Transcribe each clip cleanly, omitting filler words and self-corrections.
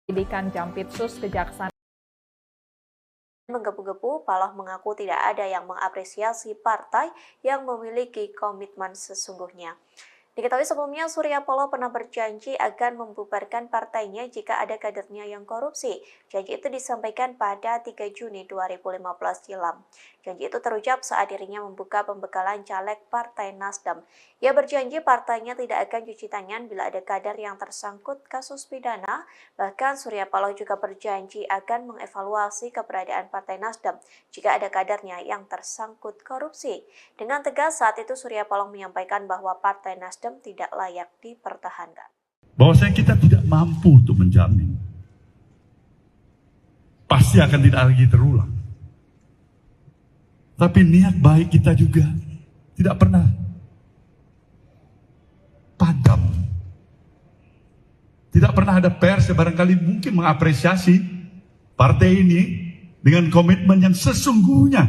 Penyidikan Jampitsus Kejaksaan menggebu-gebu, Paloh mengaku tidak ada yang mengapresiasi partai yang memiliki komitmen sesungguhnya. Diketahui sebelumnya Surya Paloh pernah berjanji akan membubarkan partainya jika ada kadernya yang korupsi. Janji itu disampaikan pada 3 Juni 2015 silam. Janji itu terucap saat dirinya membuka pembekalan caleg Partai Nasdem. Ia berjanji partainya tidak akan cuci tangan bila ada kader yang tersangkut kasus pidana. Bahkan Surya Paloh juga berjanji akan mengevaluasi keberadaan Partai Nasdem jika ada kadernya yang tersangkut korupsi. Dengan tegas saat itu Surya Paloh menyampaikan bahwa Partai Nasdem tidak layak dipertahankan. Bahwasanya kita tidak mampu untuk menjamin pasti akan tidak lagi terulang. Tapi niat baik kita juga tidak pernah padam. Tidak pernah ada pers yang barangkali mungkin mengapresiasi partai ini dengan komitmen yang sesungguhnya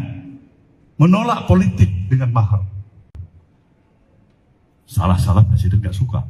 menolak politik dengan mahal. Salah-salah presiden gak suka.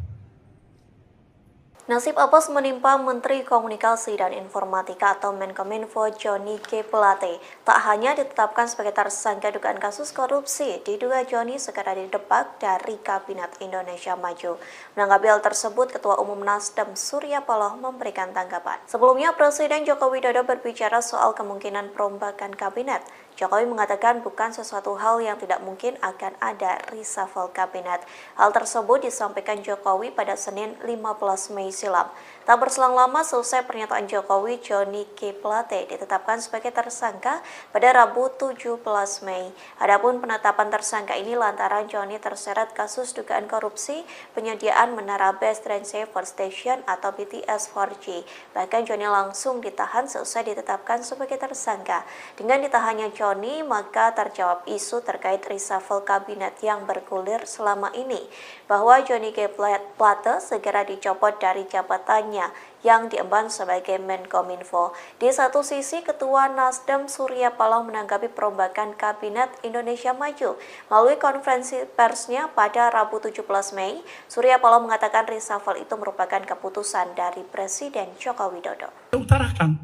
Nasib apes menimpa Menteri Komunikasi dan Informatika atau Menkominfo Johnny G. Plate. Tak hanya ditetapkan sebagai tersangka dugaan kasus korupsi, diduga Johnny segera didepak dari Kabinet Indonesia Maju. Menanggapi hal tersebut, Ketua Umum Nasdem Surya Paloh memberikan tanggapan. Sebelumnya, Presiden Joko Widodo berbicara soal kemungkinan perombakan kabinet. Jokowi mengatakan bukan sesuatu hal yang tidak mungkin akan ada reshuffle kabinet. Hal tersebut disampaikan Jokowi pada Senin 15 Mei silam. Tak berselang lama selesai pernyataan Jokowi, Johnny G. Plate ditetapkan sebagai tersangka pada Rabu 17 Mei. Adapun penetapan tersangka ini lantaran Johnny terseret kasus dugaan korupsi penyediaan menara Base Transceiver Station atau BTS 4G. Bahkan Johnny langsung ditahan selesai ditetapkan sebagai tersangka. Dengan ditahannya Johnny, maka terjawab isu terkait reshuffle kabinet yang bergulir selama ini, bahwa Johnny G. Plate segera dicopot dari jabatannya yang diemban sebagai Menkominfo. Di satu sisi, Ketua Nasdem Surya Paloh menanggapi perombakan Kabinet Indonesia Maju. Melalui konferensi persnya pada Rabu 17 Mei, Surya Paloh mengatakan reshuffle itu merupakan keputusan dari Presiden Joko Widodo. Utarakan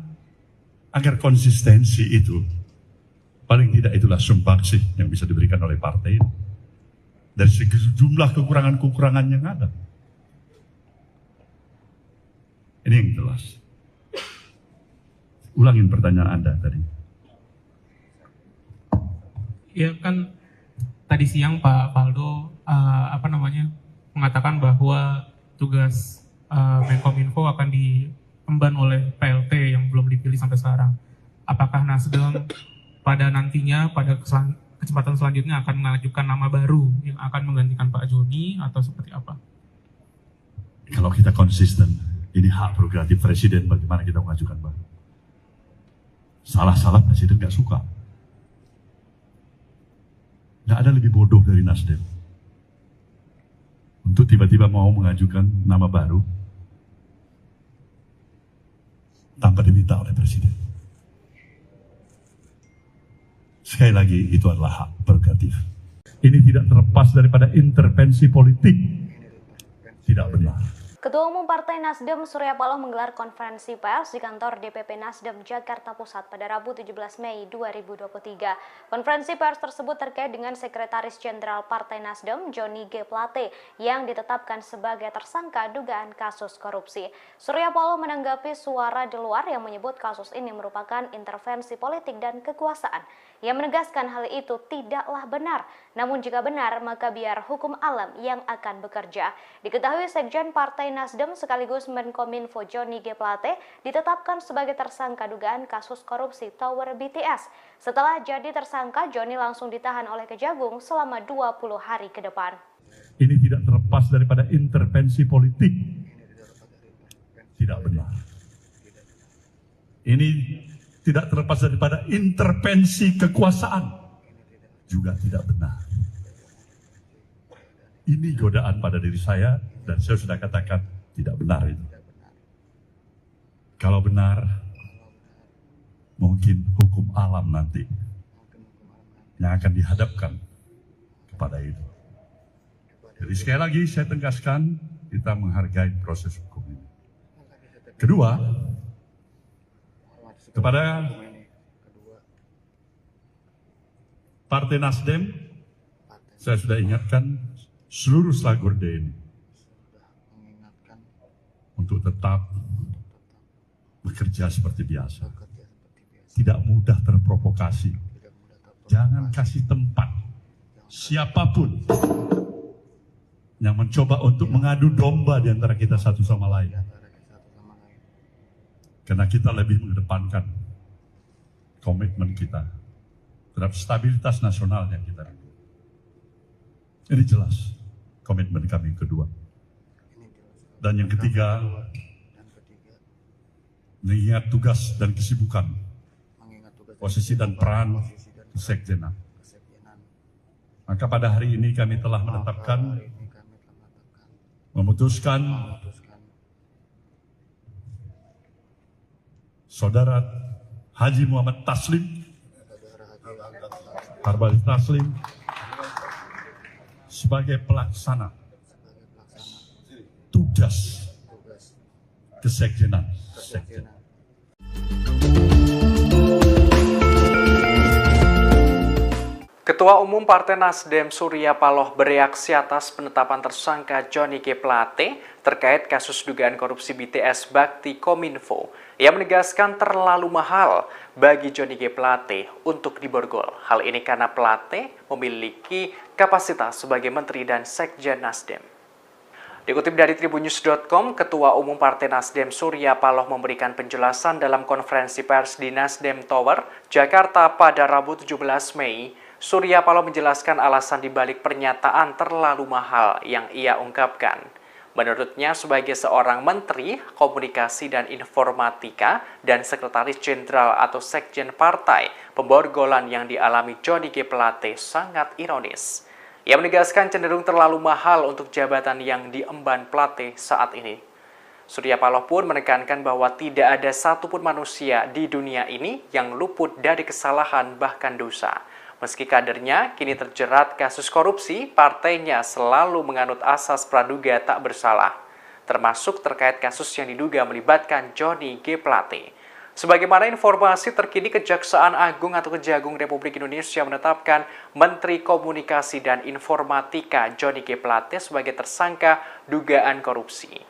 agar konsistensi itu, paling tidak itulah sumpaksi yang bisa diberikan oleh partai ini. Dari sejumlah kekurangan-kekurangan yang ada. Ini yang jelas. Ulangin pertanyaan Anda tadi. Ya kan tadi siang Pak Faldo mengatakan bahwa tugas Menkominfo akan diemban oleh PLT yang belum dipilih sampai sekarang. Apakah Nasdem pada nantinya pada kesempatan selanjutnya akan mengajukan nama baru yang akan menggantikan Pak Joni atau seperti apa? Kalau kita konsisten, ini hak prerogatif presiden bagaimana kita mengajukan baru. Salah-salah presiden gak suka. Gak ada lebih bodoh dari Nasdem untuk tiba-tiba mau mengajukan nama baru tanpa diminta oleh presiden. Sekali lagi, itu adalah hak prerogatif. Ini tidak terlepas daripada intervensi politik. Tidak benar. Ketua Umum Partai Nasdem Surya Paloh menggelar konferensi pers di kantor DPP Nasdem Jakarta Pusat pada Rabu 17 Mei 2023. Konferensi pers tersebut terkait dengan Sekretaris Jenderal Partai Nasdem Johnny G. Plate yang ditetapkan sebagai tersangka dugaan kasus korupsi. Surya Paloh menanggapi suara di luar yang menyebut kasus ini merupakan intervensi politik dan kekuasaan. Ia menegaskan hal itu tidaklah benar, namun jika benar maka biar hukum alam yang akan bekerja. Diketahui Sekjen Partai Nasdem sekaligus Menkominfo Johnny G. Plate ditetapkan sebagai tersangka dugaan kasus korupsi Tower BTS. Setelah jadi tersangka, Johnny langsung ditahan oleh Kejagung selama 20 hari ke depan. Ini tidak terlepas daripada intervensi politik. Tidak benar. Ini tidak terlepas daripada intervensi kekuasaan. Juga tidak benar. Ini godaan pada diri saya dan saya sudah katakan tidak benar itu. Kalau benar, mungkin hukum alam nanti yang akan dihadapkan kepada itu. Jadi sekali lagi saya tegaskan, kita menghargai proses hukum ini. Kedua, Kepada Partai Nasdem, saya sudah ingatkan seluruh Slagorde ini untuk tetap bekerja seperti biasa. Tidak mudah terprovokasi. Jangan kasih tempat siapapun yang mencoba untuk mengadu domba di antara kita satu sama lain. Karena kita lebih mengedepankan komitmen kita terhadap stabilitas nasional yang kita rindu. Ini jelas komitmen kami yang kedua. Dan yang ketiga, mengingat tugas dan kesibukan, posisi dan peran kesekjenan. Maka pada hari ini kami telah memutuskan Saudara Haji Muhammad Taslim, Harbali Taslim, sebagai pelaksana tugas kesekjenan. Ketua Umum Partai Nasdem Surya Paloh bereaksi atas penetapan tersangka Johnny G. Plate terkait kasus dugaan korupsi BTS Bakti Kominfo. Ia menegaskan terlalu mahal bagi Johnny G. Plate untuk diborgol. Hal ini karena Plate memiliki kapasitas sebagai Menteri dan Sekjen Nasdem. Dikutip dari Tribunnews.com, Ketua Umum Partai Nasdem Surya Paloh memberikan penjelasan dalam konferensi pers di Nasdem Tower, Jakarta pada Rabu 17 Mei. Surya Paloh menjelaskan alasan dibalik pernyataan terlalu mahal yang ia ungkapkan. Menurutnya, sebagai seorang Menteri Komunikasi dan Informatika dan Sekretaris Jenderal atau Sekjen Partai, pemborgolan yang dialami Johnny G. Plate sangat ironis. Ia menegaskan cenderung terlalu mahal untuk jabatan yang diemban Plate saat ini. Surya Paloh pun menekankan bahwa tidak ada satupun manusia di dunia ini yang luput dari kesalahan bahkan dosa. Meski kadernya kini terjerat kasus korupsi, partainya selalu menganut asas praduga tak bersalah, termasuk terkait kasus yang diduga melibatkan Johnny G. Plate. Sebagaimana informasi terkini, Kejaksaan Agung atau Kejagung Republik Indonesia menetapkan Menteri Komunikasi dan Informatika Johnny G. Plate sebagai tersangka dugaan korupsi.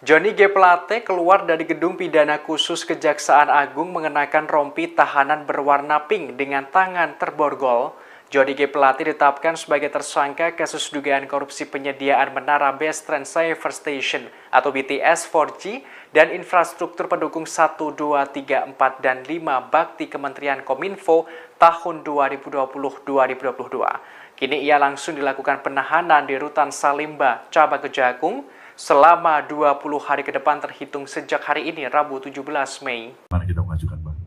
Johnny G. Plate keluar dari gedung pidana khusus Kejaksaan Agung mengenakan rompi tahanan berwarna pink dengan tangan terborgol. Johnny G. Plate ditetapkan sebagai tersangka kasus dugaan korupsi penyediaan menara Base Transceiver Station atau BTS 4G dan infrastruktur pendukung 1, 2, 3, 4, dan 5 bakti Kementerian Kominfo tahun 2020-2022. Kini ia langsung dilakukan penahanan di Rutan Salimba, Cabang Kejagung, selama 20 hari ke depan terhitung sejak hari ini, Rabu 17 Mei. Mana kita mengajukan, Bang?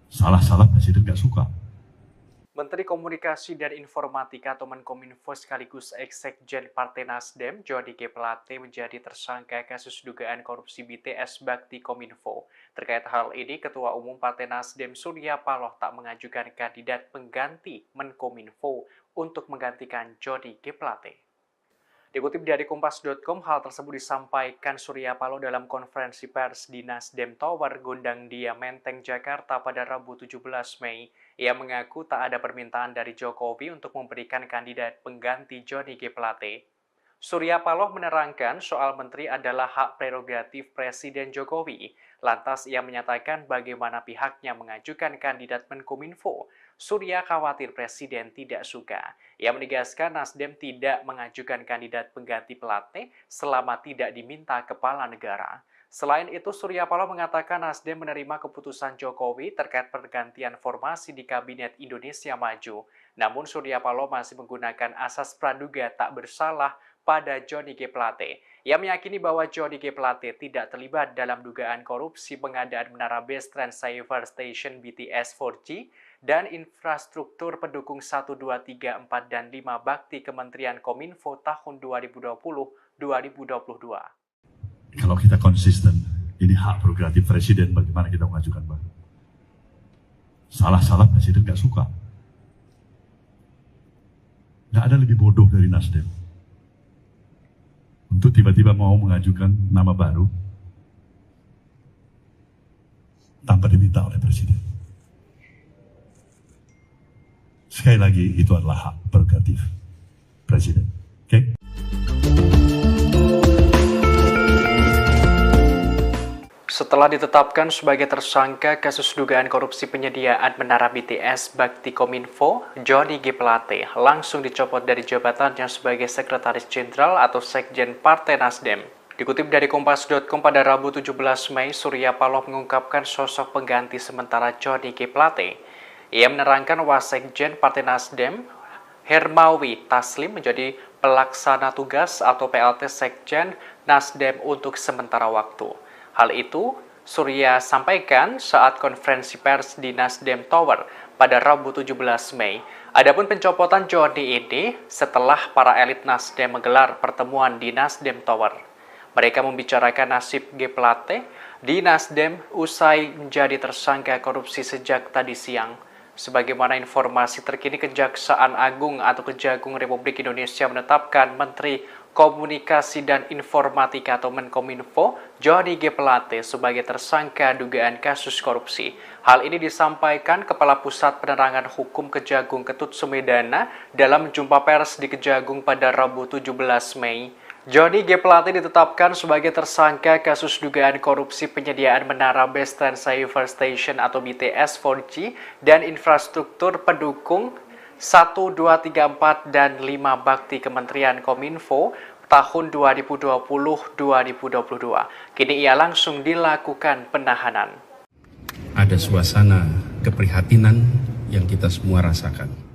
Salah-salah Presiden nggak suka. Menteri Komunikasi dan Informatika atau Menkominfo sekaligus Eksekjen Partai Nasdem, Johnny G. Plate menjadi tersangka kasus dugaan korupsi BTS Bakti Kominfo. Terkait hal ini, Ketua Umum Partai Nasdem Surya Paloh tak mengajukan kandidat pengganti Menkominfo untuk menggantikan Johnny G. Plate. Dikutip dari Kompas.com, hal tersebut disampaikan Surya Paloh dalam konferensi pers di Nasdem Tower, Gondang Dia, Menteng, Jakarta pada Rabu 17 Mei. Ia mengaku tak ada permintaan dari Jokowi untuk memberikan kandidat pengganti Johnny G. Plate. Surya Paloh menerangkan soal menteri adalah hak prerogatif Presiden Jokowi. Lantas ia menyatakan bagaimana pihaknya mengajukan kandidat Menkominfo. Surya khawatir Presiden tidak suka. Ia menegaskan Nasdem tidak mengajukan kandidat pengganti Plate selama tidak diminta kepala negara. Selain itu, Surya Paloh mengatakan Nasdem menerima keputusan Jokowi terkait pergantian formasi di Kabinet Indonesia Maju. Namun Surya Paloh masih menggunakan asas praduga tak bersalah pada Johnny G. Plate. Ia meyakini bahwa Johnny G. Plate tidak terlibat dalam dugaan korupsi pengadaan menara Base Transceiver Station BTS 4G dan infrastruktur pendukung 1, 2, 3, 4, dan 5 bakti Kementerian Kominfo tahun 2020-2022. Kalau kita konsisten, ini hak prerogatif Presiden bagaimana kita mengajukan, Bang. Salah-salah Presiden nggak suka. Nggak ada lebih bodoh dari Nasdem untuk tiba-tiba mau mengajukan nama baru tanpa diminta oleh Presiden. Sekali lagi, itu adalah hak prerogatif Presiden. Oke? Setelah ditetapkan sebagai tersangka kasus dugaan korupsi penyediaan menara BTS Bakti Kominfo, Johnny G. Plate langsung dicopot dari jabatannya sebagai Sekretaris Jenderal atau Sekjen Partai Nasdem. Dikutip dari Kompas.com pada Rabu 17 Mei, Surya Paloh mengungkapkan sosok pengganti sementara Johnny G. Plate. Ia menerangkan Wasekjen Partai Nasdem, Hermawi Taslim menjadi pelaksana tugas atau PLT Sekjen Nasdem untuk sementara waktu. Hal itu Surya sampaikan saat konferensi pers di Nasdem Tower pada Rabu 17 Mei. Adapun pencopotan Johnny ini setelah para elit Nasdem menggelar pertemuan di Nasdem Tower. Mereka membicarakan nasib G. Plate di Nasdem usai menjadi tersangka korupsi sejak tadi siang. Sebagaimana informasi terkini, Kejaksaan Agung atau Kejagung Republik Indonesia menetapkan Menteri Komunikasi dan Informatika atau Menkominfo Johnny G. Plate sebagai tersangka dugaan kasus korupsi. Hal ini disampaikan Kepala Pusat Penerangan Hukum Kejagung Ketut Sumedana dalam jumpa pers di Kejagung pada Rabu 17 Mei. Johnny G. Plate ditetapkan sebagai tersangka kasus dugaan korupsi penyediaan menara Base Transceiver Station atau BTS 4G dan infrastruktur pendukung 1, 2, 3, 4, dan 5 bakti Kementerian Kominfo tahun 2020-2022. Kini ia langsung dilakukan penahanan. Ada suasana keprihatinan yang kita semua rasakan.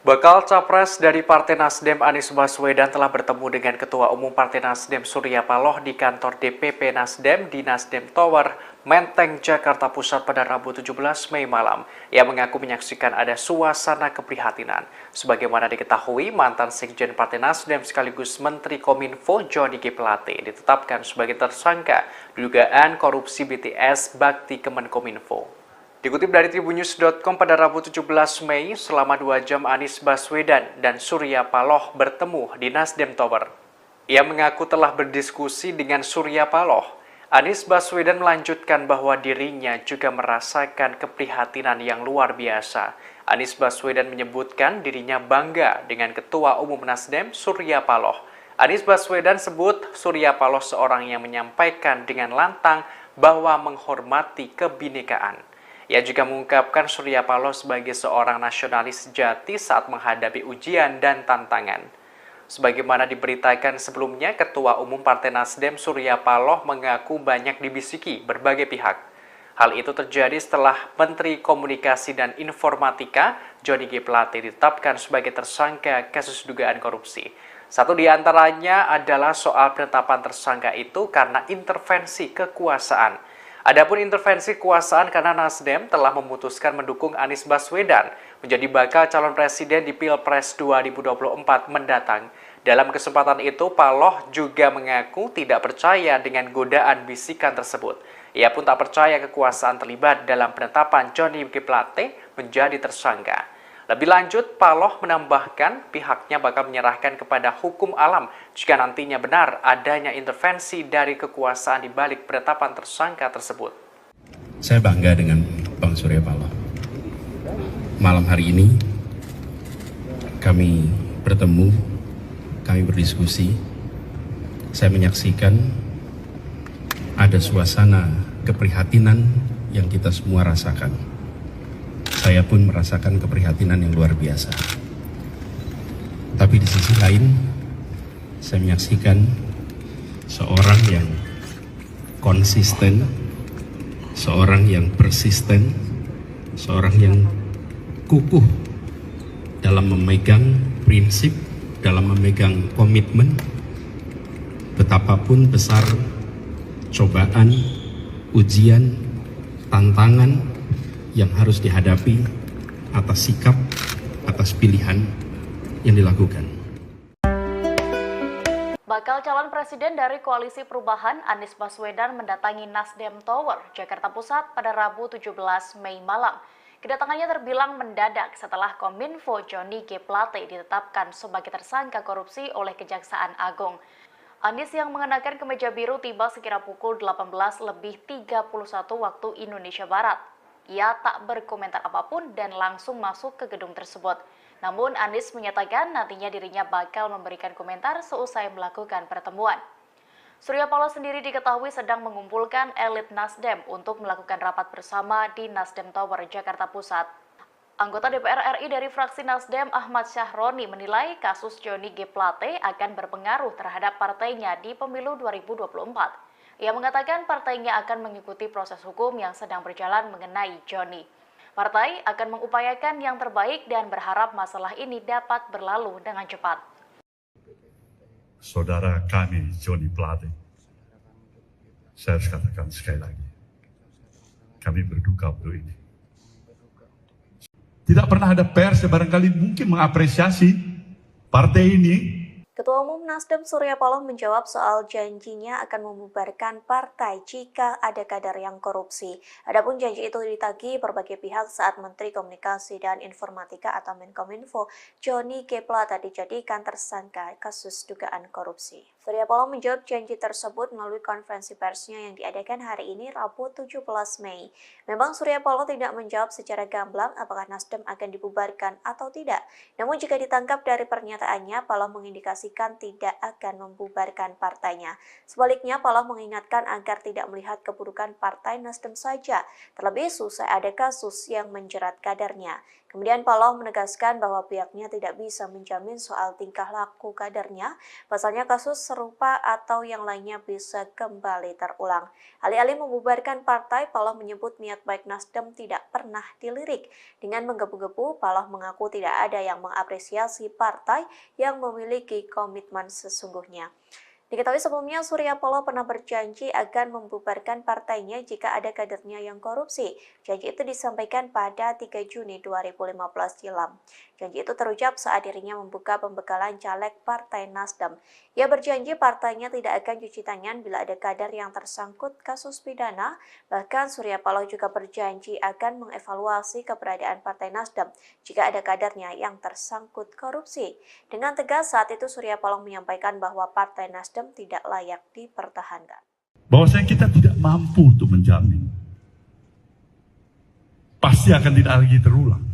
Bakal Capres dari Partai Nasdem Anies Baswedan telah bertemu dengan Ketua Umum Partai Nasdem Surya Paloh di kantor DPP Nasdem di Nasdem Tower, Menteng, Jakarta Pusat pada Rabu 17 Mei malam. Ia mengaku menyaksikan ada suasana keprihatinan. Sebagaimana diketahui, mantan Sekjen Partai Nasdem sekaligus Menteri Kominfo Johnny G. Plate ditetapkan sebagai tersangka dugaan korupsi BTS Bakti Kemenkominfo. Dikutip dari tribunnews.com pada Rabu 17 Mei, selama 2 jam Anies Baswedan dan Surya Paloh bertemu di Nasdem Tower. Ia mengaku telah berdiskusi dengan Surya Paloh. Anies Baswedan melanjutkan bahwa dirinya juga merasakan keprihatinan yang luar biasa. Anies Baswedan menyebutkan dirinya bangga dengan Ketua Umum Nasdem Surya Paloh. Anies Baswedan sebut Surya Paloh seorang yang menyampaikan dengan lantang bahwa menghormati kebinekaan. Ia juga mengungkapkan Surya Paloh sebagai seorang nasionalis sejati saat menghadapi ujian dan tantangan. Sebagaimana diberitakan sebelumnya, Ketua Umum Partai Nasdem Surya Paloh mengaku banyak dibisiki berbagai pihak. Hal itu terjadi setelah Menteri Komunikasi dan Informatika Johnny G. Plate ditetapkan sebagai tersangka kasus dugaan korupsi. Satu di antaranya adalah soal penetapan tersangka itu karena intervensi kekuasaan. Adapun intervensi kekuasaan karena Nasdem telah memutuskan mendukung Anies Baswedan menjadi bakal calon presiden di Pilpres 2024 mendatang. Dalam kesempatan itu, Paloh juga mengaku tidak percaya dengan godaan bisikan tersebut. Ia pun tak percaya kekuasaan terlibat dalam penetapan Johnny G. Plate menjadi tersangka. Lebih lanjut, Paloh menambahkan pihaknya bakal menyerahkan kepada hukum alam jika nantinya benar adanya intervensi dari kekuasaan di balik penetapan tersangka tersebut. Saya bangga dengan Bang Surya Paloh. Malam hari ini kami bertemu, kami berdiskusi. Saya menyaksikan ada suasana keprihatinan yang kita semua rasakan. Saya pun merasakan keprihatinan yang luar biasa. Tapi di sisi lain, saya menyaksikan seorang yang konsisten, seorang yang persisten, seorang yang kukuh dalam memegang prinsip, dalam memegang komitmen, betapapun besar cobaan, ujian, tantangan yang harus dihadapi atas sikap, atas pilihan yang dilakukan. Bakal calon presiden dari Koalisi Perubahan Anies Baswedan mendatangi Nasdem Tower, Jakarta Pusat pada Rabu 17 Mei malam. Kedatangannya terbilang mendadak setelah Kominfo Johnny G. Plate ditetapkan sebagai tersangka korupsi oleh Kejaksaan Agung. Anies yang mengenakan kemeja biru tiba sekira pukul 18.31 waktu Indonesia Barat. Ia tak berkomentar apapun dan langsung masuk ke gedung tersebut. Namun Anies menyatakan nantinya dirinya bakal memberikan komentar seusai melakukan pertemuan. Surya Paloh sendiri diketahui sedang mengumpulkan elit Nasdem untuk melakukan rapat bersama di Nasdem Tower, Jakarta Pusat. Anggota DPR RI dari fraksi Nasdem Ahmad Syahroni menilai kasus Johnny G. Plate akan berpengaruh terhadap partainya di pemilu 2024. Ia mengatakan partainya akan mengikuti proses hukum yang sedang berjalan mengenai Johnny. Partai akan mengupayakan yang terbaik dan berharap masalah ini dapat berlalu dengan cepat. Saudara kami Johnny Plate, saya harus katakan sekali lagi, kami berduka untuk ini. Tidak pernah ada pers yang barangkali mungkin mengapresiasi partai ini. Ketua Umum Nasdem Surya Paloh menjawab soal janjinya akan membubarkan partai jika ada kader yang korupsi. Adapun janji itu ditagih berbagai pihak saat Menteri Komunikasi dan Informatika atau Menkominfo Johnny G. Plate dijadikan tersangka kasus dugaan korupsi. Surya Paloh menjawab janji tersebut melalui konferensi persnya yang diadakan hari ini Rabu 17 Mei. Memang Surya Paloh tidak menjawab secara gamblang apakah Nasdem akan dibubarkan atau tidak. Namun jika ditangkap dari pernyataannya, Paloh mengindikasikan tidak akan membubarkan partainya. Sebaliknya, Paloh mengingatkan agar tidak melihat keburukan partai Nasdem saja, terlebih selesai ada kasus yang menjerat kadernya. Kemudian Paloh menegaskan bahwa pihaknya tidak bisa menjamin soal tingkah laku kadernya, pasalnya kasus serupa atau yang lainnya bisa kembali terulang. Alih-alih membubarkan partai, Paloh menyebut niat baik Nasdem tidak pernah dilirik. Dengan menggebu-gebu, Paloh mengaku tidak ada yang mengapresiasi partai yang memiliki komitmen sesungguhnya. Diketahui sebelumnya Surya Paloh pernah berjanji akan membubarkan partainya jika ada kadernya yang korupsi. Janji itu disampaikan pada 3 Juni 2015 silam. Janji itu terucap saat dirinya membuka pembekalan caleg Partai Nasdem. Ia berjanji partainya tidak akan cuci tangan bila ada kader yang tersangkut kasus pidana. Bahkan Surya Paloh juga berjanji akan mengevaluasi keberadaan Partai Nasdem jika ada kadernya yang tersangkut korupsi. Dengan tegas saat itu Surya Paloh menyampaikan bahwa Partai Nasdem tidak layak dipertahankan. Bahwasanya kita tidak mampu untuk menjamin. Pasti akan tidak lagi terulang.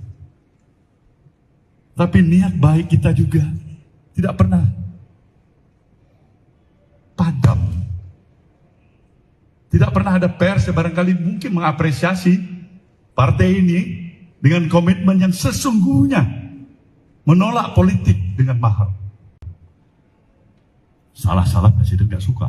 Tapi niat baik kita juga tidak pernah padam. Tidak pernah ada pers yang barangkali mungkin mengapresiasi partai ini dengan komitmen yang sesungguhnya menolak politik dengan mahal. Salah-salah presiden gak suka.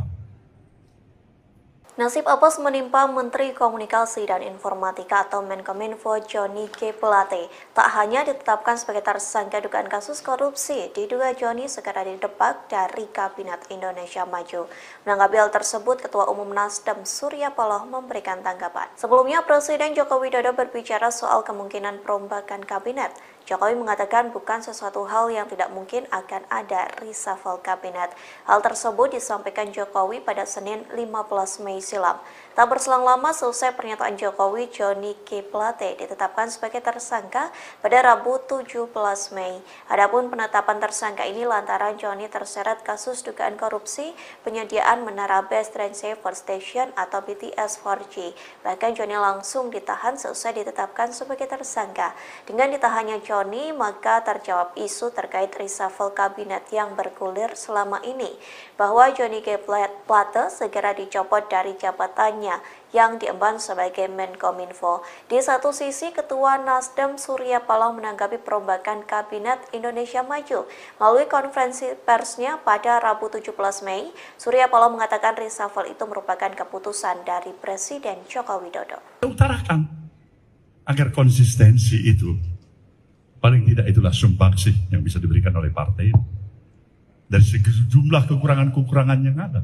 Nasib apes menimpa Menteri Komunikasi dan Informatika atau Menkominfo Johnny G. Plate. Tak hanya ditetapkan sebagai tersangka dugaan kasus korupsi, diduga Johnny segera didepak dari Kabinet Indonesia Maju. Menanggapi hal tersebut, Ketua Umum Nasdem Surya Paloh memberikan tanggapan. Sebelumnya, Presiden Joko Widodo berbicara soal kemungkinan perombakan kabinet. Jokowi mengatakan bukan sesuatu hal yang tidak mungkin akan ada reshuffle kabinet. Hal tersebut disampaikan Jokowi pada Senin 15 Mei silam. Tak berselang lama selesai pernyataan Jokowi, Johnny G. Plate ditetapkan sebagai tersangka pada Rabu 17 Mei. Adapun penetapan tersangka ini lantaran Johnny terseret kasus dugaan korupsi penyediaan menara Base Transceiver Station atau BTS 4G. Bahkan Johnny langsung ditahan selesai ditetapkan sebagai tersangka. Dengan ditahannya Johnny, maka terjawab isu terkait reshuffle kabinet yang bergulir selama ini, bahwa Johnny G. Plate segera dicopot dari jabatannya yang diemban sebagai Menkominfo. Di satu sisi, Ketua Nasdem Surya Paloh menanggapi perombakan Kabinet Indonesia Maju. Melalui konferensi persnya pada Rabu 17 Mei, Surya Paloh mengatakan reshuffle itu merupakan keputusan dari Presiden Joko Widodo. Utarakan agar konsistensi itu, paling tidak itulah sumbangsih yang bisa diberikan oleh partai dari sejumlah kekurangan-kekurangan yang ada.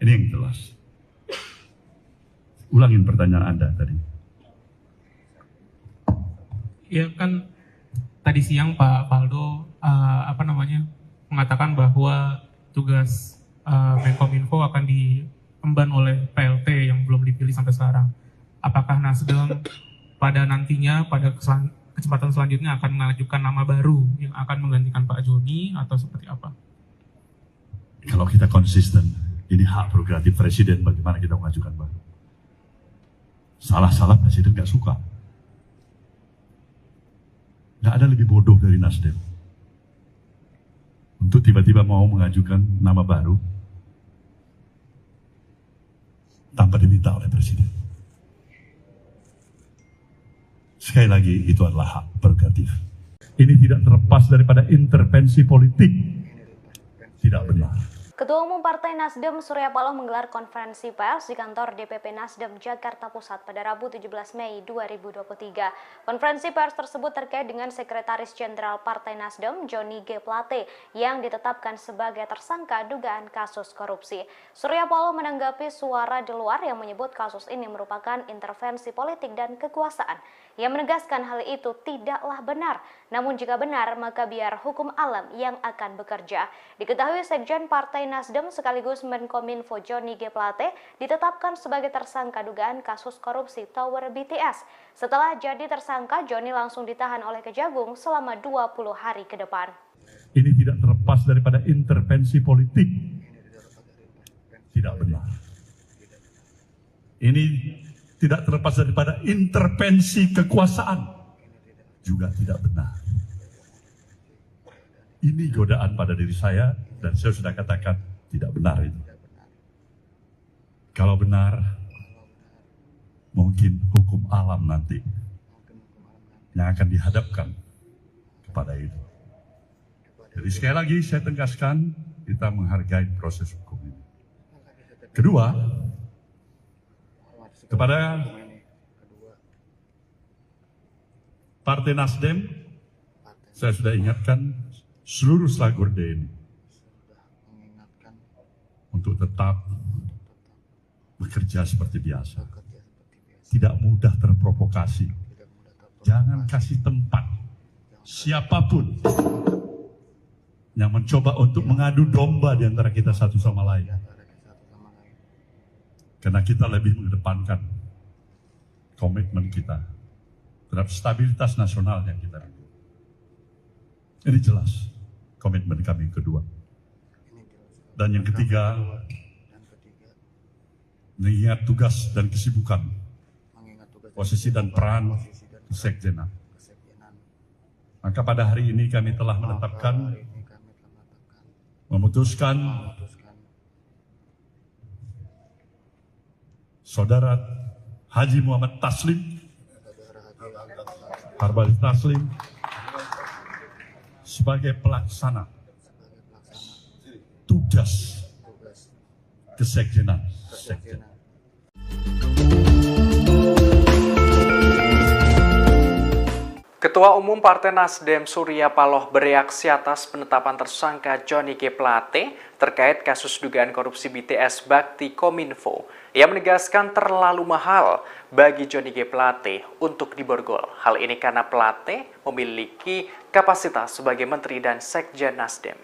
Ini yang jelas. Ulangin pertanyaan Anda tadi. Ya kan tadi siang Pak Faldo mengatakan bahwa tugas Menkominfo akan diemban oleh PLT yang belum dipilih sampai sekarang. Apakah Nasdem pada nantinya pada kesempatan selanjutnya akan mengajukan nama baru yang akan menggantikan Pak Joni atau seperti apa? Kalau kita konsisten, ini hak prerogatif presiden bagaimana kita mengajukan baru. Salah-salah presiden nggak suka. Nggak ada lebih bodoh dari Nasdem untuk tiba-tiba mau mengajukan nama baru tanpa diminta oleh presiden. Sekali lagi, itu adalah hak prerogatif. Ini tidak terlepas daripada intervensi politik. Tidak benar. Ketua Umum Partai Nasdem Surya Paloh menggelar konferensi pers di kantor DPP Nasdem Jakarta Pusat pada Rabu 17 Mei 2023. Konferensi pers tersebut terkait dengan Sekretaris Jenderal Partai Nasdem Johnny G. Plate yang ditetapkan sebagai tersangka dugaan kasus korupsi. Surya Paloh menanggapi suara di luar yang menyebut kasus ini merupakan intervensi politik dan kekuasaan. Ia menegaskan hal itu tidaklah benar, namun jika benar maka biar hukum alam yang akan bekerja. Diketahui Sekjen Partai Nasdem sekaligus Menkominfo Johnny G. Plate ditetapkan sebagai tersangka dugaan kasus korupsi Tower BTS. Setelah jadi tersangka, Johnny langsung ditahan oleh Kejagung selama 20 hari ke depan. Ini tidak terlepas daripada intervensi politik. Tidak benar. Ini tidak terlepas daripada intervensi kekuasaan. Juga tidak benar. Ini godaan pada diri saya dan saya sudah katakan tidak benar itu. Kalau benar, mungkin hukum alam nanti yang akan dihadapkan kepada itu. Jadi sekali lagi saya tegaskan, kita menghargai proses hukum ini. Kedua, kepada Partai Nasdem, saya sudah ingatkan seluruh Slagorde ini untuk tetap bekerja seperti biasa. Tidak mudah terprovokasi. Jangan kasih tempat siapapun yang mencoba untuk mengadu domba di antara kita satu sama lain. Karena kita lebih mengedepankan komitmen kita terhadap stabilitas nasional yang kita rindu. Ini jelas komitmen kami yang kedua. Dan yang ketiga, mengingat tugas dan kesibukan, posisi dan peran kesekjenan. Maka pada hari ini kami telah memutuskan Saudara Haji Muhammad Taslim, Harbali Taslim, sebagai pelaksana tugas kesekjenan. Ketua Umum Partai Nasdem Surya Paloh bereaksi atas penetapan tersangka Johnny G. Plate terkait kasus dugaan korupsi BTS Bakti Kominfo. Ia menegaskan terlalu mahal bagi Johnny G. Plate untuk diborgol. Hal ini karena Plate memiliki kapasitas sebagai Menteri dan Sekjen Nasdem.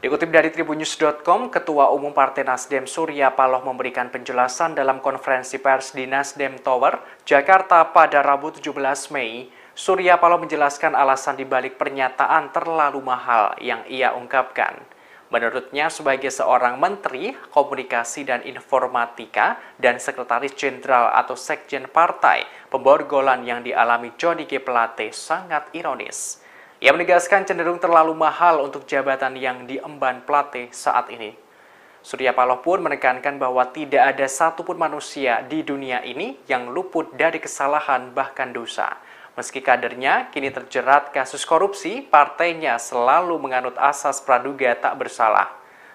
Dikutip dari tribunnews.com, Ketua Umum Partai Nasdem Surya Paloh memberikan penjelasan dalam konferensi pers di Nasdem Tower, Jakarta pada Rabu 17 Mei. Surya Paloh menjelaskan alasan dibalik pernyataan terlalu mahal yang ia ungkapkan. Menurutnya, sebagai seorang Menteri Komunikasi dan Informatika dan Sekretaris Jenderal atau Sekjen Partai, pemborgolan yang dialami Johnny G. Plate sangat ironis. Ia menegaskan cenderung terlalu mahal untuk jabatan yang diemban Plate saat ini. Surya Paloh pun menekankan bahwa tidak ada satupun manusia di dunia ini yang luput dari kesalahan bahkan dosa. Meski kadernya kini terjerat kasus korupsi, partainya selalu menganut asas praduga tak bersalah,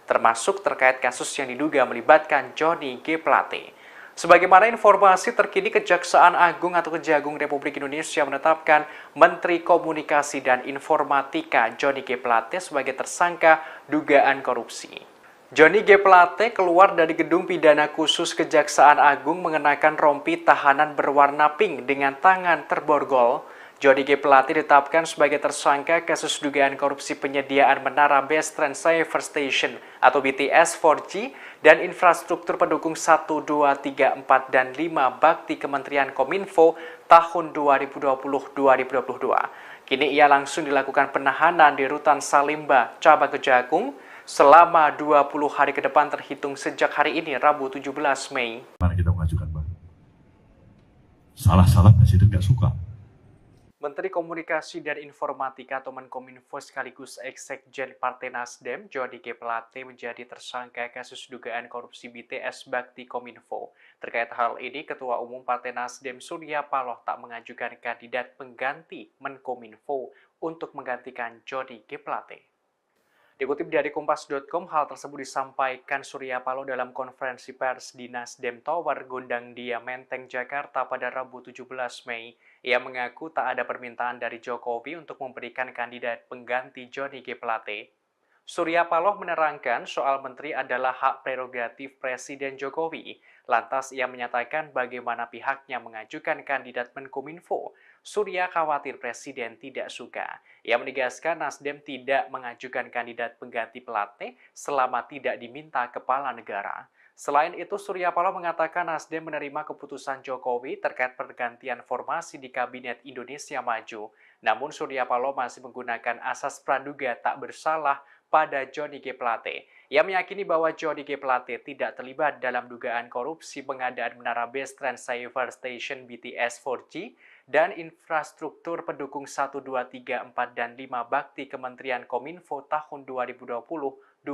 termasuk terkait kasus yang diduga melibatkan Johnny G. Plate. Sebagaimana informasi terkini, Kejaksaan Agung atau Kejagung Republik Indonesia menetapkan Menteri Komunikasi dan Informatika Johnny G. Plate sebagai tersangka dugaan korupsi. Johnny G. Plate keluar dari gedung pidana khusus Kejaksaan Agung mengenakan rompi tahanan berwarna pink dengan tangan terborgol. Johnny G. Plate ditetapkan sebagai tersangka kasus dugaan korupsi penyediaan menara Base Transceiver Station atau BTS 4G dan infrastruktur pendukung 1, 2, 3, 4, dan 5 bakti Kementerian Kominfo tahun 2020-2022. Kini ia langsung dilakukan penahanan di Rutan Salimba, Cabang Kejagung selama 20 hari ke depan terhitung sejak hari ini, Rabu 17 Mei. Mana kita mengajukan, Bang? Salah-salah Presiden nggak suka. Menteri Komunikasi dan Informatika atau Menkominfo sekaligus Eksekjen Partai Nasdem, Johnny G. Plate menjadi tersangka kasus dugaan korupsi BTS Bakti Kominfo. Terkait hal ini, Ketua Umum Partai Nasdem Surya Paloh tak mengajukan kandidat pengganti Menkominfo untuk menggantikan Johnny G. Plate. Dikutip dari Kompas.com, hal tersebut disampaikan Surya Paloh dalam konferensi pers di Nasdem Tower, Gondang Dia, Menteng, Jakarta pada Rabu 17 Mei. Ia mengaku tak ada permintaan dari Jokowi untuk memberikan kandidat pengganti Johnny G. Plate. Surya Paloh menerangkan soal menteri adalah hak prerogatif Presiden Jokowi. Lantas ia menyatakan bagaimana pihaknya mengajukan kandidat Menkominfo. Surya khawatir Presiden tidak suka. Ia menegaskan Nasdem tidak mengajukan kandidat pengganti Plate selama tidak diminta kepala negara. Selain itu, Surya Paloh mengatakan Nasdem menerima keputusan Jokowi terkait pergantian formasi di Kabinet Indonesia Maju. Namun Surya Paloh masih menggunakan asas praduga tak bersalah pada Johnny G. Plate. Ia meyakini bahwa Johnny G. Plate tidak terlibat dalam dugaan korupsi pengadaan menara Base Transceiver Station BTS 4G dan infrastruktur pendukung 1, 2, 3, 4, dan 5 bakti Kementerian Kominfo tahun 2020-2022.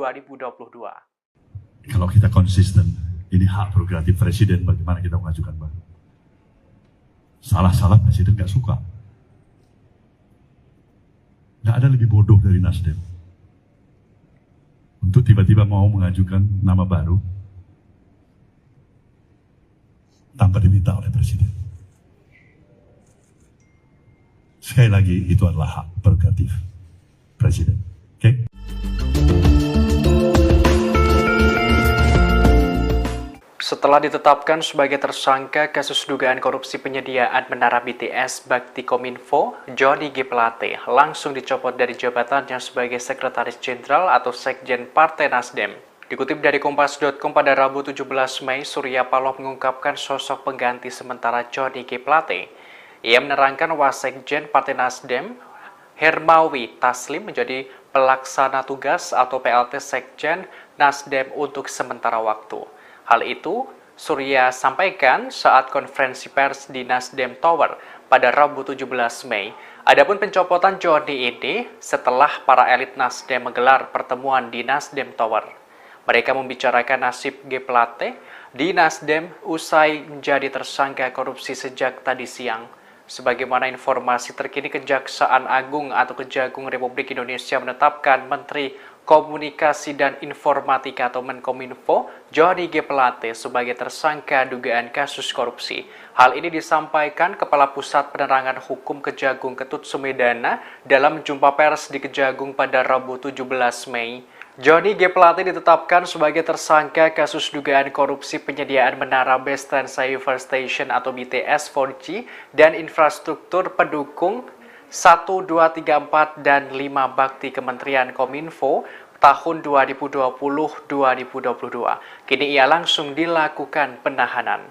Kalau kita konsisten, ini hak prerogatif Presiden, bagaimana kita mengajukan, Bang? Salah-salah Presiden nggak suka. Nggak ada lebih bodoh dari Nasdem untuk tiba-tiba mau mengajukan nama baru tanpa diminta oleh Presiden. Sekali lagi, itu adalah hak prerogatif Presiden. Oke? Setelah ditetapkan sebagai tersangka kasus dugaan korupsi penyediaan menara BTS Bakti Kominfo, Johnny G. Plate langsung dicopot dari jabatannya sebagai Sekretaris Jenderal atau Sekjen Partai Nasdem. Dikutip dari Kompas.com pada Rabu 17 Mei, Surya Paloh mengungkapkan sosok pengganti sementara Johnny G. Plate. Ia menerangkan Wasekjen Partai Nasdem, Hermawi Taslim menjadi pelaksana tugas atau PLT Sekjen Nasdem untuk sementara waktu. Hal itu Surya sampaikan saat konferensi pers di Nasdem Tower pada Rabu 17 Mei. Adapun pencopotan Johnny ini setelah para elit Nasdem menggelar pertemuan di Nasdem Tower. Mereka membicarakan nasib G. Plate di Nasdem usai menjadi tersangka korupsi sejak tadi siang. Sebagaimana informasi terkini, Kejaksaan Agung atau Kejagung Republik Indonesia menetapkan Menteri Komunikasi dan Informatika atau Menkominfo Johnny G. Plate sebagai tersangka dugaan kasus korupsi. Hal ini disampaikan Kepala Pusat Penerangan Hukum Kejagung Ketut Sumedana dalam jumpa pers di Kejagung pada Rabu 17 Mei. Johnny G. Plate ditetapkan sebagai tersangka kasus dugaan korupsi penyediaan menara Base Transceiver Station atau BTS 4G dan infrastruktur pendukung 1, 2, 3, 4, dan 5 bakti Kementerian Kominfo tahun 2020-2022. Kini ia langsung dilakukan penahanan.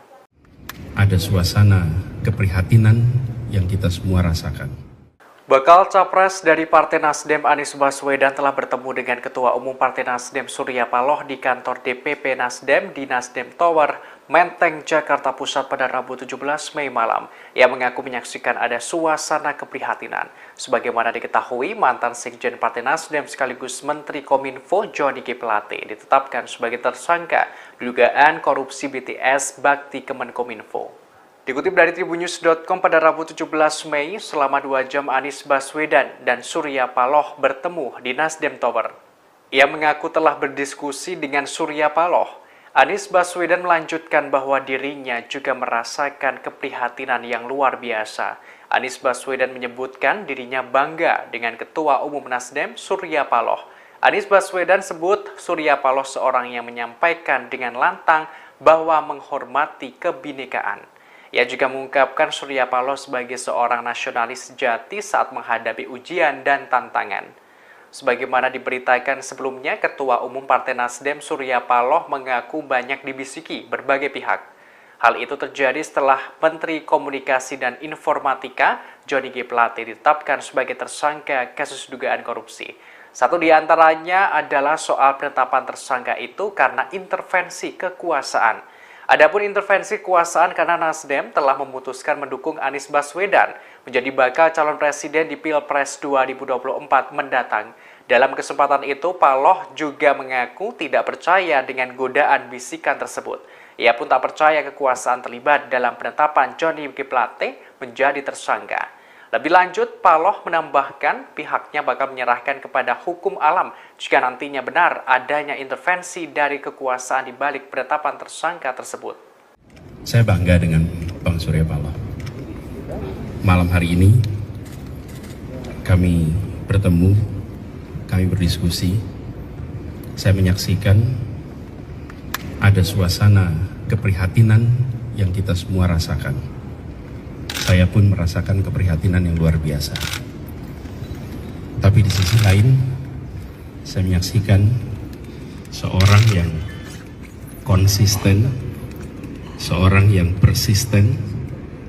Ada suasana keprihatinan yang kita semua rasakan. Bakal Capres dari Partai Nasdem Anies Baswedan telah bertemu dengan Ketua Umum Partai Nasdem Surya Paloh di kantor DPP Nasdem di Nasdem Tower, Menteng, Jakarta Pusat pada Rabu 17 Mei malam. Ia mengaku menyaksikan ada suasana keprihatinan. Sebagaimana diketahui, mantan Sekjen Partai Nasdem sekaligus Menteri Kominfo Johnny G. Plate ditetapkan sebagai tersangka dugaan korupsi BTS Bakti Kemenkominfo. Dikutip dari Tribunnews.com pada Rabu 17 Mei, selama 2 jam Anies Baswedan dan Surya Paloh bertemu di Nasdem Tower. Ia mengaku telah berdiskusi dengan Surya Paloh. Anies Baswedan melanjutkan bahwa dirinya juga merasakan keprihatinan yang luar biasa. Anies Baswedan menyebutkan dirinya bangga dengan Ketua Umum Nasdem Surya Paloh. Anies Baswedan sebut Surya Paloh seorang yang menyampaikan dengan lantang bahwa menghormati kebinekaan. Ia juga mengungkapkan Surya Paloh sebagai seorang nasionalis sejati saat menghadapi ujian dan tantangan. Sebagaimana diberitakan sebelumnya, Ketua Umum Partai Nasdem Surya Paloh mengaku banyak dibisiki berbagai pihak. Hal itu terjadi setelah Menteri Komunikasi dan Informatika Johnny G. Plate ditetapkan sebagai tersangka kasus dugaan korupsi. Satu di antaranya adalah soal penetapan tersangka itu karena intervensi kekuasaan. Adapun intervensi kekuasaan karena Nasdem telah memutuskan mendukung Anies Baswedan menjadi bakal calon presiden di Pilpres 2024 mendatang. Dalam kesempatan itu, Paloh juga mengaku tidak percaya dengan godaan bisikan tersebut. Ia pun tak percaya kekuasaan terlibat dalam penetapan Johnny G. Plate menjadi tersangka. Lebih lanjut, Paloh menambahkan pihaknya bakal menyerahkan kepada hukum alam jika nantinya benar adanya intervensi dari kekuasaan di balik penetapan tersangka tersebut. Saya bangga dengan Bang Surya Paloh. Malam hari ini kami bertemu, kami berdiskusi. Saya menyaksikan ada suasana keprihatinan yang kita semua rasakan. Saya pun merasakan keprihatinan yang luar biasa. Tapi di sisi lain, saya menyaksikan seorang yang konsisten, seorang yang persisten,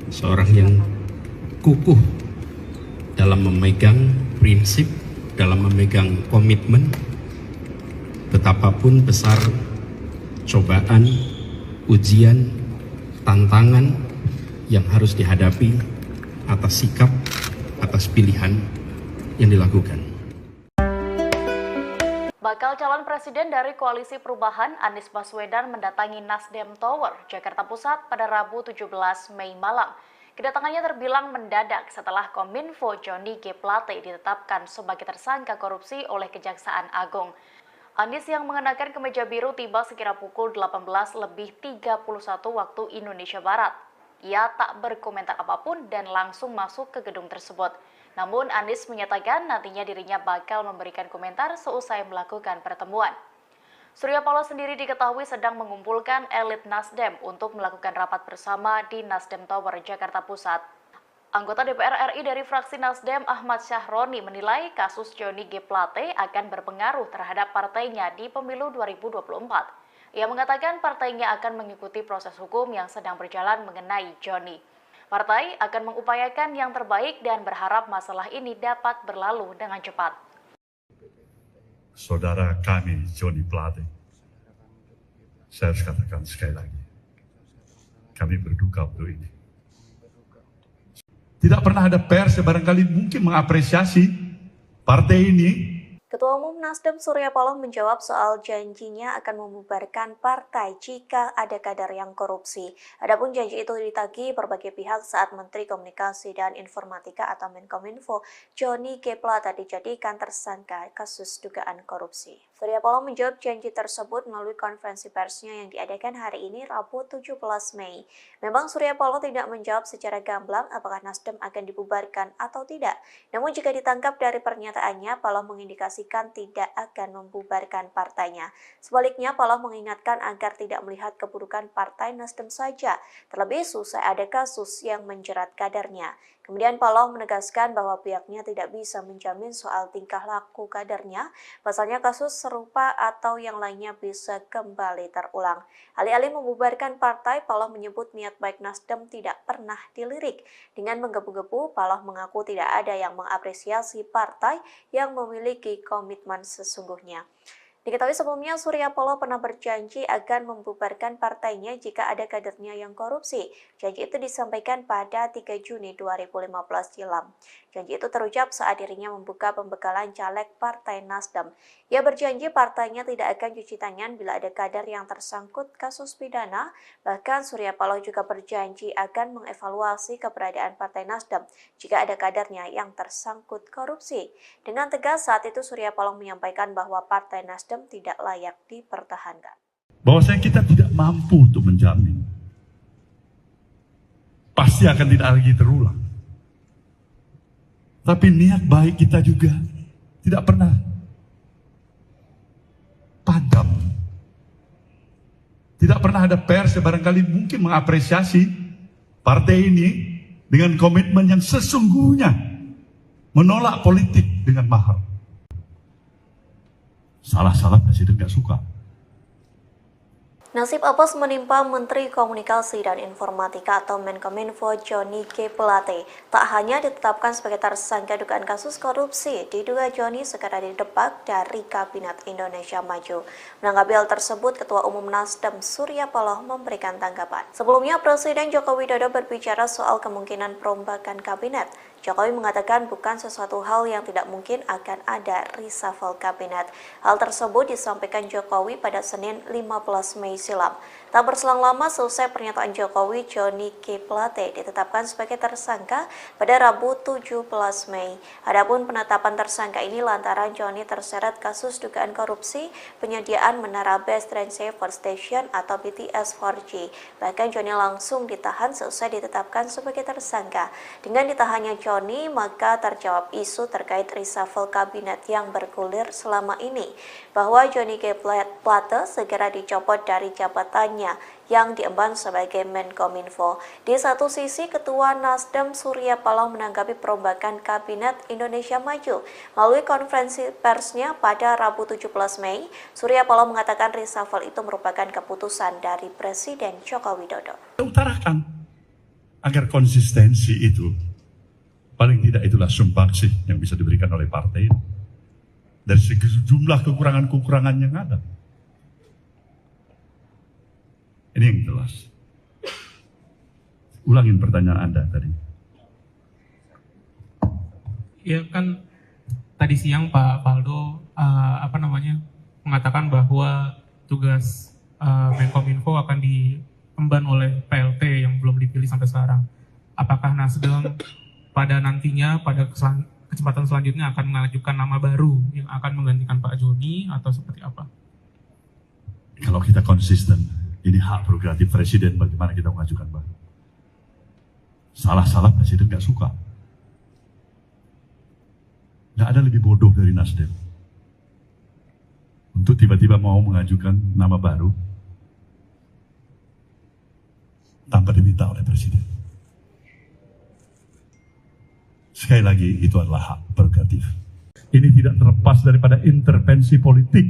seorang yang kukuh dalam memegang prinsip, dalam memegang komitmen, betapapun besar cobaan, ujian, tantangan yang harus dihadapi atas sikap, atas pilihan yang dilakukan. Bakal calon presiden dari Koalisi Perubahan Anies Baswedan mendatangi Nasdem Tower, Jakarta Pusat pada Rabu 17 Mei malam. Kedatangannya terbilang mendadak setelah Kominfo Johnny G. Plate ditetapkan sebagai tersangka korupsi oleh Kejaksaan Agung. Anies yang mengenakan kemeja biru tiba sekira pukul 18.31 waktu Indonesia Barat. Ia tak berkomentar apapun dan langsung masuk ke gedung tersebut. Namun Anies menyatakan nantinya dirinya bakal memberikan komentar seusai melakukan pertemuan. Surya Paloh sendiri diketahui sedang mengumpulkan elit Nasdem untuk melakukan rapat bersama di Nasdem Tower, Jakarta Pusat. Anggota DPR RI dari fraksi Nasdem Ahmad Syahroni menilai kasus Johnny G. Plate akan berpengaruh terhadap partainya di pemilu 2024. Ia mengatakan partainya akan mengikuti proses hukum yang sedang berjalan mengenai Johnny. Partai akan mengupayakan yang terbaik dan berharap masalah ini dapat berlalu dengan cepat. Saudara kami Johnny Plate, saya harus katakan sekali lagi, kami berduka untuk ini. Tidak pernah ada pers yang barangkali mungkin mengapresiasi partai ini. Ketua Umum Nasdem Surya Paloh menjawab soal janjinya akan membubarkan partai jika ada kader yang korupsi. Adapun janji itu ditagih berbagai pihak saat Menteri Komunikasi dan Informatika atau Menkominfo Johnny G. Plate dijadikan tersangka kasus dugaan korupsi. Surya Paloh menjawab janji tersebut melalui konferensi persnya yang diadakan hari ini Rabu 17 Mei. Memang Surya Paloh tidak menjawab secara gamblang apakah Nasdem akan dibubarkan atau tidak. Namun jika ditangkap dari pernyataannya, Paloh mengindikasi tidak akan membubarkan partainya. Sebaliknya, Paloh mengingatkan agar tidak melihat keburukan partai Nasdem saja, terlebih usai ada kasus yang menjerat kadernya. Kemudian Paloh menegaskan bahwa pihaknya tidak bisa menjamin soal tingkah laku kadernya, pasalnya kasus serupa atau yang lainnya bisa kembali terulang. Alih-alih membubarkan partai, Paloh menyebut niat baik Nasdem tidak pernah dilirik. Dengan menggebu-gebu, Paloh mengaku tidak ada yang mengapresiasi partai yang memiliki komitmen sesungguhnya. Diketahui sebelumnya Surya Paloh pernah berjanji akan membubarkan partainya jika ada kadernya yang korupsi. Janji itu disampaikan pada 3 Juni 2015 silam. Janji itu terucap saat dirinya membuka pembekalan caleg Partai Nasdem. Ia berjanji partainya tidak akan cuci tangan bila ada kader yang tersangkut kasus pidana. Bahkan Surya Paloh juga berjanji akan mengevaluasi keberadaan Partai Nasdem jika ada kadernya yang tersangkut korupsi. Dengan tegas saat itu Surya Paloh menyampaikan bahwa Partai Nasdem tidak layak dipertahankan. Bahwasanya kita tidak mampu untuk menjamin. Pasti akan tidak lagi terulang. Tapi niat baik kita juga tidak pernah padam. Tidak pernah ada pers yang barangkali mungkin mengapresiasi Partai ini dengan komitmen yang sesungguhnya menolak politik dengan mahal. Salah-salah presiden nggak suka. Nasib apes menimpa Menteri Komunikasi dan Informatika atau Menkominfo Johnny G. Plate. Tak hanya ditetapkan sebagai tersangka dugaan kasus korupsi, diduga Johnny segera didepak dari Kabinet Indonesia Maju. Menanggapi hal tersebut, Ketua Umum Nasdem Surya Paloh memberikan tanggapan. Sebelumnya, Presiden Joko Widodo berbicara soal kemungkinan perombakan kabinet. Jokowi mengatakan bukan sesuatu hal yang tidak mungkin akan ada reshuffle kabinet. Hal tersebut disampaikan Jokowi pada Senin 15 Mei silam. Tak berselang lama selesai pernyataan Jokowi, Johnny G. Plate ditetapkan sebagai tersangka pada Rabu 17 Mei. Adapun penetapan tersangka ini lantaran Johnny terseret kasus dugaan korupsi penyediaan menara Base Transceiver Station atau BTS 4G. Bahkan Johnny langsung ditahan selesai ditetapkan sebagai tersangka. Dengan ditahannya Johnny, maka terjawab isu terkait reshuffle kabinet yang bergulir selama ini, bahwa Johnny G. Plate segera dicopot dari jabatannya yang diemban sebagai Menkominfo. Di satu sisi, Ketua Nasdem Surya Paloh menanggapi perombakan Kabinet Indonesia Maju. Melalui konferensi persnya pada Rabu 17 Mei, Surya Paloh mengatakan reshuffle itu merupakan keputusan dari Presiden Joko Widodo. Utarakan agar konsistensi itu, paling tidak itulah sumbangsih yang bisa diberikan oleh partai dari sejumlah kekurangan-kekurangan yang ada. Ini yang jelas. Ulangin pertanyaan Anda tadi. Ya kan tadi siang Pak Faldo mengatakan bahwa tugas Menkominfo akan diemban oleh PLT yang belum dipilih sampai sekarang. Apakah Nasdem pada nantinya pada kesempatan selanjutnya akan mengajukan nama baru yang akan menggantikan Pak Johnny atau seperti apa? Kalau kita konsisten, ini hak prerogatif presiden bagaimana kita mengajukan baru. Salah-salah presiden nggak suka. Nggak ada lebih bodoh dari Nasdem untuk tiba-tiba mau mengajukan nama baru tanpa diminta oleh presiden. Sekali lagi, itu adalah hak prerogatif. Ini tidak terlepas daripada intervensi politik.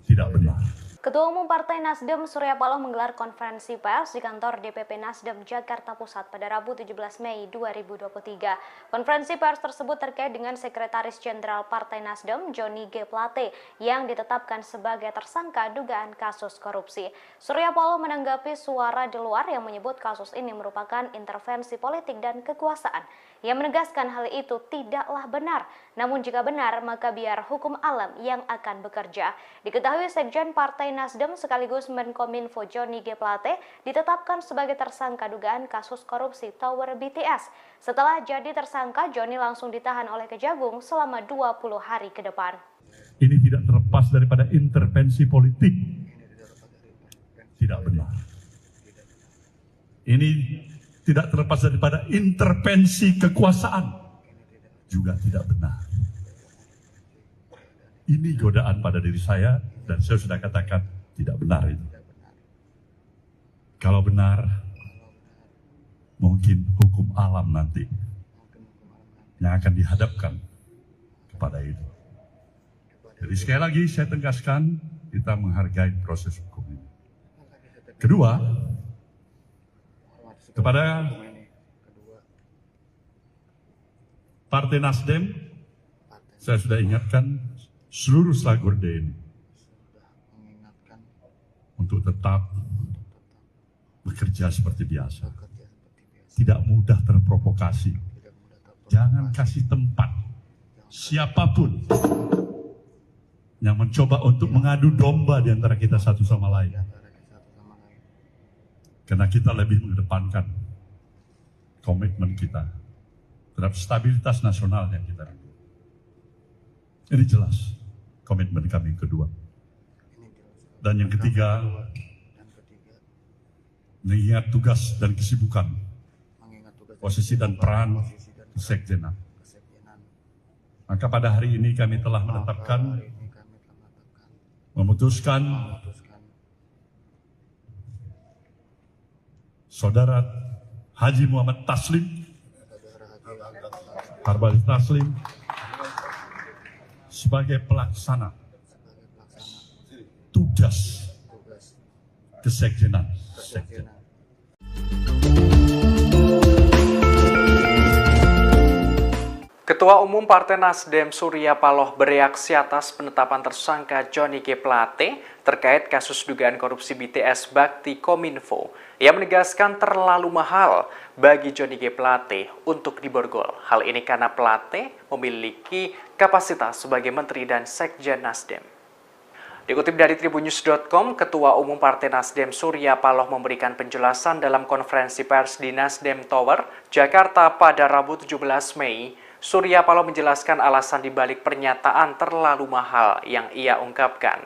Tidak benar. Ketua Umum Partai Nasdem Surya Paloh menggelar konferensi pers di kantor DPP Nasdem Jakarta Pusat pada Rabu 17 Mei 2023. Konferensi pers tersebut terkait dengan Sekretaris Jenderal Partai Nasdem Johnny G. Plate yang ditetapkan sebagai tersangka dugaan kasus korupsi. Surya Paloh menanggapi suara di luar yang menyebut kasus ini merupakan intervensi politik dan kekuasaan. Ia menegaskan hal itu tidaklah benar. Namun jika benar, maka biar hukum alam yang akan bekerja. Diketahui Sekjen Partai Nasdem sekaligus Menkominfo Johnny G. Plate ditetapkan sebagai tersangka dugaan kasus korupsi Tower BTS. Setelah jadi tersangka, Johnny langsung ditahan oleh Kejagung selama 20 hari ke depan. Ini tidak terlepas daripada intervensi politik. Tidak benar. Ini tidak terlepas daripada intervensi kekuasaan. Juga tidak benar. Ini godaan pada diri saya dan saya sudah katakan tidak benar itu. Kalau benar, mungkin hukum alam nanti yang akan dihadapkan kepada itu. Jadi sekali lagi saya tegaskan, kita menghargai proses hukum ini. Kedua, kepada Partai Nasdem, saya sudah ingatkan seluruh Slagorde ini untuk tetap bekerja seperti biasa. Tidak mudah terprovokasi. Jangan kasih tempat siapapun yang mencoba untuk mengadu domba di antara kita satu sama lain. Karena kita lebih mengedepankan komitmen kita terhadap stabilitas nasional yang kita rindu. Ini jelas komitmen kami kedua. Dan yang ketiga, mengingat tugas dan kesibukan, posisi dan peran kesekjenan. Maka pada hari ini kami telah memutuskan Saudara Haji Muhammad Taslim, Harbal Taslim, sebagai pelaksana tugas kesekjenan. Ketua Umum Partai Nasdem Surya Paloh bereaksi atas penetapan tersangka Johnny G. Plate terkait kasus dugaan korupsi BTS Bakti Kominfo. Ia menegaskan terlalu mahal bagi Johnny G. Plate untuk diborgol. Hal ini karena Plate memiliki kapasitas sebagai Menteri dan Sekjen Nasdem. Dikutip dari Tribunnews.com, Ketua Umum Partai Nasdem Surya Paloh memberikan penjelasan dalam konferensi pers di Nasdem Tower, Jakarta pada Rabu 17 Mei. Surya Paloh menjelaskan alasan dibalik pernyataan terlalu mahal yang ia ungkapkan.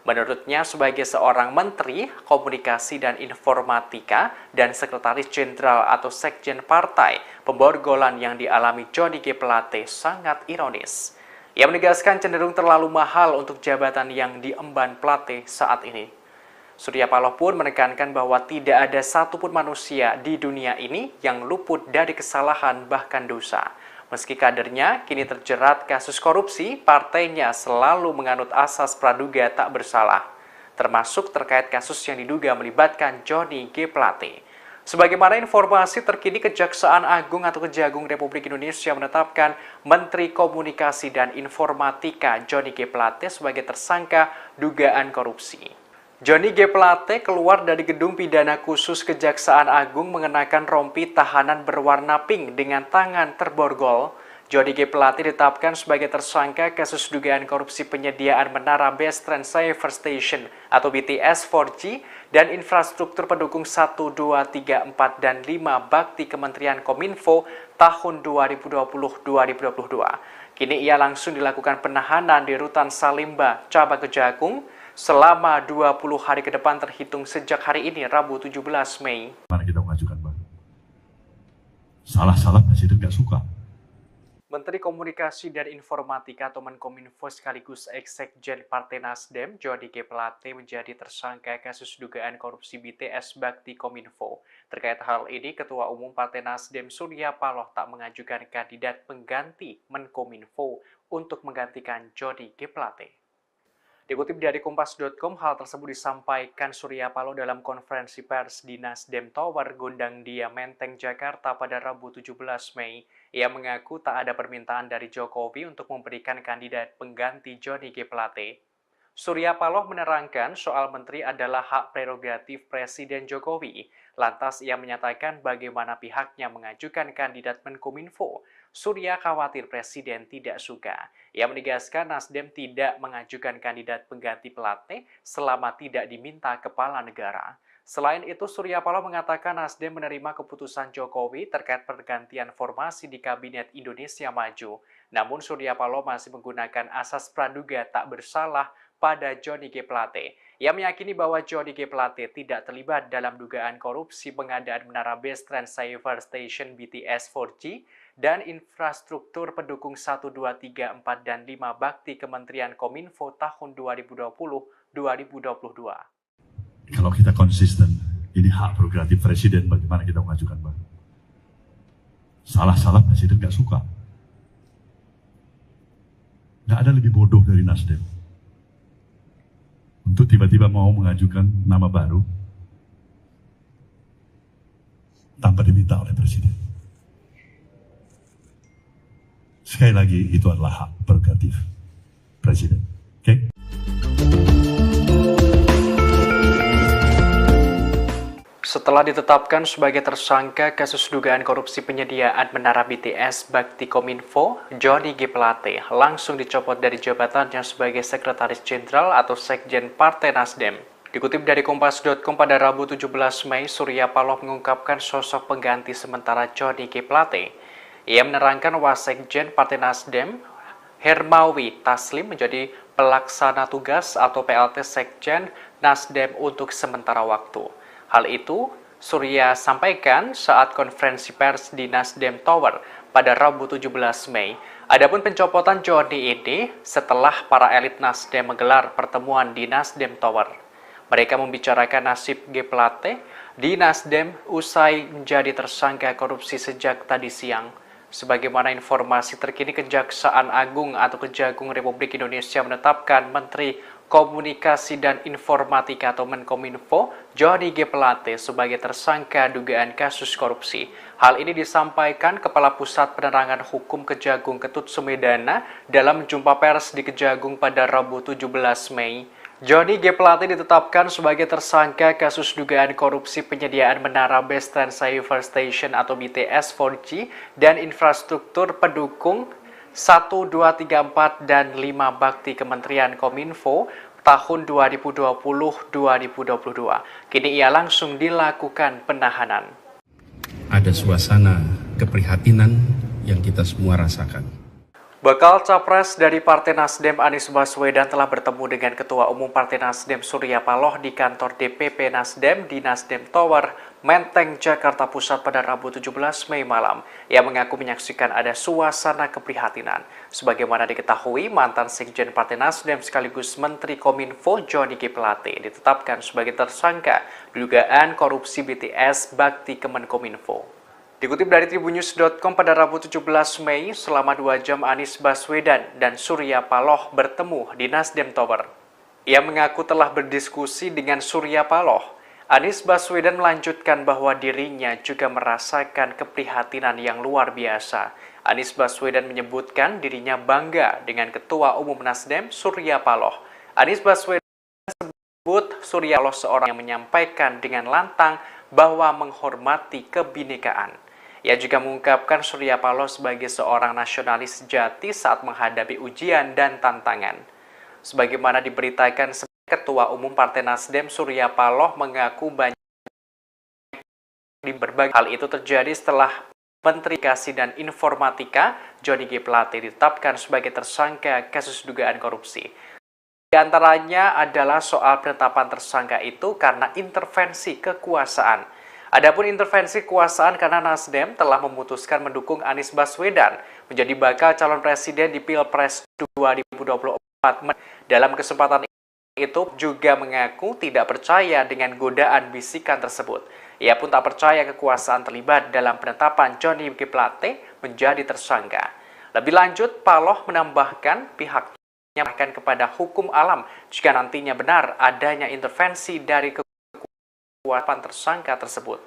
Menurutnya, sebagai seorang Menteri Komunikasi dan Informatika dan Sekretaris Jenderal atau Sekjen Partai, pemborgolan yang dialami Johnny G. Plate sangat ironis. Ia menegaskan cenderung terlalu mahal untuk jabatan yang diemban Plate saat ini. Surya Paloh pun menekankan bahwa tidak ada satupun manusia di dunia ini yang luput dari kesalahan bahkan dosa. Meski kadernya kini terjerat kasus korupsi, partainya selalu menganut asas praduga tak bersalah, termasuk terkait kasus yang diduga melibatkan Johnny G. Plate. Sebagaimana informasi terkini, Kejaksaan Agung atau Kejagung Republik Indonesia menetapkan Menteri Komunikasi dan Informatika Johnny G. Plate sebagai tersangka dugaan korupsi. Johnny G. Plate keluar dari gedung pidana khusus Kejaksaan Agung mengenakan rompi tahanan berwarna pink dengan tangan terborgol. Johnny G. Plate ditetapkan sebagai tersangka kasus dugaan korupsi penyediaan menara Base Trans Ceiver Station atau BTS 4G dan infrastruktur pendukung 1, 2, 3, 4, dan 5 bakti Kementerian Kominfo tahun 2020-2022. Kini ia langsung dilakukan penahanan di Rutan Salimba, Cabang Kejagung, selama 20 hari ke depan terhitung sejak hari ini, Rabu 17 Mei. Mana kita mengajukan, Bang? Salah-salah presiden nggak suka. Menteri Komunikasi dan Informatika atau Menkominfo sekaligus Eksekjen Partai Nasdem, Johnny G. Plate menjadi tersangka kasus dugaan korupsi BTS Bakti Kominfo. Terkait hal ini, Ketua Umum Partai Nasdem Surya Paloh tak mengajukan kandidat pengganti Menkominfo untuk menggantikan Johnny G. Plate. Dikutip dari Kompas.com, hal tersebut disampaikan Surya Paloh dalam konferensi pers di Nasdem Tower, Gondang Dia, Menteng, Jakarta pada Rabu 17 Mei. Ia mengaku tak ada permintaan dari Jokowi untuk memberikan kandidat pengganti Johnny G. Plate. Surya Paloh menerangkan soal menteri adalah hak prerogatif Presiden Jokowi. Lantas ia menyatakan bagaimana pihaknya mengajukan kandidat Menkominfo. Surya khawatir Presiden tidak suka. Ia menegaskan Nasdem tidak mengajukan kandidat pengganti Plate selama tidak diminta kepala negara. Selain itu, Surya Paloh mengatakan Nasdem menerima keputusan Jokowi terkait pergantian formasi di Kabinet Indonesia Maju. Namun Surya Paloh masih menggunakan asas praduga tak bersalah pada Johnny G. Plate. Ia meyakini bahwa Johnny G. Plate tidak terlibat dalam dugaan korupsi pengadaan menara Base Trans Ceiver Station BTS 4G dan infrastruktur pendukung 1, 2, 3, 4, dan 5 bakti Kementerian Kominfo tahun 2020-2022. Kalau kita konsisten, ini hak prerogatif presiden, bagaimana kita mengajukan, Bang? Salah-salah presiden nggak suka. Nggak ada lebih bodoh dari Nasdem untuk tiba-tiba mau mengajukan nama baru tanpa diminta oleh presiden. Sekali lagi, itu adalah hak prerogatif presiden. Oke? Setelah ditetapkan sebagai tersangka kasus dugaan korupsi penyediaan menara BTS Bakti Kominfo, Johnny G. Plate langsung dicopot dari jabatannya sebagai Sekretaris Jenderal atau Sekjen Partai Nasdem. Dikutip dari Kompas.com pada Rabu 17 Mei, Surya Paloh mengungkapkan sosok pengganti sementara Johnny G. Plate. Ia menerangkan Wasekjen Partai Nasdem, Hermawi Taslim menjadi pelaksana tugas atau PLT Sekjen Nasdem untuk sementara waktu. Hal itu Surya sampaikan saat konferensi pers di Nasdem Tower pada Rabu 17 Mei. Adapun pencopotan Johnny ini setelah para elit Nasdem menggelar pertemuan di Nasdem Tower. Mereka membicarakan nasib G. Plate di Nasdem usai menjadi tersangka korupsi sejak tadi siang. Sebagaimana informasi terkini, Kejaksaan Agung atau Kejagung Republik Indonesia menetapkan Menteri Komunikasi dan Informatika atau Menkominfo Johnny G. Plate sebagai tersangka dugaan kasus korupsi. Hal ini disampaikan Kepala Pusat Penerangan Hukum Kejagung Ketut Sumedana dalam jumpa pers di Kejagung pada Rabu 17 Mei. Johnny G. Plate ditetapkan sebagai tersangka kasus dugaan korupsi penyediaan menara Base Transceiver Station atau BTS 4G dan infrastruktur pendukung 1, 2, 3, 4, dan 5 bakti Kementerian Kominfo tahun 2020-2022. Kini ia langsung dilakukan penahanan. Ada suasana keprihatinan yang kita semua rasakan. Bakal Capres dari Partai Nasdem Anies Baswedan telah bertemu dengan Ketua Umum Partai Nasdem Surya Paloh di kantor DPP Nasdem di Nasdem Tower, Menteng, Jakarta Pusat pada Rabu 17 Mei malam. Ia mengaku menyaksikan ada suasana keprihatinan. Sebagaimana diketahui, mantan Sekjen Partai Nasdem sekaligus Menteri Kominfo Johnny G. Plate ditetapkan sebagai tersangka dugaan korupsi BTS Bakti Kemenkominfo. Dikutip dari tribunnews.com pada Rabu 17 Mei, selama 2 jam Anies Baswedan dan Surya Paloh bertemu di Nasdem Tower. Ia mengaku telah berdiskusi dengan Surya Paloh. Anies Baswedan melanjutkan bahwa dirinya juga merasakan keprihatinan yang luar biasa. Anies Baswedan menyebutkan dirinya bangga dengan Ketua Umum Nasdem Surya Paloh. Anies Baswedan sebut Surya Paloh seorang yang menyampaikan dengan lantang bahwa menghormati kebinekaan. Ia juga mengungkapkan Surya Paloh sebagai seorang nasionalis sejati saat menghadapi ujian dan tantangan. Sebagaimana diberitakan, Ketua Umum Partai Nasdem Surya Paloh mengaku banyak di berbagai hal itu terjadi setelah Menteri Komunikasi dan Informatika Johnny G. Plate ditetapkan sebagai tersangka kasus dugaan korupsi. Di antaranya adalah soal penetapan tersangka itu karena intervensi kekuasaan. Adapun intervensi kekuasaan karena Nasdem telah memutuskan mendukung Anies Baswedan menjadi bakal calon presiden di Pilpres 2024. Dalam kesempatan itu juga mengaku tidak percaya dengan godaan bisikan tersebut. Ia pun tak percaya kekuasaan terlibat dalam penetapan Johnny G. Plate menjadi tersangka. Lebih lanjut, Paloh menambahkan pihaknya akan kepada hukum alam jika nantinya benar adanya intervensi dari kekuatan tersangka tersebut.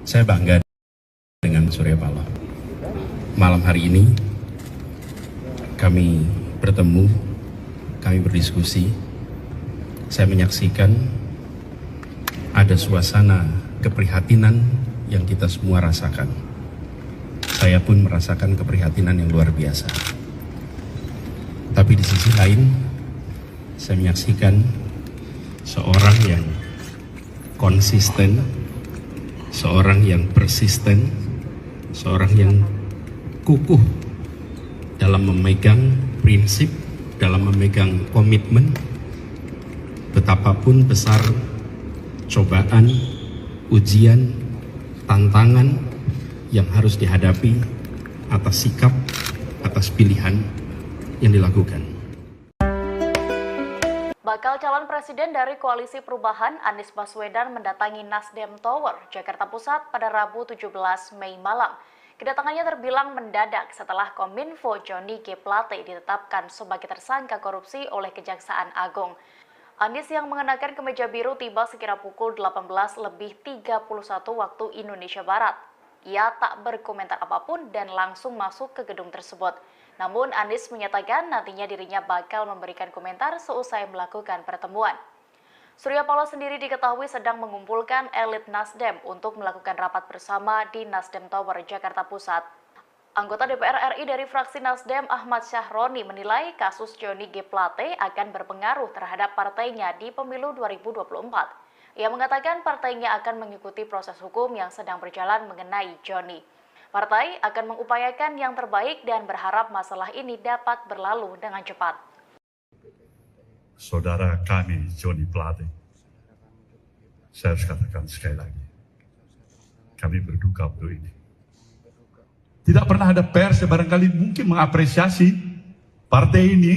Saya bangga dengan Surya Paloh. Malam hari ini kami bertemu, kami berdiskusi. Saya menyaksikan ada suasana keprihatinan yang kita semua rasakan. Saya pun merasakan keprihatinan yang luar biasa. Tapi di sisi lain, saya menyaksikan seorang yang konsisten, seorang yang persisten, seorang yang kukuh dalam memegang prinsip, dalam memegang komitmen, betapapun besar cobaan, ujian, tantangan yang harus dihadapi atas sikap, atas pilihan yang dilakukan. Bakal calon presiden dari Koalisi Perubahan Anies Baswedan mendatangi Nasdem Tower, Jakarta Pusat pada Rabu 17 Mei malam. Kedatangannya terbilang mendadak setelah Kominfo Johnny G. Plate ditetapkan sebagai tersangka korupsi oleh Kejaksaan Agung. Anies yang mengenakan kemeja biru tiba sekira pukul 18.31 waktu Indonesia Barat. Ia tak berkomentar apapun dan langsung masuk ke gedung tersebut. Namun Anies menyatakan nantinya dirinya bakal memberikan komentar seusai melakukan pertemuan. Surya Paloh sendiri diketahui sedang mengumpulkan elit Nasdem untuk melakukan rapat bersama di Nasdem Tower, Jakarta Pusat. Anggota DPR RI dari fraksi Nasdem Ahmad Syahroni menilai kasus Johnny G. Plate akan berpengaruh terhadap partainya di pemilu 2024. Ia mengatakan partainya akan mengikuti proses hukum yang sedang berjalan mengenai Johnny. Partai akan mengupayakan yang terbaik dan berharap masalah ini dapat berlalu dengan cepat. Saudara kami, Johnny Plate, saya harus katakan sekali lagi, kami berduka untuk ini. Tidak pernah ada pers yang barangkali mungkin mengapresiasi partai ini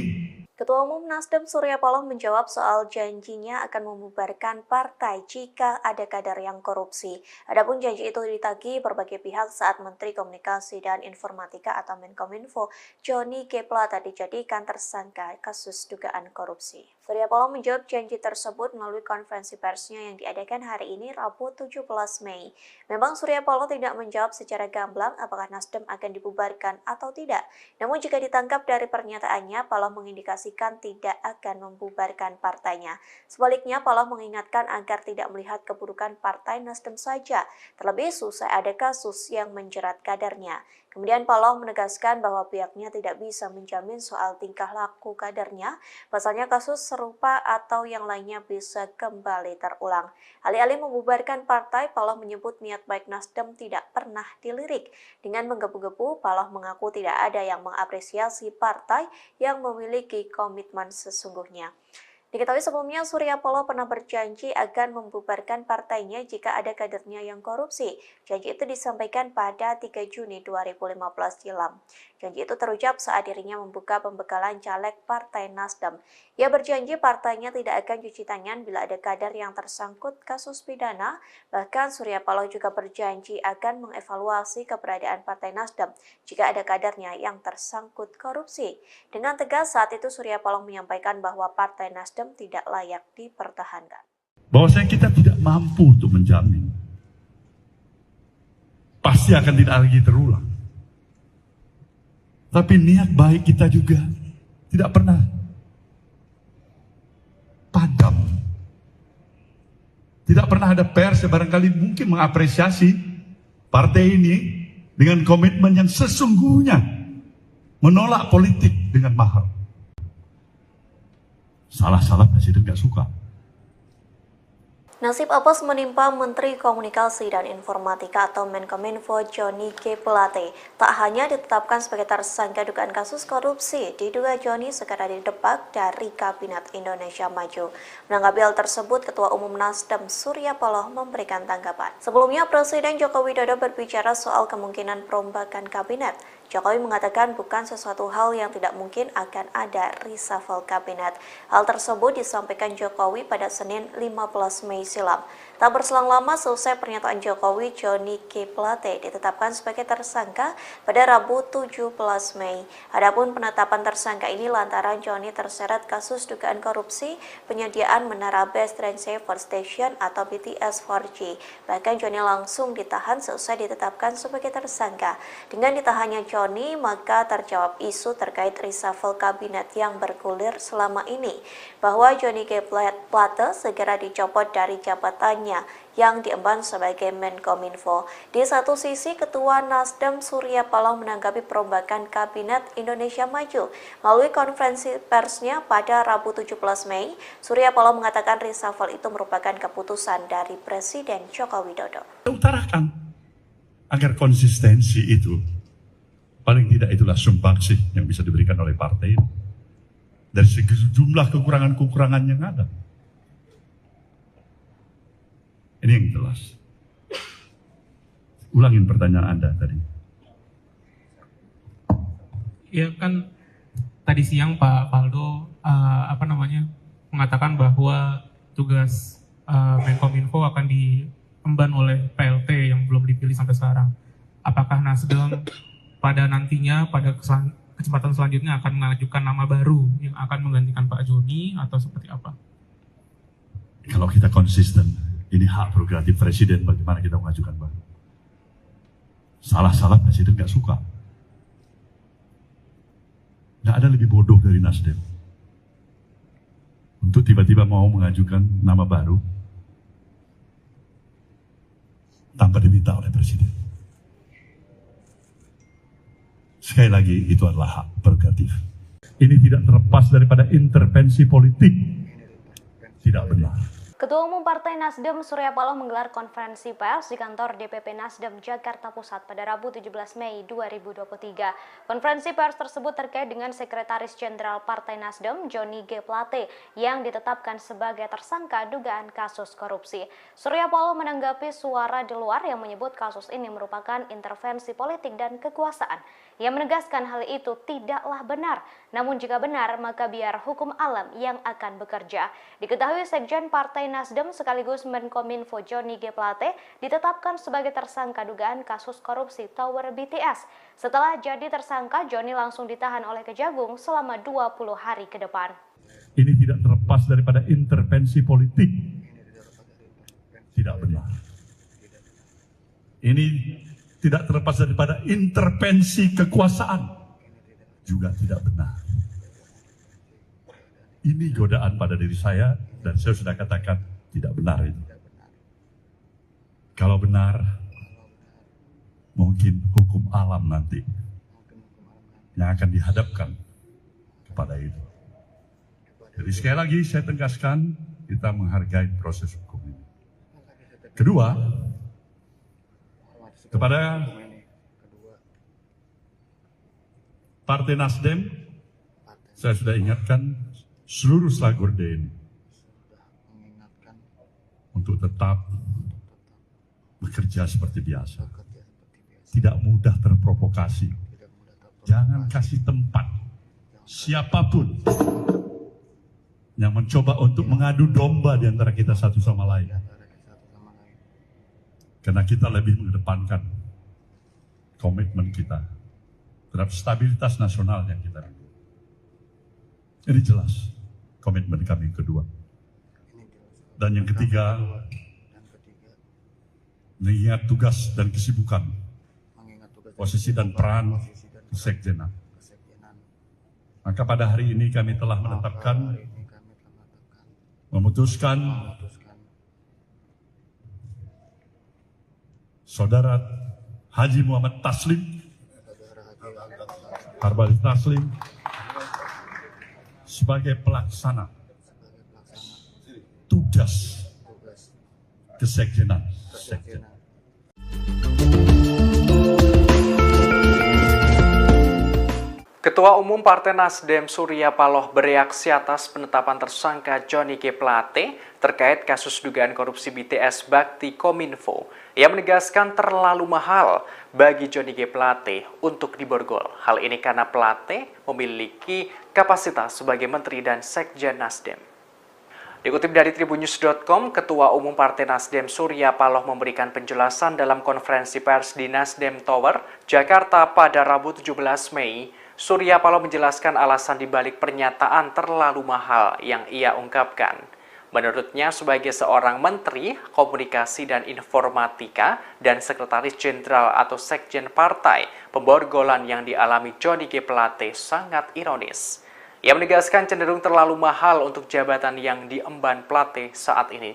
Ketua Umum Nasdem Surya Paloh menjawab soal janjinya akan membubarkan partai jika ada kader yang korupsi. Adapun janji itu ditagih berbagai pihak saat Menteri Komunikasi dan Informatika atau Menkominfo Johnny G. Plate dijadikan tersangka kasus dugaan korupsi. Surya Paloh menjawab janji tersebut melalui konferensi persnya yang diadakan hari ini Rabu 17 Mei. Memang Surya Paloh tidak menjawab secara gamblang apakah Nasdem akan dibubarkan atau tidak. Namun jika ditangkap dari pernyataannya, Paloh mengindikasikan tidak akan membubarkan partainya. Sebaliknya, Paloh mengingatkan agar tidak melihat keburukan partai Nasdem saja, terlebih susah ada kasus yang menjerat kadernya. Kemudian Paloh menegaskan bahwa pihaknya tidak bisa menjamin soal tingkah laku kadernya, pasalnya kasus serupa atau yang lainnya bisa kembali terulang. Alih-alih membubarkan partai, Paloh menyebut niat baik Nasdem tidak pernah dilirik. Dengan menggebu-gebu, Paloh mengaku tidak ada yang mengapresiasi partai yang memiliki komitmen sesungguhnya. Diketahui sebelumnya Surya Paloh pernah berjanji akan membubarkan partainya jika ada kadernya yang korupsi. Janji itu disampaikan pada 3 Juni 2015 silam. Janji itu terucap saat dirinya membuka pembekalan caleg Partai Nasdem. Ia berjanji partainya tidak akan cuci tangan bila ada kader yang tersangkut kasus pidana. Bahkan Surya Paloh juga berjanji akan mengevaluasi keberadaan Partai Nasdem jika ada kadernya yang tersangkut korupsi. Dengan tegas saat itu Surya Paloh menyampaikan bahwa Partai Nasdem tidak layak dipertahankan. Bahwasanya kita tidak mampu untuk menjamin. Pasti akan tidak lagi terulang. Tapi niat baik kita juga tidak pernah padam. Tidak pernah ada pers yang barangkali mungkin mengapresiasi partai ini dengan komitmen yang sesungguhnya menolak politik dengan mahal. Salah-salah presiden gak suka. Nasib apes menimpa Menteri Komunikasi dan Informatika atau Menkominfo Johnny G. Plate. Tak hanya ditetapkan sebagai tersangka dugaan kasus korupsi, diduga Johnny segera didepak dari Kabinet Indonesia Maju. Menanggapi hal tersebut, Ketua Umum Nasdem Surya Paloh memberikan tanggapan. Sebelumnya, Presiden Joko Widodo berbicara soal kemungkinan perombakan kabinet. Jokowi mengatakan bukan sesuatu hal yang tidak mungkin akan ada reshuffle kabinet. Hal tersebut disampaikan Jokowi pada Senin 15 Mei silam. Tak berselang lama selesai pernyataan Jokowi, Johnny G. Plate ditetapkan sebagai tersangka pada Rabu 17 Mei. Adapun penetapan tersangka ini lantaran Johnny terseret kasus dugaan korupsi penyediaan menara Base Transceiver Station atau BTS 4G. Bahkan Johnny langsung ditahan selesai ditetapkan sebagai tersangka. Dengan ditahannya Johnny, maka terjawab isu terkait reshuffle kabinet yang bergulir selama ini, bahwa Johnny G. Plate segera dicopot dari jabatannya yang diemban sebagai Menkominfo. Di satu sisi, Ketua Nasdem Surya Paloh menanggapi perombakan Kabinet Indonesia Maju. Melalui konferensi persnya pada Rabu 17 Mei, Surya Paloh mengatakan reshuffle itu merupakan keputusan dari Presiden Joko Widodo. Utarakan agar konsistensi itu, paling tidak itulah sumbangsih yang bisa diberikan oleh partai ini. Dari sejumlah kekurangan-kekurangan yang ada. Ini yang jelas. Ulangin pertanyaan Anda tadi. Ya kan tadi siang Pak Faldo mengatakan bahwa tugas Menkominfo akan diemban oleh PLT yang belum dipilih sampai sekarang. Apakah Nasdem pada nantinya pada kesempatan selanjutnya akan mengajukan nama baru yang akan menggantikan Pak Johnny atau seperti apa? Kalau kita konsisten, ini hak prerogatif presiden bagaimana kita mengajukan baru. Salah-salah presiden gak suka. Gak ada lebih bodoh dari Nasdem untuk tiba-tiba mau mengajukan nama baru tanpa diminta oleh presiden. Sekali lagi, itu adalah hak prerogatif. Ini tidak terlepas daripada intervensi politik. Tidak benar. Ketua Umum Partai Nasdem Surya Paloh menggelar konferensi pers di kantor DPP Nasdem Jakarta Pusat pada Rabu 17 Mei 2023. Konferensi pers tersebut terkait dengan Sekretaris Jenderal Partai Nasdem Johnny G. Plate yang ditetapkan sebagai tersangka dugaan kasus korupsi. Surya Paloh menanggapi suara di luar yang menyebut kasus ini merupakan intervensi politik dan kekuasaan. Ia menegaskan hal itu tidaklah benar, namun jika benar maka biar hukum alam yang akan bekerja. Diketahui Sekjen Partai Nasdem sekaligus Menkominfo Johnny G. Plate ditetapkan sebagai tersangka dugaan kasus korupsi Tower BTS. Setelah jadi tersangka, Johnny langsung ditahan oleh Kejagung selama 20 hari ke depan. Ini tidak terlepas daripada intervensi politik. Tidak benar. Ini tidak terlepas daripada intervensi kekuasaan. Juga tidak benar. Ini godaan pada diri saya dan saya sudah katakan tidak benar itu. Kalau benar, mungkin hukum alam nanti yang akan dihadapkan kepada itu. Jadi sekali lagi saya tegaskan, kita menghargai proses hukum ini. Kedua, kepada Partai Nasdem, saya sudah ingatkan seluruh Slagorde ini untuk tetap bekerja seperti biasa. Tidak mudah terprovokasi. Jangan kasih tempat siapapun yang mencoba untuk mengadu domba di antara kita satu sama lain. Karena kita lebih mengedepankan komitmen kita terhadap stabilitas nasional yang kita rindu. Ini jelas komitmen kami yang kedua. Dan yang ketiga, mengingat tugas dan kesibukan, posisi dan peran kesekjenan. Maka pada hari ini kami telah memutuskan Saudara Haji Muhammad Taslim, Harbali Taslim, sebagai pelaksana tugas kesekjenan. Ketua Umum Partai Nasdem Surya Paloh bereaksi atas penetapan tersangka Johnny G. Plate terkait kasus dugaan korupsi BTS Bakti Kominfo. Ia menegaskan terlalu mahal bagi Johnny G. Plate untuk diborgol. Hal ini karena Plate memiliki kapasitas sebagai Menteri dan Sekjen Nasdem. Dikutip dari Tribunnews.com, Ketua Umum Partai Nasdem Surya Paloh memberikan penjelasan dalam konferensi pers di Nasdem Tower, Jakarta pada Rabu 17 Mei. Surya Paloh menjelaskan alasan dibalik pernyataan terlalu mahal yang ia ungkapkan. Menurutnya, sebagai seorang Menteri Komunikasi dan Informatika dan Sekretaris Jenderal atau Sekjen Partai, pemborgolan yang dialami Johnny G. Plate sangat ironis. Ia menegaskan cenderung terlalu mahal untuk jabatan yang diemban Plate saat ini.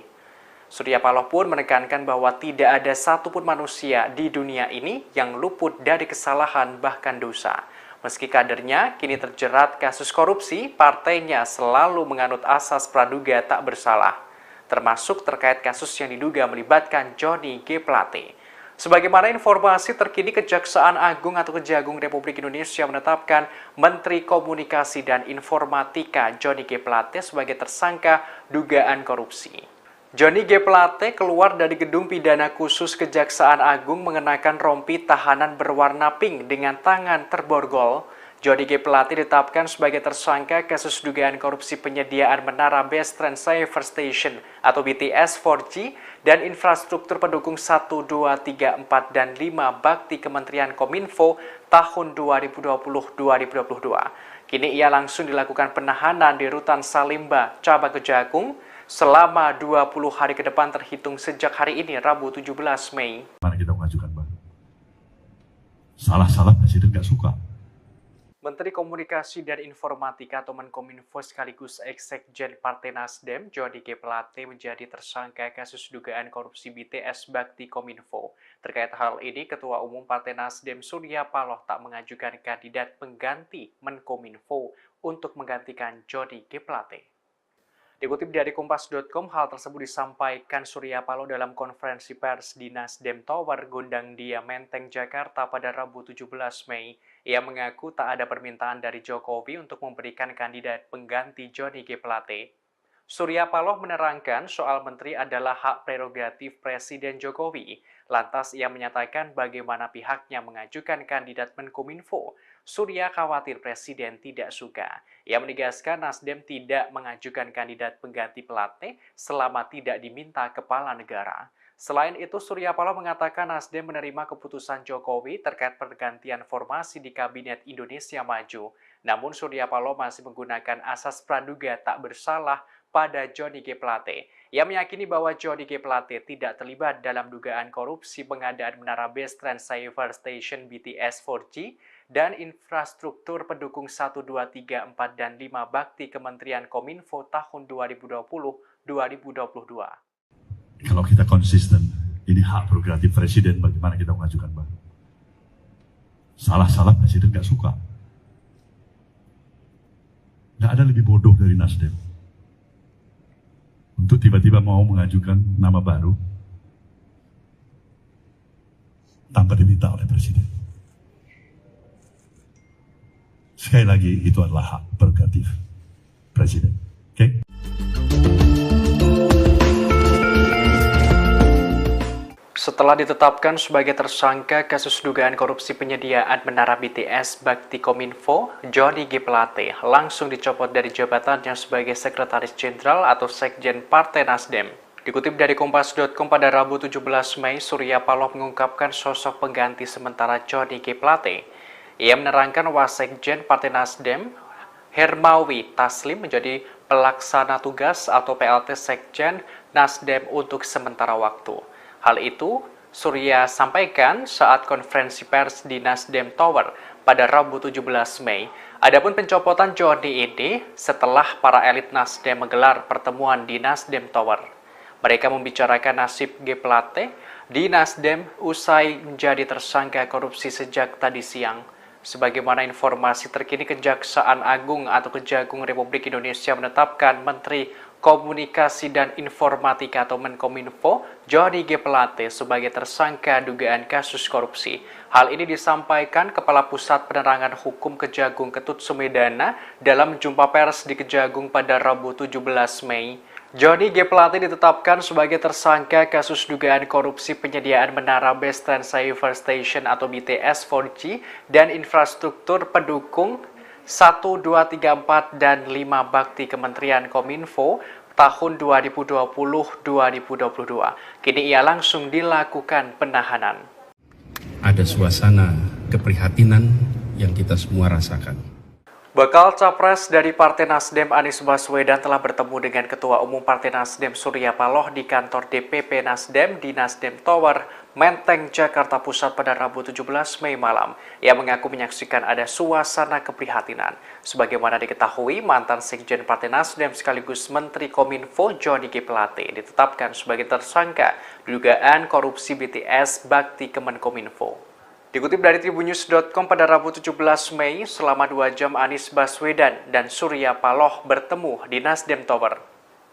Surya Paloh pun menekankan bahwa tidak ada satupun manusia di dunia ini yang luput dari kesalahan bahkan dosa. Meski kadernya kini terjerat kasus korupsi, partainya selalu menganut asas praduga tak bersalah, termasuk terkait kasus yang diduga melibatkan Johnny G. Plate. Sebagaimana informasi terkini, Kejaksaan Agung atau Kejagung Republik Indonesia menetapkan Menteri Komunikasi dan Informatika Johnny G. Plate sebagai tersangka dugaan korupsi. Johnny G. Plate keluar dari gedung pidana khusus Kejaksaan Agung mengenakan rompi tahanan berwarna pink dengan tangan terborgol. Johnny G. Plate ditetapkan sebagai tersangka kasus dugaan korupsi penyediaan menara Base Transceiver Station atau BTS 4G dan infrastruktur pendukung 1, 2, 3, 4, dan 5 bakti Kementerian Kominfo tahun 2020-2022. Kini ia langsung dilakukan penahanan di Rutan Salimba, Cabang Kejagung, selama 20 hari ke depan terhitung sejak hari ini, Rabu 17 Mei. Mari kita mengajukan Bang. Salah-salah Presiden nggak suka. Menteri Komunikasi dan Informatika atau Menkominfo sekaligus Sekjen Partai Nasdem, Johnny G. Plate menjadi tersangka kasus dugaan korupsi BTS Bakti Kominfo. Terkait hal ini, Ketua Umum Partai Nasdem Surya Paloh tak mengajukan kandidat pengganti Menkominfo untuk menggantikan Johnny G. Plate. Dikutip dari Kompas.com, hal tersebut disampaikan Surya Paloh dalam konferensi pers di Nasdem Tower, Gondang Dia, Menteng, Jakarta pada Rabu 17 Mei. Ia mengaku tak ada permintaan dari Jokowi untuk memberikan kandidat pengganti Johnny G. Plate. Surya Paloh menerangkan soal menteri adalah hak prerogatif Presiden Jokowi. Lantas ia menyatakan bagaimana pihaknya mengajukan kandidat Menkominfo. Surya khawatir Presiden tidak suka. Ia menegaskan Nasdem tidak mengajukan kandidat pengganti Plate selama tidak diminta kepala negara. Selain itu, Surya Paloh mengatakan Nasdem menerima keputusan Jokowi terkait pergantian formasi di Kabinet Indonesia Maju. Namun Surya Paloh masih menggunakan asas praduga tak bersalah pada Johnny G. Plate. Ia meyakini bahwa Johnny G. Plate tidak terlibat dalam dugaan korupsi pengadaan menara base Transceiver Station BTS 4G dan infrastruktur pendukung 1, 2, 3, 4, dan 5 bakti Kementerian Kominfo tahun 2020-2022. Kalau kita konsisten, ini hak prerogatif Presiden bagaimana kita mengajukan Bang. Salah-salah Presiden nggak suka. Nggak ada lebih bodoh dari Nasdem untuk tiba-tiba mau mengajukan nama baru tanpa diminta oleh Presiden. Sekali lagi, itu adalah hak prerogatif Presiden. Oke? Setelah ditetapkan sebagai tersangka kasus dugaan korupsi penyediaan menara BTS Bakti Kominfo, Johnny G. Plate langsung dicopot dari jabatannya sebagai Sekretaris Jenderal atau Sekjen Partai Nasdem. Dikutip dari Kompas.com pada Rabu 17 Mei, Surya Paloh mengungkapkan sosok pengganti sementara Johnny G. Plate. Ia menerangkan Wasekjen Partai Nasdem, Hermawi Taslim menjadi pelaksana tugas atau PLT Sekjen Nasdem untuk sementara waktu. Hal itu Surya sampaikan saat konferensi pers di Nasdem Tower pada Rabu 17 Mei. Adapun pencopotan Johnny ini setelah para elit Nasdem menggelar pertemuan di Nasdem Tower. Mereka membicarakan nasib G. Plate di Nasdem usai menjadi tersangka korupsi sejak tadi siang. Sebagaimana informasi terkini, Kejaksaan Agung atau Kejagung Republik Indonesia menetapkan Menteri Komunikasi dan Informatika atau Menkominfo Johnny G. Plate sebagai tersangka dugaan kasus korupsi. Hal ini disampaikan Kepala Pusat Penerangan Hukum Kejagung Ketut Sumedana dalam jumpa pers di Kejagung pada Rabu 17 Mei. Johnny G. Plate ditetapkan sebagai tersangka kasus dugaan korupsi penyediaan menara base Transceiver Station atau BTS 4G dan infrastruktur pendukung 1, 2, 3, 4, dan 5 bakti Kementerian Kominfo tahun 2020-2022. Kini ia langsung dilakukan penahanan. Ada suasana keprihatinan yang kita semua rasakan. Bakal Capres dari Partai Nasdem Anies Baswedan telah bertemu dengan Ketua Umum Partai Nasdem Surya Paloh di kantor DPP Nasdem di Nasdem Tower, Menteng, Jakarta Pusat pada Rabu 17 Mei malam. Ia mengaku menyaksikan ada suasana keprihatinan. Sebagaimana diketahui, mantan Sekjen Partai Nasdem sekaligus Menteri Kominfo Johnny G. Plate ditetapkan sebagai tersangka dugaan korupsi BTS Bakti Kemenkominfo. Dikutip dari Tribunnews.com pada Rabu 17 Mei, selama 2 jam Anies Baswedan dan Surya Paloh bertemu di Nasdem Tower.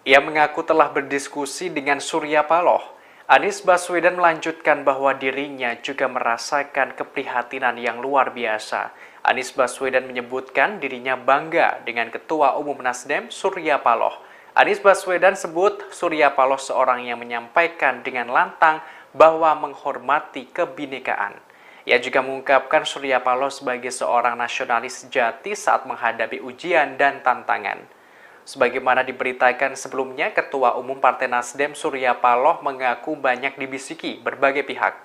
Ia mengaku telah berdiskusi dengan Surya Paloh. Anies Baswedan melanjutkan bahwa dirinya juga merasakan keprihatinan yang luar biasa. Anies Baswedan menyebutkan dirinya bangga dengan Ketua Umum Nasdem Surya Paloh. Anies Baswedan sebut Surya Paloh seorang yang menyampaikan dengan lantang bahwa menghormati kebinekaan. Ia juga mengungkapkan Surya Paloh sebagai seorang nasionalis sejati saat menghadapi ujian dan tantangan. Sebagaimana diberitakan sebelumnya, Ketua Umum Partai Nasdem Surya Paloh mengaku banyak dibisiki berbagai pihak.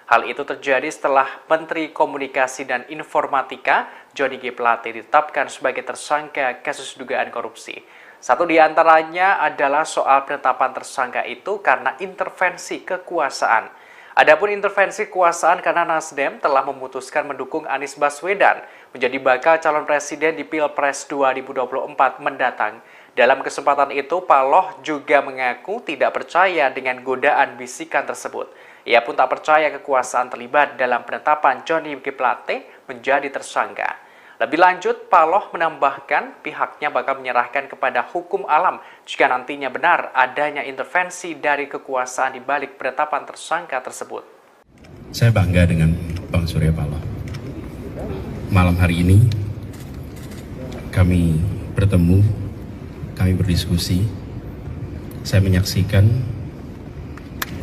Hal itu terjadi setelah Menteri Komunikasi dan Informatika Johnny G. Plate ditetapkan sebagai tersangka kasus dugaan korupsi. Satu di antaranya adalah soal penetapan tersangka itu karena intervensi kekuasaan. Adapun intervensi kekuasaan karena Nasdem telah memutuskan mendukung Anies Baswedan menjadi bakal calon presiden di Pilpres 2024 mendatang. Dalam kesempatan itu, Paloh juga mengaku tidak percaya dengan godaan bisikan tersebut. Ia pun tak percaya kekuasaan terlibat dalam penetapan Johnny G. Plate menjadi tersangka. Lebih lanjut, Paloh menambahkan pihaknya bakal menyerahkan kepada hukum alam jika nantinya benar adanya intervensi dari kekuasaan di balik penetapan tersangka tersebut. Saya bangga dengan Bang Surya Paloh. Malam hari ini kami bertemu, kami berdiskusi. Saya menyaksikan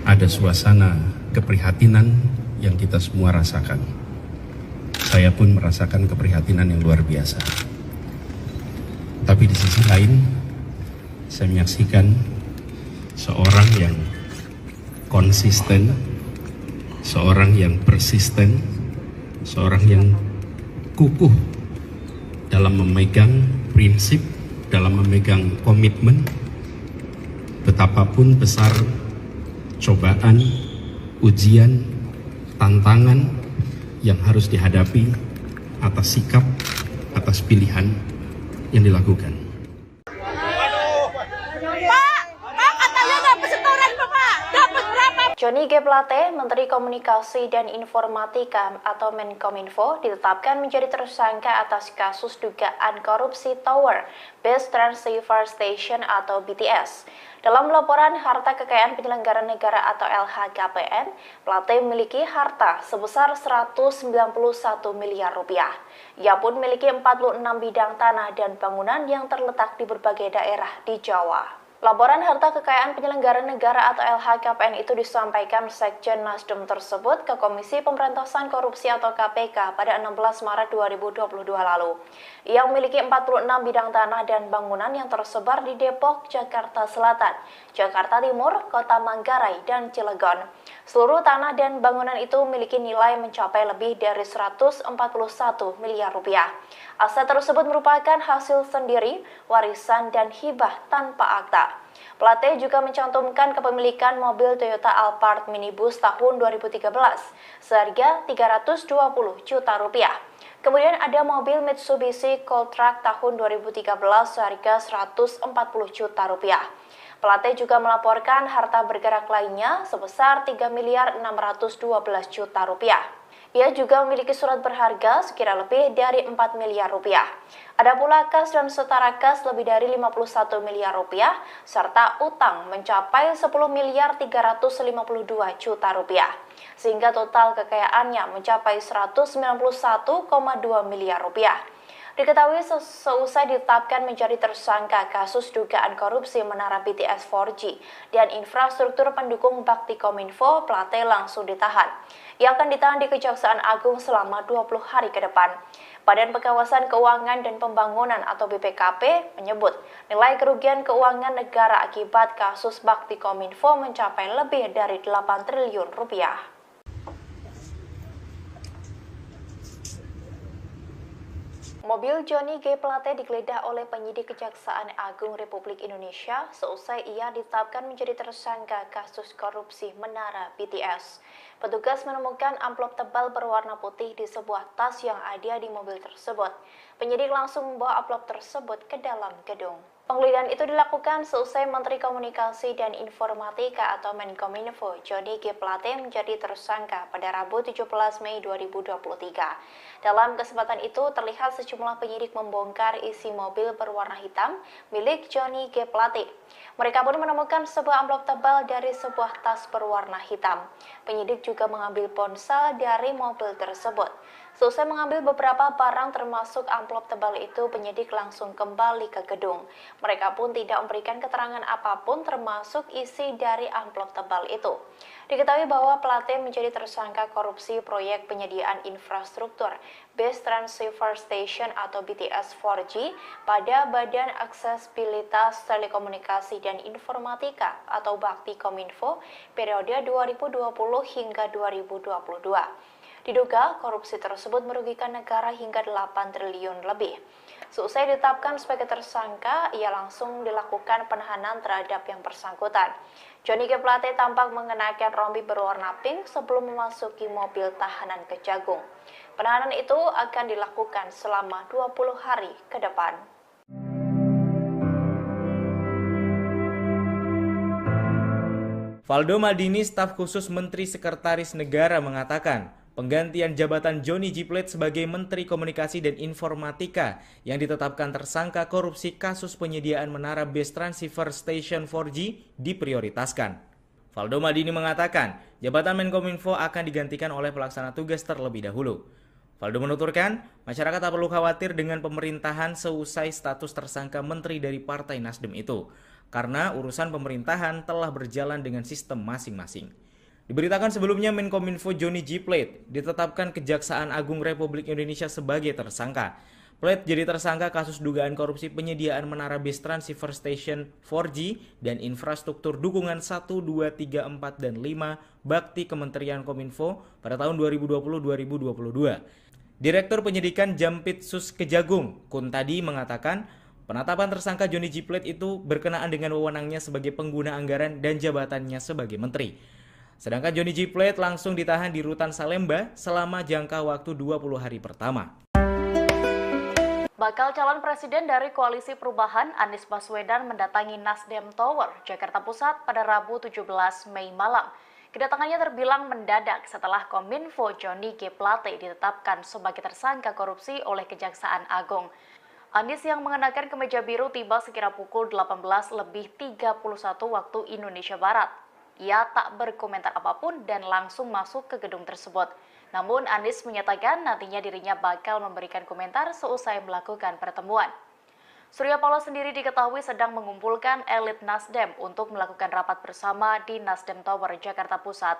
ada suasana keprihatinan yang kita semua rasakan. Saya pun merasakan keprihatinan yang luar biasa. Tapi di sisi lain, saya menyaksikan seorang yang konsisten, seorang yang persisten, seorang yang kukuh dalam memegang prinsip, dalam memegang komitmen, betapapun besar cobaan, ujian, tantangan yang harus dihadapi atas sikap, atas pilihan yang dilakukan. Johnny G. Plate, Menteri Komunikasi dan Informatika atau Menkominfo, ditetapkan menjadi tersangka atas kasus dugaan korupsi Tower Base Transceiver Station atau BTS. Dalam laporan harta kekayaan penyelenggara negara atau LHKPN, Plate memiliki harta sebesar 191 miliar rupiah. Ia pun memiliki 46 bidang tanah dan bangunan yang terletak di berbagai daerah di Jawa. Laporan harta kekayaan penyelenggara negara atau LHKPN itu disampaikan Sekjen Nasdem tersebut ke Komisi Pemberantasan Korupsi atau KPK pada 16 Maret 2022 lalu. Ia memiliki 46 bidang tanah dan bangunan yang tersebar di Depok, Jakarta Selatan, Jakarta Timur, Kota Manggarai, dan Cilegon. Seluruh tanah dan bangunan itu memiliki nilai mencapai lebih dari 141 miliar rupiah. Aset tersebut merupakan hasil sendiri, warisan, dan hibah tanpa akta. Plate juga mencantumkan kepemilikan mobil Toyota Alphard minibus tahun 2013 seharga 320 juta rupiah. Kemudian ada mobil Mitsubishi Cold-Truck tahun 2013 seharga 140 juta rupiah. Plate juga melaporkan harta bergerak lainnya sebesar 3 miliar 612 juta rupiah. Ia juga memiliki surat berharga sekira lebih dari 4 miliar rupiah. Ada pula kas dan setara kas lebih dari 51 miliar rupiah, serta utang mencapai 10 miliar 352 juta rupiah. Sehingga total kekayaannya mencapai 191,2 miliar rupiah. Diketahui seusai ditetapkan menjadi tersangka kasus dugaan korupsi menara BTS 4G dan infrastruktur pendukung Bakti Kominfo, Plate langsung ditahan. Ia akan ditahan di Kejaksaan Agung selama 20 hari ke depan. Badan Pengawasan Keuangan dan Pembangunan atau BPKP menyebut nilai kerugian keuangan negara akibat kasus Bakti Kominfo mencapai lebih dari 8 triliun rupiah. Mobil Johnny G. Plate digeledah oleh penyidik Kejaksaan Agung Republik Indonesia seusai ia ditetapkan menjadi tersangka kasus korupsi menara BTS. Petugas menemukan amplop tebal berwarna putih di sebuah tas yang ada di mobil tersebut. Penyidik langsung membawa amplop tersebut ke dalam gedung. Penggeledahan itu dilakukan seusai Menteri Komunikasi dan Informatika atau Menkominfo Johnny G. Plate menjadi tersangka pada Rabu 17 Mei 2023. Dalam kesempatan itu terlihat sejumlah penyidik membongkar isi mobil berwarna hitam milik Johnny G. Plate. Mereka pun menemukan sebuah amplop tebal dari sebuah tas berwarna hitam. Penyidik juga mengambil ponsel dari mobil tersebut. Seusai mengambil beberapa barang termasuk amplop tebal itu, penyidik langsung kembali ke gedung. Mereka pun tidak memberikan keterangan apapun termasuk isi dari amplop tebal itu. Diketahui bahwa Plate menjadi tersangka korupsi proyek penyediaan infrastruktur Base Transceiver Station atau BTS 4G pada Badan Aksesibilitas Telekomunikasi dan Informatika atau Bakti Kominfo periode 2020 hingga 2022. Diduga korupsi tersebut merugikan negara hingga 8 triliun lebih. Seusai ditetapkan sebagai tersangka, ia langsung dilakukan penahanan terhadap yang bersangkutan. Johnny G. Plate tampak mengenakan rompi berwarna pink sebelum memasuki mobil tahanan Kejagung. Penahanan itu akan dilakukan selama 20 hari ke depan. Valdo Maldini, staf khusus Menteri Sekretaris Negara, mengatakan penggantian jabatan Johnny G. Plate sebagai Menteri Komunikasi dan Informatika yang ditetapkan tersangka korupsi kasus penyediaan menara base transceiver station 4G diprioritaskan. Valdo Maldini mengatakan, jabatan Menkominfo akan digantikan oleh pelaksana tugas terlebih dahulu. Valdo menuturkan, masyarakat tak perlu khawatir dengan pemerintahan seusai status tersangka menteri dari Partai Nasdem itu, karena urusan pemerintahan telah berjalan dengan sistem masing-masing. Diberitakan sebelumnya Menkominfo Johnny G. Plate ditetapkan Kejaksaan Agung Republik Indonesia sebagai tersangka. Plate jadi tersangka kasus dugaan korupsi penyediaan menara base transceiver station 4G dan infrastruktur dukungan 1, 2, 3, 4, dan 5 bakti Kementerian Kominfo pada tahun 2020-2022. Direktur Penyidikan Jampitsus Kejagung, Kuntadi, mengatakan penetapan tersangka Johnny G. Plate itu berkenaan dengan wewenangnya sebagai pengguna anggaran dan jabatannya sebagai menteri. Sedangkan Johnny G. Plate langsung ditahan di Rutan Salemba selama jangka waktu 20 hari pertama. Bakal calon presiden dari Koalisi Perubahan Anies Baswedan mendatangi Nasdem Tower, Jakarta Pusat pada Rabu 17 Mei malam. Kedatangannya terbilang mendadak setelah Kominfo Johnny G. Plate ditetapkan sebagai tersangka korupsi oleh Kejaksaan Agung. Anies yang mengenakan kemeja biru tiba sekira pukul 18.31 waktu Indonesia Barat. Ia tak berkomentar apapun dan langsung masuk ke gedung tersebut. Namun Anies menyatakan nantinya dirinya bakal memberikan komentar seusai melakukan pertemuan. Surya Paloh sendiri diketahui sedang mengumpulkan elit Nasdem untuk melakukan rapat bersama di Nasdem Tower, Jakarta Pusat.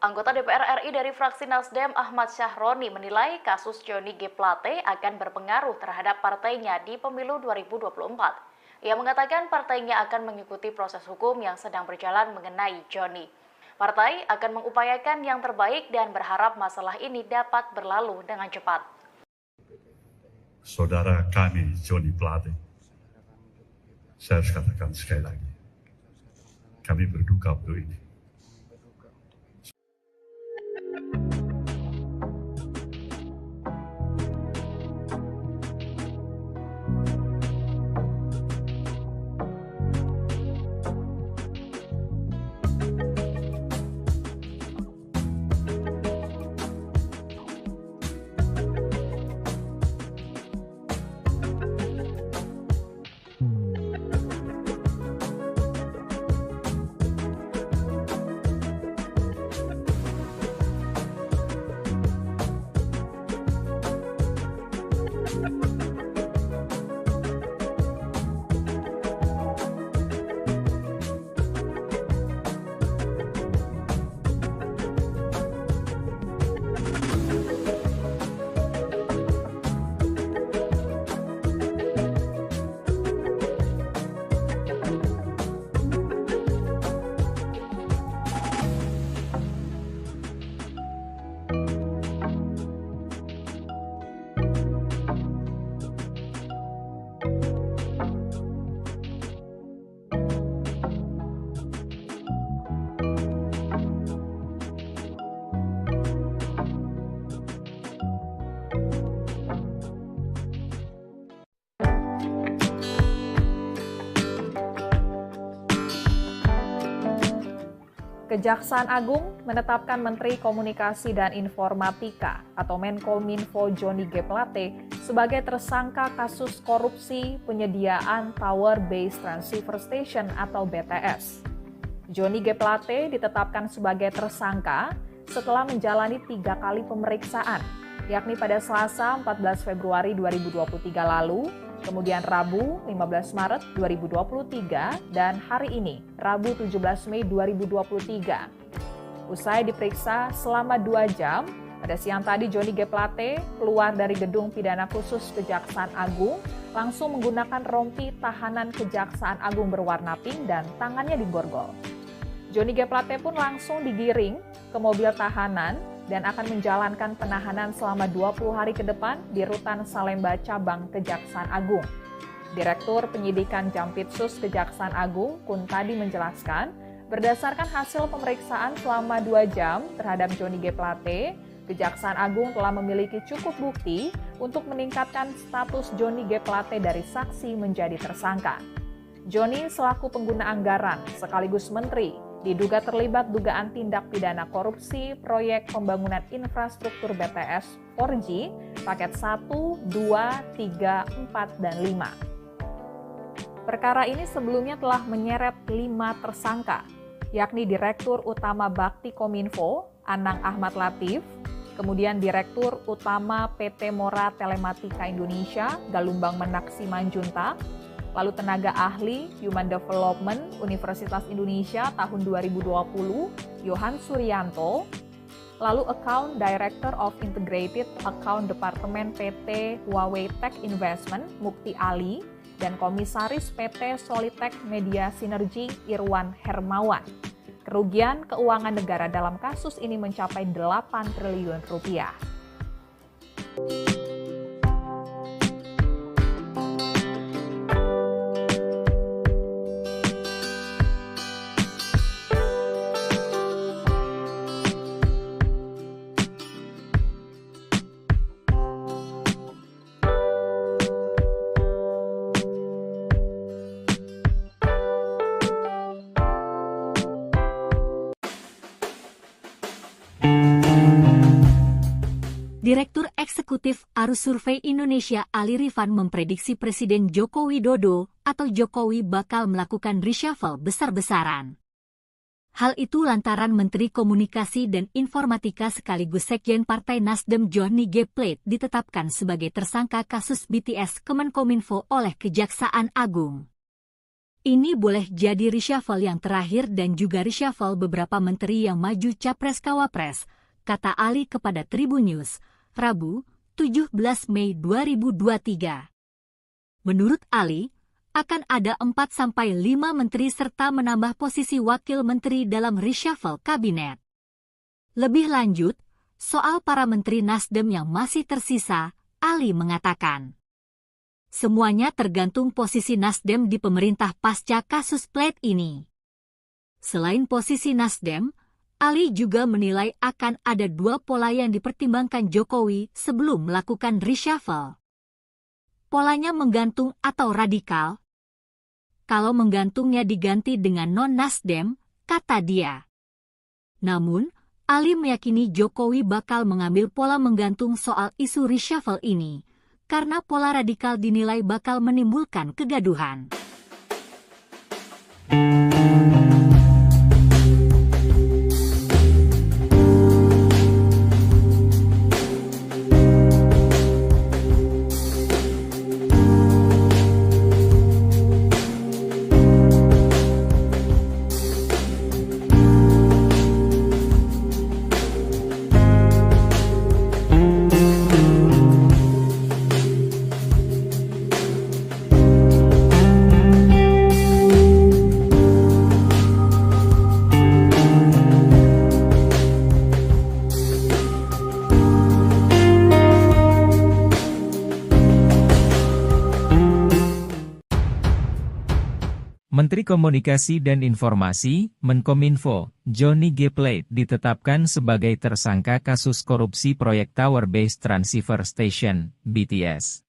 Anggota DPR RI dari fraksi Nasdem Ahmad Syahroni menilai kasus Johnny G. Plate akan berpengaruh terhadap partainya di pemilu 2024. Ia mengatakan partainya akan mengikuti proses hukum yang sedang berjalan mengenai Johnny. Partai akan mengupayakan yang terbaik dan berharap masalah ini dapat berlalu dengan cepat. Saudara kami Johnny Plate, saya harus katakan sekali lagi, kami berduka untuk ini. Kejaksaan Agung menetapkan Menteri Komunikasi dan Informatika atau Menkominfo Johnny G. Plate sebagai tersangka kasus korupsi penyediaan Tower Base Transceiver Station atau BTS. Johnny G. Plate ditetapkan sebagai tersangka setelah menjalani 3 kali pemeriksaan, yakni pada Selasa 14 Februari 2023 lalu, kemudian Rabu 15 Maret 2023, dan hari ini, Rabu 17 Mei 2023. Usai diperiksa selama 2 jam, pada siang tadi Johnny G. Plate keluar dari gedung pidana khusus Kejaksaan Agung, langsung menggunakan rompi tahanan Kejaksaan Agung berwarna pink dan tangannya digorgol. Johnny G. Plate pun langsung digiring ke mobil tahanan dan akan menjalankan penahanan selama 20 hari ke depan di Rutan Salemba Cabang Kejaksaan Agung. Direktur Penyidikan Jampitsus Kejaksaan Agung, Kuntadi, menjelaskan, berdasarkan hasil pemeriksaan selama 2 jam terhadap Johnny G. Plate, Kejaksaan Agung telah memiliki cukup bukti untuk meningkatkan status Johnny G. Plate dari saksi menjadi tersangka. Johnny selaku pengguna anggaran sekaligus menteri diduga terlibat dugaan tindak pidana korupsi proyek pembangunan infrastruktur BTS 4G paket 1, 2, 3, 4, dan 5. Perkara ini sebelumnya telah menyeret 5 tersangka, yakni Direktur Utama Bakti Kominfo, Anang Ahmad Latif, kemudian Direktur Utama PT Mora Telematika Indonesia, Galumbang Menak Simanjuntak, lalu tenaga ahli Human Development Universitas Indonesia tahun 2020, Yohan Suryanto, lalu Account Director of Integrated Account Department PT Huawei Tech Investment, Mukti Ali, dan Komisaris PT Solitech Media Sinergi, Irwan Hermawan. Kerugian keuangan negara dalam kasus ini mencapai 8 triliun rupiah. Direktur Eksekutif Arus Survei Indonesia Ali Rifan memprediksi Presiden Joko Widodo atau Jokowi bakal melakukan reshuffle besar-besaran. Hal itu lantaran Menteri Komunikasi dan Informatika sekaligus Sekjen Partai Nasdem Johnny G. Plate ditetapkan sebagai tersangka kasus BTS Kemenkominfo oleh Kejaksaan Agung. Ini boleh jadi reshuffle yang terakhir dan juga reshuffle beberapa menteri yang maju Capres-Cawapres, kata Ali kepada Tribun News, Rabu, 17 Mei 2023. Menurut Ali, akan ada 4-5 menteri serta menambah posisi wakil menteri dalam reshuffle kabinet. Lebih lanjut, soal para menteri Nasdem yang masih tersisa, Ali mengatakan, semuanya tergantung posisi Nasdem di pemerintah pasca kasus Plate ini. Selain posisi Nasdem, Ali juga menilai akan ada 2 pola yang dipertimbangkan Jokowi sebelum melakukan reshuffle. Polanya menggantung atau radikal. Kalau menggantungnya diganti dengan non-Nasdem, kata dia. Namun, Ali meyakini Jokowi bakal mengambil pola menggantung soal isu reshuffle ini, karena pola radikal dinilai bakal menimbulkan kegaduhan. Menteri Komunikasi dan Informasi, Menkominfo, Johnny G. Plate ditetapkan sebagai tersangka kasus korupsi proyek Tower Base Transceiver Station, BTS.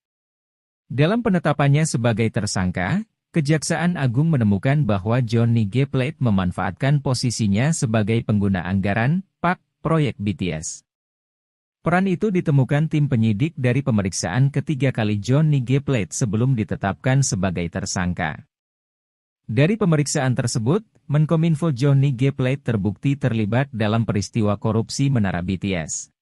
Dalam penetapannya sebagai tersangka, Kejaksaan Agung menemukan bahwa Johnny G. Plate memanfaatkan posisinya sebagai pengguna anggaran, PAK, proyek BTS. Peran itu ditemukan tim penyidik dari pemeriksaan ketiga kali Johnny G. Plate sebelum ditetapkan sebagai tersangka. Dari pemeriksaan tersebut, Menkominfo Johnny G. Plate terbukti terlibat dalam peristiwa korupsi menara BTS.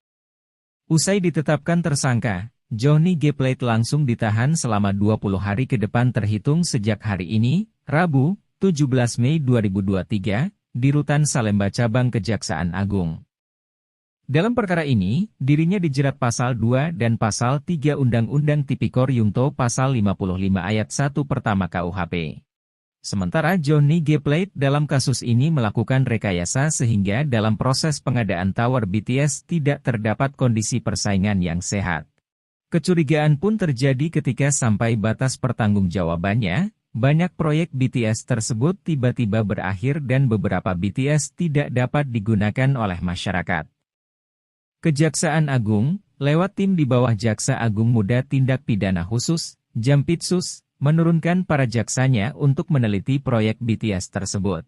Usai ditetapkan tersangka, Johnny G. Plate langsung ditahan selama 20 hari ke depan terhitung sejak hari ini, Rabu, 17 Mei 2023, di Rutan Salemba Cabang Kejaksaan Agung. Dalam perkara ini, dirinya dijerat Pasal 2 dan Pasal 3 Undang-Undang Tipikor Yungto Pasal 55 Ayat 1 Pertama KUHP. Sementara Johnny G. Plate dalam kasus ini melakukan rekayasa sehingga dalam proses pengadaan tower BTS tidak terdapat kondisi persaingan yang sehat. Kecurigaan pun terjadi ketika sampai batas pertanggungjawabannya, banyak proyek BTS tersebut tiba-tiba berakhir dan beberapa BTS tidak dapat digunakan oleh masyarakat. Kejaksaan Agung, lewat tim di bawah Jaksa Agung Muda Tindak Pidana Khusus, Jampitsus, menurunkan para jaksanya untuk meneliti proyek BTS tersebut.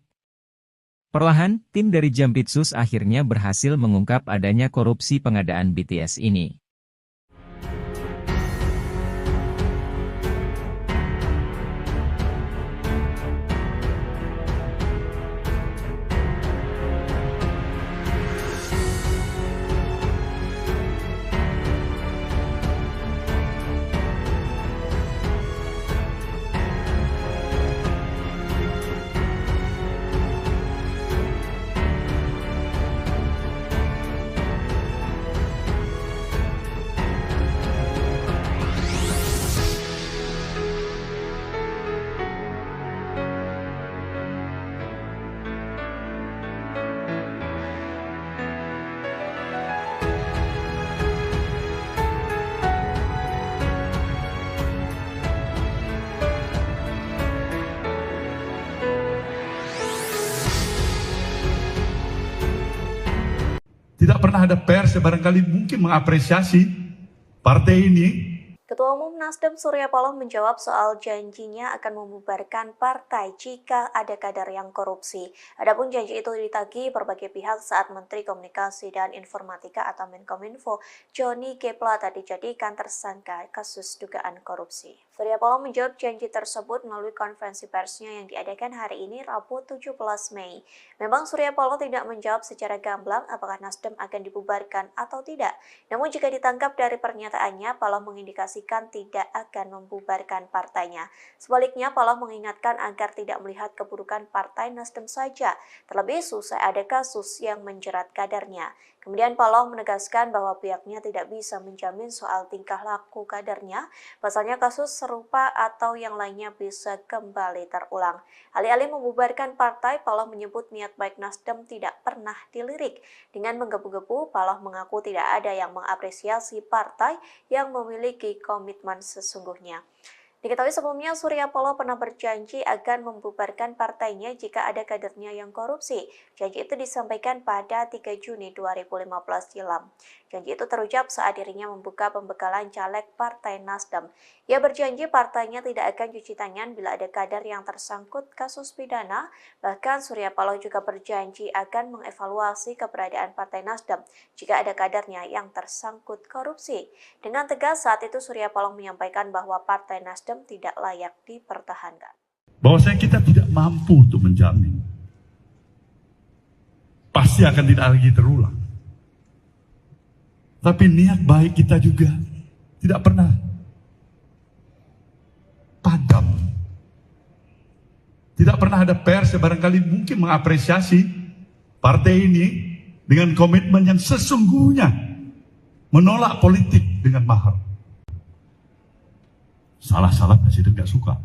Perlahan, tim dari Jampitsus akhirnya berhasil mengungkap adanya korupsi pengadaan BTS ini. Tidak pernah ada pers yang barangkali mungkin mengapresiasi partai ini. Ketua Umum Nasdem Surya Paloh menjawab soal janjinya akan membubarkan partai jika ada kader yang korupsi. Adapun janji itu ditagih berbagai pihak saat Menteri Komunikasi dan Informatika atau Menkominfo Johnny G. Plate dijadikan tersangka kasus dugaan korupsi. Surya Paloh menjawab janji tersebut melalui konferensi persnya yang diadakan hari ini Rabu 17 Mei. Memang Surya Paloh tidak menjawab secara gamblang apakah Nasdem akan dibubarkan atau tidak. Namun jika ditangkap dari pernyataannya, Paloh mengindikasi tidak akan membubarkan partainya. Sebaliknya, Paloh mengingatkan agar tidak melihat keburukan partai Nasdem saja, terlebih usai ada kasus yang menjerat kadernya. Kemudian Paloh menegaskan bahwa pihaknya tidak bisa menjamin soal tingkah laku kadernya, pasalnya kasus serupa atau yang lainnya bisa kembali terulang. Alih-alih membubarkan partai, Paloh menyebut niat baik Nasdem tidak pernah dilirik. Dengan menggebu-gebu, Paloh mengaku tidak ada yang mengapresiasi partai yang memiliki komitmen sesungguhnya. Diketahui sebelumnya Surya Paloh pernah berjanji akan membubarkan partainya jika ada kadernya yang korupsi. Janji itu disampaikan pada 3 Juni 2015 silam. Janji itu terucap saat dirinya membuka pembekalan caleg Partai Nasdem. Ia berjanji partainya tidak akan cuci tangan bila ada kader yang tersangkut kasus pidana. Bahkan Surya Paloh juga berjanji akan mengevaluasi keberadaan Partai Nasdem jika ada kadernya yang tersangkut korupsi. Dengan tegas saat itu Surya Paloh menyampaikan bahwa Partai Nasdem tidak layak dipertahankan. Bahwasanya kita tidak mampu untuk menjamin. Pasti akan tidak lagi terulang. Tapi niat baik kita juga tidak pernah padam. Tidak pernah ada pers yang barangkali mungkin mengapresiasi partai ini dengan komitmen yang sesungguhnya menolak politik dengan mahar. Salah-salah presiden gak suka.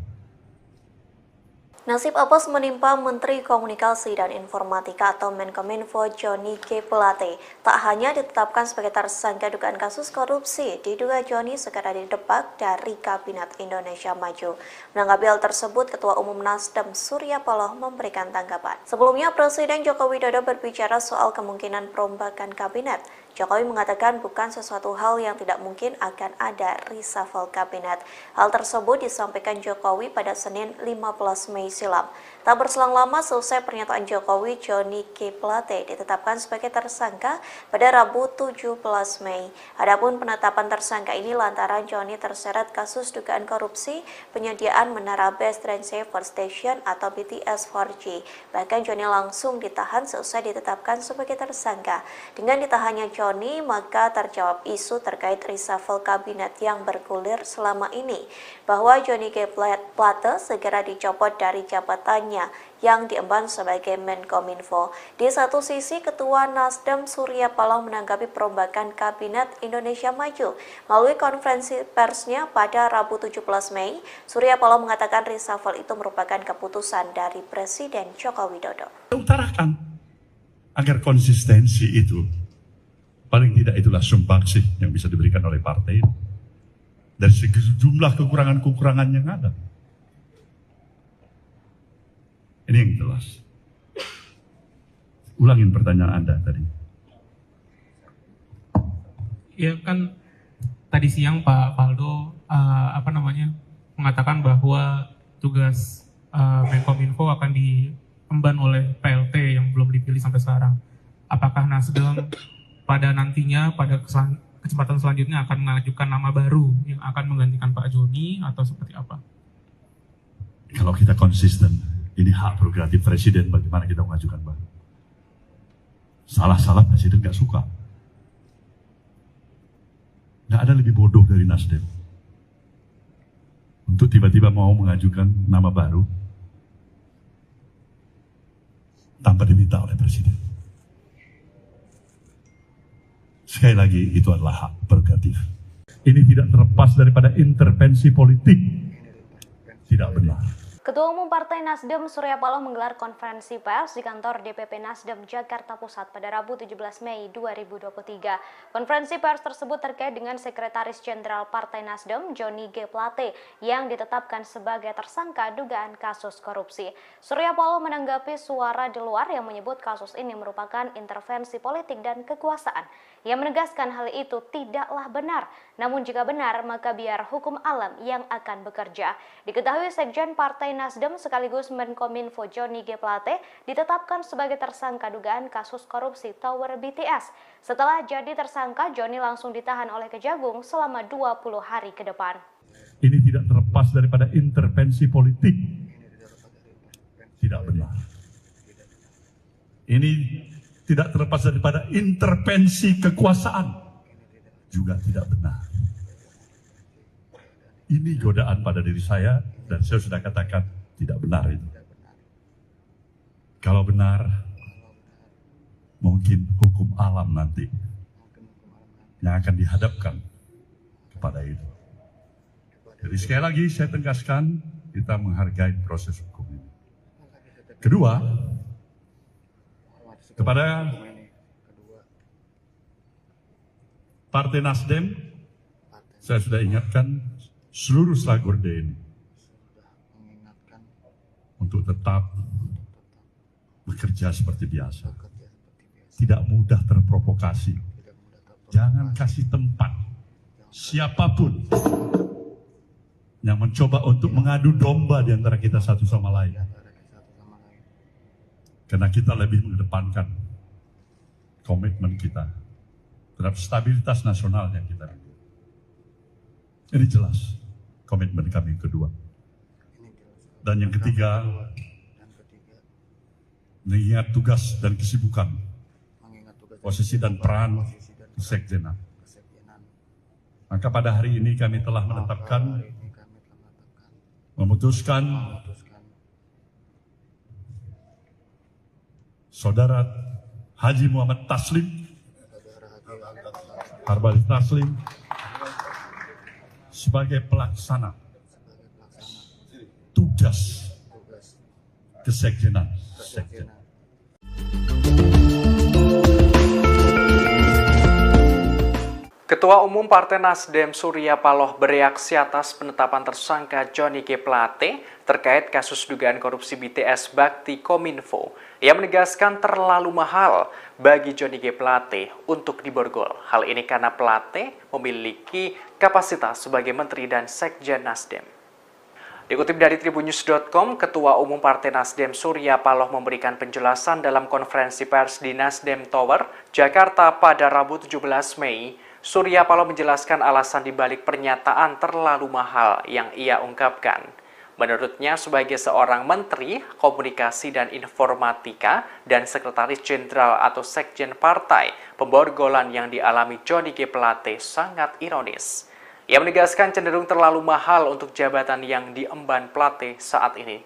Nasib apes menimpa Menteri Komunikasi dan Informatika atau Menkominfo Johnny G. Plate. Tak hanya ditetapkan sebagai tersangka dugaan kasus korupsi, diduga Johnny segera didepak dari Kabinet Indonesia Maju. Menanggapi hal tersebut, Ketua Umum Nasdem Surya Paloh memberikan tanggapan. Sebelumnya, Presiden Joko Widodo berbicara soal kemungkinan perombakan kabinet. Jokowi mengatakan bukan sesuatu hal yang tidak mungkin akan ada reshuffle kabinet. Hal tersebut disampaikan Jokowi pada Senin 15 Mei silam. Tak berselang lama selesai pernyataan Jokowi, Johnny G. Plate ditetapkan sebagai tersangka pada Rabu 17 Mei. Adapun penetapan tersangka ini lantaran Johnny terseret kasus dugaan korupsi penyediaan menara Base Transceiver Station atau BTS 4G. Bahkan Johnny langsung ditahan selesai ditetapkan sebagai tersangka. Dengan ditahannya Johnny, maka terjawab isu terkait reshuffle kabinet yang bergulir selama ini, bahwa Johnny G. Plate segera dicopot dari jabatannya yang diemban sebagai Menkominfo. Di satu sisi, Ketua Nasdem Surya Paloh menanggapi perombakan Kabinet Indonesia Maju. Melalui konferensi persnya pada Rabu 17 Mei, Surya Paloh mengatakan reshuffle itu merupakan keputusan dari Presiden Joko Widodo. Utarakan agar konsistensi itu, paling tidak itulah sumbangsi yang bisa diberikan oleh partai dari sejumlah kekurangan-kekurangan yang ada. Ini yang jelas. Ulangin pertanyaan Anda tadi. Ya kan tadi siang Pak Faldo mengatakan bahwa tugas Menkominfo akan diemban oleh PLT yang belum dipilih sampai sekarang. Apakah Nasdem pada nantinya, pada kesempatan selanjutnya akan mengajukan nama baru yang akan menggantikan Pak Joni atau seperti apa? Kalau kita konsisten, ini hak prerogatif presiden bagaimana kita mengajukan baru. Salah-salah presiden nggak suka. Nggak ada lebih bodoh dari Nasdem untuk tiba-tiba mau mengajukan nama baru tanpa diminta oleh presiden. Sekali lagi, itu adalah hak prerogatif. Ini tidak terlepas daripada intervensi politik. Tidak benar. Ketua Umum Partai Nasdem Surya Paloh menggelar konferensi pers di kantor DPP Nasdem Jakarta Pusat pada Rabu 17 Mei 2023. Konferensi pers tersebut terkait dengan Sekretaris Jenderal Partai Nasdem Johnny G. Plate yang ditetapkan sebagai tersangka dugaan kasus korupsi. Surya Paloh menanggapi suara di luar yang menyebut kasus ini merupakan intervensi politik dan kekuasaan. Ia menegaskan hal itu tidaklah benar, namun jika benar maka biar hukum alam yang akan bekerja. Diketahui Sekjen Partai Nasdem sekaligus Menkominfo Johnny G. Plate ditetapkan sebagai tersangka dugaan kasus korupsi Tower BTS. Setelah jadi tersangka, Johnny langsung ditahan oleh Kejagung selama 20 hari ke depan. Ini tidak terlepas daripada intervensi politik. Tidak benar. Ini tidak terlepas daripada intervensi kekuasaan. Juga tidak benar. Ini godaan pada diri saya dan saya sudah katakan tidak benar itu. Kalau benar, mungkin hukum alam nanti yang akan dihadapkan kepada itu. Jadi sekali lagi saya tegaskan, kita menghargai proses hukum ini. Kedua, kepada Partai Nasdem, saya sudah ingatkan seluruh Slagorde ini untuk tetap bekerja seperti biasa. Tidak mudah terprovokasi. Jangan kasih tempat siapapun yang mencoba untuk mengadu domba di antara kita satu sama lain. Karena kita lebih mengedepankan komitmen kita terhadap stabilitas nasional yang kita miliki. Ini jelas komitmen kami yang kedua. Dan yang ketiga, mengingat tugas dan kesibukan, posisi dan peran kesekjenan. Maka pada hari ini kami telah memutuskan Saudara Haji Muhammad Taslim, Harbalis Taslim, sebagai pelaksana tugas kesekjenan. Ketua Umum Partai Nasdem Surya Paloh bereaksi atas penetapan tersangka Johnny G. Plate terkait kasus dugaan korupsi BTS Bakti Kominfo. Ia menegaskan terlalu mahal bagi Johnny G. Plate untuk diborgol. Hal ini karena Plate memiliki kapasitas sebagai Menteri dan Sekjen Nasdem. Dikutip dari Tribunnews.com, Ketua Umum Partai Nasdem Surya Paloh memberikan penjelasan dalam konferensi pers di Nasdem Tower, Jakarta pada Rabu 17 Mei. Surya Paloh menjelaskan alasan dibalik pernyataan terlalu mahal yang ia ungkapkan. Menurutnya, sebagai seorang Menteri Komunikasi dan Informatika dan Sekretaris Jenderal atau Sekjen Partai, pemborgolan yang dialami Johnny G. Plate sangat ironis. Ia menegaskan cenderung terlalu mahal untuk jabatan yang diemban Plate saat ini.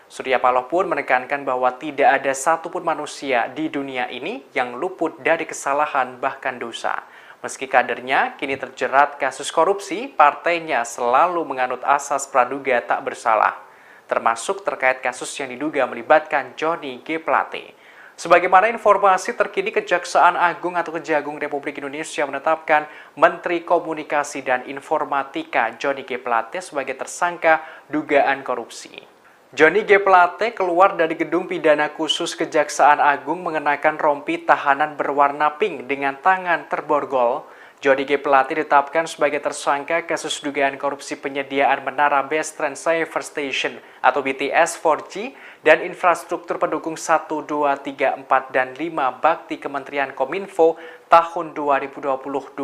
Surya Paloh pun menekankan bahwa tidak ada satupun manusia di dunia ini yang luput dari kesalahan bahkan dosa. Meski kadernya kini terjerat kasus korupsi, partainya selalu menganut asas praduga tak bersalah, termasuk terkait kasus yang diduga melibatkan Johnny G. Plate. Sebagaimana informasi terkini, Kejaksaan Agung atau Kejagung Republik Indonesia menetapkan Menteri Komunikasi dan Informatika Johnny G. Plate sebagai tersangka dugaan korupsi. Johnny G. Plate keluar dari gedung pidana khusus Kejaksaan Agung mengenakan rompi tahanan berwarna pink dengan tangan terborgol. Johnny G. Plate ditetapkan sebagai tersangka kasus dugaan korupsi penyediaan menara Base Transceiver Station atau BTS 4G dan infrastruktur pendukung 1, 2, 3, 4, dan 5 bakti Kementerian Kominfo tahun 2020-2022.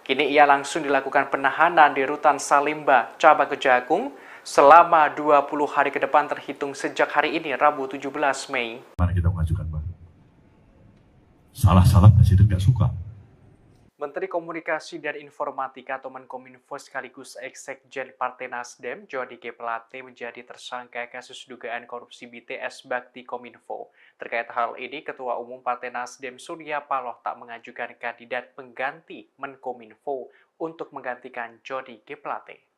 Kini ia langsung dilakukan penahanan di Rutan Salimba, Cabang Kejagung selama 20 hari ke depan terhitung sejak hari ini, Rabu 17 Mei. Mana kita mengajukan, Bang? Salah-salah Presiden nggak suka. Menteri Komunikasi dan Informatika atau Menkominfo sekaligus Eksekjen Partai Nasdem, Johnny G. Plate menjadi tersangka kasus dugaan korupsi BTS Bakti Kominfo. Terkait hal ini, Ketua Umum Partai Nasdem Surya Paloh tak mengajukan kandidat pengganti Menkominfo untuk menggantikan Johnny G. Plate.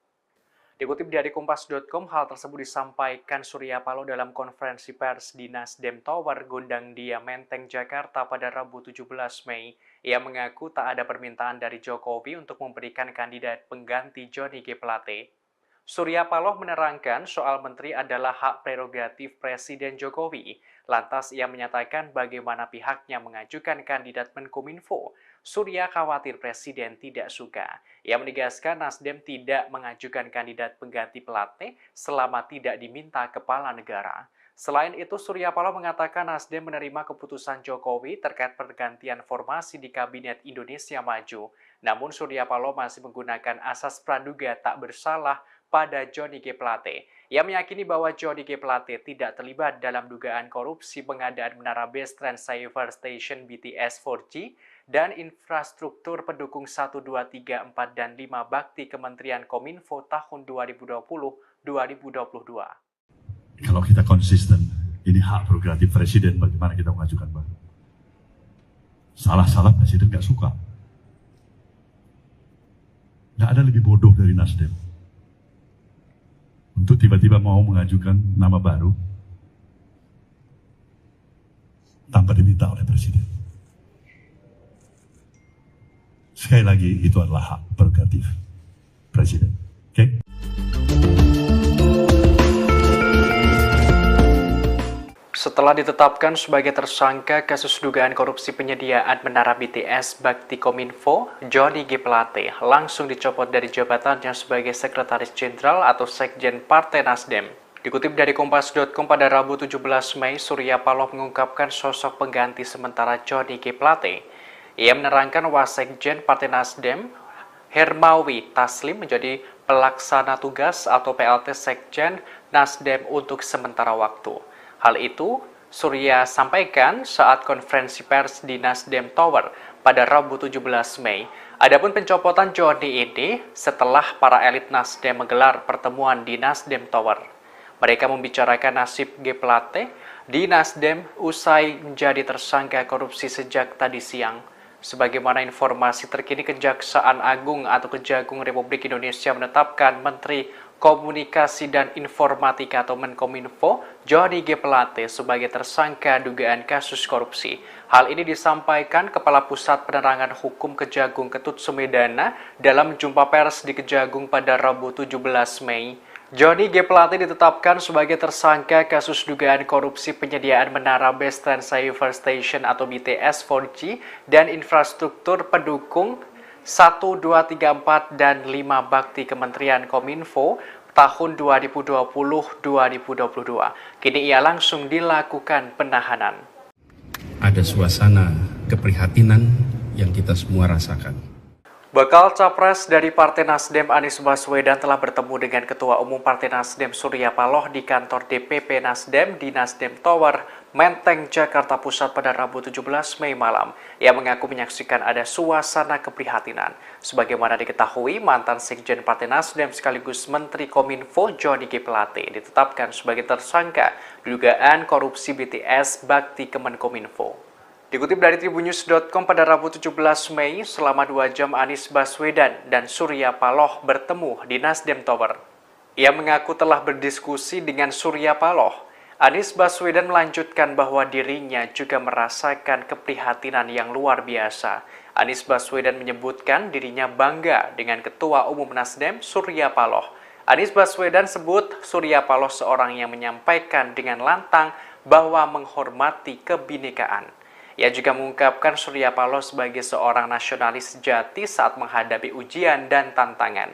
Dikutip dari Kompas.com, hal tersebut disampaikan Surya Paloh dalam konferensi pers di Nasdem Tower, Gondang Dia, Menteng, Jakarta pada Rabu 17 Mei. Ia mengaku tak ada permintaan dari Jokowi untuk memberikan kandidat pengganti Johnny G. Plate. Surya Paloh menerangkan soal menteri adalah hak prerogatif Presiden Jokowi. Lantas ia menyatakan bagaimana pihaknya mengajukan kandidat Menkominfo. Surya khawatir Presiden tidak suka. Ia menegaskan Nasdem tidak mengajukan kandidat pengganti Plate selama tidak diminta kepala negara. Selain itu, Surya Paloh mengatakan Nasdem menerima keputusan Jokowi terkait pergantian formasi di Kabinet Indonesia Maju. Namun Surya Paloh masih menggunakan asas praduga tak bersalah pada Johnny G. Plate. Ia meyakini bahwa Johnny G. Plate tidak terlibat dalam dugaan korupsi pengadaan menara Base Transceiver Station BTS 4G dan infrastruktur pendukung 1, 2, 3, 4, dan 5 bakti Kementerian Kominfo tahun 2020-2022. Kalau kita konsisten, ini hak prerogatif Presiden, bagaimana kita mengajukan, Bang? Salah-salah Presiden nggak suka. Nggak ada lebih bodoh dari Nasdem untuk tiba-tiba mau mengajukan nama baru tanpa diminta oleh Presiden. Sekali lagi, itu adalah hak prerogatif Presiden. Oke? Setelah ditetapkan sebagai tersangka kasus dugaan korupsi penyediaan menara BTS Bakti Kominfo, Johnny G. Plate langsung dicopot dari jabatannya sebagai Sekretaris Jenderal atau Sekjen Partai Nasdem. Dikutip dari Kompas.com pada Rabu 17 Mei, Surya Paloh mengungkapkan sosok pengganti sementara Johnny G. Plate. Ia menerangkan Wasekjen Partai Nasdem, Hermawi Taslim menjadi pelaksana tugas atau PLT Sekjen Nasdem untuk sementara waktu. Hal itu Surya sampaikan saat konferensi pers di Nasdem Tower pada Rabu 17 Mei. Adapun pencopotan Johnny ini setelah para elit Nasdem menggelar pertemuan di Nasdem Tower. Mereka membicarakan nasib G. Plate di Nasdem usai menjadi tersangka korupsi sejak tadi siang. Sebagaimana informasi terkini, Kejaksaan Agung atau Kejagung Republik Indonesia menetapkan Menteri Komunikasi dan Informatika atau Menkominfo Johnny G. Plate sebagai tersangka dugaan kasus korupsi. Hal ini disampaikan Kepala Pusat Penerangan Hukum Kejagung Ketut Sumedana dalam jumpa pers di Kejagung pada Rabu 17 Mei. Johnny G. Plate ditetapkan sebagai tersangka kasus dugaan korupsi penyediaan menara Base Transceiver Station atau BTS 4G dan infrastruktur pendukung 1, 2, 3, 4, dan 5 bakti Kementerian Kominfo tahun 2020-2022. Kini ia langsung dilakukan penahanan. Ada suasana keprihatinan yang kita semua rasakan. Bakal Capres dari Partai Nasdem Anies Baswedan telah bertemu dengan Ketua Umum Partai Nasdem Surya Paloh di kantor DPP Nasdem di Nasdem Tower, Menteng, Jakarta Pusat pada Rabu 17 Mei malam. Ia mengaku menyaksikan ada suasana keprihatinan. Sebagaimana diketahui, mantan Sekjen Partai Nasdem sekaligus Menteri Kominfo Johnny G. Plate ditetapkan sebagai tersangka dugaan korupsi BTS Bakti Kemenkominfo. Dikutip dari Tribunnews.com pada Rabu 17 Mei, selama 2 jam Anies Baswedan dan Surya Paloh bertemu di Nasdem Tower. Ia mengaku telah berdiskusi dengan Surya Paloh. Anies Baswedan melanjutkan bahwa dirinya juga merasakan keprihatinan yang luar biasa. Anies Baswedan menyebutkan dirinya bangga dengan Ketua Umum Nasdem Surya Paloh. Anies Baswedan sebut Surya Paloh seorang yang menyampaikan dengan lantang bahwa menghormati kebinekaan. Ia juga mengungkapkan Surya Paloh sebagai seorang nasionalis sejati saat menghadapi ujian dan tantangan.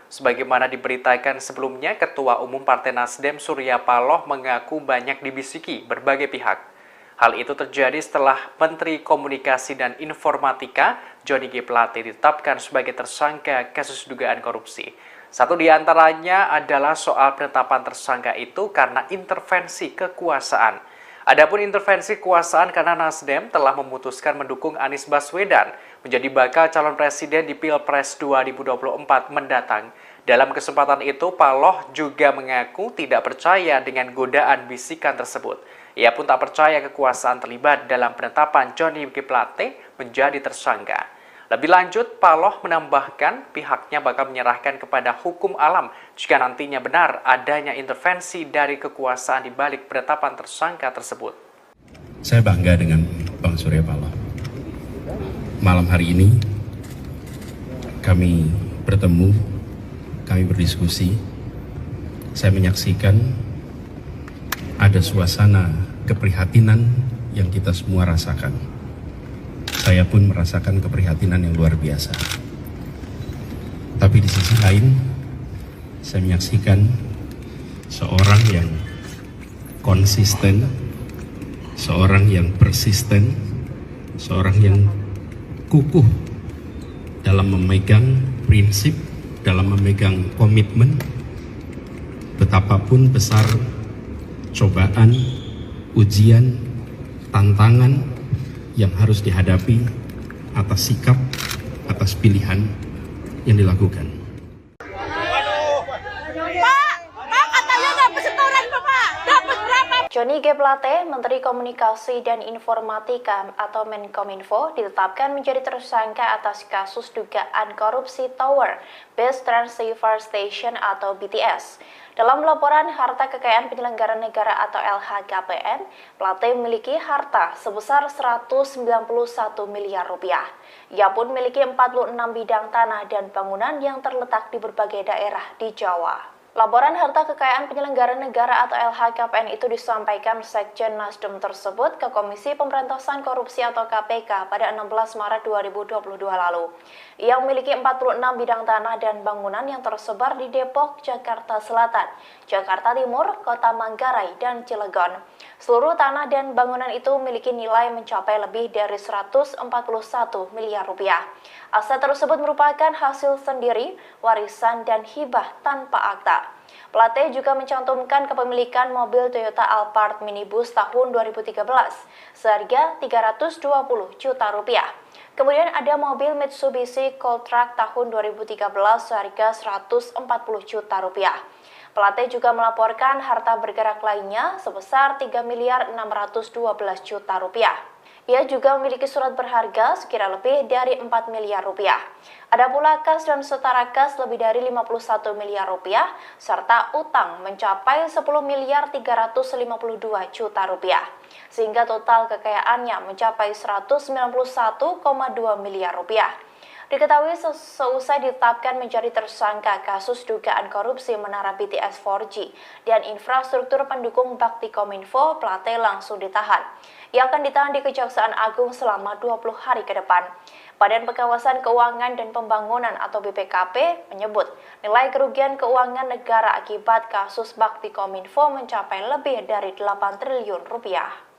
Sebagaimana diberitakan sebelumnya, Ketua Umum Partai Nasdem Surya Paloh mengaku banyak dibisiki berbagai pihak. Hal itu terjadi setelah Menteri Komunikasi dan Informatika Johnny G. Plate ditetapkan sebagai tersangka kasus dugaan korupsi. Satu di antaranya adalah soal penetapan tersangka itu karena intervensi kekuasaan. Adapun intervensi kekuasaan karena Nasdem telah memutuskan mendukung Anies Baswedan menjadi bakal calon presiden di Pilpres 2024 mendatang. Dalam kesempatan itu, Paloh juga mengaku tidak percaya dengan godaan bisikan tersebut. Ia pun tak percaya kekuasaan terlibat dalam penetapan Johnny G. Plate menjadi tersangka. Lebih lanjut, Paloh menambahkan pihaknya bakal menyerahkan kepada hukum alam jika nantinya benar adanya intervensi dari kekuasaan di balik penetapan tersangka tersebut. Saya bangga dengan Bang Surya Paloh. Malam hari ini kami bertemu, kami berdiskusi. Saya menyaksikan ada suasana keprihatinan yang kita semua rasakan. Saya pun merasakan keprihatinan yang luar biasa. Tapi di sisi lain, saya menyaksikan seorang yang konsisten, seorang yang persisten, seorang yang kukuh dalam memegang prinsip, dalam memegang komitmen, betapapun besar cobaan, ujian, tantangan yang harus dihadapi atas sikap, atas pilihan yang dilakukan. Johnny G. Plate, Menteri Komunikasi dan Informatika atau Menkominfo, ditetapkan menjadi tersangka atas kasus dugaan korupsi Tower Base Transceiver Station atau BTS. Dalam laporan harta kekayaan penyelenggara negara atau LHKPN, Plate memiliki harta sebesar 191 miliar rupiah. Ia pun memiliki 46 bidang tanah dan bangunan yang terletak di berbagai daerah di Jawa. Laporan harta kekayaan penyelenggara negara atau LHKPN itu disampaikan Sekjen Nasdem tersebut ke Komisi Pemberantasan Korupsi atau KPK pada 16 Maret 2022 lalu. Ia memiliki 46 bidang tanah dan bangunan yang tersebar di Depok, Jakarta Selatan, Jakarta Timur, Kota Manggarai, dan Cilegon. Seluruh tanah dan bangunan itu memiliki nilai mencapai lebih dari 141 miliar rupiah. Aset tersebut merupakan hasil sendiri, warisan, dan hibah tanpa akta. Plate juga mencantumkan kepemilikan mobil Toyota Alphard minibus tahun 2013 seharga 320 juta rupiah. Kemudian ada mobil Mitsubishi Cold-Truck tahun 2013 seharga 140 juta rupiah. Plate juga melaporkan harta bergerak lainnya sebesar 3 miliar 612 juta rupiah. Ia juga memiliki surat berharga sekira lebih dari 4 miliar rupiah. Ada pula kas dan setara kas lebih dari 51 miliar rupiah, serta utang mencapai 10 miliar 352 juta rupiah. Sehingga total kekayaannya mencapai 191,2 miliar rupiah. Diketahui seusai ditetapkan menjadi tersangka kasus dugaan korupsi menara BTS 4G dan infrastruktur pendukung Bakti Kominfo, Plate langsung ditahan. Ia akan ditahan di Kejaksaan Agung selama 20 hari ke depan. Badan Pengawasan Keuangan dan Pembangunan atau BPKP menyebut nilai kerugian keuangan negara akibat kasus Bakti Kominfo mencapai lebih dari 8 triliun rupiah.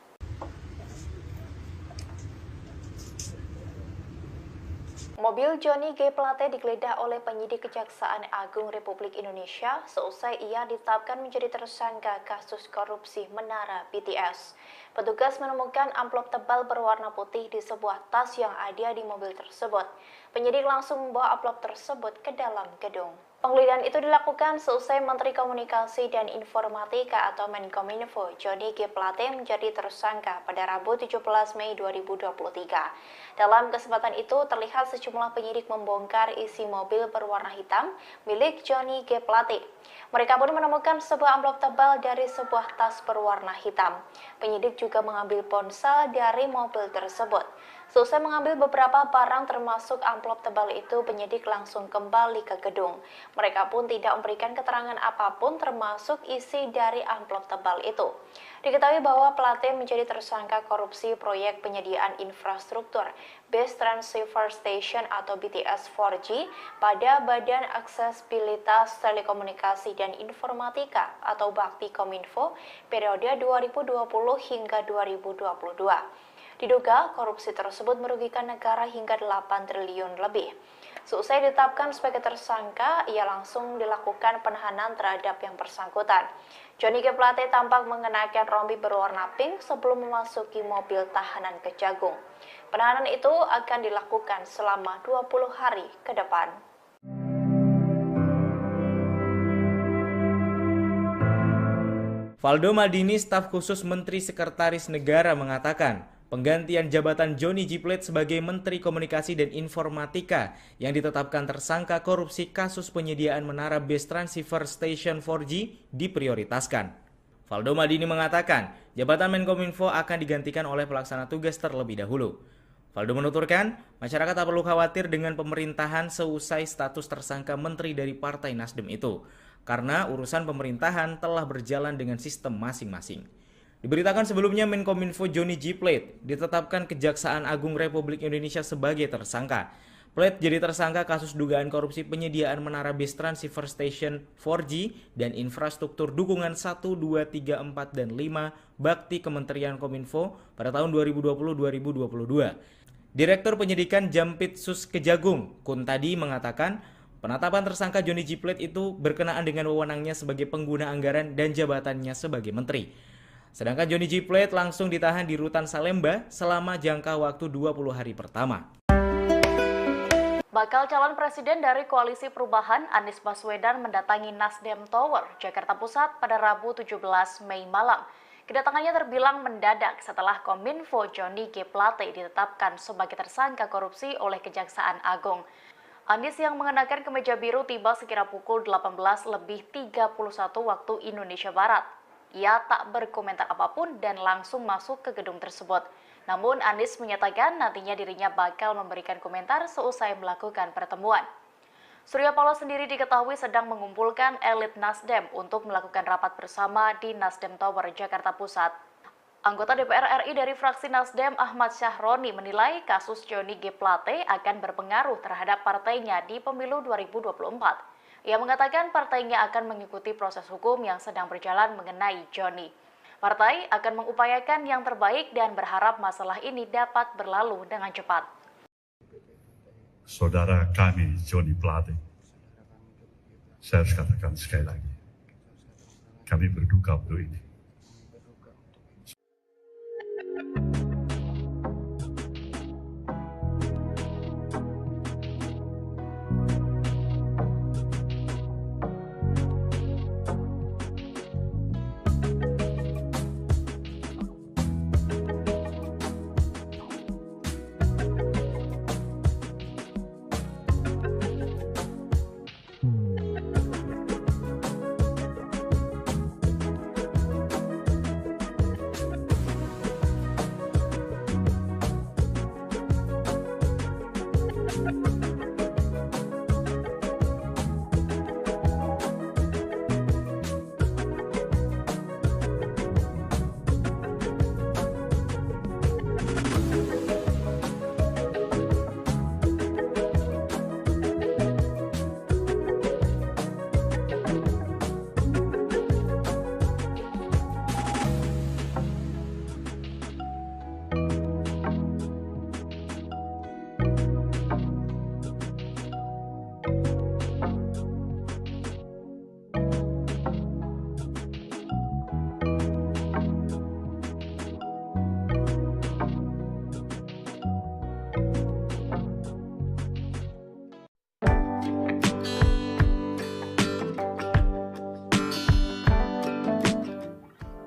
Mobil Johnny G. Plate digeledah oleh penyidik Kejaksaan Agung Republik Indonesia seusai ia ditetapkan menjadi tersangka kasus korupsi menara BTS. Petugas menemukan amplop tebal berwarna putih di sebuah tas yang ada di mobil tersebut. Penyidik langsung membawa amplop tersebut ke dalam gedung. Penggeledahan itu dilakukan seusai Menteri Komunikasi dan Informatika atau Menkominfo Johnny G. Plate menjadi tersangka pada Rabu 17 Mei 2023. Dalam kesempatan itu terlihat sejumlah penyidik membongkar isi mobil berwarna hitam milik Johnny G. Plate. Mereka pun menemukan sebuah amplop tebal dari sebuah tas berwarna hitam. Penyidik juga mengambil ponsel dari mobil tersebut. Seusai mengambil beberapa barang termasuk amplop tebal itu, penyidik langsung kembali ke gedung. Mereka pun tidak memberikan keterangan apapun termasuk isi dari amplop tebal itu. Diketahui bahwa Plate menjadi tersangka korupsi proyek penyediaan infrastruktur Base Transceiver Station atau BTS 4G pada Badan Aksesibilitas Telekomunikasi dan Informatika atau Bakti Kominfo periode 2020 hingga 2022. Diduga korupsi tersebut merugikan negara hingga 8 triliun lebih. Seusai ditetapkan sebagai tersangka, ia langsung dilakukan penahanan terhadap yang bersangkutan. Johnny G. Plate tampak mengenakan rompi berwarna pink sebelum memasuki mobil tahanan Kejagung. Penahanan itu akan dilakukan selama 20 hari ke depan. Valdo Maldini, staf khusus Menteri Sekretaris Negara, mengatakan penggantian jabatan Johnny G. Plate sebagai Menteri Komunikasi dan Informatika yang ditetapkan tersangka korupsi kasus penyediaan menara Base Transceiver Station 4G diprioritaskan. Valdo Maldini mengatakan jabatan Menkominfo akan digantikan oleh pelaksana tugas terlebih dahulu. Valdo menuturkan, masyarakat tak perlu khawatir dengan pemerintahan seusai status tersangka menteri dari Partai Nasdem itu, karena urusan pemerintahan telah berjalan dengan sistem masing-masing. Diberitakan sebelumnya Menkominfo Johnny G. Plate ditetapkan Kejaksaan Agung Republik Indonesia sebagai tersangka. Plate jadi tersangka kasus dugaan korupsi penyediaan menara Base Transceiver Station 4G dan infrastruktur dukungan 1, 2, 3, 4, dan 5 Bakti Kementerian Kominfo pada tahun 2020-2022. Direktur Penyidikan Jampitsus Kejagung, Kuntadi, mengatakan penetapan tersangka Johnny G. Plate itu berkenaan dengan wewenangnya sebagai pengguna anggaran dan jabatannya sebagai menteri. Sedangkan Johnny G. Plate langsung ditahan di Rutan Salemba selama jangka waktu 20 hari pertama. Bakal calon presiden dari Koalisi Perubahan Anies Baswedan mendatangi Nasdem Tower, Jakarta Pusat pada Rabu 17 Mei malam. Kedatangannya terbilang mendadak setelah Kominfo Johnny G. Plate ditetapkan sebagai tersangka korupsi oleh Kejaksaan Agung. Anies yang mengenakan kemeja biru tiba sekira pukul 18:31 waktu Indonesia Barat. Ia tak berkomentar apapun dan langsung masuk ke gedung tersebut. Namun Anies menyatakan nantinya dirinya bakal memberikan komentar seusai melakukan pertemuan. Surya Paloh sendiri diketahui sedang mengumpulkan elit Nasdem untuk melakukan rapat bersama di Nasdem Tower, Jakarta Pusat. Anggota DPR RI dari fraksi Nasdem Ahmad Syahroni menilai kasus Johnny G. Plate akan berpengaruh terhadap partainya di pemilu 2024. Ia mengatakan partainya akan mengikuti proses hukum yang sedang berjalan mengenai Johnny. Partai akan mengupayakan yang terbaik dan berharap masalah ini dapat berlalu dengan cepat. Saudara kami Johnny Plate, saya harus katakan sekali lagi, kami berduka untuk ini.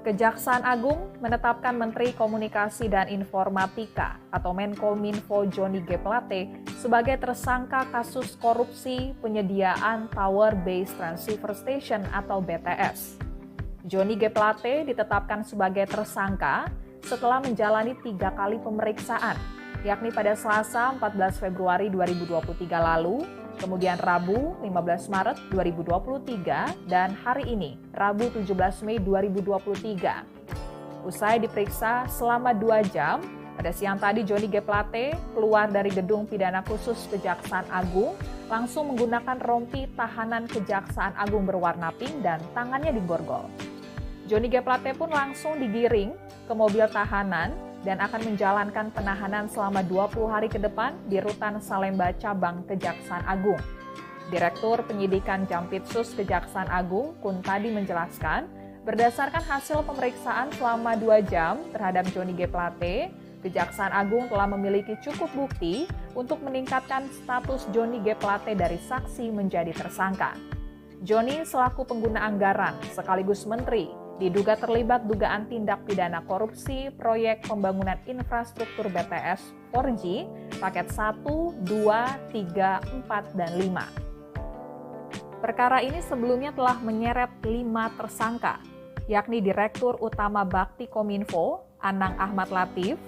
Kejaksaan Agung menetapkan Menteri Komunikasi dan Informatika atau Menkominfo Johnny G. Plate sebagai tersangka kasus korupsi penyediaan Tower Base Transceiver Station atau BTS. Johnny G. Plate ditetapkan sebagai tersangka setelah menjalani 3 kali pemeriksaan, yakni pada Selasa 14 Februari 2023 lalu, kemudian Rabu 15 Maret 2023, dan hari ini, Rabu 17 Mei 2023. Usai diperiksa selama 2 jam, pada siang tadi Johnny G. Plate keluar dari gedung pidana khusus Kejaksaan Agung langsung menggunakan rompi tahanan Kejaksaan Agung berwarna pink dan tangannya diborgol. Johnny G. Plate pun langsung digiring ke mobil tahanan dan akan menjalankan penahanan selama 20 hari ke depan di Rutan Salemba Cabang Kejaksaan Agung. Direktur Penyidikan Jampitsus Kejaksaan Agung, Kuntadi menjelaskan, berdasarkan hasil pemeriksaan selama 2 jam terhadap Johnny G. Plate, Kejaksaan Agung telah memiliki cukup bukti untuk meningkatkan status Johnny G. Plate dari saksi menjadi tersangka. Johnny selaku pengguna anggaran sekaligus menteri diduga terlibat dugaan tindak pidana korupsi proyek pembangunan infrastruktur BTS 4G paket 1, 2, 3, 4, dan 5. Perkara ini sebelumnya telah menyeret 5 tersangka, yakni Direktur Utama Bakti Kominfo, Anang Ahmad Latif,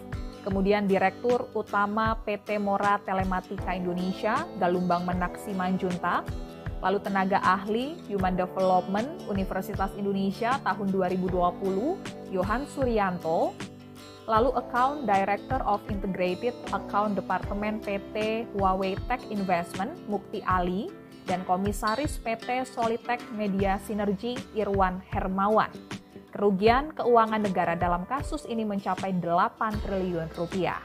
kemudian Direktur Utama PT Mora Telematika Indonesia, Galumbang Menak Simanjuntak, lalu tenaga ahli Human Development Universitas Indonesia tahun 2020, Yohan Suryanto, lalu Account Director of Integrated Account Department PT Huawei Tech Investment, Mukti Ali, dan Komisaris PT Solitech Media Sinergi, Irwan Hermawan. Kerugian keuangan negara dalam kasus ini mencapai 8 triliun rupiah.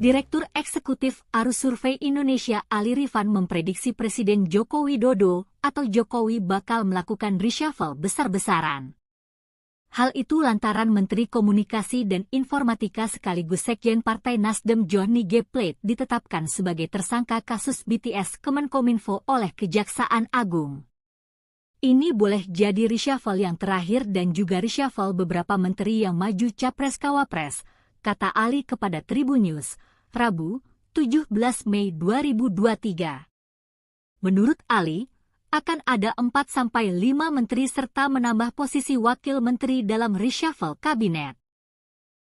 Direktur Eksekutif Arus Survei Indonesia Ali Rifan memprediksi Presiden Joko Widodo atau Jokowi bakal melakukan reshuffle besar-besaran. Hal itu lantaran Menteri Komunikasi dan Informatika sekaligus Sekjen Partai Nasdem Johnny G. Plate ditetapkan sebagai tersangka kasus BTS Kemenkominfo oleh Kejaksaan Agung. Ini boleh jadi reshuffle yang terakhir dan juga reshuffle beberapa menteri yang maju Capres-Cawapres, kata Ali kepada Tribun News, Rabu, 17 Mei 2023. Menurut Ali, akan ada 4-5 menteri serta menambah posisi wakil menteri dalam reshuffle kabinet.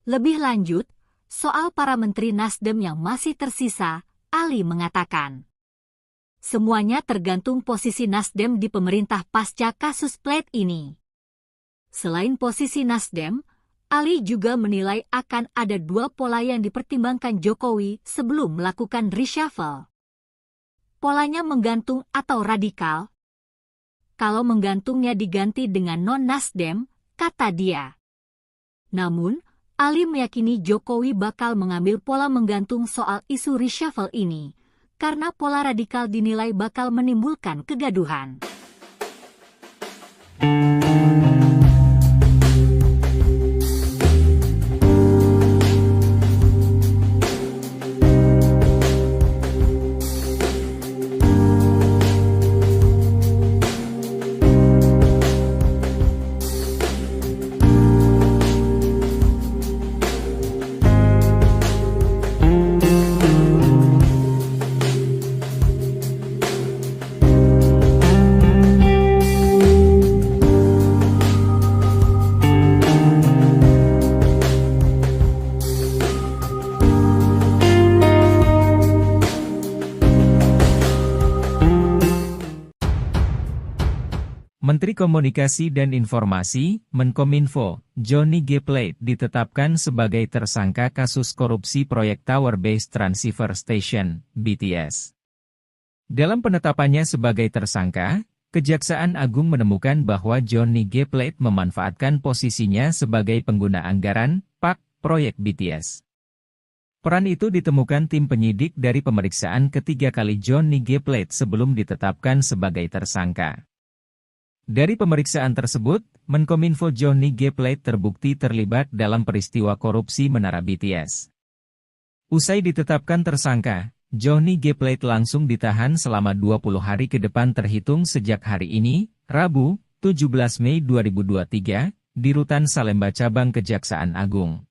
Lebih lanjut, soal para menteri Nasdem yang masih tersisa, Ali mengatakan, semuanya tergantung posisi Nasdem di pemerintah pasca kasus Plate ini. Selain posisi Nasdem, Ali juga menilai akan ada 2 pola yang dipertimbangkan Jokowi sebelum melakukan reshuffle. Polanya menggantung atau radikal. Kalau menggantungnya diganti dengan non-Nasdem, kata dia. Namun, Ali meyakini Jokowi bakal mengambil pola menggantung soal isu reshuffle ini, karena pola radikal dinilai bakal menimbulkan kegaduhan. Menteri Komunikasi dan Informasi, Menkominfo, Johnny G. Plate ditetapkan sebagai tersangka kasus korupsi proyek Tower Base Transceiver Station, BTS. Dalam penetapannya sebagai tersangka, Kejaksaan Agung menemukan bahwa Johnny G. Plate memanfaatkan posisinya sebagai pengguna anggaran, PAK, proyek BTS. Peran itu ditemukan tim penyidik dari pemeriksaan ketiga kali Johnny G. Plate sebelum ditetapkan sebagai tersangka. Dari pemeriksaan tersebut, Menkominfo Johnny G. Plate terbukti terlibat dalam peristiwa korupsi Menara BTS. Usai ditetapkan tersangka, Johnny G. Plate langsung ditahan selama 20 hari ke depan terhitung sejak hari ini, Rabu, 17 Mei 2023, di Rutan Salemba Cabang Kejaksaan Agung.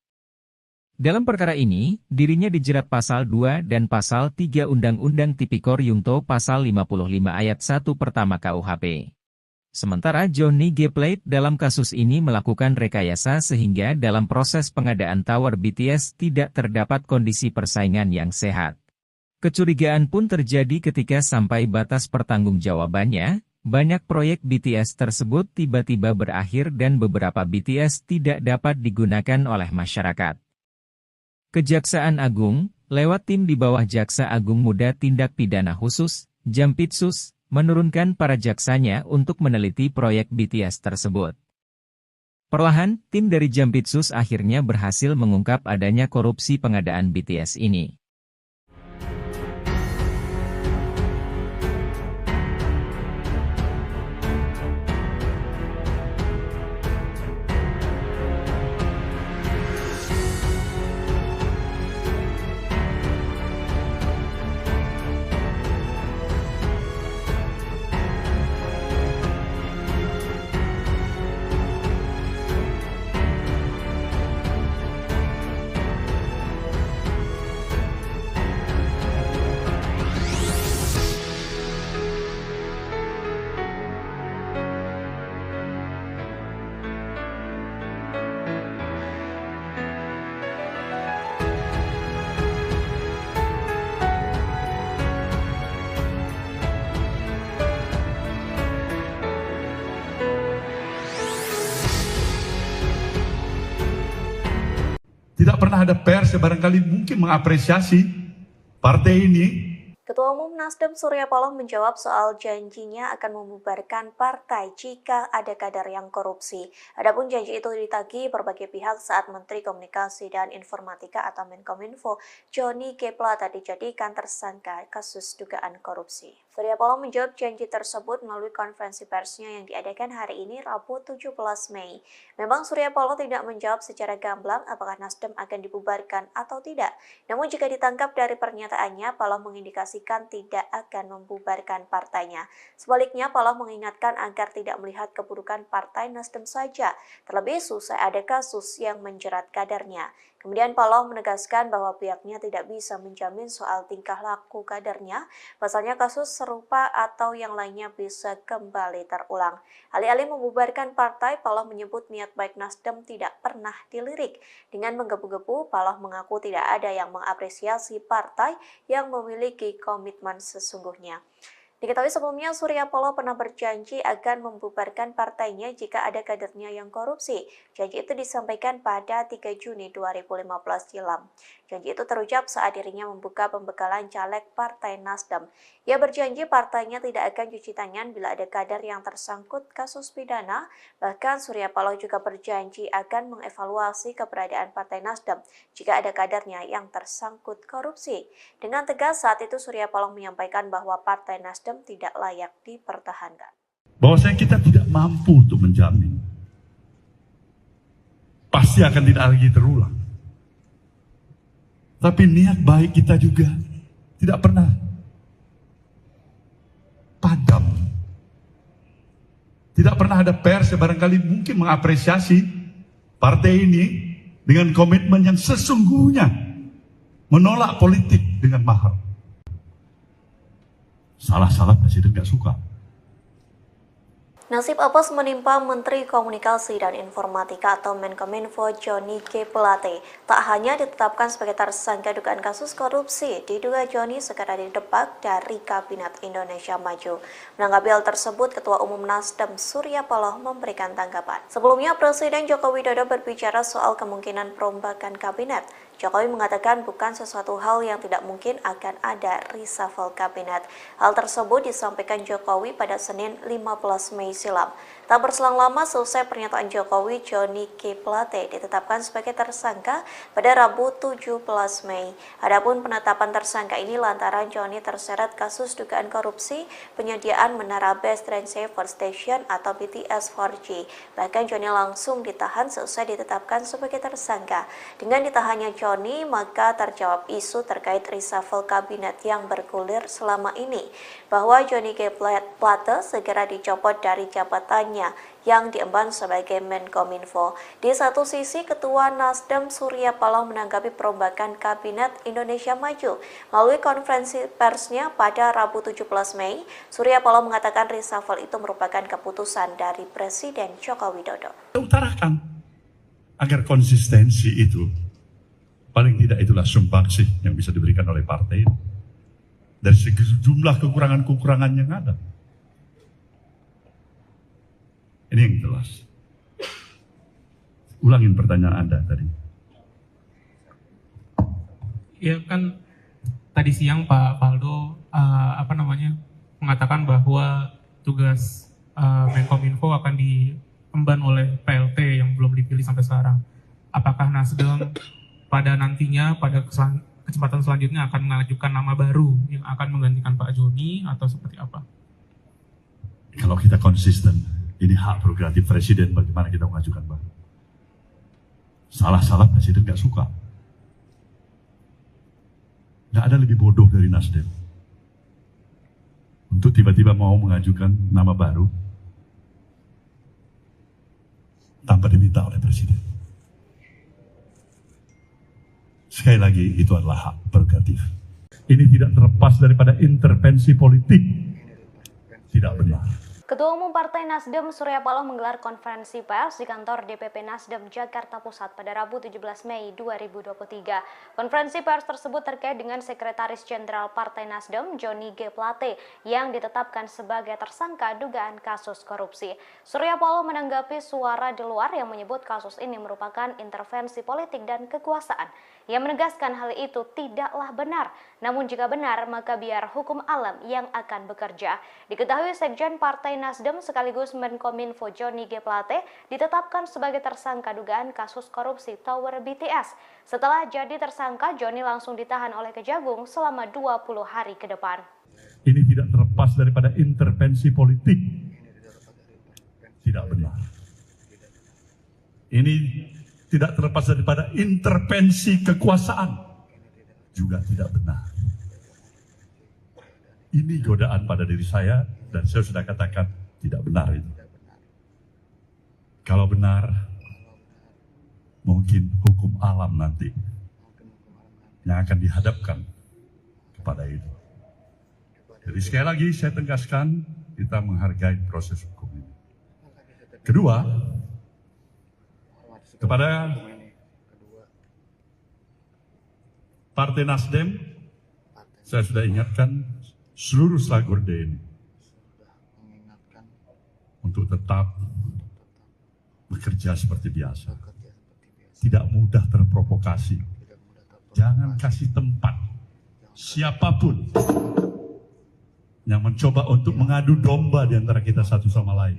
Dalam perkara ini, dirinya dijerat pasal 2 dan pasal 3 Undang-Undang Tipikor Yungto pasal 55 ayat 1 pertama KUHP. Sementara Johnny G. Plate dalam kasus ini melakukan rekayasa sehingga dalam proses pengadaan tower BTS tidak terdapat kondisi persaingan yang sehat. Kecurigaan pun terjadi ketika sampai batas pertanggungjawabannya, banyak proyek BTS tersebut tiba-tiba berakhir dan beberapa BTS tidak dapat digunakan oleh masyarakat. Kejaksaan Agung, lewat tim di bawah Jaksa Agung Muda Tindak Pidana Khusus, Jampitsus, menurunkan para jaksanya untuk meneliti proyek BTS tersebut. Perlahan, tim dari Jampitsus akhirnya berhasil mengungkap adanya korupsi pengadaan BTS ini. Tidak pernah ada pers yang barangkali mungkin mengapresiasi partai ini. Ketua Umum Nasdem Surya Paloh menjawab soal janjinya akan membubarkan partai jika ada kader yang korupsi. Adapun janji itu ditagih berbagai pihak saat Menteri Komunikasi dan Informatika atau Menkominfo Johnny G. Plate dijadikan tersangka kasus dugaan korupsi. Surya Paloh menjawab janji tersebut melalui konferensi persnya yang diadakan hari ini Rabu 17 Mei. Memang Surya Paloh tidak menjawab secara gamblang apakah Nasdem akan dibubarkan atau tidak. Namun jika ditangkap dari pernyataannya, Paloh mengindikasikan tidak akan membubarkan partainya. Sebaliknya, Paloh mengingatkan agar tidak melihat keburukan partai Nasdem saja, terlebih usai ada kasus yang menjerat kadernya. Kemudian Paloh menegaskan bahwa pihaknya tidak bisa menjamin soal tingkah laku kadernya, pasalnya kasus serupa atau yang lainnya bisa kembali terulang. Alih-alih membubarkan partai, Paloh menyebut niat baik Nasdem tidak pernah dilirik. Dengan menggebu-gebu, Paloh mengaku tidak ada yang mengapresiasi partai yang memiliki komitmen sesungguhnya. Diketahui sebelumnya Surya Paloh pernah berjanji akan membubarkan partainya jika ada kadernya yang korupsi. Janji itu disampaikan pada 3 Juni 2015 silam. Janji itu terucap saat dirinya membuka pembekalan caleg Partai Nasdem. Ia berjanji partainya tidak akan cuci tangan bila ada kader yang tersangkut kasus pidana. Bahkan Surya Paloh juga berjanji akan mengevaluasi keberadaan Partai Nasdem jika ada kadernya yang tersangkut korupsi. Dengan tegas saat itu Surya Paloh menyampaikan bahwa Partai Nasdem tidak layak dipertahankan. Bahwasanya kita tidak mampu untuk menjamin. Pasti akan tidak lagi terulang. Tapi niat baik kita juga tidak pernah padam. Tidak pernah ada pers yang barangkali mungkin mengapresiasi partai ini dengan komitmen yang sesungguhnya menolak politik dengan mahal. Salah-salah presiden gak suka. Nasib apes menimpa Menteri Komunikasi dan Informatika atau Menkominfo Johnny G. Plate. Tak hanya ditetapkan sebagai tersangka dugaan kasus korupsi, diduga Johnny segera didepak dari Kabinet Indonesia Maju. Menanggapi hal tersebut, Ketua Umum Nasdem Surya Paloh memberikan tanggapan. Sebelumnya, Presiden Joko Widodo berbicara soal kemungkinan perombakan kabinet. Jokowi mengatakan bukan sesuatu hal yang tidak mungkin akan ada reshuffle kabinet. Hal tersebut disampaikan Jokowi pada Senin 15 Mei silam. Tak berselang lama selesai pernyataan Jokowi, Johnny G. Plate ditetapkan sebagai tersangka pada Rabu 17 Mei. Adapun penetapan tersangka ini lantaran Johnny terseret kasus dugaan korupsi penyediaan menara Base Transceiver Station atau BTS 4G. Bahkan Johnny langsung ditahan selesai ditetapkan sebagai tersangka. Dengan ditahannya Johnny, maka terjawab isu terkait reshuffle kabinet yang bergulir selama ini, bahwa Johnny G. Plate segera dicopot dari jabatannya yang diemban sebagai Menkominfo. Di satu sisi, Ketua Nasdem Surya Paloh menanggapi perombakan Kabinet Indonesia Maju. Melalui konferensi persnya pada Rabu 17 Mei, Surya Paloh mengatakan reshuffle itu merupakan keputusan dari Presiden Joko Widodo. Utarakan agar konsistensi itu, paling tidak itulah sumbangsih yang bisa diberikan oleh partai dari sejumlah kekurangan-kekurangan yang ada. Ini yang jelas. Ulangin pertanyaan Anda tadi. Ya kan tadi siang Pak Faldo mengatakan bahwa tugas Menkominfo akan diemban oleh PLT yang belum dipilih sampai sekarang. Apakah Nasdem pada nantinya pada kesempatan selanjutnya akan mengajukan nama baru yang akan menggantikan Pak Joni atau seperti apa? Kalau kita konsisten, ini hak prerogatif Presiden bagaimana kita mengajukan baru. Salah-salah Presiden nggak suka. Nggak ada lebih bodoh dari Nasdem untuk tiba-tiba mau mengajukan nama baru tanpa diminta oleh Presiden. Sekali lagi, itu adalah hak prerogatif. Ini tidak terlepas daripada intervensi politik. Tidak benar. Ketua Umum Partai Nasdem Surya Paloh menggelar konferensi pers di kantor DPP Nasdem Jakarta Pusat pada Rabu 17 Mei 2023. Konferensi pers tersebut terkait dengan Sekretaris Jenderal Partai Nasdem Johnny G. Plate yang ditetapkan sebagai tersangka dugaan kasus korupsi. Surya Paloh menanggapi suara di luar yang menyebut kasus ini merupakan intervensi politik dan kekuasaan. Ia menegaskan hal itu tidaklah benar. Namun jika benar, maka biar hukum alam yang akan bekerja. Diketahui Sekjen Partai Nasdem sekaligus Menkominfo Johnny G. Plate ditetapkan sebagai tersangka dugaan kasus korupsi Tower BTS. Setelah jadi tersangka, Johnny langsung ditahan oleh Kejagung selama 20 hari ke depan. Ini tidak terlepas daripada intervensi politik. Tidak benar. Ini tidak terlepas daripada intervensi kekuasaan. Juga tidak benar. Ini godaan pada diri saya dan saya sudah katakan tidak benar itu. Kalau benar, mungkin hukum alam nanti yang akan dihadapkan kepada itu. Jadi sekali lagi saya tegaskan, kita menghargai proses hukum ini. Kedua, kepada Partai Nasdem, saya sudah ingatkan seluruh Slagorde ini untuk tetap bekerja seperti biasa. Tidak mudah terprovokasi. Jangan kasih tempat siapapun yang mencoba untuk mengadu domba di antara kita satu sama lain.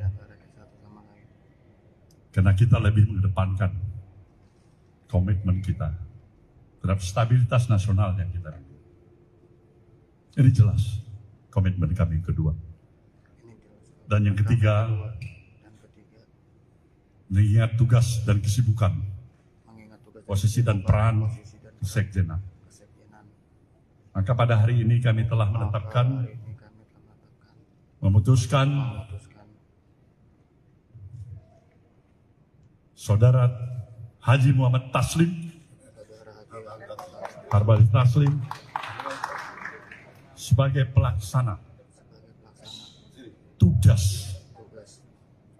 Karena kita lebih mengedepankan komitmen kita terhadap stabilitas nasional yang kita rindu. Ini jelas komitmen kami kedua. Dan yang ketiga, mengingat tugas dan kesibukan, posisi dan peran kesekjenan. Maka pada hari ini kami telah memutuskan Saudara Haji Muhammad Taslim, Harbali Taslim, sebagai pelaksana tugas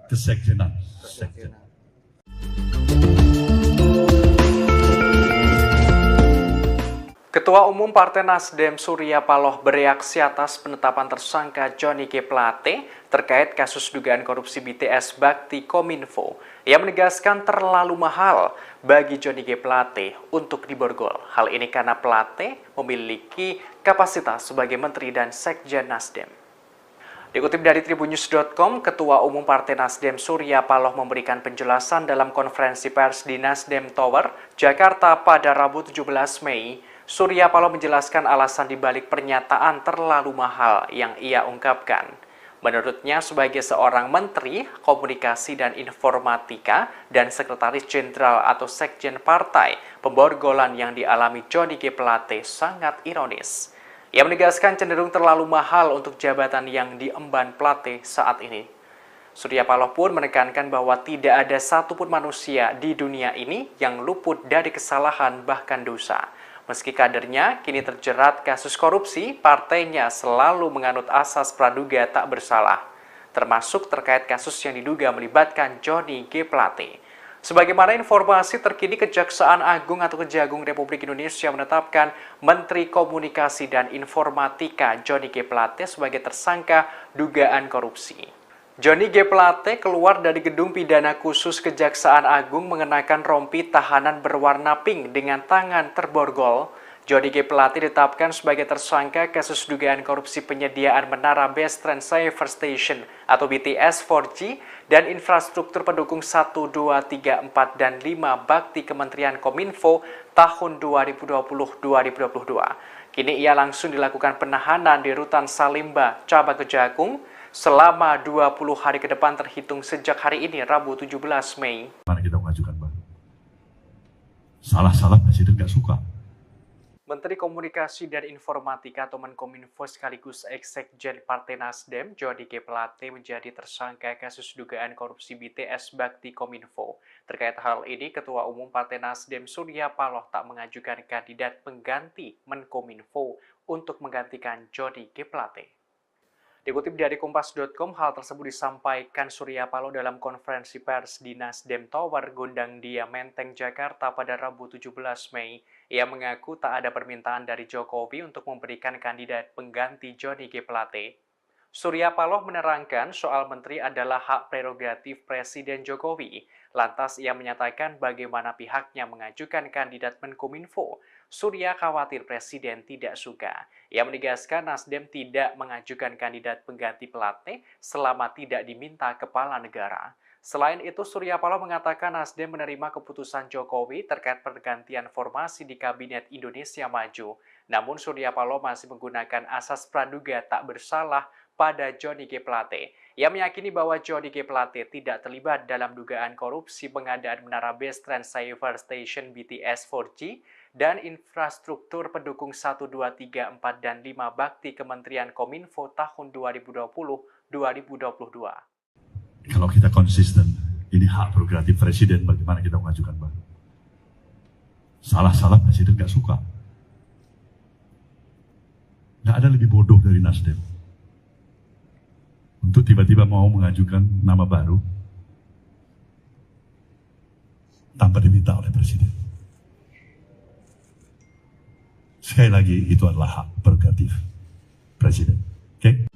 kesekjenan. Ketua Umum Partai Nasdem Surya Paloh bereaksi atas penetapan tersangka Johnny G. Plate terkait kasus dugaan korupsi BTS Bakti Kominfo. Ia menegaskan terlalu mahal bagi Johnny G. Plate untuk diborgol. Hal ini karena Plate memiliki kapasitas sebagai Menteri dan Sekjen Nasdem. Dikutip dari Tribunnews.com, Ketua Umum Partai Nasdem Surya Paloh memberikan penjelasan dalam konferensi pers di Nasdem Tower, Jakarta pada Rabu 17 Mei. Surya Paloh menjelaskan alasan dibalik pernyataan terlalu mahal yang ia ungkapkan. Menurutnya, sebagai seorang Menteri Komunikasi dan Informatika dan Sekretaris Jenderal atau Sekjen Partai, pemborgolan yang dialami Johnny G. Plate sangat ironis. Ia menegaskan cenderung terlalu mahal untuk jabatan yang diemban Plate saat ini. Surya Paloh pun menekankan bahwa tidak ada satupun manusia di dunia ini yang luput dari kesalahan bahkan dosa. Meski kadernya kini terjerat kasus korupsi, partainya selalu menganut asas praduga tak bersalah, termasuk terkait kasus yang diduga melibatkan Johnny G. Plate. Sebagaimana informasi terkini, Kejaksaan Agung atau Kejagung Republik Indonesia menetapkan Menteri Komunikasi dan Informatika Johnny G. Plate sebagai tersangka dugaan korupsi. Johnny G. Plate keluar dari gedung pidana khusus Kejaksaan Agung mengenakan rompi tahanan berwarna pink dengan tangan terborgol. Johnny G. Plate ditetapkan sebagai tersangka kasus dugaan korupsi penyediaan menara Base Transceiver Station atau BTS 4G dan infrastruktur pendukung 1, 2, 3, 4, dan 5 bakti Kementerian Kominfo tahun 2020-2022. Kini ia langsung dilakukan penahanan di Rutan Salimba, Cabang Kejagung, selama 20 hari ke depan terhitung sejak hari ini, Rabu 17 Mei. Mana kita mengajukan, Bang? Salah-salah Presiden nggak suka. Menteri Komunikasi dan Informatika atau Menkominfo sekaligus Eksekjen Partai Nasdem, Johnny G. Plate menjadi tersangka kasus dugaan korupsi BTS Bakti Kominfo. Terkait hal ini, Ketua Umum Partai Nasdem Surya Paloh tak mengajukan kandidat pengganti Menkominfo untuk menggantikan Johnny G. Plate. Dikutip dari Kompas.com, hal tersebut disampaikan Surya Paloh dalam konferensi pers di Nasdem Tower, Gondang Dia, Menteng, Jakarta pada Rabu 17 Mei. Ia mengaku tak ada permintaan dari Jokowi untuk memberikan kandidat pengganti Johnny G. Plate. Surya Paloh menerangkan soal menteri adalah hak prerogatif Presiden Jokowi. Lantas ia menyatakan bagaimana pihaknya mengajukan kandidat Menkominfo. Surya khawatir Presiden tidak suka. Ia menegaskan Nasdem tidak mengajukan kandidat pengganti Plate selama tidak diminta kepala negara. Selain itu, Surya Paloh mengatakan Nasdem menerima keputusan Jokowi terkait pergantian formasi di Kabinet Indonesia Maju. Namun Surya Paloh masih menggunakan asas praduga tak bersalah pada Johnny G. Plate. Ia meyakini bahwa Johnny G. Plate tidak terlibat dalam dugaan korupsi pengadaan menara Base Transceiver Station BTS 4G dan infrastruktur pendukung 1, 2, 3, 4, dan 5 bakti Kementerian Kominfo tahun 2020-2022. Kalau kita konsisten, ini hak prerogatif Presiden, bagaimana kita mengajukan, Bang? Salah-salah Presiden nggak suka. Nggak ada lebih bodoh dari Nasdem untuk tiba-tiba mau mengajukan nama baru tanpa diminta oleh Presiden. Sekali lagi, itu adalah hak prerogatif Presiden. Oke?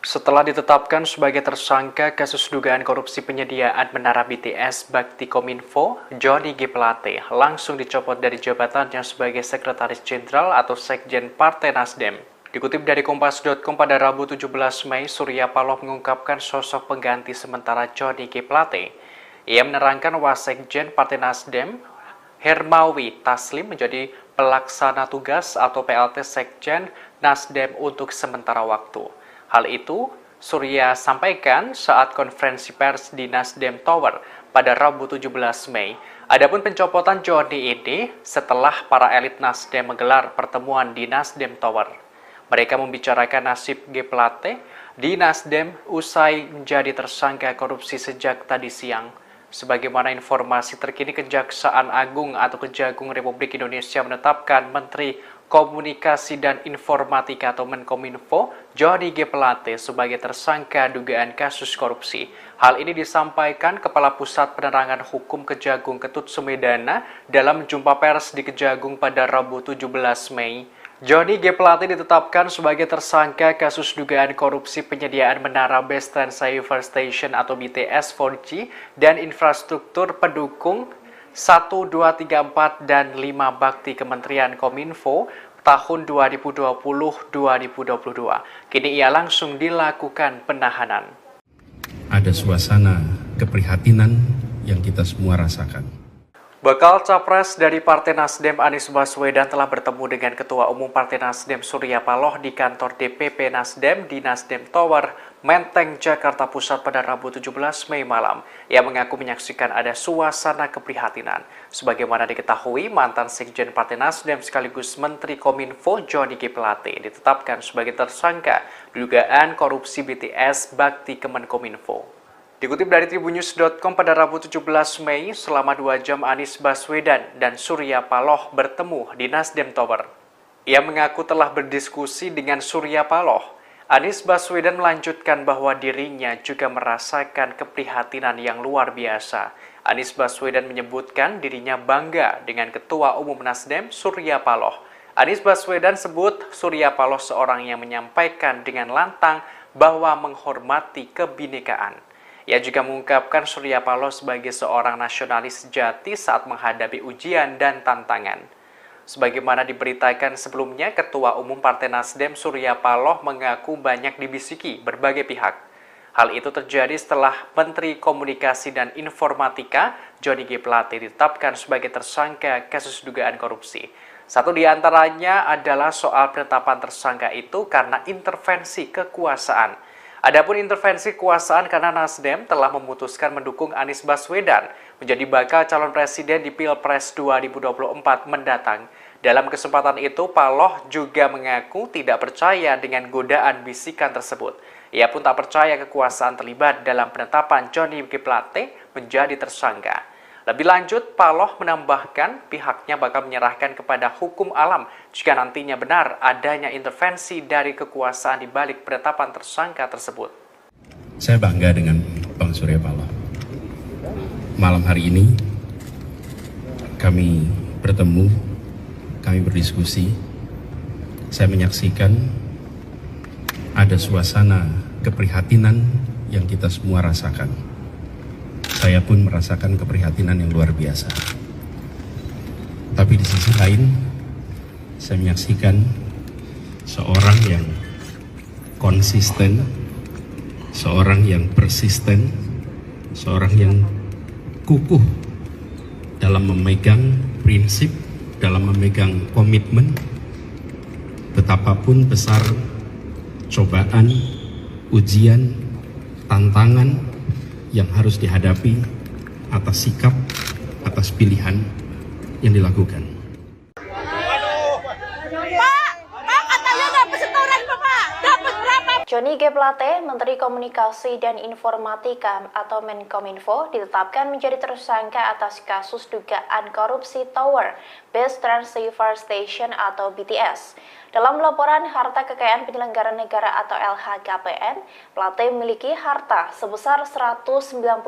Setelah ditetapkan sebagai tersangka kasus dugaan korupsi penyediaan menara BTS Bakti Kominfo, Johnny G. Plate langsung dicopot dari jabatannya sebagai Sekretaris Jenderal atau Sekjen Partai Nasdem. Dikutip dari Kompas.com pada Rabu 17 Mei, Surya Paloh mengungkapkan sosok pengganti sementara Johnny G. Plate. Ia menerangkan Wasekjen Partai Nasdem, Hermawi Taslim menjadi pelaksana tugas atau PLT Sekjen Nasdem untuk sementara waktu. Hal itu Surya sampaikan saat konferensi pers di Nasdem Tower pada Rabu 17 Mei. Adapun pencopotan Johnny ini setelah para elit Nasdem menggelar pertemuan di Nasdem Tower. Mereka membicarakan nasib G. Plate di Nasdem usai menjadi tersangka korupsi sejak tadi siang. Sebagaimana informasi terkini, Kejaksaan Agung atau Kejagung Republik Indonesia menetapkan Menteri Komunikasi dan Informatika atau Menkominfo Johnny G. Plate sebagai tersangka dugaan kasus korupsi. Hal ini disampaikan Kepala Pusat Penerangan Hukum Kejagung Ketut Sumedana dalam jumpa pers di Kejagung pada Rabu 17 Mei. Johnny G. Plate ditetapkan sebagai tersangka kasus dugaan korupsi penyediaan menara Base Transceiver Station atau BTS 4G dan infrastruktur pendukung 1, 2, 3, 4, dan 5 bakti Kementerian Kominfo tahun 2020-2022. Kini ia langsung dilakukan penahanan. Ada suasana keprihatinan yang kita semua rasakan. Bakal Capres dari Partai Nasdem Anies Baswedan telah bertemu dengan Ketua Umum Partai Nasdem Surya Paloh di kantor DPP Nasdem di Nasdem Tower, Menteng, Jakarta Pusat pada Rabu 17 Mei malam. Ia mengaku menyaksikan ada suasana keprihatinan. Sebagaimana diketahui, mantan Sekjen Partai Nasdem sekaligus Menteri Kominfo Johnny G. Plate ditetapkan sebagai tersangka dugaan korupsi BTS Bakti Kemenkominfo. Dikutip dari tribunnews.com pada Rabu 17 Mei, selama 2 jam Anies Baswedan dan Surya Paloh bertemu di Nasdem Tower. Ia mengaku telah berdiskusi dengan Surya Paloh. Anies Baswedan melanjutkan bahwa dirinya juga merasakan keprihatinan yang luar biasa. Anies Baswedan menyebutkan dirinya bangga dengan Ketua Umum Nasdem Surya Paloh. Anies Baswedan sebut Surya Paloh seorang yang menyampaikan dengan lantang bahwa menghormati kebinekaan. Ia juga mengungkapkan Surya Paloh sebagai seorang nasionalis sejati saat menghadapi ujian dan tantangan. Sebagaimana diberitakan sebelumnya, Ketua Umum Partai Nasdem Surya Paloh mengaku banyak dibisiki berbagai pihak. Hal itu terjadi setelah Menteri Komunikasi dan Informatika Johnny G. Plate ditetapkan sebagai tersangka kasus dugaan korupsi. Satu di antaranya adalah soal penetapan tersangka itu karena intervensi kekuasaan. Adapun intervensi kekuasaan karena Nasdem telah memutuskan mendukung Anies Baswedan menjadi bakal calon presiden di Pilpres 2024 mendatang. Dalam kesempatan itu, Paloh juga mengaku tidak percaya dengan godaan bisikan tersebut. Ia pun tak percaya kekuasaan terlibat dalam penetapan Johnny G. Plate menjadi tersangka. Lebih lanjut, Paloh menambahkan pihaknya bakal menyerahkan kepada hukum alam jika nantinya benar adanya intervensi dari kekuasaan di balik penetapan tersangka tersebut. Saya bangga dengan Bang Surya Paloh. Malam hari ini kami bertemu, kami berdiskusi. Saya menyaksikan ada suasana keprihatinan yang kita semua rasakan. Saya pun merasakan keprihatinan yang luar biasa. Tapi di sisi lain, saya menyaksikan seorang yang konsisten, seorang yang persisten, seorang yang kukuh dalam memegang prinsip, dalam memegang komitmen, betapapun besar cobaan, ujian, tantangan yang harus dihadapi atas sikap, atas pilihan yang dilakukan. Johnny G. Plate, Menteri Komunikasi dan Informatika atau Menkominfo, ditetapkan menjadi tersangka atas kasus dugaan korupsi Tower Base Transceiver Station atau BTS. Dalam laporan harta kekayaan penyelenggara negara atau LHKPN, Plate memiliki harta sebesar 191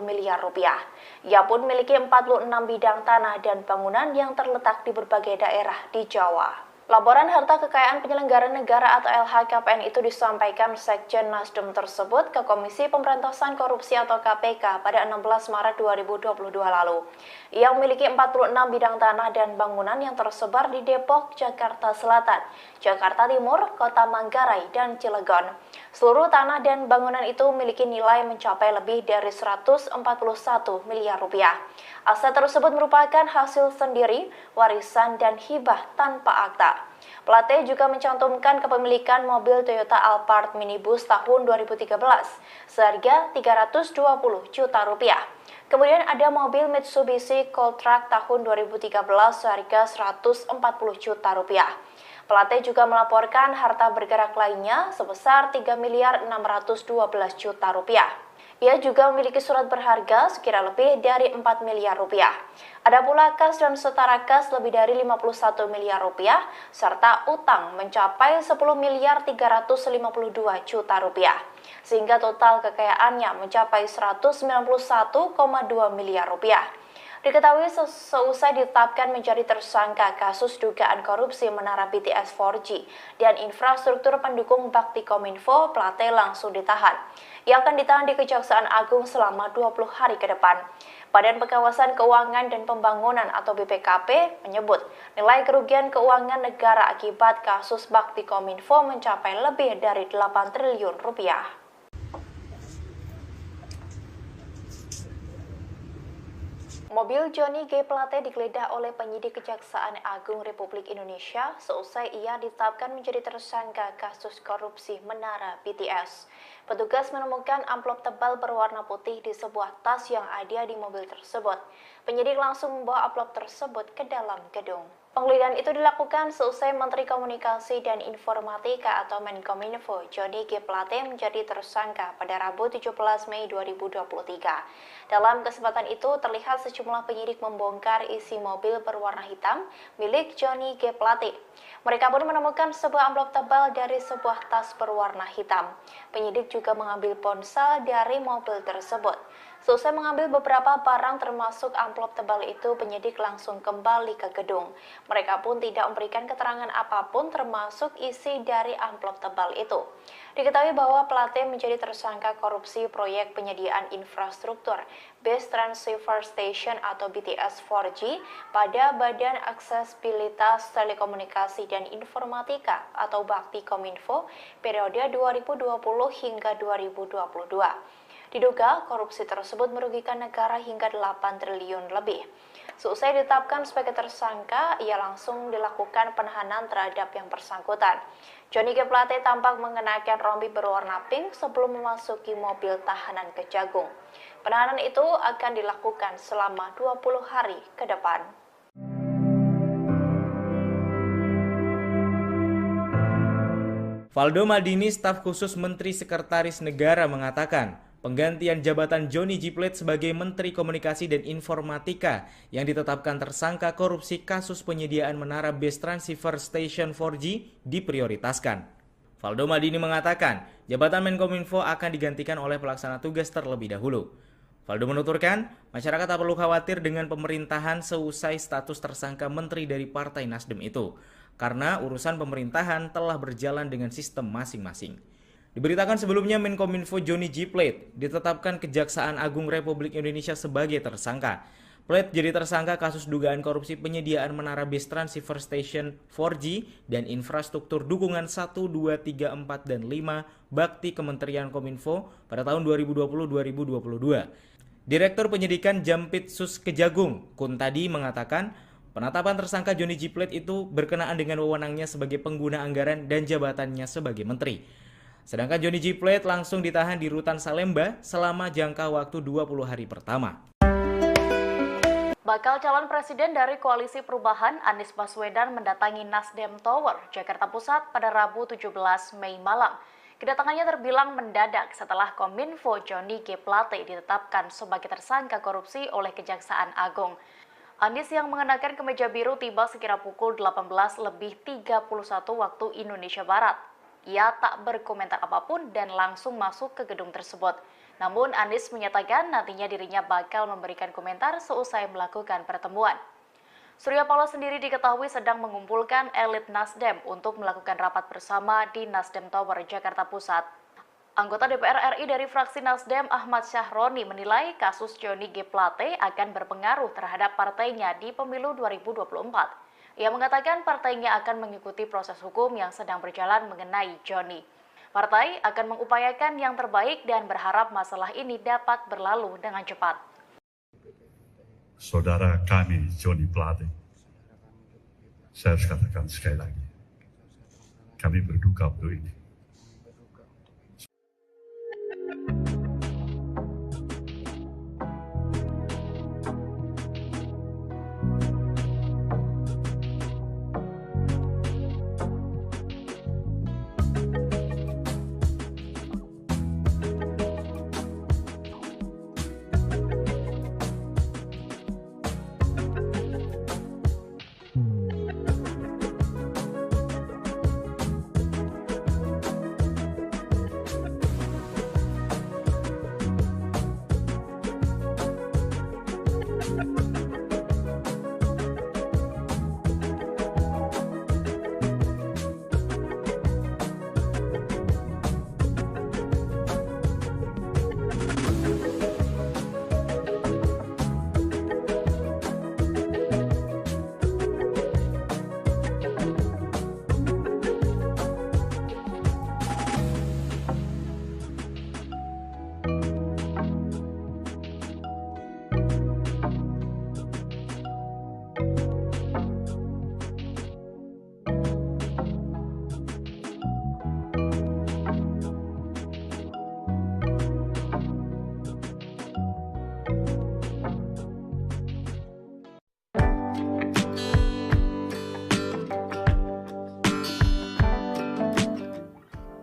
miliar rupiah. Ia pun memiliki 46 bidang tanah dan bangunan yang terletak di berbagai daerah di Jawa. Laporan harta kekayaan penyelenggara negara atau LHKPN itu disampaikan Sekjen Nasdem tersebut ke Komisi Pemberantasan Korupsi atau KPK pada 16 Maret 2022 lalu. Ia memiliki 46 bidang tanah dan bangunan yang tersebar di Depok, Jakarta Selatan, Jakarta Timur, Kota Manggarai, dan Cilegon. Seluruh tanah dan bangunan itu memiliki nilai mencapai lebih dari 141 miliar rupiah. Aset tersebut merupakan hasil sendiri, warisan, dan hibah tanpa akta. Plate juga mencantumkan kepemilikan mobil Toyota Alphard minibus tahun 2013 seharga 320 juta rupiah. Kemudian ada mobil Mitsubishi Cold Truck tahun 2013 seharga 140 juta rupiah. Plate juga melaporkan harta bergerak lainnya sebesar 3 miliar 612 juta rupiah. Ia juga memiliki surat berharga sekira lebih dari 4 miliar rupiah. Ada pula kas dan setara kas lebih dari 51 miliar rupiah, serta utang mencapai 10 miliar 352 juta rupiah. Sehingga total kekayaannya mencapai 191,2 miliar rupiah. Diketahui seusai ditetapkan menjadi tersangka kasus dugaan korupsi menara BTS 4G dan infrastruktur pendukung Bakti Kominfo, Plate langsung ditahan. Ia akan ditahan di Kejaksaan Agung selama 20 hari ke depan. Badan Pengawasan Keuangan dan Pembangunan atau BPKP menyebut nilai kerugian keuangan negara akibat kasus Bakti Kominfo mencapai lebih dari 8 triliun rupiah. Mobil Johnny G. Plate digeledah oleh penyidik Kejaksaan Agung Republik Indonesia seusai ia ditetapkan menjadi tersangka kasus korupsi Menara BTS. Petugas menemukan amplop tebal berwarna putih di sebuah tas yang ada di mobil tersebut. Penyidik langsung membawa amplop tersebut ke dalam gedung. Penggeledahan itu dilakukan seusai Menteri Komunikasi dan Informatika atau Menkominfo Johnny G. Plate menjadi tersangka pada Rabu 17 Mei 2023. Dalam kesempatan itu terlihat sejumlah penyidik membongkar isi mobil berwarna hitam milik Johnny G. Plate. Mereka pun menemukan sebuah amplop tebal dari sebuah tas berwarna hitam. Penyidik juga mengambil ponsel dari mobil tersebut. Seusai mengambil beberapa barang termasuk amplop tebal itu, penyidik langsung kembali ke gedung. Mereka pun tidak memberikan keterangan apapun termasuk isi dari amplop tebal itu. Diketahui bahwa Plate menjadi tersangka korupsi proyek penyediaan infrastruktur Base Transceiver Station atau BTS 4G pada Badan Aksesibilitas Telekomunikasi dan Informatika atau Bakti Kominfo periode 2020 hingga 2022. Diduga korupsi tersebut merugikan negara hingga 8 triliun lebih. Seusai ditetapkan sebagai tersangka, ia langsung dilakukan penahanan terhadap yang bersangkutan. Johnny G. Plate tampak mengenakan rompi berwarna pink sebelum memasuki mobil tahanan Kejagung. Penahanan itu akan dilakukan selama 20 hari ke depan. Valdo Maldini, staf khusus Menteri Sekretaris Negara mengatakan, penggantian jabatan Johnny G. Plate sebagai Menteri Komunikasi dan Informatika yang ditetapkan tersangka korupsi kasus penyediaan menara Base Transceiver Station 4G diprioritaskan. Valdo Maldini mengatakan, jabatan Menkominfo akan digantikan oleh pelaksana tugas terlebih dahulu. Valdo menuturkan, masyarakat tak perlu khawatir dengan pemerintahan seusai status tersangka menteri dari Partai Nasdem itu, karena urusan pemerintahan telah berjalan dengan sistem masing-masing. Diberitakan sebelumnya Menkominfo Johnny G. Plate ditetapkan Kejaksaan Agung Republik Indonesia sebagai tersangka. Plate jadi tersangka kasus dugaan korupsi penyediaan menara Base Transceiver Station 4G dan infrastruktur dukungan 1, 2, 3, 4, dan 5 Bakti Kementerian Kominfo pada tahun 2020-2022. Direktur Penyidikan Jampitsus Kejagung, Kuntadi, mengatakan penetapan tersangka Johnny G. Plate itu berkenaan dengan wewenangnya sebagai pengguna anggaran dan jabatannya sebagai menteri. Sedangkan Johnny G. Plate langsung ditahan di Rutan Salemba selama jangka waktu 20 hari pertama. Bakal calon presiden dari Koalisi Perubahan Anies Baswedan mendatangi Nasdem Tower, Jakarta Pusat pada Rabu 17 Mei malam. Kedatangannya terbilang mendadak setelah Kominfo Johnny G. Plate ditetapkan sebagai tersangka korupsi oleh Kejaksaan Agung. Anies yang mengenakan kemeja biru tiba sekira pukul 18:31 waktu Indonesia Barat. Ia tak berkomentar apapun dan langsung masuk ke gedung tersebut. Namun Anies menyatakan nantinya dirinya bakal memberikan komentar seusai melakukan pertemuan. Surya Paloh sendiri diketahui sedang mengumpulkan elit Nasdem untuk melakukan rapat bersama di Nasdem Tower, Jakarta Pusat. Anggota DPR RI dari fraksi Nasdem Ahmad Syahroni menilai kasus Johnny G. Plate akan berpengaruh terhadap partainya di pemilu 2024. Ia mengatakan partainya akan mengikuti proses hukum yang sedang berjalan mengenai Johnny. Partai akan mengupayakan yang terbaik dan berharap masalah ini dapat berlalu dengan cepat. Saudara kami Johnny Plate, saya harus katakan sekali lagi, kami berduka untuk ini.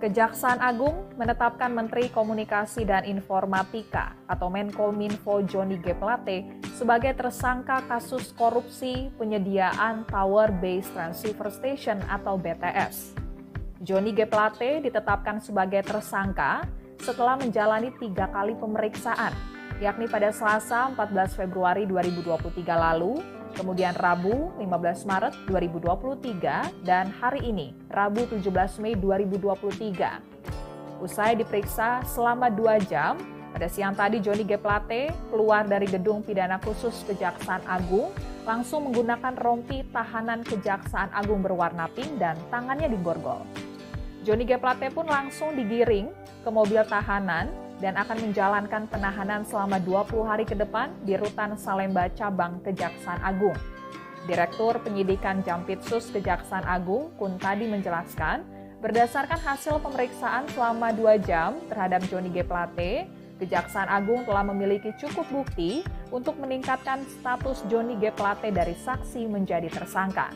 Kejaksaan Agung menetapkan Menteri Komunikasi dan Informatika atau Menkominfo Johnny G. Plate sebagai tersangka kasus korupsi penyediaan Tower Base Transceiver Station atau BTS. Johnny G. Plate ditetapkan sebagai tersangka setelah menjalani 3 kali pemeriksaan, yakni pada Selasa 14 Februari 2023 lalu, kemudian Rabu 15 Maret 2023, dan hari ini, Rabu 17 Mei 2023. Usai diperiksa selama 2 jam, pada siang tadi Johnny G. Plate keluar dari gedung pidana khusus Kejaksaan Agung, langsung menggunakan rompi tahanan Kejaksaan Agung berwarna pink dan tangannya digorgol. Johnny G. Plate pun langsung digiring ke mobil tahanan dan akan menjalankan penahanan selama 20 hari ke depan di Rutan Salemba Cabang Kejaksaan Agung. Direktur Penyidikan Jampitsus Kejaksaan Agung, Kuntadi menjelaskan, berdasarkan hasil pemeriksaan selama 2 jam terhadap Johnny G. Plate, Kejaksaan Agung telah memiliki cukup bukti untuk meningkatkan status Johnny G. Plate dari saksi menjadi tersangka.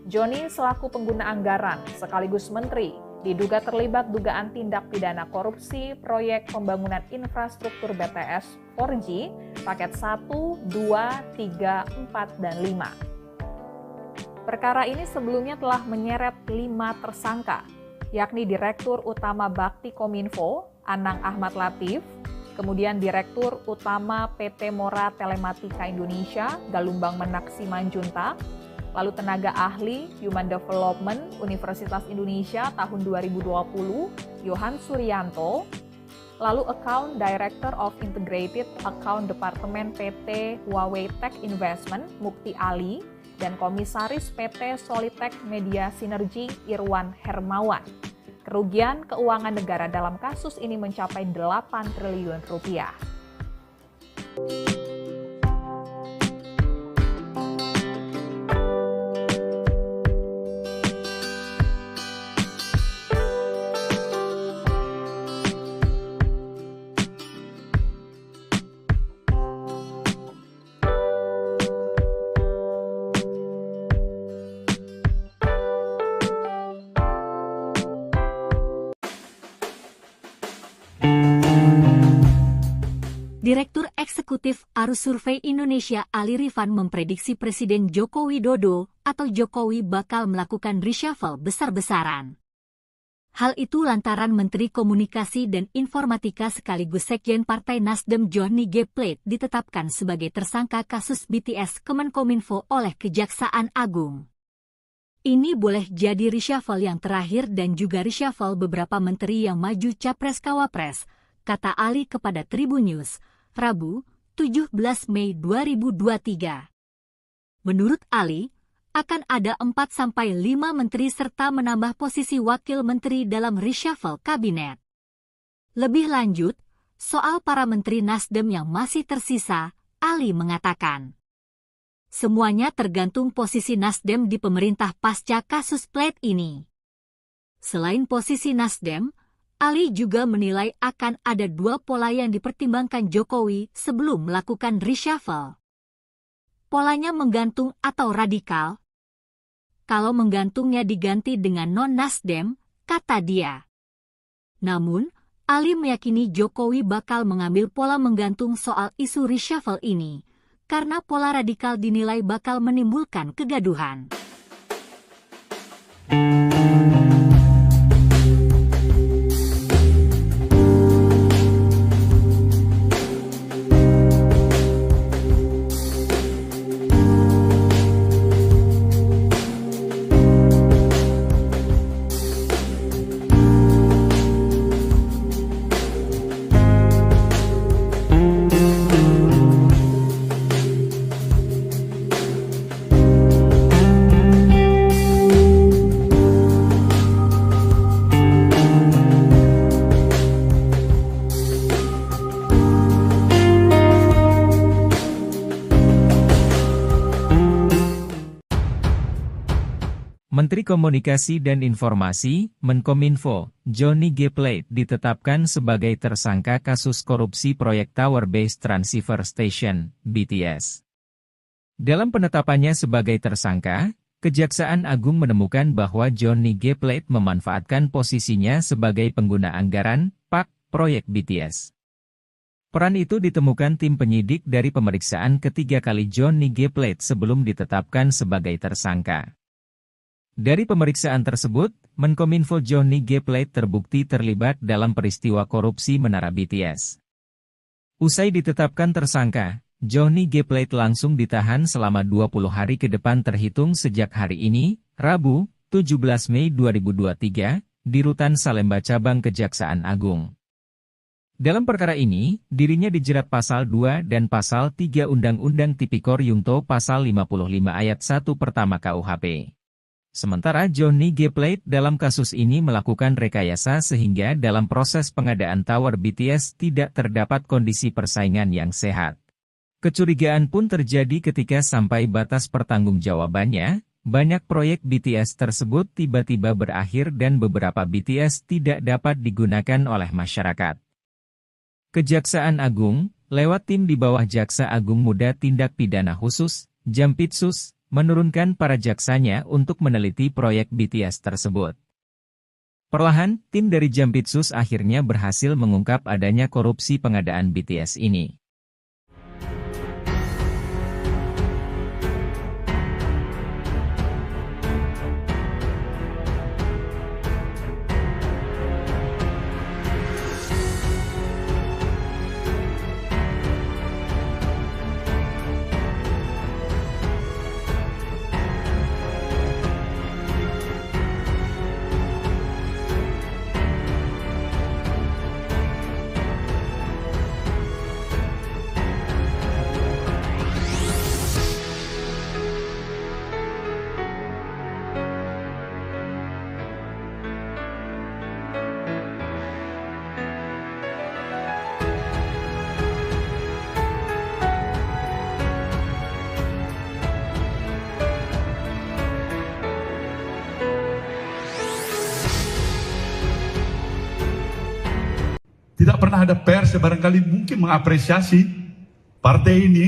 Johnny selaku pengguna anggaran sekaligus menteri diduga terlibat dugaan tindak pidana korupsi proyek pembangunan infrastruktur BTS 4G paket 1, 2, 3, 4, dan 5. Perkara ini sebelumnya telah menyeret 5 tersangka, yakni Direktur Utama Bakti Kominfo, Anang Ahmad Latif, kemudian Direktur Utama PT Mora Telematika Indonesia, Galumbang Menak Simanjuntak, lalu tenaga ahli Human Development Universitas Indonesia tahun 2020, Yohan Suryanto, lalu Account Director of Integrated Account Department PT Huawei Tech Investment, Mukti Ali, dan Komisaris PT Solitech Media Sinergi, Irwan Hermawan. Kerugian keuangan negara dalam kasus ini mencapai 8 triliun rupiah. Direktur Eksekutif Arus Survei Indonesia Ali Rifan memprediksi Presiden Joko Widodo atau Jokowi bakal melakukan reshuffle besar-besaran. Hal itu lantaran Menteri Komunikasi dan Informatika sekaligus Sekjen Partai Nasdem Johnny G. Plate ditetapkan sebagai tersangka kasus BTS Kemenkominfo oleh Kejaksaan Agung. Ini boleh jadi reshuffle yang terakhir dan juga reshuffle beberapa menteri yang maju Capres-Cawapres, kata Ali kepada Tribun News, Rabu, 17 Mei 2023. Menurut Ali, akan ada 4-5 menteri serta menambah posisi wakil menteri dalam reshuffle kabinet. Lebih lanjut, soal para menteri Nasdem yang masih tersisa, Ali mengatakan, semuanya tergantung posisi Nasdem di pemerintah pasca kasus Plate ini. Selain posisi Nasdem, Ali juga menilai akan ada 2 pola yang dipertimbangkan Jokowi sebelum melakukan reshuffle. Polanya menggantung atau radikal. Kalau menggantungnya diganti dengan non-Nasdem, kata dia. Namun, Ali meyakini Jokowi bakal mengambil pola menggantung soal isu reshuffle ini, karena pola radikal dinilai bakal menimbulkan kegaduhan. Menteri Komunikasi dan Informasi, Menkominfo, Johnny G. Plate ditetapkan sebagai tersangka kasus korupsi proyek Tower Base Transceiver Station, BTS. Dalam penetapannya sebagai tersangka, Kejaksaan Agung menemukan bahwa Johnny G. Plate memanfaatkan posisinya sebagai pengguna anggaran, PAK, proyek BTS. Peran itu ditemukan tim penyidik dari pemeriksaan ketiga kali Johnny G. Plate sebelum ditetapkan sebagai tersangka. Dari pemeriksaan tersebut, Menkominfo Johnny G. Plate terbukti terlibat dalam peristiwa korupsi Menara BTS. Usai ditetapkan tersangka, Johnny G. Plate langsung ditahan selama 20 hari ke depan terhitung sejak hari ini, Rabu, 17 Mei 2023, di Rutan Salemba Cabang Kejaksaan Agung. Dalam perkara ini, dirinya dijerat pasal 2 dan pasal 3 Undang-Undang Tipikor Yungto pasal 55 ayat 1 pertama KUHP. Sementara Johnny G. Plate dalam kasus ini melakukan rekayasa sehingga dalam proses pengadaan tower BTS tidak terdapat kondisi persaingan yang sehat. Kecurigaan pun terjadi ketika sampai batas pertanggungjawabannya, banyak proyek BTS tersebut tiba-tiba berakhir dan beberapa BTS tidak dapat digunakan oleh masyarakat. Kejaksaan Agung, lewat tim di bawah Jaksa Agung Muda Tindak Pidana Khusus, Jampitsus, menurunkan para jaksanya untuk meneliti proyek BTS tersebut. Perlahan, tim dari Jampitsus akhirnya berhasil mengungkap adanya korupsi pengadaan BTS ini. Tidak pernah ada pers yang barangkali mungkin mengapresiasi partai ini.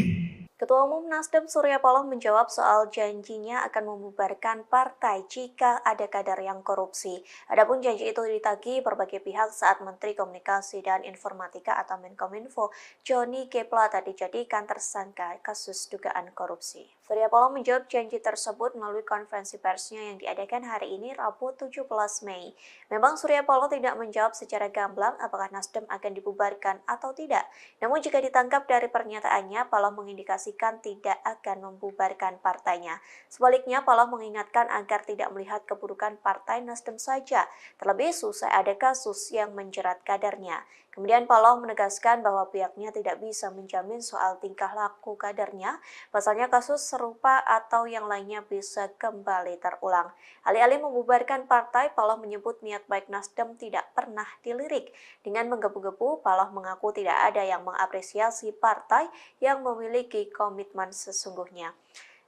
Ketua Umum Nasdem Surya Paloh menjawab soal janjinya akan membubarkan partai jika ada kader yang korupsi. Adapun janji itu ditagih berbagai pihak saat Menteri Komunikasi dan Informatika atau Menkominfo Johnny G. Plate dijadikan tersangka kasus dugaan korupsi. Surya Paloh menjawab janji tersebut melalui konferensi persnya yang diadakan hari ini Rabu 17 Mei. Memang Surya Paloh tidak menjawab secara gamblang apakah Nasdem akan dibubarkan atau tidak. Namun jika ditangkap dari pernyataannya, Paloh mengindikasi tidak akan membubarkan partainya. Sebaliknya, Paloh mengingatkan agar tidak melihat keburukan partai Nasdem saja, terlebih usai ada kasus yang menjerat kadernya. Kemudian Paloh menegaskan bahwa pihaknya tidak bisa menjamin soal tingkah laku kadernya, pasalnya kasus serupa atau yang lainnya bisa kembali terulang. Alih-alih membubarkan partai, Paloh menyebut niat baik Nasdem tidak pernah dilirik. Dengan menggebu-gebu, Paloh mengaku tidak ada yang mengapresiasi partai yang memiliki komitmen sesungguhnya.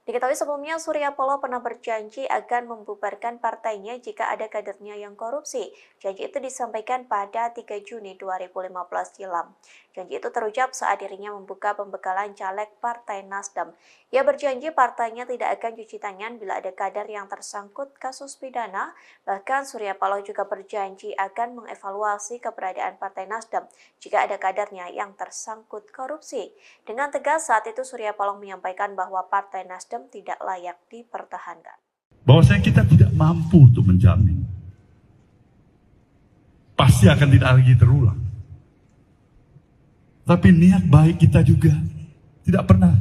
Diketahui sebelumnya Surya Paloh pernah berjanji akan membubarkan partainya jika ada kadernya yang korupsi. Janji itu disampaikan pada 3 Juni 2015 silam. Janji itu terucap saat dirinya membuka pembekalan caleg Partai Nasdem. Ia berjanji partainya tidak akan cuci tangan bila ada kader yang tersangkut kasus pidana. Bahkan Surya Paloh juga berjanji akan mengevaluasi keberadaan Partai Nasdem jika ada kadernya yang tersangkut korupsi. Dengan tegas saat itu Surya Paloh menyampaikan bahwa Partai Nasdem tidak layak dipertahankan. Bahwasanya kita tidak mampu untuk menjamin. Pasti akan tidak lagi terulang. Tapi niat baik kita juga tidak pernah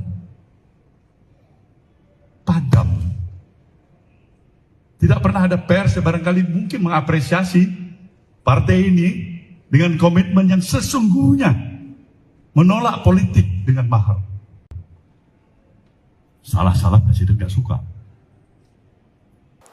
padam. Tidak pernah ada pers yang barangkali mungkin mengapresiasi partai ini dengan komitmen yang sesungguhnya menolak politik dengan mahal. Salah-salah presiden gak suka.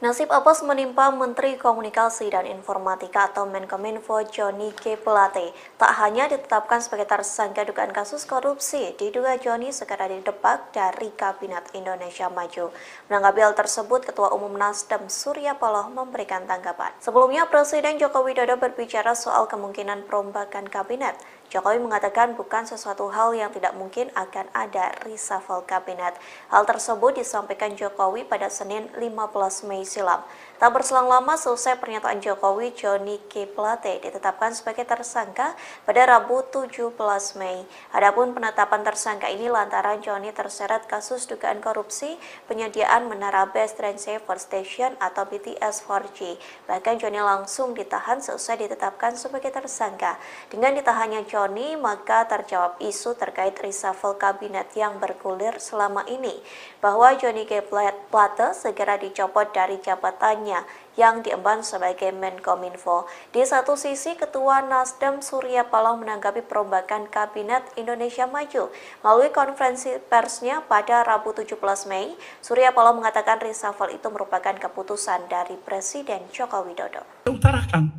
Nasib apes menimpa Menteri Komunikasi dan Informatika atau Menkominfo Johnny G. Plate. Tak hanya ditetapkan sebagai tersangka dugaan kasus korupsi, diduga Johnny segera didepak dari Kabinet Indonesia Maju. Menanggapi hal tersebut, Ketua Umum Nasdem Surya Paloh memberikan tanggapan. Sebelumnya, Presiden Joko Widodo berbicara soal kemungkinan perombakan kabinet. Jokowi mengatakan bukan sesuatu hal yang tidak mungkin akan ada reshuffle kabinet. Hal tersebut disampaikan Jokowi pada Senin 15 Mei silam. Tak berselang lama selesai pernyataan Jokowi, Johnny G. Plate ditetapkan sebagai tersangka pada Rabu 17 Mei. Adapun penetapan tersangka ini lantaran Johnny terseret kasus dugaan korupsi penyediaan menara Base Transceiver Station atau BTS 4G. Bahkan Johnny langsung ditahan selesai ditetapkan sebagai tersangka. Dengan ditahannya Johnny, maka terjawab isu terkait reshuffle kabinet yang bergulir selama ini, bahwa Johnny G. Plate segera dicopot dari jabatannya yang diemban sebagai Menkominfo. Di satu sisi, Ketua Nasdem Surya Paloh menanggapi perombakan Kabinet Indonesia Maju. Melalui konferensi persnya pada Rabu 17 Mei, Surya Paloh mengatakan reshuffle itu merupakan keputusan dari Presiden Joko Widodo. Utarakan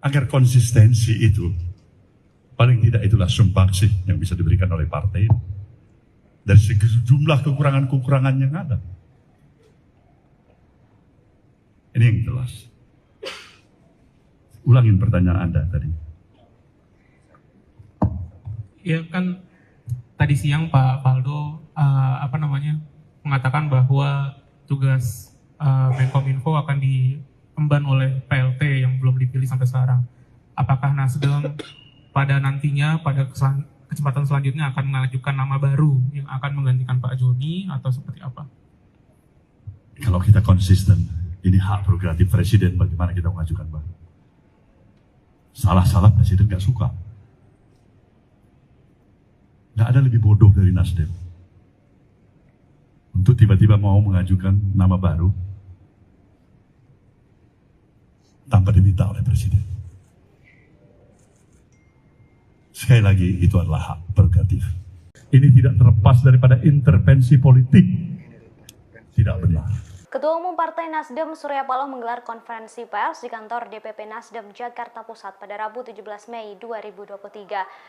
agar konsistensi itu, paling tidak itulah sumbangsih yang bisa diberikan oleh partai dari sejumlah kekurangan-kekurangan yang ada. Ini yang jelas. Ulangin pertanyaan Anda tadi. Ya kan tadi siang Pak Faldo mengatakan bahwa tugas Menkominfo akan diemban oleh PLT yang belum dipilih sampai sekarang. Apakah Nasdem pada nantinya pada kesempatan selanjutnya akan mengajukan nama baru yang akan menggantikan Pak Joni atau seperti apa? Kalau kita konsisten, ini hak prerogatif Presiden bagaimana kita mengajukan baru. Salah-salah Presiden nggak suka. Nggak ada lebih bodoh dari Nasdem untuk tiba-tiba mau mengajukan nama baru tanpa diminta oleh Presiden. Sekali lagi, itu adalah hak prerogatif. Ini tidak terlepas daripada intervensi politik. Tidak benar. Ketua Umum Partai Nasdem Surya Paloh menggelar konferensi pers di kantor DPP Nasdem Jakarta Pusat pada Rabu 17 Mei 2023.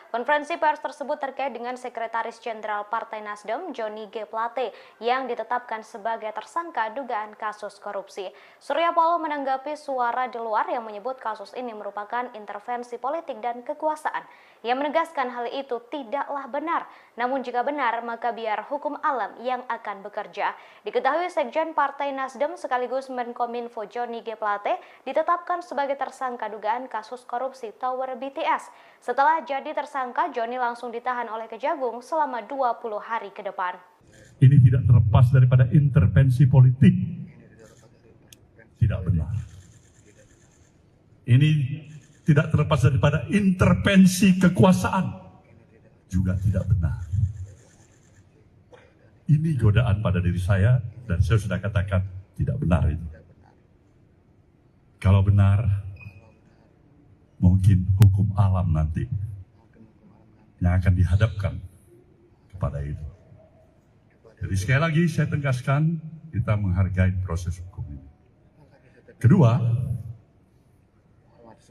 Konferensi pers tersebut terkait dengan Sekretaris Jenderal Partai Nasdem Johnny G. Plate yang ditetapkan sebagai tersangka dugaan kasus korupsi. Surya Paloh menanggapi suara di luar yang menyebut kasus ini merupakan intervensi politik dan kekuasaan. Ia menegaskan hal itu tidaklah benar. Namun jika benar, maka biar hukum alam yang akan bekerja. Diketahui Sekjen Partai Nasdem sekaligus Menkominfo Johnny G. Plate ditetapkan sebagai tersangka dugaan kasus korupsi Tower BTS. Setelah jadi tersangka, Johnny langsung ditahan oleh Kejagung selama 20 hari ke depan. Ini tidak terlepas daripada intervensi politik. Tidak benar. Ini tidak terlepas daripada intervensi kekuasaan. Juga tidak benar. Ini godaan pada diri saya, dan saya sudah katakan tidak benar itu. Kalau benar, mungkin hukum alam nanti yang akan dihadapkan kepada itu. Jadi sekali lagi saya tegaskan, kita menghargai proses hukum ini. Kedua,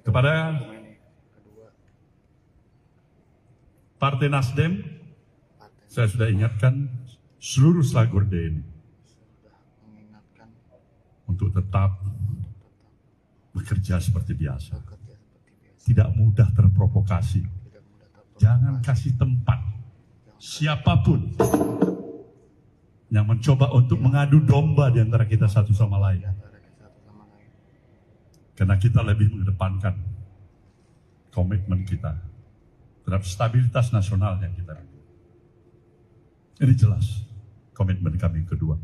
kepada Partai Nasdem, saya sudah ingatkan seluruh selagor DNI untuk tetap bekerja seperti biasa. Tidak mudah terprovokasi. Jangan kasih tempat siapapun yang mencoba untuk mengadu domba di antara kita satu sama lain. Karena kita lebih mengedepankan komitmen kita terhadap stabilitas nasional yang kita rindu. Ini jelas komitmen kami yang kedua.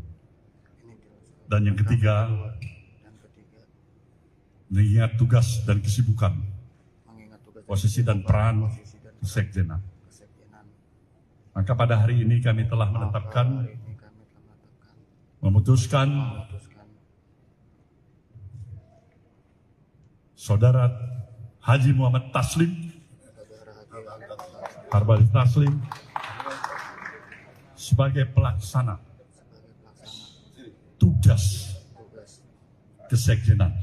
Dan yang ketiga, mengingat tugas dan kesibukan, posisi dan peran kesekjenan. Maka pada hari ini kami telah memutuskan Saudara Haji Muhammad Taslim, Harbali Taslim, sebagai pelaksana tugas kesekjenan.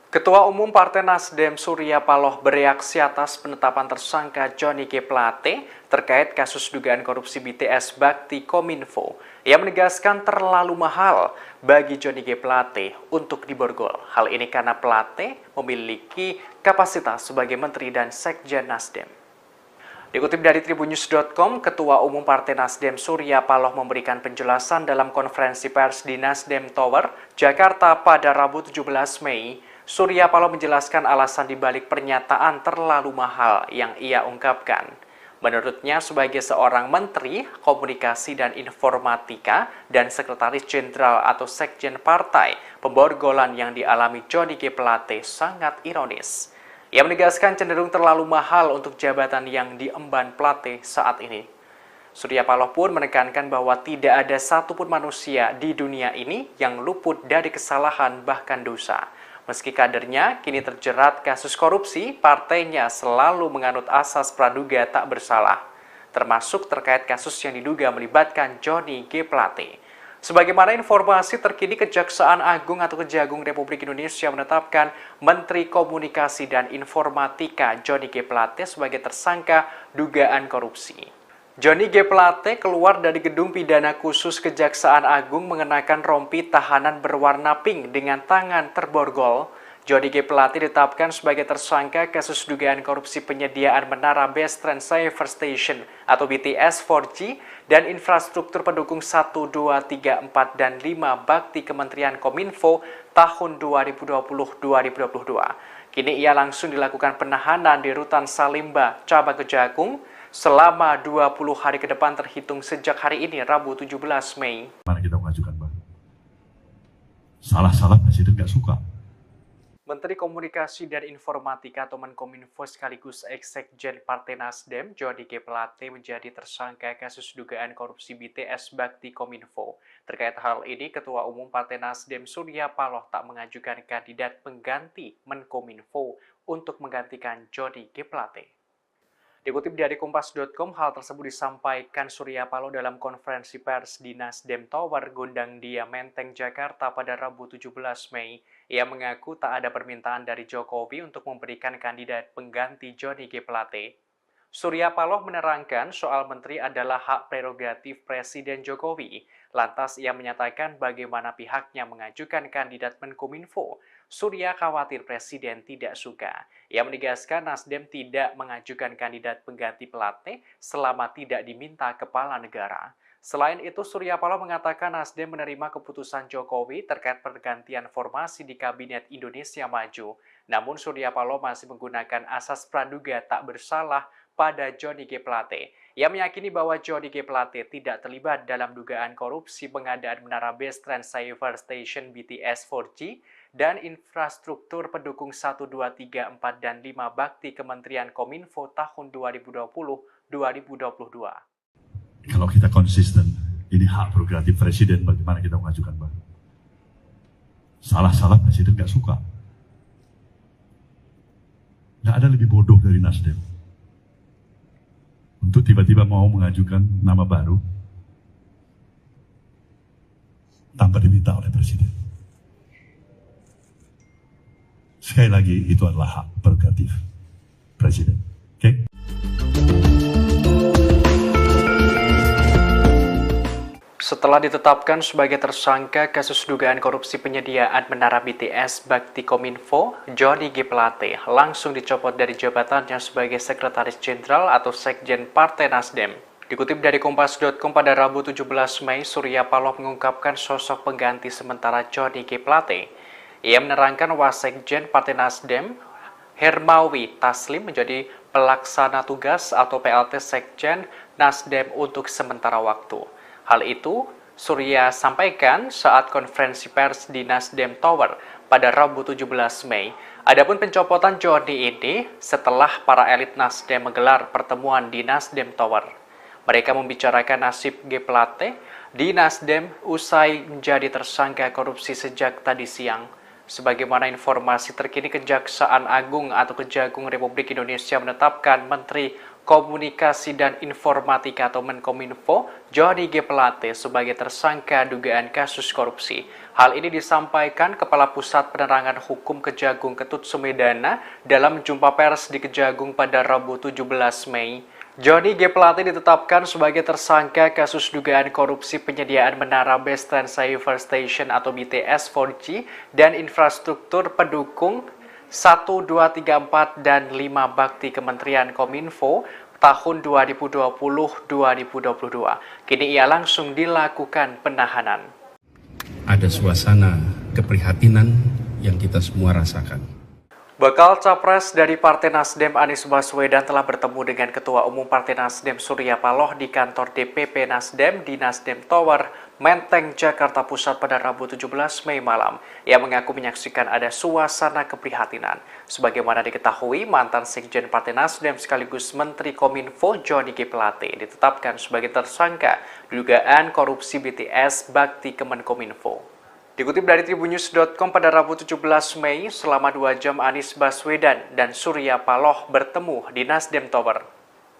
Ketua Umum Partai Nasdem Surya Paloh bereaksi atas penetapan tersangka Johnny G. Plate terkait kasus dugaan korupsi BTS Bakti Kominfo. Ia menegaskan terlalu mahal bagi Johnny G. Plate untuk diborgol. Hal ini karena Plate memiliki kapasitas sebagai Menteri dan Sekjen Nasdem. Dikutip dari tribunnews.com, Ketua Umum Partai Nasdem Surya Paloh memberikan penjelasan dalam konferensi pers di Nasdem Tower, Jakarta pada Rabu 17 Mei. Surya Paloh menjelaskan alasan dibalik pernyataan terlalu mahal yang ia ungkapkan. Menurutnya, sebagai seorang Menteri Komunikasi dan Informatika dan Sekretaris Jenderal atau Sekjen Partai, pemborgolan yang dialami Johnny G. Plate sangat ironis. Ia menegaskan cenderung terlalu mahal untuk jabatan yang diemban Plate saat ini. Surya Paloh pun menekankan bahwa tidak ada satupun manusia di dunia ini yang luput dari kesalahan bahkan dosa. Meski kadernya kini terjerat kasus korupsi, partainya selalu menganut asas praduga tak bersalah, termasuk terkait kasus yang diduga melibatkan Johnny G. Plate. Sebagaimana informasi terkini, Kejaksaan Agung atau Kejagung Republik Indonesia menetapkan Menteri Komunikasi dan Informatika Johnny G. Plate sebagai tersangka dugaan korupsi. Johnny G. Plate keluar dari gedung pidana khusus Kejaksaan Agung mengenakan rompi tahanan berwarna pink dengan tangan terborgol. Johnny G. Plate ditetapkan sebagai tersangka kasus dugaan korupsi penyediaan menara Base Transceiver Station atau BTS 4G dan infrastruktur pendukung 1, 2, 3, 4, dan 5 bakti Kementerian Kominfo tahun 2020-2022. Kini ia langsung dilakukan penahanan di Rutan Salimba, Cabang Kejagung, selama 20 hari ke depan terhitung sejak hari ini, Rabu 17 Mei. Mana kita mengajukan, Bang? Salah-salah Presiden nggak suka. Menteri Komunikasi dan Informatika atau Menkominfo sekaligus Sekjen Partai Nasdem, Johnny G. Plate menjadi tersangka kasus dugaan korupsi BTS Bakti Kominfo. Terkait hal ini, Ketua Umum Partai Nasdem Surya Paloh tak mengajukan kandidat pengganti Menkominfo untuk menggantikan Johnny G. Plate. Dikutip dari Kompas.com, hal tersebut disampaikan Surya Paloh dalam konferensi pers di Nasdem Tower, Gondang Dia, Menteng, Jakarta pada Rabu 17 Mei. Ia mengaku tak ada permintaan dari Jokowi untuk memberikan kandidat pengganti Johnny G. Plate. Surya Paloh menerangkan soal menteri adalah hak prerogatif Presiden Jokowi. Lantas ia menyatakan bagaimana pihaknya mengajukan kandidat Menkominfo. Surya khawatir Presiden tidak suka. Ia menegaskan Nasdem tidak mengajukan kandidat pengganti Plate selama tidak diminta kepala negara. Selain itu, Surya Paloh mengatakan Nasdem menerima keputusan Jokowi terkait pergantian formasi di Kabinet Indonesia Maju. Namun Surya Paloh masih menggunakan asas praduga tak bersalah pada Johnny G. Plate. Ia meyakini bahwa Johnny G. Plate tidak terlibat dalam dugaan korupsi pengadaan menara Base Transceiver Station BTS 4G dan infrastruktur pendukung 1, 2, 3, 4, dan 5 bakti Kementerian Kominfo tahun 2020-2022. Kalau kita konsisten, ini hak prerogatif Presiden, bagaimana kita mengajukan, Bang? Salah-salah Presiden nggak suka. Nggak ada lebih bodoh dari Nasdem untuk tiba-tiba mau mengajukan nama baru tanpa diminta oleh Presiden. Sekali lagi, itu adalah hak prerogatif Presiden. Oke? Setelah ditetapkan sebagai tersangka kasus dugaan korupsi penyediaan menara BTS Bakti Kominfo, Johnny G. Plate langsung dicopot dari jabatannya sebagai Sekretaris Jenderal atau Sekjen Partai Nasdem. Dikutip dari Kompas.com pada Rabu 17 Mei, Surya Paloh mengungkapkan sosok pengganti sementara Johnny G. Plate. Ia menerangkan Wasekjen Partai Nasdem, Hermawi Taslim menjadi pelaksana tugas atau PLT Sekjen Nasdem untuk sementara waktu. Hal itu Surya sampaikan saat konferensi pers di Nasdem Tower pada Rabu 17 Mei. Adapun pencopotan Johnny ini setelah para elit Nasdem menggelar pertemuan di Nasdem Tower. Mereka membicarakan nasib G. Plate di Nasdem usai menjadi tersangka korupsi sejak tadi siang. Sebagaimana informasi terkini, Kejaksaan Agung atau Kejagung Republik Indonesia menetapkan Menteri Komunikasi dan Informatika atau Menkominfo, Johnny G. Plate sebagai tersangka dugaan kasus korupsi. Hal ini disampaikan Kepala Pusat Penerangan Hukum Kejagung Ketut Sumedana dalam jumpa pers di Kejagung pada Rabu 17 Mei. Johnny G. Plate ditetapkan sebagai tersangka kasus dugaan korupsi penyediaan menara Base Transceiver Station atau BTS 4G dan infrastruktur pendukung 1, 2, 3, 4, dan 5 bakti Kementerian Kominfo tahun 2020-2022. Kini ia langsung dilakukan penahanan. Ada suasana keprihatinan yang kita semua rasakan. Bakal Capres dari Partai Nasdem Anies Baswedan telah bertemu dengan Ketua Umum Partai Nasdem Surya Paloh di kantor DPP Nasdem di Nasdem Tower, Menteng, Jakarta Pusat pada Rabu 17 Mei malam. Ia mengaku menyaksikan ada suasana keprihatinan. Sebagaimana diketahui, mantan Sekjen Partai Nasdem sekaligus Menteri Kominfo Johnny G. Plate ditetapkan sebagai tersangka dugaan korupsi BTS Bakti Kemenkominfo. Dikutip dari tribunnews.com pada Rabu 17 Mei, selama 2 jam Anies Baswedan dan Surya Paloh bertemu di Nasdem Tower.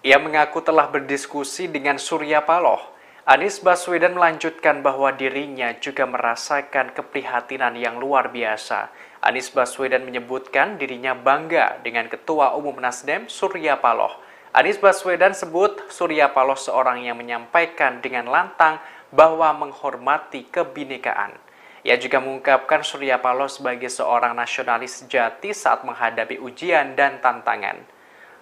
Ia mengaku telah berdiskusi dengan Surya Paloh. Anies Baswedan melanjutkan bahwa dirinya juga merasakan keprihatinan yang luar biasa. Anies Baswedan menyebutkan dirinya bangga dengan Ketua Umum Nasdem Surya Paloh. Anies Baswedan sebut Surya Paloh seorang yang menyampaikan dengan lantang bahwa menghormati kebinekaan. Ia juga mengungkapkan Surya Paloh sebagai seorang nasionalis sejati saat menghadapi ujian dan tantangan.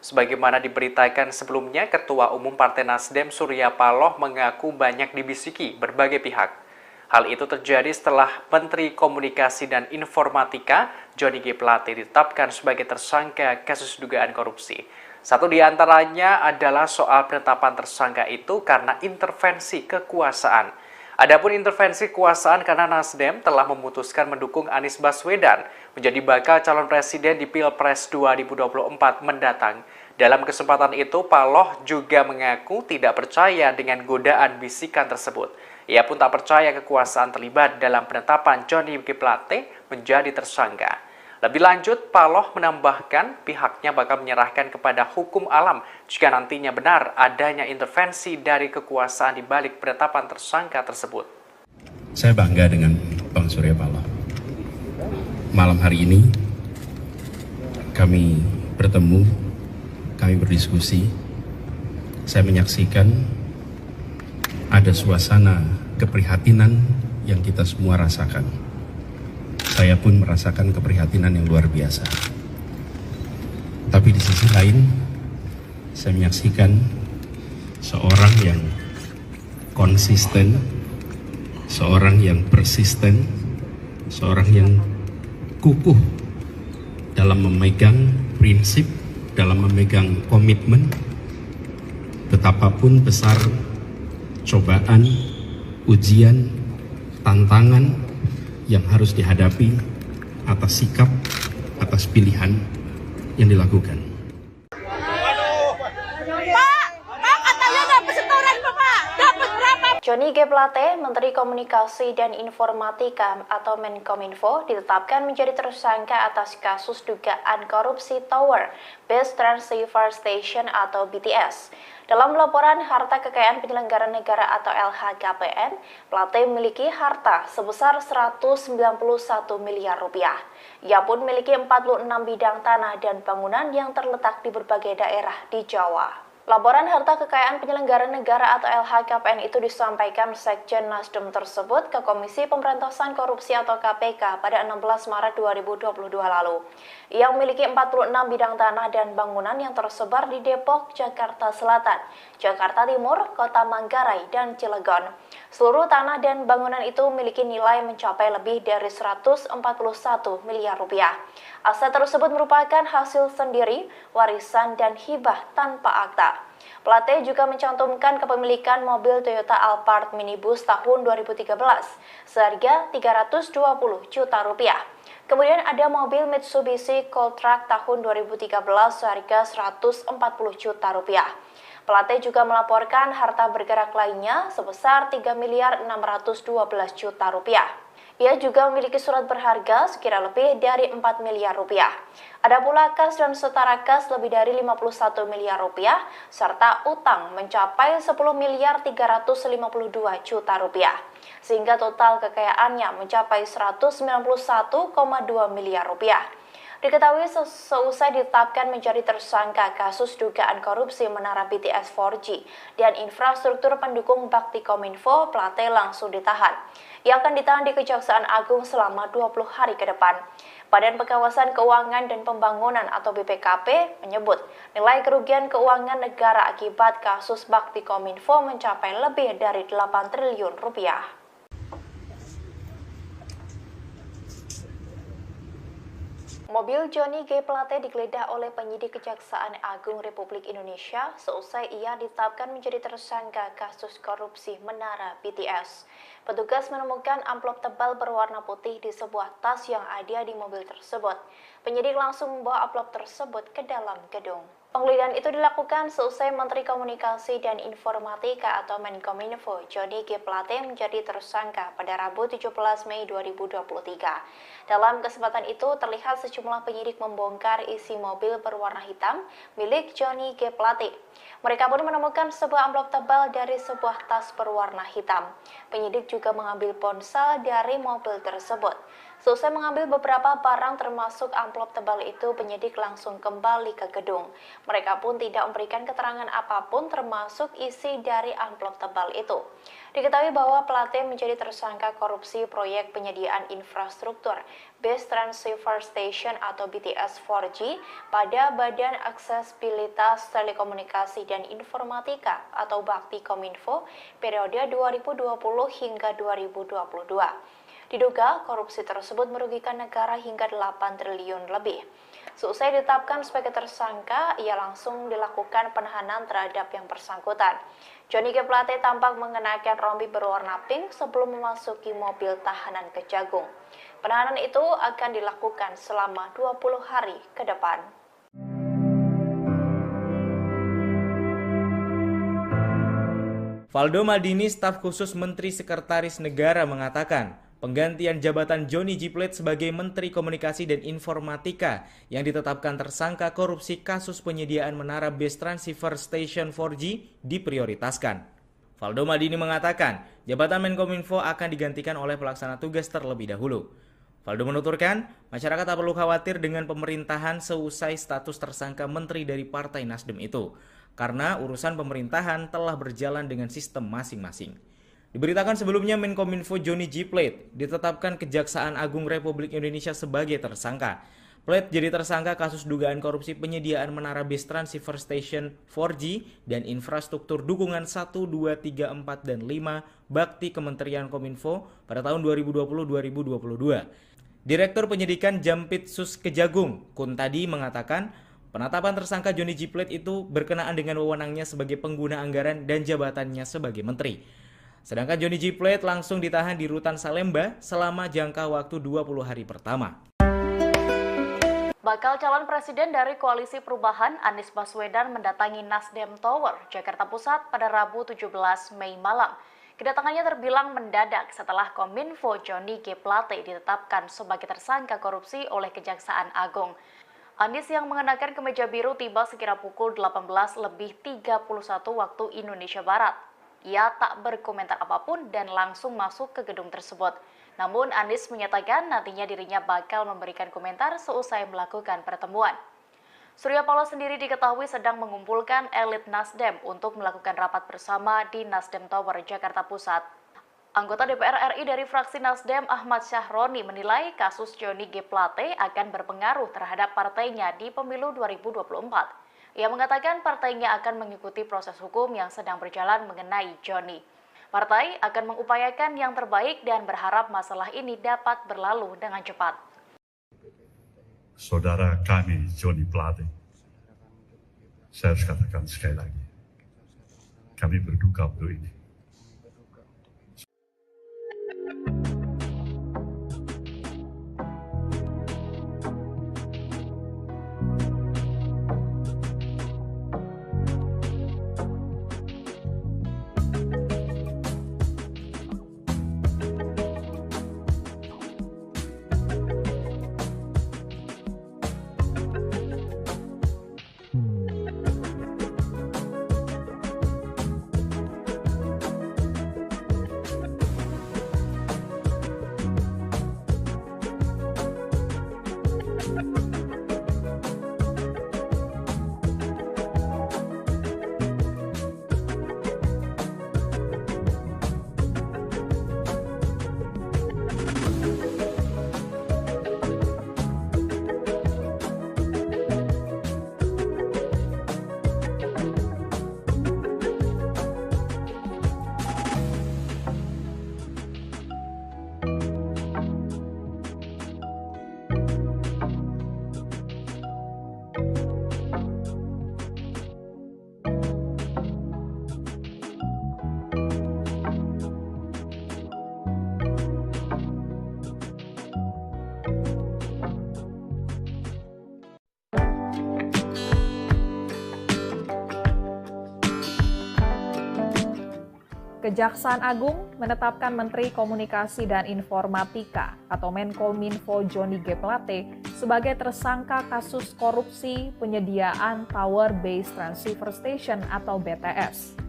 Sebagaimana diberitakan sebelumnya, Ketua Umum Partai Nasdem Surya Paloh mengaku banyak dibisiki berbagai pihak. Hal itu terjadi setelah Menteri Komunikasi dan Informatika Johnny G. Plate ditetapkan sebagai tersangka kasus dugaan korupsi. Satu di antaranya adalah soal penetapan tersangka itu karena intervensi kekuasaan. Adapun intervensi kekuasaan karena Nasdem telah memutuskan mendukung Anies Baswedan menjadi bakal calon presiden di Pilpres 2024 mendatang. Dalam kesempatan itu, Paloh juga mengaku tidak percaya dengan godaan bisikan tersebut. Ia pun tak percaya kekuasaan terlibat dalam penetapan Johnny G. Plate menjadi tersangka. Lebih lanjut, Paloh menambahkan pihaknya bakal menyerahkan kepada hukum alam jika nantinya benar adanya intervensi dari kekuasaan di balik penetapan tersangka tersebut. Saya bangga dengan Bang Surya Paloh. Malam hari ini kami bertemu, kami berdiskusi. Saya menyaksikan ada suasana keprihatinan yang kita semua rasakan. Saya pun merasakan keprihatinan yang luar biasa. Tapi di sisi lain, saya menyaksikan seorang yang konsisten, seorang yang persisten, seorang yang kukuh dalam memegang prinsip, dalam memegang komitmen, betapapun besar cobaan, ujian, tantangan yang harus dihadapi atas sikap, atas pilihan yang dilakukan. Johnny G. Plate, Menteri Komunikasi dan Informatika atau Menkominfo, ditetapkan menjadi tersangka atas kasus dugaan korupsi Tower Base Transceiver Station atau BTS. Dalam laporan harta kekayaan penyelenggara negara atau LHKPN, Plate memiliki harta sebesar 191 miliar rupiah. Ia pun memiliki 46 bidang tanah dan bangunan yang terletak di berbagai daerah di Jawa. Laporan harta kekayaan penyelenggara negara atau LHKPN itu disampaikan Sekjen Nasdem tersebut ke Komisi Pemberantasan Korupsi atau KPK pada 16 Maret 2022 lalu. Ia memiliki 46 bidang tanah dan bangunan yang tersebar di Depok, Jakarta Selatan, Jakarta Timur, Kota Manggarai, dan Cilegon. Seluruh tanah dan bangunan itu memiliki nilai mencapai lebih dari 141 miliar rupiah. Aset tersebut merupakan hasil sendiri, warisan, dan hibah tanpa akta. Plate juga mencantumkan kepemilikan mobil Toyota Alphard minibus tahun 2013 seharga 320 juta rupiah. Kemudian ada mobil Mitsubishi Cold-Truck tahun 2013 seharga 140 juta rupiah. Plate juga melaporkan harta bergerak lainnya sebesar 3 miliar 612 juta rupiah. Ia juga memiliki surat berharga sekira lebih dari 4 miliar rupiah. Ada pula kas dan setara kas lebih dari 51 miliar rupiah, serta utang mencapai 10 miliar 352 juta rupiah. Sehingga total kekayaannya mencapai 191,2 miliar rupiah. Diketahui seusai ditetapkan menjadi tersangka kasus dugaan korupsi menara BTS 4G dan infrastruktur pendukung Bakti Kominfo, Plate langsung ditahan. Ia akan ditahan di Kejaksaan Agung selama 20 hari ke depan. Badan Pengawasan Keuangan dan Pembangunan atau BPKP menyebut nilai kerugian keuangan negara akibat kasus Bakti Kominfo mencapai lebih dari 8 triliun rupiah. Mobil Johnny G. Plate digeledah oleh penyidik Kejaksaan Agung Republik Indonesia seusai ia ditetapkan menjadi tersangka kasus korupsi menara BTS. Petugas menemukan amplop tebal berwarna putih di sebuah tas yang ada di mobil tersebut. Penyidik langsung membawa amplop tersebut ke dalam gedung. Penggeledahan itu dilakukan seusai Menteri Komunikasi dan Informatika atau Menkominfo Johnny G. Plate menjadi tersangka pada Rabu 17 Mei 2023. Dalam kesempatan itu terlihat sejumlah penyidik membongkar isi mobil berwarna hitam milik Johnny G. Plate. Mereka pun menemukan sebuah amplop tebal dari sebuah tas berwarna hitam. Penyidik juga mengambil ponsel dari mobil tersebut. Seusai mengambil beberapa barang termasuk amplop tebal itu, penyidik langsung kembali ke gedung. Mereka pun tidak memberikan keterangan apapun termasuk isi dari amplop tebal itu. Diketahui bahwa Plate menjadi tersangka korupsi proyek penyediaan infrastruktur Base Transceiver Station atau BTS 4G pada Badan Aksesibilitas Telekomunikasi dan Informatika atau Bakti Kominfo periode 2020 hingga 2022. Diduga korupsi tersebut merugikan negara hingga 8 triliun lebih. Seusai ditetapkan sebagai tersangka, ia langsung dilakukan penahanan terhadap yang bersangkutan. Johnny G. Plate tampak mengenakan rompi berwarna pink sebelum memasuki mobil tahanan Kejagung. Penahanan itu akan dilakukan selama 20 hari ke depan. Valdo Maldini, staf khusus Menteri Sekretaris Negara mengatakan, penggantian jabatan Johnny G. Plate sebagai Menteri Komunikasi dan Informatika yang ditetapkan tersangka korupsi kasus penyediaan menara Base Transceiver Station 4G diprioritaskan. Valdo Maldini mengatakan, jabatan Menkominfo akan digantikan oleh pelaksana tugas terlebih dahulu. Valdo menuturkan, masyarakat tak perlu khawatir dengan pemerintahan seusai status tersangka menteri dari Partai Nasdem itu, karena urusan pemerintahan telah berjalan dengan sistem masing-masing. Diberitakan sebelumnya Menkominfo Johnny G. Plate ditetapkan Kejaksaan Agung Republik Indonesia sebagai tersangka. Plate jadi tersangka kasus dugaan korupsi penyediaan menara Base Transceiver Station 4G dan infrastruktur dukungan 1, 2, 3, 4, dan 5 Bakti Kementerian Kominfo pada tahun 2020-2022. Direktur Penyidikan Jampitsus Kejagung, Kuntadi, mengatakan penetapan tersangka Johnny G. Plate itu berkenaan dengan wewenangnya sebagai pengguna anggaran dan jabatannya sebagai menteri. Sedangkan Johnny G. Plate langsung ditahan di Rutan Salemba selama jangka waktu 20 hari pertama. Bakal calon presiden dari Koalisi Perubahan Anies Baswedan mendatangi Nasdem Tower, Jakarta Pusat pada Rabu 17 Mei malam. Kedatangannya terbilang mendadak setelah Kominfo Johnny G. Plate ditetapkan sebagai tersangka korupsi oleh Kejaksaan Agung. Anies yang mengenakan kemeja biru tiba sekira pukul 18:31 waktu Indonesia Barat. Ia tak berkomentar apapun dan langsung masuk ke gedung tersebut. Namun Anies menyatakan nantinya dirinya bakal memberikan komentar seusai melakukan pertemuan. Surya Paloh sendiri diketahui sedang mengumpulkan elit Nasdem untuk melakukan rapat bersama di Nasdem Tower, Jakarta Pusat. Anggota DPR RI dari fraksi Nasdem Ahmad Syahroni menilai kasus Johnny G. Plate akan berpengaruh terhadap partainya di pemilu 2024. Ia mengatakan partainya akan mengikuti proses hukum yang sedang berjalan mengenai Johnny. Partai akan mengupayakan yang terbaik dan berharap masalah ini dapat berlalu dengan cepat. Saudara kami Johnny Plate, saya harus katakan sekali lagi, kami berduka untuk ini. Kejaksaan Agung menetapkan Menteri Komunikasi dan Informatika atau Menkominfo Johnny G. Plate sebagai tersangka kasus korupsi penyediaan Tower Base Transceiver Station atau BTS.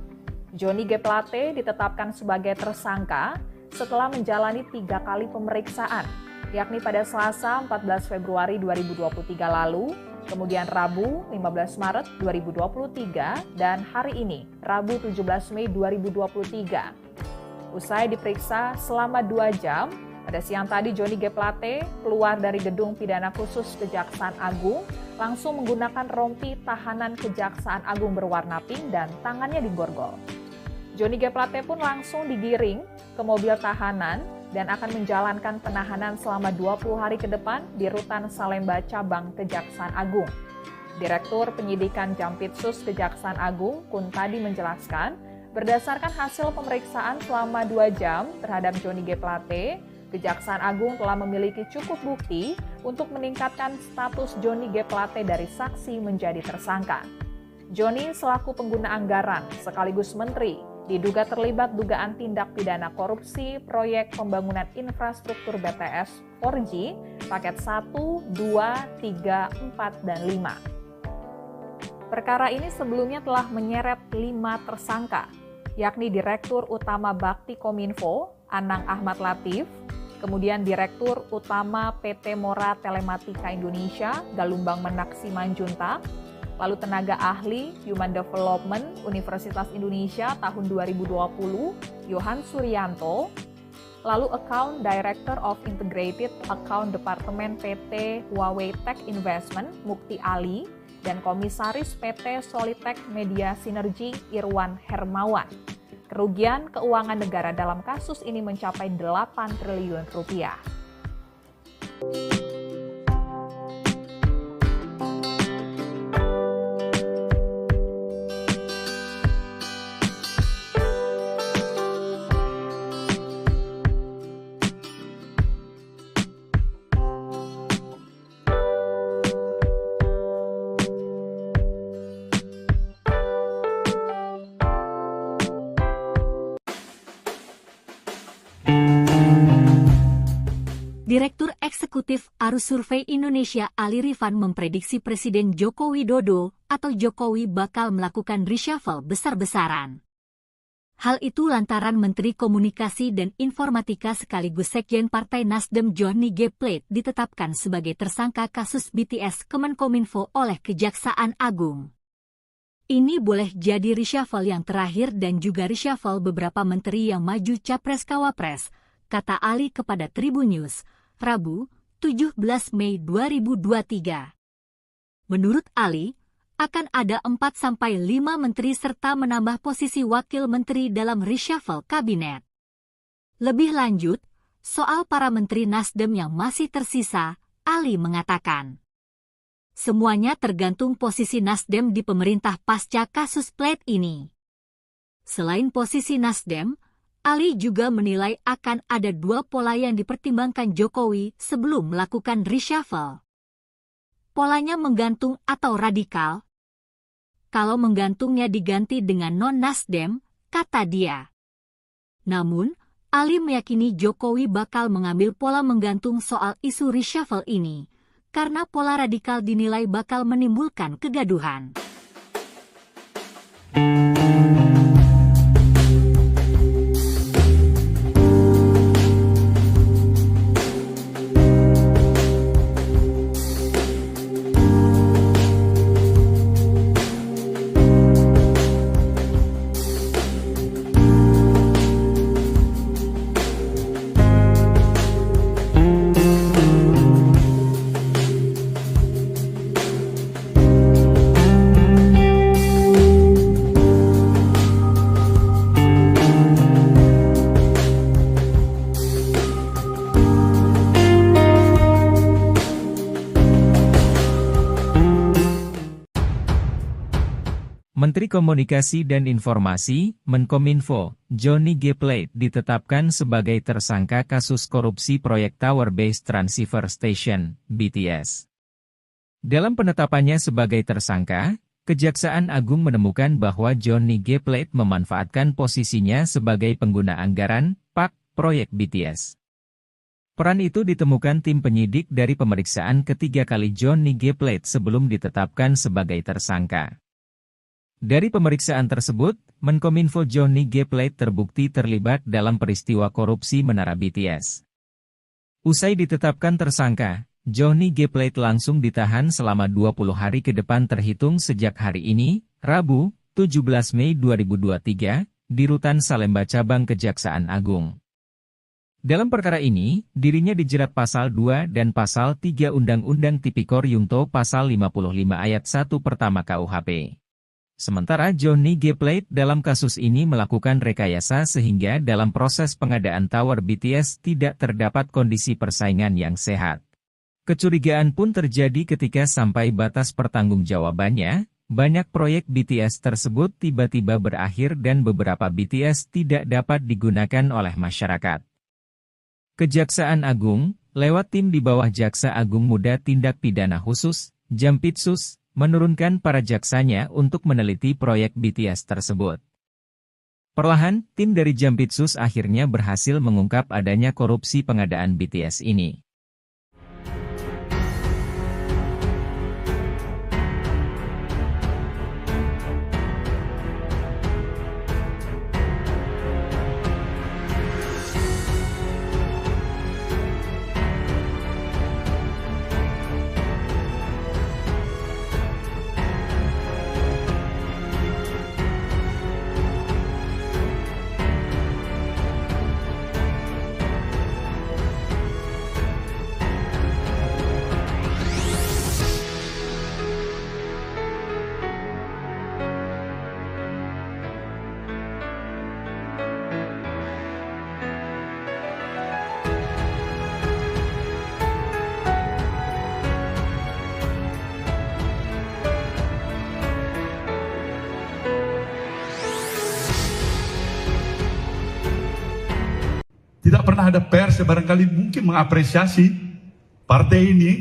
Johnny G. Plate ditetapkan sebagai tersangka setelah menjalani 3 kali pemeriksaan, yakni pada Selasa 14 Februari 2023 lalu, kemudian Rabu 15 Maret 2023, dan hari ini, Rabu 17 Mei 2023. Usai diperiksa selama 2 jam, pada siang tadi Johnny G. Plate keluar dari gedung pidana khusus Kejaksaan Agung, langsung menggunakan rompi tahanan Kejaksaan Agung berwarna pink dan tangannya diborgol. Johnny G. Plate pun langsung digiring ke mobil tahanan dan akan menjalankan penahanan selama 20 hari ke depan di Rutan Salemba Cabang Kejaksaan Agung. Direktur Penyidikan Jampitsus Kejaksaan Agung, Kuntadi, menjelaskan, berdasarkan hasil pemeriksaan selama 2 jam terhadap Johnny G. Plate, Kejaksaan Agung telah memiliki cukup bukti untuk meningkatkan status Johnny G. Plate dari saksi menjadi tersangka. Johnny selaku pengguna anggaran sekaligus menteri diduga terlibat dugaan tindak pidana korupsi proyek pembangunan infrastruktur BTS 4G paket 1, 2, 3, 4, dan 5. Perkara ini sebelumnya telah menyeret 5 tersangka, yakni Direktur Utama Bakti Kominfo, Anang Ahmad Latif, kemudian Direktur Utama PT Mora Telematika Indonesia, Galumbang Menak Simanjuntak, lalu tenaga ahli Human Development Universitas Indonesia tahun 2020, Yohan Suryanto, lalu Account Director of Integrated Account Department PT Huawei Tech Investment, Mukti Ali, dan Komisaris PT Solitech Media Sinergi, Irwan Hermawan. Kerugian keuangan negara dalam kasus ini mencapai 8 triliun rupiah. Direktur Eksekutif Arus Survei Indonesia Ali Rifan memprediksi Presiden Joko Widodo atau Jokowi bakal melakukan reshuffle besar-besaran. Hal itu lantaran Menteri Komunikasi dan Informatika sekaligus Sekjen Partai Nasdem Johnny G. Plate ditetapkan sebagai tersangka kasus BTS Kemenkominfo oleh Kejaksaan Agung. Ini boleh jadi reshuffle yang terakhir dan juga reshuffle beberapa menteri yang maju Capres-Cawapres, kata Ali kepada Tribun News, Rabu, 17 Mei 2023. Menurut Ali, akan ada 4-5 menteri serta menambah posisi wakil menteri dalam reshuffle kabinet. Lebih lanjut, soal para menteri Nasdem yang masih tersisa, Ali mengatakan, semuanya tergantung posisi Nasdem di pemerintah pasca kasus Plate ini. Selain posisi Nasdem, Ali juga menilai akan ada 2 pola yang dipertimbangkan Jokowi sebelum melakukan reshuffle. Polanya menggantung atau radikal. Kalau menggantungnya diganti dengan non-Nasdem, kata dia. Namun, Ali meyakini Jokowi bakal mengambil pola menggantung soal isu reshuffle ini, karena pola radikal dinilai bakal menimbulkan kegaduhan. Menteri Komunikasi dan Informasi, Menkominfo, Johnny G. Plate ditetapkan sebagai tersangka kasus korupsi proyek Tower Base Transceiver Station, BTS. Dalam penetapannya sebagai tersangka, Kejaksaan Agung menemukan bahwa Johnny G. Plate memanfaatkan posisinya sebagai pengguna anggaran, PAK, proyek BTS. Peran itu ditemukan tim penyidik dari pemeriksaan ketiga kali Johnny G. Plate sebelum ditetapkan sebagai tersangka. Dari pemeriksaan tersebut, Menkominfo Johnny G. Plate terbukti terlibat dalam peristiwa korupsi Menara BTS. Usai ditetapkan tersangka, Johnny G. Plate langsung ditahan selama 20 hari ke depan terhitung sejak hari ini, Rabu, 17 Mei 2023, di Rutan Salemba Cabang Kejaksaan Agung. Dalam perkara ini, dirinya dijerat Pasal 2 dan Pasal 3 Undang-Undang Tipikor Yungto Pasal 55 Ayat 1 Pertama KUHP. Sementara Johnny G. Plate dalam kasus ini melakukan rekayasa sehingga dalam proses pengadaan tower BTS tidak terdapat kondisi persaingan yang sehat. Kecurigaan pun terjadi ketika sampai batas pertanggungjawabannya, banyak proyek BTS tersebut tiba-tiba berakhir dan beberapa BTS tidak dapat digunakan oleh masyarakat. Kejaksaan Agung, lewat tim di bawah Jaksa Agung Muda Tindak Pidana Khusus, Jampitsus, menurunkan para jaksanya untuk meneliti proyek BTS tersebut. Perlahan, tim dari Jampitsus akhirnya berhasil mengungkap adanya korupsi pengadaan BTS ini. Tidak pernah ada pers yang barangkali mungkin mengapresiasi partai ini.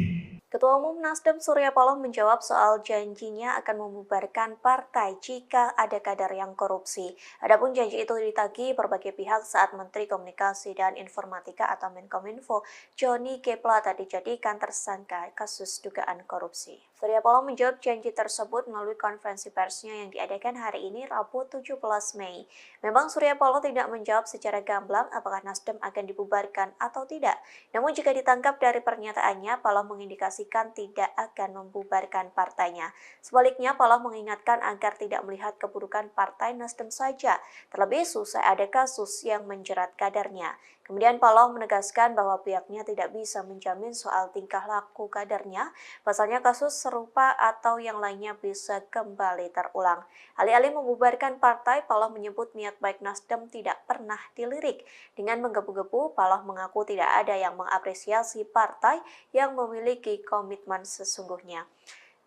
Ketua Umum Nasdem Surya Paloh menjawab soal janjinya akan membubarkan partai jika ada kader yang korupsi. Adapun janji itu ditagih berbagai pihak saat Menteri Komunikasi dan Informatika atau Menkominfo Johnny G. Plate dijadikan tersangka kasus dugaan korupsi. Surya Paloh menjawab janji tersebut melalui konferensi persnya yang diadakan hari ini Rabu 17 Mei. Memang Surya Paloh tidak menjawab secara gamblang apakah Nasdem akan dibubarkan atau tidak. Namun jika ditangkap dari pernyataannya, Paloh mengindikasikan tidak akan membubarkan partainya. Sebaliknya, Paloh mengingatkan agar tidak melihat keburukan partai Nasdem saja, terlebih usai ada kasus yang menjerat kadernya. Kemudian Paloh menegaskan bahwa pihaknya tidak bisa menjamin soal tingkah laku kadernya, pasalnya kasus serupa atau yang lainnya bisa kembali terulang. Alih-alih membubarkan partai, Paloh menyebut niat baik Nasdem tidak pernah dilirik. Dengan menggebu-gebu, Paloh mengaku tidak ada yang mengapresiasi partai yang memiliki komitmen sesungguhnya.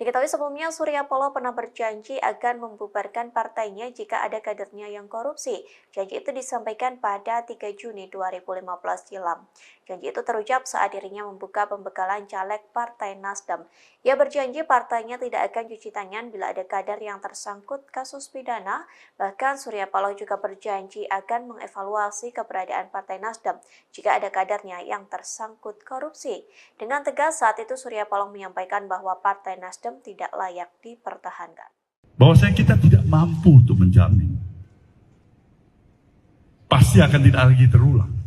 Diketahui sebelumnya Surya Paloh pernah berjanji akan membubarkan partainya jika ada kadernya yang korupsi. Janji itu disampaikan pada 3 Juni 2015 silam. Janji itu terucap saat dirinya membuka pembekalan caleg Partai Nasdem. Ia berjanji partainya tidak akan cuci tangan bila ada kader yang tersangkut kasus pidana. Bahkan Surya Paloh juga berjanji akan mengevaluasi keberadaan Partai Nasdem jika ada kadernya yang tersangkut korupsi. Dengan tegas saat itu Surya Paloh menyampaikan bahwa Partai Nasdem tidak layak dipertahankan. Bahwasanya kita tidak mampu untuk menjamin. Pasti akan tidak lagi terulang.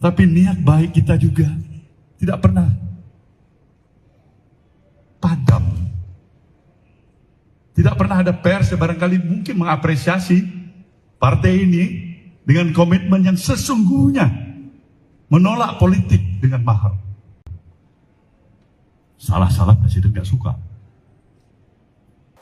Tapi niat baik kita juga tidak pernah padam. Tidak pernah ada pers yang barangkali mungkin mengapresiasi partai ini dengan komitmen yang sesungguhnya menolak politik dengan mahal. Salah-salah presiden gak suka.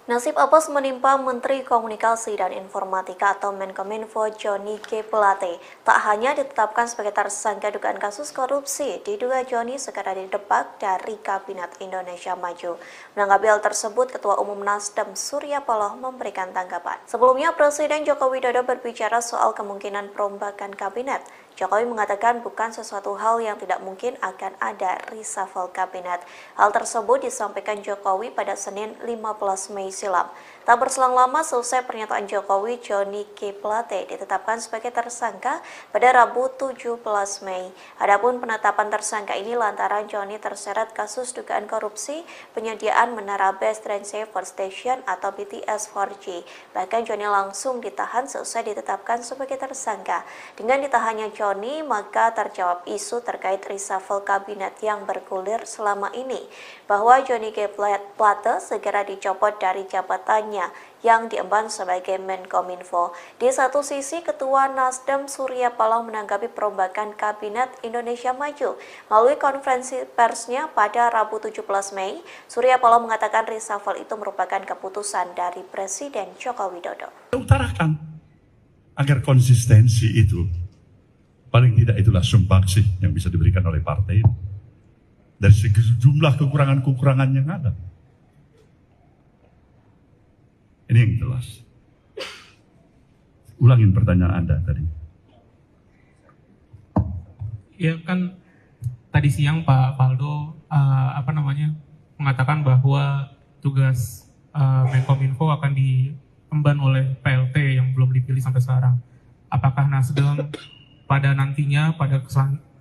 Nasib apes menimpa Menteri Komunikasi dan Informatika atau Menkominfo Johnny G. Plate. Tak hanya ditetapkan sebagai tersangka dugaan kasus korupsi, diduga Johnny segera didepak dari Kabinet Indonesia Maju. Menanggapi hal tersebut, Ketua Umum Nasdem Surya Paloh memberikan tanggapan. Sebelumnya, Presiden Joko Widodo berbicara soal kemungkinan perombakan kabinet. Jokowi mengatakan bukan sesuatu hal yang tidak mungkin akan ada reshuffle kabinet. Hal tersebut disampaikan Jokowi pada Senin 15 Mei silam. Tak berselang lama selesai pernyataan Jokowi, Johnny G. Plate ditetapkan sebagai tersangka pada Rabu 17 Mei. Adapun penetapan tersangka ini lantaran Johnny terseret kasus dugaan korupsi penyediaan menara Base Transceiver Station atau BTS 4G. Bahkan Johnny langsung ditahan selesai ditetapkan sebagai tersangka. Dengan ditahannya Johnny, maka terjawab isu terkait reshuffle kabinet yang bergulir selama ini, bahwa Johnny G. Plate segera dicopot dari jabatannya yang diemban sebagai Menkominfo. Di satu sisi, Ketua Nasdem Surya Paloh menanggapi perombakan Kabinet Indonesia Maju. Melalui konferensi persnya pada Rabu 17 Mei, Surya Paloh mengatakan reshuffle itu merupakan keputusan dari Presiden Joko Widodo. Utarakan agar konsistensi itu, paling tidak itulah sumbangsih yang bisa diberikan oleh partai dari sejumlah kekurangan-kekurangan yang ada. Ini yang jelas. Ulangin pertanyaan Anda tadi. Ya kan tadi siang Pak Faldo mengatakan bahwa tugas Menkominfo akan diemban oleh PLT yang belum dipilih sampai sekarang. Apakah Nasdem pada nantinya pada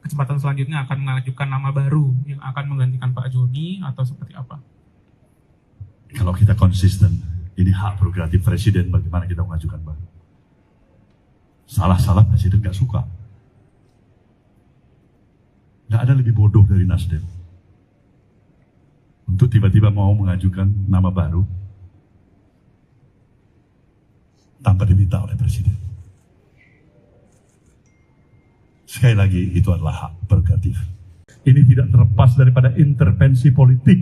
kesempatan selanjutnya akan mengajukan nama baru yang akan menggantikan Pak Joni atau seperti apa? Kalau kita konsisten, ini hak prerogatif Presiden bagaimana kita mengajukan baru. Salah-salah Presiden gak suka. Gak ada lebih bodoh dari Nasdem untuk tiba-tiba mau mengajukan nama baru tanpa diminta oleh Presiden. Sekali lagi, itu adalah hak prerogatif. Ini tidak terlepas daripada intervensi politik.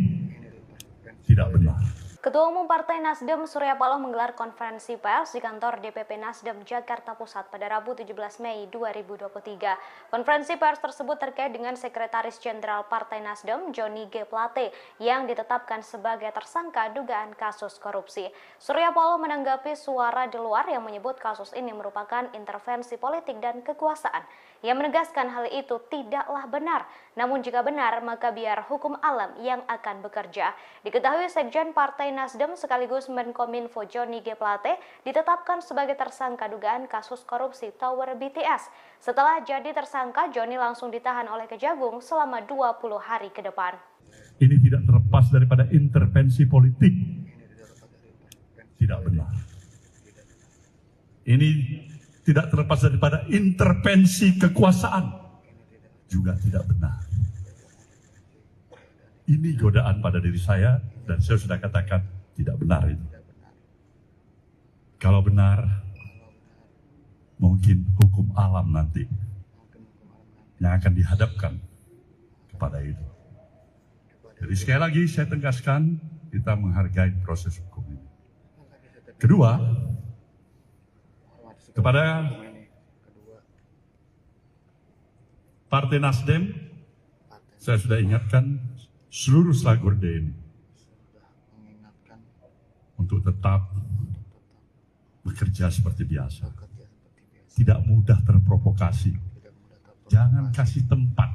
Tidak benar. Ketua Umum Partai Nasdem Surya Paloh menggelar konferensi pers di kantor DPP Nasdem Jakarta Pusat pada Rabu 17 Mei 2023. Konferensi pers tersebut terkait dengan Sekretaris Jenderal Partai Nasdem Johnny G. Plate yang ditetapkan sebagai tersangka dugaan kasus korupsi. Surya Paloh menanggapi suara di luar yang menyebut kasus ini merupakan intervensi politik dan kekuasaan. Ia menegaskan hal itu tidaklah benar. Namun jika benar, maka biar hukum alam yang akan bekerja. Diketahui Sekjen Partai Nasdem sekaligus Menkominfo Johnny G. Plate ditetapkan sebagai tersangka dugaan kasus korupsi Tower BTS. Setelah jadi tersangka, Johnny langsung ditahan oleh Kejagung selama 20 hari ke depan. Ini tidak terlepas daripada intervensi politik. Tidak benar. Ini tidak terlepas daripada intervensi kekuasaan. Juga tidak benar. Ini godaan pada diri saya dan saya sudah katakan tidak benar itu. Kalau benar, mungkin hukum alam nanti yang akan dihadapkan kepada itu. Jadi sekali lagi saya tegaskan, kita menghargai proses hukum ini. Kedua, kepada Partai Nasdem, saya sudah ingatkan seluruh Slagorde ini untuk tetap bekerja seperti biasa. Tidak mudah terprovokasi. Jangan kasih tempat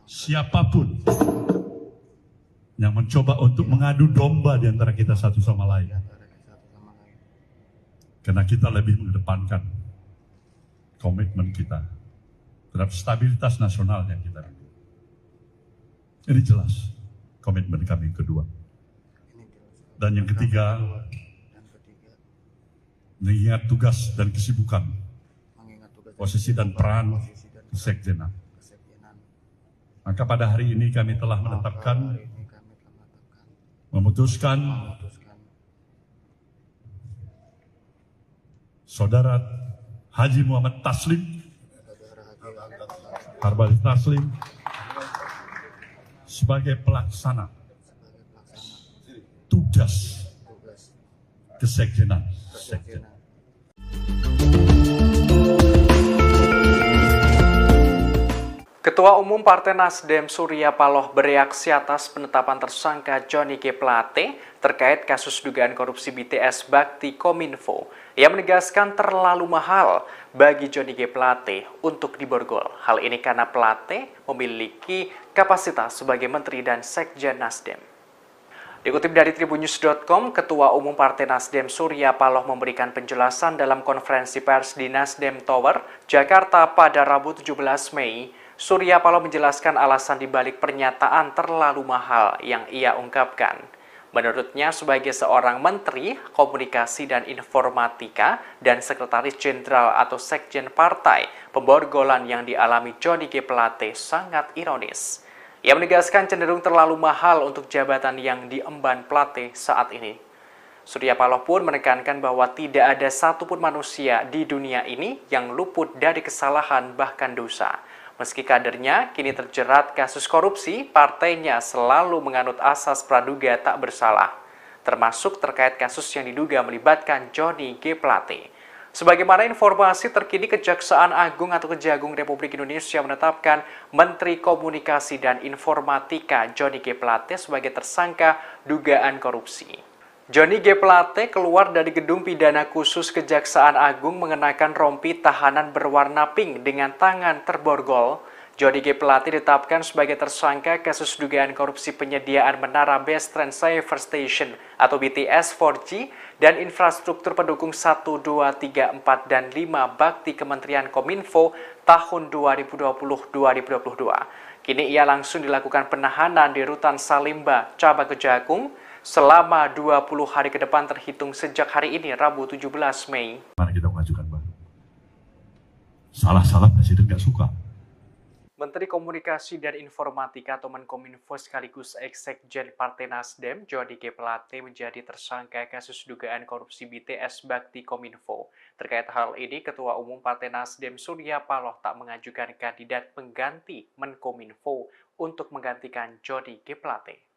siapapun yang mencoba untuk mengadu domba di antara kita satu sama lain. Karena kita lebih mengedepankan komitmen kita terhadap stabilitas nasional yang kita rindu. Ini jelas komitmen kami kedua. Dan yang ketiga, mengingat tugas dan kesibukan, posisi dan peran kesekjenan. Maka pada hari ini kami telah memutuskan Saudara Haji Muhammad Taslim, Harbal Taslim, sebagai pelaksana tugas kesekjenan. Ketua Umum Partai Nasdem Surya Paloh bereaksi atas penetapan tersangka Johnny G. Plate terkait kasus dugaan korupsi BTS Bakti Kominfo. Ia menegaskan terlalu mahal bagi Johnny G. Plate untuk diborgol. Hal ini karena Plate memiliki kapasitas sebagai Menteri dan Sekjen Nasdem. Dikutip dari tribunnews.com, Ketua Umum Partai Nasdem Surya Paloh memberikan penjelasan dalam konferensi pers di Nasdem Tower, Jakarta pada Rabu 17 Mei. Surya Paloh menjelaskan alasan dibalik pernyataan terlalu mahal yang ia ungkapkan. Menurutnya, sebagai seorang Menteri Komunikasi dan Informatika dan Sekretaris Jenderal atau Sekjen Partai, pemborgolan yang dialami Johnny G. Plate sangat ironis. Ia menegaskan cenderung terlalu mahal untuk jabatan yang diemban Plate saat ini. Surya Paloh pun menekankan bahwa tidak ada satupun manusia di dunia ini yang luput dari kesalahan bahkan dosa. Meski kadernya kini terjerat kasus korupsi, partainya selalu menganut asas praduga tak bersalah, termasuk terkait kasus yang diduga melibatkan Johnny G. Plate. Sebagaimana informasi terkini, Kejaksaan Agung atau Kejagung Republik Indonesia menetapkan Menteri Komunikasi dan Informatika Johnny G. Plate sebagai tersangka dugaan korupsi. Johnny G. Plate keluar dari gedung pidana khusus Kejaksaan Agung mengenakan rompi tahanan berwarna pink dengan tangan terborgol. Johnny G. Plate ditetapkan sebagai tersangka kasus dugaan korupsi penyediaan menara Base Transceiver Station atau BTS 4G dan infrastruktur pendukung 1, 2, 3, 4, dan 5 bakti Kementerian Kominfo tahun 2020-2022. Kini ia langsung dilakukan penahanan di Rutan Salimba, Cabang Kejagung, selama 20 hari ke depan terhitung sejak hari ini, Rabu 17 Mei. Mana kita mengajukan, Bang? Salah-salah Presiden nggak suka. Menteri Komunikasi dan Informatika atau Menkominfo sekaligus Ex-Sekjen Partai Nasdem, Johnny G. Plate menjadi tersangka kasus dugaan korupsi BTS Bakti Kominfo. Terkait hal ini, Ketua Umum Partai Nasdem Surya Paloh tak mengajukan kandidat pengganti Menkominfo untuk menggantikan Johnny G. Plate.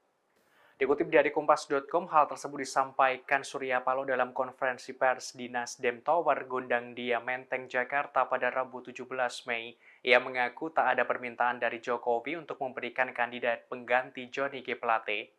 Dikutip dari Kompas.com, hal tersebut disampaikan Surya Paloh dalam konferensi pers di Nasdem Tower, Gondang Dia, Menteng, Jakarta pada Rabu 17 Mei. Ia mengaku tak ada permintaan dari Jokowi untuk memberikan kandidat pengganti Johnny G. Plate.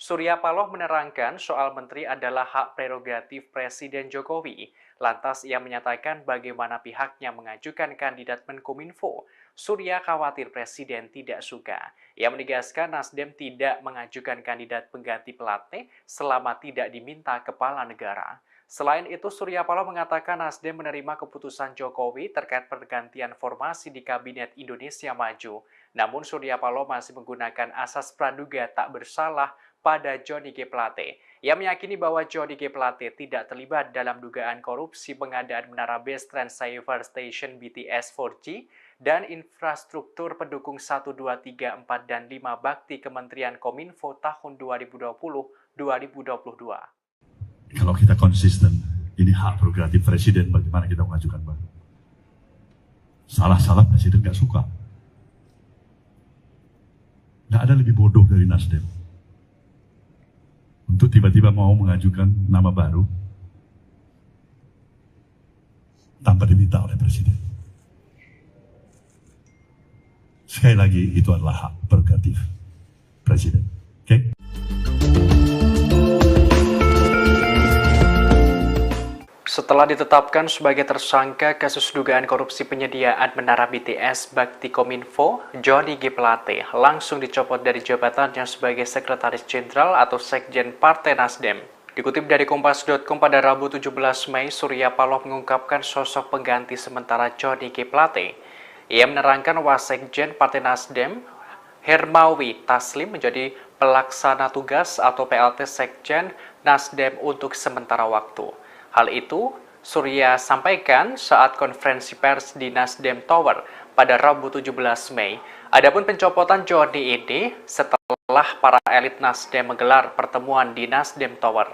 Surya Paloh menerangkan soal menteri adalah hak prerogatif Presiden Jokowi. Lantas ia menyatakan bagaimana pihaknya mengajukan kandidat Menkominfo. Surya khawatir Presiden tidak suka. Ia menegaskan Nasdem tidak mengajukan kandidat pengganti Plate selama tidak diminta kepala negara. Selain itu, Surya Paloh mengatakan Nasdem menerima keputusan Jokowi terkait pergantian formasi di Kabinet Indonesia Maju. Namun Surya Paloh masih menggunakan asas praduga tak bersalah pada Johnny G. Plate. Ia meyakini bahwa Johnny G. Plate tidak terlibat dalam dugaan korupsi pengadaan menara Base Transceiver Station BTS 4G dan infrastruktur pendukung 1, 2, 3, 4, dan 5 bakti Kementerian Kominfo tahun 2020-2022. Kalau kita konsisten, ini hak prerogatif Presiden, bagaimana kita mengajukan, Bang? Salah-salah Presiden nggak suka. Nggak ada lebih bodoh dari Nasdem untuk tiba-tiba mau mengajukan nama baru tanpa diminta oleh Presiden. Sekali lagi, itu adalah hak prerogatif Presiden. Oke? Setelah ditetapkan sebagai tersangka kasus dugaan korupsi penyediaan menara BTS Bakti Kominfo, Johnny G. Plate langsung dicopot dari jabatannya sebagai Sekretaris Jenderal atau Sekjen Partai Nasdem. Dikutip dari Kompas.com pada Rabu 17 Mei, Surya Paloh mengungkapkan sosok pengganti sementara Johnny G. Plate. Ia menerangkan Wasekjen Partai Nasdem, Hermawi Taslim menjadi pelaksana tugas atau PLT Sekjen Nasdem untuk sementara waktu. Hal itu Surya sampaikan saat konferensi pers di Nasdem Tower pada Rabu 17 Mei. Adapun pencopotan Johnny ini setelah para elit Nasdem menggelar pertemuan di Nasdem Tower.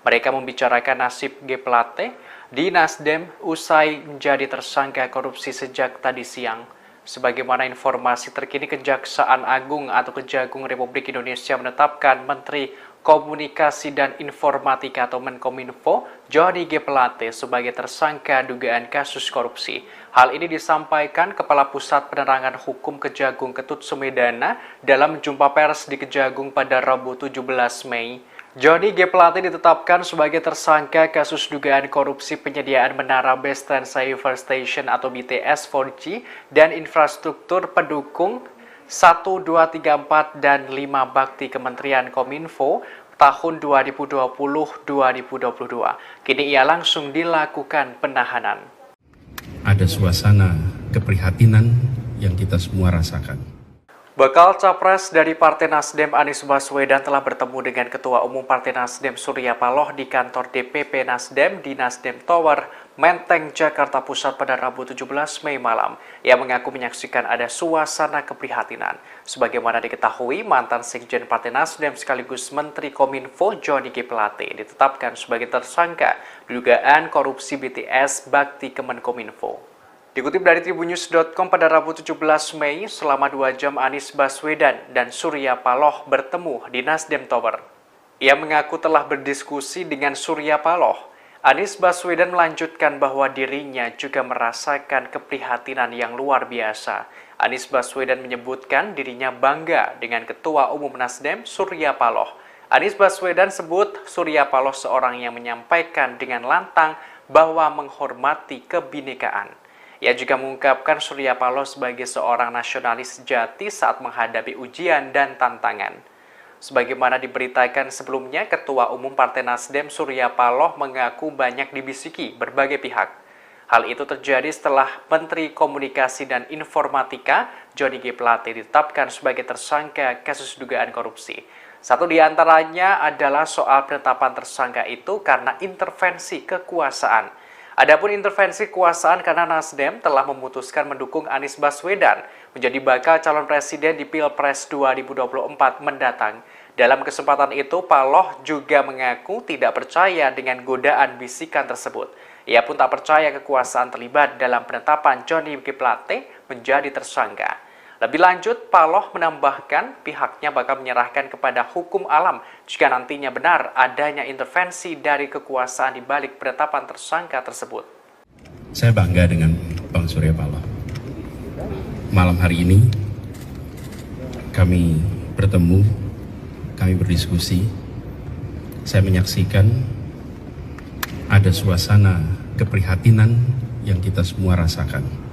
Mereka membicarakan nasib G. Plate di Nasdem usai menjadi tersangka korupsi sejak tadi siang. Sebagaimana informasi terkini, Kejaksaan Agung atau Kejagung Republik Indonesia menetapkan Menteri Komunikasi dan Informatika atau Menkominfo Johnny G. Plate sebagai tersangka dugaan kasus korupsi. Hal ini disampaikan Kepala Pusat Penerangan Hukum Kejagung Ketut Sumedana dalam jumpa pers di Kejagung pada Rabu 17 Mei. Johnny G. Plate ditetapkan sebagai tersangka kasus dugaan korupsi penyediaan menara Base Transceiver Station atau BTS 4G dan infrastruktur pendukung 1, 2, 3, 4, dan 5 bakti Kementerian Kominfo tahun 2020-2022. Kini ia langsung dilakukan penahanan. Ada suasana keprihatinan yang kita semua rasakan. Bakal Capres dari Partai Nasdem Anies Baswedan telah bertemu dengan Ketua Umum Partai Nasdem Surya Paloh di kantor DPP Nasdem di Nasdem Tower, Menteng, Jakarta Pusat pada Rabu 17 Mei malam. Ia mengaku menyaksikan ada suasana keprihatinan. Sebagaimana diketahui, mantan Sekjen Partai Nasdem sekaligus Menteri Kominfo Johnny G. Plate ditetapkan sebagai tersangka dugaan korupsi BTS Bakti Kemenkominfo. Dikutip dari tribunnews.com pada Rabu 17 Mei, selama 2 jam Anies Baswedan dan Surya Paloh bertemu di Nasdem Tower. Ia mengaku telah berdiskusi dengan Surya Paloh. Anies Baswedan melanjutkan bahwa dirinya juga merasakan keprihatinan yang luar biasa. Anies Baswedan menyebutkan dirinya bangga dengan Ketua Umum Nasdem Surya Paloh. Anies Baswedan sebut Surya Paloh seorang yang menyampaikan dengan lantang bahwa menghormati kebinekaan. Ia juga mengungkapkan Surya Paloh sebagai seorang nasionalis sejati saat menghadapi ujian dan tantangan. Sebagaimana diberitakan sebelumnya, Ketua Umum Partai Nasdem Surya Paloh mengaku banyak dibisiki berbagai pihak. Hal itu terjadi setelah Menteri Komunikasi dan Informatika Johnny G. Plate ditetapkan sebagai tersangka kasus dugaan korupsi. Satu di antaranya adalah soal penetapan tersangka itu karena intervensi kekuasaan. Adapun intervensi kekuasaan karena Nasdem telah memutuskan mendukung Anies Baswedan menjadi bakal calon presiden di Pilpres 2024 mendatang. Dalam kesempatan itu, Paloh juga mengaku tidak percaya dengan godaan bisikan tersebut. Ia pun tak percaya kekuasaan terlibat dalam penetapan Johnny G. Plate menjadi tersangka. Lebih lanjut, Paloh menambahkan pihaknya bakal menyerahkan kepada hukum alam jika nantinya benar adanya intervensi dari kekuasaan di balik penetapan tersangka tersebut. Saya bangga dengan Bang Surya Paloh. Malam hari ini kami bertemu, kami berdiskusi. Saya menyaksikan ada suasana keprihatinan yang kita semua rasakan.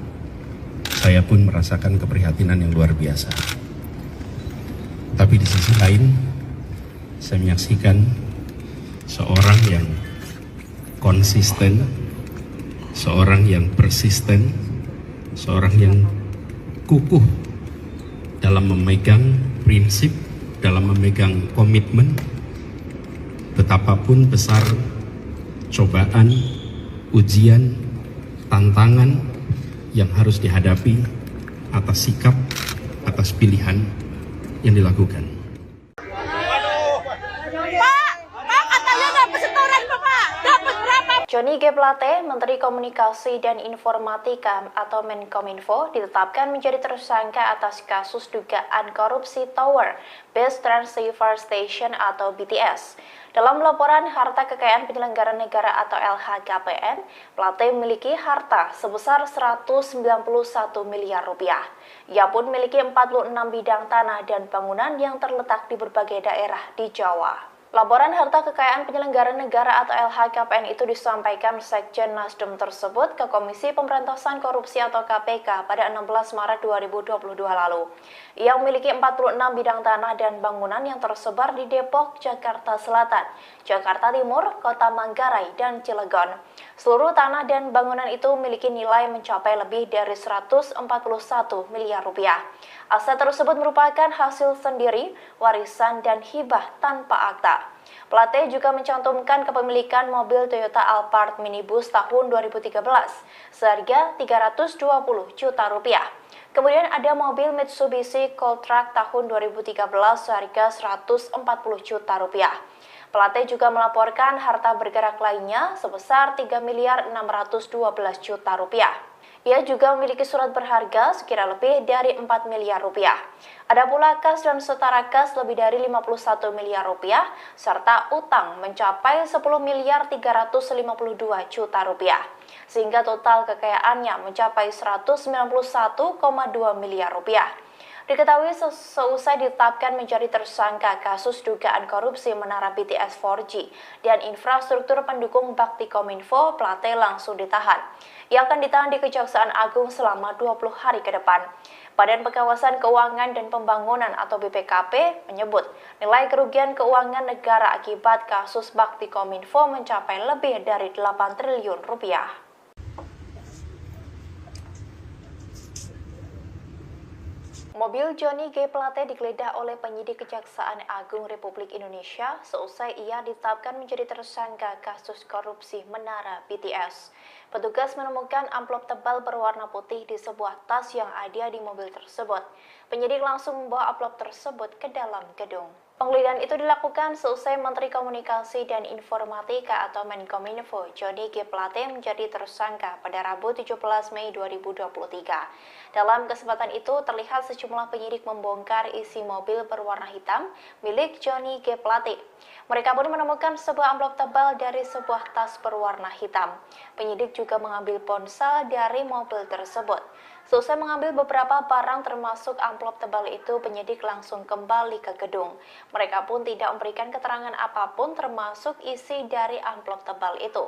Saya pun merasakan keprihatinan yang luar biasa. Tapi di sisi lain, saya menyaksikan seorang yang konsisten, seorang yang persisten, seorang yang kukuh dalam memegang prinsip, dalam memegang komitmen, betapapun besar cobaan, ujian, tantangan yang harus dihadapi atas sikap, atas pilihan yang dilakukan. Johnny G. Plate, Menteri Komunikasi dan Informatika atau Menkominfo, ditetapkan menjadi tersangka atas kasus dugaan korupsi Tower Base Transceiver Station atau BTS. Dalam laporan harta kekayaan penyelenggara negara atau LHKPN, Plate memiliki harta sebesar 191 miliar rupiah. Ia pun memiliki 46 bidang tanah dan bangunan yang terletak di berbagai daerah di Jawa. Laporan harta kekayaan penyelenggara negara atau LHKPN itu disampaikan Sekjen Nasdem tersebut ke Komisi Pemberantasan Korupsi atau KPK pada 16 Maret 2022 lalu. Ia memiliki 46 bidang tanah dan bangunan yang tersebar di Depok, Jakarta Selatan, Jakarta Timur, Kota Manggarai, dan Cilegon. Seluruh tanah dan bangunan itu memiliki nilai mencapai lebih dari 141 miliar rupiah. Aset tersebut merupakan hasil sendiri, warisan, dan hibah tanpa akta. Plate juga mencantumkan kepemilikan mobil Toyota Alphard minibus tahun 2013 seharga 320 juta rupiah. Kemudian ada mobil Mitsubishi Cold-Truck tahun 2013 seharga 140 juta rupiah. Plate juga melaporkan harta bergerak lainnya sebesar 3 miliar 612 juta rupiah. Ia juga memiliki surat berharga sekira lebih dari 4 miliar rupiah. Ada pula kas dan setara kas lebih dari 51 miliar rupiah, serta utang mencapai 10 miliar 352 juta rupiah. Sehingga total kekayaannya mencapai 191,2 miliar rupiah. Diketahui seusai ditetapkan menjadi tersangka kasus dugaan korupsi menara BTS 4G dan infrastruktur pendukung bakti Kominfo, Plate langsung ditahan. Ia akan ditahan di Kejaksaan Agung selama 20 hari ke depan. Badan Pengawasan Keuangan dan Pembangunan atau BPKP menyebut nilai kerugian keuangan negara akibat kasus bakti Kominfo mencapai lebih dari 8 triliun rupiah. Mobil Johnny G. Plate digeledah oleh penyidik Kejaksaan Agung Republik Indonesia seusai ia ditetapkan menjadi tersangka kasus korupsi menara BTS. Petugas menemukan amplop tebal berwarna putih di sebuah tas yang ada di mobil tersebut. Penyidik langsung membawa amplop tersebut ke dalam gedung. Penggeledahan itu dilakukan seusai Menteri Komunikasi dan Informatika atau Menkominfo Johnny G. Plate menjadi tersangka pada Rabu 17 Mei 2023. Dalam kesempatan itu terlihat sejumlah penyidik membongkar isi mobil berwarna hitam milik Johnny G. Plate. Mereka pun menemukan sebuah amplop tebal dari sebuah tas berwarna hitam. Penyidik juga mengambil ponsel dari mobil tersebut. Seusai mengambil beberapa barang termasuk amplop tebal itu, penyidik langsung kembali ke gedung. Mereka pun tidak memberikan keterangan apapun termasuk isi dari amplop tebal itu.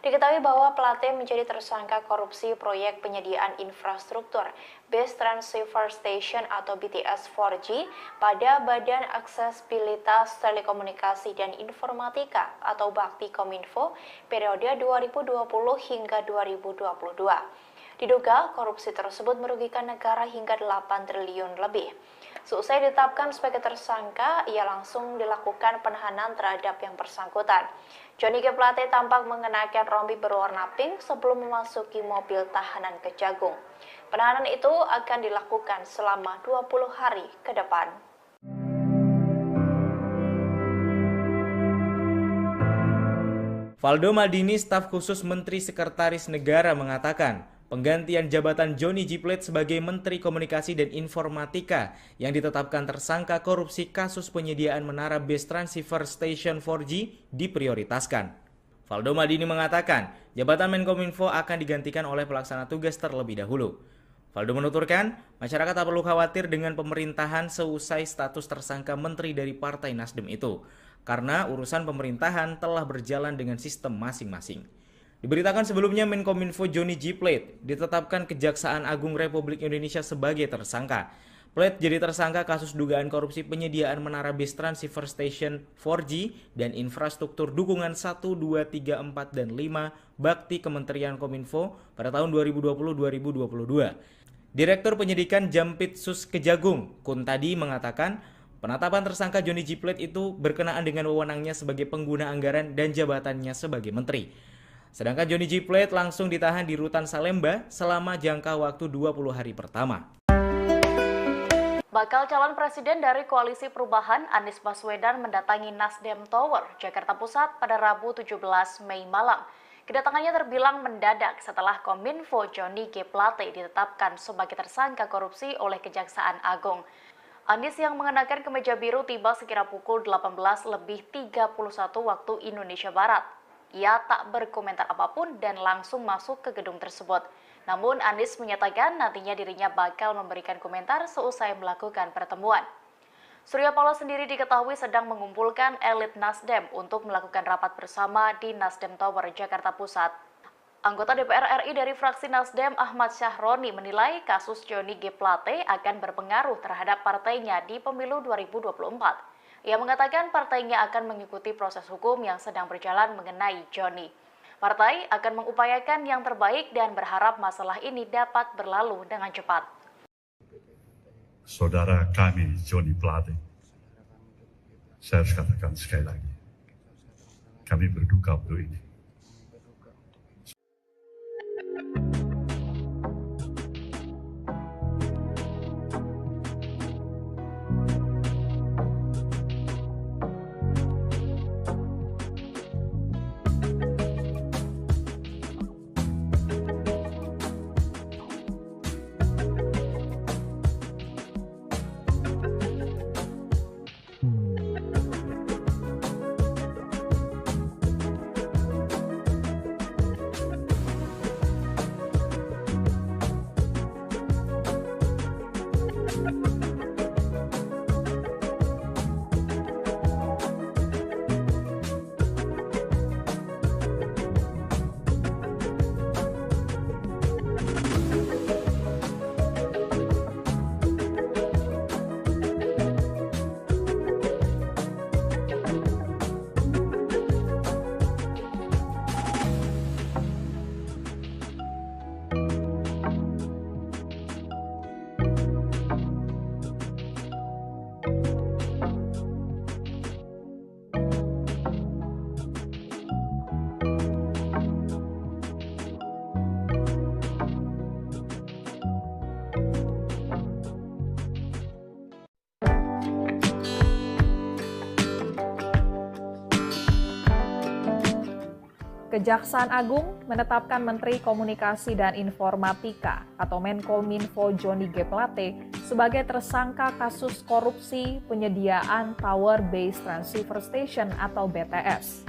Diketahui bahwa Plate menjadi tersangka korupsi proyek penyediaan infrastruktur Base Transceiver Station atau BTS 4G pada Badan Aksesibilitas Telekomunikasi dan Informatika atau Bakti Kominfo periode 2020 hingga 2022. Diduga korupsi tersebut merugikan negara hingga 8 triliun lebih. Seusai ditetapkan sebagai tersangka, ia langsung dilakukan penahanan terhadap yang bersangkutan. Johnny G. Plate tampak mengenakan rompi berwarna pink sebelum memasuki mobil tahanan Kejagung. Penahanan itu akan dilakukan selama 20 hari ke depan. Valdo Maldini, staf khusus Menteri Sekretaris Negara mengatakan, penggantian jabatan Johnny G. Plate sebagai Menteri Komunikasi dan Informatika yang ditetapkan tersangka korupsi kasus penyediaan menara Base Transceiver Station 4G diprioritaskan. Valdo Maldini mengatakan, jabatan Menkominfo akan digantikan oleh pelaksana tugas terlebih dahulu. Valdo menuturkan, masyarakat tak perlu khawatir dengan pemerintahan seusai status tersangka menteri dari Partai Nasdem itu, karena urusan pemerintahan telah berjalan dengan sistem masing-masing. Diberitakan sebelumnya Menkominfo Johnny G. Plate ditetapkan Kejaksaan Agung Republik Indonesia sebagai tersangka. Plate jadi tersangka kasus dugaan korupsi penyediaan menara Base Transceiver Station 4G dan infrastruktur dukungan 1, 2, 3, 4, dan 5 Bakti Kementerian Kominfo pada tahun 2020-2022. Direktur Penyidikan Jampitsus Kejagung, Kuntadi, mengatakan penetapan tersangka Johnny G. Plate itu berkenaan dengan wewenangnya sebagai pengguna anggaran dan jabatannya sebagai menteri. Sedangkan Johnny G. Plate langsung ditahan di Rutan Salemba selama jangka waktu 20 hari pertama. Bakal calon presiden dari Koalisi Perubahan Anies Baswedan mendatangi Nasdem Tower, Jakarta Pusat pada Rabu 17 Mei malam. Kedatangannya terbilang mendadak setelah Kominfo Johnny G. Plate ditetapkan sebagai tersangka korupsi oleh Kejaksaan Agung. Anies yang mengenakan kemeja biru tiba sekira pukul 18:31 waktu Indonesia Barat. Ia tak berkomentar apapun dan langsung masuk ke gedung tersebut. Namun Anies menyatakan nantinya dirinya bakal memberikan komentar seusai melakukan pertemuan. Surya Paloh sendiri diketahui sedang mengumpulkan elit Nasdem untuk melakukan rapat bersama di Nasdem Tower, Jakarta Pusat. Anggota DPR RI dari fraksi Nasdem Ahmad Syahroni menilai kasus Johnny G. Plate akan berpengaruh terhadap partainya di pemilu 2024. Ia mengatakan partainya akan mengikuti proses hukum yang sedang berjalan mengenai Johnny. Partai akan mengupayakan yang terbaik dan berharap masalah ini dapat berlalu dengan cepat. Saudara kami Johnny Plate, saya harus katakan sekali lagi, kami berduka untuk ini. Kejaksaan Agung menetapkan Menteri Komunikasi dan Informatika atau Menkominfo Johnny G. Plate sebagai tersangka kasus korupsi penyediaan Tower Base Transceiver Station atau BTS.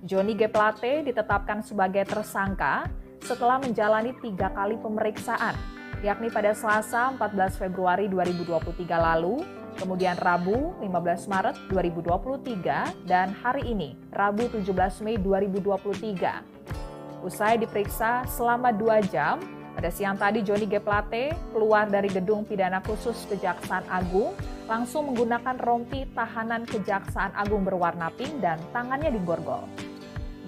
Johnny G. Plate ditetapkan sebagai tersangka setelah menjalani 3 kali pemeriksaan, yakni pada Selasa 14 Februari 2023 lalu, kemudian Rabu 15 Maret 2023, dan hari ini, Rabu 17 Mei 2023. Usai diperiksa selama 2 jam, pada siang tadi Johnny G. Plate keluar dari gedung pidana khusus Kejaksaan Agung, langsung menggunakan rompi tahanan Kejaksaan Agung berwarna pink dan tangannya diborgol.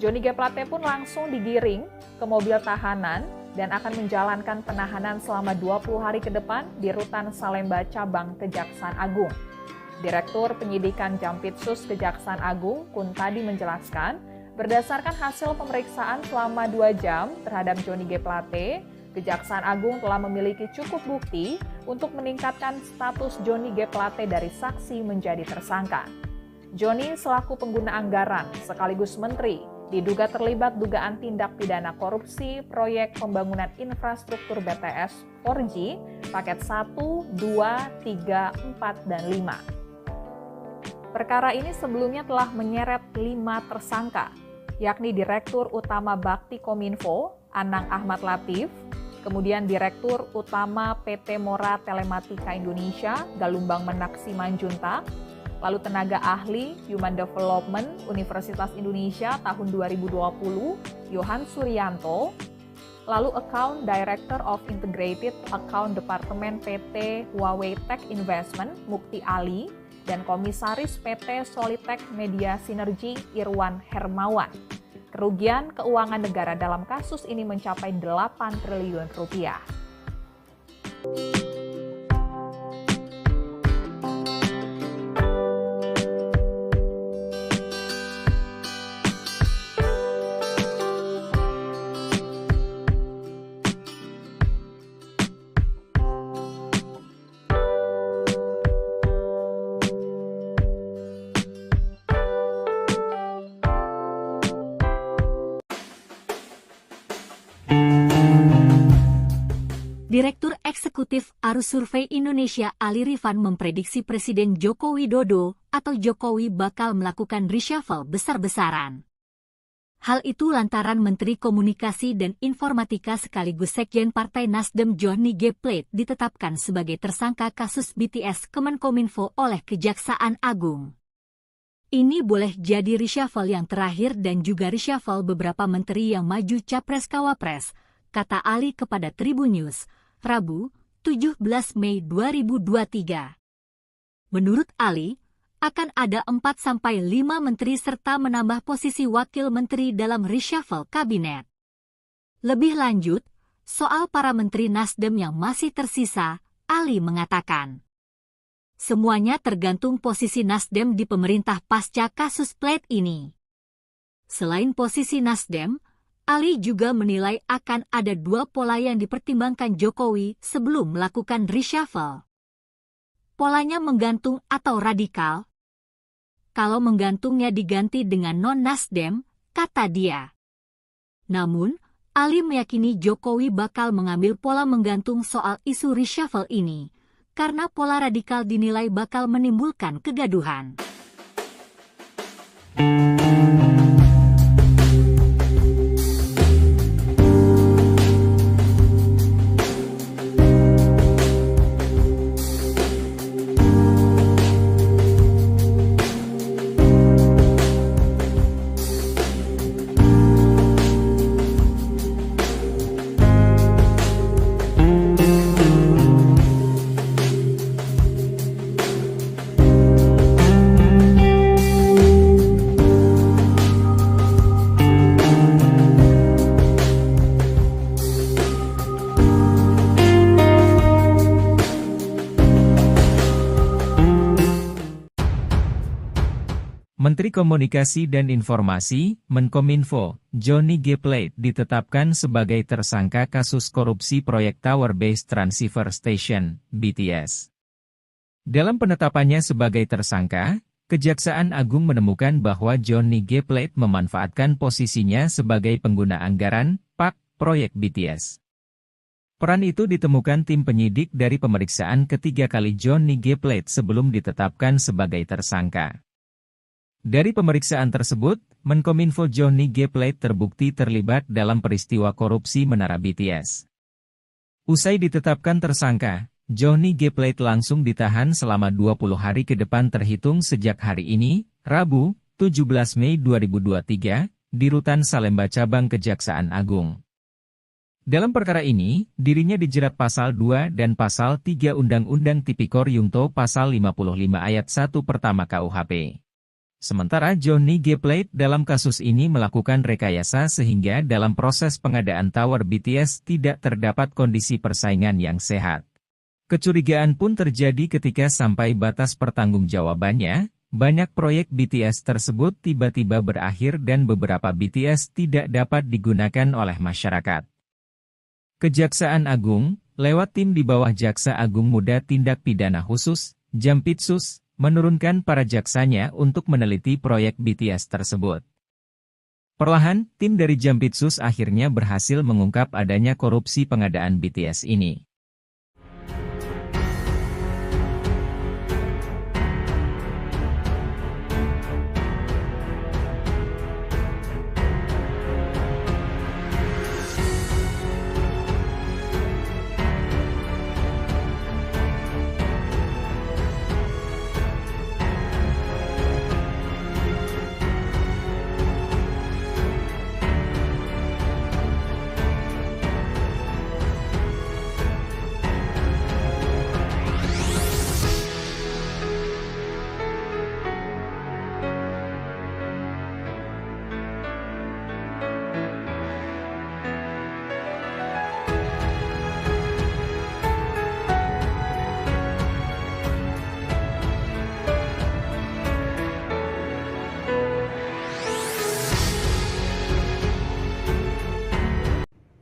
Johnny G. Plate pun langsung digiring ke mobil tahanan dan akan menjalankan penahanan selama 20 hari ke depan di Rutan Salemba Cabang Kejaksaan Agung. Direktur Penyidikan Jampitsus Kejaksaan Agung, Kuntadi menjelaskan, berdasarkan hasil pemeriksaan selama 2 jam terhadap Johnny G. Plate, Kejaksaan Agung telah memiliki cukup bukti untuk meningkatkan status Johnny G. Plate dari saksi menjadi tersangka. Johnny selaku pengguna anggaran sekaligus menteri diduga terlibat dugaan tindak pidana korupsi proyek pembangunan infrastruktur BTS 4G paket 1, 2, 3, 4, dan 5. Perkara ini sebelumnya telah menyeret 5 tersangka, yakni Direktur Utama Bakti Kominfo, Anang Ahmad Latif, kemudian Direktur Utama PT Mora Telematika Indonesia, Galumbang Menak Simanjuntak, lalu tenaga ahli Human Development Universitas Indonesia tahun 2020, Yohan Suryanto, lalu Account Director of Integrated Account Department PT Huawei Tech Investment, Mukti Ali, dan Komisaris PT Solitech Media Synergy, Irwan Hermawan. Kerugian keuangan negara dalam kasus ini mencapai 8 triliun rupiah. Direktur Eksekutif Arus Survei Indonesia Ali Rifan memprediksi Presiden Joko Widodo atau Jokowi bakal melakukan reshuffle besar-besaran. Hal itu lantaran Menteri Komunikasi dan Informatika sekaligus Sekjen Partai Nasdem Johnny G. Plate ditetapkan sebagai tersangka kasus BTS Kemenkominfo oleh Kejaksaan Agung. Ini boleh jadi reshuffle yang terakhir dan juga reshuffle beberapa menteri yang maju Capres-Cawapres, kata Ali kepada Tribun News, Rabu, 17 Mei 2023. Menurut Ali, akan ada 4-5 menteri serta menambah posisi wakil menteri dalam reshuffle kabinet. Lebih lanjut, soal para menteri Nasdem yang masih tersisa, Ali mengatakan, semuanya tergantung posisi Nasdem di pemerintah pasca kasus Plate ini. Selain posisi Nasdem, Ali juga menilai akan ada 2 pola yang dipertimbangkan Jokowi sebelum melakukan reshuffle. Polanya menggantung atau radikal. Kalau menggantungnya diganti dengan non-Nasdem, kata dia. Namun, Ali meyakini Jokowi bakal mengambil pola menggantung soal isu reshuffle ini, karena pola radikal dinilai bakal menimbulkan kegaduhan. Menteri Komunikasi dan Informasi, Menkominfo, Johnny G. Plate ditetapkan sebagai tersangka kasus korupsi proyek Tower Base Transceiver Station, BTS. Dalam penetapannya sebagai tersangka, Kejaksaan Agung menemukan bahwa Johnny G. Plate memanfaatkan posisinya sebagai pengguna anggaran, PAK, proyek BTS. Peran itu ditemukan tim penyidik dari pemeriksaan ketiga kali Johnny G. Plate sebelum ditetapkan sebagai tersangka. Dari pemeriksaan tersebut, Menkominfo Johnny G. Plate terbukti terlibat dalam peristiwa korupsi Menara BTS. Usai ditetapkan tersangka, Johnny G. Plate langsung ditahan selama 20 hari ke depan terhitung sejak hari ini, Rabu, 17 Mei 2023, di Rutan Salemba Cabang Kejaksaan Agung. Dalam perkara ini, dirinya dijerat Pasal 2 dan Pasal 3 Undang-Undang Tipikor Yungto Pasal 55 Ayat 1 Pertama KUHP. Sementara Johnny G. Plate dalam kasus ini melakukan rekayasa sehingga dalam proses pengadaan tower BTS tidak terdapat kondisi persaingan yang sehat. Kecurigaan pun terjadi ketika sampai batas pertanggungjawabannya, banyak proyek BTS tersebut tiba-tiba berakhir dan beberapa BTS tidak dapat digunakan oleh masyarakat. Kejaksaan Agung, lewat tim di bawah Jaksa Agung Muda Tindak Pidana Khusus, Jampitsus, menurunkan para jaksanya untuk meneliti proyek BTS tersebut. Perlahan, tim dari Jampitsus akhirnya berhasil mengungkap adanya korupsi pengadaan BTS ini.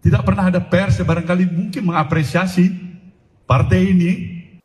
Tidak pernah ada pers yang barangkali mungkin mengapresiasi partai ini.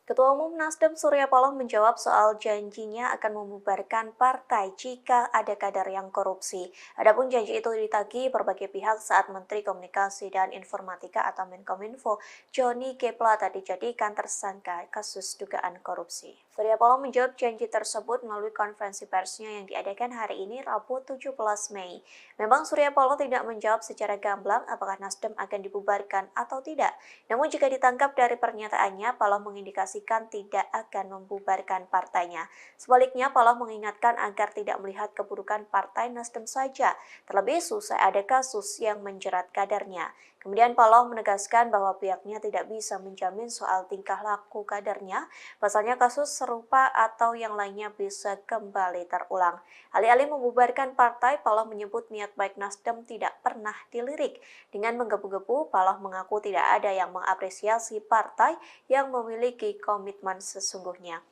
Ketua Umum Nasdem Surya Paloh menjawab soal janjinya akan membubarkan partai jika ada kader yang korupsi. Adapun janji itu ditagih berbagai pihak saat Menteri Komunikasi dan Informatika atau Menkominfo Johnny G. Plate dijadikan tersangka kasus dugaan korupsi. Surya Paloh menjawab janji tersebut melalui konferensi persnya yang diadakan hari ini Rabu 17 Mei. Memang Surya Paloh tidak menjawab secara gamblang apakah Nasdem akan dibubarkan atau tidak. Namun jika ditangkap dari pernyataannya, Paloh mengindikasikan tidak akan membubarkan partainya. Sebaliknya, Paloh mengingatkan agar tidak melihat keburukan partai Nasdem saja, terlebih susah ada kasus yang menjerat kadernya. Kemudian Paloh menegaskan bahwa pihaknya tidak bisa menjamin soal tingkah laku kadernya, pasalnya kasus serupa atau yang lainnya bisa kembali terulang. Alih-alih membubarkan partai, Paloh menyebut niat baik Nasdem tidak pernah dilirik. Dengan menggebu-gebu, Paloh mengaku tidak ada yang mengapresiasi partai yang memiliki komitmen sesungguhnya.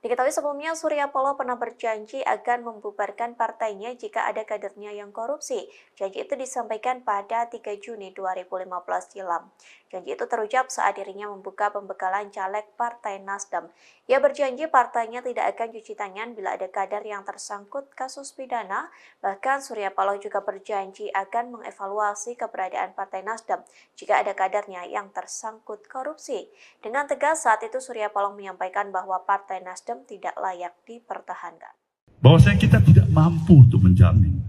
Diketahui sebelumnya Surya Paloh pernah berjanji akan membubarkan partainya jika ada kadernya yang korupsi. Janji itu disampaikan pada 3 Juni 2015 silam. Janji itu terucap saat dirinya membuka pembekalan caleg Partai Nasdem. Ia berjanji partainya tidak akan cuci tangan bila ada kader yang tersangkut kasus pidana. Bahkan Surya Paloh juga berjanji akan mengevaluasi keberadaan Partai Nasdem jika ada kadernya yang tersangkut korupsi. Dengan tegas saat itu Surya Paloh menyampaikan bahwa Partai Nasdem tidak layak dipertahankan. Bahwasanya kita tidak mampu untuk menjamin.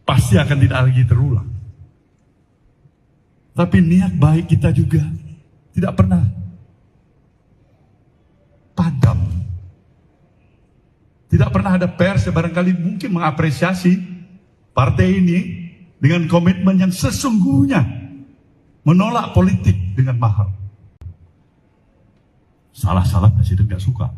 Pasti akan tidak lagi terulang. Tapi niat baik kita juga tidak pernah padam. Tidak pernah ada pers yang barangkali mungkin mengapresiasi partai ini dengan komitmen yang sesungguhnya menolak politik dengan mahal. Salah-salah presiden gak suka.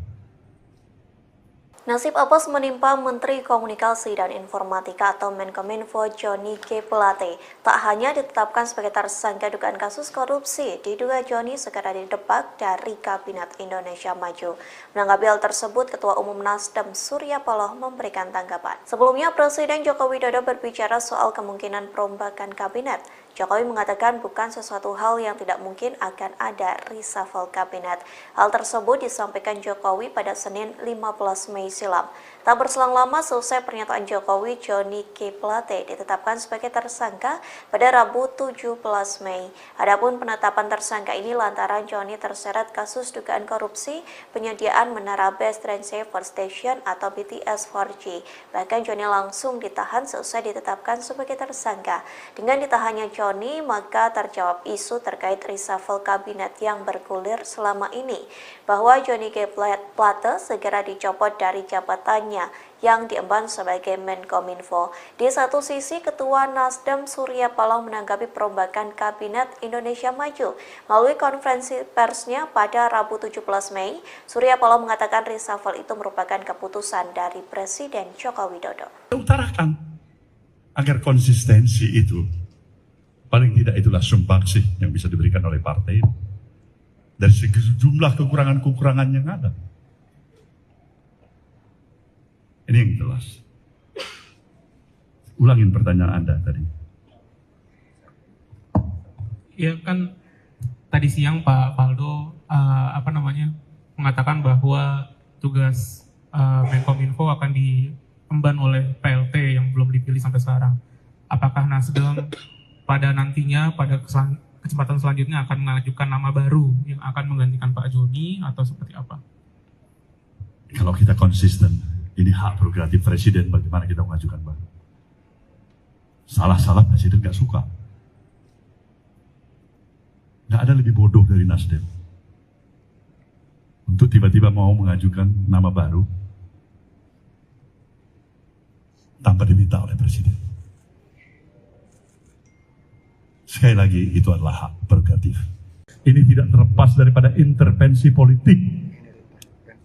Nasib apes menimpa Menteri Komunikasi dan Informatika atau Menkominfo Johnny G. Plate. Tak hanya ditetapkan sebagai tersangka dugaan kasus korupsi, diduga Johnny segera didepak dari Kabinet Indonesia Maju. Menanggapi hal tersebut, Ketua Umum Nasdem Surya Paloh memberikan tanggapan. Sebelumnya, Presiden Joko Widodo berbicara soal kemungkinan perombakan kabinet. Jokowi mengatakan bukan sesuatu hal yang tidak mungkin akan ada reshuffle kabinet. Hal tersebut disampaikan Jokowi pada Senin 15 Mei silam. Tak berselang lama selesai pernyataan Jokowi, Johnny G. Plate ditetapkan sebagai tersangka pada Rabu 17 Mei. Adapun penetapan tersangka ini lantaran Johnny terseret kasus dugaan korupsi penyediaan menara Base Transceiver Station atau BTS 4G. Bahkan Johnny langsung ditahan selesai ditetapkan sebagai tersangka. Dengan ditahannya Johnny, maka terjawab isu terkait reshuffle kabinet yang bergulir selama ini, bahwa Johnny G. Plate segera dicopot dari jabatannya yang diemban sebagai Menkominfo. Di satu sisi, Ketua Nasdem Surya Paloh menanggapi perombakan Kabinet Indonesia Maju. Melalui konferensi persnya pada Rabu 17 Mei, Surya Paloh mengatakan reshuffle itu merupakan keputusan dari Presiden Joko Widodo. Utarakan agar konsistensi itu, paling tidak itulah sumbangsih yang bisa diberikan oleh partai dari sejumlah kekurangan-kekurangan yang ada. Ini yang jelas. Ulangin pertanyaan Anda tadi. Ya kan tadi siang Pak Faldo mengatakan bahwa tugas Menkominfo akan diemban oleh PLT yang belum dipilih sampai sekarang. Apakah Nasdem pada nantinya pada kesempatan selanjutnya akan mengajukan nama baru yang akan menggantikan Pak Joni atau seperti apa? Kalau kita konsisten, ini hak prerogatif Presiden bagaimana kita mengajukan baru. Salah-salah Presiden gak suka. Gak ada lebih bodoh dari Nasdem untuk tiba-tiba mau mengajukan nama baru tanpa diminta oleh Presiden. Sekali lagi, itu adalah hak prerogatif. Ini tidak terlepas daripada intervensi politik.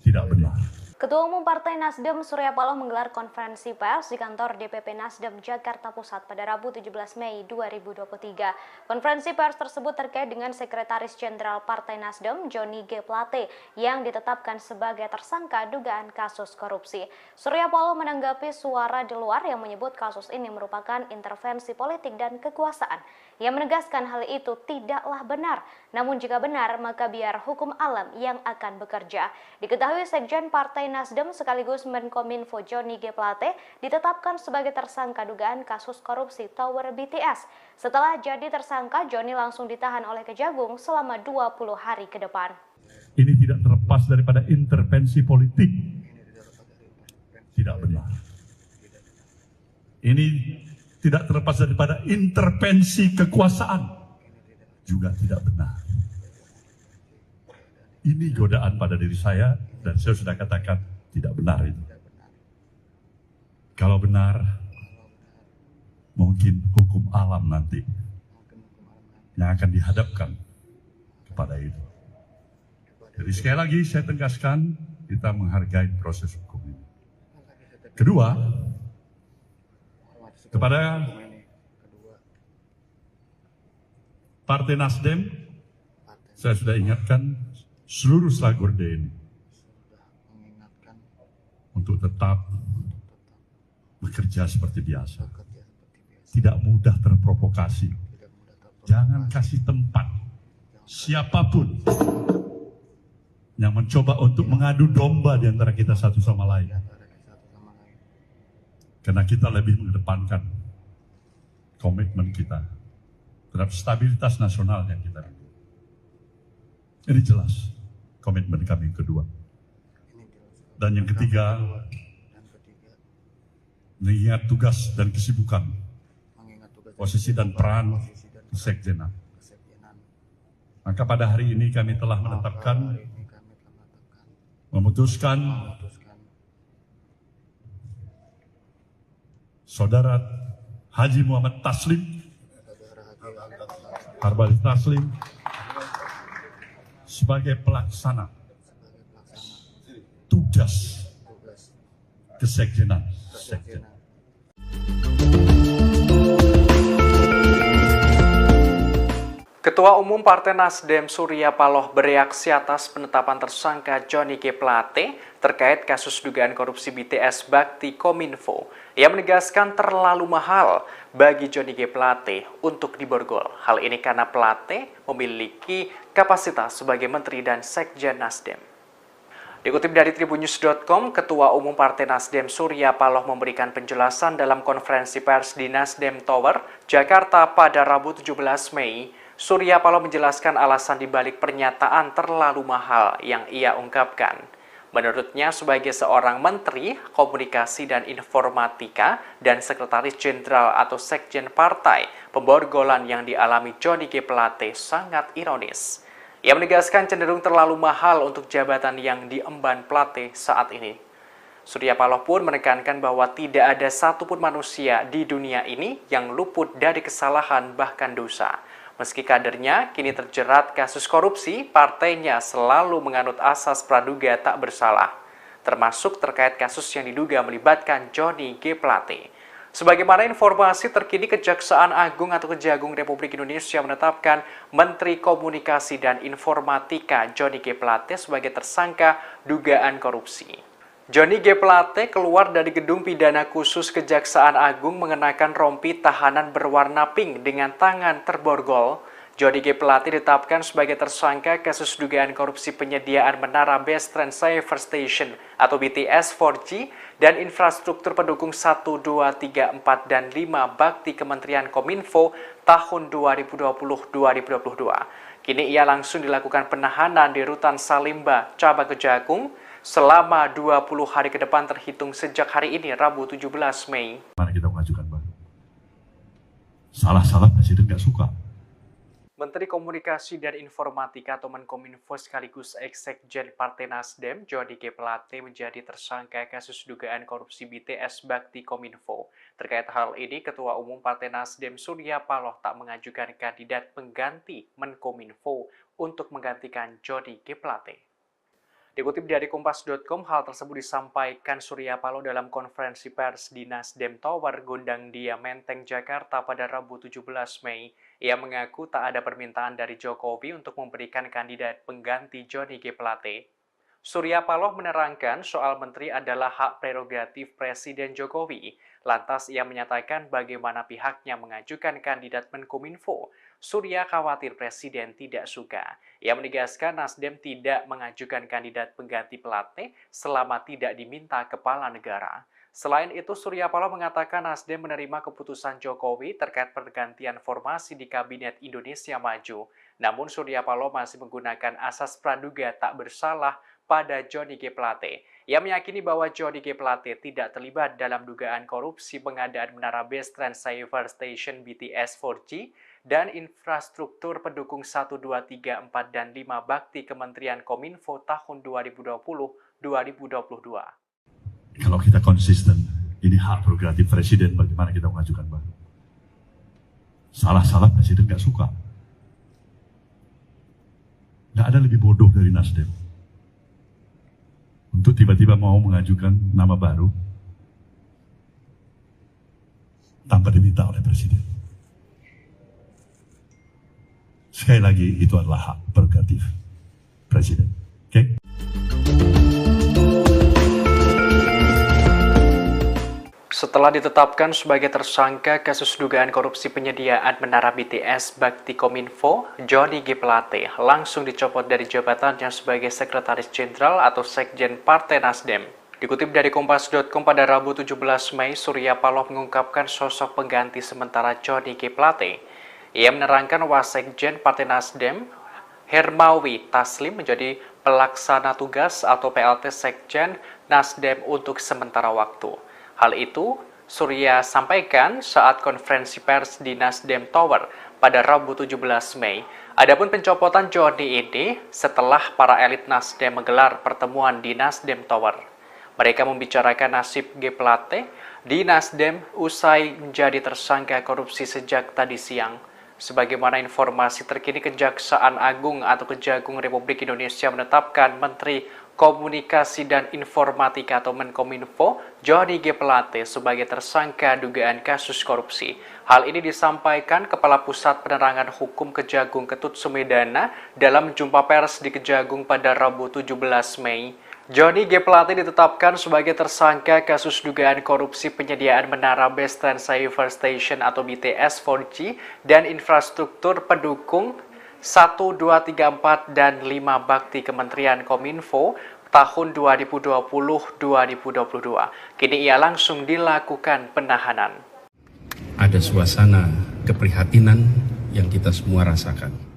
Tidak benar. Ketua Umum Partai Nasdem Surya Paloh menggelar konferensi pers di kantor DPP Nasdem Jakarta Pusat pada Rabu 17 Mei 2023. Konferensi pers tersebut terkait dengan Sekretaris Jenderal Partai Nasdem Johnny G. Plate yang ditetapkan sebagai tersangka dugaan kasus korupsi. Surya Paloh menanggapi suara di luar yang menyebut kasus ini merupakan intervensi politik dan kekuasaan. Ia menegaskan hal itu tidaklah benar, namun jika benar maka biar hukum alam yang akan bekerja. Diketahui Sekjen Partai Nasdem sekaligus Menkominfo Johnny G. Plate ditetapkan sebagai tersangka dugaan kasus korupsi Tower BTS. Setelah jadi tersangka, Johnny langsung ditahan oleh Kejagung selama 20 hari ke depan. Ini tidak terlepas daripada intervensi politik. Tidak benar. Ini tidak terlepas daripada intervensi kekuasaan. Juga tidak benar. Ini godaan pada diri saya, dan saya sudah katakan tidak benar itu. Kalau benar, mungkin hukum alam nanti yang akan dihadapkan kepada itu. Jadi sekali lagi saya tegaskan, kita menghargai proses hukum ini. Kedua, kepada Partai Nasdem, saya sudah ingatkan seluruh Slagorde ini untuk tetap bekerja seperti biasa. Tidak mudah terprovokasi. Jangan kasih tempat siapapun yang mencoba untuk mengadu domba di antara kita satu sama lain. Karena kita lebih mengedepankan komitmen kita terhadap stabilitas nasional yang kita rindu. Ini jelas komitmen kami kedua. Dan yang ketiga, mengingat tugas dan kesibukan, posisi dan peran kesekjenan. Maka pada hari ini kami telah memutuskan Saudara Haji Muhammad Taslim, Harbali Taslim, sebagai pelaksana tugas kesekjenan. Ketua Umum Partai Nasdem Surya Paloh bereaksi atas penetapan tersangka Johnny G. Plate terkait kasus dugaan korupsi BTS Bakti Kominfo. Ia menegaskan terlalu mahal bagi Johnny G. Plate untuk diborgol. Hal ini karena Plate memiliki kapasitas sebagai Menteri dan Sekjen Nasdem. Dikutip dari tribunnews.com, Ketua Umum Partai Nasdem Surya Paloh memberikan penjelasan dalam konferensi pers di Nasdem Tower, Jakarta pada Rabu 17 Mei. Surya Paloh menjelaskan alasan dibalik pernyataan terlalu mahal yang ia ungkapkan. Menurutnya, sebagai seorang Menteri Komunikasi dan Informatika dan Sekretaris Jenderal atau Sekjen Partai, pemborgolan yang dialami Johnny G. Plate sangat ironis. Ia menegaskan cenderung terlalu mahal untuk jabatan yang diemban Plate saat ini. Surya Paloh pun menekankan bahwa tidak ada satupun manusia di dunia ini yang luput dari kesalahan bahkan dosa. Meski kadernya kini terjerat kasus korupsi, partainya selalu menganut asas praduga tak bersalah, termasuk terkait kasus yang diduga melibatkan Johnny G. Plate. Sebagaimana informasi terkini, Kejaksaan Agung atau Kejagung Republik Indonesia menetapkan Menteri Komunikasi dan Informatika Johnny G. Plate sebagai tersangka dugaan korupsi. Johnny G. Plate keluar dari gedung pidana khusus Kejaksaan Agung mengenakan rompi tahanan berwarna pink dengan tangan terborgol. Johnny G. Plate ditetapkan sebagai tersangka kasus dugaan korupsi penyediaan menara Base Transceiver Station atau BTS 4G dan infrastruktur pendukung 1, 2, 3, 4, dan 5 bakti Kementerian Kominfo tahun 2020-2022. Kini ia langsung dilakukan penahanan di Rutan Salimba, Cabang Kejagung selama 20 hari ke depan terhitung sejak hari ini, Rabu 17 Mei. Mana kita mengajukan, Bang? Salah-salah Presiden nggak suka. Menteri Komunikasi dan Informatika atau Menkominfo sekaligus Eksekjen Partai Nasdem, Johnny G. Plate menjadi tersangka kasus dugaan korupsi BTS Bakti Kominfo. Terkait hal ini, Ketua Umum Partai Nasdem Surya Paloh tak mengajukan kandidat pengganti Menkominfo untuk menggantikan Johnny G. Plate. Dikutip dari Kompas.com, hal tersebut disampaikan Surya Paloh dalam konferensi pers di Nasdem Tower, Gondang Dia, Menteng, Jakarta pada Rabu 17 Mei. Ia mengaku tak ada permintaan dari Jokowi untuk memberikan kandidat pengganti Johnny G. Plate. Surya Paloh menerangkan soal menteri adalah hak prerogatif Presiden Jokowi. Lantas ia menyatakan bagaimana pihaknya mengajukan kandidat Menkominfo. Surya khawatir Presiden tidak suka. Ia menegaskan Nasdem tidak mengajukan kandidat pengganti Plate selama tidak diminta kepala negara. Selain itu, Surya Paloh mengatakan Nasdem menerima keputusan Jokowi terkait pergantian formasi di Kabinet Indonesia Maju. Namun Surya Paloh masih menggunakan asas praduga tak bersalah pada Johnny G. Plate. Ia meyakini bahwa Johnny G. Plate tidak terlibat dalam dugaan korupsi pengadaan menara Base Transceiver Station BTS 4G dan infrastruktur pendukung 1, 2, 3, 4, dan 5 bakti Kementerian Kominfo tahun 2020-2022. Kalau kita konsisten, ini hak prerogatif Presiden, bagaimana kita mengajukan, Bang? Salah-salah Presiden nggak suka. Nggak ada lebih bodoh dari Nasdem untuk tiba-tiba mau mengajukan nama baru tanpa diminta oleh Presiden. Sekali lagi, itu adalah hak prerogatif Presiden. Oke? Setelah ditetapkan sebagai tersangka kasus dugaan korupsi penyediaan menara BTS Bakti Kominfo, Johnny G. Plate langsung dicopot dari jabatannya sebagai Sekretaris Jenderal atau Sekjen Partai Nasdem. Dikutip dari Kompas.com pada Rabu 17 Mei, Surya Paloh mengungkapkan sosok pengganti sementara Johnny G. Plate. Ia menerangkan Wasekjen Partai Nasdem, Hermawi Taslim menjadi pelaksana tugas atau PLT Sekjen Nasdem untuk sementara waktu. Hal itu Surya sampaikan saat konferensi pers di Nasdem Tower pada Rabu 17 Mei. Adapun pencopotan Johnny ini setelah para elit Nasdem menggelar pertemuan di Nasdem Tower. Mereka membicarakan nasib G. Plate di Nasdem usai menjadi tersangka korupsi sejak tadi siang. Sebagaimana informasi terkini, Kejaksaan Agung atau Kejagung Republik Indonesia menetapkan Menteri Komunikasi dan Informatika atau Menkominfo Johnny G. Plate sebagai tersangka dugaan kasus korupsi. Hal ini disampaikan Kepala Pusat Penerangan Hukum Kejagung Ketut Sumedana dalam jumpa pers di Kejagung pada Rabu 17 Mei. Johnny G. Plate ditetapkan sebagai tersangka kasus dugaan korupsi penyediaan menara Base Transceiver Station atau BTS 4G dan infrastruktur pendukung 1, 2, 3, 4, dan 5 bakti Kementerian Kominfo tahun 2020-2022. Kini ia langsung dilakukan penahanan. Ada suasana keprihatinan yang kita semua rasakan.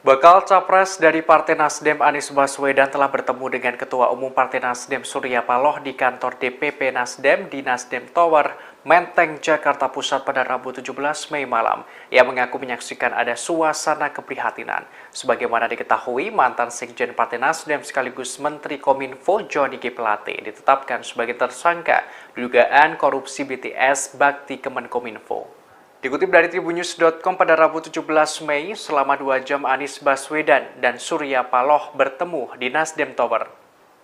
Bakal Capres dari Partai Nasdem Anies Baswedan telah bertemu dengan Ketua Umum Partai Nasdem Surya Paloh di kantor DPP Nasdem di Nasdem Tower, Menteng, Jakarta Pusat pada Rabu 17 Mei malam. Ia mengaku menyaksikan ada suasana keprihatinan. Sebagaimana diketahui, mantan Sekjen Partai Nasdem sekaligus Menteri Kominfo Johnny G. Plate ditetapkan sebagai tersangka dugaan korupsi BTS Bakti Kemenkominfo. Dikutip dari tribunnews.com pada Rabu 17 Mei, selama 2 jam Anies Baswedan dan Surya Paloh bertemu di Nasdem Tower.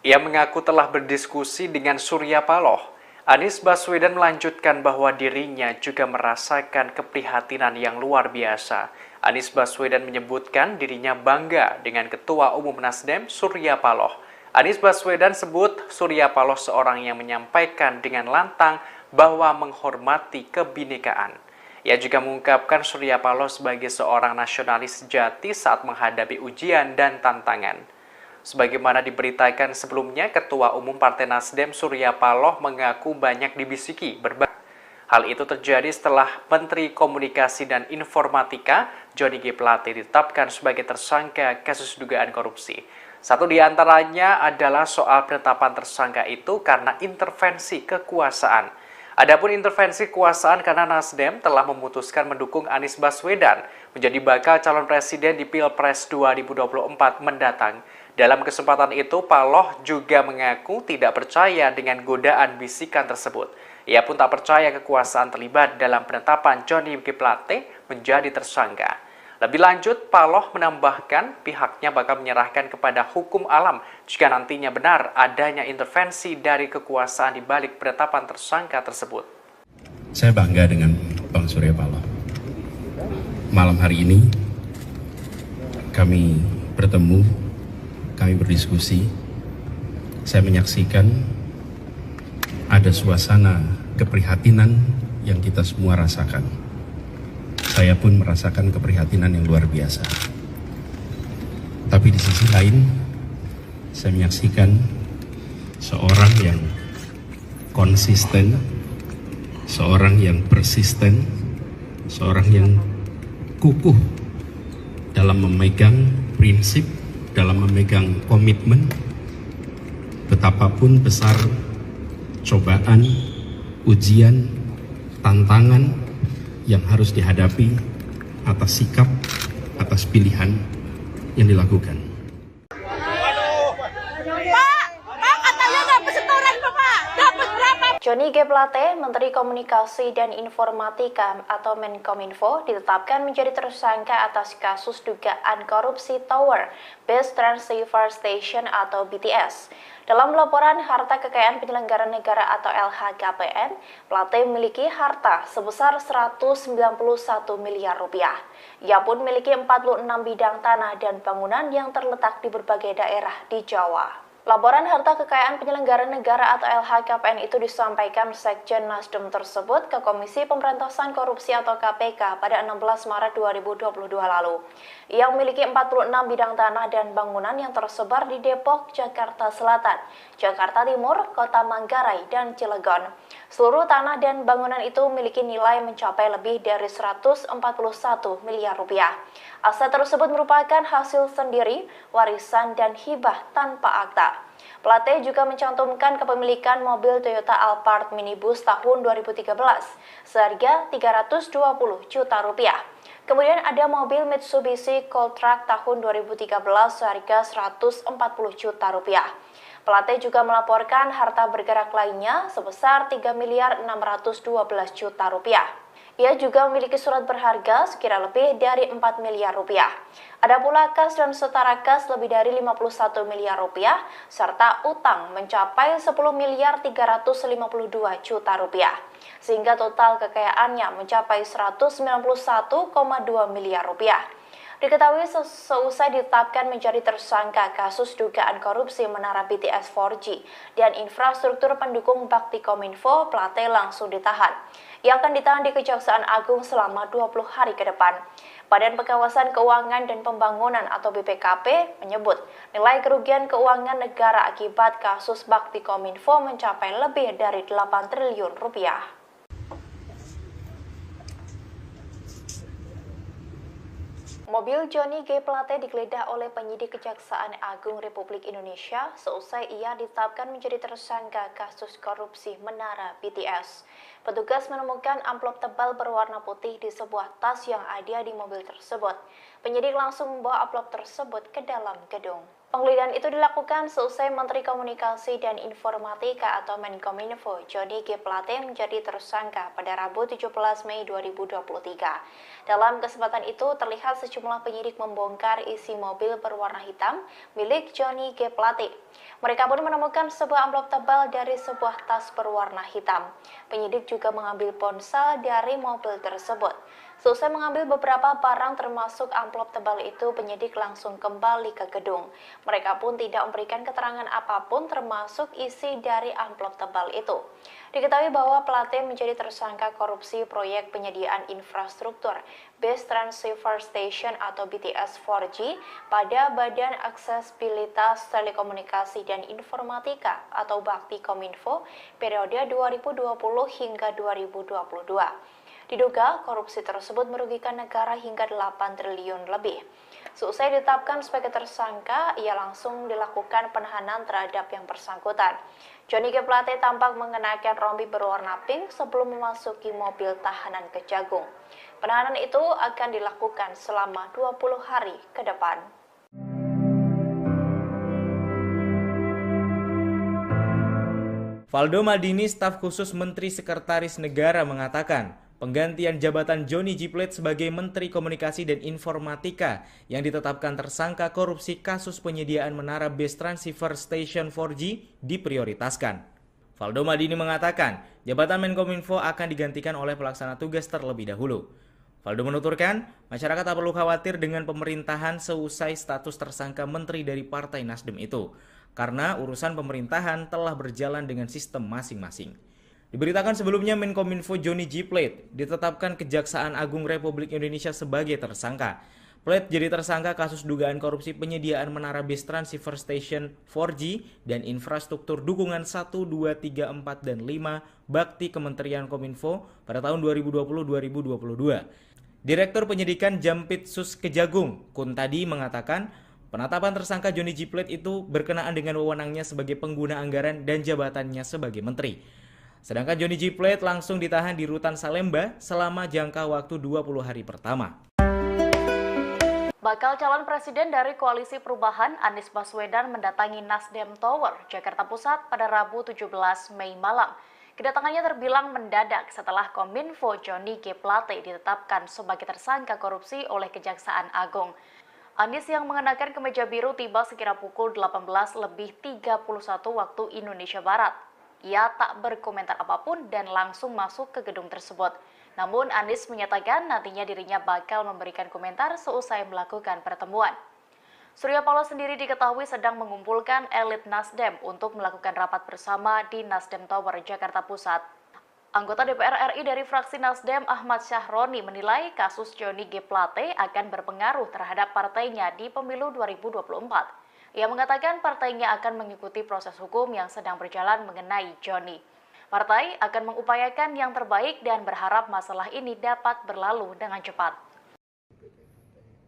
Ia mengaku telah berdiskusi dengan Surya Paloh. Anies Baswedan melanjutkan bahwa dirinya juga merasakan keprihatinan yang luar biasa. Anies Baswedan menyebutkan dirinya bangga dengan Ketua Umum Nasdem Surya Paloh. Anies Baswedan sebut Surya Paloh seorang yang menyampaikan dengan lantang bahwa menghormati kebinekaan. Ia juga mengungkapkan Surya Paloh sebagai seorang nasionalis sejati saat menghadapi ujian dan tantangan. Sebagaimana diberitakan sebelumnya, Ketua Umum Partai Nasdem Surya Paloh mengaku banyak dibisiki berbagai. Hal itu terjadi setelah Menteri Komunikasi dan Informatika Johnny G. Plate ditetapkan sebagai tersangka kasus dugaan korupsi. Satu di antaranya adalah soal penetapan tersangka itu karena intervensi kekuasaan. Adapun intervensi kekuasaan karena Nasdem telah memutuskan mendukung Anies Baswedan menjadi bakal calon presiden di Pilpres 2024 mendatang. Dalam kesempatan itu, Paloh juga mengaku tidak percaya dengan godaan bisikan tersebut. Ia pun tak percaya kekuasaan terlibat dalam penetapan Johnny G. Plate menjadi tersangka. Lebih lanjut, Paloh menambahkan pihaknya bakal menyerahkan kepada hukum alam jika nantinya benar adanya intervensi dari kekuasaan di balik penetapan tersangka tersebut. Saya bangga dengan Bang Surya Paloh. Malam hari ini kami bertemu, kami berdiskusi. Saya menyaksikan ada suasana keprihatinan yang kita semua rasakan. Saya pun merasakan keprihatinan yang luar biasa. Tapi di sisi lain, saya menyaksikan seorang yang konsisten, seorang yang persisten, seorang yang kukuh dalam memegang prinsip, dalam memegang komitmen, betapapun besar cobaan, ujian, tantangan yang harus dihadapi atas sikap, atas pilihan yang dilakukan. Johnny G. Plate, Menteri Komunikasi dan Informatika atau Menkominfo, ditetapkan menjadi tersangka atas kasus dugaan korupsi Tower Base Transceiver Station atau BTS. Dalam laporan harta kekayaan penyelenggara negara atau LHKPN, Plate memiliki harta sebesar 191 miliar rupiah. Ia pun memiliki 46 bidang tanah dan bangunan yang terletak di berbagai daerah di Jawa. Laporan harta kekayaan penyelenggara negara atau LHKPN itu disampaikan Sekjen Nasdem tersebut ke Komisi Pemberantasan Korupsi atau KPK pada 16 Maret 2022 lalu. Ia memiliki 46 bidang tanah dan bangunan yang tersebar di Depok, Jakarta Selatan, Jakarta Timur, Kota Manggarai, dan Cilegon. Seluruh tanah dan bangunan itu memiliki nilai mencapai lebih dari 141 miliar rupiah. Aset tersebut merupakan hasil sendiri, warisan, dan hibah tanpa akta. Plate juga mencantumkan kepemilikan mobil Toyota Alphard minibus tahun 2013 seharga 320 juta rupiah. Kemudian ada mobil Mitsubishi Cold Truck tahun 2013 seharga 140 juta rupiah. Plate juga melaporkan harta bergerak lainnya sebesar 3 miliar 612 juta rupiah. Ia juga memiliki surat berharga sekira lebih dari 4 miliar rupiah. Ada pula kas dan setara kas lebih dari 51 miliar rupiah, serta utang mencapai 10 miliar 352 juta rupiah. Sehingga total kekayaannya mencapai 191,2 miliar rupiah. Diketahui seusai ditetapkan menjadi tersangka kasus dugaan korupsi menara BTS 4G dan infrastruktur pendukung Bakti Kominfo, Plate langsung ditahan. Ia akan ditahan di Kejaksaan Agung selama 20 hari ke depan. Badan Pengawasan Keuangan dan Pembangunan atau BPKP menyebut nilai kerugian keuangan negara akibat kasus Bakti Kominfo mencapai lebih dari 8 triliun rupiah. Mobil Johnny G. Plate digeledah oleh penyidik Kejaksaan Agung Republik Indonesia seusai ia ditetapkan menjadi tersangka kasus korupsi menara BTS. Petugas menemukan amplop tebal berwarna putih di sebuah tas yang ada di mobil tersebut. Penyidik langsung membawa amplop tersebut ke dalam gedung. Penggeledahan itu dilakukan seusai Menteri Komunikasi dan Informatika atau Menkominfo Johnny G. Plate menjadi tersangka pada Rabu 17 Mei 2023. Dalam kesempatan itu terlihat sejumlah penyidik membongkar isi mobil berwarna hitam milik Johnny G. Plate. Mereka pun menemukan sebuah amplop tebal dari sebuah tas berwarna hitam. Penyidik juga mengambil ponsel dari mobil tersebut. Seusai mengambil beberapa barang termasuk amplop tebal itu, penyidik langsung kembali ke gedung. Mereka pun tidak memberikan keterangan apapun termasuk isi dari amplop tebal itu. Diketahui bahwa Plate menjadi tersangka korupsi proyek penyediaan infrastruktur Base Transceiver Station atau BTS 4G pada Badan Aksesibilitas Telekomunikasi dan Informatika atau Bakti Kominfo periode 2020 hingga 2022. Diduga korupsi tersebut merugikan negara hingga 8 triliun lebih. Seusai ditetapkan sebagai tersangka, ia langsung dilakukan penahanan terhadap yang bersangkutan. Johnny G. Plate tampak mengenakan rompi berwarna pink sebelum memasuki mobil tahanan Kejagung. Penahanan itu akan dilakukan selama 20 hari ke depan. Valdo Maldini, staf khusus Menteri Sekretaris Negara, mengatakan penggantian jabatan Johnny G. Plate sebagai Menteri Komunikasi dan Informatika yang ditetapkan tersangka korupsi kasus penyediaan menara Base Transceiver Station 4G diprioritaskan. Valdo Maldini mengatakan jabatan Menkominfo akan digantikan oleh pelaksana tugas terlebih dahulu. Valdo menuturkan, masyarakat tak perlu khawatir dengan pemerintahan seusai status tersangka menteri dari Partai Nasdem itu, karena urusan pemerintahan telah berjalan dengan sistem masing-masing. Diberitakan sebelumnya Menkominfo Johnny G. Plate ditetapkan Kejaksaan Agung Republik Indonesia sebagai tersangka. Plate jadi tersangka kasus dugaan korupsi penyediaan menara Base Transceiver Station 4G dan infrastruktur dukungan 1, 2, 3, 4, dan 5 Bakti Kementerian Kominfo pada tahun 2020-2022. Direktur Penyidikan Jampitsus Kejagung, Kuntadi, mengatakan penetapan tersangka Johnny G. Plate itu berkenaan dengan wewenangnya sebagai pengguna anggaran dan jabatannya sebagai menteri. Sedangkan Johnny G. Plate langsung ditahan di Rutan Salemba selama jangka waktu 20 hari pertama. Bakal calon presiden dari Koalisi Perubahan Anies Baswedan mendatangi Nasdem Tower, Jakarta Pusat pada Rabu 17 Mei malam. Kedatangannya terbilang mendadak setelah Kominfo Johnny G. Plate ditetapkan sebagai tersangka korupsi oleh Kejaksaan Agung. Anies yang mengenakan kemeja biru tiba sekira pukul 18:31 waktu Indonesia Barat. Ia tak berkomentar apapun dan langsung masuk ke gedung tersebut. Namun Anies menyatakan nantinya dirinya bakal memberikan komentar seusai melakukan pertemuan. Surya Paloh sendiri diketahui sedang mengumpulkan elit Nasdem untuk melakukan rapat bersama di Nasdem Tower, Jakarta Pusat. Anggota DPR RI dari fraksi Nasdem Ahmad Syahroni menilai kasus Johnny G. Plate akan berpengaruh terhadap partainya di pemilu 2024. Ia mengatakan partainya akan mengikuti proses hukum yang sedang berjalan mengenai Johnny. Partai akan mengupayakan yang terbaik dan berharap masalah ini dapat berlalu dengan cepat.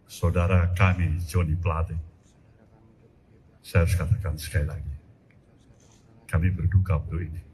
Saudara kami Johnny Plate, saya harus katakan sekali lagi, kami berduka untuk ini.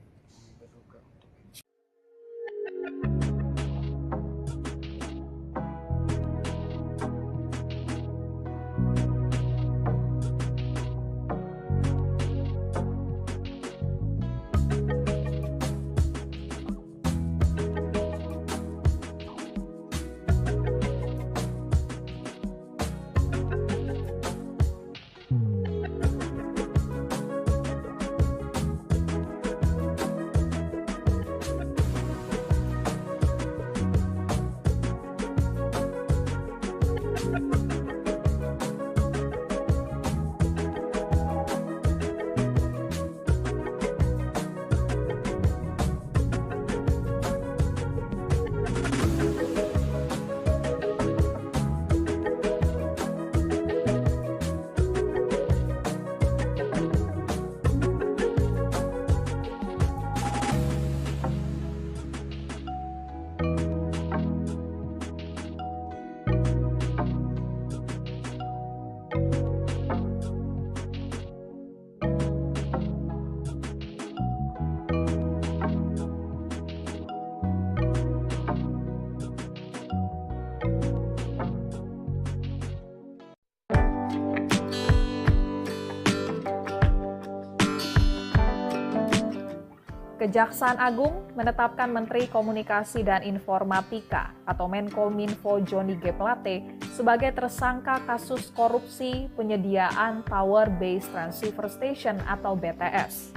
Kejaksaan Agung menetapkan Menteri Komunikasi dan Informatika atau Menkominfo Johnny G. Plate sebagai tersangka kasus korupsi penyediaan Tower Base Transceiver Station atau BTS.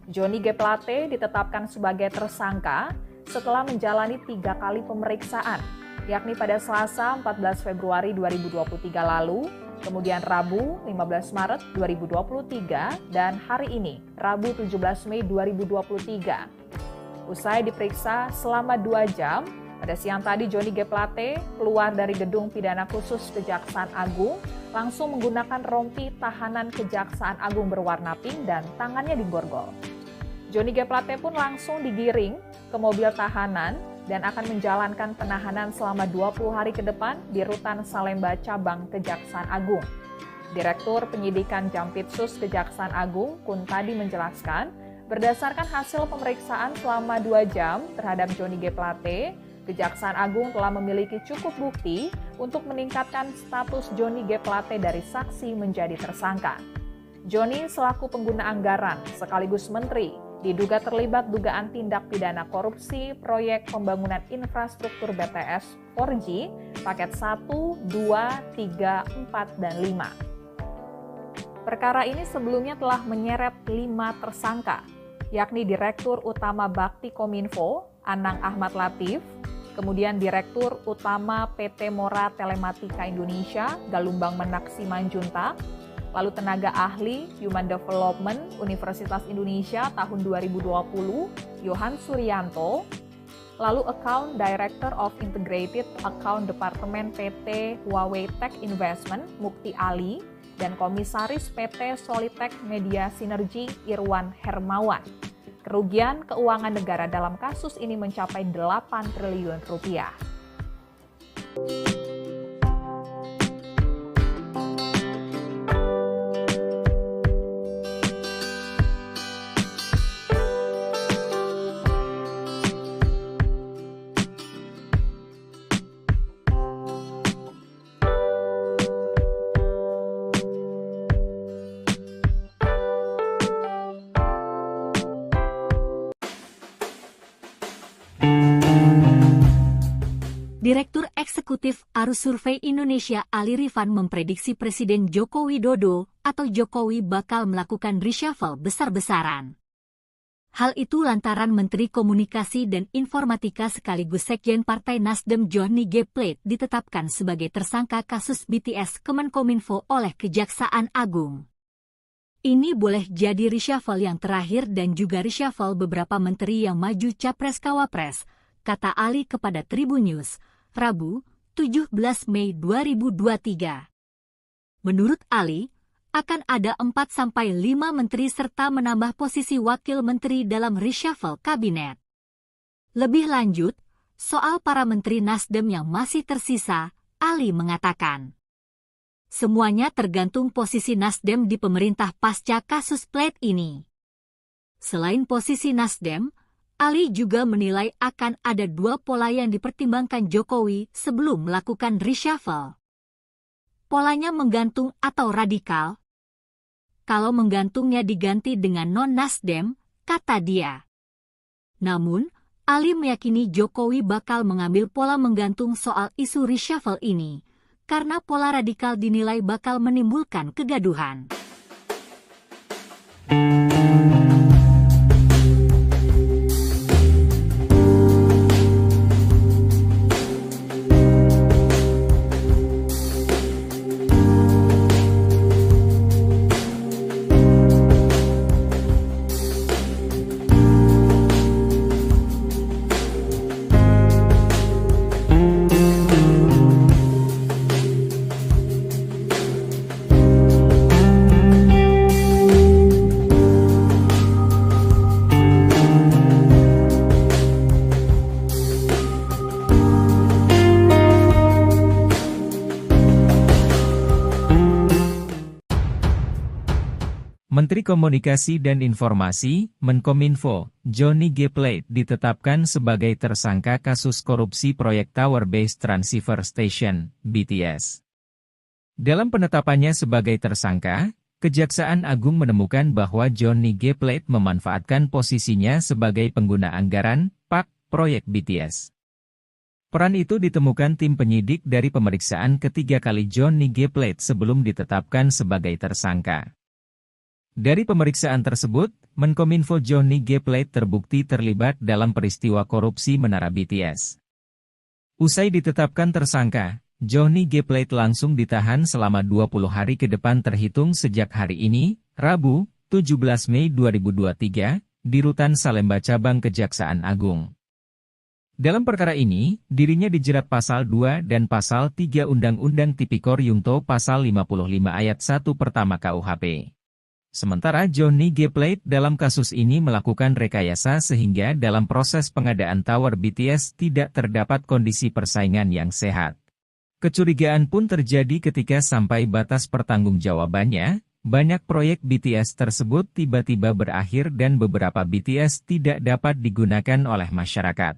Johnny G. Plate ditetapkan sebagai tersangka setelah menjalani 3 kali pemeriksaan, yakni pada Selasa 14 Februari 2023 lalu, kemudian Rabu 15 Maret 2023, dan hari ini, Rabu 17 Mei 2023. Usai diperiksa selama 2 jam, pada siang tadi Johnny G. Plate keluar dari gedung pidana khusus Kejaksaan Agung, langsung menggunakan rompi tahanan Kejaksaan Agung berwarna pink dan tangannya diborgol. Johnny G. Plate pun langsung digiring ke mobil tahanan dan akan menjalankan penahanan selama 20 hari ke depan di Rutan Salemba Cabang Kejaksaan Agung. Direktur Penyidikan Jampitsus Kejaksaan Agung, Kuntadi menjelaskan, berdasarkan hasil pemeriksaan selama 2 jam terhadap Johnny G. Plate, Kejaksaan Agung telah memiliki cukup bukti untuk meningkatkan status Johnny G. Plate dari saksi menjadi tersangka. Johnny selaku pengguna anggaran sekaligus menteri diduga terlibat dugaan tindak pidana korupsi proyek pembangunan infrastruktur BTS 4G paket 1, 2, 3, 4, dan 5. Perkara ini sebelumnya telah menyeret 5 tersangka, yakni Direktur Utama Bakti Kominfo, Anang Ahmad Latif, kemudian Direktur Utama PT Mora Telematika Indonesia, Galumbang Menak Simanjuntak, lalu tenaga ahli Human Development Universitas Indonesia tahun 2020, Yohan Suryanto, lalu Account Director of Integrated Account Department PT Huawei Tech Investment, Mukti Ali, dan Komisaris PT Solitech Media Sinergi, Irwan Hermawan. Kerugian keuangan negara dalam kasus ini mencapai 8 triliun rupiah. Direktur Eksekutif Arus Survei Indonesia Ali Rifan memprediksi Presiden Joko Widodo atau Jokowi bakal melakukan reshuffle besar-besaran. Hal itu lantaran Menteri Komunikasi dan Informatika sekaligus Sekjen Partai Nasdem Johnny G. Plate ditetapkan sebagai tersangka kasus BTS Kemenkominfo oleh Kejaksaan Agung. Ini boleh jadi reshuffle yang terakhir dan juga reshuffle beberapa menteri yang maju Capres-Cawapres, kata Ali kepada Tribun News, Rabu, 17 Mei 2023. Menurut Ali, akan ada 4-5 menteri serta menambah posisi wakil menteri dalam reshuffle kabinet. Lebih lanjut, soal para menteri Nasdem yang masih tersisa, Ali mengatakan, semuanya tergantung posisi Nasdem di pemerintah pasca kasus Plate ini. Selain posisi Nasdem, Ali juga menilai akan ada 2 pola yang dipertimbangkan Jokowi sebelum melakukan reshuffle. Polanya menggantung atau radikal. Kalau menggantungnya diganti dengan non-Nasdem, kata dia. Namun, Ali meyakini Jokowi bakal mengambil pola menggantung soal isu reshuffle ini, karena pola radikal dinilai bakal menimbulkan kegaduhan. Menteri Komunikasi dan Informasi, Menkominfo, Johnny G. Plate ditetapkan sebagai tersangka kasus korupsi proyek Tower Base Transceiver Station, BTS. Dalam penetapannya sebagai tersangka, Kejaksaan Agung menemukan bahwa Johnny G. Plate memanfaatkan posisinya sebagai pengguna anggaran, PAK, proyek BTS. Peran itu ditemukan tim penyidik dari pemeriksaan ketiga kali Johnny G. Plate sebelum ditetapkan sebagai tersangka. Dari pemeriksaan tersebut, Menkominfo Johnny G. Plate terbukti terlibat dalam peristiwa korupsi Menara BTS. Usai ditetapkan tersangka, Johnny G. Plate langsung ditahan selama 20 hari ke depan terhitung sejak hari ini, Rabu, 17 Mei 2023, di Rutan Salemba Cabang Kejaksaan Agung. Dalam perkara ini, dirinya dijerat pasal 2 dan pasal 3 Undang-Undang Tipikor Yungto pasal 55 ayat 1 pertama KUHP. Sementara Johnny G. Plate dalam kasus ini melakukan rekayasa sehingga dalam proses pengadaan tower BTS tidak terdapat kondisi persaingan yang sehat. Kecurigaan pun terjadi ketika sampai batas pertanggungjawabannya, banyak proyek BTS tersebut tiba-tiba berakhir dan beberapa BTS tidak dapat digunakan oleh masyarakat.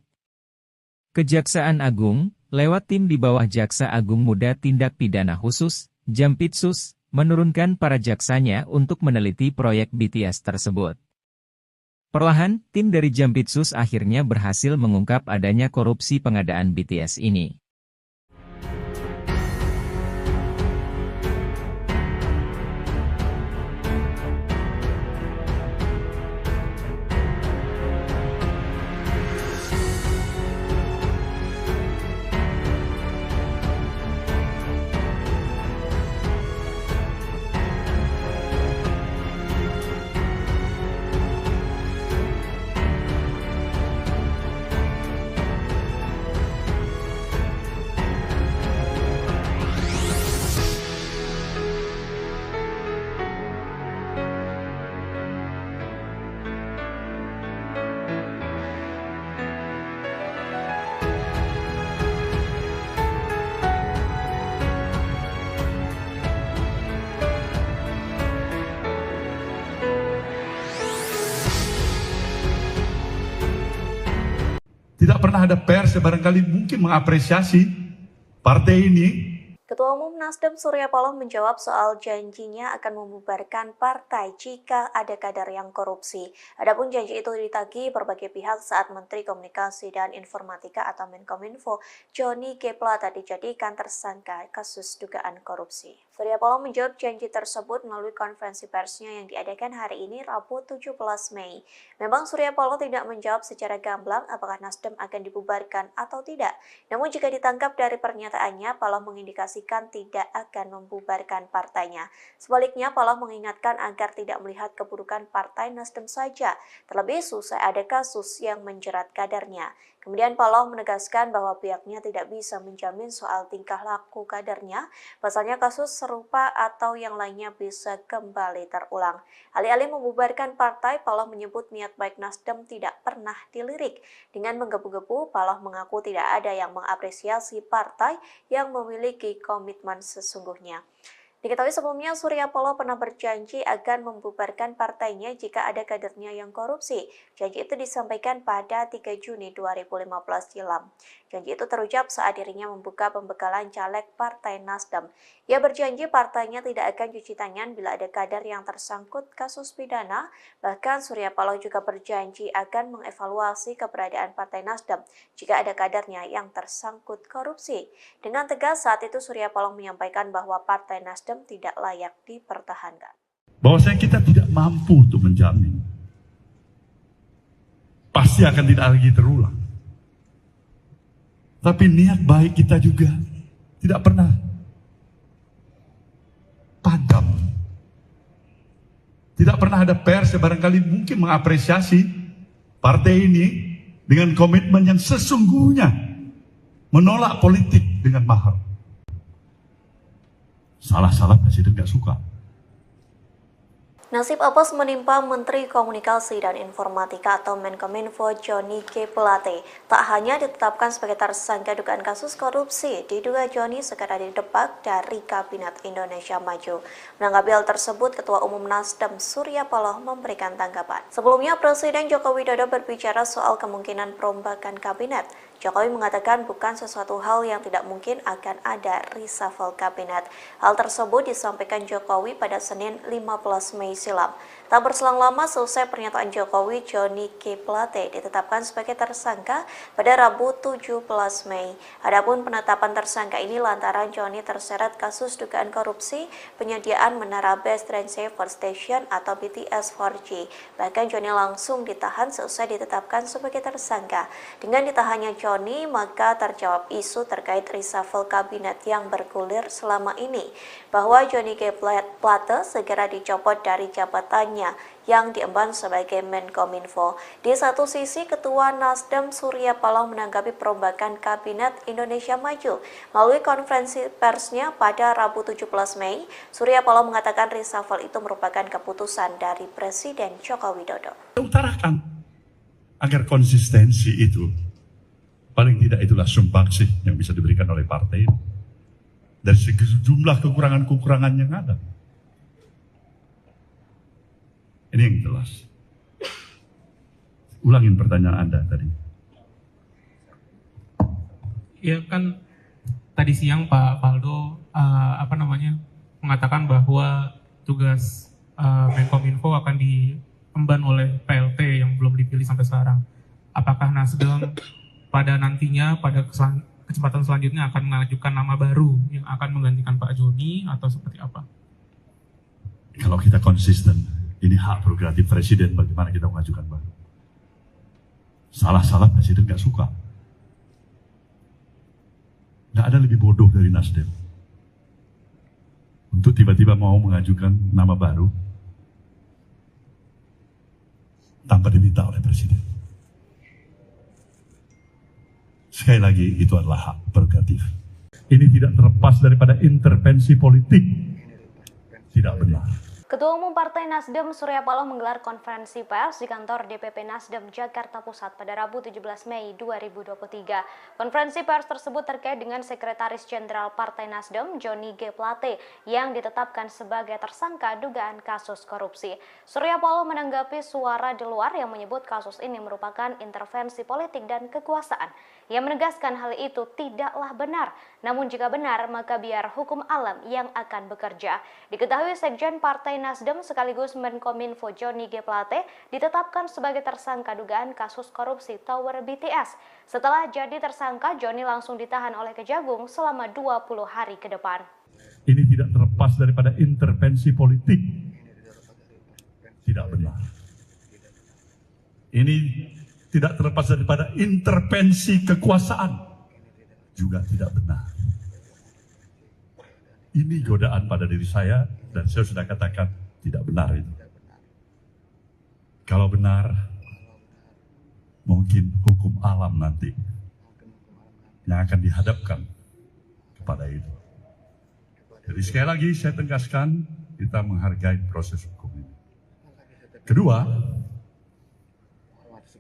Kejaksaan Agung, lewat tim di bawah Jaksa Agung Muda Tindak Pidana Khusus, Jampitsus, menurunkan para jaksanya untuk meneliti proyek BTS tersebut. Perlahan, tim dari Jampitsus akhirnya berhasil mengungkap adanya korupsi pengadaan BTS ini. Tidak pernah ada pers yang barangkali mungkin mengapresiasi partai ini. Ketua Umum Nasdem Surya Paloh menjawab soal janjinya akan membubarkan partai jika ada kader yang korupsi. Adapun janji itu ditagih berbagai pihak saat Menteri Komunikasi dan Informatika atau Menkominfo Johnny G. Plate dijadikan tersangka kasus dugaan korupsi. Surya Paloh menjawab janji tersebut melalui konferensi persnya yang diadakan hari ini Rabu 17 Mei. Memang Surya Paloh tidak menjawab secara gamblang apakah Nasdem akan dibubarkan atau tidak. Namun jika ditangkap dari pernyataannya, Paloh mengindikasikan tidak akan membubarkan partainya. Sebaliknya, Paloh mengingatkan agar tidak melihat keburukan partai Nasdem saja, terlebih susah ada kasus yang menjerat kadernya. Kemudian Paloh menegaskan bahwa pihaknya tidak bisa menjamin soal tingkah laku kadernya, pasalnya kasus serupa atau yang lainnya bisa kembali terulang. Alih-alih membubarkan partai, Paloh menyebut niat baik Nasdem tidak pernah dilirik. Dengan menggebu-gebu, Paloh mengaku tidak ada yang mengapresiasi partai yang memiliki komitmen sesungguhnya. Diketahui sebelumnya Surya Paloh pernah berjanji akan membubarkan partainya jika ada kadernya yang korupsi. Janji itu disampaikan pada 3 Juni 2015 silam. Janji itu terucap saat dirinya membuka pembekalan caleg Partai Nasdem. Ia berjanji partainya tidak akan cuci tangan bila ada kader yang tersangkut kasus pidana. Bahkan Surya Paloh juga berjanji akan mengevaluasi keberadaan Partai Nasdem jika ada kadernya yang tersangkut korupsi. Dengan tegas saat itu Surya Paloh menyampaikan bahwa Partai Nasdem tidak layak dipertahankan. Bahwasanya kita tidak mampu untuk menjamin. Pasti akan tidak lagi terulang. Tapi niat baik kita juga tidak pernah padam. Tidak pernah ada pers yang barangkali mungkin mengapresiasi partai ini dengan komitmen yang sesungguhnya menolak politik dengan mahal. Salah-salah presiden gak suka. Nasib apes menimpa Menteri Komunikasi dan Informatika atau Menkominfo Johnny G. Plate. Tak hanya ditetapkan sebagai tersangka dugaan kasus korupsi, diduga Johnny segera didepak dari Kabinet Indonesia Maju. Menanggapi hal tersebut, Ketua Umum Nasdem Surya Paloh memberikan tanggapan. Sebelumnya, Presiden Joko Widodo berbicara soal kemungkinan perombakan kabinet. Jokowi mengatakan bukan sesuatu hal yang tidak mungkin akan ada reshuffle kabinet. Hal tersebut disampaikan Jokowi pada Senin 15 Mei silam. Tak berselang lama selesai pernyataan Jokowi, Johnny G. Plate ditetapkan sebagai tersangka pada Rabu 17 Mei. Adapun penetapan tersangka ini lantaran Johnny terseret kasus dugaan korupsi penyediaan menara Base Transceiver Station atau BTS 4G. Bahkan Johnny langsung ditahan selesai ditetapkan sebagai tersangka. Dengan ditahannya Johnny, maka terjawab isu terkait reshuffle kabinet yang bergulir selama ini, bahwa Johnny G. Plate segera dicopot dari jabatannya yang diemban sebagai Menkominfo. Di satu sisi, Ketua Nasdem Surya Paloh menanggapi perombakan Kabinet Indonesia Maju. Melalui konferensi persnya pada Rabu 17 Mei, Surya Paloh mengatakan reshuffle itu merupakan keputusan dari Presiden Joko Widodo. Utarakan agar konsistensi itu, paling tidak itulah sumbangsih yang bisa diberikan oleh partai dari sejumlah kekurangan-kekurangan yang ada. Ini yang jelas. Ulangin pertanyaan Anda tadi. Ya kan tadi siang Pak Faldo mengatakan bahwa tugas Menkominfo akan diemban oleh PLT yang belum dipilih sampai sekarang. Apakah Nasdem pada nantinya pada kesempatan selanjutnya akan mengajukan nama baru yang akan menggantikan Pak Joni atau seperti apa? Kalau kita konsisten, ini hak prerogatif Presiden bagaimana kita mengajukan baru. Salah-salah Presiden nggak suka. Nggak ada lebih bodoh dari Nasdem untuk tiba-tiba mau mengajukan nama baru tanpa diminta oleh Presiden. Sekali lagi, itu adalah hak prerogatif. Ini tidak terlepas daripada intervensi politik. Tidak benar. Ketua Umum Partai Nasdem Surya Paloh menggelar konferensi pers di kantor DPP Nasdem Jakarta Pusat pada Rabu 17 Mei 2023. Konferensi pers tersebut terkait dengan Sekretaris Jenderal Partai Nasdem Johnny G. Plate yang ditetapkan sebagai tersangka dugaan kasus korupsi. Surya Paloh menanggapi suara di luar yang menyebut kasus ini merupakan intervensi politik dan kekuasaan. Ia menegaskan hal itu tidaklah benar. Namun jika benar, maka biar hukum alam yang akan bekerja. Diketahui Sekjen Partai Nasdem sekaligus Menkominfo Johnny G. Plate ditetapkan sebagai tersangka dugaan kasus korupsi Tower BTS. Setelah jadi tersangka, Johnny langsung ditahan oleh Kejagung selama 20 hari ke depan. Ini tidak terlepas daripada intervensi politik. Tidak benar. Ini tidak terlepas daripada intervensi kekuasaan. Juga tidak benar. Ini godaan pada diri saya, dan saya sudah katakan tidak benar itu. Kalau benar, mungkin hukum alam nanti yang akan dihadapkan kepada itu. Jadi sekali lagi saya tegaskan, kita menghargai proses hukum ini. Kedua,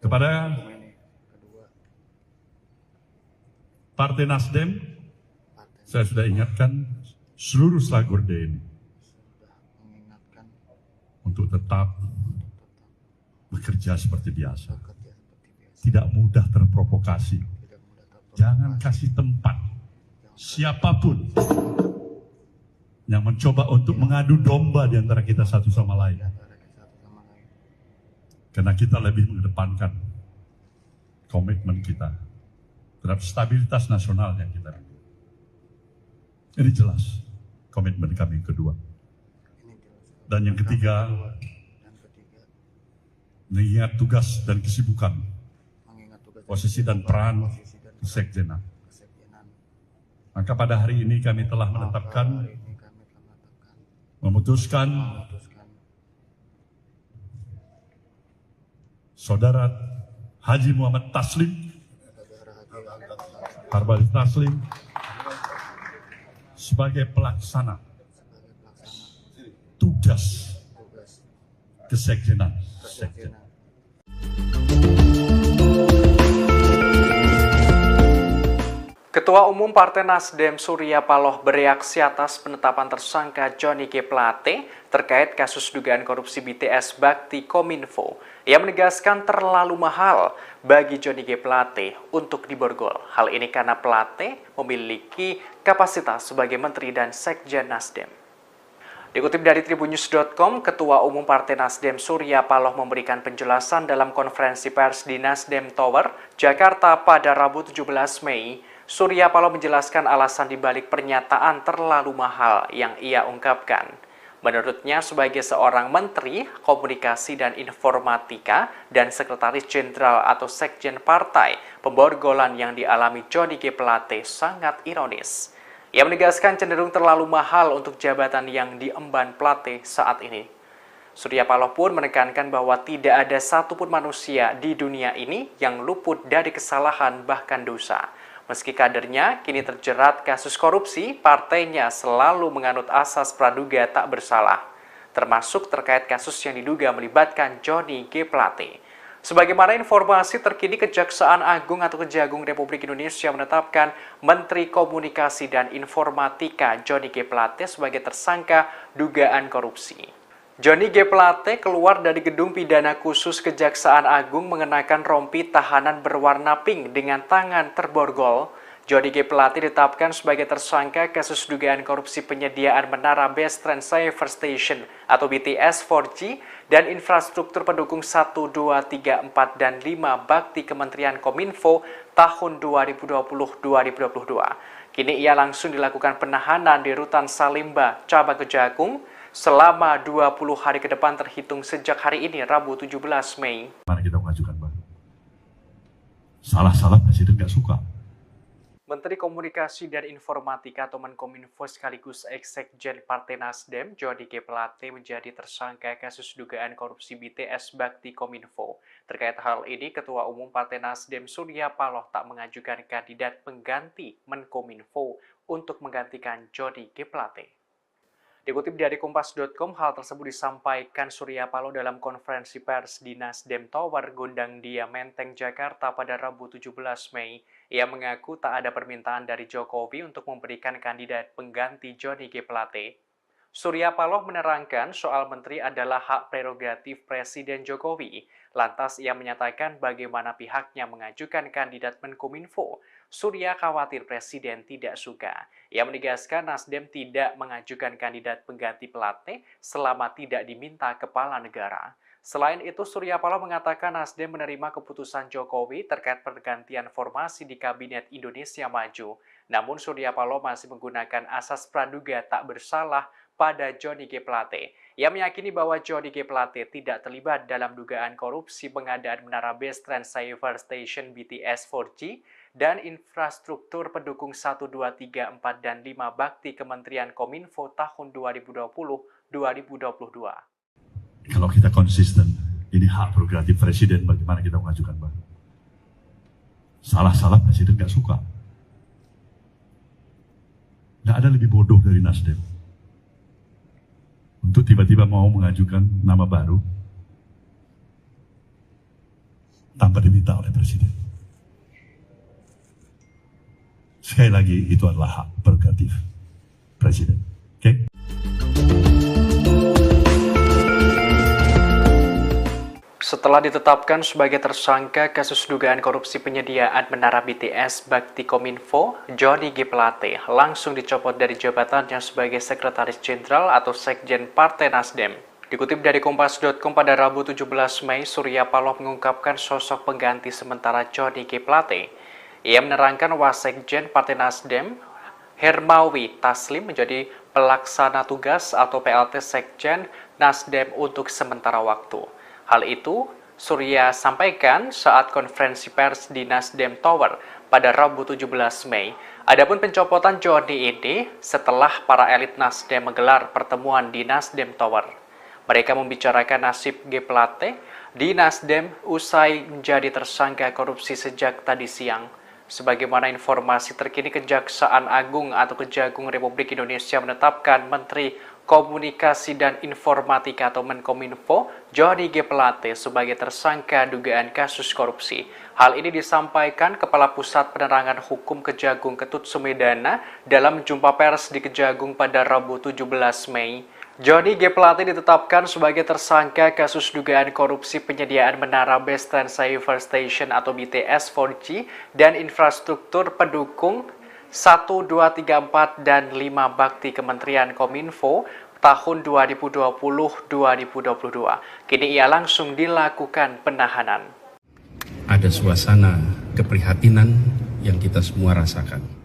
kepada Partai Nasdem, saya sudah ingatkan seluruh Slagorde ini untuk tetap bekerja seperti biasa. Tidak mudah terprovokasi. Jangan kasih tempat siapapun yang mencoba untuk mengadu domba di antara kita satu sama lain. Karena kita lebih mengedepankan komitmen kita terhadap stabilitas nasional yang kita miliki. Ini jelas komitmen kami kedua. Dan yang ketiga, mengingat tugas dan kesibukan, posisi dan peran Sekjenan. Maka pada hari ini kami telah memutuskan Saudara Haji Muhammad Taslim, Harbal Taslim, sebagai pelaksana tugas kesekjenan. Ketua Umum Partai Nasdem Surya Paloh bereaksi atas penetapan tersangka Johnny G. Plate terkait kasus dugaan korupsi BTS Bakti Kominfo. Ia menegaskan terlalu mahal bagi Johnny G. Plate untuk diborgol. Hal ini karena Plate memiliki kapasitas sebagai Menteri dan Sekjen Nasdem. Dikutip dari tribunnews.com, Ketua Umum Partai Nasdem Surya Paloh memberikan penjelasan dalam konferensi pers di Nasdem Tower, Jakarta pada Rabu 17 Mei. Surya Paloh menjelaskan alasan dibalik pernyataan terlalu mahal yang ia ungkapkan. Menurutnya, sebagai seorang Menteri Komunikasi dan Informatika dan Sekretaris Jenderal atau Sekjen Partai, pemborgolan yang dialami Johnny G. Plate sangat ironis. Ia menegaskan cenderung terlalu mahal untuk jabatan yang diemban Plate saat ini. Surya Paloh pun menekankan bahwa tidak ada satupun manusia di dunia ini yang luput dari kesalahan bahkan dosa. Meski kadernya kini terjerat kasus korupsi, partainya selalu menganut asas praduga tak bersalah, termasuk terkait kasus yang diduga melibatkan Johnny G. Plate. Sebagaimana informasi terkini, Kejaksaan Agung atau Kejagung Republik Indonesia menetapkan Menteri Komunikasi dan Informatika Johnny G. Plate sebagai tersangka dugaan korupsi. Johnny G. Plate keluar dari gedung pidana khusus Kejaksaan Agung mengenakan rompi tahanan berwarna pink dengan tangan terborgol. Johnny G. Plate ditetapkan sebagai tersangka kasus dugaan korupsi penyediaan menara Base Transceiver Station atau BTS 4G dan infrastruktur pendukung 1, 2, 3, 4, dan 5 bakti Kementerian Kominfo tahun 2020-2022. Kini ia langsung dilakukan penahanan di Rutan Salimba, Cabang Kejagung, selama 20 hari ke depan terhitung sejak hari ini, Rabu 17 Mei. Mana kita mengajukan, Bang? Salah-salah Presiden nggak suka. Menteri Komunikasi dan Informatika atau Menkominfo sekaligus Sekjen Partai Nasdem, Johnny G. Plate menjadi tersangka kasus dugaan korupsi BTS Bakti Kominfo. Terkait hal ini, Ketua Umum Partai Nasdem Surya Paloh tak mengajukan kandidat pengganti Menkominfo untuk menggantikan Johnny G. Plate. Dikutip dari Kompas.com, hal tersebut disampaikan Surya Paloh dalam konferensi pers di Nasdem Tower, Gondang Dia, Menteng, Jakarta pada Rabu 17 Mei. Ia mengaku tak ada permintaan dari Jokowi untuk memberikan kandidat pengganti Johnny G. Plate. Surya Paloh menerangkan soal menteri adalah hak prerogatif Presiden Jokowi. Lantas ia menyatakan bagaimana pihaknya mengajukan kandidat Menkominfo. Surya khawatir Presiden tidak suka. Ia menegaskan Nasdem tidak mengajukan kandidat pengganti Plate selama tidak diminta kepala negara. Selain itu, Surya Paloh mengatakan Nasdem menerima keputusan Jokowi terkait pergantian formasi di Kabinet Indonesia Maju. Namun Surya Paloh masih menggunakan asas praduga tak bersalah pada Johnny G. Plate. Ia meyakini bahwa Johnny G. Plate tidak terlibat dalam dugaan korupsi pengadaan menara Base Transceiver Station BTS 4G dan infrastruktur pendukung 1, 2, 3, 4, dan 5 bakti Kementerian Kominfo tahun 2020-2022. Kalau kita konsisten, ini hak prerogatif Presiden, bagaimana kita mengajukan, Bang? Salah-salah Presiden nggak suka. Nggak ada lebih bodoh dari Nasdem untuk tiba-tiba mau mengajukan nama baru tanpa diminta oleh Presiden. Sekali lagi, itu adalah hak prerogatif Presiden. Oke? Setelah ditetapkan sebagai tersangka kasus dugaan korupsi penyediaan menara BTS Bakti Kominfo, Johnny G. Plate langsung dicopot dari jabatannya sebagai Sekretaris Jenderal atau Sekjen Partai Nasdem. Dikutip dari Kompas.com pada Rabu 17 Mei, Surya Paloh mengungkapkan sosok pengganti sementara Johnny G. Plate. Ia menerangkan Wasekjen Partai Nasdem, Hermawi Taslim menjadi pelaksana tugas atau PLT Sekjen Nasdem untuk sementara waktu. Hal itu Surya sampaikan saat konferensi pers di Nasdem Tower pada Rabu 17 Mei. Adapun pencopotan Johnny ini setelah para elit Nasdem menggelar pertemuan di Nasdem Tower. Mereka membicarakan nasib G. Plate di Nasdem usai menjadi tersangka korupsi sejak tadi siang. Sebagaimana informasi terkini, Kejaksaan Agung atau Kejagung Republik Indonesia menetapkan Menteri Komunikasi dan Informatika atau Menkominfo, Johnny G. Plate sebagai tersangka dugaan kasus korupsi. Hal ini disampaikan Kepala Pusat Penerangan Hukum Kejagung Ketut Sumedana dalam jumpa pers di Kejagung pada Rabu 17 Mei. Johnny G. Plate ditetapkan sebagai tersangka kasus dugaan korupsi penyediaan menara Base Transceiver Station atau BTS 4G dan infrastruktur pendukung 1, 2, 3, 4, dan 5 bakti Kementerian Kominfo tahun 2020-2022. Kini ia langsung dilakukan penahanan. Ada suasana keprihatinan yang kita semua rasakan.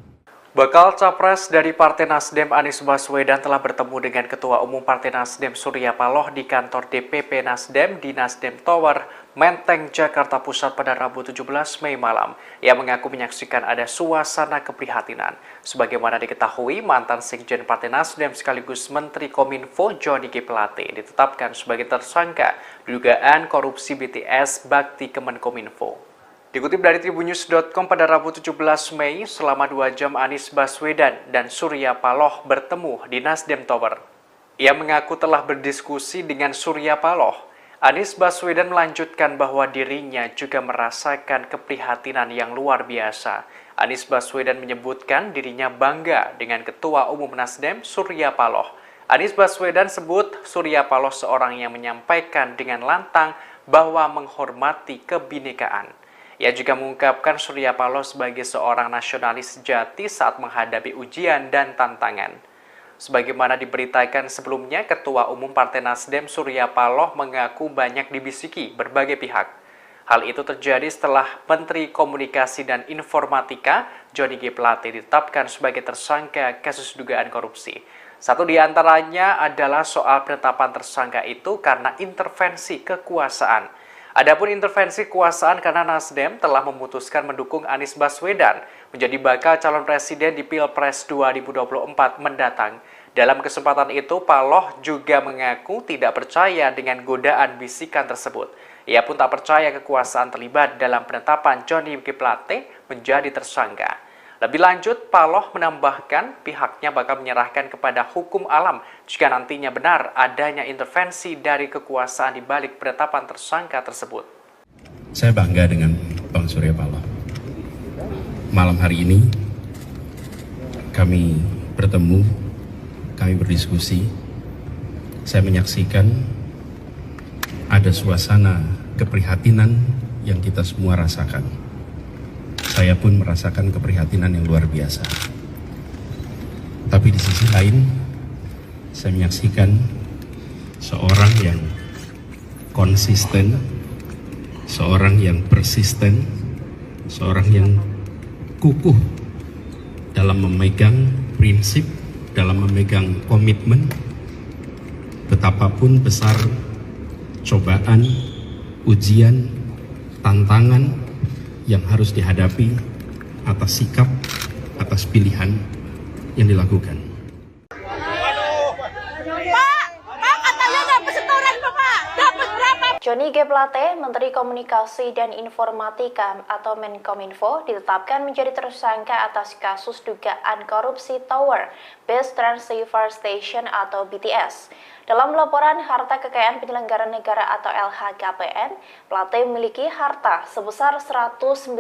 Bakal Capres dari Partai Nasdem Anies Baswedan telah bertemu dengan Ketua Umum Partai Nasdem Surya Paloh di kantor DPP Nasdem di Nasdem Tower, Menteng, Jakarta Pusat pada Rabu 17 Mei malam. Ia mengaku menyaksikan ada suasana keprihatinan. Sebagaimana diketahui, mantan Sekjen Partai Nasdem sekaligus Menteri Kominfo Johnny G. Plate ditetapkan sebagai tersangka dugaan korupsi BTS Bakti Kemenkominfo. Dikutip dari tribunnews.com pada Rabu 17 Mei, selama 2 jam Anies Baswedan dan Surya Paloh bertemu di Nasdem Tower. Ia mengaku telah berdiskusi dengan Surya Paloh. Anies Baswedan melanjutkan bahwa dirinya juga merasakan keprihatinan yang luar biasa. Anies Baswedan menyebutkan dirinya bangga dengan Ketua Umum Nasdem Surya Paloh. Anies Baswedan sebut Surya Paloh seorang yang menyampaikan dengan lantang bahwa menghormati kebinekaan. Ia juga mengungkapkan Surya Paloh sebagai seorang nasionalis sejati saat menghadapi ujian dan tantangan. Sebagaimana diberitakan sebelumnya, Ketua Umum Partai Nasdem Surya Paloh mengaku banyak dibisiki berbagai pihak. Hal itu terjadi setelah Menteri Komunikasi dan Informatika Johnny G. Plate ditetapkan sebagai tersangka kasus dugaan korupsi. Satu di antaranya adalah soal penetapan tersangka itu karena intervensi kekuasaan. Adapun intervensi kekuasaan karena Nasdem telah memutuskan mendukung Anies Baswedan menjadi bakal calon presiden di Pilpres 2024 mendatang. Dalam kesempatan itu, Paloh juga mengaku tidak percaya dengan godaan bisikan tersebut. Ia pun tak percaya kekuasaan terlibat dalam penetapan Johnny G. Plate menjadi tersangka. Lebih lanjut, Paloh menambahkan pihaknya bakal menyerahkan kepada hukum alam jika nantinya benar adanya intervensi dari kekuasaan di balik penetapan tersangka tersebut. Saya bangga dengan Bang Surya Paloh. Malam hari ini kami bertemu, kami berdiskusi. Saya menyaksikan ada suasana keprihatinan yang kita semua rasakan. Saya pun merasakan keprihatinan yang luar biasa. Tapi di sisi lain, saya menyaksikan seorang yang konsisten, seorang yang persisten, seorang yang kukuh dalam memegang prinsip, dalam memegang komitmen, betapapun besar cobaan, ujian, tantangan yang harus dihadapi atas sikap, atas pilihan yang dilakukan. Johnny G. Plate, Menteri Komunikasi dan Informatika atau Menkominfo, ditetapkan menjadi tersangka atas kasus dugaan korupsi Tower Base Transceiver Station atau BTS. Dalam laporan harta kekayaan penyelenggara negara atau LHKPN, Plate memiliki harta sebesar 191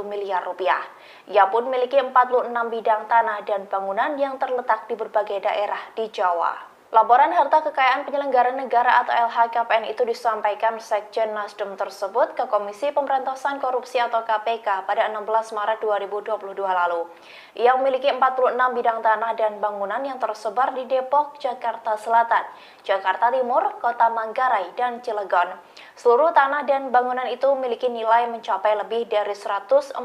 miliar rupiah. Ia pun memiliki 46 bidang tanah dan bangunan yang terletak di berbagai daerah di Jawa. Laporan harta kekayaan penyelenggara negara atau LHKPN itu disampaikan Sekjen Nasdem tersebut ke Komisi Pemberantasan Korupsi atau KPK pada 16 Maret 2022 lalu. Ia memiliki 46 bidang tanah dan bangunan yang tersebar di Depok, Jakarta Selatan, Jakarta Timur, Kota Manggarai, dan Cilegon. Seluruh tanah dan bangunan itu memiliki nilai mencapai lebih dari 141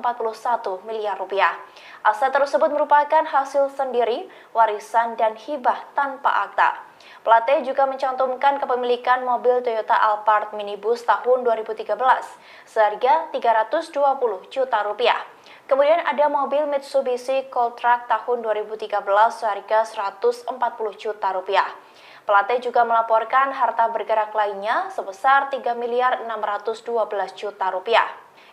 miliar rupiah. Aset tersebut merupakan hasil sendiri, warisan, dan hibah tanpa akta. Plate juga mencantumkan kepemilikan mobil Toyota Alphard minibus tahun 2013 seharga 320 juta rupiah. Kemudian ada mobil Mitsubishi Cold-Truck tahun 2013 seharga 140 juta rupiah. Plate juga melaporkan harta bergerak lainnya sebesar 3 miliar 612 juta rupiah.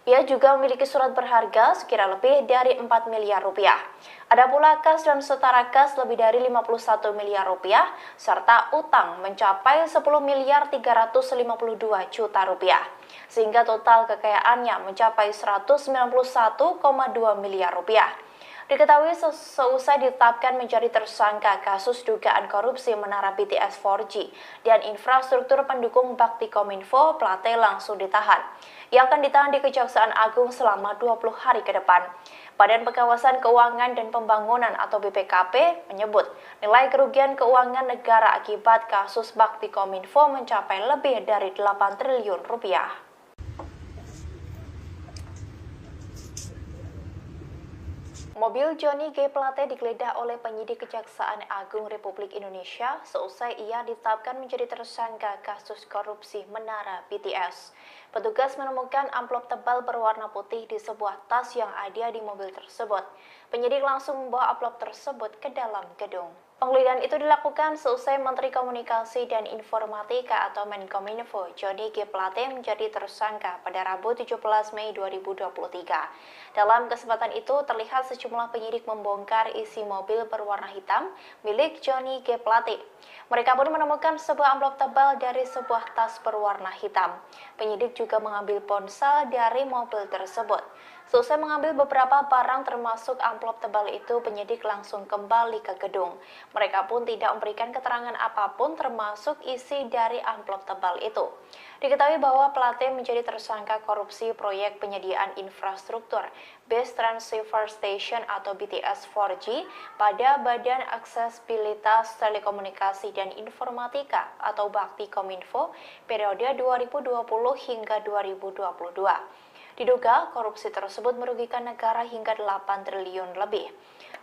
Ia juga memiliki surat berharga sekira lebih dari 4 miliar rupiah. Ada pula kas dan setara kas lebih dari 51 miliar rupiah, serta utang mencapai 10 miliar 352 juta rupiah. Sehingga total kekayaannya mencapai 191,2 miliar rupiah. Diketahui seusai ditetapkan menjadi tersangka kasus dugaan korupsi menara BTS 4G dan infrastruktur pendukung Bakti Kominfo, Plate langsung ditahan. Ia akan ditahan di Kejaksaan Agung selama 20 hari ke depan. Badan Pengawasan Keuangan dan Pembangunan atau BPKP menyebut nilai kerugian keuangan negara akibat kasus Bakti Kominfo mencapai lebih dari 8 triliun rupiah. Mobil Johnny G. Plate digeledah oleh penyidik Kejaksaan Agung Republik Indonesia seusai ia ditetapkan menjadi tersangka kasus korupsi menara BTS. Petugas menemukan amplop tebal berwarna putih di sebuah tas yang ada di mobil tersebut. Penyidik langsung membawa amplop tersebut ke dalam gedung. Penggeledahan itu dilakukan seusai Menteri Komunikasi dan Informatika atau Menkominfo Johnny G. Plate menjadi tersangka pada Rabu 17 Mei 2023. Dalam kesempatan itu terlihat sejumlah penyidik membongkar isi mobil berwarna hitam milik Johnny G. Plate. Mereka pun menemukan sebuah amplop tebal dari sebuah tas berwarna hitam. Penyidik juga mengambil ponsel dari mobil tersebut. Seusai mengambil beberapa barang termasuk amplop tebal itu, penyidik langsung kembali ke gedung. Mereka pun tidak memberikan keterangan apapun termasuk isi dari amplop tebal itu. Diketahui bahwa Plate menjadi tersangka korupsi proyek penyediaan infrastruktur Base Transceiver Station atau BTS 4G pada Badan Aksesibilitas Telekomunikasi dan Informatika atau Bakti Kominfo periode 2020 hingga 2022. Diduga korupsi tersebut merugikan negara hingga 8 triliun lebih.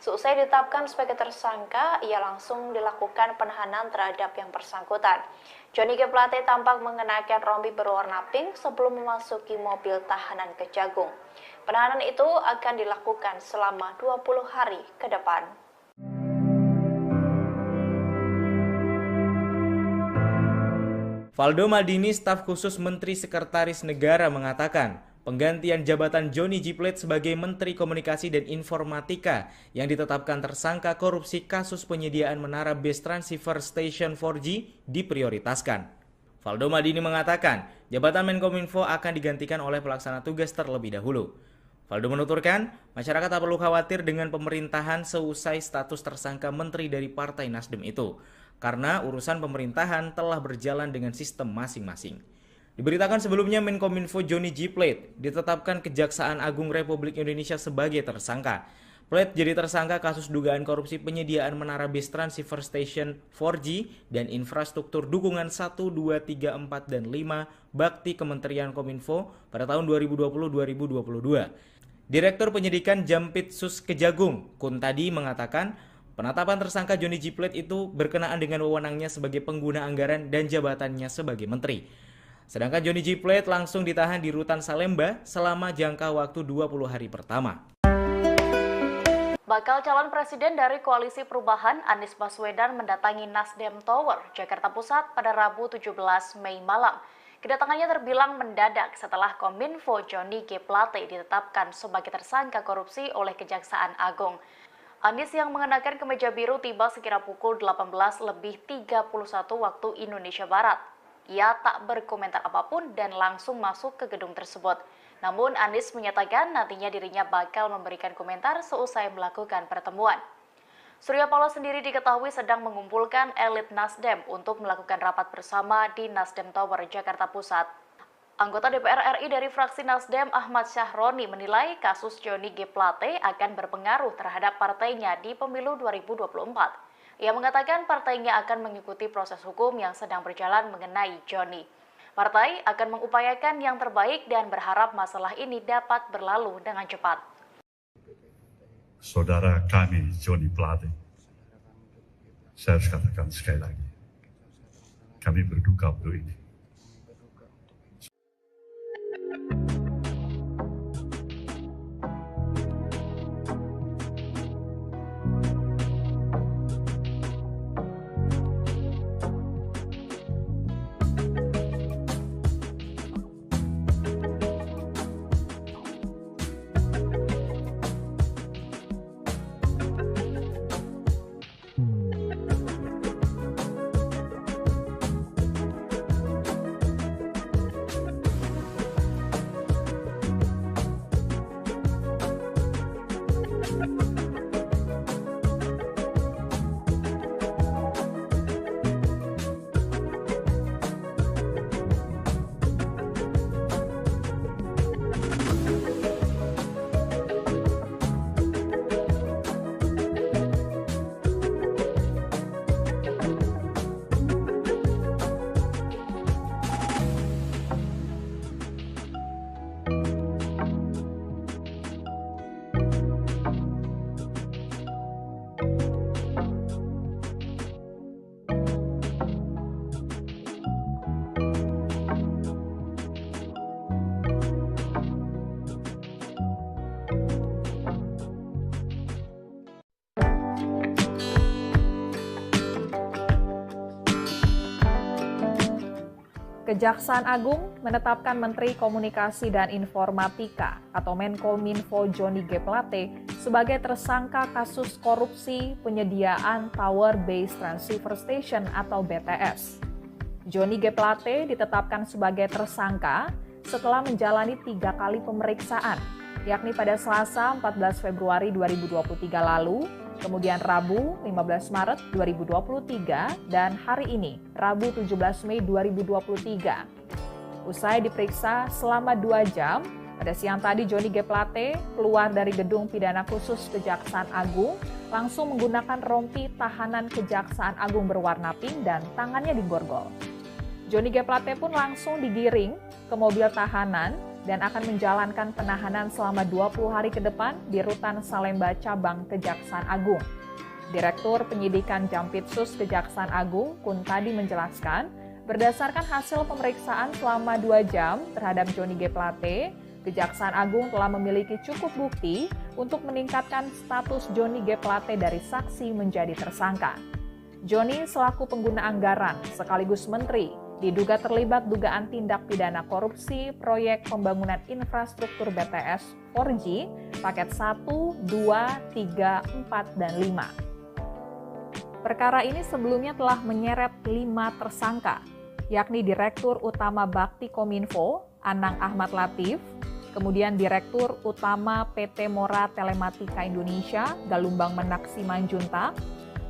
Seusai ditetapkan sebagai tersangka, ia langsung dilakukan penahanan terhadap yang bersangkutan. Johnny G. Plate tampak mengenakan rompi berwarna pink sebelum memasuki mobil tahanan Kejagung. Penahanan itu akan dilakukan selama 20 hari ke depan. Valdo Maldini, staf khusus Menteri Sekretaris Negara, mengatakan penggantian jabatan Johnny G. Plate sebagai Menteri Komunikasi dan Informatika yang ditetapkan tersangka korupsi kasus penyediaan menara Base Transceiver Station 4G diprioritaskan. Valdo Maldini mengatakan jabatan Menkominfo akan digantikan oleh pelaksana tugas terlebih dahulu. Valdo menuturkan, masyarakat tak perlu khawatir dengan pemerintahan seusai status tersangka menteri dari Partai Nasdem itu, karena urusan pemerintahan telah berjalan dengan sistem masing-masing. Diberitakan sebelumnya Menkominfo Johnny G. Plate ditetapkan Kejaksaan Agung Republik Indonesia sebagai tersangka. Plate jadi tersangka kasus dugaan korupsi penyediaan menara Base Transceiver Station 4G dan infrastruktur dukungan 1, 2, 3, 4, dan 5 Bakti Kementerian Kominfo pada tahun 2020-2022. Direktur Penyidikan Jampitsus Kejagung, Kuntadi, mengatakan penetapan tersangka Johnny G. Plate itu berkenaan dengan wewenangnya sebagai pengguna anggaran dan jabatannya sebagai menteri. Sedangkan Johnny G. Plate langsung ditahan di Rutan Salemba selama jangka waktu 20 hari pertama. Bakal calon presiden dari Koalisi Perubahan Anies Baswedan mendatangi Nasdem Tower, Jakarta Pusat pada Rabu 17 Mei malam. Kedatangannya terbilang mendadak setelah Kominfo Johnny G. Plate ditetapkan sebagai tersangka korupsi oleh Kejaksaan Agung. Anies yang mengenakan kemeja biru tiba sekira pukul 18:31 waktu Indonesia Barat. Ia tak berkomentar apapun dan langsung masuk ke gedung tersebut. Namun Anies menyatakan nantinya dirinya bakal memberikan komentar seusai melakukan pertemuan. Surya Paloh sendiri diketahui sedang mengumpulkan elit Nasdem untuk melakukan rapat bersama di Nasdem Tower, Jakarta Pusat. Anggota DPR RI dari fraksi Nasdem Ahmad Syahroni menilai kasus Johnny G. Plate akan berpengaruh terhadap partainya di pemilu 2024. Ia mengatakan partainya akan mengikuti proses hukum yang sedang berjalan mengenai Johnny. Partai akan mengupayakan yang terbaik dan berharap masalah ini dapat berlalu dengan cepat. Saudara kami Johnny Plate, saya harus katakan sekali lagi, kami berduka untuk ini. Kejaksaan Agung menetapkan Menteri Komunikasi dan Informatika atau Menkominfo Johnny G. Plate sebagai tersangka kasus korupsi penyediaan Tower Base Transceiver Station atau BTS. Johnny G. Plate ditetapkan sebagai tersangka setelah menjalani 3 kali pemeriksaan, yakni pada Selasa 14 Februari 2023 lalu, kemudian Rabu 15 Maret 2023, dan hari ini, Rabu 17 Mei 2023. Usai diperiksa selama 2 jam, pada siang tadi Johnny G. Plate keluar dari gedung pidana khusus Kejaksaan Agung, langsung menggunakan rompi tahanan Kejaksaan Agung berwarna pink dan tangannya diborgol. Johnny G. Plate pun langsung digiring ke mobil tahanan dan akan menjalankan penahanan selama 20 hari ke depan di Rutan Salemba Cabang Kejaksaan Agung. Direktur Penyidikan Jampitsus Kejaksaan Agung, Kuntadi, menjelaskan, berdasarkan hasil pemeriksaan selama 2 jam terhadap Johnny G. Plate, Kejaksaan Agung telah memiliki cukup bukti untuk meningkatkan status Johnny G. Plate dari saksi menjadi tersangka. Johnny selaku pengguna anggaran sekaligus menteri diduga terlibat dugaan tindak pidana korupsi proyek pembangunan infrastruktur BTS 4G paket 1, 2, 3, 4, dan 5. Perkara ini sebelumnya telah menyeret 5 tersangka, yakni Direktur Utama Bakti Kominfo, Anang Ahmad Latif, kemudian Direktur Utama PT Mora Telematika Indonesia, Galumbang Menak Simanjuntak,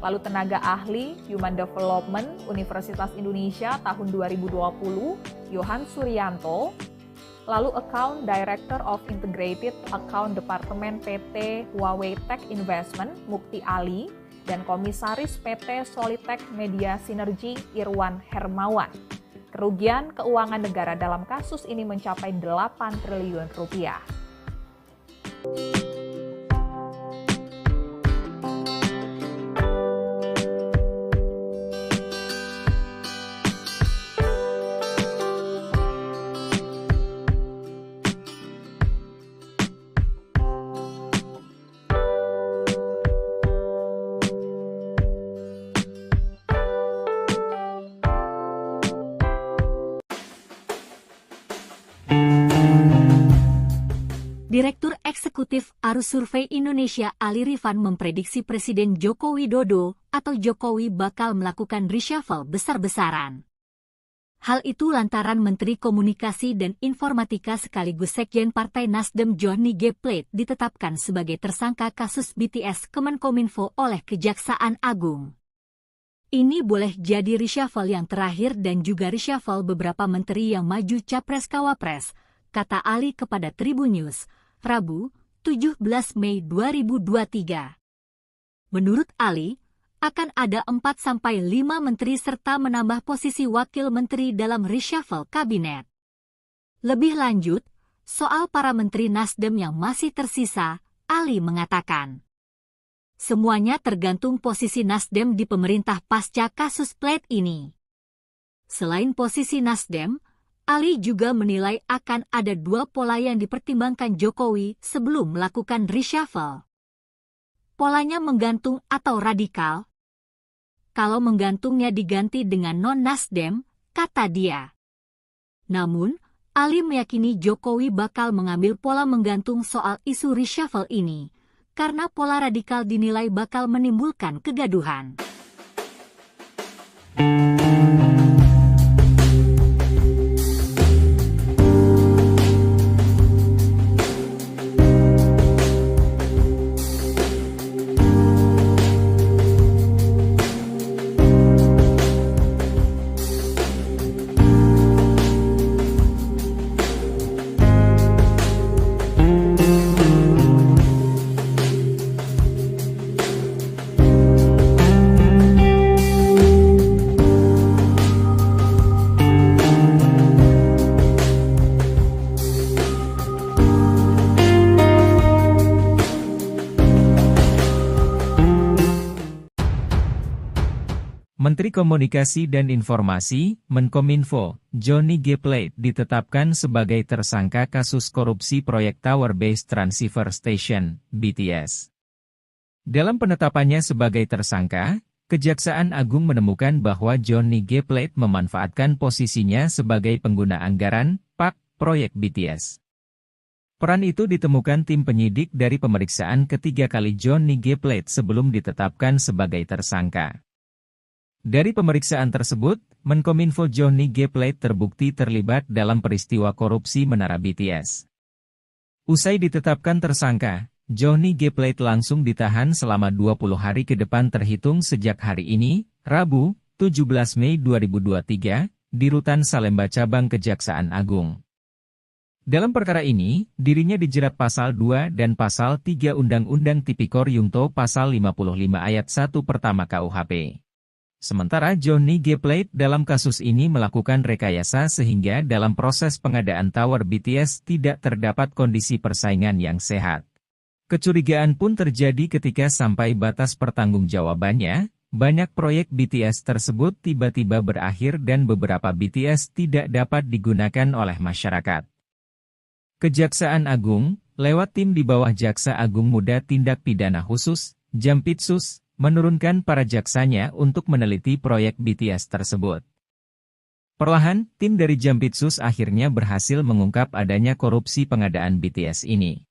lalu tenaga ahli Human Development Universitas Indonesia tahun 2020, Yohan Suryanto, lalu Account Director of Integrated Account Department PT Huawei Tech Investment, Mukti Ali, dan Komisaris PT Solitech Media Synergy, Irwan Hermawan. Kerugian keuangan negara dalam kasus ini mencapai 8 triliun rupiah. Direktur Eksekutif Arus Survei Indonesia Ali Rifan memprediksi Presiden Joko Widodo atau Jokowi bakal melakukan reshuffle besar-besaran. Hal itu lantaran Menteri Komunikasi dan Informatika sekaligus Sekjen Partai Nasdem Johnny G. Plate ditetapkan sebagai tersangka kasus BTS Kemenkominfo oleh Kejaksaan Agung. Ini boleh jadi reshuffle yang terakhir dan juga reshuffle beberapa menteri yang maju Capres-Cawapres, kata Ali kepada Tribun News, Rabu, 17 Mei 2023. Menurut Ali, akan ada 4-5 menteri serta menambah posisi wakil menteri dalam reshuffle kabinet. Lebih lanjut, soal para menteri Nasdem yang masih tersisa, Ali mengatakan, semuanya tergantung posisi Nasdem di pemerintah pasca kasus Plate ini. Selain posisi Nasdem, Ali juga menilai akan ada 2 pola yang dipertimbangkan Jokowi sebelum melakukan reshuffle. Polanya menggantung atau radikal. Kalau menggantungnya diganti dengan non-Nasdem, kata dia. Namun, Ali meyakini Jokowi bakal mengambil pola menggantung soal isu reshuffle ini, karena pola radikal dinilai bakal menimbulkan kegaduhan. Menteri Komunikasi dan Informasi, Menkominfo, Johnny G. Plate ditetapkan sebagai tersangka kasus korupsi proyek Tower Base Transceiver Station, BTS. Dalam penetapannya sebagai tersangka, Kejaksaan Agung menemukan bahwa Johnny G. Plate memanfaatkan posisinya sebagai pengguna anggaran, PAK, proyek BTS. Peran itu ditemukan tim penyidik dari pemeriksaan ketiga kali Johnny G. Plate sebelum ditetapkan sebagai tersangka. Dari pemeriksaan tersebut, Menkominfo Johnny G. Plate terbukti terlibat dalam peristiwa korupsi Menara BTS. Usai ditetapkan tersangka, Johnny G. Plate langsung ditahan selama 20 hari ke depan terhitung sejak hari ini, Rabu, 17 Mei 2023, di Rutan Salemba Cabang Kejaksaan Agung. Dalam perkara ini, dirinya dijerat Pasal 2 dan Pasal 3 Undang-Undang Tipikor Yungto Pasal 55 Ayat 1 Pertama KUHP. Sementara Johnny G. Plate dalam kasus ini melakukan rekayasa sehingga dalam proses pengadaan tower BTS tidak terdapat kondisi persaingan yang sehat. Kecurigaan pun terjadi ketika sampai batas pertanggungjawabannya, banyak proyek BTS tersebut tiba-tiba berakhir dan beberapa BTS tidak dapat digunakan oleh masyarakat. Kejaksaan Agung, lewat tim di bawah Jaksa Agung Muda Tindak Pidana Khusus, Jampitsus, menurunkan para jaksanya untuk meneliti proyek BTS tersebut. Perlahan, tim dari Jampitsus akhirnya berhasil mengungkap adanya korupsi pengadaan BTS ini.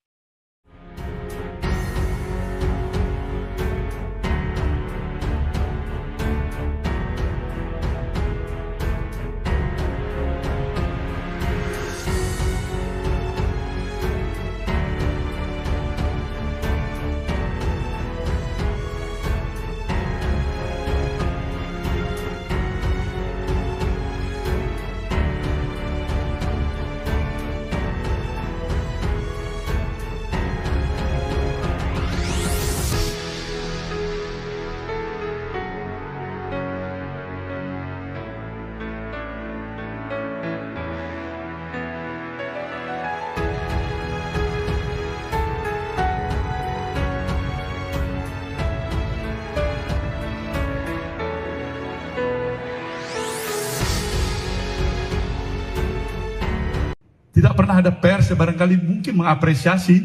Tidak pernah ada pers yang barangkali mungkin mengapresiasi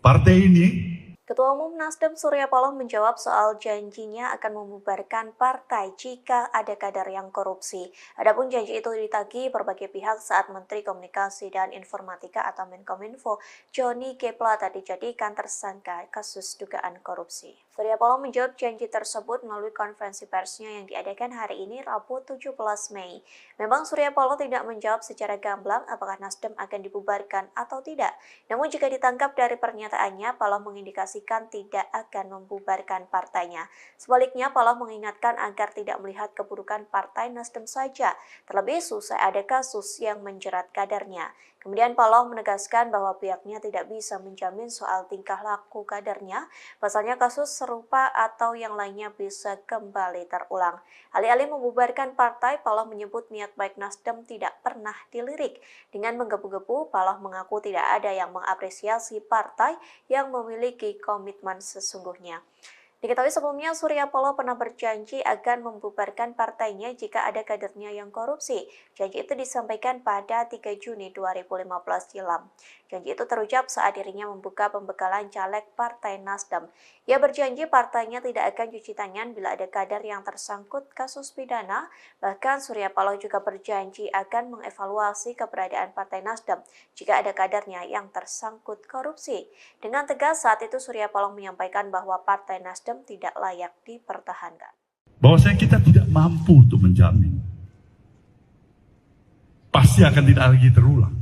partai ini. Ketua Umum Nasdem Surya Paloh menjawab soal janjinya akan membubarkan partai jika ada kader yang korupsi. Adapun janji itu ditagih berbagai pihak saat Menteri Komunikasi dan Informatika atau Menkominfo Johnny G. Plate dijadikan tersangka kasus dugaan korupsi. Surya Paloh menjawab janji tersebut melalui konferensi persnya yang diadakan hari ini Rabu 17 Mei. Memang Surya Paloh tidak menjawab secara gamblang apakah Nasdem akan dibubarkan atau tidak. Namun jika ditangkap dari pernyataannya, Paloh mengindikasikan tidak akan membubarkan partainya. Sebaliknya, Paloh mengingatkan agar tidak melihat keburukan partai Nasdem saja, terlebih susah ada kasus yang menjerat kadernya. Kemudian Paloh menegaskan bahwa pihaknya tidak bisa menjamin soal tingkah laku kadernya, pasalnya kasus serupa atau yang lainnya bisa kembali terulang. Alih-alih membubarkan partai, Paloh menyebut niat baik Nasdem tidak pernah dilirik. Dengan menggebu-gebu, Paloh mengaku tidak ada yang mengapresiasi partai yang memiliki komitmen sesungguhnya. Diketahui sebelumnya Surya Paloh pernah berjanji akan membubarkan partainya jika ada kadernya yang korupsi. Janji itu disampaikan pada 3 Juni 2015 silam. Janji itu terucap saat dirinya membuka pembekalan caleg Partai Nasdem. Ia berjanji partainya tidak akan cuci tangan bila ada kader yang tersangkut kasus pidana. Bahkan Surya Paloh juga berjanji akan mengevaluasi keberadaan Partai Nasdem jika ada kadernya yang tersangkut korupsi. Dengan tegas saat itu Surya Paloh menyampaikan bahwa Partai Nasdem tidak layak dipertahankan. Bahwasanya kita tidak mampu untuk menjamin. Pasti akan tidak lagi terulang.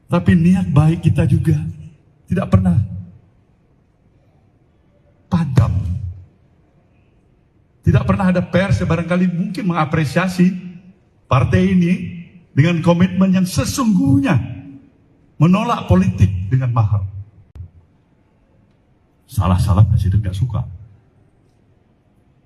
Tapi niat baik kita juga tidak pernah padam. Tidak pernah ada pers yang barangkali mungkin mengapresiasi partai ini dengan komitmen yang sesungguhnya menolak politik dengan mahal. Salah-salah presiden gak suka.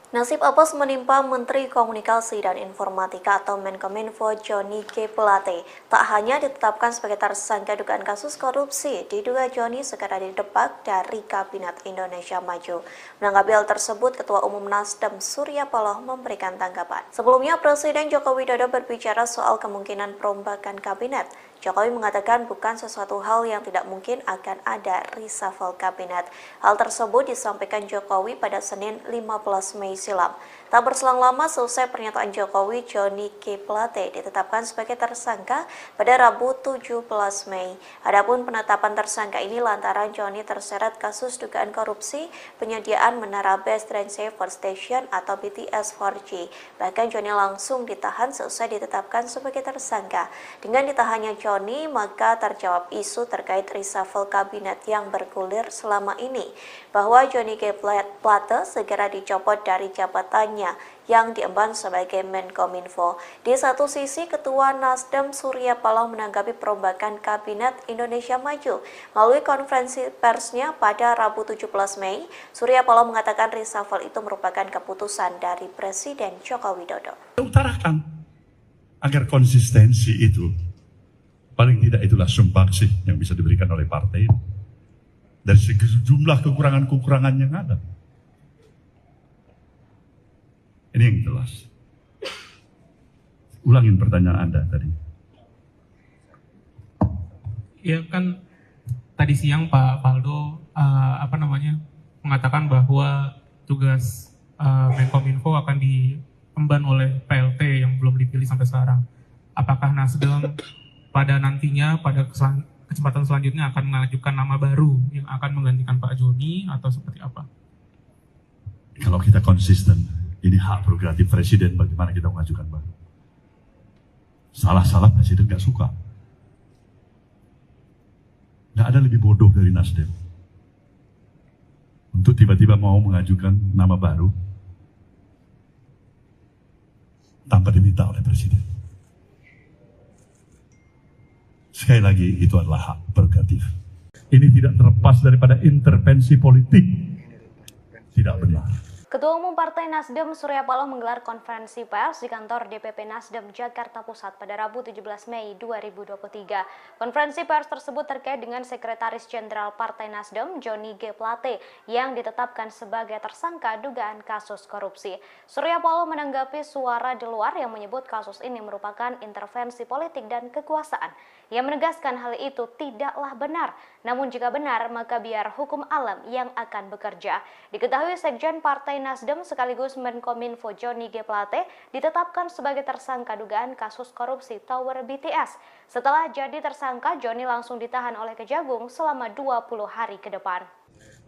Nasib apes menimpa Menteri Komunikasi dan Informatika atau Menkominfo Johnny G. Plate. Tak hanya ditetapkan sebagai tersangka dugaan kasus korupsi, diduga Johnny segera didepak dari Kabinet Indonesia Maju. Menanggapi hal tersebut, Ketua Umum Nasdem Surya Paloh memberikan tanggapan. Sebelumnya, Presiden Joko Widodo berbicara soal kemungkinan perombakan kabinet. Jokowi mengatakan bukan sesuatu hal yang tidak mungkin akan ada reshuffle kabinet. Hal tersebut disampaikan Jokowi pada Senin 15 Mei silam. Tak berselang lama selesai pernyataan Jokowi, Johnny G. Plate ditetapkan sebagai tersangka pada Rabu 17 Mei. Adapun penetapan tersangka ini lantaran Johnny terseret kasus dugaan korupsi penyediaan menara Base Transceiver Station atau BTS 4G. Bahkan Johnny langsung ditahan selesai ditetapkan sebagai tersangka. Dengan ditahannya Johnny, maka terjawab isu terkait reshuffle kabinet yang bergulir selama ini, bahwa Johnny G. Plate segera dicopot dari jabatannya yang diemban sebagai Menkominfo. Di satu sisi, Ketua Nasdem Surya Paloh menanggapi perombakan Kabinet Indonesia Maju. Melalui konferensi persnya pada Rabu 17 Mei, Surya Paloh mengatakan reshuffle itu merupakan keputusan dari Presiden Joko Widodo. Utarakan agar konsistensi itu, paling tidak itulah sumbangsih yang bisa diberikan oleh partai dari sejumlah kekurangan-kekurangan yang ada. Ini yang jelas. Ulangin pertanyaan Anda tadi. Ya kan tadi siang Pak Faldo mengatakan bahwa tugas Menkominfo akan diemban oleh PLT yang belum dipilih sampai sekarang. Apakah Nasdem pada nantinya pada kesempatan selanjutnya akan mengajukan nama baru yang akan menggantikan Pak Joni atau seperti apa? Kalau kita konsisten, ini hak prerogatif Presiden bagaimana kita mengajukan baru. Salah-salah Presiden nggak suka. Nggak ada lebih bodoh dari Nasdem untuk tiba-tiba mau mengajukan nama baru tanpa diminta oleh Presiden. Sekali lagi, itu adalah hak prerogatif. Ini tidak terlepas daripada intervensi politik. Tidak benar. Ketua Umum Partai Nasdem Surya Paloh menggelar konferensi pers di kantor DPP Nasdem Jakarta Pusat pada Rabu 17 Mei 2023. Konferensi pers tersebut terkait dengan Sekretaris Jenderal Partai Nasdem Johnny G. Plate yang ditetapkan sebagai tersangka dugaan kasus korupsi. Surya Paloh menanggapi suara di luar yang menyebut kasus ini merupakan intervensi politik dan kekuasaan. Ia menegaskan hal itu tidaklah benar, namun jika benar maka biar hukum alam yang akan bekerja. Diketahui Sekjen Partai Nasdem sekaligus Menkominfo Johnny G. Plate ditetapkan sebagai tersangka dugaan kasus korupsi Tower BTS. Setelah jadi tersangka, Johnny langsung ditahan oleh Kejagung selama 20 hari ke depan.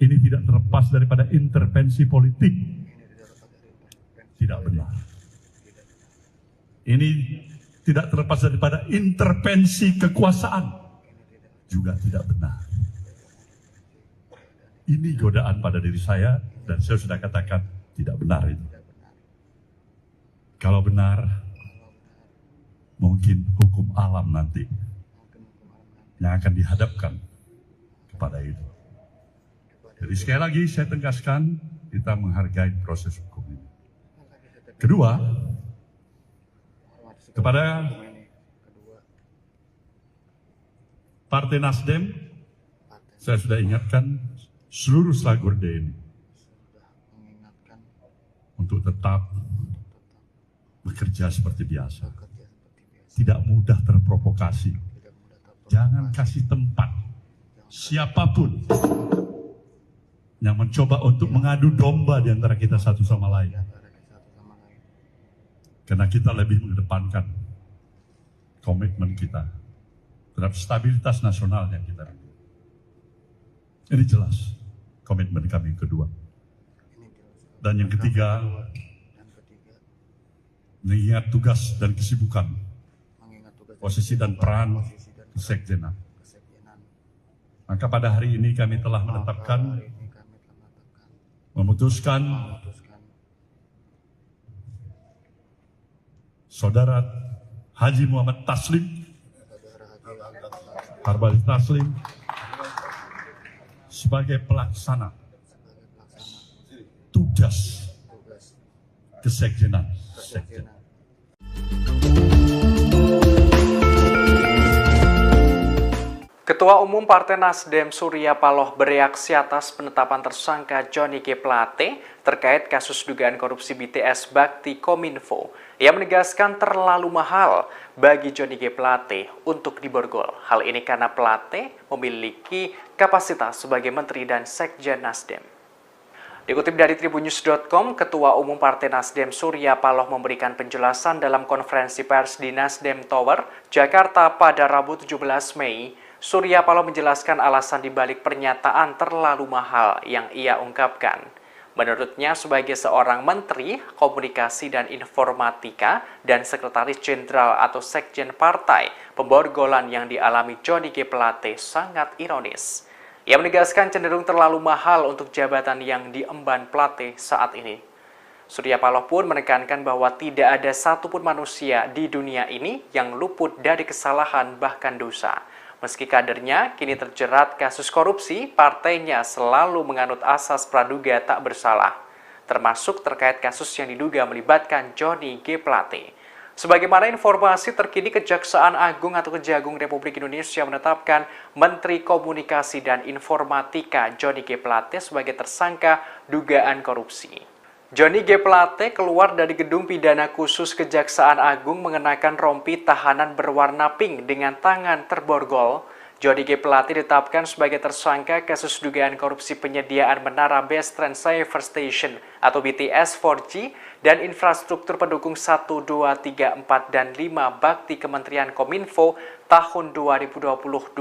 Ini tidak terlepas daripada intervensi politik. Tidak benar. Ini tidak terlepas daripada intervensi kekuasaan. Juga tidak benar. Ini godaan pada diri saya dan saya sudah katakan tidak benar itu. Kalau benar, mungkin hukum alam nanti yang akan dihadapkan kepada itu. Jadi sekali lagi saya tegaskan, kita menghargai proses hukum ini. Kedua, kepada Partai Nasdem, saya sudah ingatkan seluruh slagur ini untuk tetap bekerja seperti biasa. Tidak mudah terprovokasi. Jangan kasih tempat siapapun yang mencoba untuk mengadu domba di antara kita satu sama lain. Karena kita lebih mengedepankan komitmen kita terhadap stabilitas nasional yang kita rindu. Ini jelas komitmen kami kedua. Dan yang ketiga, mengingat tugas dan kesibukan, posisi dan peran kesekjenan. Maka pada hari ini kami telah memutuskan Saudara Haji Muhammad Taslim, Harbal Taslim, sebagai pelaksana tugas kesekjenan. Ketua Umum Partai Nasdem Surya Paloh bereaksi atas penetapan tersangka Johnny G. Plate terkait kasus dugaan korupsi BTS Bakti Kominfo. Ia menegaskan terlalu mahal bagi Johnny G. Plate untuk diborgol. Hal ini karena Plate memiliki kapasitas sebagai Menteri dan Sekjen Nasdem. Dikutip dari tribunnews.com, Ketua Umum Partai Nasdem Surya Paloh memberikan penjelasan dalam konferensi pers di Nasdem Tower, Jakarta pada Rabu 17 Mei. Surya Paloh menjelaskan alasan dibalik pernyataan terlalu mahal yang ia ungkapkan. Menurutnya, sebagai seorang Menteri Komunikasi dan Informatika dan Sekretaris Jenderal atau Sekjen Partai, pemborgolan yang dialami Johnny G. Plate sangat ironis. Ia menegaskan cenderung terlalu mahal untuk jabatan yang diemban Plate saat ini. Surya Paloh pun menekankan bahwa tidak ada satupun manusia di dunia ini yang luput dari kesalahan bahkan dosa. Meski kadernya kini terjerat kasus korupsi, partainya selalu menganut asas praduga tak bersalah, termasuk terkait kasus yang diduga melibatkan Johnny G. Plate. Sebagaimana informasi terkini, Kejaksaan Agung atau Kejagung Republik Indonesia menetapkan Menteri Komunikasi dan Informatika Johnny G. Plate sebagai tersangka dugaan korupsi. Johnny G. Plate keluar dari gedung pidana khusus Kejaksaan Agung mengenakan rompi tahanan berwarna pink dengan tangan terborgol. Johnny G. Plate ditetapkan sebagai tersangka kasus dugaan korupsi penyediaan menara Base Transceiver Station atau BTS 4G dan infrastruktur pendukung 1, 2, 3, 4, dan 5 bakti Kementerian Kominfo tahun 2020-2022.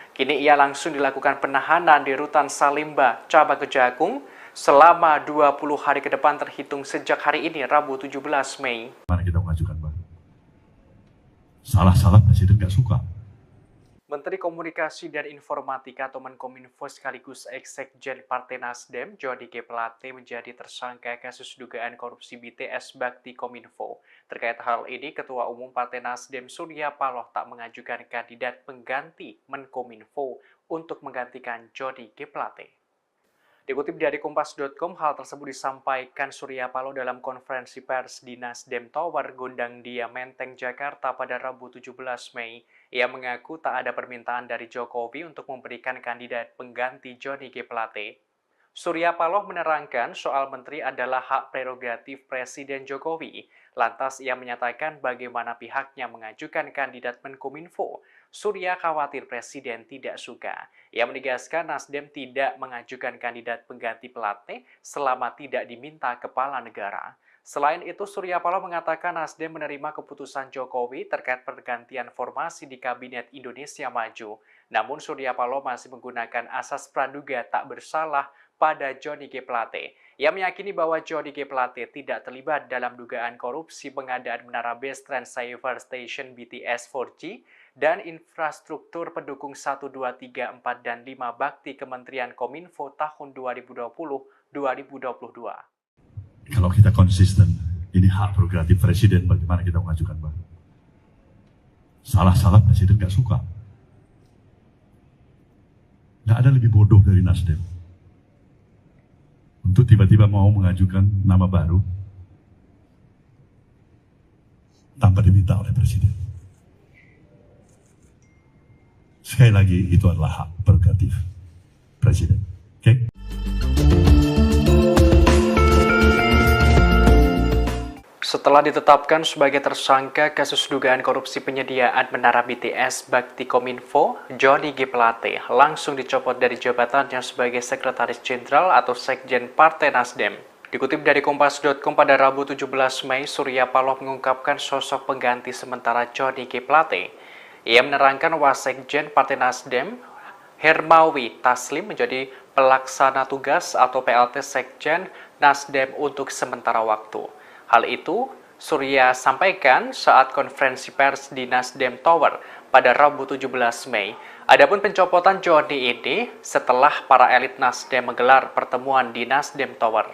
Kini ia langsung dilakukan penahanan di Rutan Salimba, Cabang Kejagung, selama 20 hari ke depan terhitung sejak hari ini, Rabu 17 Mei. Mana kita mengajukan, Bang? Salah-salah Presiden nggak suka. Menteri Komunikasi dan Informatika atau Menkominfo sekaligus Ex-Sekjen Partai Nasdem, Johnny G. Plate menjadi tersangka kasus dugaan korupsi BTS Bakti Kominfo. Terkait hal ini, Ketua Umum Partai Nasdem Surya Paloh tak mengajukan kandidat pengganti Menkominfo untuk menggantikan Johnny G. Plate. Dikutip dari Kompas.com, hal tersebut disampaikan Surya Paloh dalam konferensi pers di Nasdem Tower, Gondang Dia, Menteng, Jakarta pada Rabu 17 Mei. Ia mengaku tak ada permintaan dari Jokowi untuk memberikan kandidat pengganti Johnny G. Plate. Surya Paloh menerangkan soal menteri adalah hak prerogatif Presiden Jokowi. Lantas ia menyatakan bagaimana pihaknya mengajukan kandidat Menkominfo. Surya khawatir Presiden tidak suka. Ia menegaskan Nasdem tidak mengajukan kandidat pengganti Plate selama tidak diminta kepala negara. Selain itu, Surya Paloh mengatakan Nasdem menerima keputusan Jokowi terkait pergantian formasi di Kabinet Indonesia Maju. Namun Surya Paloh masih menggunakan asas praduga tak bersalah pada Johnny G. Plate. Ia meyakini bahwa Johnny G. Plate tidak terlibat dalam dugaan korupsi pengadaan menara Base Transceiver Station BTS 4G dan infrastruktur pendukung 1, 2, 3, 4, dan 5 bakti Kementerian Kominfo tahun 2020-2022. Kalau kita konsisten, ini hak prerogatif Presiden, bagaimana kita mengajukan, Bang? Salah-salah Presiden nggak suka. Nggak ada lebih bodoh dari Nasdem untuk tiba-tiba mau mengajukan nama baru tanpa diminta oleh Presiden. Sekali lagi, itu adalah hak prerogatif Presiden. Oke? Setelah ditetapkan sebagai tersangka kasus dugaan korupsi penyediaan menara BTS Bakti Kominfo, Johnny G. Plate langsung dicopot dari jabatannya sebagai Sekretaris Jenderal atau Sekjen Partai Nasdem. Dikutip dari Kompas.com pada Rabu 17 Mei, Surya Paloh mengungkapkan sosok pengganti sementara Johnny G. Plate. Ia menerangkan Wasekjen Partai Nasdem, Hermawi Taslim menjadi pelaksana tugas atau PLT Sekjen Nasdem untuk sementara waktu. Hal itu Surya sampaikan saat konferensi pers di Nasdem Tower pada Rabu 17 Mei. Adapun pencopotan Johnny ini setelah para elit Nasdem menggelar pertemuan di Nasdem Tower.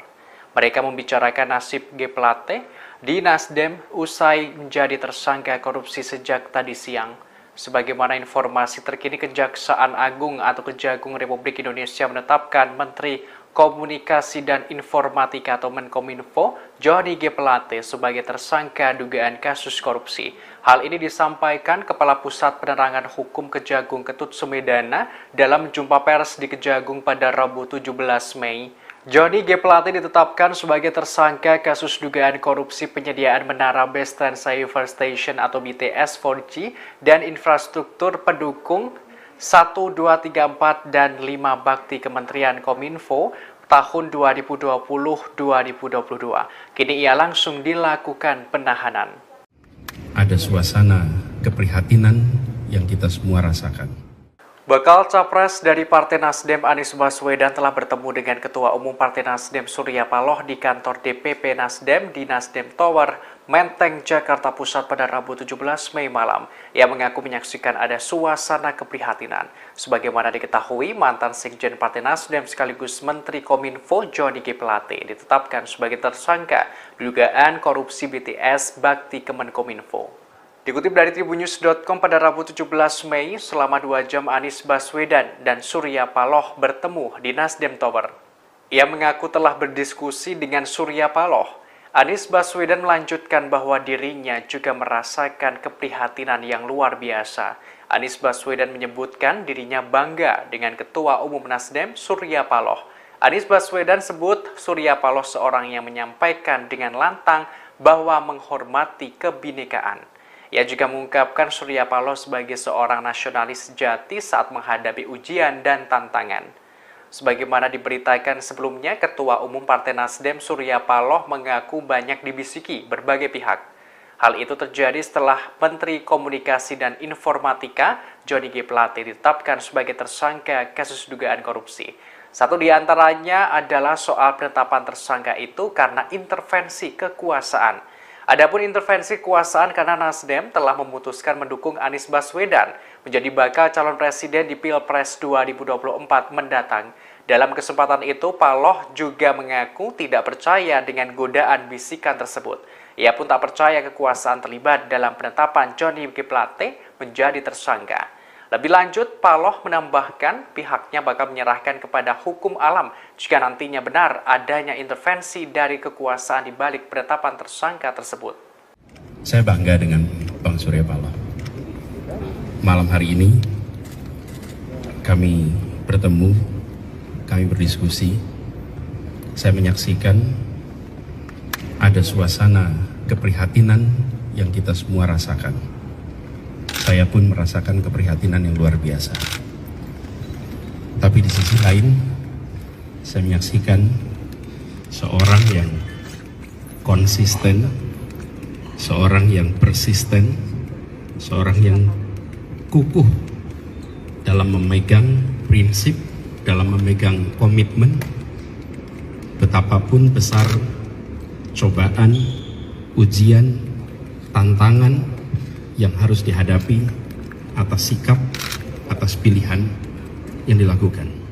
Mereka membicarakan nasib G. Plate di Nasdem usai menjadi tersangka korupsi sejak tadi siang. Sebagaimana informasi terkini, Kejaksaan Agung atau Kejagung Republik Indonesia menetapkan Menteri Komunikasi dan Informatika atau Menkominfo, Johnny G. Plate sebagai tersangka dugaan kasus korupsi. Hal ini disampaikan Kepala Pusat Penerangan Hukum Kejagung Ketut Sumedana dalam jumpa pers di Kejagung pada Rabu 17 Mei. Johnny G. Plate ditetapkan sebagai tersangka kasus dugaan korupsi penyediaan menara Base Transceiver Station atau BTS 4G dan infrastruktur pendukung 1, 2, 3, 4, dan 5 bakti Kementerian Kominfo tahun 2020-2022. Kini ia langsung dilakukan penahanan. Ada suasana keprihatinan yang kita semua rasakan. Bakal Capres dari Partai Nasdem Anies Baswedan telah bertemu dengan Ketua Umum Partai Nasdem Surya Paloh di kantor DPP Nasdem di Nasdem Tower, Menteng, Jakarta Pusat pada Rabu 17 Mei malam. Ia mengaku menyaksikan ada suasana keprihatinan. Sebagaimana diketahui, mantan Sekjen Partai Nasdem sekaligus Menteri Kominfo Johnny G. Plate ditetapkan sebagai tersangka dugaan korupsi BTS Bakti Kemenkominfo. Dikutip dari tribunnews.com pada Rabu 17 Mei, selama 2 jam Anies Baswedan dan Surya Paloh bertemu di Nasdem Tower. Ia mengaku telah berdiskusi dengan Surya Paloh. Anies Baswedan melanjutkan bahwa dirinya juga merasakan keprihatinan yang luar biasa. Anies Baswedan menyebutkan dirinya bangga dengan Ketua Umum Nasdem Surya Paloh. Anies Baswedan sebut Surya Paloh seorang yang menyampaikan dengan lantang bahwa menghormati kebinekaan. Ia juga mengungkapkan Surya Paloh sebagai seorang nasionalis sejati saat menghadapi ujian dan tantangan. Sebagaimana diberitakan sebelumnya, Ketua Umum Partai Nasdem Surya Paloh mengaku banyak dibisiki berbagai pihak. Hal itu terjadi setelah Menteri Komunikasi dan Informatika Johnny G. Plate ditetapkan sebagai tersangka kasus dugaan korupsi. Satu di antaranya adalah soal penetapan tersangka itu karena intervensi kekuasaan. Adapun intervensi kekuasaan karena Nasdem telah memutuskan mendukung Anies Baswedan menjadi bakal calon presiden di Pilpres 2024 mendatang. Dalam kesempatan itu, Paloh juga mengaku tidak percaya dengan godaan bisikan tersebut. Ia pun tak percaya kekuasaan terlibat dalam penetapan Johnny G. Plate menjadi tersangka. Lebih lanjut, Paloh menambahkan pihaknya bakal menyerahkan kepada hukum alam jika nantinya benar adanya intervensi dari kekuasaan di balik penetapan tersangka tersebut. Saya bangga dengan Bang Surya Paloh. Malam hari ini kami bertemu, kami berdiskusi. Saya menyaksikan ada suasana keprihatinan yang kita semua rasakan. Saya pun merasakan keprihatinan yang luar biasa. Tapi di sisi lain, saya menyaksikan seorang yang konsisten, seorang yang persisten, seorang yang kukuh dalam memegang prinsip, dalam memegang komitmen, betapapun besar cobaan, ujian, tantangan yang harus dihadapi atas sikap, atas pilihan yang dilakukan.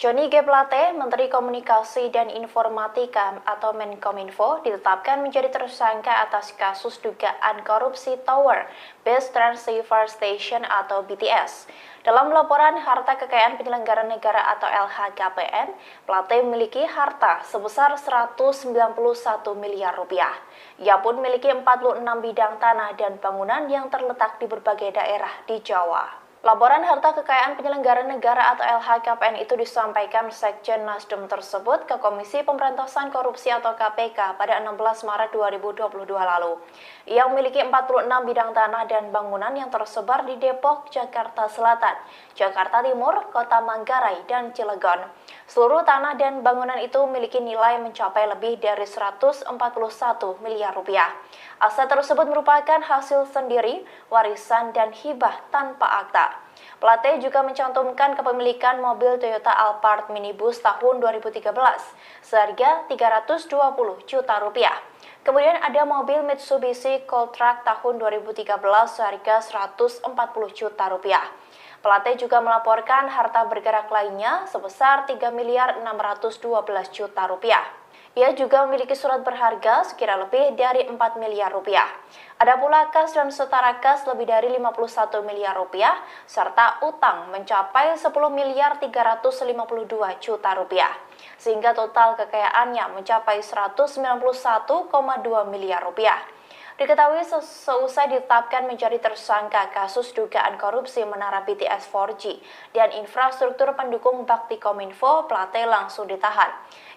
Johnny G. Plate, Menteri Komunikasi dan Informatika atau Menkominfo, ditetapkan menjadi tersangka atas kasus dugaan korupsi Tower Base Transceiver Station atau BTS. Dalam laporan harta kekayaan penyelenggara negara atau LHKPN, Plate memiliki harta sebesar 191 miliar rupiah. Ia pun memiliki 46 bidang tanah dan bangunan yang terletak di berbagai daerah di Jawa. Laporan harta kekayaan penyelenggara negara atau LHKPN itu disampaikan Sekjen Nasdem tersebut ke Komisi Pemberantasan Korupsi atau KPK pada 16 Maret 2022 lalu. Ia memiliki 46 bidang tanah dan bangunan yang tersebar di Depok, Jakarta Selatan, Jakarta Timur, Kota Manggarai, dan Cilegon. Seluruh tanah dan bangunan itu memiliki nilai mencapai lebih dari 141 miliar rupiah. Aset tersebut merupakan hasil sendiri, warisan, dan hibah tanpa akta. Plate juga mencantumkan kepemilikan mobil Toyota Alphard minibus tahun 2013 seharga 320 juta rupiah. Kemudian ada mobil Mitsubishi Cold Truck tahun 2013 seharga 140 juta rupiah. Plate juga melaporkan harta bergerak lainnya sebesar 3.612 juta rupiah. Ia juga memiliki surat berharga sekira lebih dari 4 miliar rupiah. Ada pula kas dan setara kas lebih dari 51 miliar rupiah, serta utang mencapai 10 miliar 352 juta rupiah. Sehingga total kekayaannya mencapai 191,2 miliar rupiah. Diketahui seusai ditetapkan menjadi tersangka kasus dugaan korupsi menara BTS 4G dan infrastruktur pendukung Bakti Kominfo, Plate langsung ditahan.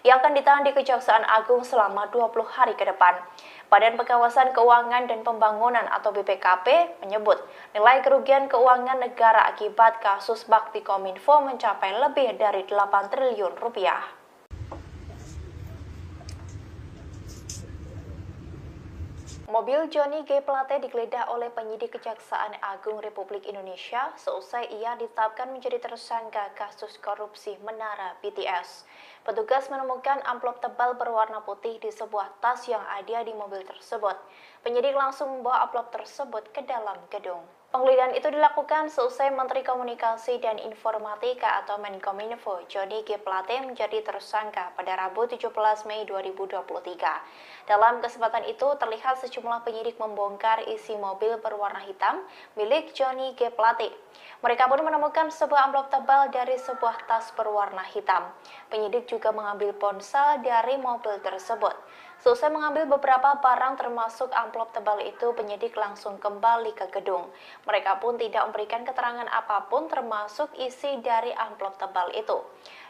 Ia akan ditahan di Kejaksaan Agung selama 20 hari ke depan. Badan Pengawasan Keuangan dan Pembangunan atau BPKP menyebut nilai kerugian keuangan negara akibat kasus Bakti Kominfo mencapai lebih dari 8 triliun rupiah. Mobil Johnny G. Plate digeledah oleh penyidik Kejaksaan Agung Republik Indonesia seusai ia ditetapkan menjadi tersangka kasus korupsi menara BTS. Petugas menemukan amplop tebal berwarna putih di sebuah tas yang ada di mobil tersebut. Penyidik langsung membawa amplop tersebut ke dalam gedung. Penggeledahan itu dilakukan seusai Menteri Komunikasi dan Informatika atau Menkominfo Johnny G. Plate menjadi tersangka pada Rabu 17 Mei 2023. Dalam kesempatan itu terlihat sejumlah penyidik membongkar isi mobil berwarna hitam milik Johnny G. Plate. Mereka pun menemukan sebuah amplop tebal dari sebuah tas berwarna hitam. Penyidik juga mengambil ponsel dari mobil tersebut. Seusai mengambil beberapa barang termasuk amplop tebal itu, penyidik langsung kembali ke gedung. Mereka pun tidak memberikan keterangan apapun termasuk isi dari amplop tebal itu.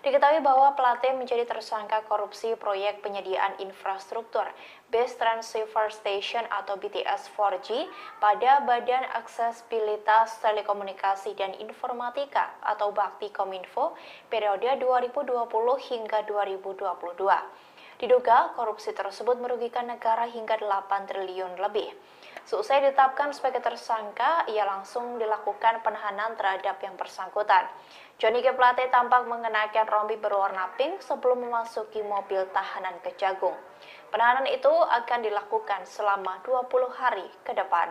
Diketahui bahwa Plate menjadi tersangka korupsi proyek penyediaan infrastruktur Base Transceiver Station atau BTS 4G pada Badan Aksesibilitas Telekomunikasi dan Informatika atau Bakti Kominfo periode 2020 hingga 2022. Diduga korupsi tersebut merugikan negara hingga 8 triliun lebih. Seusai ditetapkan sebagai tersangka, ia langsung dilakukan penahanan terhadap yang bersangkutan. Johnny G. Plate tampak mengenakan rompi berwarna pink sebelum memasuki mobil tahanan Kejagung. Penahanan itu akan dilakukan selama 20 hari ke depan.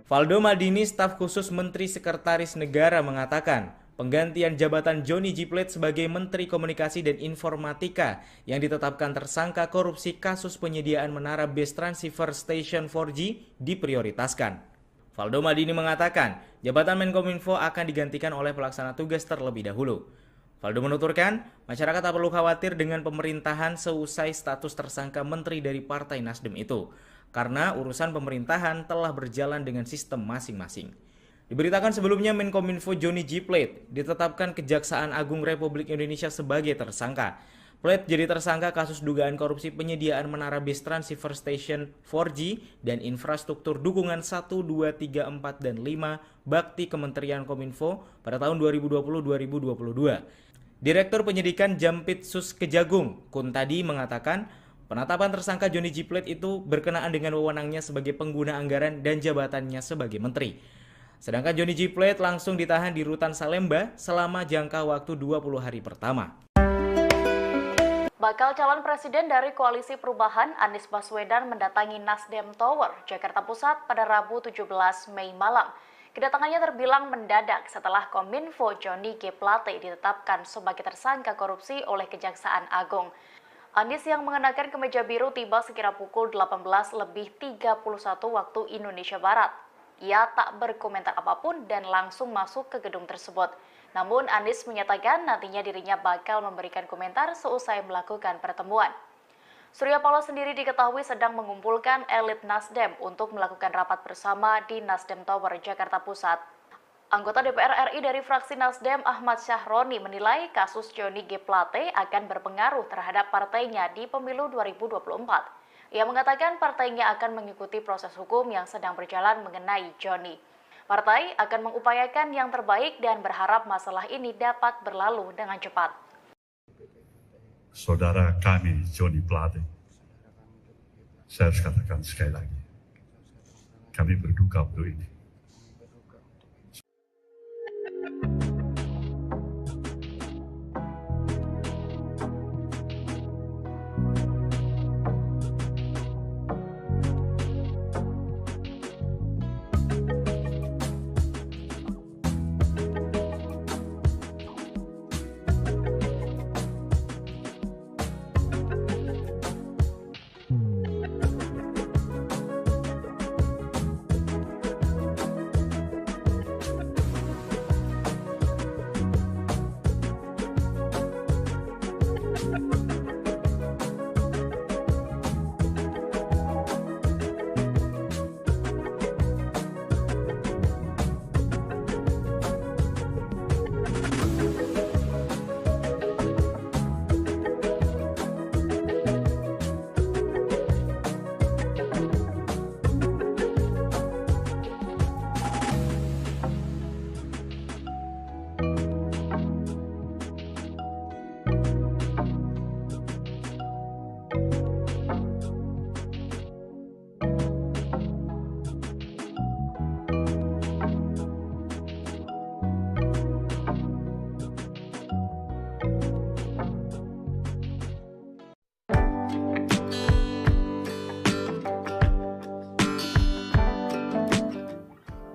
Valdo Maldini, staf khusus Menteri Sekretaris Negara mengatakan, penggantian jabatan Johnny G. Plate sebagai Menteri Komunikasi dan Informatika yang ditetapkan tersangka korupsi kasus penyediaan menara Base Transceiver Station 4G diprioritaskan. Valdo Maldini mengatakan, jabatan Menkominfo akan digantikan oleh pelaksana tugas terlebih dahulu. Valdo menuturkan, masyarakat tak perlu khawatir dengan pemerintahan seusai status tersangka menteri dari Partai Nasdem itu, karena urusan pemerintahan telah berjalan dengan sistem masing-masing. Diberitakan sebelumnya Menkominfo Johnny G. Plate ditetapkan Kejaksaan Agung Republik Indonesia sebagai tersangka. Plate jadi tersangka kasus dugaan korupsi penyediaan menara Base Transceiver Station 4G dan infrastruktur dukungan 1, 2, 3, 4, dan 5 Bakti Kementerian Kominfo pada tahun 2020-2022. Direktur Penyidikan Jampitsus Kejagung, Kuntadi, mengatakan penetapan tersangka Johnny G. Plate itu berkenaan dengan wewenangnya sebagai pengguna anggaran dan jabatannya sebagai menteri. Sedangkan Johnny G. Plate langsung ditahan di Rutan Salemba selama jangka waktu 20 hari pertama. Bakal calon presiden dari Koalisi Perubahan Anies Baswedan mendatangi Nasdem Tower, Jakarta Pusat pada Rabu 17 Mei malam. Kedatangannya terbilang mendadak setelah Kominfo Johnny G. Plate ditetapkan sebagai tersangka korupsi oleh Kejaksaan Agung. Anies yang mengenakan kemeja biru tiba sekira pukul 18.31 waktu Indonesia Barat. Ia tak berkomentar apapun dan langsung masuk ke gedung tersebut. Namun Anies menyatakan nantinya dirinya bakal memberikan komentar seusai melakukan pertemuan. Surya Paloh sendiri diketahui sedang mengumpulkan elit Nasdem untuk melakukan rapat bersama di Nasdem Tower, Jakarta Pusat. Anggota DPR RI dari fraksi Nasdem Ahmad Syahroni menilai kasus Johnny G. Plate akan berpengaruh terhadap partainya di pemilu 2024. Ia mengatakan partainya akan mengikuti proses hukum yang sedang berjalan mengenai Johnny. Partai akan mengupayakan yang terbaik dan berharap masalah ini dapat berlalu dengan cepat. Saudara kami Johnny Plate, saya harus katakan sekali lagi, kami berduka untuk ini.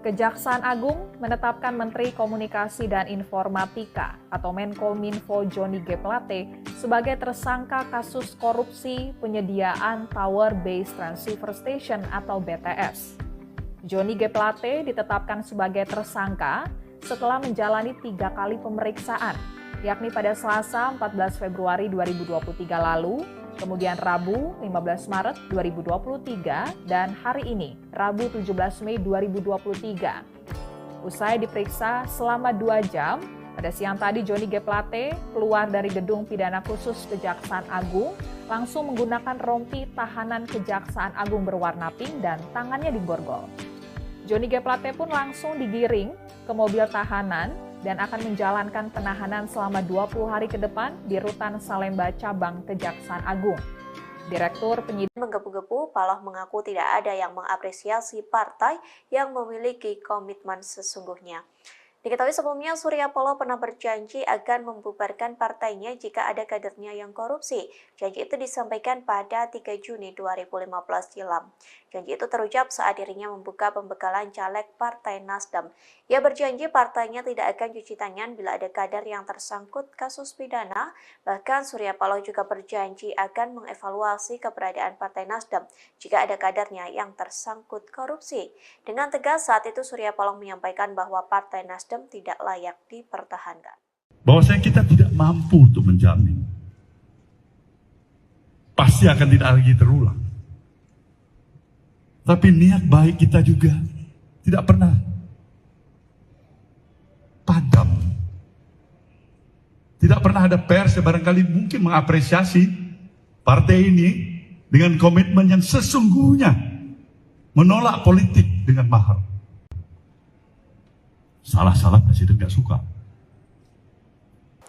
Kejaksaan Agung menetapkan Menteri Komunikasi dan Informatika atau Menkominfo Johnny G. Plate sebagai tersangka kasus korupsi penyediaan Tower Base Transceiver Station atau BTS. Johnny G. Plate ditetapkan sebagai tersangka setelah menjalani 3 kali pemeriksaan, yakni pada Selasa 14 Februari 2023 lalu, kemudian Rabu 15 Maret 2023, dan hari ini, Rabu 17 Mei 2023. Usai diperiksa selama 2 jam, pada siang tadi Johnny G. Plate keluar dari gedung pidana khusus Kejaksaan Agung, langsung menggunakan rompi tahanan Kejaksaan Agung berwarna pink dan tangannya diborgol. Johnny G. Plate pun langsung digiring ke mobil tahanan dan akan menjalankan penahanan selama 20 hari ke depan di Rutan Salemba Cabang Kejaksaan Agung. Direktur Penyidik menggebu-gebu, Paloh mengaku tidak ada yang mengapresiasi partai yang memiliki komitmen sesungguhnya. Diketahui sebelumnya Surya Paloh pernah berjanji akan membubarkan partainya jika ada kadernya yang korupsi. Janji itu disampaikan pada 3 Juni 2015 silam. Janji itu terucap saat dirinya membuka pembekalan caleg Partai Nasdem. Ia berjanji partainya tidak akan cuci tangan bila ada kader yang tersangkut kasus pidana. Bahkan Surya Paloh juga berjanji akan mengevaluasi keberadaan Partai Nasdem jika ada kadernya yang tersangkut korupsi. Dengan tegas saat itu Surya Paloh menyampaikan bahwa Partai Nasdem tidak layak dipertahankan. Bahwasanya kita tidak mampu untuk menjamin pasti akan tidak lagi terulang. Tapi niat baik kita juga tidak pernah padam. Tidak pernah ada pers yang barangkali mungkin mengapresiasi partai ini dengan komitmen yang sesungguhnya menolak politik dengan mahal. Salah-salah presiden gak suka.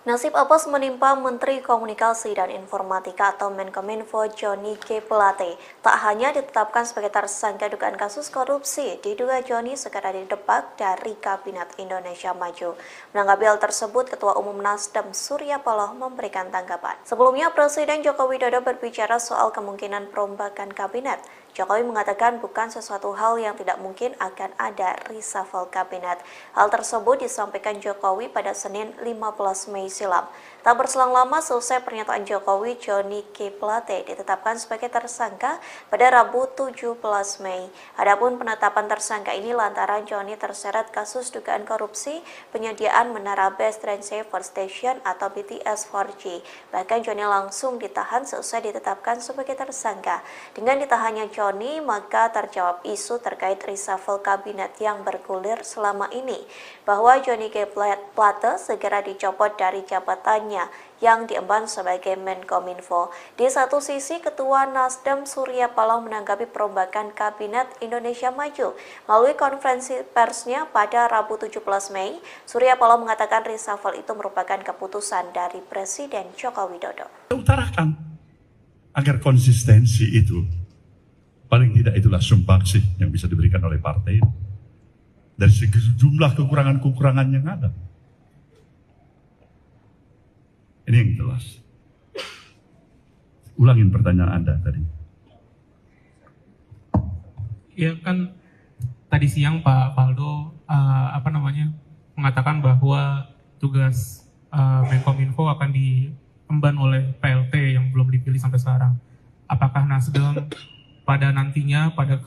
Nasib apes menimpa Menteri Komunikasi dan Informatika atau Menkominfo Johnny G. Plate. Tak hanya ditetapkan sebagai tersangka dugaan kasus korupsi, diduga Johnny segera didepak dari Kabinet Indonesia Maju. Menanggapi hal tersebut, Ketua Umum Nasdem Surya Paloh memberikan tanggapan. Sebelumnya, Presiden Joko Widodo berbicara soal kemungkinan perombakan kabinet. Jokowi mengatakan bukan sesuatu hal yang tidak mungkin akan ada reshuffle kabinet. Hal tersebut disampaikan Jokowi pada Senin 15 Mei silam. Tak berselang lama selesai pernyataan Jokowi, Johnny G. Plate ditetapkan sebagai tersangka pada Rabu 17 Mei. Adapun penetapan tersangka ini lantaran Johnny terseret kasus dugaan korupsi penyediaan Menara Base Transceiver Station atau BTS 4G. Bahkan Johnny langsung ditahan selesai ditetapkan sebagai tersangka. Dengan ditahannya Johnny, maka terjawab isu terkait reshuffle kabinet yang bergulir selama ini, bahwa Johnny G. Plate segera dicopot dari jabatannya yang diemban sebagai Menkominfo. Di satu sisi, Ketua Nasdem Surya Paloh menanggapi perombakan Kabinet Indonesia Maju. Melalui konferensi persnya pada Rabu 17 Mei, Surya Paloh mengatakan reshuffle itu merupakan keputusan dari Presiden Joko Widodo. Utarakan agar konsistensi itu, paling tidak itulah sumbangsih yang bisa diberikan oleh partai dari sejumlah kekurangan-kekurangan yang ada. Ini yang jelas. Ulangin pertanyaan Anda tadi. Ya kan tadi siang Pak Faldo mengatakan bahwa tugas Menkominfo akan diemban oleh PLT yang belum dipilih sampai sekarang. Apakah Nasdem pada nantinya pada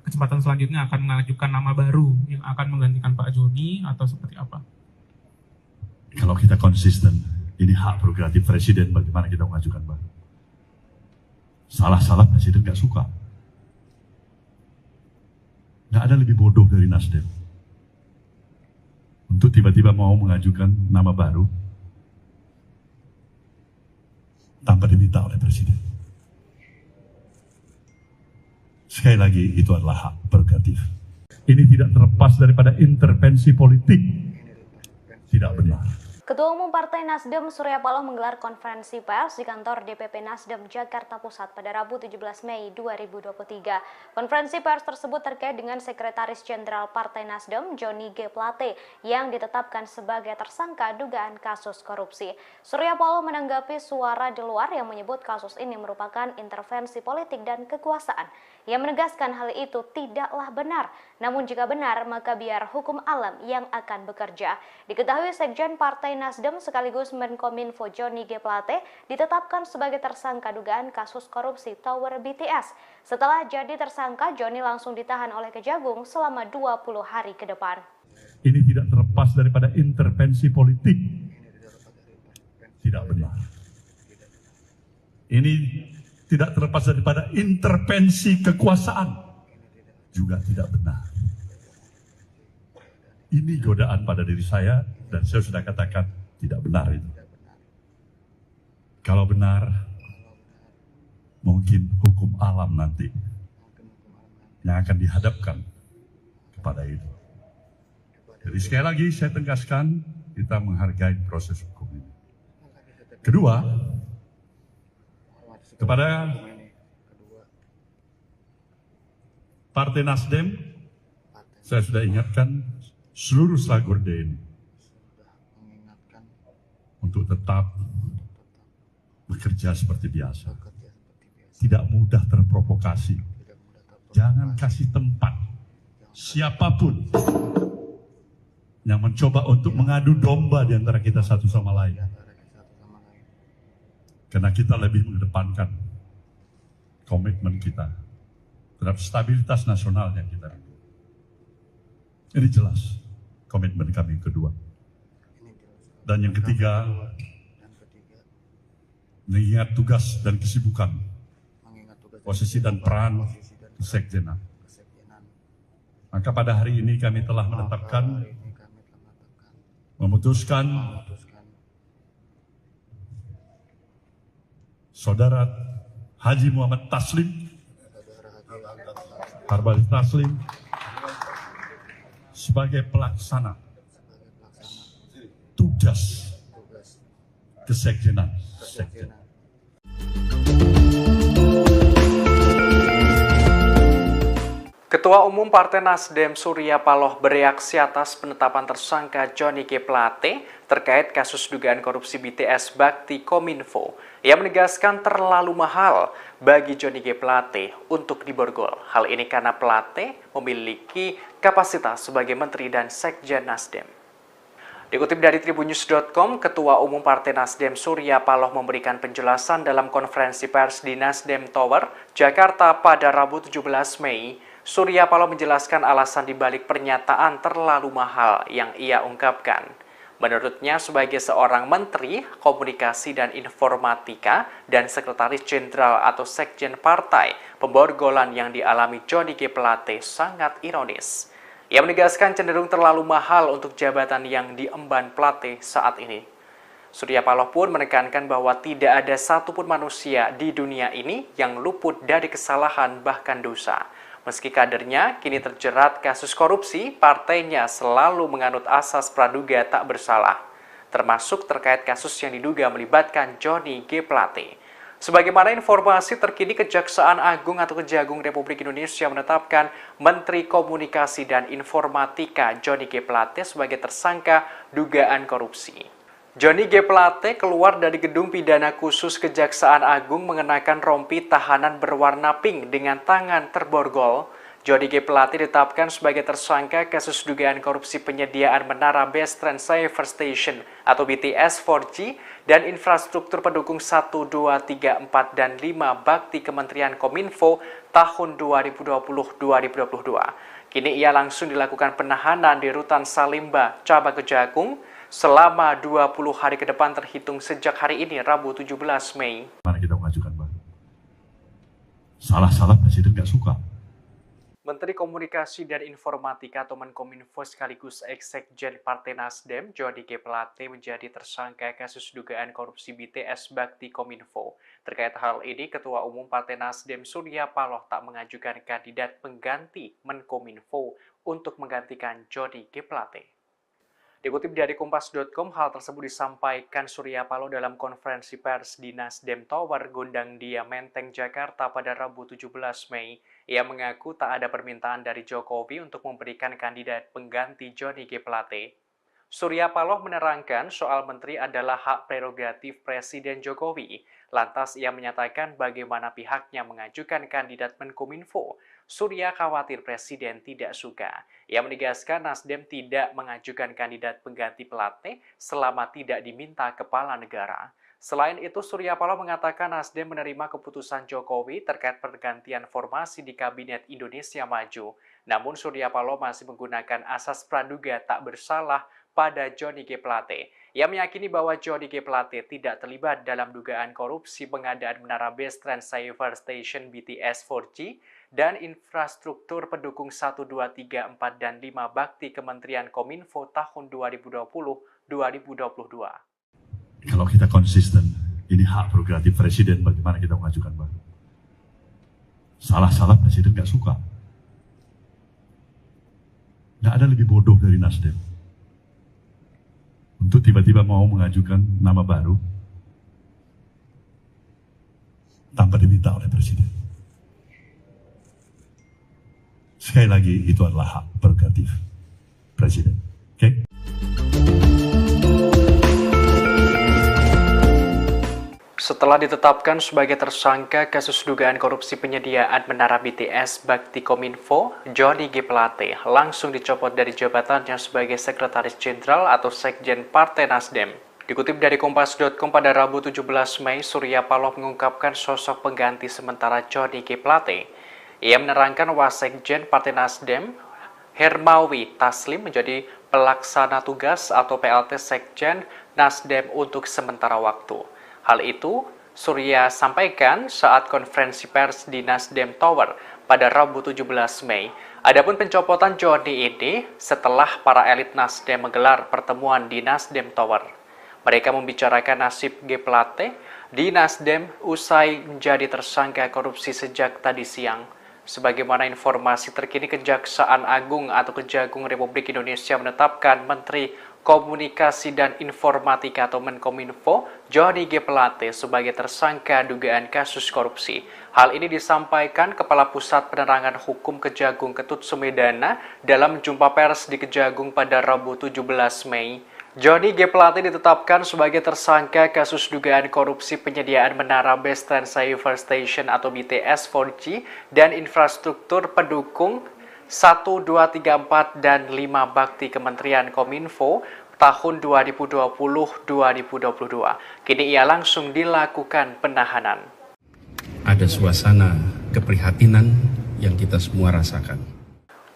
kesempatan selanjutnya akan mengajukan nama baru yang akan menggantikan Pak Johnny atau seperti apa? Kalau kita konsisten, ini hak prerogatif presiden bagaimana kita mengajukan baru. Salah-salah presiden gak suka. Gak ada lebih bodoh dari Nasdem untuk tiba-tiba mau mengajukan nama baru tanpa diminta oleh presiden. Sekali lagi, itu adalah hak prerogatif. Ini tidak terlepas daripada intervensi politik. Tidak benar. Ketua Umum Partai Nasdem Surya Paloh menggelar konferensi pers di kantor DPP Nasdem Jakarta Pusat pada Rabu 17 Mei 2023. Konferensi pers tersebut terkait dengan Sekretaris Jenderal Partai Nasdem Johnny G. Plate yang ditetapkan sebagai tersangka dugaan kasus korupsi. Surya Paloh menanggapi suara di luar yang menyebut kasus ini merupakan intervensi politik dan kekuasaan. Ia menegaskan hal itu tidaklah benar, namun jika benar maka biar hukum alam yang akan bekerja. Diketahui Sekjen Partai Nasdem sekaligus Menkominfo Johnny G. Plate ditetapkan sebagai tersangka dugaan kasus korupsi Tower BTS. Setelah jadi tersangka, Johnny langsung ditahan oleh Kejagung selama 20 hari ke depan. Ini tidak terlepas daripada intervensi politik. Tidak benar. Ini tidak terlepas daripada intervensi kekuasaan. Juga tidak benar. Ini godaan pada diri saya dan saya sudah katakan tidak benar itu. Kalau benar, mungkin hukum alam nanti yang akan dihadapkan kepada itu. Jadi sekali lagi saya tegaskan, kita menghargai proses hukum ini. Kedua, kepada Partai Nasdem, saya sudah ingatkan seluruh Slagorde ini untuk tetap bekerja seperti biasa. Tidak mudah terprovokasi. Jangan kasih tempat siapapun yang mencoba untuk mengadu domba di antara kita satu sama lain. Karena kita lebih mengedepankan komitmen kita terhadap stabilitas nasional yang kita rindu. Ini jelas komitmen kami kedua. Dan yang ketiga, mengingat tugas dan kesibukan, posisi dan peran kesekjenan. Maka pada hari ini kami telah memutuskan Saudara Haji Muhammad Taslim, Harbal Taslim, sebagai pelaksana tugas kesekjenan. Ketua Umum Partai Nasdem Surya Paloh bereaksi atas penetapan tersangka Johnny G. Plate terkait kasus dugaan korupsi BTS Bakti Kominfo. Ia menegaskan terlalu mahal bagi Johnny G. Plate untuk diborgol. Hal ini karena Plate memiliki kapasitas sebagai Menteri dan Sekjen Nasdem. Dikutip dari tribunnews.com, Ketua Umum Partai Nasdem Surya Paloh memberikan penjelasan dalam konferensi pers di Nasdem Tower, Jakarta pada Rabu 17 Mei. Surya Paloh menjelaskan alasan dibalik pernyataan terlalu mahal yang ia ungkapkan. Menurutnya, sebagai seorang Menteri Komunikasi dan Informatika dan Sekretaris Jenderal atau Sekjen Partai, pemborgolan yang dialami Johnny G. Plate sangat ironis. Ia menegaskan cenderung terlalu mahal untuk jabatan yang diemban Plate saat ini. Surya Paloh pun menekankan bahwa tidak ada satupun manusia di dunia ini yang luput dari kesalahan bahkan dosa. Meski kadernya kini terjerat kasus korupsi, partainya selalu menganut asas praduga tak bersalah, termasuk terkait kasus yang diduga melibatkan Johnny G. Plate. Sebagaimana informasi terkini, Kejaksaan Agung atau Kejagung Republik Indonesia menetapkan Menteri Komunikasi dan Informatika Johnny G. Plate sebagai tersangka dugaan korupsi. Johnny G. Plate keluar dari gedung pidana khusus Kejaksaan Agung mengenakan rompi tahanan berwarna pink dengan tangan terborgol. Johnny G. Plate ditetapkan sebagai tersangka kasus dugaan korupsi penyediaan menara Base Transceiver Station atau BTS 4G dan infrastruktur pendukung 1, 2, 3, 4, dan 5 bakti Kementerian Kominfo tahun 2020-2022. Kini ia langsung dilakukan penahanan di Rutan Salimba, Cabang Kejagung, selama 20 hari ke depan terhitung sejak hari ini, Rabu 17 Mei. Mari kita mengajukan baru. Salah-salah Presiden nggak suka. Menteri Komunikasi dan Informatika atau Menkominfo sekaligus Sekjen Partai Nasdem, Johnny G. Plate menjadi tersangka kasus dugaan korupsi BTS Bakti Kominfo. Terkait hal ini, Ketua Umum Partai Nasdem Surya Paloh tak mengajukan kandidat pengganti Menkominfo untuk menggantikan Johnny G. Plate. Dikutip dari Kompas.com, hal tersebut disampaikan Surya Paloh dalam konferensi pers di Nasdem Tower, Gondang Dia, Menteng, Jakarta pada Rabu 17 Mei. Ia mengaku tak ada permintaan dari Jokowi untuk memberikan kandidat pengganti Johnny G. Plate. Surya Paloh menerangkan soal menteri adalah hak prerogatif Presiden Jokowi. Lantas ia menyatakan bagaimana pihaknya mengajukan kandidat Menkominfo. Surya khawatir Presiden tidak suka. Ia menegaskan Nasdem tidak mengajukan kandidat pengganti Plate selama tidak diminta kepala negara. Selain itu, Surya Paloh mengatakan Nasdem menerima keputusan Jokowi terkait pergantian formasi di Kabinet Indonesia Maju. Namun Surya Paloh masih menggunakan asas praduga tak bersalah pada Johnny G. Plate. Ia meyakini bahwa Johnny G. Plate tidak terlibat dalam dugaan korupsi pengadaan menara base Transceiver Station BTS 4G dan infrastruktur pendukung 1, 2, 3, 4, dan 5 bakti Kementerian Kominfo tahun 2020-2022. Kalau kita konsisten, ini hak prerogatif Presiden bagaimana kita mengajukan Pak. Salah-salah Presiden nggak suka. Nggak ada lebih bodoh dari Nasdem. Untuk tiba-tiba mau mengajukan nama baru tanpa diminta oleh Presiden. Sekali lagi, itu adalah hak prerogatif Presiden. Oke? Setelah ditetapkan sebagai tersangka kasus dugaan korupsi penyediaan menara BTS Bakti Kominfo, Johnny G. Plate langsung dicopot dari jabatannya sebagai Sekretaris Jenderal atau Sekjen Partai Nasdem. Dikutip dari Kompas.com pada Rabu 17 Mei, Surya Paloh mengungkapkan sosok pengganti sementara Johnny G. Plate. Ia menerangkan Wasekjen Partai Nasdem, Hermawi Taslim menjadi pelaksana tugas atau PLT Sekjen Nasdem untuk sementara waktu. Hal itu Surya sampaikan saat konferensi pers di Nasdem Tower pada Rabu 17 Mei. Adapun pencopotan Johnny ini setelah para elit Nasdem menggelar pertemuan di Nasdem Tower. Mereka membicarakan nasib G. Plate di Nasdem usai menjadi tersangka korupsi sejak tadi siang. Sebagaimana informasi terkini, Kejaksaan Agung atau Kejagung Republik Indonesia menetapkan Menteri Komunikasi dan Informatika atau Menkominfo Johnny G. Plate sebagai tersangka dugaan kasus korupsi. Hal ini disampaikan Kepala Pusat Penerangan Hukum Kejagung Ketut Sumedana dalam jumpa pers di Kejagung pada Rabu 17 Mei. Johnny G. Plate ditetapkan sebagai tersangka kasus dugaan korupsi penyediaan menara base Transceiver Station atau BTS 4G dan infrastruktur pendukung 1, 2, 3, 4, dan 5 bakti Kementerian Kominfo tahun 2020-2022. Kini ia langsung dilakukan penahanan. Ada suasana keprihatinan yang kita semua rasakan.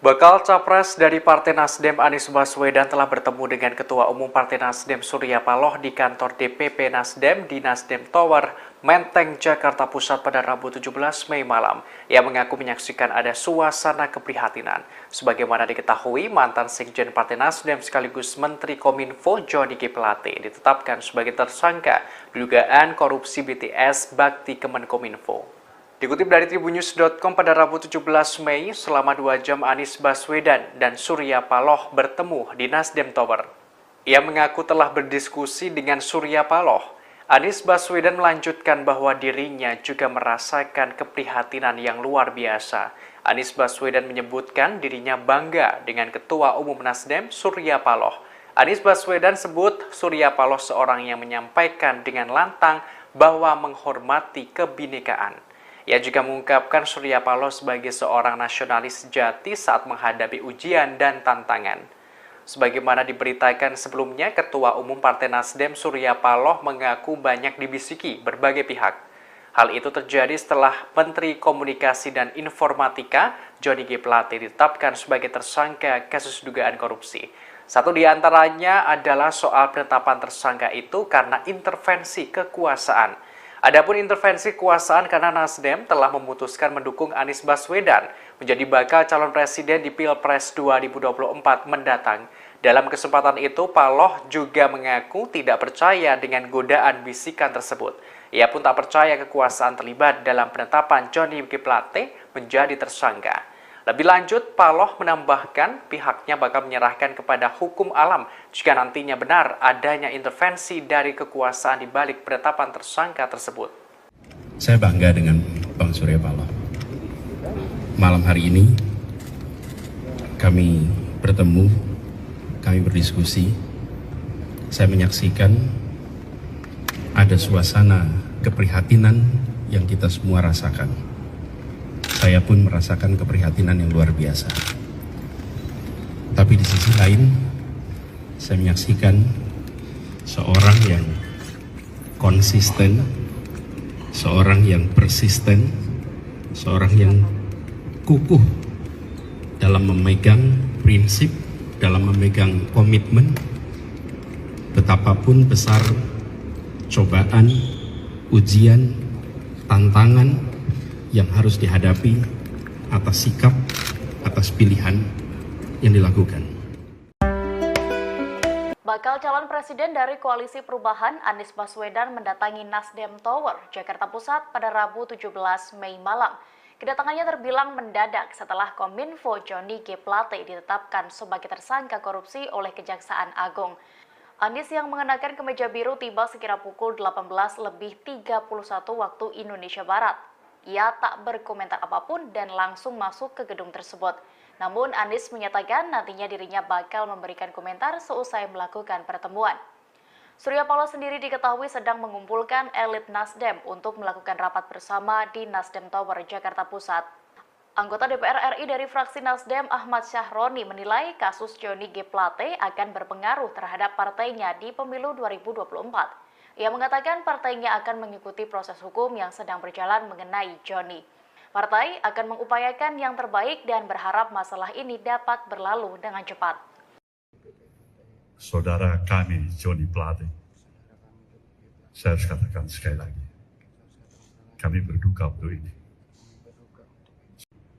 Bakal Capres dari Partai Nasdem Anies Baswedan telah bertemu dengan Ketua Umum Partai Nasdem Surya Paloh di kantor DPP Nasdem di Nasdem Tower, Menteng, Jakarta Pusat pada Rabu 17 Mei malam. Ia mengaku menyaksikan ada suasana keprihatinan. Sebagaimana diketahui, mantan Sekjen Partai Nasdem sekaligus Menteri Kominfo Johnny G. Plate ditetapkan sebagai tersangka dugaan korupsi BTS Bakti Kemenkominfo. Dikutip dari Tribunnews.com pada Rabu 17 Mei, selama 2 jam Anies Baswedan dan Surya Paloh bertemu di Nasdem Tower. Ia mengaku telah berdiskusi dengan Surya Paloh. Anies Baswedan melanjutkan bahwa dirinya juga merasakan keprihatinan yang luar biasa. Anies Baswedan menyebutkan dirinya bangga dengan Ketua Umum Nasdem Surya Paloh. Anies Baswedan sebut Surya Paloh seorang yang menyampaikan dengan lantang bahwa menghormati kebinekaan. Ia juga mengungkapkan Surya Paloh sebagai seorang nasionalis sejati saat menghadapi ujian dan tantangan. Sebagaimana diberitakan sebelumnya, Ketua Umum Partai Nasdem Surya Paloh mengaku banyak dibisiki berbagai pihak. Hal itu terjadi setelah Menteri Komunikasi dan Informatika Johnny G. Plate ditetapkan sebagai tersangka kasus dugaan korupsi. Satu di antaranya adalah soal penetapan tersangka itu karena intervensi kekuasaan. Adapun intervensi kekuasaan karena Nasdem telah memutuskan mendukung Anies Baswedan menjadi bakal calon presiden di Pilpres 2024 mendatang. Dalam kesempatan itu, Paloh juga mengaku tidak percaya dengan godaan bisikan tersebut. Ia pun tak percaya kekuasaan terlibat dalam penetapan Johnny G. Plate menjadi tersangka. Lebih lanjut, Paloh menambahkan pihaknya bakal menyerahkan kepada hukum alam jika nantinya benar adanya intervensi dari kekuasaan di balik penetapan tersangka tersebut. Saya bangga dengan Bang Surya Paloh. Malam hari ini kami bertemu, kami berdiskusi. Saya menyaksikan ada suasana keprihatinan yang kita semua rasakan. Saya pun merasakan keprihatinan yang luar biasa. Tapi di sisi lain, saya menyaksikan seorang yang konsisten, seorang yang persisten, seorang yang kukuh dalam memegang prinsip, dalam memegang komitmen, betapapun besar cobaan, ujian, tantangan yang harus dihadapi atas sikap, atas pilihan yang dilakukan. Bakal calon presiden dari Koalisi Perubahan Anies Baswedan mendatangi Nasdem Tower, Jakarta Pusat pada Rabu 17 Mei malam. Kedatangannya terbilang mendadak setelah Kominfo Johnny G. Plate ditetapkan sebagai tersangka korupsi oleh Kejaksaan Agung. Anies yang mengenakan kemeja biru tiba sekira pukul 18.31 waktu Indonesia Barat. Ia tak berkomentar apapun dan langsung masuk ke gedung tersebut. Namun Anies menyatakan nantinya dirinya bakal memberikan komentar seusai melakukan pertemuan. Surya Paloh sendiri diketahui sedang mengumpulkan elit Nasdem untuk melakukan rapat bersama di Nasdem Tower, Jakarta Pusat. Anggota DPR RI dari fraksi Nasdem Ahmad Syahroni menilai kasus Johnny G. Plate akan berpengaruh terhadap partainya di pemilu 2024. Ia mengatakan partainya akan mengikuti proses hukum yang sedang berjalan mengenai Johnny. Partai akan mengupayakan yang terbaik dan berharap masalah ini dapat berlalu dengan cepat. Saudara kami, Johnny Plate, saya harus katakan sekali lagi, kami berduka untuk ini.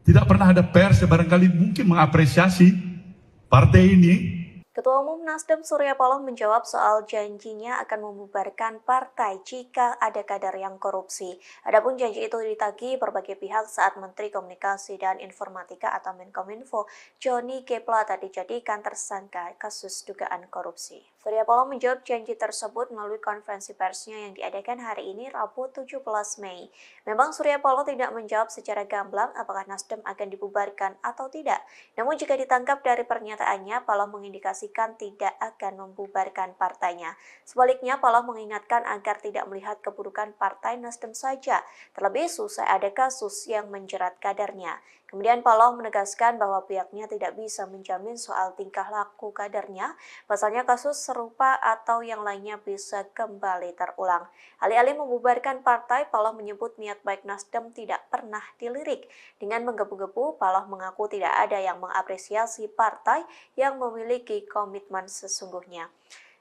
Tidak pernah ada pers yang barangkali mungkin mengapresiasi partai ini. Ketua Umum Nasdem Surya Paloh menjawab soal janjinya akan membubarkan partai jika ada kader yang korupsi. Adapun janji itu ditagih berbagai pihak saat Menteri Komunikasi dan Informatika atau Menkominfo Johnny G. Plate dijadikan tersangka kasus dugaan korupsi. Surya Paloh menjawab janji tersebut melalui konferensi persnya yang diadakan hari ini Rabu 17 Mei. Memang Surya Paloh tidak menjawab secara gamblang apakah Nasdem akan dibubarkan atau tidak. Namun jika ditangkap dari pernyataannya, Paloh mengindikasi tidak akan membubarkan partainya. Sebaliknya, Paloh mengingatkan agar tidak melihat keburukan partai Nasdem saja, terlebih usai ada kasus yang menjerat kadernya. Kemudian Paloh menegaskan bahwa pihaknya tidak bisa menjamin soal tingkah laku kadernya, pasalnya kasus serupa atau yang lainnya bisa kembali terulang. Alih-alih membubarkan partai, Paloh menyebut niat baik Nasdem tidak pernah dilirik. Dengan menggebu-gebu, Paloh mengaku tidak ada yang mengapresiasi partai yang memiliki komitmen sesungguhnya.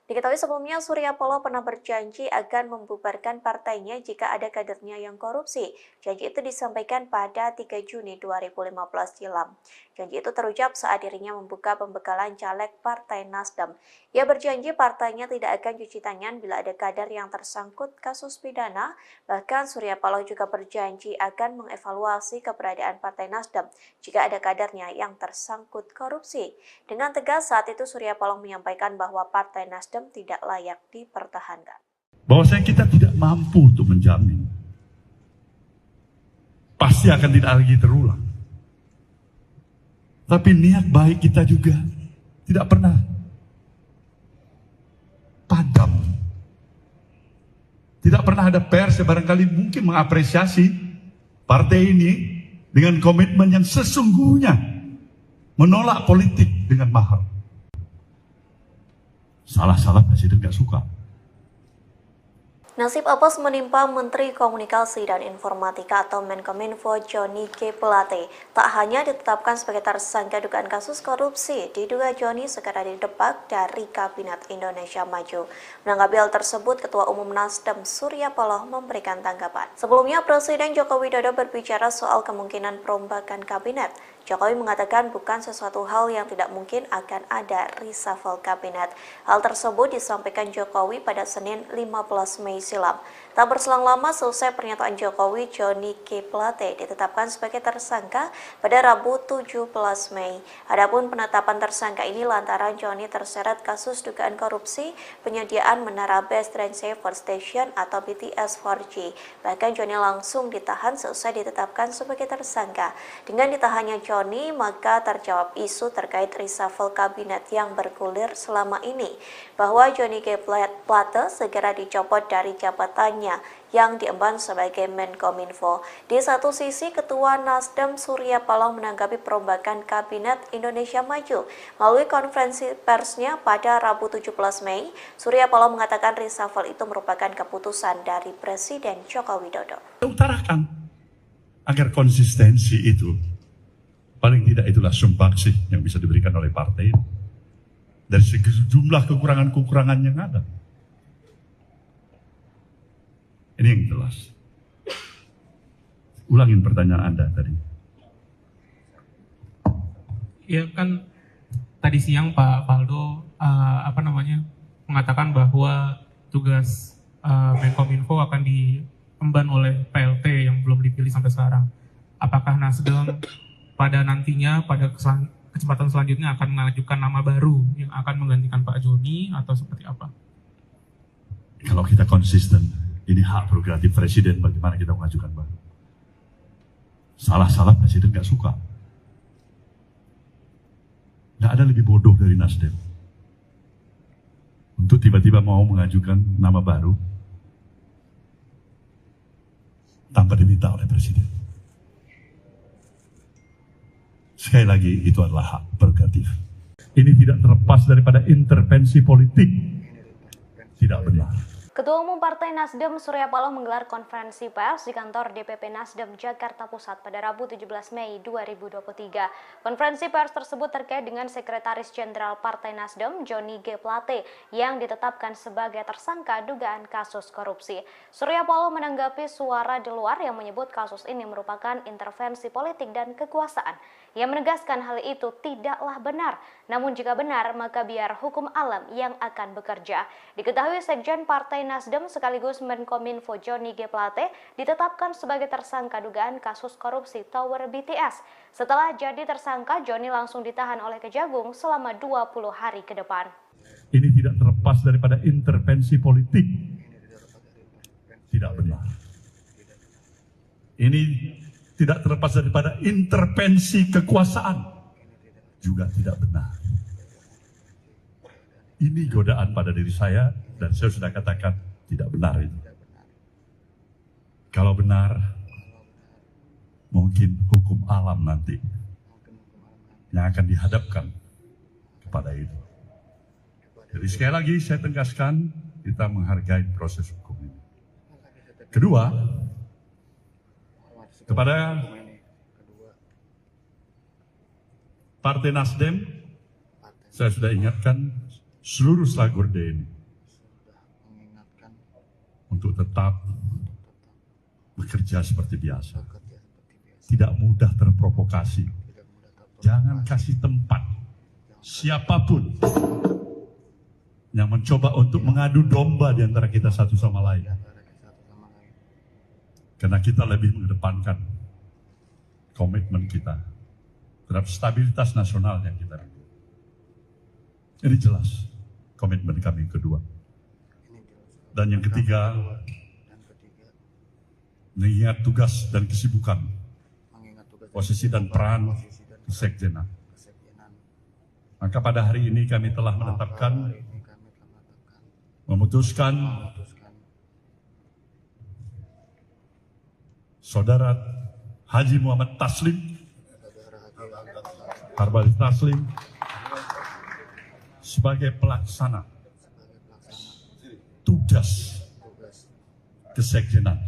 Diketahui sebelumnya Surya Paloh pernah berjanji akan membubarkan partainya jika ada kadernya yang korupsi. Janji itu disampaikan pada 3 Juni 2015 silam. Janji itu terucap saat dirinya membuka pembekalan caleg Partai Nasdem. Ia berjanji partainya tidak akan cuci tangan bila ada kader yang tersangkut kasus pidana. Bahkan Surya Paloh juga berjanji akan mengevaluasi keberadaan Partai Nasdem jika ada kadernya yang tersangkut korupsi. Dengan tegas saat itu Surya Paloh menyampaikan bahwa Partai Nasdem tidak layak dipertahankan. Bahwasanya kita tidak mampu untuk menjamin. Pasti akan tidak lagi terulang. Tapi niat baik kita juga tidak pernah padam. Tidak pernah ada pers yang barangkali mungkin mengapresiasi partai ini dengan komitmen yang sesungguhnya menolak politik dengan mahal. Salah-salah presiden gak suka. Nasib apes menimpa Menteri Komunikasi dan Informatika atau Menkominfo Johnny G. Plate. Tak hanya ditetapkan sebagai tersangka dugaan kasus korupsi, diduga Johnny segera didebak dari Kabinet Indonesia Maju. Menanggapi hal tersebut, Ketua Umum Nasdem Surya Paloh memberikan tanggapan. Sebelumnya, Presiden Joko Widodo berbicara soal kemungkinan perombakan kabinet. Jokowi mengatakan bukan sesuatu hal yang tidak mungkin akan ada reshuffle kabinet. Hal tersebut disampaikan Jokowi pada Senin 15 Mei silam. Tak berselang lama selesai pernyataan Jokowi, Johnny G. Plate ditetapkan sebagai tersangka pada Rabu 17 Mei. Adapun penetapan tersangka ini lantaran Johnny terseret kasus dugaan korupsi penyediaan menara Base Transceiver Station atau BTS 4G. Bahkan Johnny langsung ditahan selesai ditetapkan sebagai tersangka. Dengan ditahannya Johnny, maka terjawab isu terkait reshuffle kabinet yang bergulir selama ini, bahwa Johnny G. Plate segera dicopot dari jabatannya yang diemban sebagai Menkominfo. Di satu sisi, Ketua Nasdem Surya Paloh menanggapi perombakan Kabinet Indonesia Maju. Melalui konferensi persnya pada Rabu 17 Mei, Surya Paloh mengatakan reshuffle itu merupakan keputusan dari Presiden Joko Widodo. Utarakan agar konsistensi itu, paling tidak itulah sumbangsi yang bisa diberikan oleh partai dari sejumlah kekurangan-kekurangan yang ada. Ini yang jelas. Ulangin pertanyaan Anda tadi. Ya kan tadi siang Pak Faldo mengatakan bahwa tugas Menkominfo akan diemban oleh PLT yang belum dipilih sampai sekarang. Apakah Nasdem pada nantinya pada kesempatan selanjutnya akan mengajukan nama baru yang akan menggantikan Pak Joni atau seperti apa? Kalau kita konsisten, ini hak prerogatif Presiden bagaimana kita mengajukan baru. Salah-salah Presiden nggak suka. Nggak ada lebih bodoh dari Nasdem untuk tiba-tiba mau mengajukan nama baru tanpa diminta oleh Presiden. Sekali lagi, itu adalah hak prerogatif. Ini tidak terlepas daripada intervensi politik. Tidak benar. Ketua Umum Partai Nasdem Surya Paloh menggelar konferensi pers di kantor DPP Nasdem Jakarta Pusat pada Rabu 17 Mei 2023. Konferensi pers tersebut terkait dengan Sekretaris Jenderal Partai Nasdem Johnny G. Plate yang ditetapkan sebagai tersangka dugaan kasus korupsi. Surya Paloh menanggapi suara di luar yang menyebut kasus ini merupakan intervensi politik dan kekuasaan. Ia menegaskan hal itu tidaklah benar. Namun jika benar, maka biar hukum alam yang akan bekerja. Diketahui Sekjen Partai Nasdem sekaligus Menkominfo Johnny G. Plate ditetapkan sebagai tersangka dugaan kasus korupsi Tower BTS. Setelah jadi tersangka, Johnny langsung ditahan oleh Kejagung selama 20 hari ke depan. Ini tidak terlepas daripada intervensi politik. Tidak benar. Ini tidak terlepas daripada intervensi kekuasaan. Juga tidak benar. Ini godaan pada diri saya dan saya sudah katakan tidak benar itu. Kalau benar, mungkin hukum alam nanti yang akan dihadapkan kepada itu. Jadi sekali lagi saya tegaskan, kita menghargai proses hukum ini. Kedua, kepada Partai Nasdem, saya sudah ingatkan seluruh selagor ini untuk tetap bekerja seperti biasa. Tidak mudah terprovokasi. Jangan kasih tempat siapapun yang mencoba untuk mengadu domba di antara kita satu sama lain. Karena kita lebih mengedepankan komitmen kita terhadap stabilitas nasional yang kita rindu. Ini jelas komitmen kami kedua. Dan yang ketiga, mengingat tugas dan kesibukan, posisi dan peran kesekjenan. Maka pada hari ini kami telah memutuskan Saudara Haji Muhammad Taslim, Harbali Taslim, sebagai pelaksana tugas kesekjenan.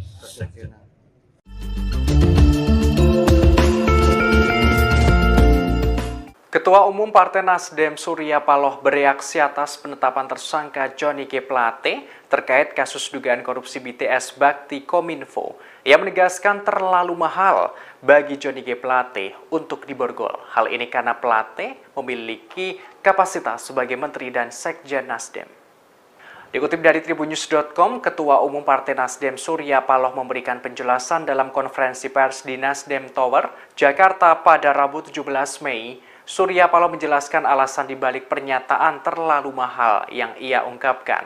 Ketua Umum Partai Nasdem Surya Paloh bereaksi atas penetapan tersangka Johnny G. Plate terkait kasus dugaan korupsi BTS Bakti Kominfo. Ia menegaskan terlalu mahal bagi Johnny G. Plate untuk diborgol. Hal ini karena Plate memiliki kapasitas sebagai Menteri dan Sekjen Nasdem. Dikutip dari tribunnews.com, Ketua Umum Partai Nasdem Surya Paloh memberikan penjelasan dalam konferensi pers di Nasdem Tower, Jakarta pada Rabu 17 Mei. Surya Paloh menjelaskan alasan dibalik pernyataan terlalu mahal yang ia ungkapkan.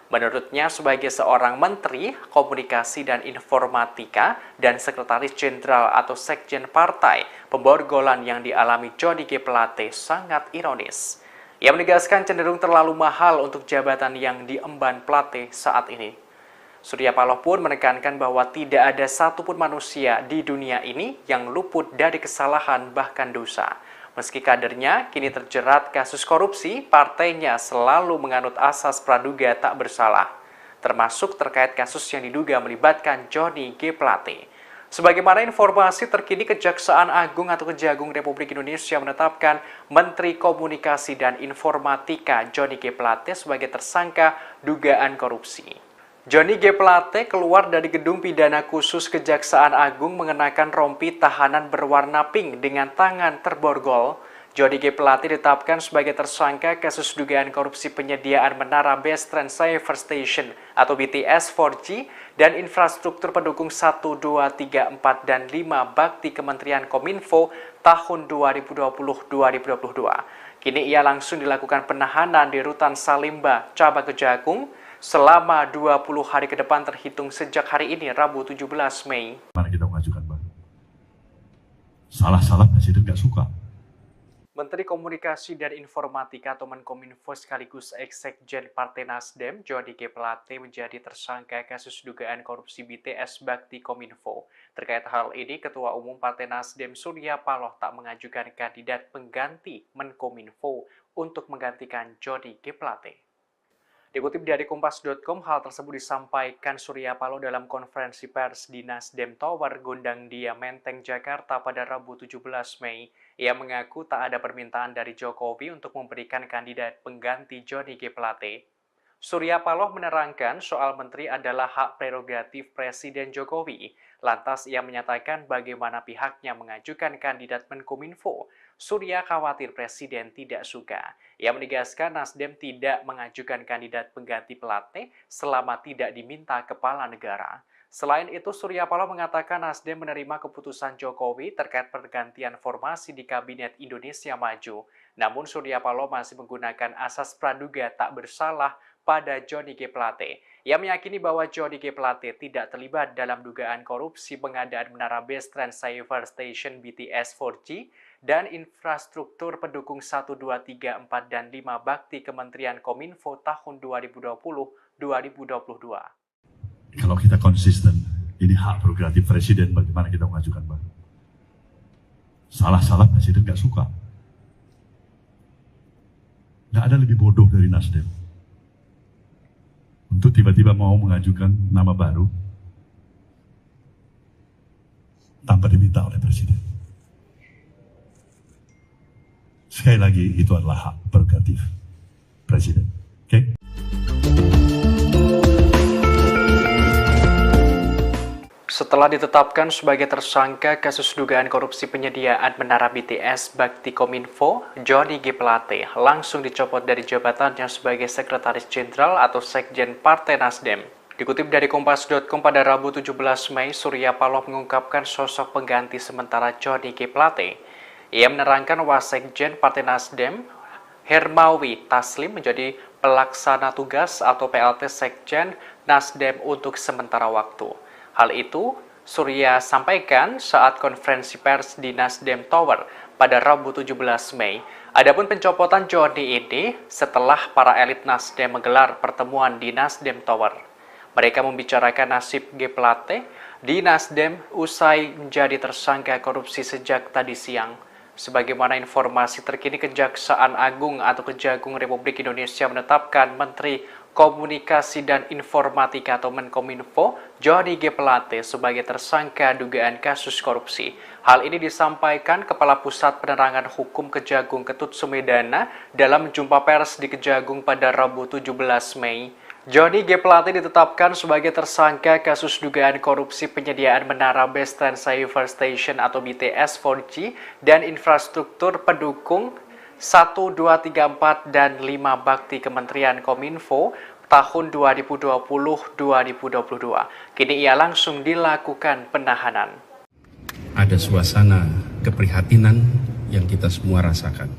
Menurutnya, sebagai seorang Menteri Komunikasi dan Informatika dan Sekretaris Jenderal atau Sekjen Partai, pemborgolan yang dialami Johnny G. Plate sangat ironis. Ia menegaskan cenderung terlalu mahal untuk jabatan yang diemban Plate saat ini. Surya Paloh pun menekankan bahwa tidak ada satupun manusia di dunia ini yang luput dari kesalahan bahkan dosa. Meski kadernya kini terjerat kasus korupsi, partainya selalu menganut asas praduga tak bersalah, termasuk terkait kasus yang diduga melibatkan Johnny G. Plate. Sebagaimana informasi terkini, Kejaksaan Agung atau Kejagung Republik Indonesia menetapkan Menteri Komunikasi dan Informatika Johnny G. Plate sebagai tersangka dugaan korupsi. Johnny G. Plate keluar dari gedung pidana khusus Kejaksaan Agung mengenakan rompi tahanan berwarna pink dengan tangan terborgol. Johnny G. Plate ditetapkan sebagai tersangka kasus dugaan korupsi penyediaan menara Base Transceiver Station atau BTS 4G dan infrastruktur pendukung 1, 2, 3, 4, dan 5 bakti Kementerian Kominfo tahun 2020-2022. Kini ia langsung dilakukan penahanan di Rutan Salimba, Cabang Kejagung, selama 20 hari ke depan terhitung sejak hari ini, Rabu 17 Mei. Mana kita mengajukan, Bang? Salah-salah Presiden nggak suka. Menteri Komunikasi dan Informatika atau Menkominfo sekaligus Sekjen Partai Nasdem, Johnny G. Plate menjadi tersangka kasus dugaan korupsi BTS Bakti Kominfo. Terkait hal ini, Ketua Umum Partai Nasdem Surya Paloh tak mengajukan kandidat pengganti Menkominfo untuk menggantikan Johnny G. Plate. Dikutip dari Kompas.com, hal tersebut disampaikan Surya Paloh dalam konferensi pers di Nasdem Tower, Gondang Dia, Menteng, Jakarta pada Rabu 17 Mei. Ia mengaku tak ada permintaan dari Jokowi untuk memberikan kandidat pengganti Johnny G. Plate. Surya Paloh menerangkan soal menteri adalah hak prerogatif Presiden Jokowi. Lantas ia menyatakan bagaimana pihaknya mengajukan kandidat Menkominfo. Surya khawatir Presiden tidak suka. Ia menegaskan Nasdem tidak mengajukan kandidat pengganti Plate selama tidak diminta kepala negara. Selain itu, Surya Paloh mengatakan Nasdem menerima keputusan Jokowi terkait pergantian formasi di Kabinet Indonesia Maju. Namun Surya Paloh masih menggunakan asas praduga tak bersalah pada Johnny G. Plate. Ia meyakini bahwa Johnny G. Plate tidak terlibat dalam dugaan korupsi pengadaan menara Base Transceiver Station BTS 4G dan infrastruktur pendukung 1, 2, 3, 4, dan 5 bakti Kementerian Kominfo tahun 2020-2022. Kalau kita konsisten, ini hak prerogatif Presiden, bagaimana kita mengajukan, Bang? Salah-salah Presiden nggak suka. Nggak ada lebih bodoh dari Nasdem untuk tiba-tiba mau mengajukan nama baru tanpa diminta oleh Presiden. Sekali lagi, itu adalah hak prerogatif Presiden. Oke? Setelah ditetapkan sebagai tersangka kasus dugaan korupsi penyediaan menara BTS Bakti Kominfo, Johnny G. Plate langsung dicopot dari jabatannya sebagai Sekretaris Jenderal atau Sekjen Partai Nasdem. Dikutip dari Kompas.com pada Rabu 17 Mei, Surya Paloh mengungkapkan sosok pengganti sementara Johnny G. Plate. Ia menerangkan Wasekjen Partai Nasdem, Hermawi Taslim menjadi pelaksana tugas atau PLT Sekjen Nasdem untuk sementara waktu. Hal itu Surya sampaikan saat konferensi pers di Nasdem Tower pada Rabu 17 Mei. Adapun pencopotan Johnny ini setelah para elit Nasdem menggelar pertemuan di Nasdem Tower. Mereka membicarakan nasib G. Plate di Nasdem usai menjadi tersangka korupsi sejak tadi siang. Sebagaimana informasi terkini, Kejaksaan Agung atau Kejagung Republik Indonesia menetapkan Menteri Komunikasi dan Informatika atau Menkominfo, Johnny G. Plate sebagai tersangka dugaan kasus korupsi. Hal ini disampaikan Kepala Pusat Penerangan Hukum Kejagung Ketut Sumedana dalam jumpa pers di Kejagung pada Rabu 17 Mei. Johnny G. Plate ditetapkan sebagai tersangka kasus dugaan korupsi penyediaan menara Base Transceiver Station atau BTS 4G dan infrastruktur pendukung 1, 2, 3, 4, dan 5 bakti Kementerian Kominfo tahun 2020-2022. Kini ia langsung dilakukan penahanan. Ada suasana keprihatinan yang kita semua rasakan.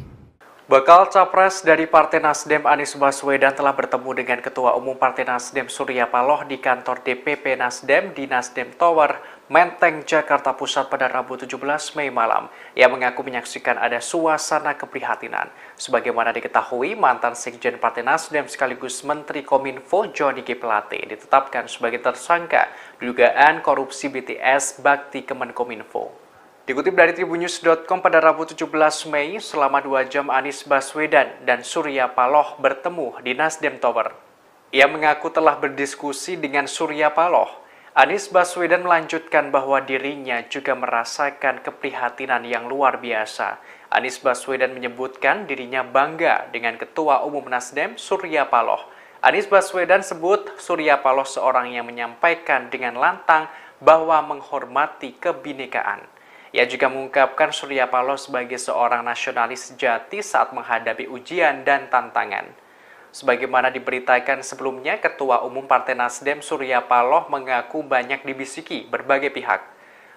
Bakal Capres dari Partai Nasdem Anies Baswedan telah bertemu dengan Ketua Umum Partai Nasdem Surya Paloh di kantor DPP Nasdem di Nasdem Tower, Menteng, Jakarta Pusat pada Rabu 17 Mei malam. Ia mengaku menyaksikan ada suasana keprihatinan. Sebagaimana diketahui, mantan Sekjen Partai Nasdem sekaligus Menteri Kominfo Johnny G. Plate ditetapkan sebagai tersangka dugaan korupsi BTS Bakti Kemenkominfo. Dikutip dari tribunnews.com pada Rabu 17 Mei, selama 2 jam Anies Baswedan dan Surya Paloh bertemu di Nasdem Tower. Ia mengaku telah berdiskusi dengan Surya Paloh. Anies Baswedan melanjutkan bahwa dirinya juga merasakan keprihatinan yang luar biasa. Anies Baswedan menyebutkan dirinya bangga dengan Ketua Umum Nasdem Surya Paloh. Anies Baswedan sebut Surya Paloh seorang yang menyampaikan dengan lantang bahwa menghormati kebinekaan. Ia juga mengungkapkan Surya Paloh sebagai seorang nasionalis sejati saat menghadapi ujian dan tantangan. Sebagaimana diberitakan sebelumnya, Ketua Umum Partai Nasdem Surya Paloh mengaku banyak dibisiki berbagai pihak.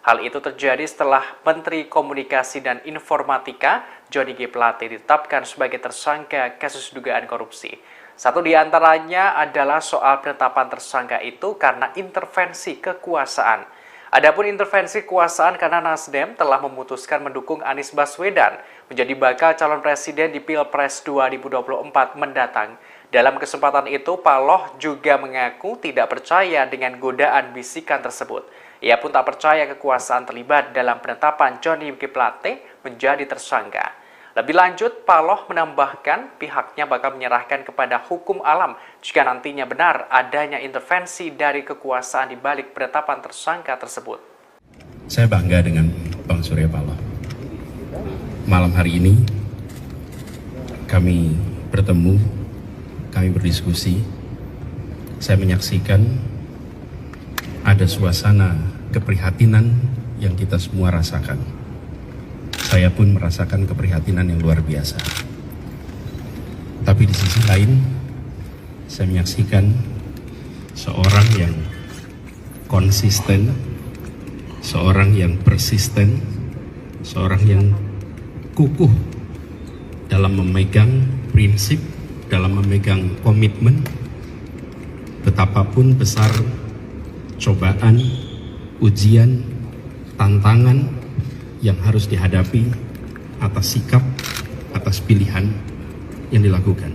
Hal itu terjadi setelah Menteri Komunikasi dan Informatika Johnny G. Plate ditetapkan sebagai tersangka kasus dugaan korupsi. Satu di antaranya adalah soal penetapan tersangka itu karena intervensi kekuasaan. Adapun intervensi kekuasaan karena Nasdem telah memutuskan mendukung Anies Baswedan menjadi bakal calon presiden di Pilpres 2024 mendatang. Dalam kesempatan itu, Paloh juga mengaku tidak percaya dengan godaan bisikan tersebut. Ia pun tak percaya kekuasaan terlibat dalam penetapan Johnny G. Plate menjadi tersangka. Lebih lanjut, Paloh menambahkan pihaknya bakal menyerahkan kepada hukum alam jika nantinya benar adanya intervensi dari kekuasaan di balik penetapan tersangka tersebut. Saya bangga dengan Bang Surya Paloh. Malam hari ini kami bertemu, kami berdiskusi. Saya menyaksikan ada suasana keprihatinan yang kita semua rasakan. Saya pun merasakan keprihatinan yang luar biasa. Tapi di sisi lain, saya menyaksikan seorang yang konsisten, seorang yang persisten, seorang yang kukuh dalam memegang prinsip, dalam memegang komitmen, betapapun besar cobaan, ujian, tantangan yang harus dihadapi atas sikap, atas pilihan yang dilakukan.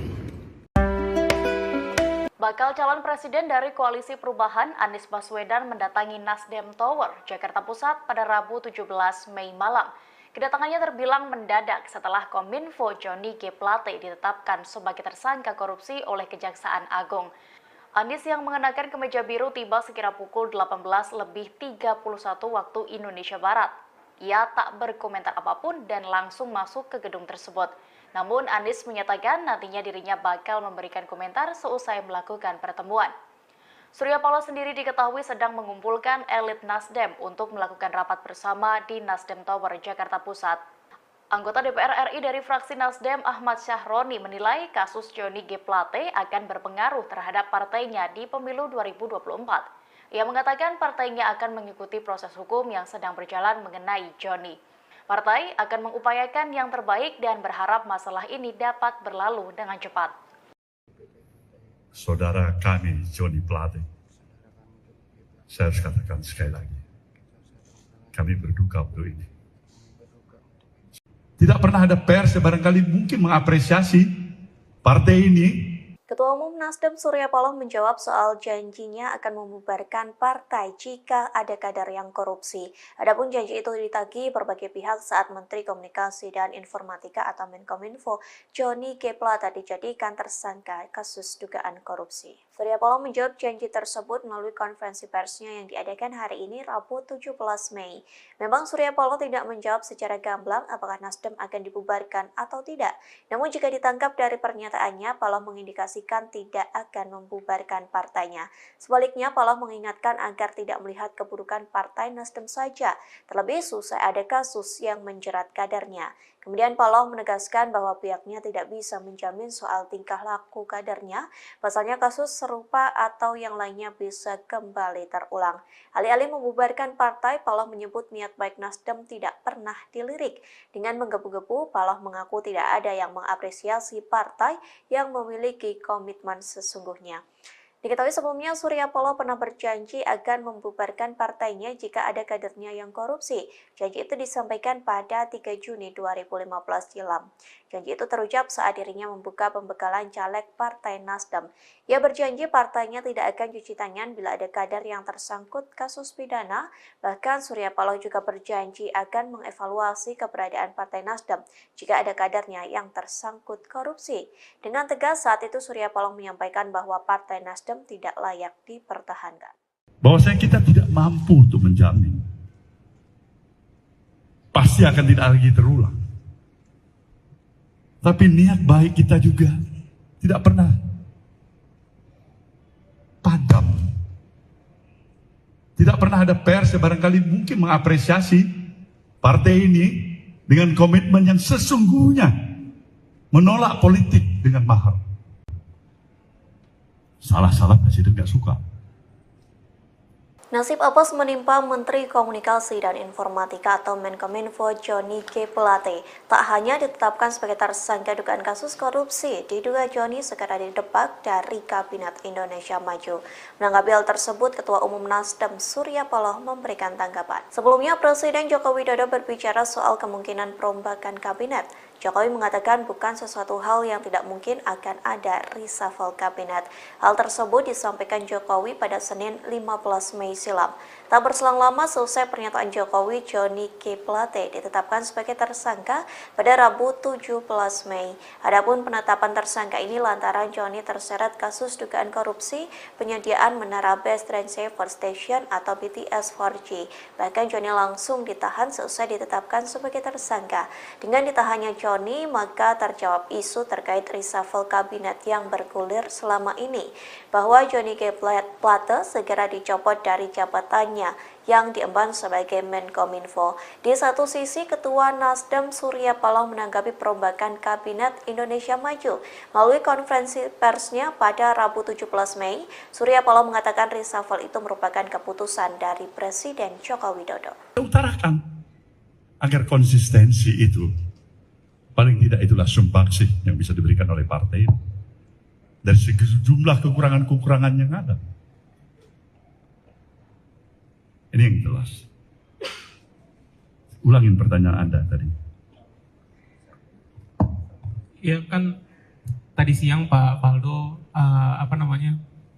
Bakal calon presiden dari Koalisi Perubahan Anies Baswedan mendatangi Nasdem Tower, Jakarta Pusat pada Rabu 17 Mei malam. Kedatangannya terbilang mendadak setelah Kominfo Johnny G. Plate ditetapkan sebagai tersangka korupsi oleh Kejaksaan Agung. Anies yang mengenakan kemeja biru tiba sekira pukul 18:31 waktu Indonesia Barat. Ia tak berkomentar apapun dan langsung masuk ke gedung tersebut. Namun Anies menyatakan nantinya dirinya bakal memberikan komentar seusai melakukan pertemuan. Surya Paloh sendiri diketahui sedang mengumpulkan elit Nasdem untuk melakukan rapat bersama di Nasdem Tower, Jakarta Pusat. Anggota DPR RI dari fraksi Nasdem Ahmad Syahroni menilai kasus Johnny G. Plate akan berpengaruh terhadap partainya di pemilu 2024. Ia mengatakan partainya akan mengikuti proses hukum yang sedang berjalan mengenai Johnny. Partai akan mengupayakan yang terbaik dan berharap masalah ini dapat berlalu dengan cepat. Saudara kami Johnny Plate, saya harus katakan sekali lagi, kami berduka untuk ini. Tidak pernah ada pers yang barangkali mungkin mengapresiasi partai ini Ketua Umum Nasdem Surya Paloh menjawab soal janjinya akan membubarkan partai jika ada kader yang korupsi. Adapun janji itu ditagih berbagai pihak saat Menteri Komunikasi dan Informatika atau Menkominfo Johnny G. Plate dijadikan tersangka kasus dugaan korupsi. Surya Paloh menjawab janji tersebut melalui konferensi persnya yang diadakan hari ini Rabu 17 Mei. Memang Surya Paloh tidak menjawab secara gamblang apakah Nasdem akan dibubarkan atau tidak. Namun jika ditangkap dari pernyataannya, Paloh mengindikasikan tidak akan membubarkan partainya. Sebaliknya, Paloh mengingatkan agar tidak melihat keburukan partai Nasdem saja, terlebih usai ada kasus yang menjerat kadernya. Kemudian Paloh menegaskan bahwa pihaknya tidak bisa menjamin soal tingkah laku kadernya, pasalnya kasus serupa atau yang lainnya bisa kembali terulang. Alih-alih membubarkan partai, Paloh menyebut niat baik Nasdem tidak pernah dilirik. Dengan menggebu-gebu, Paloh mengaku tidak ada yang mengapresiasi partai yang memiliki komitmen sesungguhnya. Diketahui sebelumnya Surya Paloh pernah berjanji akan membubarkan partainya jika ada kadernya yang korupsi. Janji itu disampaikan pada 3 Juni 2015 silam. Janji itu terucap saat dirinya membuka pembekalan caleg Partai Nasdem. Ia berjanji partainya tidak akan cuci tangan bila ada kader yang tersangkut kasus pidana. Bahkan Surya Paloh juga berjanji akan mengevaluasi keberadaan Partai Nasdem jika ada kadernya yang tersangkut korupsi. Dengan tegas saat itu Surya Paloh menyampaikan bahwa Partai Nasdem tidak layak dipertahankan. Bahwasanya kita tidak mampu untuk menjamin. Pasti akan tidak lagi terulang. Tapi niat baik kita juga tidak pernah padam. Tidak pernah ada pers yang barangkali mungkin mengapresiasi partai ini dengan komitmen yang sesungguhnya menolak politik dengan mahal. Salah-salah presiden gak suka. Nasib apes menimpa Menteri Komunikasi dan Informatika atau Menkominfo Johnny G. Plate. Tak hanya ditetapkan sebagai tersangka dugaan kasus korupsi, diduga Johnny segera didepak dari Kabinet Indonesia Maju. Menanggapi hal tersebut, Ketua Umum Nasdem Surya Paloh memberikan tanggapan. Sebelumnya, Presiden Joko Widodo berbicara soal kemungkinan perombakan kabinet. Jokowi mengatakan bukan sesuatu hal yang tidak mungkin akan ada reshuffle kabinet. Hal tersebut disampaikan Jokowi pada Senin 15 Mei silam. Tak berselang lama selesai pernyataan Jokowi, Johnny G. Plate ditetapkan sebagai tersangka pada Rabu 17 Mei. Adapun penetapan tersangka ini lantaran Johnny terseret kasus dugaan korupsi penyediaan menara Base Transceiver Station atau BTS 4G. Bahkan Johnny langsung ditahan selesai ditetapkan sebagai tersangka. Dengan ditahannya Johnny, maka terjawab isu terkait reshuffle kabinet yang bergulir selama ini, bahwa Johnny G. Plate segera dicopot dari jabatannya yang diemban sebagai Menkominfo. Di satu sisi, Ketua Nasdem Surya Paloh menanggapi perombakan Kabinet Indonesia Maju. Melalui konferensi persnya pada Rabu 17 Mei, Surya Paloh mengatakan reshuffle itu merupakan keputusan dari Presiden Joko Widodo. Utarakan agar konsistensi itu, paling tidak itulah sumbangsih yang bisa diberikan oleh partai dari sejumlah kekurangan-kekurangan yang ada. Ini yang jelas. Ulangin pertanyaan Anda tadi. Ya kan tadi siang Pak Faldo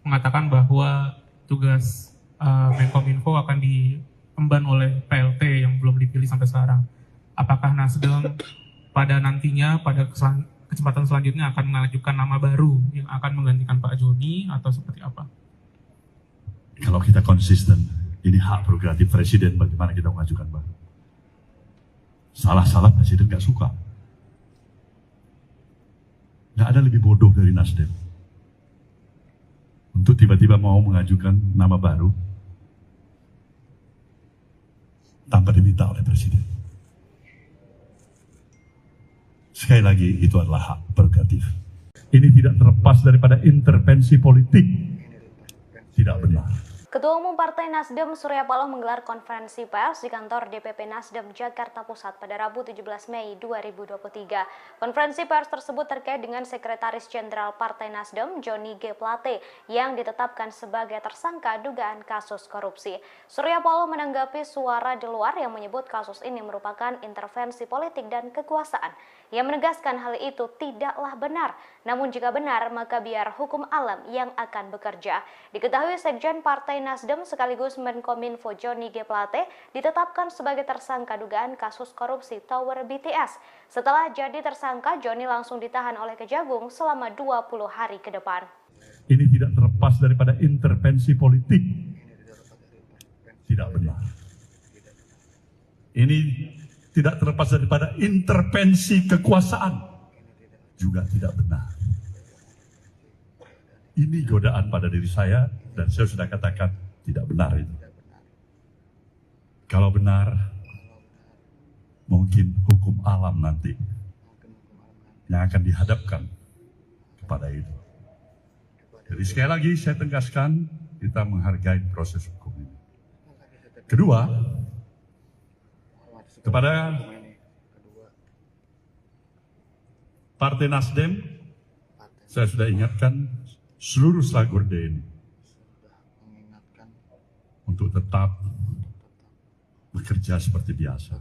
mengatakan bahwa tugas Menkominfo akan diemban oleh PLT yang belum dipilih sampai sekarang. Apakah Nasdem pada nantinya pada kesempatan selanjutnya akan mengajukan nama baru yang akan menggantikan Pak Joni atau seperti apa? Kalau kita konsisten, ini hak prerogatif presiden bagaimana kita mengajukan baru. Salah-salah presiden gak suka. Gak ada lebih bodoh dari Nasdem untuk tiba-tiba mau mengajukan nama baru tanpa diminta oleh presiden. Sekali lagi, itu adalah hak prerogatif. Ini tidak terlepas daripada intervensi politik. Tidak benar. Ketua Umum Partai Nasdem Surya Paloh menggelar konferensi pers di kantor DPP Nasdem Jakarta Pusat pada Rabu 17 Mei 2023. Konferensi pers tersebut terkait dengan Sekretaris Jenderal Partai Nasdem Johnny G. Plate yang ditetapkan sebagai tersangka dugaan kasus korupsi. Surya Paloh menanggapi suara di luar yang menyebut kasus ini merupakan intervensi politik dan kekuasaan. Ia menegaskan hal itu tidaklah benar. Namun jika benar, maka biar hukum alam yang akan bekerja. Diketahui Sekjen Partai Nasdem sekaligus Menkominfo Johnny G. Plate ditetapkan sebagai tersangka dugaan kasus korupsi Tower BTS. Setelah jadi tersangka, Johnny langsung ditahan oleh Kejagung selama 20 hari ke depan. Ini tidak terlepas daripada intervensi politik. Tidak benar. Ini tidak terlepas daripada intervensi kekuasaan. Juga tidak benar. Ini godaan pada diri saya dan saya sudah katakan tidak benar itu. Kalau benar, mungkin hukum alam nanti yang akan dihadapkan kepada itu. Jadi sekali lagi saya tegaskan, kita menghargai proses hukum ini. Kedua, kepada Partai Nasdem, saya sudah ingatkan seluruh Slagorde ini untuk tetap bekerja seperti biasa.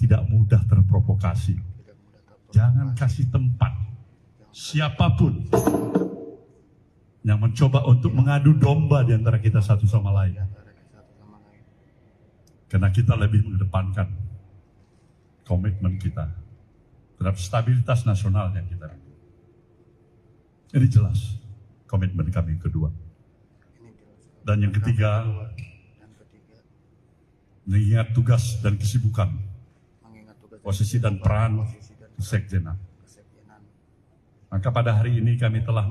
Tidak mudah terprovokasi. Jangan kasih tempat siapapun yang mencoba untuk mengadu domba di antara kita satu sama lain. Karena kita lebih mengedepankan komitmen kita terhadap stabilitas nasional yang kita rindu. Ini jelas komitmen kami yang kedua. Dan yang ketiga, mengingat tugas dan kesibukan, posisi dan peran kesekjenan. Maka pada hari ini kami telah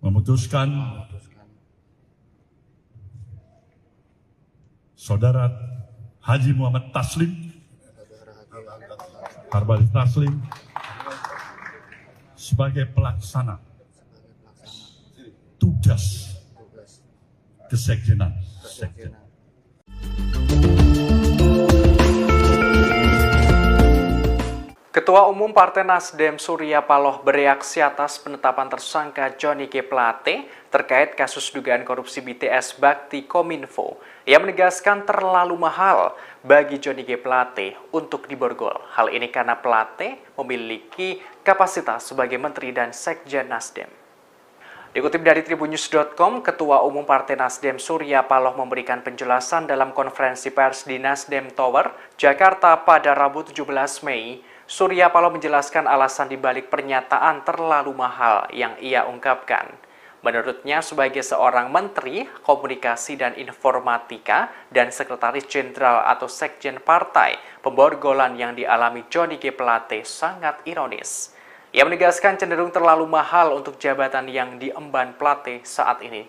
memutuskan Saudara Haji Muhammad Taslim, Harbali Taslim, sebagai pelaksana tugas kesekjenan. Ketua Umum Partai Nasdem Surya Paloh bereaksi atas penetapan tersangka Johnny G. Plate terkait kasus dugaan korupsi BTS Bakti Kominfo. Ia menegaskan terlalu mahal bagi Johnny G. Plate untuk diborgol. Hal ini karena Plate memiliki kapasitas sebagai Menteri dan Sekjen Nasdem. Dikutip dari Tribunnews.com, Ketua Umum Partai Nasdem Surya Paloh memberikan penjelasan dalam konferensi pers di Nasdem Tower, Jakarta pada Rabu 17 Mei. Surya Paloh menjelaskan alasan dibalik pernyataan terlalu mahal yang ia ungkapkan. Menurutnya, sebagai seorang Menteri Komunikasi dan Informatika dan Sekretaris Jenderal atau Sekjen Partai, pemborgolan yang dialami Johnny G. Plate sangat ironis. Ia menegaskan cenderung terlalu mahal untuk jabatan yang diemban Plate saat ini.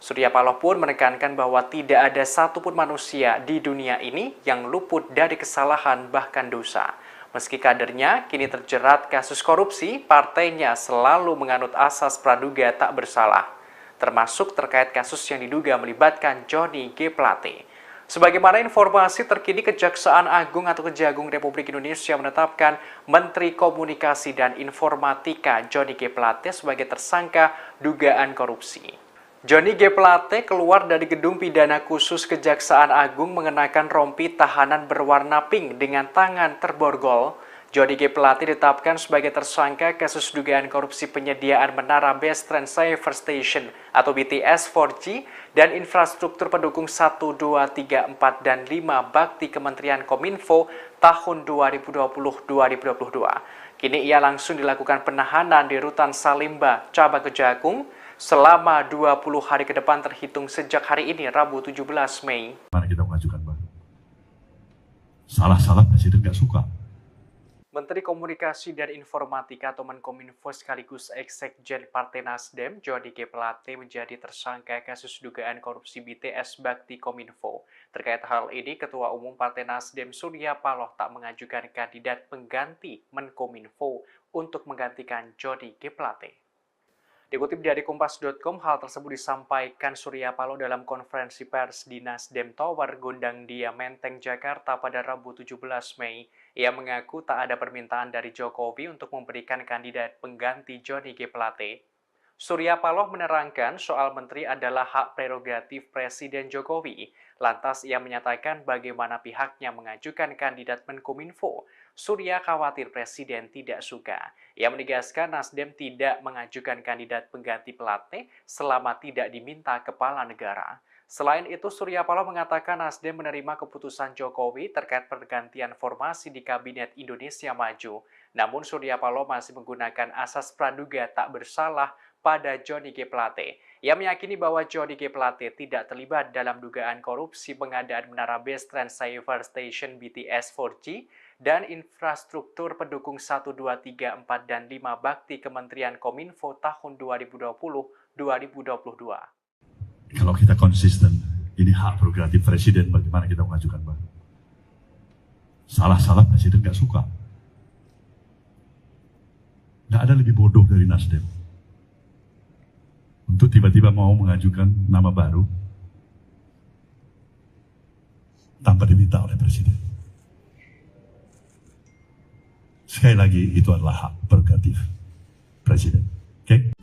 Surya Paloh pun menekankan bahwa tidak ada satupun manusia di dunia ini yang luput dari kesalahan bahkan dosa. Meski kadernya kini terjerat kasus korupsi, partainya selalu menganut asas praduga tak bersalah, termasuk terkait kasus yang diduga melibatkan Johnny G. Plate. Sebagaimana informasi terkini, Kejaksaan Agung atau Kejagung Republik Indonesia menetapkan Menteri Komunikasi dan Informatika Johnny G. Plate sebagai tersangka dugaan korupsi. Johnny G. Plate keluar dari gedung pidana khusus Kejaksaan Agung mengenakan rompi tahanan berwarna pink dengan tangan terborgol. Johnny G. Plate ditetapkan sebagai tersangka kasus dugaan korupsi penyediaan menara Base Transceiver Station atau BTS 4G dan infrastruktur pendukung 1, 2, 3, 4, dan 5 bakti Kementerian Kominfo tahun 2020-2022. Kini ia langsung dilakukan penahanan di Rutan Salimba, Cabang Kejagung, selama 20 hari ke depan terhitung sejak hari ini, Rabu 17 Mei. Mari kita mengajukan baru. Salah-salah Presiden nggak suka. Menteri Komunikasi dan Informatika atau Menkominfo sekaligus Ex-Sekjen Partai Nasdem, Johnny G. Plate menjadi tersangka kasus dugaan korupsi BTS Bakti Kominfo. Terkait hal ini, Ketua Umum Partai Nasdem Surya Paloh tak mengajukan kandidat pengganti Menkominfo untuk menggantikan Johnny G. Plate. Dikutip dari Kompas.com, hal tersebut disampaikan Surya Paloh dalam konferensi pers di Nasdem Tower, Gondang Dia, Menteng, Jakarta pada Rabu 17 Mei. Ia mengaku tak ada permintaan dari Jokowi untuk memberikan kandidat pengganti Johnny G. Plate. Surya Paloh menerangkan soal menteri adalah hak prerogatif Presiden Jokowi. Lantas ia menyatakan bagaimana pihaknya mengajukan kandidat Menkominfo. Surya khawatir Presiden tidak suka. Ia menegaskan Nasdem tidak mengajukan kandidat pengganti Plate selama tidak diminta kepala negara. Selain itu, Surya Paloh mengatakan Nasdem menerima keputusan Jokowi terkait pergantian formasi di Kabinet Indonesia Maju. Namun Surya Paloh masih menggunakan asas praduga tak bersalah pada Johnny G. Plate. Ia meyakini bahwa Johnny G. Plate tidak terlibat dalam dugaan korupsi pengadaan menara base transceiver station BTS 4G dan infrastruktur pendukung 1, 2, 3, 4, dan 5 bakti Kementerian Kominfo tahun 2020-2022. Kalau kita konsisten, ini hak prerogatif Presiden bagaimana kita mengajukan Pak. Salah-salah Presiden nggak suka. Nggak ada lebih bodoh dari Nasdem untuk tiba-tiba mau mengajukan nama baru tanpa diminta oleh Presiden. Sekali lagi, itu adalah hak prerogatif Presiden. Oke?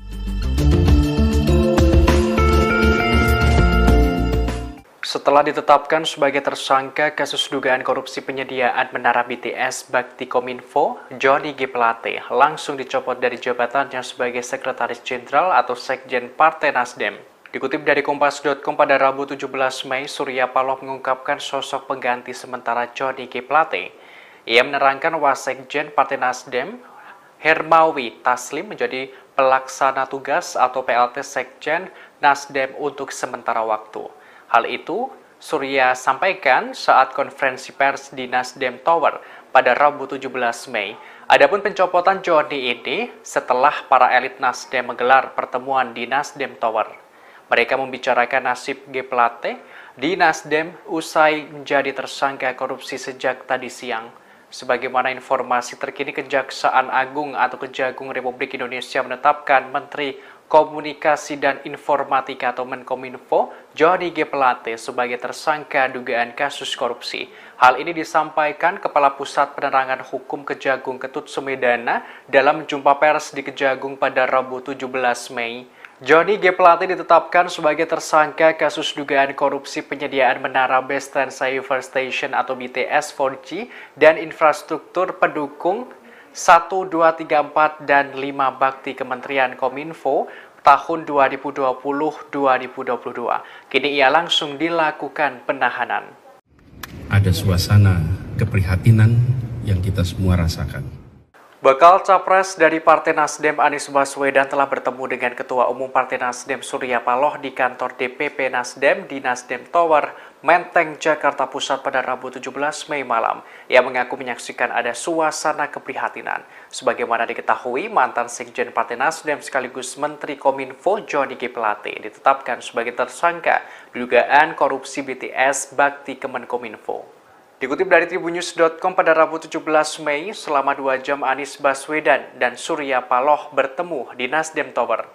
Setelah ditetapkan sebagai tersangka kasus dugaan korupsi penyediaan menara BTS Bakti Kominfo, Johnny G. Plate langsung dicopot dari jabatannya sebagai Sekretaris Jenderal atau Sekjen Partai Nasdem. Dikutip dari Kompas.com pada Rabu 17 Mei, Surya Paloh mengungkapkan sosok pengganti sementara Johnny G. Plate. Ia menerangkan Wasekjen Partai Nasdem, Hermawi Taslim menjadi pelaksana tugas atau PLT Sekjen Nasdem untuk sementara waktu. Hal itu Surya sampaikan saat konferensi pers di Nasdem Tower pada Rabu 17 Mei. Adapun pencopotan Johnny ini setelah para elit Nasdem menggelar pertemuan di Nasdem Tower. Mereka membicarakan nasib G. Plate di Nasdem usai menjadi tersangka korupsi sejak tadi siang. Sebagaimana informasi terkini, Kejaksaan Agung atau Kejagung Republik Indonesia menetapkan Menteri Komunikasi dan Informatika atau Menkominfo Johnny G. Plate sebagai tersangka dugaan kasus korupsi. Hal ini disampaikan Kepala Pusat Penerangan Hukum Kejagung Ketut Sumedana dalam jumpa pers di Kejagung pada Rabu 17 Mei. Johnny G. Plate ditetapkan sebagai tersangka kasus dugaan korupsi penyediaan menara base transceiver station atau BTS 4G dan infrastruktur pendukung 1, 2, 3, 4, dan 5 bakti Kementerian Kominfo tahun 2020-2022. Kini ia langsung dilakukan penahanan. Ada suasana keprihatinan yang kita semua rasakan. Bakal Capres dari Partai Nasdem Anies Baswedan telah bertemu dengan Ketua Umum Partai Nasdem Surya Paloh di kantor DPP Nasdem di Nasdem Tower, Menteng, Jakarta Pusat pada Rabu 17 Mei malam. Ia mengaku menyaksikan ada suasana keprihatinan. Sebagaimana diketahui, mantan Sekjen Partai Nasdem sekaligus Menteri Kominfo Johnny G. Plate ditetapkan sebagai tersangka dugaan korupsi BTS Bakti Kemenkominfo. Dikutip dari Tribunnews.com pada Rabu 17 Mei, selama 2 jam Anies Baswedan dan Surya Paloh bertemu di Nasdem Tower.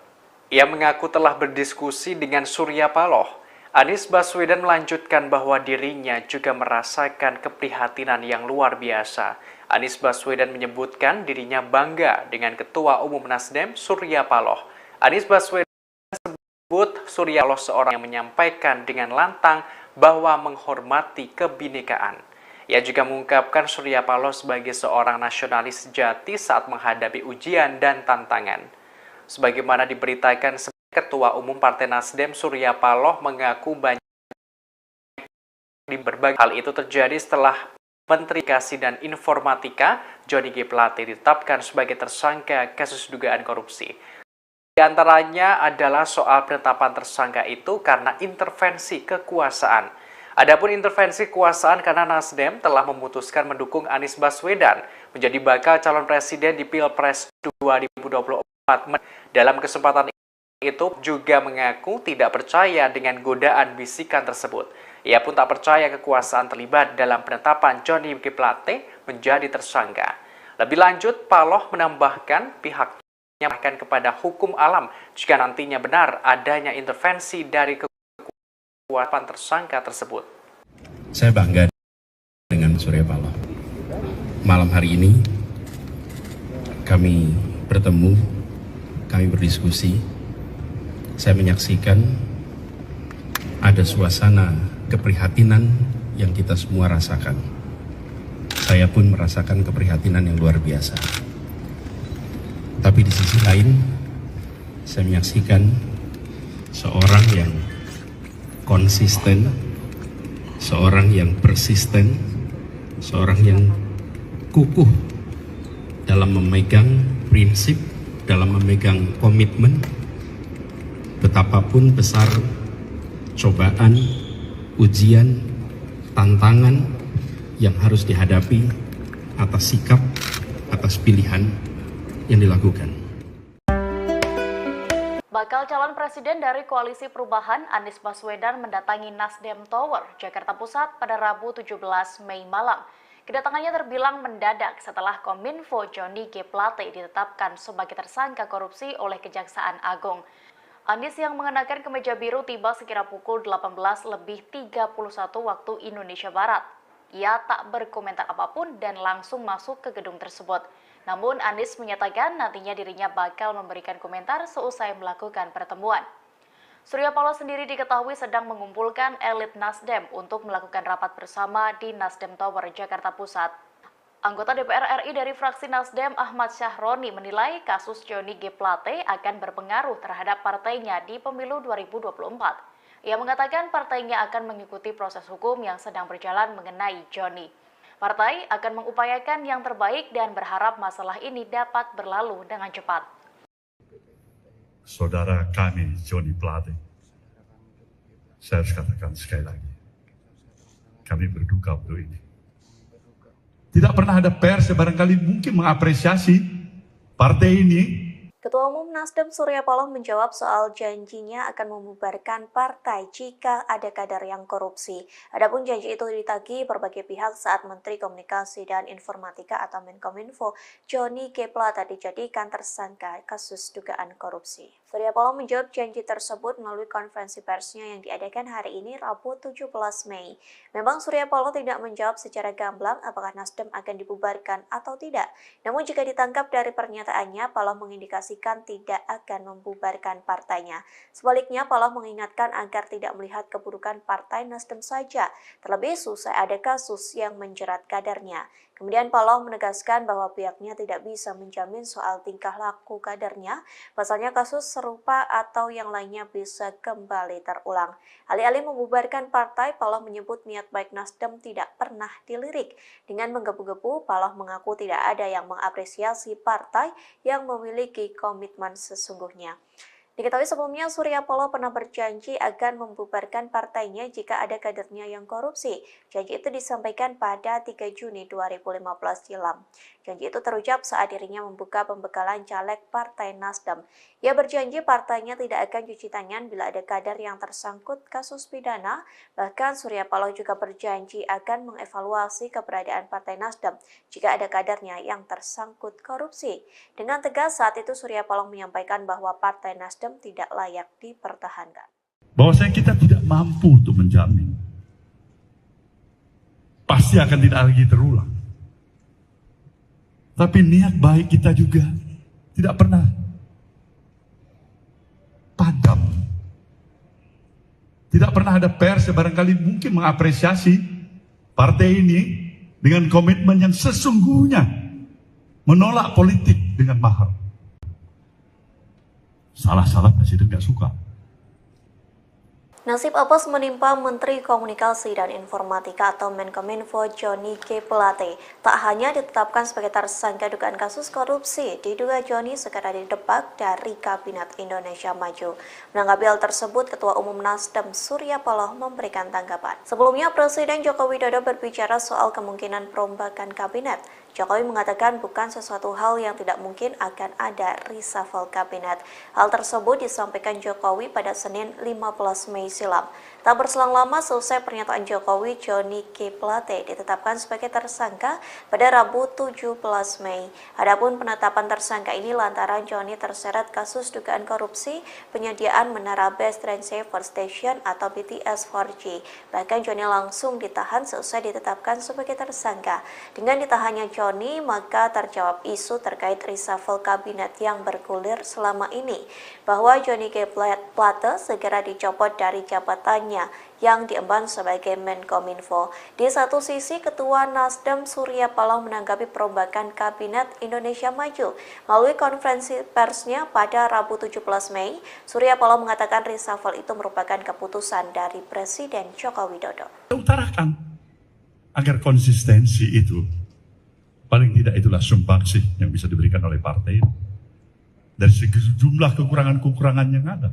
Ia mengaku telah berdiskusi dengan Surya Paloh. Anies Baswedan melanjutkan bahwa dirinya juga merasakan keprihatinan yang luar biasa. Anies Baswedan menyebutkan dirinya bangga dengan Ketua Umum Nasdem Surya Paloh. Anies Baswedan sebut Surya Paloh seorang yang menyampaikan dengan lantang bahwa menghormati kebinekaan. Ia juga mengungkapkan Surya Paloh sebagai seorang nasionalis sejati saat menghadapi ujian dan tantangan. Sebagaimana diberitakan, Ketua Umum Partai Nasdem Surya Paloh mengaku banyak di berbagai hal itu terjadi setelah Menteri Komunikasi dan Informatika Johnny G. Plate ditetapkan sebagai tersangka kasus dugaan korupsi. Di antaranya adalah soal penetapan tersangka itu karena intervensi kekuasaan. Adapun intervensi kekuasaan karena Nasdem telah memutuskan mendukung Anies Baswedan menjadi bakal calon presiden di Pilpres 2024. Dalam kesempatan itu juga mengaku tidak percaya dengan godaan bisikan tersebut. Ia pun tak percaya kekuasaan terlibat dalam penetapan Johnny G. Plate menjadi tersangka. Lebih lanjut, Paloh menambahkan pihaknya bahkan kepada hukum alam jika nantinya benar adanya intervensi dari kekuasaan tersangka tersebut. Saya bangga dengan Surya Paloh. Malam hari ini kami bertemu, kami berdiskusi saya menyaksikan ada suasana keprihatinan yang kita semua rasakan. Saya pun merasakan keprihatinan yang luar biasa. Tapi di sisi lain, saya menyaksikan seorang yang konsisten, seorang yang persisten, seorang yang kukuh dalam memegang prinsip, dalam memegang komitmen, betapapun besar cobaan, ujian, tantangan yang harus dihadapi atas sikap, atas pilihan yang dilakukan. Bakal calon presiden dari Koalisi Perubahan Anies Baswedan mendatangi Nasdem Tower, Jakarta Pusat pada Rabu 17 Mei malam. Kedatangannya terbilang mendadak setelah Kominfo Johnny G. Plate ditetapkan sebagai tersangka korupsi oleh Kejaksaan Agung. Anies yang mengenakan kemeja biru tiba sekira pukul 18:31 waktu Indonesia Barat. Ia tak berkomentar apapun dan langsung masuk ke gedung tersebut. Namun Anies menyatakan nantinya dirinya bakal memberikan komentar seusai melakukan pertemuan. Surya Paloh sendiri diketahui sedang mengumpulkan elit Nasdem untuk melakukan rapat bersama di Nasdem Tower, Jakarta Pusat. Anggota DPR RI dari fraksi Nasdem Ahmad Syahroni menilai kasus Johnny G. Plate akan berpengaruh terhadap partainya di pemilu 2024. Ia mengatakan partainya akan mengikuti proses hukum yang sedang berjalan mengenai Johnny. Partai akan mengupayakan yang terbaik dan berharap masalah ini dapat berlalu dengan cepat. Saudara kami Johnny Plate, saya harus katakan sekali lagi, kami berduka untuk ini. Tidak pernah ada pers yang barangkali mungkin mengapresiasi partai ini. Ketua Umum Nasdem Surya Paloh menjawab soal janjinya akan membubarkan partai jika ada kader yang korupsi. Adapun janji itu ditagih berbagai pihak saat Menteri Komunikasi dan Informatika atau Menkominfo Johnny G. Plate dijadikan tersangka kasus dugaan korupsi. Surya Paloh menjawab janji tersebut melalui konferensi persnya yang diadakan hari ini Rabu 17 Mei. Memang Surya Paloh tidak menjawab secara gamblang apakah Nasdem akan dibubarkan atau tidak. Namun jika ditangkap dari pernyataannya, Paloh mengindikasi tidak akan membubarkan partainya. Sebaliknya, Paloh mengingatkan agar tidak melihat keburukan partai Nasdem saja, terlebih selesai ada kasus yang menjerat kadernya. Kemudian Paloh menegaskan bahwa pihaknya tidak bisa menjamin soal tingkah laku kadernya, pasalnya kasus serupa atau yang lainnya bisa kembali terulang. Alih-alih membubarkan partai, Paloh menyebut niat baik Nasdem tidak pernah dilirik. Dengan menggebu-gebu, Paloh mengaku tidak ada yang mengapresiasi partai yang memiliki komitmen sesungguhnya. Diketahui sebelumnya Surya Paloh pernah berjanji akan membubarkan partainya jika ada kadernya yang korupsi. Janji itu disampaikan pada 3 Juni 2015 silam. Janji itu terucap saat dirinya membuka pembekalan caleg Partai Nasdem. Ia berjanji partainya tidak akan cuci tangan bila ada kader yang tersangkut kasus pidana. Bahkan Surya Paloh juga berjanji akan mengevaluasi keberadaan Partai Nasdem jika ada kadernya yang tersangkut korupsi. Dengan tegas saat itu Surya Paloh menyampaikan bahwa Partai Nasdem tidak layak dipertahankan. Bahwasanya kita tidak mampu untuk menjamin. Pasti akan tidak lagi terulang. Tapi niat baik kita juga tidak pernah padam. Tidak pernah ada pers yang barangkali mungkin mengapresiasi partai ini dengan komitmen yang sesungguhnya menolak politik dengan mahal. Salah-salah presiden gak suka. Nasib apes menimpa Menteri Komunikasi dan Informatika atau Menkominfo Johnny G. Plate. Tak hanya ditetapkan sebagai tersangka dugaan kasus korupsi, diduga Johnny segera didebak dari Kabinet Indonesia Maju. Menanggapi hal tersebut, Ketua Umum Nasdem Surya Paloh memberikan tanggapan. Sebelumnya, Presiden Joko Widodo berbicara soal kemungkinan perombakan kabinet. Jokowi mengatakan bukan sesuatu hal yang tidak mungkin akan ada reshuffle kabinet. Hal tersebut disampaikan Jokowi pada Senin 15 Mei silam. Tak berselang lama selesai pernyataan Jokowi, Johnny G. Plate ditetapkan sebagai tersangka pada Rabu 17 Mei. Adapun penetapan tersangka ini lantaran Johnny terseret kasus dugaan korupsi penyediaan menara Base Transceiver Station atau BTS 4G. Bahkan Johnny langsung ditahan selesai ditetapkan sebagai tersangka. Dengan ditahannya Johnny, maka terjawab isu terkait reshuffle kabinet yang bergulir selama ini, bahwa Johnny G. Plate segera dicopot dari jabatannya yang diemban sebagai Menkominfo. Di satu sisi, Ketua Nasdem Surya Paloh menanggapi perombakan Kabinet Indonesia Maju. Melalui konferensi persnya pada Rabu 17 Mei, Surya Paloh mengatakan reshuffle itu merupakan keputusan dari Presiden Joko Widodo. Utarakan agar konsistensi itu, paling tidak itulah sumbangsi yang bisa diberikan oleh partai dari sejumlah kekurangan-kekurangan yang ada.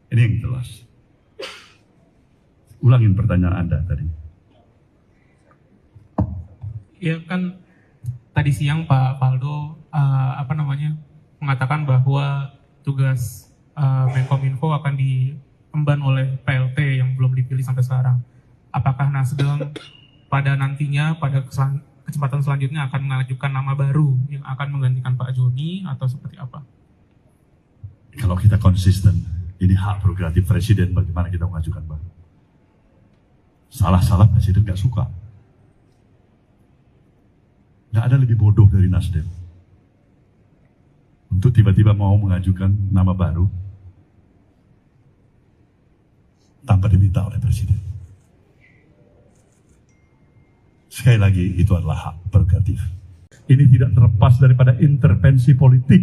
Ini yang jelas. Ulangin pertanyaan Anda tadi. Ya kan tadi siang Pak Faldo mengatakan bahwa tugas Menkominfo akan diemban oleh PLT yang belum dipilih sampai sekarang. Apakah Nasdem pada nantinya pada kesempatan selanjutnya akan mengajukan nama baru yang akan menggantikan Pak Joni atau seperti apa? Kalau kita konsisten, ini hak prerogatif Presiden bagaimana kita mengajukan baru. Salah-salah Presiden nggak suka. Nggak ada lebih bodoh dari Nasdem untuk tiba-tiba mau mengajukan nama baru tanpa diminta oleh Presiden. Sekali lagi, itu adalah hak prerogatif. Ini tidak terlepas daripada intervensi politik.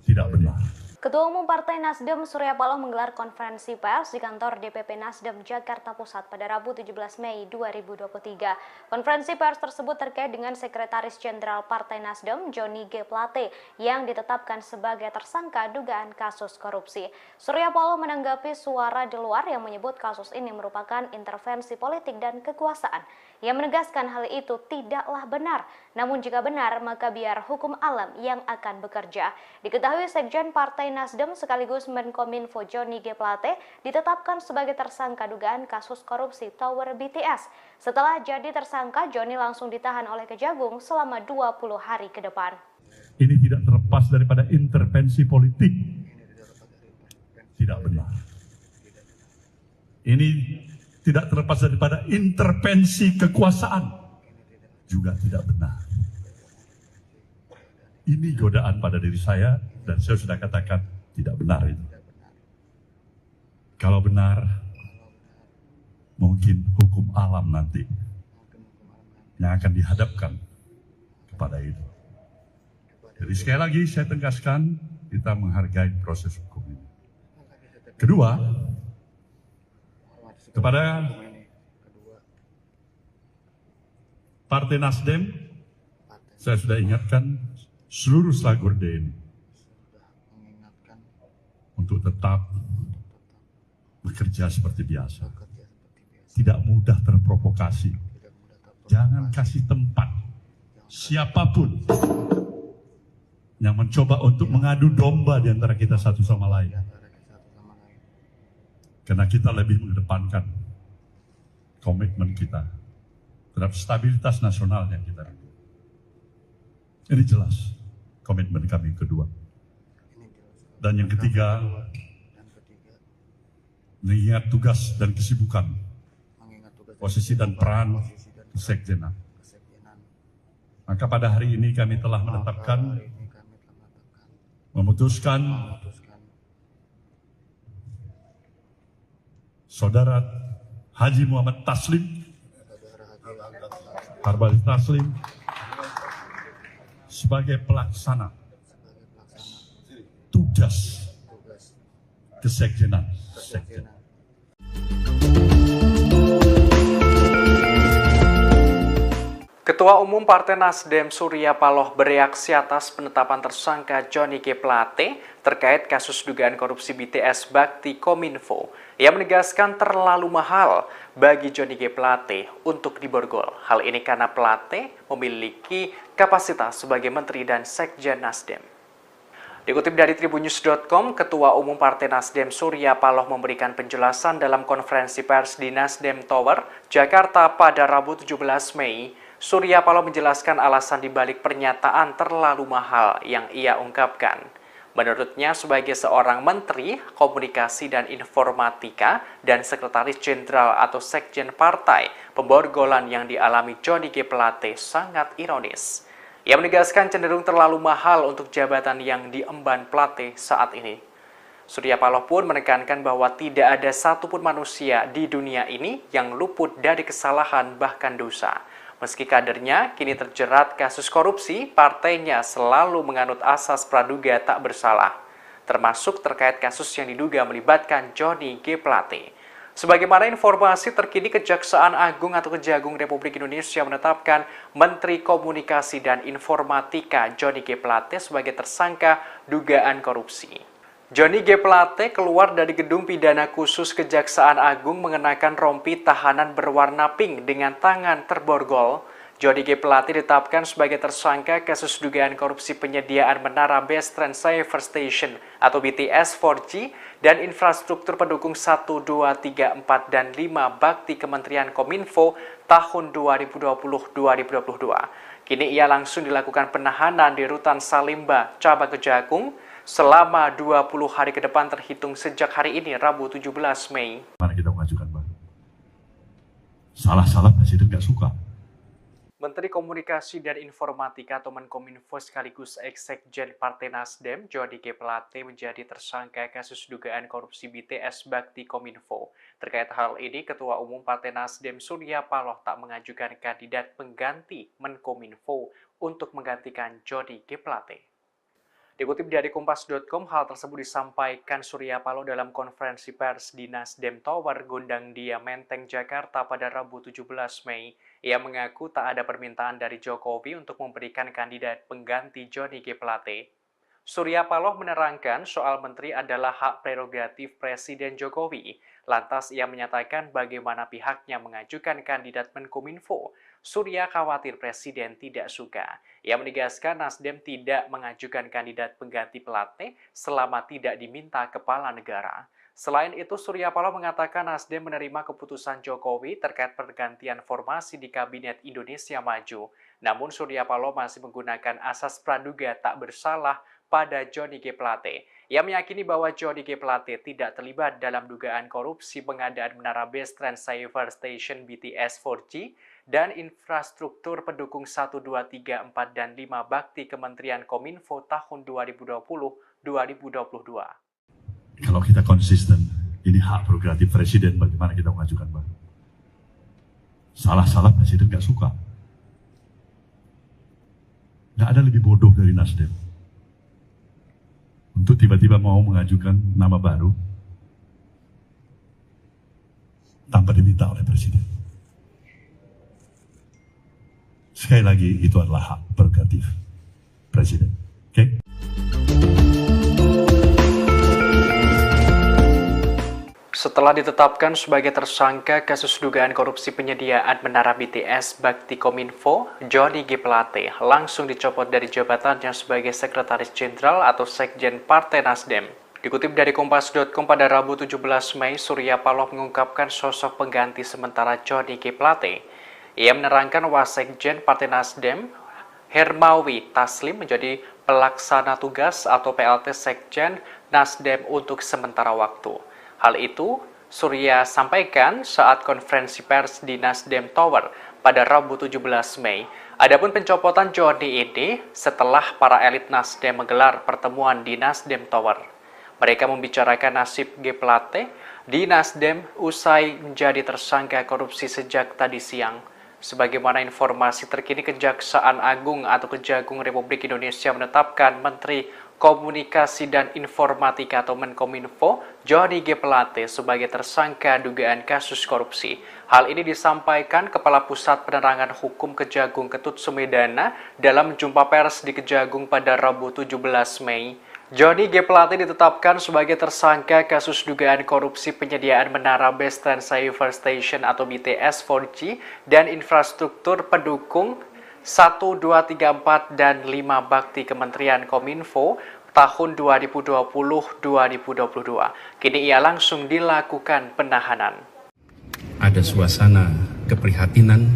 Tidak benar. Ketua Umum Partai Nasdem Surya Paloh menggelar konferensi pers di kantor DPP Nasdem Jakarta Pusat pada Rabu 17 Mei 2023. Konferensi pers tersebut terkait dengan Sekretaris Jenderal Partai Nasdem Johnny G. Plate yang ditetapkan sebagai tersangka dugaan kasus korupsi. Surya Paloh menanggapi suara di luar yang menyebut kasus ini merupakan intervensi politik dan kekuasaan. Ia menegaskan hal itu tidaklah benar. Namun jika benar, maka biar hukum alam yang akan bekerja. Diketahui Sekjen Partai Nasdem sekaligus Menkominfo Johnny G. Plate ditetapkan sebagai tersangka dugaan kasus korupsi Tower BTS. Setelah jadi tersangka, Johnny langsung ditahan oleh Kejagung selama 20 hari ke depan. Ini tidak terlepas daripada intervensi politik. Tidak benar. Ini tidak terlepas daripada intervensi kekuasaan. Juga tidak benar. Ini godaan pada diri saya dan saya sudah katakan tidak benar itu. Kalau benar, mungkin hukum alam nanti yang akan dihadapkan kepada itu. Jadi sekali lagi saya tegaskan, kita menghargai proses hukum ini. Kedua, kepada Partai Nasdem, saya sudah ingatkan seluruh selagor DNI untuk tetap bekerja seperti biasa. Tidak mudah terprovokasi. Jangan kasih tempat siapapun yang mencoba untuk mengadu domba di antara kita satu sama lain. Karena kita lebih mengedepankan komitmen kita terhadap stabilitas nasional yang kita rindu. Ini jelas komitmen kami kedua. Dan yang ketiga, mengingat tugas dan kesibukan, posisi dan peran kesekjenan. Maka pada hari ini kami telah memutuskan Saudara Haji Muhammad Taslim, Harbali Taslim, sebagai pelaksana tugas kesekjenan. Ketua Umum Partai Nasdem Surya Paloh bereaksi atas penetapan tersangka Johnny G. Plate terkait kasus dugaan korupsi BTS Bakti Kominfo. Ia menegaskan terlalu mahal bagi Johnny G. Plate untuk diborgol. Hal ini karena Plate memiliki kapasitas sebagai Menteri dan Sekjen Nasdem. Dikutip dari tribunnews.com, Ketua Umum Partai Nasdem Surya Paloh memberikan penjelasan dalam konferensi pers di Nasdem Tower, Jakarta pada Rabu 17 Mei. Surya Paloh menjelaskan alasan dibalik pernyataan terlalu mahal yang ia ungkapkan. Menurutnya, sebagai seorang Menteri Komunikasi dan Informatika dan Sekretaris Jenderal atau Sekjen Partai, pemborgolan yang dialami Johnny G. Plate sangat ironis. Ia menegaskan cenderung terlalu mahal untuk jabatan yang diemban Plate saat ini. Surya Paloh pun menekankan bahwa tidak ada satupun manusia di dunia ini yang luput dari kesalahan bahkan dosa. Meski kadernya kini terjerat kasus korupsi, partainya selalu menganut asas praduga tak bersalah, termasuk terkait kasus yang diduga melibatkan Johnny G. Plate. Sebagaimana informasi terkini, Kejaksaan Agung atau Kejagung Republik Indonesia menetapkan Menteri Komunikasi dan Informatika Johnny G. Plate sebagai tersangka dugaan korupsi. Johnny G. Plate keluar dari gedung pidana khusus Kejaksaan Agung mengenakan rompi tahanan berwarna pink dengan tangan terborgol. Johnny G. Plate ditetapkan sebagai tersangka kasus dugaan korupsi penyediaan menara Base Transceiver Station atau BTS 4G dan infrastruktur pendukung 1, 2, 3, 4, dan 5 bakti Kementerian Kominfo tahun 2020-2022. Kini ia langsung dilakukan penahanan di Rutan Salimba, Cabang Kejagung selama 20 hari ke depan terhitung sejak hari ini, Rabu 17 Mei. Mana kita mengajukan, Bang? Salah-salah Presiden nggak suka. Menteri Komunikasi dan Informatika atau Menkominfo sekaligus Eksekjen Partai Nasdem, Johnny G. Plate menjadi tersangka kasus dugaan korupsi BTS Bakti Kominfo. Terkait hal ini, Ketua Umum Partai Nasdem Surya Paloh tak mengajukan kandidat pengganti Menkominfo untuk menggantikan Johnny G. Plate. Dikutip dari Kompas.com, hal tersebut disampaikan Surya Paloh dalam konferensi pers di Nasdem Tower, Gondang Dia, Menteng, Jakarta pada Rabu 17 Mei. Ia mengaku tak ada permintaan dari Jokowi untuk memberikan kandidat pengganti Johnny G. Plate. Surya Paloh menerangkan soal menteri adalah hak prerogatif Presiden Jokowi. Lantas ia menyatakan bagaimana pihaknya mengajukan kandidat Menkominfo. Surya khawatir Presiden tidak suka. Ia menegaskan Nasdem tidak mengajukan kandidat pengganti Plate selama tidak diminta kepala negara. Selain itu, Surya Paloh mengatakan Nasdem menerima keputusan Jokowi terkait pergantian formasi di Kabinet Indonesia Maju. Namun Surya Paloh masih menggunakan asas praduga tak bersalah pada Johnny G. Plate. Ia meyakini bahwa Johnny G. Plate tidak terlibat dalam dugaan korupsi pengadaan menara Base Transceiver Station BTS 4G dan infrastruktur pendukung 1, 2, 3, 4, dan 5 bakti Kementerian Kominfo tahun 2020-2022. Kalau kita konsisten, ini hak prerogatif Presiden, bagaimana kita mengajukan, Bang? Salah-salah Presiden nggak suka. Nggak ada lebih bodoh dari Nasdem untuk tiba-tiba mau mengajukan nama baru tanpa diminta oleh Presiden. Sekali lagi, itu adalah hak prerogatif Presiden. Oke? Setelah ditetapkan sebagai tersangka kasus dugaan korupsi penyediaan menara BTS Bakti Kominfo, Johnny G. Plate langsung dicopot dari jabatannya sebagai Sekretaris Jenderal atau Sekjen Partai Nasdem. Dikutip dari Kompas.com pada Rabu 17 Mei, Surya Paloh mengungkapkan sosok pengganti sementara Johnny G. Plate. Ia menerangkan Wasekjen Partai Nasdem, Hermawi Taslim menjadi pelaksana tugas atau PLT Sekjen Nasdem untuk sementara waktu. Hal itu Surya sampaikan saat konferensi pers di Nasdem Tower pada Rabu 17 Mei. Adapun pencopotan Johnny ini setelah para elit Nasdem menggelar pertemuan di Nasdem Tower. Mereka membicarakan nasib G. Plate di Nasdem usai menjadi tersangka korupsi sejak tadi siang. Sebagaimana informasi terkini, Kejaksaan Agung atau Kejagung Republik Indonesia menetapkan Menteri Komunikasi dan Informatika atau Menkominfo Johnny G. Plate sebagai tersangka dugaan kasus korupsi. Hal ini disampaikan Kepala Pusat Penerangan Hukum Kejagung Ketut Sumedana dalam jumpa pers di Kejagung pada Rabu 17 Mei. Johnny G. Plate ditetapkan sebagai tersangka kasus dugaan korupsi penyediaan menara Base Transceiver Station atau BTS 4G dan infrastruktur pendukung 1, 2, 3, 4, dan 5 bakti Kementerian Kominfo tahun 2020-2022. Kini ia langsung dilakukan penahanan. Ada suasana keprihatinan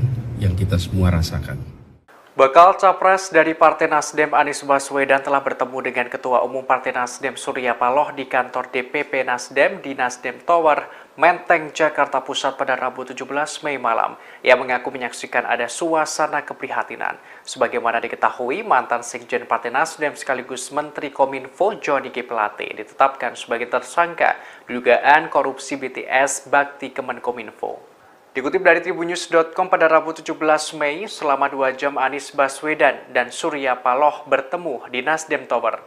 yang kita semua rasakan. Bakal Capres dari Partai Nasdem Anies Baswedan telah bertemu dengan Ketua Umum Partai Nasdem Surya Paloh di kantor DPP Nasdem di Nasdem Tower, Menteng, Jakarta Pusat pada Rabu 17 Mei malam. Ia mengaku menyaksikan ada suasana keprihatinan. Sebagaimana diketahui, mantan Sekjen Partai Nasdem sekaligus Menteri Kominfo Johnny G. Plate ditetapkan sebagai tersangka dugaan korupsi BTS Bakti Kemenkominfo. Dikutip dari tribunnews.com pada Rabu 17 Mei, selama 2 jam Anies Baswedan dan Surya Paloh bertemu di Nasdem Tower.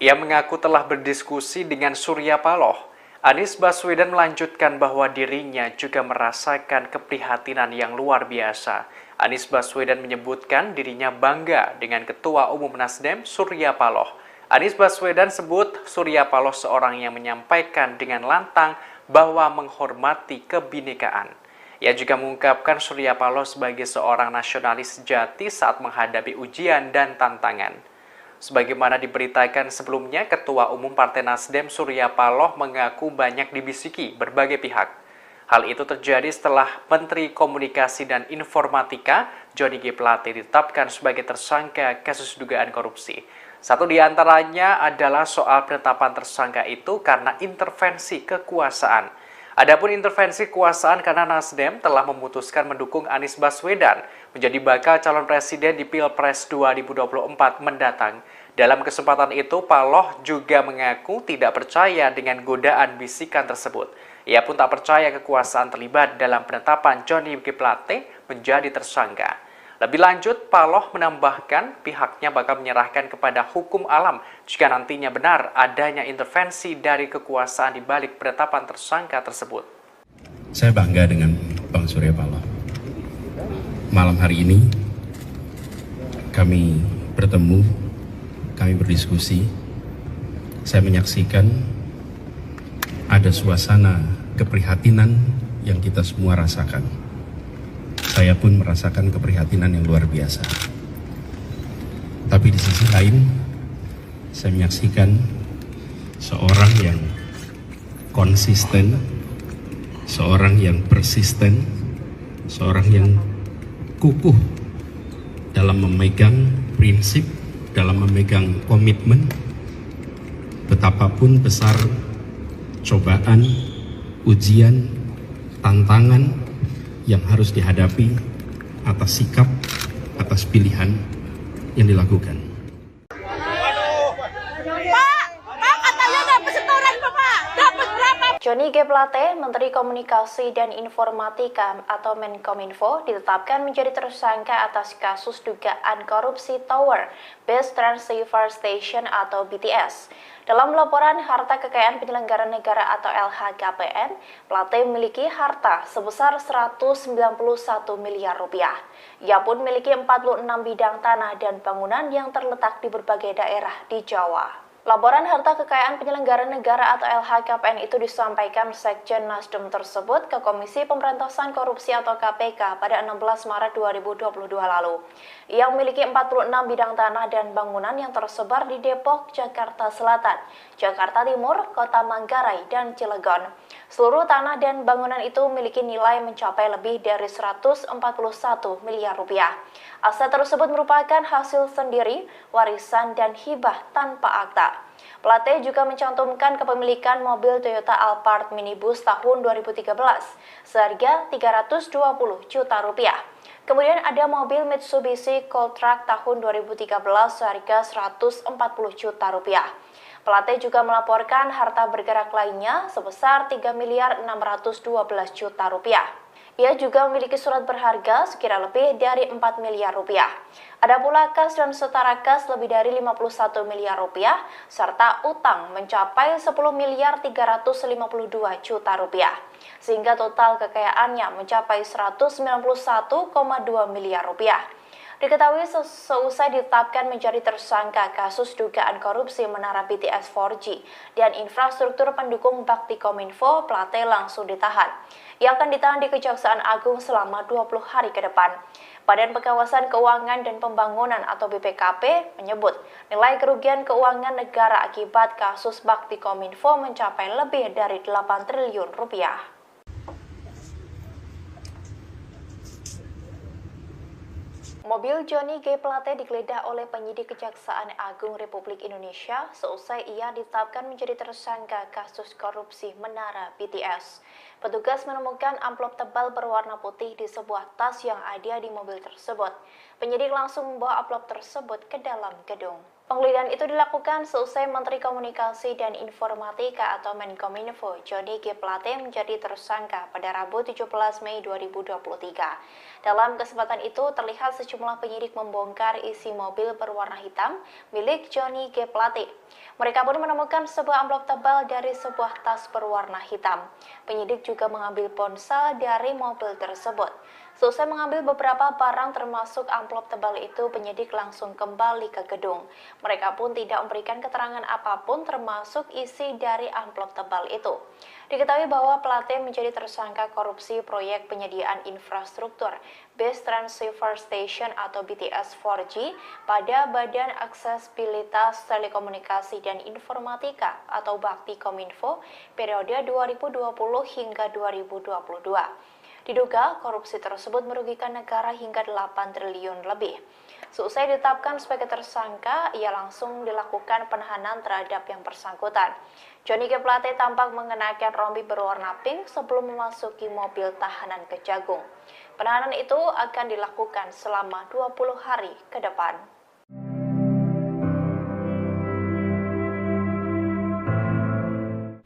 Ia mengaku telah berdiskusi dengan Surya Paloh. Anies Baswedan melanjutkan bahwa dirinya juga merasakan keprihatinan yang luar biasa. Anies Baswedan menyebutkan dirinya bangga dengan Ketua Umum Nasdem Surya Paloh. Anies Baswedan sebut Surya Paloh seorang yang menyampaikan dengan lantang bahwa menghormati kebinekaan. Ia juga mengungkapkan Surya Paloh sebagai seorang nasionalis sejati saat menghadapi ujian dan tantangan. Sebagaimana diberitakan sebelumnya, Ketua Umum Partai Nasdem Surya Paloh mengaku banyak dibisiki berbagai pihak. Hal itu terjadi setelah Menteri Komunikasi dan Informatika Johnny G. Plate ditetapkan sebagai tersangka kasus dugaan korupsi. Satu di antaranya adalah soal penetapan tersangka itu karena intervensi kekuasaan. Adapun intervensi kekuasaan karena Nasdem telah memutuskan mendukung Anies Baswedan menjadi bakal calon presiden di Pilpres 2024 mendatang. Dalam kesempatan itu, Paloh juga mengaku tidak percaya dengan godaan bisikan tersebut. Ia pun tak percaya kekuasaan terlibat dalam penetapan Johnny G. Plate menjadi tersangka. Lebih lanjut, Paloh menambahkan pihaknya bakal menyerahkan kepada hukum alam jika nantinya benar adanya intervensi dari kekuasaan di balik penetapan tersangka tersebut. Saya bangga dengan Bang Surya Paloh. Malam hari ini kami bertemu, kami berdiskusi. Saya menyaksikan ada suasana keprihatinan yang kita semua rasakan. Saya pun merasakan keprihatinan yang luar biasa. Tapi di sisi lain, saya menyaksikan seorang yang konsisten, seorang yang persisten, seorang yang kukuh dalam memegang prinsip, dalam memegang komitmen, betapapun besar cobaan, ujian, tantangan yang harus dihadapi atas sikap, atas pilihan yang dilakukan. Johnny G. Plate, Menteri Komunikasi dan Informatika atau Menkominfo, ditetapkan menjadi tersangka atas kasus dugaan korupsi Tower Base Transceiver Station atau BTS. Dalam laporan harta kekayaan penyelenggara negara atau LHKPN, Plate memiliki harta sebesar 191 miliar rupiah. Ia pun memiliki 46 bidang tanah dan bangunan yang terletak di berbagai daerah di Jawa. Laporan harta kekayaan penyelenggara negara atau LHKPN itu disampaikan Sekjen Nasdem tersebut ke Komisi Pemberantasan Korupsi atau KPK pada 16 Maret 2022 lalu. Ia memiliki 46 bidang tanah dan bangunan yang tersebar di Depok, Jakarta Selatan, Jakarta Timur, Kota Manggarai, dan Cilegon. Seluruh tanah dan bangunan itu memiliki nilai mencapai lebih dari 141 miliar rupiah. Aset tersebut merupakan hasil sendiri, warisan, dan hibah tanpa akta. Plate juga mencantumkan kepemilikan mobil Toyota Alphard minibus tahun 2013 seharga 320 juta rupiah. Kemudian ada mobil Mitsubishi Cold-Truck tahun 2013 seharga 140 juta rupiah. Plate juga melaporkan harta bergerak lainnya sebesar 3 miliar 612 juta rupiah. Ia juga memiliki surat berharga sekira lebih dari 4 miliar rupiah. Ada pula kas dan setara kas lebih dari 51 miliar rupiah, serta utang mencapai 10 miliar 352 juta rupiah. Sehingga total kekayaannya mencapai 191,2 miliar rupiah. Diketahui seusai ditetapkan menjadi tersangka kasus dugaan korupsi menara BTS 4G dan infrastruktur pendukung Bakti Kominfo, Plate langsung ditahan. Ia akan ditahan di Kejaksaan Agung selama 20 hari ke depan. Badan Pengawasan Keuangan dan Pembangunan atau BPKP menyebut nilai kerugian keuangan negara akibat kasus Bakti Kominfo mencapai lebih dari 8 triliun rupiah. Mobil Johnny G. Plate digeledah oleh penyidik Kejaksaan Agung Republik Indonesia seusai ia ditetapkan menjadi tersangka kasus korupsi Menara BTS. Petugas menemukan amplop tebal berwarna putih di sebuah tas yang ada di mobil tersebut. Penyidik langsung membawa amplop tersebut ke dalam gedung. Penggeledahan itu dilakukan seusai Menteri Komunikasi dan Informatika atau Menkominfo Johnny G. Plate menjadi tersangka pada Rabu 17 Mei 2023. Dalam kesempatan itu terlihat sejumlah penyidik membongkar isi mobil berwarna hitam milik Johnny G. Plate. Mereka pun menemukan sebuah amplop tebal dari sebuah tas berwarna hitam. Penyidik juga mengambil ponsel dari mobil tersebut. Seusai mengambil beberapa barang termasuk amplop tebal itu, penyidik langsung kembali ke gedung. Mereka pun tidak memberikan keterangan apapun termasuk isi dari amplop tebal itu. Diketahui bahwa Plate menjadi tersangka korupsi proyek penyediaan infrastruktur Base Transceiver Station atau BTS 4G pada Badan Aksesibilitas Telekomunikasi dan Informatika atau Bakti Kominfo periode 2020 hingga 2022. Diduga korupsi tersebut merugikan negara hingga 8 triliun lebih. Seusai ditetapkan sebagai tersangka, ia langsung dilakukan penahanan terhadap yang bersangkutan. Johnny G. Plate tampak mengenakan rompi berwarna pink sebelum memasuki mobil tahanan Kejagung. Penahanan itu akan dilakukan selama 20 hari ke depan.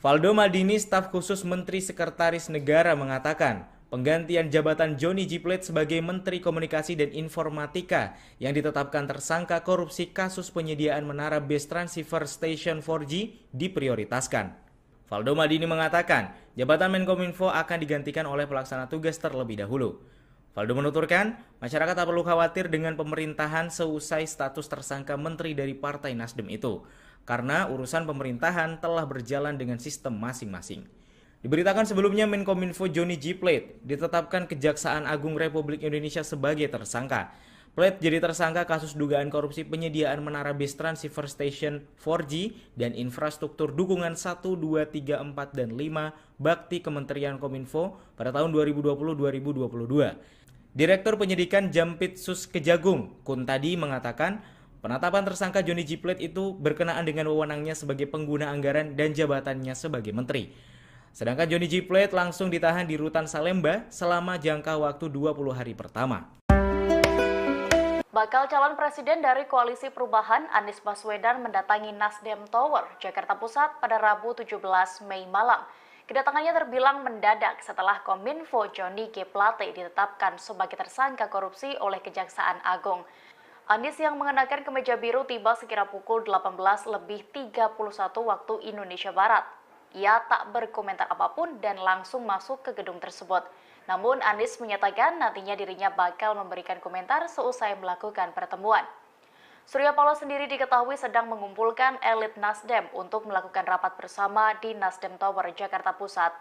Valdo Maldini, staf khusus Menteri Sekretaris Negara, mengatakan penggantian jabatan Johnny G. Plate sebagai Menteri Komunikasi dan Informatika yang ditetapkan tersangka korupsi kasus penyediaan menara Base Transceiver Station 4G diprioritaskan. Valdo Maldini mengatakan jabatan Menkominfo akan digantikan oleh pelaksana tugas terlebih dahulu. Valdo menuturkan, masyarakat tak perlu khawatir dengan pemerintahan seusai status tersangka menteri dari Partai Nasdem itu, karena urusan pemerintahan telah berjalan dengan sistem masing-masing. Diberitakan sebelumnya Menkominfo Johnny G. Plate ditetapkan Kejaksaan Agung Republik Indonesia sebagai tersangka. Plate jadi tersangka kasus dugaan korupsi penyediaan menara Base Transceiver Station 4G dan infrastruktur dukungan 1, 2, 3, 4, dan 5 Bakti Kementerian Kominfo pada tahun 2020-2022. Direktur Penyidikan Jampitsus Kejagung, Kuntadi, mengatakan penetapan tersangka Johnny G. Plate itu berkenaan dengan wewenangnya sebagai pengguna anggaran dan jabatannya sebagai menteri. Sedangkan Johnny G. Plate langsung ditahan di Rutan Salemba selama jangka waktu 20 hari pertama. Bakal calon presiden dari Koalisi Perubahan Anies Baswedan mendatangi Nasdem Tower, Jakarta Pusat pada Rabu 17 Mei malam. Kedatangannya terbilang mendadak setelah Kominfo Johnny G. Plate ditetapkan sebagai tersangka korupsi oleh Kejaksaan Agung. Anies yang mengenakan kemeja biru tiba sekira pukul 18.31 waktu Indonesia Barat. Ia tak berkomentar apapun dan langsung masuk ke gedung tersebut. Namun Anies menyatakan nantinya dirinya bakal memberikan komentar seusai melakukan pertemuan. Surya Paloh sendiri diketahui sedang mengumpulkan elit Nasdem untuk melakukan rapat bersama di Nasdem Tower, Jakarta Pusat.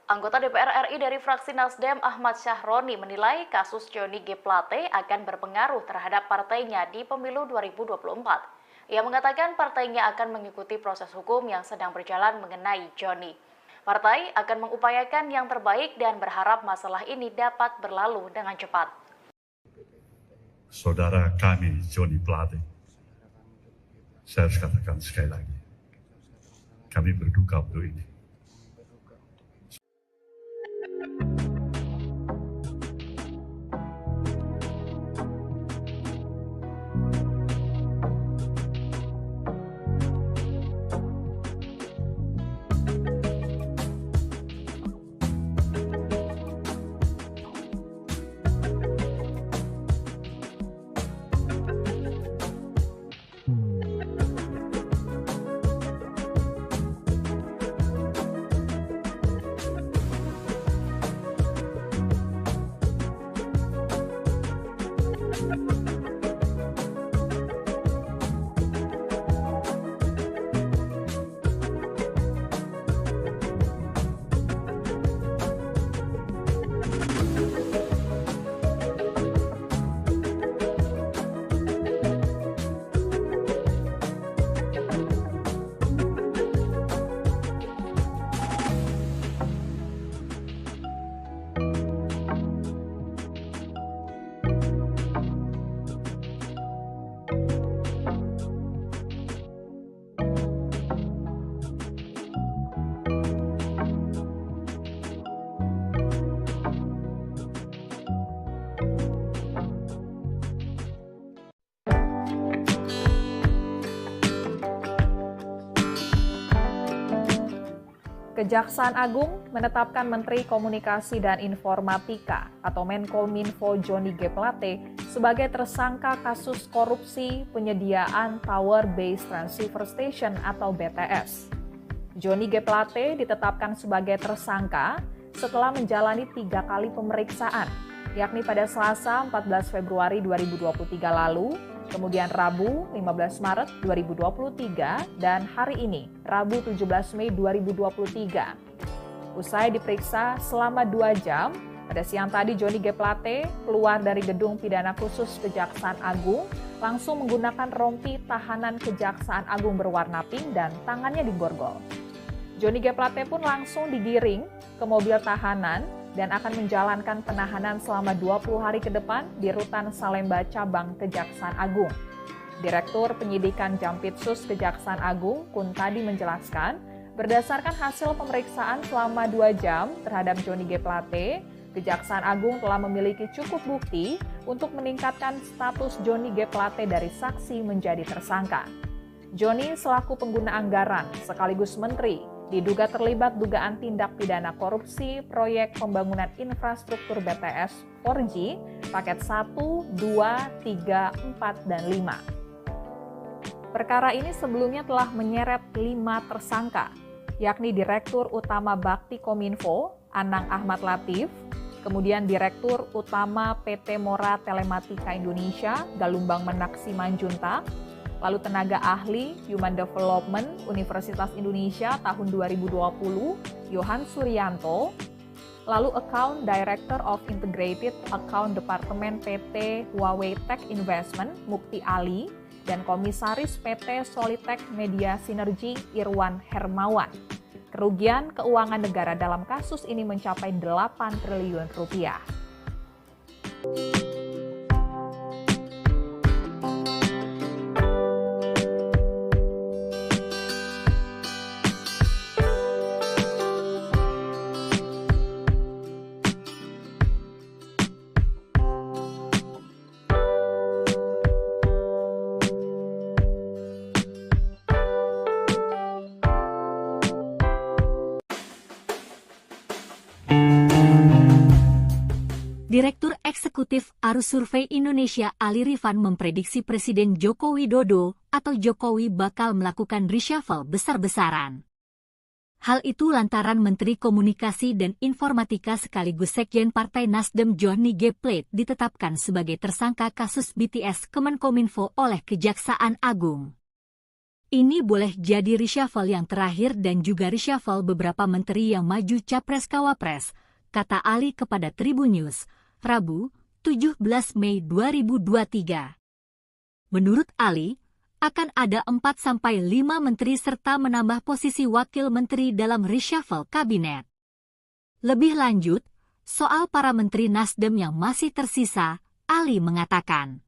Anggota DPR RI dari fraksi Nasdem Ahmad Syahroni menilai kasus Johnny G. Plate akan berpengaruh terhadap partainya di pemilu 2024. Ia mengatakan partainya akan mengikuti proses hukum yang sedang berjalan mengenai Johnny. Partai akan mengupayakan yang terbaik dan berharap masalah ini dapat berlalu dengan cepat. Saudara kami Johnny Plate, saya harus katakan sekali lagi, kami berduka untuk ini. Kejaksaan Agung menetapkan Menteri Komunikasi dan Informatika atau Menkominfo Johnny G. Plate sebagai tersangka kasus korupsi penyediaan Tower Base Transceiver Station atau BTS. Johnny G. Plate ditetapkan sebagai tersangka setelah menjalani 3 kali pemeriksaan, yakni pada Selasa 14 Februari 2023 lalu, kemudian Rabu 15 Maret 2023, dan hari ini, Rabu 17 Mei 2023. Usai diperiksa selama 2 jam, pada siang tadi Johnny G. Plate keluar dari gedung pidana khusus Kejaksaan Agung, langsung menggunakan rompi tahanan Kejaksaan Agung berwarna pink dan tangannya diborgol. Johnny G. Plate pun langsung digiring ke mobil tahanan dan akan menjalankan penahanan selama 20 hari ke depan di Rutan Salemba Cabang Kejaksaan Agung. Direktur Penyidikan Jampitsus Kejaksaan Agung, Kuntadi, menjelaskan, berdasarkan hasil pemeriksaan selama 2 jam terhadap Johnny G. Plate, Kejaksaan Agung telah memiliki cukup bukti untuk meningkatkan status Johnny G. Plate dari saksi menjadi tersangka. Johnny selaku pengguna anggaran sekaligus menteri diduga terlibat dugaan tindak pidana korupsi proyek pembangunan infrastruktur BTS 4G paket 1, 2, 3, 4, dan 5. Perkara ini sebelumnya telah menyeret 5 tersangka, yakni Direktur Utama Bakti Kominfo, Anang Ahmad Latif, kemudian Direktur Utama PT Mora Telematika Indonesia, Galumbang Menak Simanjuntak, lalu tenaga ahli Human Development Universitas Indonesia tahun 2020, Yohan Suryanto, lalu Account Director of Integrated Account Department PT Huawei Tech Investment, Mukti Ali, dan Komisaris PT Solitech Media Synergy, Irwan Hermawan. Kerugian keuangan negara dalam kasus ini mencapai 8 triliun rupiah. Direktur Eksekutif Arus Survei Indonesia Ali Rifan memprediksi Presiden Joko Widodo atau Jokowi bakal melakukan reshuffle besar-besaran. Hal itu lantaran Menteri Komunikasi dan Informatika sekaligus Sekjen Partai Nasdem Johnny G. Plate ditetapkan sebagai tersangka kasus BTS Kemenkominfo oleh Kejaksaan Agung. Ini boleh jadi reshuffle yang terakhir dan juga reshuffle beberapa menteri yang maju Capres-Cawapres, kata Ali kepada Tribun News, Rabu, 17 Mei 2023. Menurut Ali, akan ada 4-5 menteri serta menambah posisi wakil menteri dalam reshuffle kabinet. Lebih lanjut, soal para menteri Nasdem yang masih tersisa, Ali mengatakan,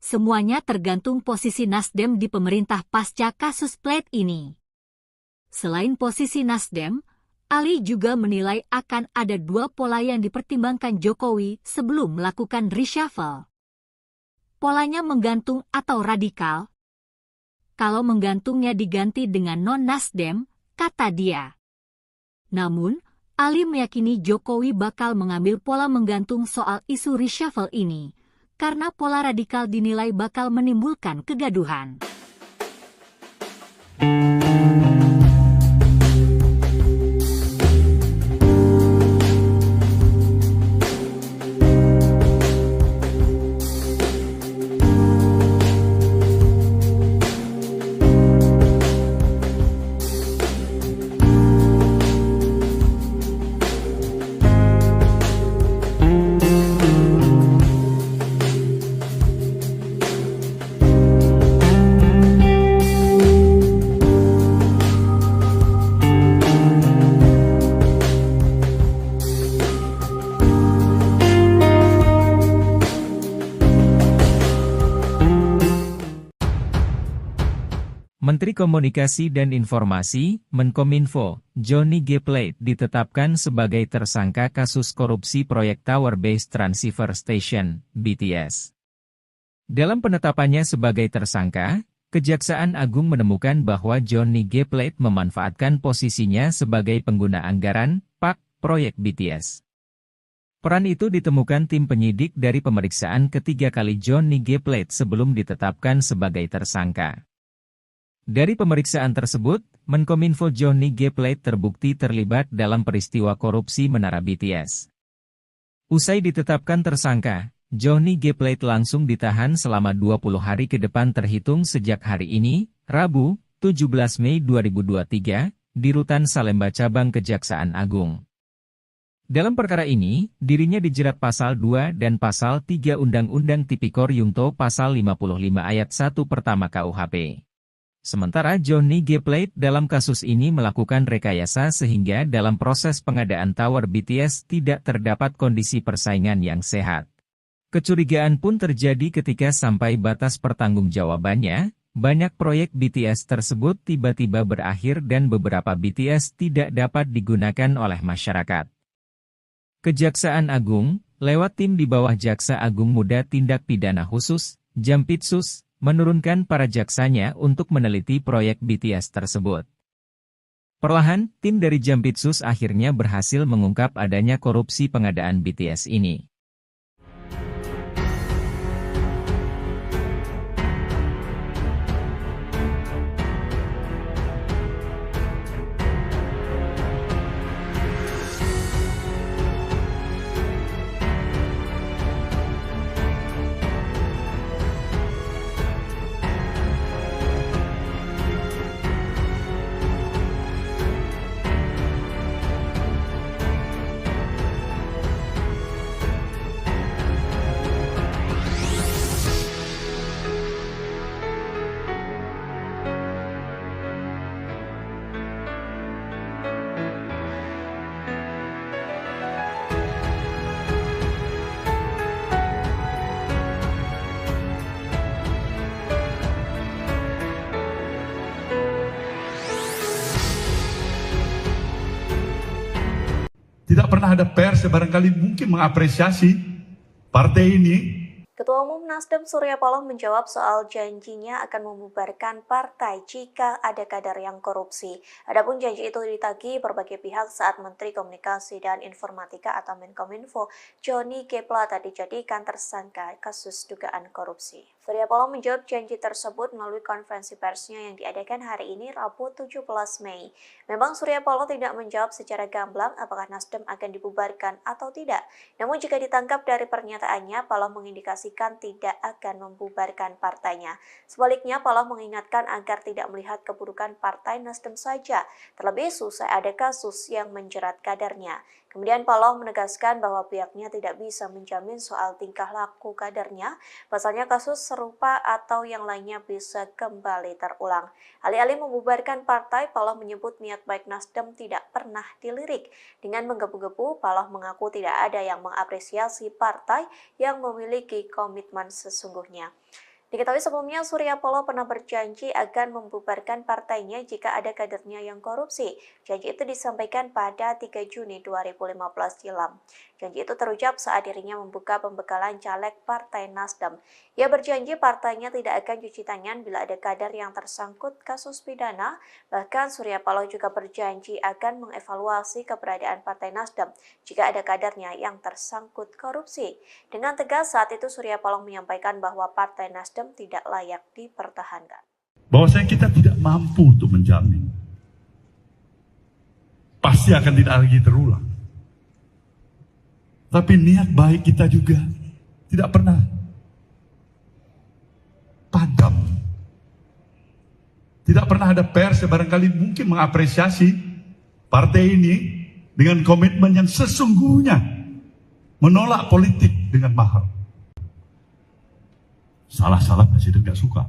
semuanya tergantung posisi Nasdem di pemerintah pasca kasus Plate ini. Selain posisi Nasdem, Ali juga menilai akan ada 2 pola yang dipertimbangkan Jokowi sebelum melakukan reshuffle. Polanya menggantung atau radikal. Kalau menggantungnya diganti dengan non-Nasdem, kata dia. Namun, Ali meyakini Jokowi bakal mengambil pola menggantung soal isu reshuffle ini, karena pola radikal dinilai bakal menimbulkan kegaduhan. Menteri Komunikasi dan Informasi, Menkominfo, Johnny G. Plate ditetapkan sebagai tersangka kasus korupsi proyek Tower Base Transceiver Station, BTS. Dalam penetapannya sebagai tersangka, Kejaksaan Agung menemukan bahwa Johnny G. Plate memanfaatkan posisinya sebagai pengguna anggaran, PAK, proyek BTS. Peran itu ditemukan tim penyidik dari pemeriksaan ketiga kali Johnny G. Plate sebelum ditetapkan sebagai tersangka. Dari pemeriksaan tersebut, Menkominfo Johnny G. Plate terbukti terlibat dalam peristiwa korupsi Menara BTS. Usai ditetapkan tersangka, Johnny G. Plate langsung ditahan selama 20 hari ke depan terhitung sejak hari ini, Rabu, 17 Mei 2023, di Rutan Salemba Cabang Kejaksaan Agung. Dalam perkara ini, dirinya dijerat Pasal 2 dan Pasal 3 Undang-Undang Tipikor Yungto Pasal 55 Ayat 1 Pertama KUHP. Sementara Johnny G. Plate dalam kasus ini melakukan rekayasa sehingga dalam proses pengadaan tower BTS tidak terdapat kondisi persaingan yang sehat. Kecurigaan pun terjadi ketika sampai batas pertanggungjawabannya, banyak proyek BTS tersebut tiba-tiba berakhir dan beberapa BTS tidak dapat digunakan oleh masyarakat. Kejaksaan Agung, lewat tim di bawah Jaksa Agung Muda Tindak Pidana Khusus, Jampitsus, menurunkan para jaksanya untuk meneliti proyek BTS tersebut. Perlahan, tim dari Jampitsus akhirnya berhasil mengungkap adanya korupsi pengadaan BTS ini. Tidak pernah ada pers yang barangkali mungkin mengapresiasi partai ini. Ketua Umum Nasdem Surya Paloh menjawab soal janjinya akan membubarkan partai jika ada kader yang korupsi. Adapun janji itu ditagih berbagai pihak saat Menteri Komunikasi dan Informatika atau Menkominfo Johnny G. Plate dijadikan tersangka kasus dugaan korupsi. Surya Paloh menjawab janji tersebut melalui konferensi persnya yang diadakan hari ini Rabu 17 Mei. Memang Surya Paloh tidak menjawab secara gamblang apakah Nasdem akan dibubarkan atau tidak. Namun jika ditangkap dari pernyataannya, Paloh mengindikasikan tidak akan membubarkan partainya. Sebaliknya, Paloh mengingatkan agar tidak melihat keburukan partai Nasdem saja, terlebih usai ada kasus yang menjerat kadernya. Kemudian Paloh menegaskan bahwa pihaknya tidak bisa menjamin soal tingkah laku kadernya, pasalnya kasus serupa atau yang lainnya bisa kembali terulang. Alih-alih membubarkan partai, Paloh menyebut niat baik Nasdem tidak pernah dilirik. Dengan menggebu-gebu, Paloh mengaku tidak ada yang mengapresiasi partai yang memiliki komitmen sesungguhnya. Diketahui sebelumnya Surya Paloh pernah berjanji akan membubarkan partainya jika ada kadernya yang korupsi. Janji itu disampaikan pada 3 Juni 2015 silam. Janji itu terucap saat dirinya membuka pembekalan caleg Partai Nasdem. Ia berjanji partainya tidak akan cuci tangan bila ada kader yang tersangkut kasus pidana. Bahkan Surya Paloh juga berjanji akan mengevaluasi keberadaan Partai Nasdem jika ada kadernya yang tersangkut korupsi. Dengan tegas saat itu Surya Paloh menyampaikan bahwa Partai Nasdem tidak layak dipertahankan. Bahwasanya kita tidak mampu untuk menjamin. Pasti akan tidak lagi terulang. Tapi niat baik kita juga tidak pernah padam. Tidak pernah ada pers yang barangkali mungkin mengapresiasi partai ini dengan komitmen yang sesungguhnya menolak politik dengan mahal. Salah-salah presiden gak suka.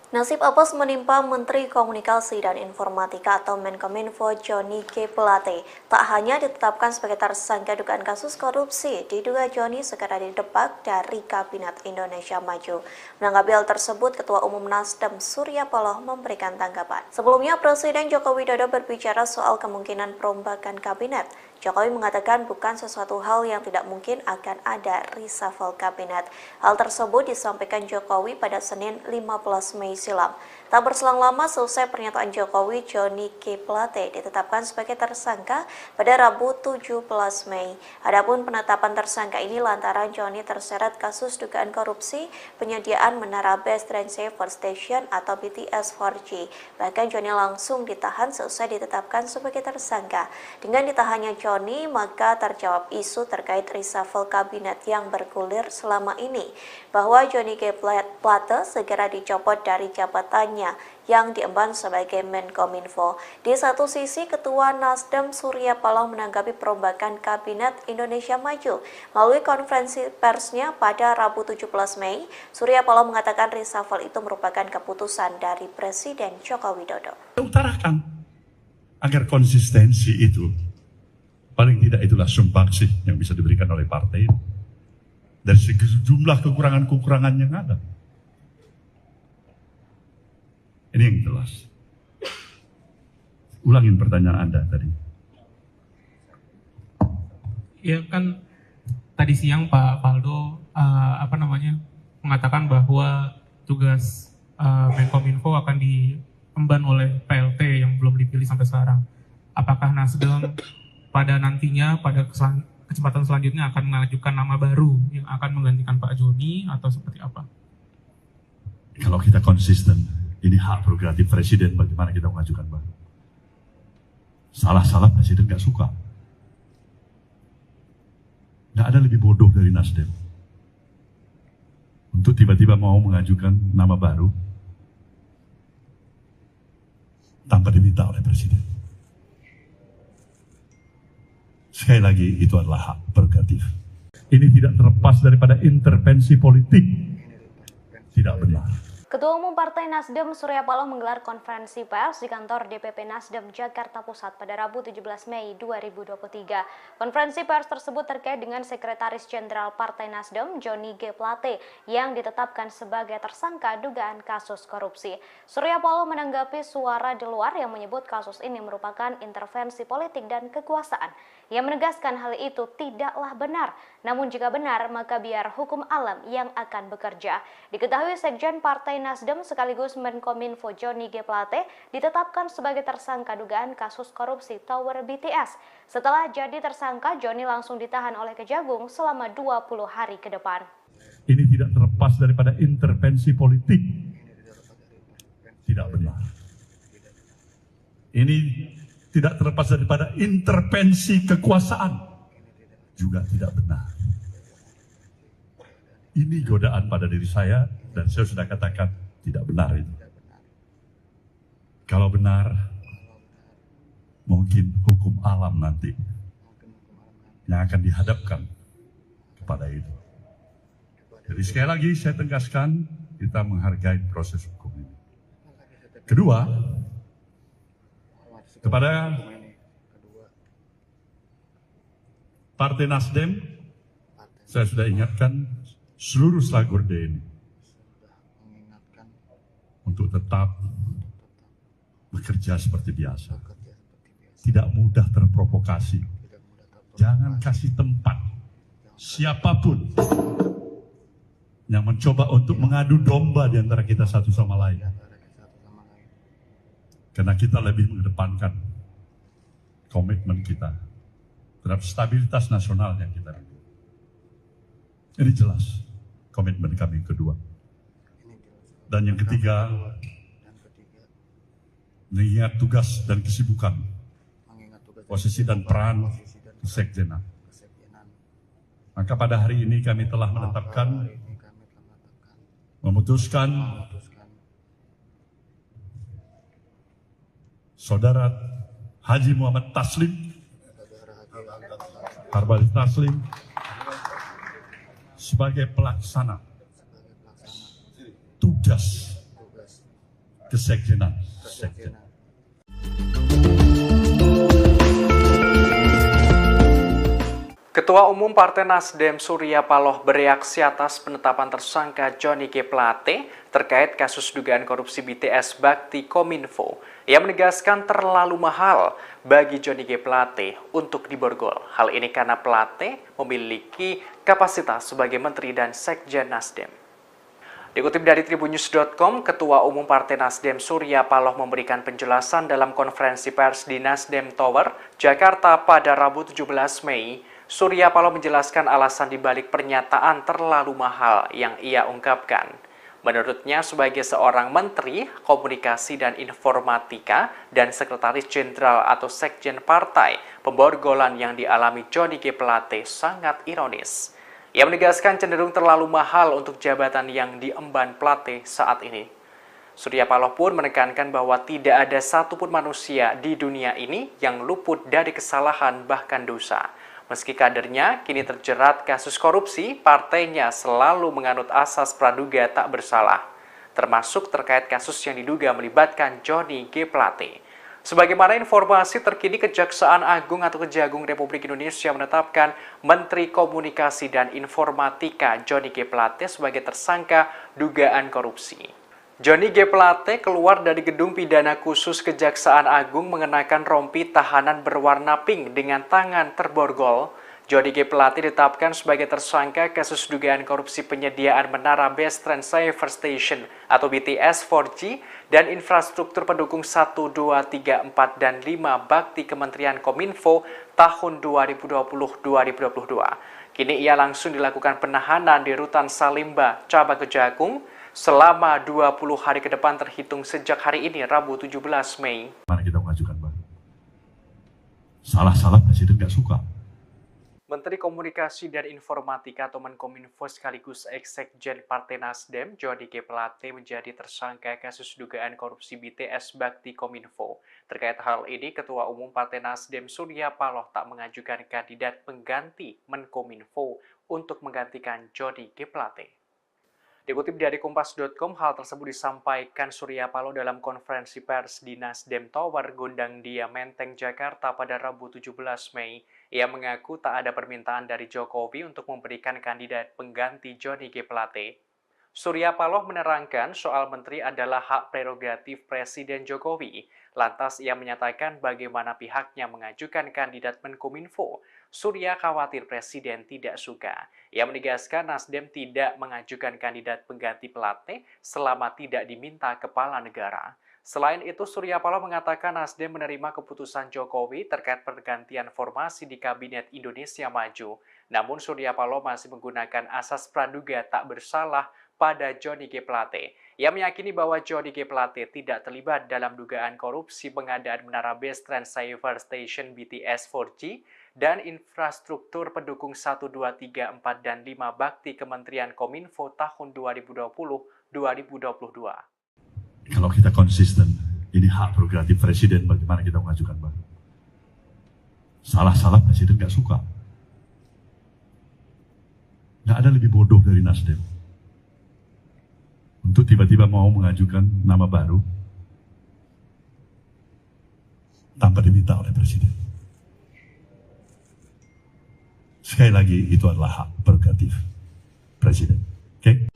Nasib apes menimpa Menteri Komunikasi dan Informatika atau Menkominfo Johnny G. Plate. Tak hanya ditetapkan sebagai tersangka dugaan kasus korupsi, diduga Johnny segera didepak dari Kabinet Indonesia Maju. Menanggapi hal tersebut, Ketua Umum Nasdem Surya Paloh memberikan tanggapan. Sebelumnya, Presiden Joko Widodo berbicara soal kemungkinan perombakan kabinet. Jokowi mengatakan bukan sesuatu hal yang tidak mungkin akan ada reshuffle kabinet. Hal tersebut disampaikan Jokowi pada Senin 15 Mei silam. Tak berselang lama selesai pernyataan Jokowi, Johnny G. Plate ditetapkan sebagai tersangka pada Rabu 17 Mei. Adapun penetapan tersangka ini lantaran Johnny terseret kasus dugaan korupsi penyediaan menara Base Transceiver Station atau BTS 4G. Bahkan Johnny langsung ditahan selesai ditetapkan sebagai tersangka. Dengan ditahannya Johnny, maka terjawab isu terkait reshuffle kabinet yang bergulir selama ini, bahwa Johnny G. Plate segera dicopot dari jabatannya yang diemban sebagai Menkominfo. Di satu sisi, Ketua Nasdem Surya Paloh menanggapi perombakan Kabinet Indonesia Maju. Melalui konferensi persnya pada Rabu 17 Mei, Surya Paloh mengatakan reshuffle itu merupakan keputusan dari Presiden Joko Widodo. Utarakan agar konsistensi itu, paling tidak itulah sumbangsih yang bisa diberikan oleh partai ini. Dari sejumlah kekurangan-kekurangan yang ada. Ini yang jelas. Ulangin pertanyaan Anda tadi. Ya kan tadi siang Pak Faldo mengatakan bahwa tugas Menkominfo akan diemban oleh PLT yang belum dipilih sampai sekarang. Apakah Nasdem pada nantinya pada kesempatan selanjutnya akan mengajukan nama baru yang akan menggantikan Pak Joni atau seperti apa? Kalau kita konsisten, ini hak prerogatif Presiden bagaimana kita mengajukan baru. Salah-salah Presiden nggak suka. Nggak ada lebih bodoh dari Nasdem untuk tiba-tiba mau mengajukan nama baru tanpa diminta oleh Presiden. Sekali lagi, itu adalah hak prerogatif. Ini tidak terlepas daripada intervensi politik. Tidak benar. Ketua Umum Partai Nasdem Surya Paloh menggelar konferensi pers di kantor DPP Nasdem Jakarta Pusat pada Rabu 17 Mei 2023. Konferensi pers tersebut terkait dengan Sekretaris Jenderal Partai Nasdem Johnny G. Plate yang ditetapkan sebagai tersangka dugaan kasus korupsi. Surya Paloh menanggapi suara di luar yang menyebut kasus ini merupakan intervensi politik dan kekuasaan. Ia menegaskan hal itu tidaklah benar, namun jika benar maka biar hukum alam yang akan bekerja. Diketahui Sekjen Partai Nasdem sekaligus Menkominfo Johnny G. Plate ditetapkan sebagai tersangka dugaan kasus korupsi Tower BTS. Setelah jadi tersangka, Johnny langsung ditahan oleh Kejagung selama 20 hari ke depan. Ini tidak terlepas daripada intervensi politik. Tidak benar. Ini tidak terlepas daripada intervensi kekuasaan. Juga tidak benar. Ini godaan pada diri saya dan saya sudah katakan tidak benar itu. Kalau benar, mungkin hukum alam nanti yang akan dihadapkan kepada itu. Jadi sekali lagi saya tegaskan, kita menghargai proses hukum ini. Kedua, kepada Partai Nasdem, saya sudah ingatkan seluruh selagor DNI untuk tetap bekerja seperti biasa. Tidak mudah terprovokasi. Jangan kasih tempat siapapun yang mencoba untuk mengadu domba di antara kita satu sama lain. Karena kita lebih mengedepankan komitmen kita terhadap stabilitas nasional yang kita rindu. Ini jelas komitmen kami kedua. Dan yang ketiga, mengingat tugas dan kesibukan, posisi dan peran kesekjenan. Maka pada hari ini kami telah memutuskan Saudara Haji Muhammad Taslim, Harbali Taslim, sebagai pelaksana tugas kesekjenan. Ketua Umum Partai Nasdem Surya Paloh bereaksi atas penetapan tersangka Johnny G. Plate terkait kasus dugaan korupsi BTS Bakti Kominfo. Ia menegaskan terlalu mahal bagi Johnny G. Plate untuk diborgol. Hal ini karena Plate memiliki kapasitas sebagai Menteri dan Sekjen Nasdem. Dikutip dari tribunnews.com, Ketua Umum Partai Nasdem Surya Paloh memberikan penjelasan dalam konferensi pers di Nasdem Tower, Jakarta pada Rabu 17 Mei. Surya Paloh menjelaskan alasan dibalik pernyataan terlalu mahal yang ia ungkapkan. Menurutnya, sebagai seorang Menteri Komunikasi dan Informatika dan Sekretaris Jenderal atau Sekjen Partai, pemborgolan yang dialami Johnny G. Plate sangat ironis. Ia menegaskan cenderung terlalu mahal untuk jabatan yang diemban Plate saat ini. Surya Paloh pun menekankan bahwa tidak ada satupun manusia di dunia ini yang luput dari kesalahan bahkan dosa. Meski kadernya kini terjerat kasus korupsi, partainya selalu menganut asas praduga tak bersalah, termasuk terkait kasus yang diduga melibatkan Johnny G. Plate. Sebagaimana informasi terkini, Kejaksaan Agung atau Kejagung Republik Indonesia menetapkan Menteri Komunikasi dan Informatika Johnny G. Plate sebagai tersangka dugaan korupsi. Johnny G. Plate keluar dari gedung pidana khusus Kejaksaan Agung mengenakan rompi tahanan berwarna pink dengan tangan terborgol. Johnny G. Plate ditetapkan sebagai tersangka kasus dugaan korupsi penyediaan menara Base Transceiver Station atau BTS 4G dan infrastruktur pendukung 1, 2, 3, 4, dan 5 bakti Kementerian Kominfo tahun 2020-2022. Kini ia langsung dilakukan penahanan di Rutan Salimba, Cabang Kejagung, selama 20 hari ke depan terhitung sejak hari ini, Rabu 17 Mei. Mana kita mengajukan, Bang? Salah-salah Presiden nggak suka. Menteri Komunikasi dan Informatika atau Menkominfo sekaligus Ex-Sekjen Partai Nasdem, Johnny G. Plate menjadi tersangka kasus dugaan korupsi BTS Bakti Kominfo. Terkait hal ini, Ketua Umum Partai Nasdem Surya Paloh tak mengajukan kandidat pengganti Menkominfo untuk menggantikan Johnny G. Plate. Dikutip dari Kompas.com, hal tersebut disampaikan Surya Paloh dalam konferensi pers di Nasdem Tower, Gondang Dia, Menteng, Jakarta pada Rabu 17 Mei. Ia mengaku tak ada permintaan dari Jokowi untuk memberikan kandidat pengganti Johnny G. Plate. Surya Paloh menerangkan soal menteri adalah hak prerogatif Presiden Jokowi. Lantas ia menyatakan bagaimana pihaknya mengajukan kandidat Menkominfo. Surya khawatir Presiden tidak suka. Ia menegaskan Nasdem tidak mengajukan kandidat pengganti Plate selama tidak diminta kepala negara. Selain itu, Surya Paloh mengatakan Nasdem menerima keputusan Jokowi terkait pergantian formasi di Kabinet Indonesia Maju. Namun Surya Paloh masih menggunakan asas praduga tak bersalah pada Johnny G. Plate. Ia meyakini bahwa Johnny G. Plate tidak terlibat dalam dugaan korupsi pengadaan menara Base Transceiver Station BTS 4G dan infrastruktur pendukung 1, 2, 3, 4, dan 5 bakti Kementerian Kominfo tahun 2020-2022. Kalau kita konsisten, ini hak prerogatif Presiden, bagaimana kita mengajukan, Bang? Salah-salah Presiden nggak suka. Nggak ada lebih bodoh dari Nasdem untuk tiba-tiba mau mengajukan nama baru tanpa diminta oleh Presiden. Sekali lagi, itu adalah hak prerogatif Presiden. Oke?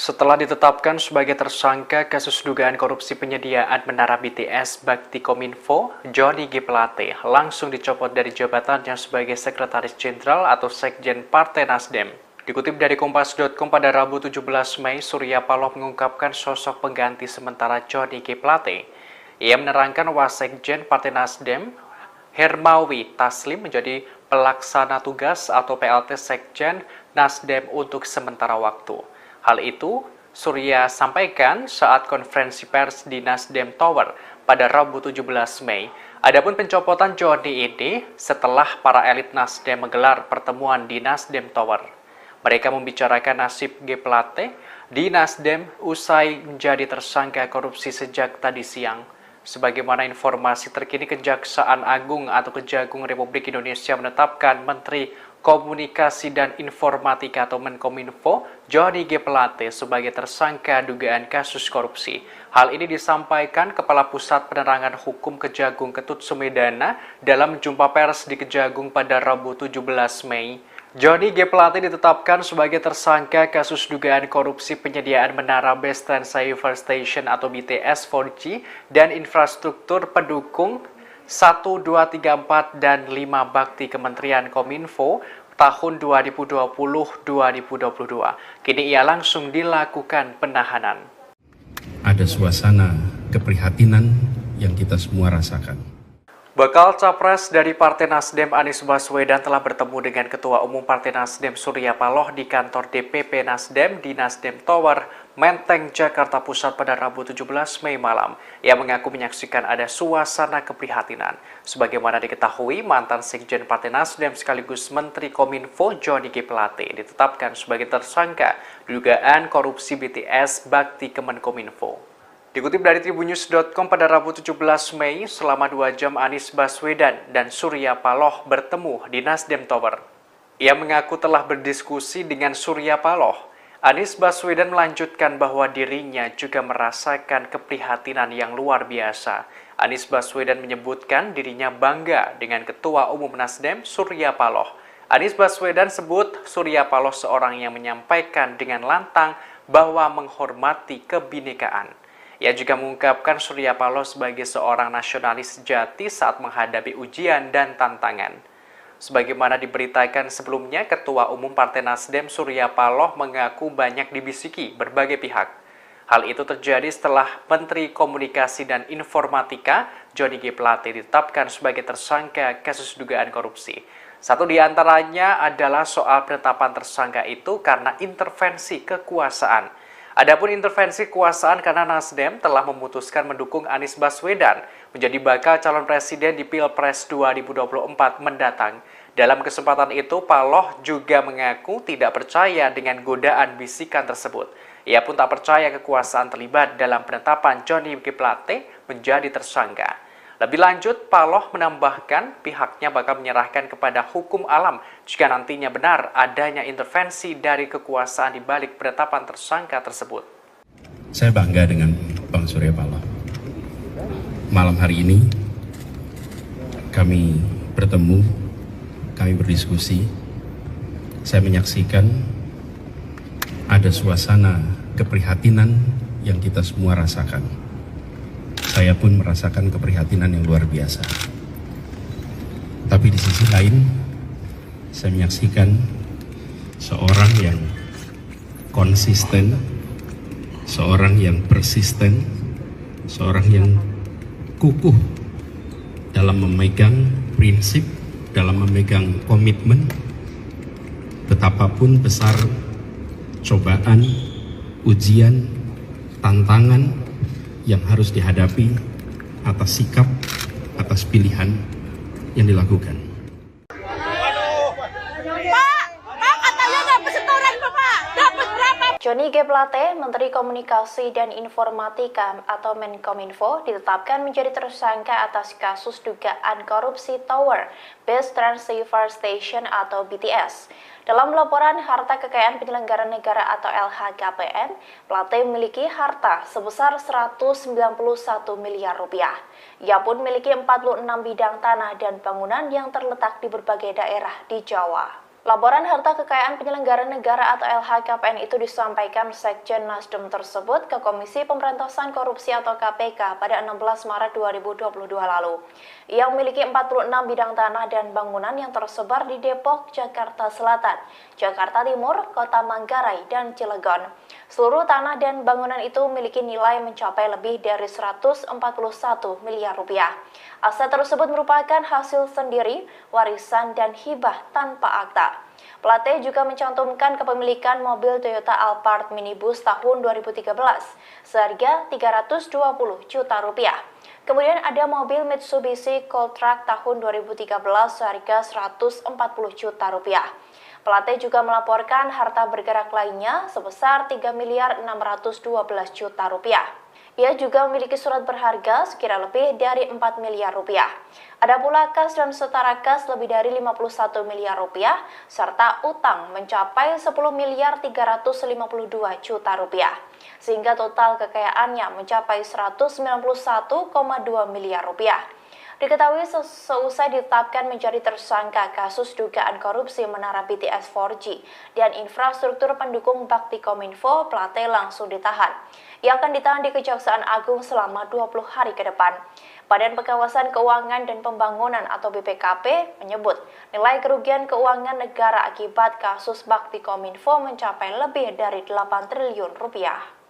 Setelah ditetapkan sebagai tersangka kasus dugaan korupsi penyediaan menara BTS Bakti Kominfo, Johnny G. Plate langsung dicopot dari jabatannya sebagai Sekretaris Jenderal atau Sekjen Partai Nasdem. Dikutip dari Kompas.com pada Rabu 17 Mei, Surya Paloh mengungkapkan sosok pengganti sementara Johnny G. Plate. Ia menerangkan Wasekjen Partai Nasdem, Hermawi Taslim menjadi pelaksana tugas atau PLT Sekjen Nasdem untuk sementara waktu. Hal itu Surya sampaikan saat konferensi pers di Nasdem Tower pada Rabu 17 Mei. Adapun pencopotan Johnny ini setelah para elit Nasdem menggelar pertemuan di Nasdem Tower. Mereka membicarakan nasib G. Plate di Nasdem usai menjadi tersangka korupsi sejak tadi siang. Sebagaimana informasi terkini, Kejaksaan Agung atau Kejagung Republik Indonesia menetapkan Menteri Komunikasi dan Informatika atau Menkominfo Johnny G. Plate sebagai tersangka dugaan kasus korupsi. Hal ini disampaikan Kepala Pusat Penerangan Hukum Kejagung Ketut Sumedana dalam jumpa pers di Kejagung pada Rabu 17 Mei. Johnny G. Plate ditetapkan sebagai tersangka kasus dugaan korupsi penyediaan menara Base Transceiver Station atau BTS 4G dan infrastruktur pendukung 1, 2, 3, 4, dan 5 bakti Kementerian Kominfo tahun 2020-2022. Kini ia langsung dilakukan penahanan. Ada suasana keprihatinan yang kita semua rasakan. Bakal Capres dari Partai Nasdem Anies Baswedan telah bertemu dengan Ketua Umum Partai Nasdem Surya Paloh di kantor DPP Nasdem di Nasdem Tower, Menteng, Jakarta Pusat pada Rabu 17 Mei malam. Ia mengaku menyaksikan ada suasana keprihatinan. Sebagaimana diketahui, mantan Sekjen Partai Nasdem sekaligus Menteri Kominfo Johnny G. Plate ditetapkan sebagai tersangka dugaan korupsi BTS Bakti Kemenkominfo. Dikutip dari tribunnews.com pada Rabu 17 Mei, selama 2 jam Anies Baswedan dan Surya Paloh bertemu di Nasdem Tower. Ia mengaku telah berdiskusi dengan Surya Paloh. Anies Baswedan melanjutkan bahwa dirinya juga merasakan keprihatinan yang luar biasa. Anies Baswedan menyebutkan dirinya bangga dengan Ketua Umum Nasdem Surya Paloh. Anies Baswedan sebut Surya Paloh seorang yang menyampaikan dengan lantang bahwa menghormati kebinekaan. Ia juga mengungkapkan Surya Paloh sebagai seorang nasionalis sejati saat menghadapi ujian dan tantangan. Sebagaimana diberitakan sebelumnya, Ketua Umum Partai Nasdem Surya Paloh mengaku banyak dibisiki berbagai pihak. Hal itu terjadi setelah Menteri Komunikasi dan Informatika Johnny G. Plate ditetapkan sebagai tersangka kasus dugaan korupsi. Satu di antaranya adalah soal penetapan tersangka itu karena intervensi kekuasaan. Adapun intervensi kekuasaan karena Nasdem telah memutuskan mendukung Anies Baswedan menjadi bakal calon presiden di Pilpres 2024 mendatang. Dalam kesempatan itu, Paloh juga mengaku tidak percaya dengan godaan bisikan tersebut. Ia pun tak percaya kekuasaan terlibat dalam penetapan Johnny G. Plate menjadi tersangka. Lebih lanjut, Paloh menambahkan pihaknya bakal menyerahkan kepada hukum alam jika nantinya benar adanya intervensi dari kekuasaan di balik penetapan tersangka tersebut. Saya bangga dengan Bang Surya Paloh. Malam hari ini kami bertemu, kami berdiskusi. Saya menyaksikan ada suasana keprihatinan yang kita semua rasakan. Saya pun merasakan keprihatinan yang luar biasa. Tapi di sisi lain, saya menyaksikan seorang yang konsisten, seorang yang persisten, seorang yang kukuh dalam memegang prinsip, dalam memegang komitmen, betapapun besar cobaan, ujian, tantangan yang harus dihadapi atas sikap, atas pilihan yang dilakukan. Johnny G. Plate, Menteri Komunikasi dan Informatika atau Menkominfo, ditetapkan menjadi tersangka atas kasus dugaan korupsi Tower Base Transceiver Station atau BTS. Dalam laporan harta kekayaan penyelenggara negara atau LHKPN, Plate memiliki harta sebesar 191 miliar rupiah. Ia pun memiliki 46 bidang tanah dan bangunan yang terletak di berbagai daerah di Jawa. Laporan harta kekayaan penyelenggara negara atau LHKPN itu disampaikan Sekjen Nasdem tersebut ke Komisi Pemberantasan Korupsi atau KPK pada 16 Maret 2022 lalu. Ia memiliki 46 bidang tanah dan bangunan yang tersebar di Depok, Jakarta Selatan, Jakarta Timur, Kota Manggarai, dan Cilegon. Seluruh tanah dan bangunan itu memiliki nilai mencapai lebih dari 141 miliar rupiah. Aset tersebut merupakan hasil sendiri, warisan, dan hibah tanpa akta. Plate juga mencantumkan kepemilikan mobil Toyota Alphard minibus tahun 2013 seharga 320 juta rupiah. Kemudian ada mobil Mitsubishi Cold Truck tahun 2013 seharga 140 juta rupiah. Plate juga melaporkan harta bergerak lainnya sebesar 3 miliar 612 juta rupiah. Ia juga memiliki surat berharga sekira lebih dari 4 miliar rupiah. Ada pula kas dan setara kas lebih dari 51 miliar rupiah, serta utang mencapai 10 miliar 352 juta rupiah. Sehingga total kekayaannya mencapai 191,2 miliar rupiah. Diketahui seusai ditetapkan menjadi tersangka kasus dugaan korupsi menara BTS 4G dan infrastruktur pendukung bakti Kominfo, Plate langsung ditahan. Ia akan ditahan di Kejaksaan Agung selama 20 hari ke depan. Badan Pengawasan Keuangan dan Pembangunan atau BPKP menyebut nilai kerugian keuangan negara akibat kasus bakti Kominfo mencapai lebih dari 8 triliun rupiah.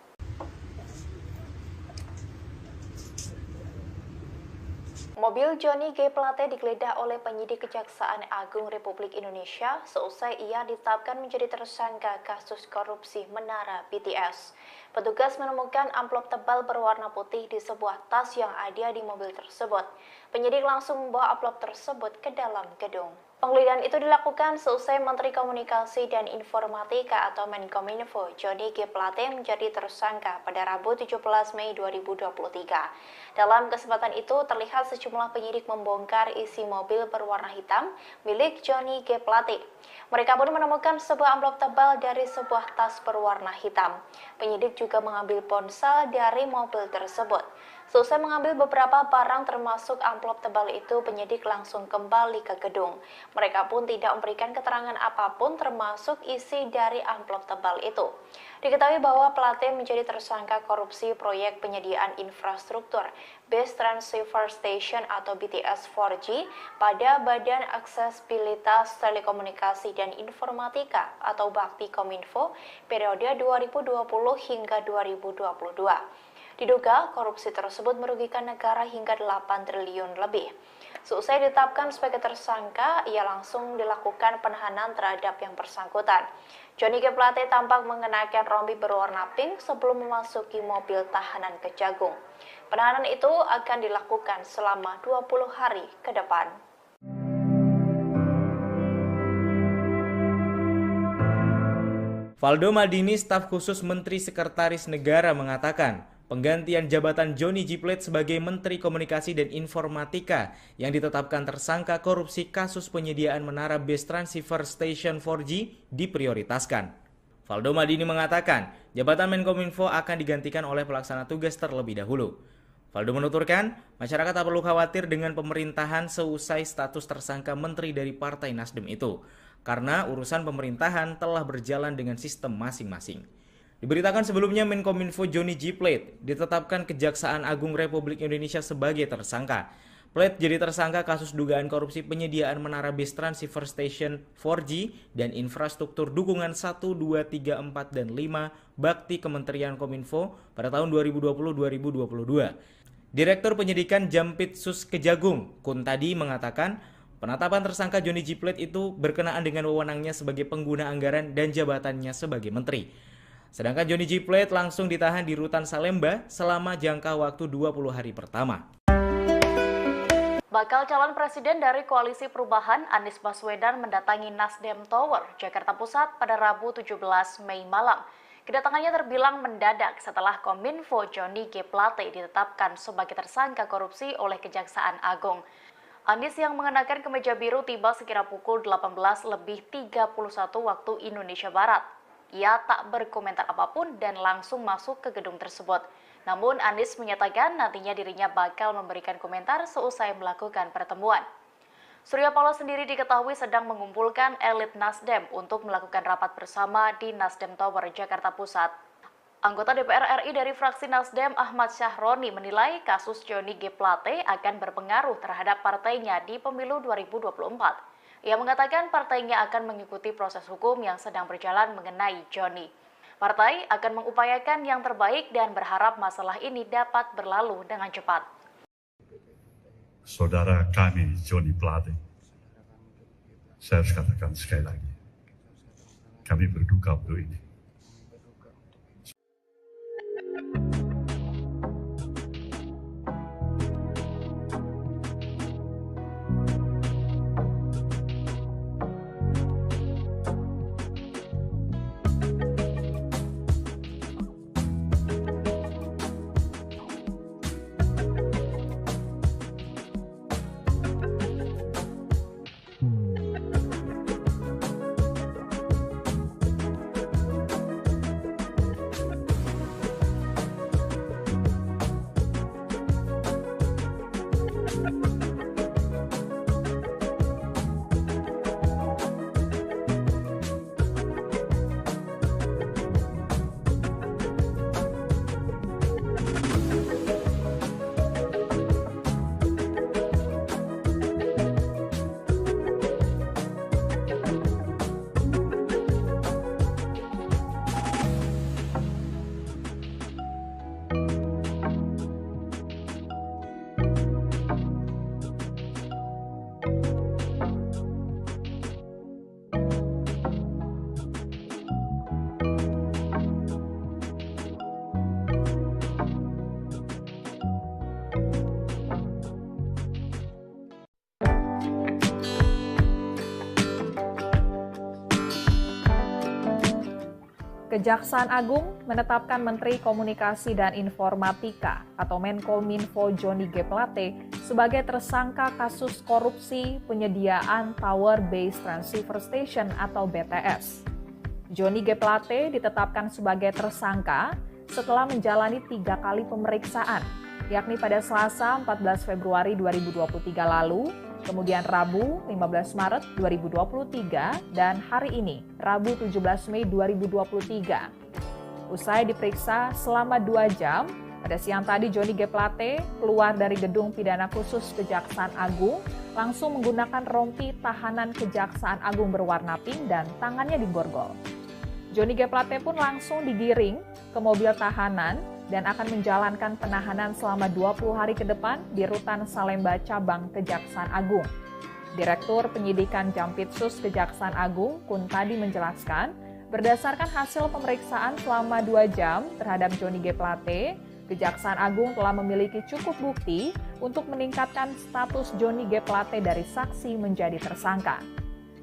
Mobil Johnny G. Plate digeledah oleh penyidik Kejaksaan Agung Republik Indonesia seusai ia ditetapkan menjadi tersangka kasus korupsi menara BTS. Petugas menemukan amplop tebal berwarna putih di sebuah tas yang ada di mobil tersebut. Penyidik langsung membawa amplop tersebut ke dalam gedung. Penggeledahan itu dilakukan seusai Menteri Komunikasi dan Informatika atau Menkominfo Johnny G. Plate menjadi tersangka pada Rabu 17 Mei 2023. Dalam kesempatan itu terlihat sejumlah penyidik membongkar isi mobil berwarna hitam milik Johnny G. Plate. Mereka pun menemukan sebuah amplop tebal dari sebuah tas berwarna hitam. Penyidik juga mengambil ponsel dari mobil tersebut. Seusai mengambil beberapa barang termasuk amplop tebal itu, penyidik langsung kembali ke gedung. Mereka pun tidak memberikan keterangan apapun termasuk isi dari amplop tebal itu. Diketahui bahwa Plate menjadi tersangka korupsi proyek penyediaan infrastruktur Base Transceiver Station atau BTS 4G pada Badan Aksesibilitas Telekomunikasi dan Informatika atau Bakti Kominfo periode 2020 hingga 2022. Diduga korupsi tersebut merugikan negara hingga 8 triliun lebih. Seusai ditetapkan sebagai tersangka, ia langsung dilakukan penahanan terhadap yang bersangkutan. Johnny G. Plate tampak mengenakan rompi berwarna pink sebelum memasuki mobil tahanan Kejagung. Penahanan itu akan dilakukan selama 20 hari ke depan. Valdo Maldini, staf khusus Menteri Sekretaris Negara, mengatakan penggantian jabatan Johnny G. Plate sebagai Menteri Komunikasi dan Informatika yang ditetapkan tersangka korupsi kasus penyediaan menara Base Transceiver Station 4G diprioritaskan. Valdo Maldini mengatakan jabatan Menkominfo akan digantikan oleh pelaksana tugas terlebih dahulu. Valdo menuturkan, masyarakat tak perlu khawatir dengan pemerintahan seusai status tersangka menteri dari Partai Nasdem itu, karena urusan pemerintahan telah berjalan dengan sistem masing-masing. Diberitakan sebelumnya Menkominfo Johnny G. Plate ditetapkan Kejaksaan Agung Republik Indonesia sebagai tersangka. Plate jadi tersangka kasus dugaan korupsi penyediaan menara Base Transceiver Station 4G dan infrastruktur dukungan 1, 2, 3, 4, dan 5 Bakti Kementerian Kominfo pada tahun 2020-2022. Direktur Penyidikan Jampitsus Kejagung, Kuntadi, mengatakan penetapan tersangka Johnny G. Plate itu berkenaan dengan wewenangnya sebagai pengguna anggaran dan jabatannya sebagai menteri. Sedangkan Johnny G. Plate langsung ditahan di Rutan Salemba selama jangka waktu 20 hari pertama. Bakal calon presiden dari Koalisi Perubahan Anies Baswedan mendatangi Nasdem Tower, Jakarta Pusat pada Rabu 17 Mei malam. Kedatangannya terbilang mendadak setelah Kominfo Johnny G. Plate ditetapkan sebagai tersangka korupsi oleh Kejaksaan Agung. Anies yang mengenakan kemeja biru tiba sekira pukul 18:31 waktu Indonesia Barat. Ia tak berkomentar apapun dan langsung masuk ke gedung tersebut. Namun Anies menyatakan nantinya dirinya bakal memberikan komentar seusai melakukan pertemuan. Surya Paloh sendiri diketahui sedang mengumpulkan elit Nasdem untuk melakukan rapat bersama di Nasdem Tower, Jakarta Pusat. Anggota DPR RI dari fraksi Nasdem Ahmad Syahroni menilai kasus Johnny G. Plate akan berpengaruh terhadap partainya di pemilu 2024. Ia mengatakan partainya akan mengikuti proses hukum yang sedang berjalan mengenai Johnny. Partai akan mengupayakan yang terbaik dan berharap masalah ini dapat berlalu dengan cepat. Saudara kami Johnny Plate, saya harus katakan sekali lagi, kami berduka untuk ini. Kejaksaan Agung menetapkan Menteri Komunikasi dan Informatika atau Menkominfo Johnny G. Plate sebagai tersangka kasus korupsi penyediaan Tower Base Transceiver Station atau BTS. Johnny G. Plate ditetapkan sebagai tersangka setelah menjalani 3 kali pemeriksaan, yakni pada Selasa 14 Februari 2023 lalu, kemudian Rabu 15 Maret 2023, dan hari ini, Rabu 17 Mei 2023. Usai diperiksa selama 2 jam, pada siang tadi Johnny G. Plate keluar dari gedung pidana khusus Kejaksaan Agung, langsung menggunakan rompi tahanan Kejaksaan Agung berwarna pink dan tangannya diborgol. Johnny G. Plate pun langsung digiring ke mobil tahanan dan akan menjalankan penahanan selama 20 hari ke depan di Rutan Salemba Cabang Kejaksaan Agung. Direktur Penyidikan Jampitsus Kejaksaan Agung, Kuntadi menjelaskan, berdasarkan hasil pemeriksaan selama 2 jam terhadap Johnny G. Plate, Kejaksaan Agung telah memiliki cukup bukti untuk meningkatkan status Johnny G. Plate dari saksi menjadi tersangka.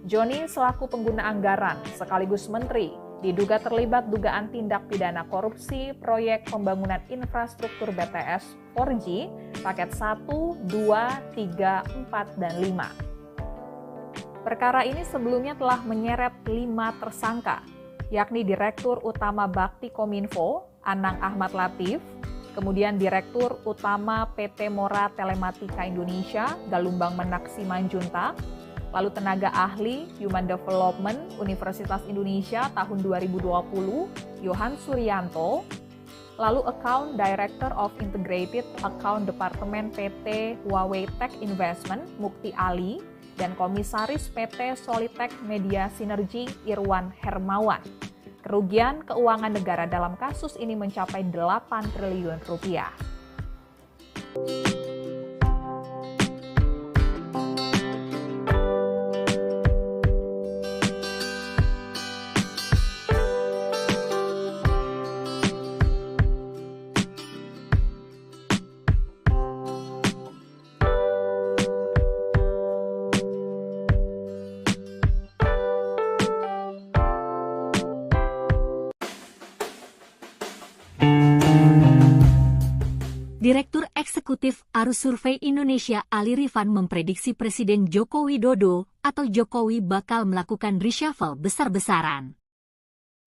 Johnny selaku pengguna anggaran sekaligus menteri diduga terlibat dugaan tindak pidana korupsi proyek pembangunan infrastruktur BTS 4G paket 1, 2, 3, 4, dan 5. Perkara ini sebelumnya telah menyeret 5 tersangka, yakni Direktur Utama Bakti Kominfo, Anang Ahmad Latif, kemudian Direktur Utama PT Mora Telematika Indonesia, Galumbang Menak Simanjuntak, lalu tenaga ahli Human Development Universitas Indonesia tahun 2020, Yohan Suryanto, lalu Account Director of Integrated Account Department PT Huawei Tech Investment, Mukti Ali, dan Komisaris PT Solitech Media Synergy, Irwan Hermawan. Kerugian keuangan negara dalam kasus ini mencapai 8 triliun rupiah. Direktur Eksekutif Arus Survei Indonesia Ali Rifan memprediksi Presiden Joko Widodo atau Jokowi bakal melakukan reshuffle besar-besaran.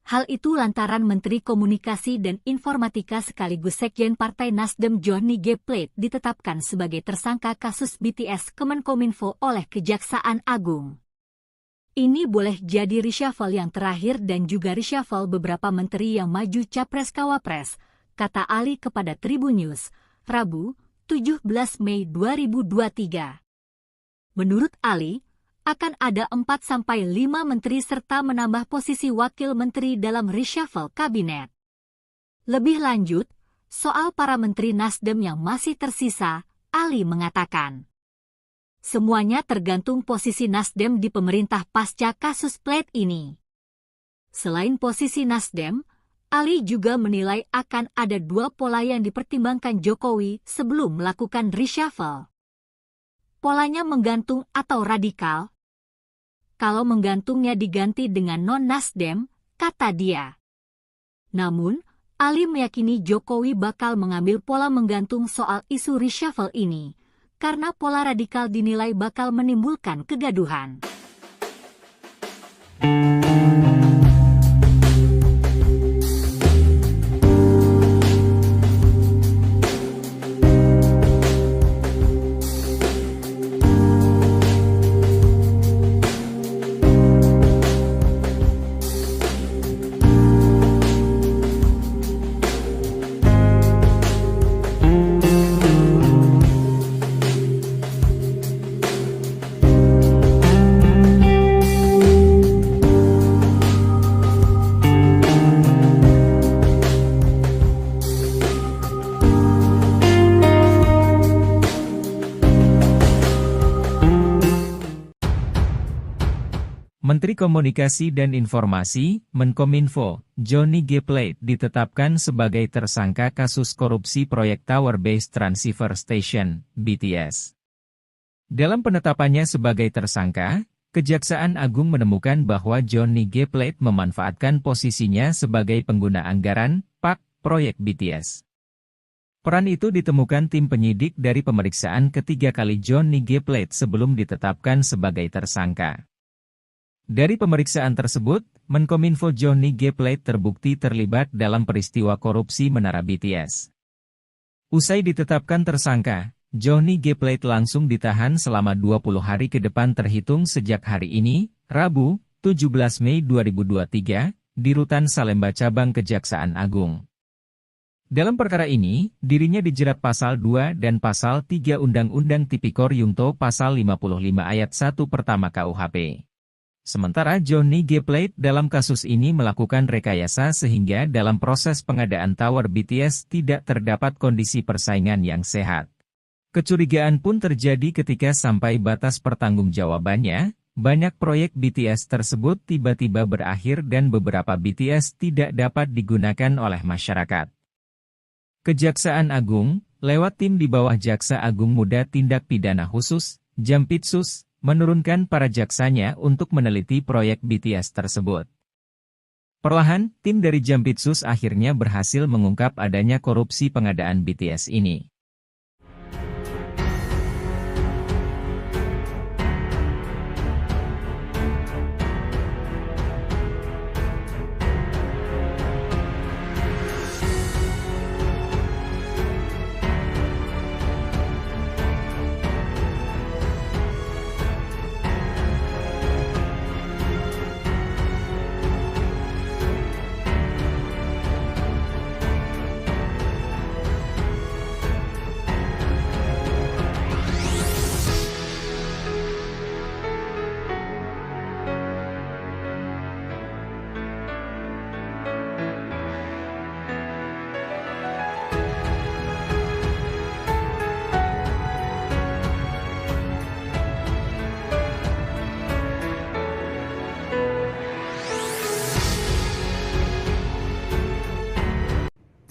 Hal itu lantaran Menteri Komunikasi dan Informatika sekaligus Sekjen Partai Nasdem Johnny G. Plate ditetapkan sebagai tersangka kasus BTS Kemenkominfo oleh Kejaksaan Agung. Ini boleh jadi reshuffle yang terakhir dan juga reshuffle beberapa menteri yang maju Capres-Cawapres, kata Ali kepada Tribun News, Rabu, 17 Mei 2023. Menurut Ali, akan ada 4-5 menteri serta menambah posisi wakil menteri dalam reshuffle kabinet. Lebih lanjut, soal para menteri Nasdem yang masih tersisa, Ali mengatakan, semuanya tergantung posisi Nasdem di pemerintah pasca kasus Plate ini. Selain posisi Nasdem, Ali juga menilai akan ada 2 pola yang dipertimbangkan Jokowi sebelum melakukan reshuffle. Polanya menggantung atau radikal. Kalau menggantungnya diganti dengan non-Nasdem, kata dia. Namun, Ali meyakini Jokowi bakal mengambil pola menggantung soal isu reshuffle ini, karena pola radikal dinilai bakal menimbulkan kegaduhan. Menteri Komunikasi dan Informasi, Menkominfo, Johnny G. Plate ditetapkan sebagai tersangka kasus korupsi proyek Tower Base Transceiver Station, BTS. Dalam penetapannya sebagai tersangka, Kejaksaan Agung menemukan bahwa Johnny G. Plate memanfaatkan posisinya sebagai pengguna anggaran, PAK, proyek BTS. Peran itu ditemukan tim penyidik dari pemeriksaan ketiga kali Johnny G. Plate sebelum ditetapkan sebagai tersangka. Dari pemeriksaan tersebut, Menkominfo Johnny G. Plate terbukti terlibat dalam peristiwa korupsi Menara BTS. Usai ditetapkan tersangka, Johnny G. Plate langsung ditahan selama 20 hari ke depan terhitung sejak hari ini, Rabu, 17 Mei 2023, di Rutan Salemba Cabang Kejaksaan Agung. Dalam perkara ini, dirinya dijerat pasal 2 dan pasal 3 Undang-Undang Tipikor Yungto pasal 55 ayat 1 pertama KUHP. Sementara Johnny G. Plate dalam kasus ini melakukan rekayasa sehingga dalam proses pengadaan tower BTS tidak terdapat kondisi persaingan yang sehat. Kecurigaan pun terjadi ketika sampai batas pertanggungjawabannya, banyak proyek BTS tersebut tiba-tiba berakhir dan beberapa BTS tidak dapat digunakan oleh masyarakat. Kejaksaan Agung, lewat tim di bawah Jaksa Agung Muda Tindak Pidana Khusus, Jampitsus, menurunkan para jaksanya untuk meneliti proyek BTS tersebut. Perlahan, tim dari Jampitsus akhirnya berhasil mengungkap adanya korupsi pengadaan BTS ini.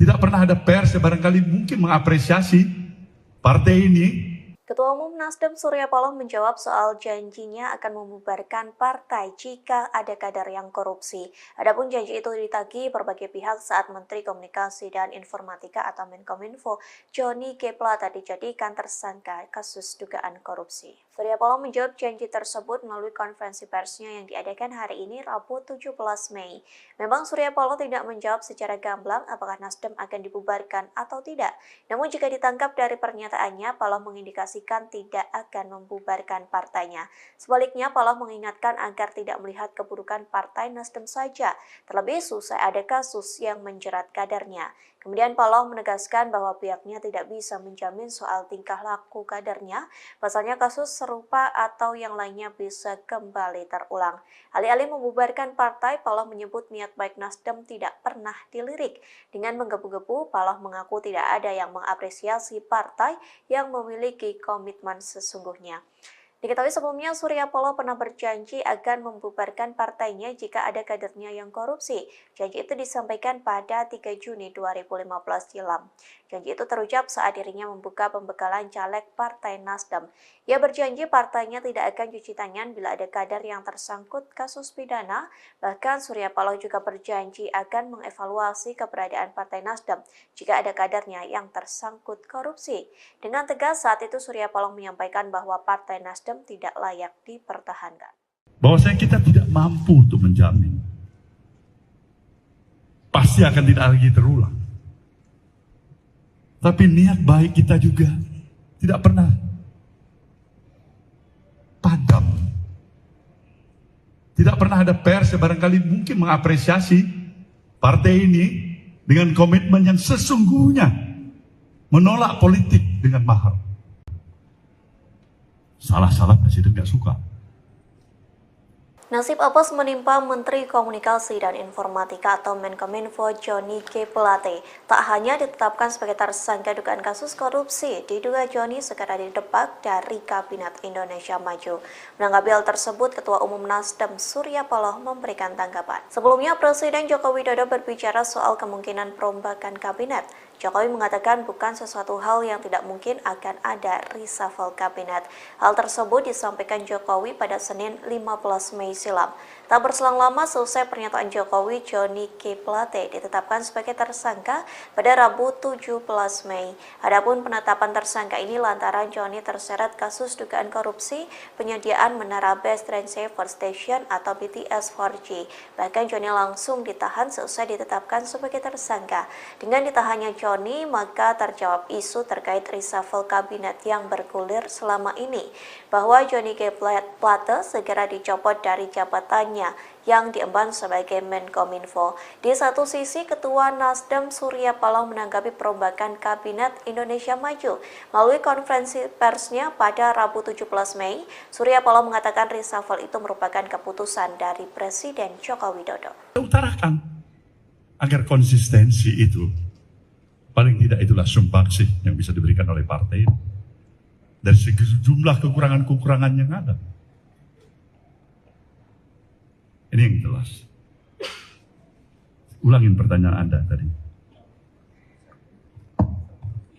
Tidak pernah ada pers yang barangkali mungkin mengapresiasi partai ini. Ketua Umum Nasdem Surya Paloh menjawab soal janjinya akan membubarkan partai jika ada kader yang korupsi. Adapun janji itu ditagih berbagai pihak saat Menteri Komunikasi dan Informatika atau Menkominfo Johnny G. Plate dijadikan tersangka kasus dugaan korupsi. Surya Paloh menjawab janji tersebut melalui konferensi persnya yang diadakan hari ini Rabu 17 Mei. Memang Surya Paloh tidak menjawab secara gamblang apakah Nasdem akan dibubarkan atau tidak. Namun jika ditangkap dari pernyataannya, Paloh mengindikasikan tidak akan membubarkan partainya. Sebaliknya, Paloh mengingatkan agar tidak melihat keburukan partai Nasdem saja, terlebih usai ada kasus yang menjerat kadernya. Kemudian Paloh menegaskan bahwa pihaknya tidak bisa menjamin soal tingkah laku kadernya, pasalnya kasus serupa atau yang lainnya bisa kembali terulang. Alih-alih membubarkan partai, Paloh menyebut niat baik Nasdem tidak pernah dilirik. Dengan menggebu-gebu, Paloh mengaku tidak ada yang mengapresiasi partai yang memiliki komitmen sesungguhnya. Diketahui sebelumnya Surya Paloh pernah berjanji akan membubarkan partainya jika ada kadernya yang korupsi. Janji itu disampaikan pada 3 Juni 2015 silam. Janji itu terucap saat dirinya membuka pembekalan caleg Partai Nasdem. Ia berjanji partainya tidak akan cuci tangan bila ada kader yang tersangkut kasus pidana. Bahkan Surya Paloh juga berjanji akan mengevaluasi keberadaan Partai Nasdem jika ada kadernya yang tersangkut korupsi. Dengan tegas saat itu Surya Paloh menyampaikan bahwa Partai Nasdem tidak layak dipertahankan. Bahwasanya kita tidak mampu untuk menjamin. Pasti akan tidak lagi terulang. Tapi niat baik kita juga tidak pernah padam. Tidak pernah ada pers yang barangkali mungkin mengapresiasi partai ini dengan komitmen yang sesungguhnya menolak politik dengan mahal. Salah-salah presiden gak suka. Nasib apes menimpa Menteri Komunikasi dan Informatika atau Menkominfo Johnny G. Plate. Tak hanya ditetapkan sebagai tersangka dugaan kasus korupsi, diduga Johnny segera didepak dari Kabinet Indonesia Maju. Menanggapi hal tersebut, Ketua Umum Nasdem Surya Paloh memberikan tanggapan. Sebelumnya, Presiden Joko Widodo berbicara soal kemungkinan perombakan kabinet. Jokowi mengatakan bukan sesuatu hal yang tidak mungkin akan ada reshuffle kabinet. Hal tersebut disampaikan Jokowi pada Senin 15 Mei silam. Tak berselang lama selesai pernyataan Jokowi, Johnny G. Plate ditetapkan sebagai tersangka pada Rabu 17 Mei. Adapun penetapan tersangka ini lantaran Johnny terseret kasus dugaan korupsi penyediaan menara Base Transceiver Station atau BTS 4G. Bahkan Johnny langsung ditahan selesai ditetapkan sebagai tersangka. Dengan ditahannya Johnny, maka terjawab isu terkait reshuffle kabinet yang bergulir selama ini, bahwa Johnny G. Plate segera dicopot dari jabatannya yang diemban sebagai Menkominfo. Di satu sisi, Ketua Nasdem Surya Paloh menanggapi perombakan Kabinet Indonesia Maju. Melalui konferensi persnya pada Rabu 17 Mei, Surya Paloh mengatakan reshuffle itu merupakan keputusan dari Presiden Joko Widodo. Utarakan agar konsistensi itu, paling tidak itulah sumbangsih yang bisa diberikan oleh partai dari sejumlah kekurangan-kekurangan yang ada. Ini yang jelas. Ulangin pertanyaan Anda tadi.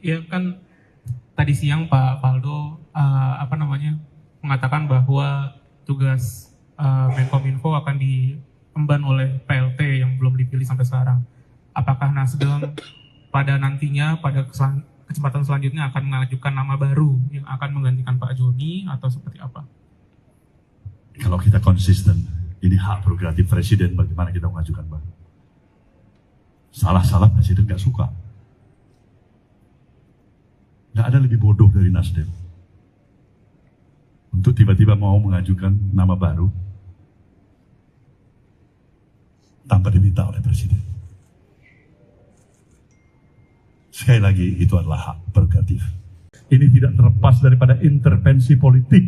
Ya kan tadi siang Pak Faldo mengatakan bahwa tugas Menkominfo akan diemban oleh PLT yang belum dipilih sampai sekarang. Apakah Nasdem pada nantinya pada kesempatan selanjutnya akan mengajukan nama baru yang akan menggantikan Pak Joni atau seperti apa? Kalau kita konsisten, ini hak prerogatif Presiden bagaimana kita mengajukan baru. Salah-salah Presiden nggak suka. Nggak ada lebih bodoh dari Nasdem untuk tiba-tiba mau mengajukan nama baru tanpa diminta oleh Presiden. Sekali lagi, itu adalah hak prerogatif. Ini tidak terlepas daripada intervensi politik.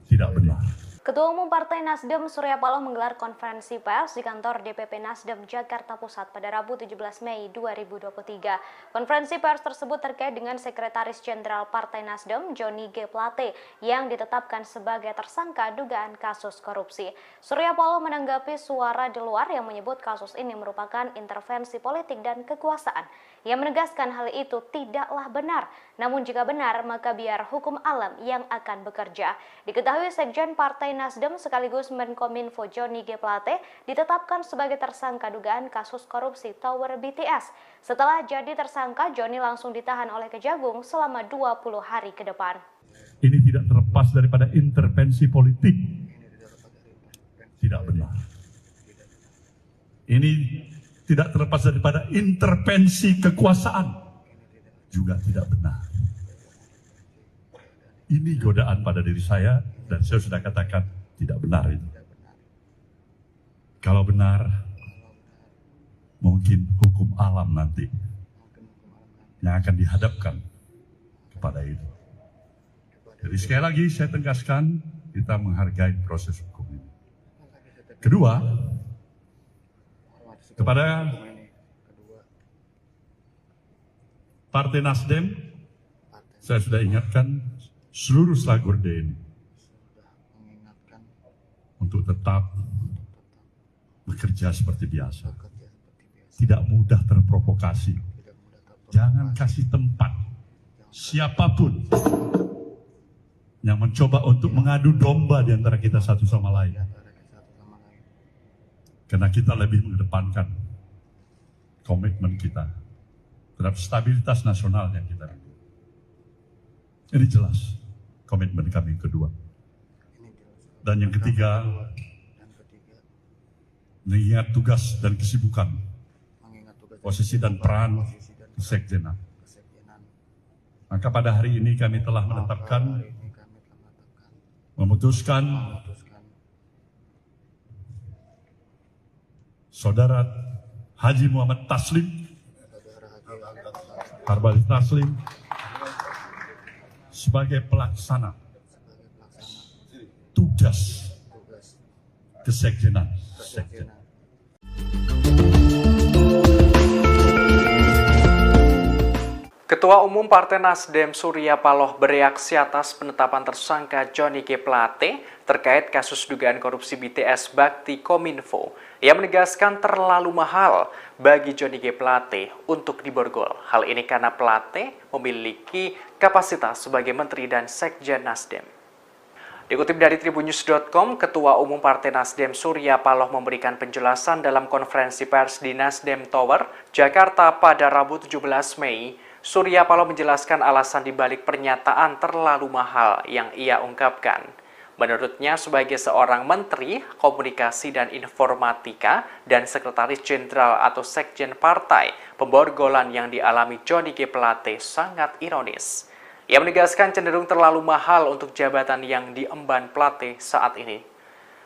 Tidak benar. Ketua Umum Partai Nasdem Surya Paloh menggelar konferensi pers di kantor DPP Nasdem Jakarta Pusat pada Rabu 17 Mei 2023. Konferensi pers tersebut terkait dengan Sekretaris Jenderal Partai Nasdem Johnny G. Plate yang ditetapkan sebagai tersangka dugaan kasus korupsi. Surya Paloh menanggapi suara di luar yang menyebut kasus ini merupakan intervensi politik dan kekuasaan. Ia menegaskan hal itu tidaklah benar. Namun jika benar, maka biar hukum alam yang akan bekerja. Diketahui Sekjen Partai Nasdem sekaligus Menkominfo Johnny G. Plate ditetapkan sebagai tersangka dugaan kasus korupsi Tower BTS. Setelah jadi tersangka, Johnny langsung ditahan oleh Kejagung selama 20 hari ke depan. Ini tidak terlepas daripada intervensi politik. Tidak benar. Ini tidak terlepas daripada intervensi kekuasaan. Juga tidak benar. Ini godaan pada diri saya, dan saya sudah katakan tidak benar itu. Kalau benar, mungkin hukum alam nanti yang akan dihadapkan kepada itu. Jadi sekali lagi saya tegaskan, kita menghargai proses hukum ini. Kedua, kepada Partai Nasdem, saya sudah ingatkan seluruh Slagorde ini untuk tetap bekerja seperti biasa. Tidak mudah terprovokasi. Jangan kasih tempat siapapun yang mencoba untuk mengadu domba di antara kita satu sama lain. Karena kita lebih mengedepankan komitmen kita terhadap stabilitas nasional yang kita rindu. Ini jelas komitmen kami kedua. Dan yang ketiga, mengingat tugas dan kesibukan, posisi dan peran kesekjenan. Maka pada hari ini kami telah memutuskan Saudara Haji Muhammad Taslim, Harbali Taslim, sebagai pelaksana tugas kesekjenan. Ketua Umum Partai Nasdem Surya Paloh bereaksi atas penetapan tersangka Johnny G. Plate terkait kasus dugaan korupsi BTS Bakti Kominfo. Ia menegaskan terlalu mahal bagi Johnny G. Plate untuk diborgol. Hal ini karena Plate memiliki kapasitas sebagai Menteri dan Sekjen Nasdem. Dikutip dari tribunnews.com, Ketua Umum Partai Nasdem Surya Paloh memberikan penjelasan dalam konferensi pers di Nasdem Tower, Jakarta pada Rabu 17 Mei. Surya Paloh menjelaskan alasan dibalik pernyataan terlalu mahal yang ia ungkapkan. Menurutnya, sebagai seorang Menteri Komunikasi dan Informatika dan Sekretaris Jenderal atau Sekjen Partai, pemborgolan yang dialami Johnny G. Plate sangat ironis. Ia menegaskan cenderung terlalu mahal untuk jabatan yang diemban Plate saat ini.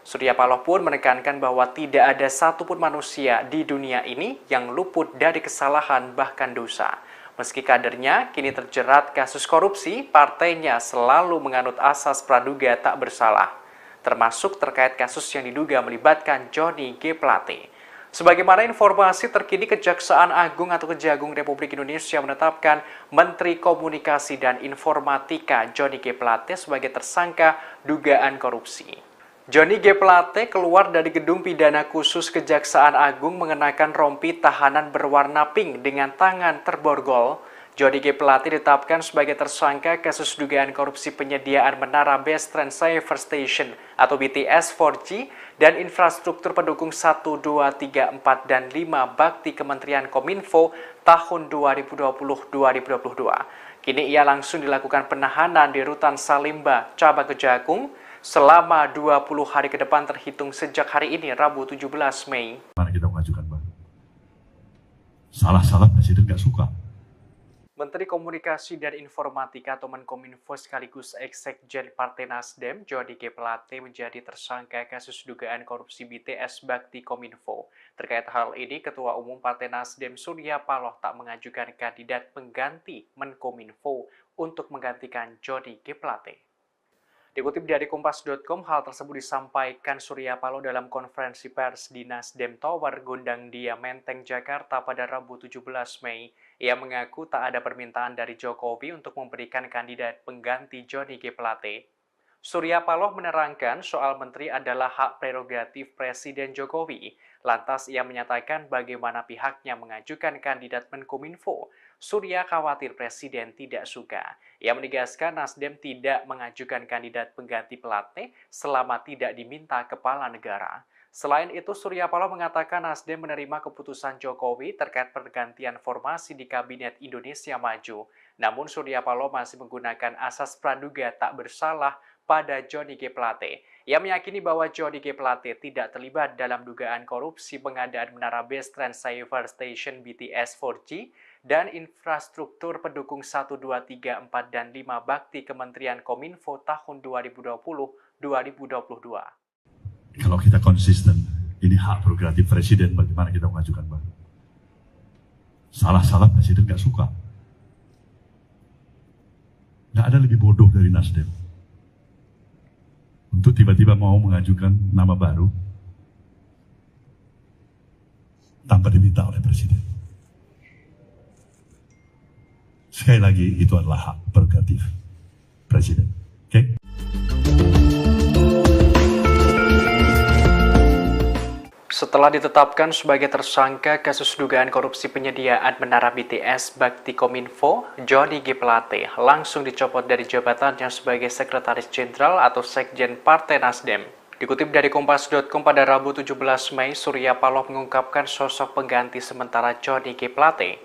Surya Paloh pun menekankan bahwa tidak ada satupun manusia di dunia ini yang luput dari kesalahan bahkan dosa. Meski kadernya kini terjerat kasus korupsi, partainya selalu menganut asas praduga tak bersalah, termasuk terkait kasus yang diduga melibatkan Johnny G. Plate. Sebagaimana informasi terkini, Kejaksaan Agung atau Kejagung Republik Indonesia menetapkan Menteri Komunikasi dan Informatika Johnny G. Plate sebagai tersangka dugaan korupsi. Johnny G. Plate keluar dari gedung pidana khusus Kejaksaan Agung mengenakan rompi tahanan berwarna pink dengan tangan terborgol. Johnny G. Plate ditetapkan sebagai tersangka kasus dugaan korupsi penyediaan menara Base Transceiver Station atau BTS 4G dan infrastruktur pendukung 1, 2, 3, 4, dan 5 bakti Kementerian Kominfo tahun 2020-2022. Kini ia langsung dilakukan penahanan di Rutan Salimba, Cabang Kejagung, selama 20 hari ke depan terhitung sejak hari ini, Rabu 17 Mei. Mana kita mengajukan, Bang? Salah-salah Presiden nggak suka. Menteri Komunikasi dan Informatika atau Menkominfo sekaligus Eksekjen Partai Nasdem, Johnny G. Plate menjadi tersangka kasus dugaan korupsi BTS Bakti Kominfo. Terkait hal ini, Ketua Umum Partai Nasdem Surya Paloh tak mengajukan kandidat pengganti Menkominfo untuk menggantikan Johnny G. Plate. Dikutip dari Kompas.com, hal tersebut disampaikan Surya Paloh dalam konferensi pers di Nasdem Tower, Gondang Dia, Menteng, Jakarta pada Rabu 17 Mei. Ia mengaku tak ada permintaan dari Jokowi untuk memberikan kandidat pengganti Johnny G. Plate. Surya Paloh menerangkan soal menteri adalah hak prerogatif Presiden Jokowi. Lantas ia menyatakan bagaimana pihaknya mengajukan kandidat Menkominfo. Surya khawatir Presiden tidak suka. Ia menegaskan Nasdem tidak mengajukan kandidat pengganti Plate selama tidak diminta kepala negara. Selain itu, Surya Paloh mengatakan Nasdem menerima keputusan Jokowi terkait pergantian formasi di Kabinet Indonesia Maju. Namun Surya Paloh masih menggunakan asas praduga tak bersalah pada Johnny G. Plate. Ia meyakini bahwa Johnny G. Plate tidak terlibat dalam dugaan korupsi pengadaan menara Base Transceiver Station BTS 4G dan infrastruktur pendukung 1, 2, 3, 4, dan 5 bakti Kementerian Kominfo tahun 2020-2022. Kalau kita konsisten, ini hak prerogatif Presiden, bagaimana kita mengajukan, Bang? Salah-salah Presiden nggak suka. Nggak ada lebih bodoh dari Nasdem untuk tiba-tiba mau mengajukan nama baru tanpa diminta oleh Presiden. Sekali lagi, itu adalah hak prerogatif Presiden. Oke? Setelah ditetapkan sebagai tersangka kasus dugaan korupsi penyediaan menara BTS Bakti Kominfo, Johnny G. Plate langsung dicopot dari jabatannya sebagai Sekretaris Jenderal atau Sekjen Partai Nasdem. Dikutip dari Kompas.com pada Rabu 17 Mei, Surya Paloh mengungkapkan sosok pengganti sementara Johnny G. Plate.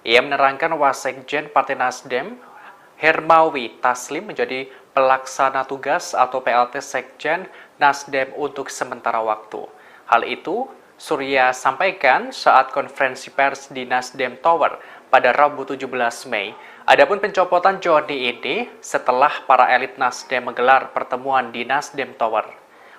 Ia menerangkan Wasekjen Partai Nasdem, Hermawi Taslim menjadi pelaksana tugas atau PLT Sekjen Nasdem untuk sementara waktu. Hal itu Surya sampaikan saat konferensi pers di Nasdem Tower pada Rabu 17 Mei. Adapun pencopotan Johnny ini setelah para elit Nasdem menggelar pertemuan di Nasdem Tower.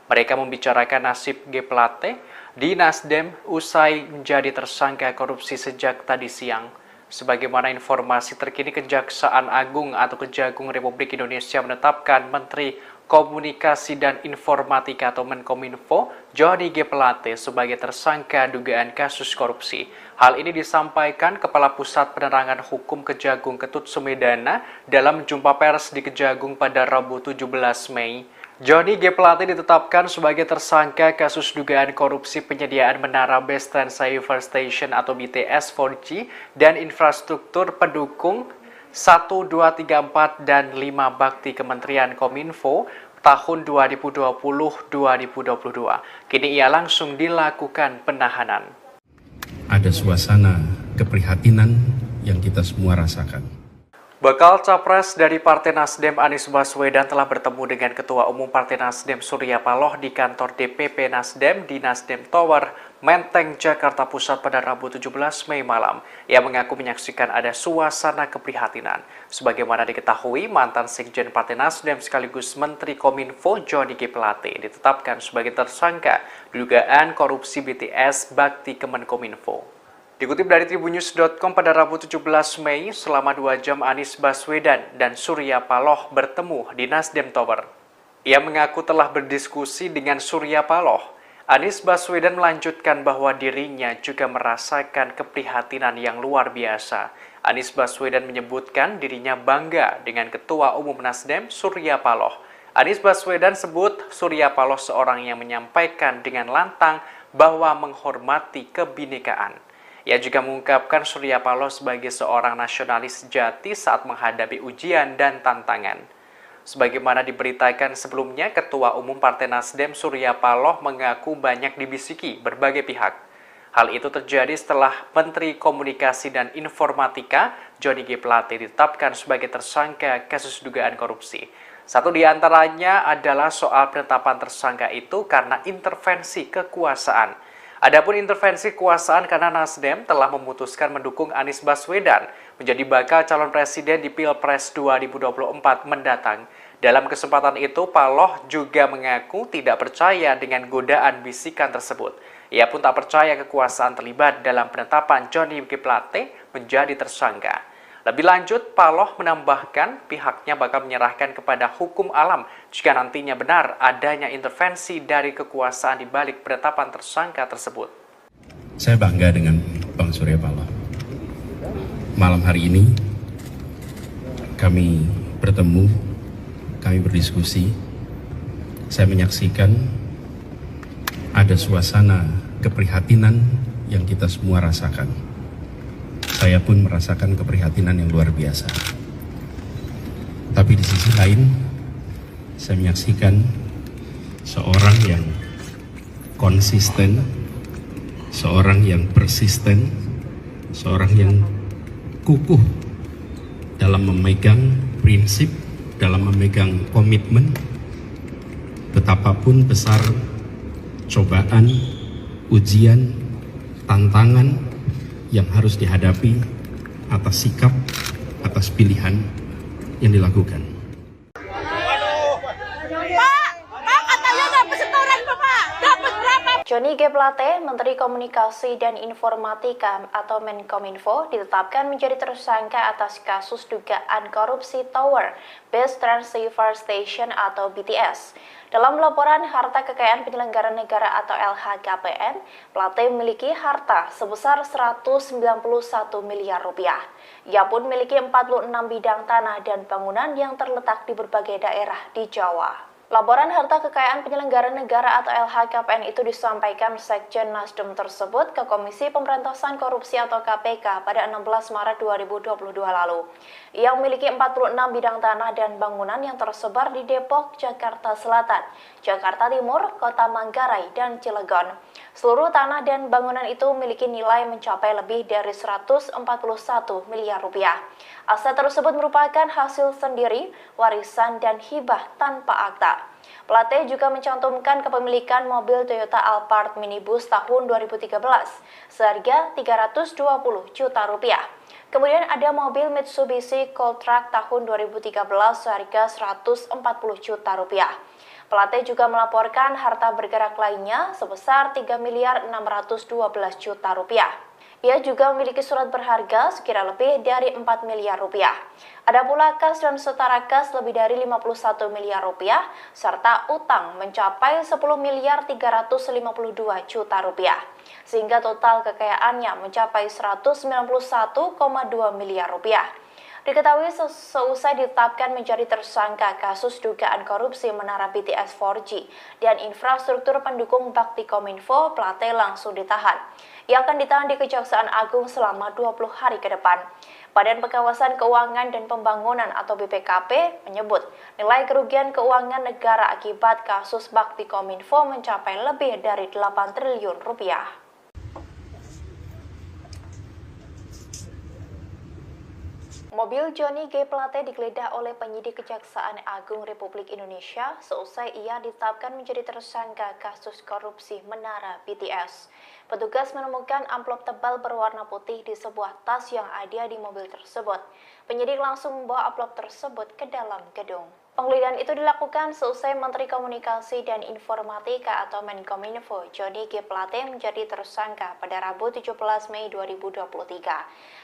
Mereka membicarakan nasib G. Plate di Nasdem usai menjadi tersangka korupsi sejak tadi siang. Sebagaimana informasi terkini, Kejaksaan Agung atau Kejagung Republik Indonesia menetapkan Menteri Komunikasi dan Informatika atau Menkominfo Johnny G. Plate sebagai tersangka dugaan kasus korupsi. Hal ini disampaikan Kepala Pusat Penerangan Hukum Kejagung Ketut Sumedana dalam jumpa pers di Kejagung pada Rabu 17 Mei. Johnny G. Plate ditetapkan sebagai tersangka kasus dugaan korupsi penyediaan menara Base Transceiver Station atau BTS 4G dan infrastruktur pendukung 1, 2, 3, 4, dan 5 bakti Kementerian Kominfo tahun 2020-2022. Kini ia langsung dilakukan penahanan. Ada suasana keprihatinan yang kita semua rasakan. Bakal Capres dari Partai Nasdem Anies Baswedan telah bertemu dengan Ketua Umum Partai Nasdem Surya Paloh di kantor DPP Nasdem di Nasdem Tower, Menteng, Jakarta Pusat pada Rabu 17 Mei malam. Ia mengaku menyaksikan ada suasana keprihatinan. Sebagaimana diketahui, mantan Sekjen Partai Nasdem sekaligus Menteri Kominfo Johnny G. Plate ditetapkan sebagai tersangka dugaan korupsi BTS Bakti Kemenkominfo. Dikutip dari tribunnews.com pada Rabu 17 Mei, selama 2 jam Anies Baswedan dan Surya Paloh bertemu di Nasdem Tower. Ia mengaku telah berdiskusi dengan Surya Paloh. Anies Baswedan melanjutkan bahwa dirinya juga merasakan keprihatinan yang luar biasa. Anies Baswedan menyebutkan dirinya bangga dengan Ketua Umum Nasdem Surya Paloh. Anies Baswedan sebut Surya Paloh seorang yang menyampaikan dengan lantang bahwa menghormati kebinekaan. Ia juga mengungkapkan Surya Paloh sebagai seorang nasionalis sejati saat menghadapi ujian dan tantangan. Sebagaimana diberitakan sebelumnya, Ketua Umum Partai Nasdem Surya Paloh mengaku banyak dibisiki berbagai pihak. Hal itu terjadi setelah Menteri Komunikasi dan Informatika Johnny G. Plate ditetapkan sebagai tersangka kasus dugaan korupsi. Satu di antaranya adalah soal penetapan tersangka itu karena intervensi kekuasaan. Adapun intervensi kekuasaan karena Nasdem telah memutuskan mendukung Anies Baswedan menjadi bakal calon presiden di Pilpres 2024 mendatang. Dalam kesempatan itu, Paloh juga mengaku tidak percaya dengan godaan bisikan tersebut. Ia pun tak percaya kekuasaan terlibat dalam penetapan Johnny G. Plate menjadi tersangka. Lebih lanjut, Paloh menambahkan pihaknya bakal menyerahkan kepada hukum alam jika nantinya benar adanya intervensi dari kekuasaan di balik penetapan tersangka tersebut. Saya bangga dengan Bang Surya Paloh. Malam hari ini kami bertemu, kami berdiskusi. Saya menyaksikan ada suasana keprihatinan yang kita semua rasakan. Saya pun merasakan keprihatinan yang luar biasa. Tapi di sisi lain, saya menyaksikan seorang yang konsisten, seorang yang persisten, seorang yang kukuh dalam memegang prinsip, dalam memegang komitmen, betapapun besar cobaan, ujian, tantangan yang harus dihadapi atas sikap, atas pilihan yang dilakukan. Johnny G. Plate, Menteri Komunikasi dan Informatika atau Menkominfo, ditetapkan menjadi tersangka atas kasus dugaan korupsi Tower Base Transceiver Station atau BTS. Dalam laporan harta kekayaan penyelenggara negara atau LHKPN, Plate memiliki harta sebesar 191 miliar rupiah. Ia pun memiliki 46 bidang tanah dan bangunan yang terletak di berbagai daerah di Jawa. Laporan harta kekayaan penyelenggara negara atau LHKPN itu disampaikan Sekjen Nasdem tersebut ke Komisi Pemberantasan Korupsi atau KPK pada 16 Maret 2022 lalu. Ia memiliki 46 bidang tanah dan bangunan yang tersebar di Depok, Jakarta Selatan, Jakarta Timur, Kota Manggarai, dan Cilegon. Seluruh tanah dan bangunan itu memiliki nilai mencapai lebih dari 141 miliar rupiah. Aset tersebut merupakan hasil sendiri, warisan, dan hibah tanpa akta. Plate juga mencantumkan kepemilikan mobil Toyota Alphard minibus tahun 2013 seharga 320 juta rupiah. Kemudian ada mobil Mitsubishi Cold Truck tahun 2013 seharga 140 juta rupiah. Plate juga melaporkan harta bergerak lainnya sebesar 3 miliar 612 juta rupiah. Ia juga memiliki surat berharga sekira lebih dari 4 miliar rupiah. Ada pula kas dan setara kas lebih dari 51 miliar rupiah, serta utang mencapai 10 miliar 352 juta rupiah. Sehingga total kekayaannya mencapai 191,2 miliar rupiah. Diketahui seusai ditetapkan menjadi tersangka kasus dugaan korupsi menara BTS 4G dan infrastruktur pendukung bakti Kominfo, Plate langsung ditahan. Ia akan ditahan di Kejaksaan Agung selama 20 hari ke depan. Badan Pengawasan Keuangan dan Pembangunan atau BPKP menyebut nilai kerugian keuangan negara akibat kasus bakti Kominfo mencapai lebih dari 8 triliun rupiah. Mobil Johnny G. Plate digeledah oleh penyidik Kejaksaan Agung Republik Indonesia seusai ia ditetapkan menjadi tersangka kasus korupsi menara BTS. Petugas menemukan amplop tebal berwarna putih di sebuah tas yang ada di mobil tersebut. Penyidik langsung membawa amplop tersebut ke dalam gedung. Penggeledahan itu dilakukan seusai Menteri Komunikasi dan Informatika atau Menkominfo Johnny G. Plate menjadi tersangka pada Rabu 17 Mei 2023.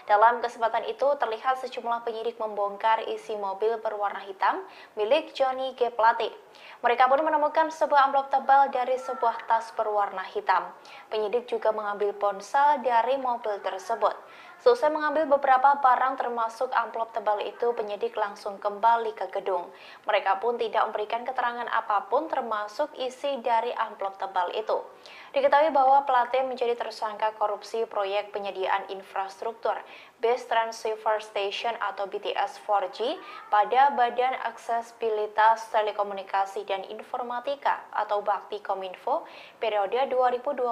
Dalam kesempatan itu terlihat sejumlah penyidik membongkar isi mobil berwarna hitam milik Johnny G. Plate. Mereka pun menemukan sebuah amplop tebal dari sebuah tas berwarna hitam. Penyidik juga mengambil ponsel dari mobil tersebut. Seusai mengambil beberapa barang termasuk amplop tebal itu, penyidik langsung kembali ke gedung. Mereka pun tidak memberikan keterangan apapun termasuk isi dari amplop tebal itu. Diketahui bahwa Plate menjadi tersangka korupsi proyek penyediaan infrastruktur Base Transceiver Station atau BTS 4G pada Badan Aksesibilitas Telekomunikasi dan Informatika atau Bakti Kominfo periode 2020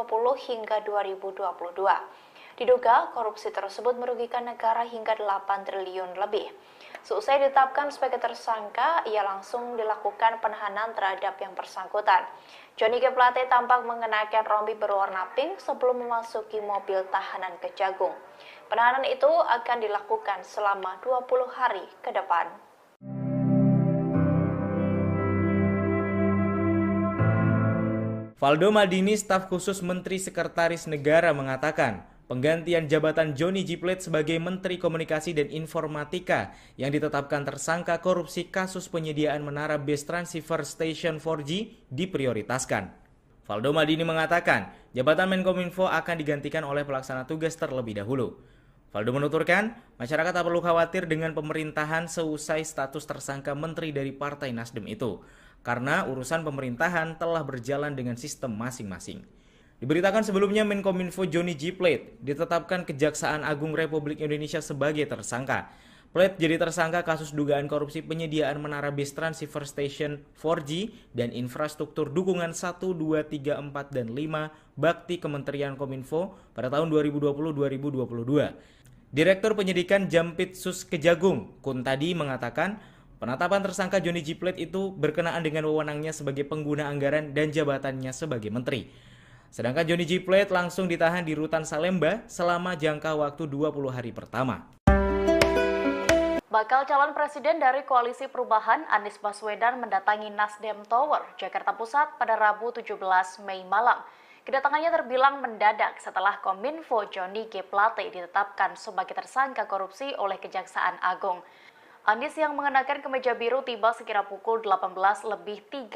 hingga 2022. Diduga korupsi tersebut merugikan negara hingga 8 triliun lebih. Seusai ditetapkan sebagai tersangka, ia langsung dilakukan penahanan terhadap yang bersangkutan. Johnny G. Plate tampak mengenakan rompi berwarna pink sebelum memasuki mobil tahanan Kejagung. Penahanan itu akan dilakukan selama 20 hari ke depan. Valdo Maldini, staf khusus Menteri Sekretaris Negara mengatakan, penggantian jabatan Johnny G. Plate sebagai Menteri Komunikasi dan Informatika yang ditetapkan tersangka korupsi kasus penyediaan menara Base Transceiver Station 4G diprioritaskan. Valdo Maldini mengatakan, jabatan Menkominfo akan digantikan oleh pelaksana tugas terlebih dahulu. Valdo menuturkan, masyarakat tak perlu khawatir dengan pemerintahan seusai status tersangka menteri dari Partai Nasdem itu, karena urusan pemerintahan telah berjalan dengan sistem masing-masing. Diberitakan sebelumnya Menkominfo Johnny G. Plate ditetapkan Kejaksaan Agung Republik Indonesia sebagai tersangka. Plate jadi tersangka kasus dugaan korupsi penyediaan menara Base Transceiver Station 4G dan infrastruktur dukungan 1, 2, 3, 4, dan 5 Bakti Kementerian Kominfo pada tahun 2020-2022. Direktur Penyidikan Jampitsus Kejagung, Kuntadi, mengatakan penetapan tersangka Johnny G. Plate itu berkenaan dengan wewenangnya sebagai pengguna anggaran dan jabatannya sebagai menteri. Sedangkan Johnny G. Plate langsung ditahan di Rutan Salemba selama jangka waktu 20 hari pertama. Bakal calon presiden dari Koalisi Perubahan Anies Baswedan mendatangi Nasdem Tower, Jakarta Pusat pada Rabu 17 Mei malam. Kedatangannya terbilang mendadak setelah Kominfo Johnny G. Plate ditetapkan sebagai tersangka korupsi oleh Kejaksaan Agung. Anies yang mengenakan kemeja biru tiba sekira pukul 18.31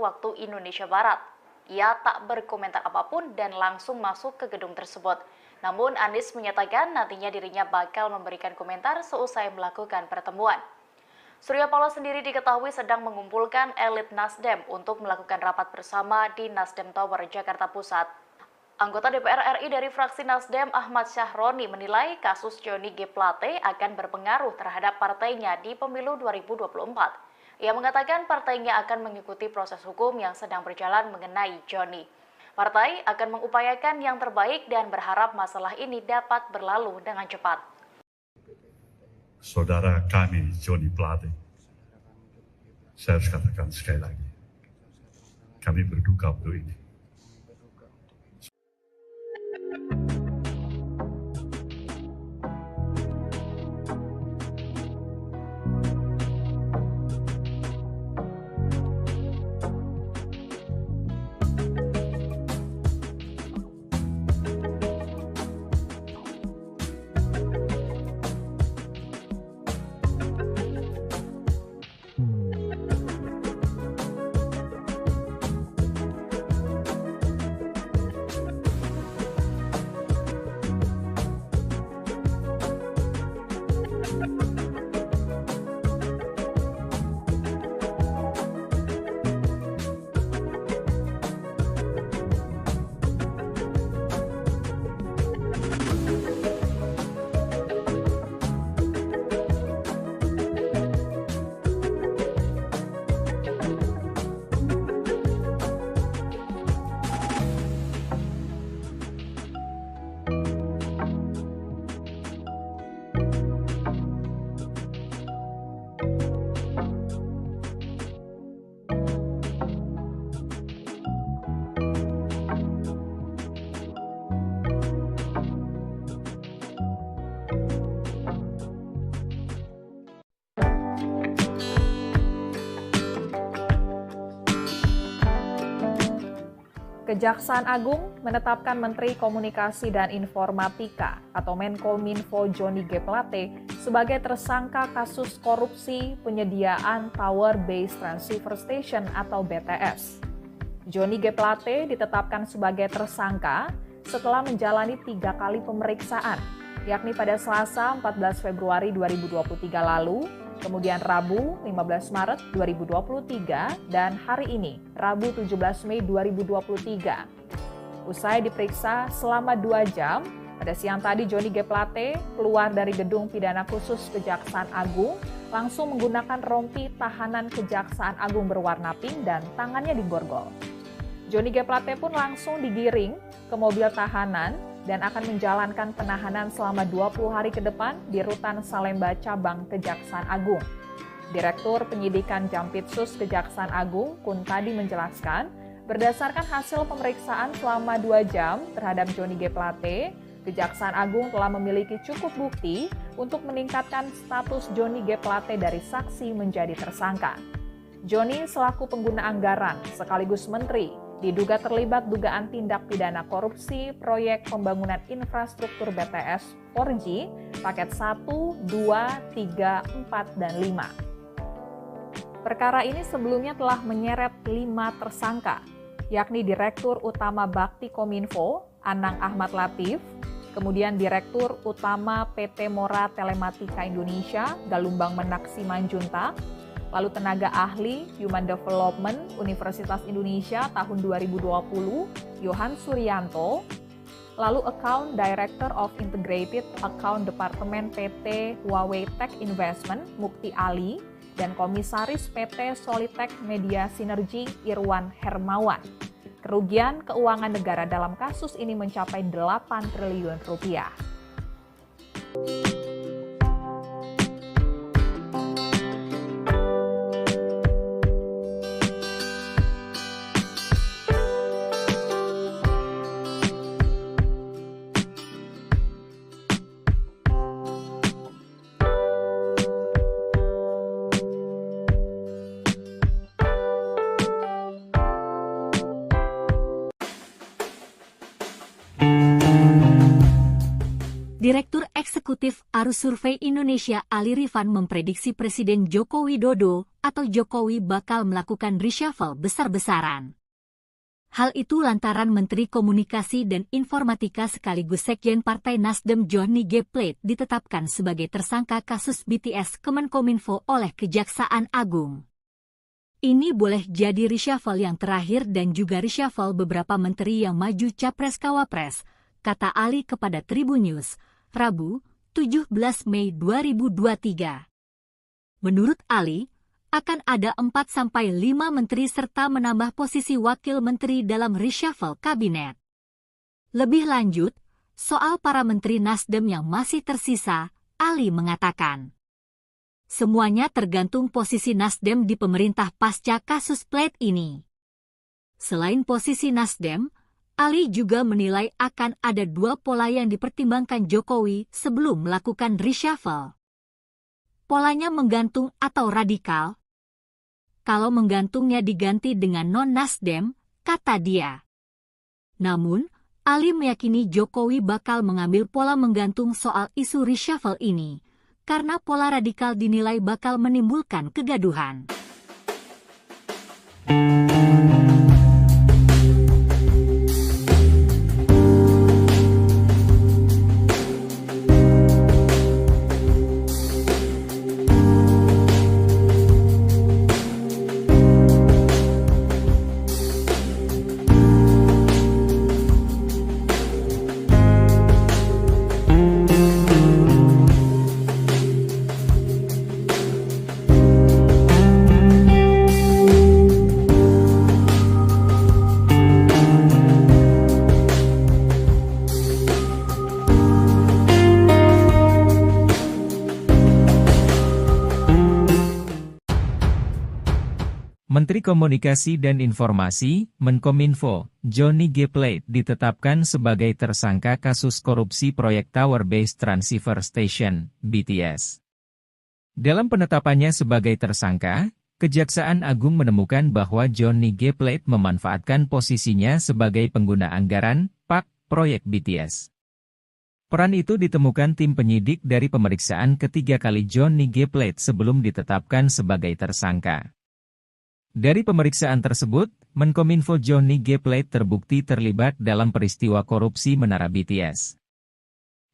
waktu Indonesia Barat. Ia tak berkomentar apapun dan langsung masuk ke gedung tersebut. Namun Anies menyatakan nantinya dirinya bakal memberikan komentar seusai melakukan pertemuan. Surya Paloh sendiri diketahui sedang mengumpulkan elit Nasdem untuk melakukan rapat bersama di Nasdem Tower, Jakarta Pusat. Anggota DPR RI dari fraksi Nasdem Ahmad Syahroni menilai kasus Johnny G. Plate akan berpengaruh terhadap partainya di pemilu 2024. Ia mengatakan partainya akan mengikuti proses hukum yang sedang berjalan mengenai Johnny. Partai akan mengupayakan yang terbaik dan berharap masalah ini dapat berlalu dengan cepat. Saudara kami Johnny Plate, saya harus katakan sekali lagi, kami berduka untuk ini. Kejaksaan Agung menetapkan Menteri Komunikasi dan Informatika atau Menkominfo Johnny G. Plate sebagai tersangka kasus korupsi penyediaan Tower Base Transceiver Station atau BTS. Johnny G. Plate ditetapkan sebagai tersangka setelah menjalani 3 kali pemeriksaan, yakni pada Selasa 14 Februari 2023 lalu, kemudian Rabu 15 Maret 2023, dan hari ini, Rabu 17 Mei 2023. Usai diperiksa selama 2 jam, pada siang tadi Johnny G. Plate keluar dari gedung pidana khusus Kejaksaan Agung, langsung menggunakan rompi tahanan Kejaksaan Agung berwarna pink dan tangannya diborgol. Johnny G. Plate pun langsung digiring ke mobil tahanan dan akan menjalankan penahanan selama 20 hari ke depan di Rutan Salemba Cabang Kejaksaan Agung. Direktur Penyidikan Jampitsus Kejaksaan Agung, Kuntadi menjelaskan, berdasarkan hasil pemeriksaan selama 2 jam terhadap Johnny G. Plate, Kejaksaan Agung telah memiliki cukup bukti untuk meningkatkan status Johnny G. Plate dari saksi menjadi tersangka. Johnny selaku pengguna anggaran sekaligus menteri diduga terlibat dugaan tindak pidana korupsi proyek pembangunan infrastruktur BTS 4G paket 1, 2, 3, 4, dan 5. Perkara ini sebelumnya telah menyeret 5 tersangka, yakni Direktur Utama Bakti Kominfo, Anang Ahmad Latif, kemudian Direktur Utama PT Mora Telematika Indonesia, Galumbang Menak Simanjuntak, lalu tenaga ahli Human Development Universitas Indonesia tahun 2020, Yohan Suryanto, lalu Account Director of Integrated Account Department PT Huawei Tech Investment, Mukti Ali, dan Komisaris PT Solitech Media Synergy, Irwan Hermawan. Kerugian keuangan negara dalam kasus ini mencapai 8 triliun rupiah. Direktur Eksekutif Arus Survei Indonesia Ali Rifan memprediksi Presiden Joko Widodo atau Jokowi bakal melakukan reshuffle besar-besaran. Hal itu lantaran Menteri Komunikasi dan Informatika sekaligus Sekjen Partai Nasdem Johnny G. Plate ditetapkan sebagai tersangka kasus BTS Kemenkominfo oleh Kejaksaan Agung. Ini boleh jadi reshuffle yang terakhir dan juga reshuffle beberapa menteri yang maju Capres-Cawapres, kata Ali kepada Tribun News, Rabu, 17 Mei 2023. Menurut Ali, akan ada 4-5 menteri serta menambah posisi wakil menteri dalam reshuffle kabinet. Lebih lanjut, soal para menteri Nasdem yang masih tersisa, Ali mengatakan, semuanya tergantung posisi Nasdem di pemerintah pasca kasus Plate ini. Selain posisi Nasdem, Ali juga menilai akan ada 2 pola yang dipertimbangkan Jokowi sebelum melakukan reshuffle. Polanya menggantung atau radikal. Kalau menggantungnya diganti dengan non-Nasdem, kata dia. Namun, Ali meyakini Jokowi bakal mengambil pola menggantung soal isu reshuffle ini, karena pola radikal dinilai bakal menimbulkan kegaduhan. Menteri Komunikasi dan Informasi, Menkominfo, Johnny G. Plate ditetapkan sebagai tersangka kasus korupsi proyek Tower Base Transceiver Station, BTS. Dalam penetapannya sebagai tersangka, Kejaksaan Agung menemukan bahwa Johnny G. Plate memanfaatkan posisinya sebagai pengguna anggaran, PAK, proyek BTS. Peran itu ditemukan tim penyidik dari pemeriksaan ketiga kali Johnny G. Plate sebelum ditetapkan sebagai tersangka. Dari pemeriksaan tersebut, Menkominfo Johnny G. Plate terbukti terlibat dalam peristiwa korupsi Menara BTS.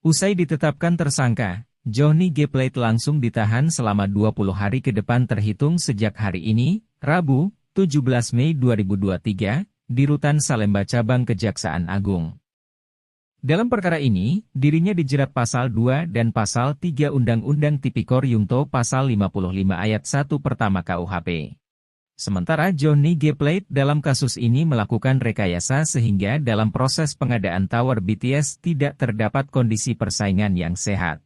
Usai ditetapkan tersangka, Johnny G. Plate langsung ditahan selama 20 hari ke depan terhitung sejak hari ini, Rabu, 17 Mei 2023, di Rutan Salemba Cabang Kejaksaan Agung. Dalam perkara ini, dirinya dijerat Pasal 2 dan Pasal 3 Undang-Undang Tipikor Yungto Pasal 55 Ayat 1 Pertama KUHP. Sementara Johnny G. Plate dalam kasus ini melakukan rekayasa sehingga dalam proses pengadaan tower BTS tidak terdapat kondisi persaingan yang sehat.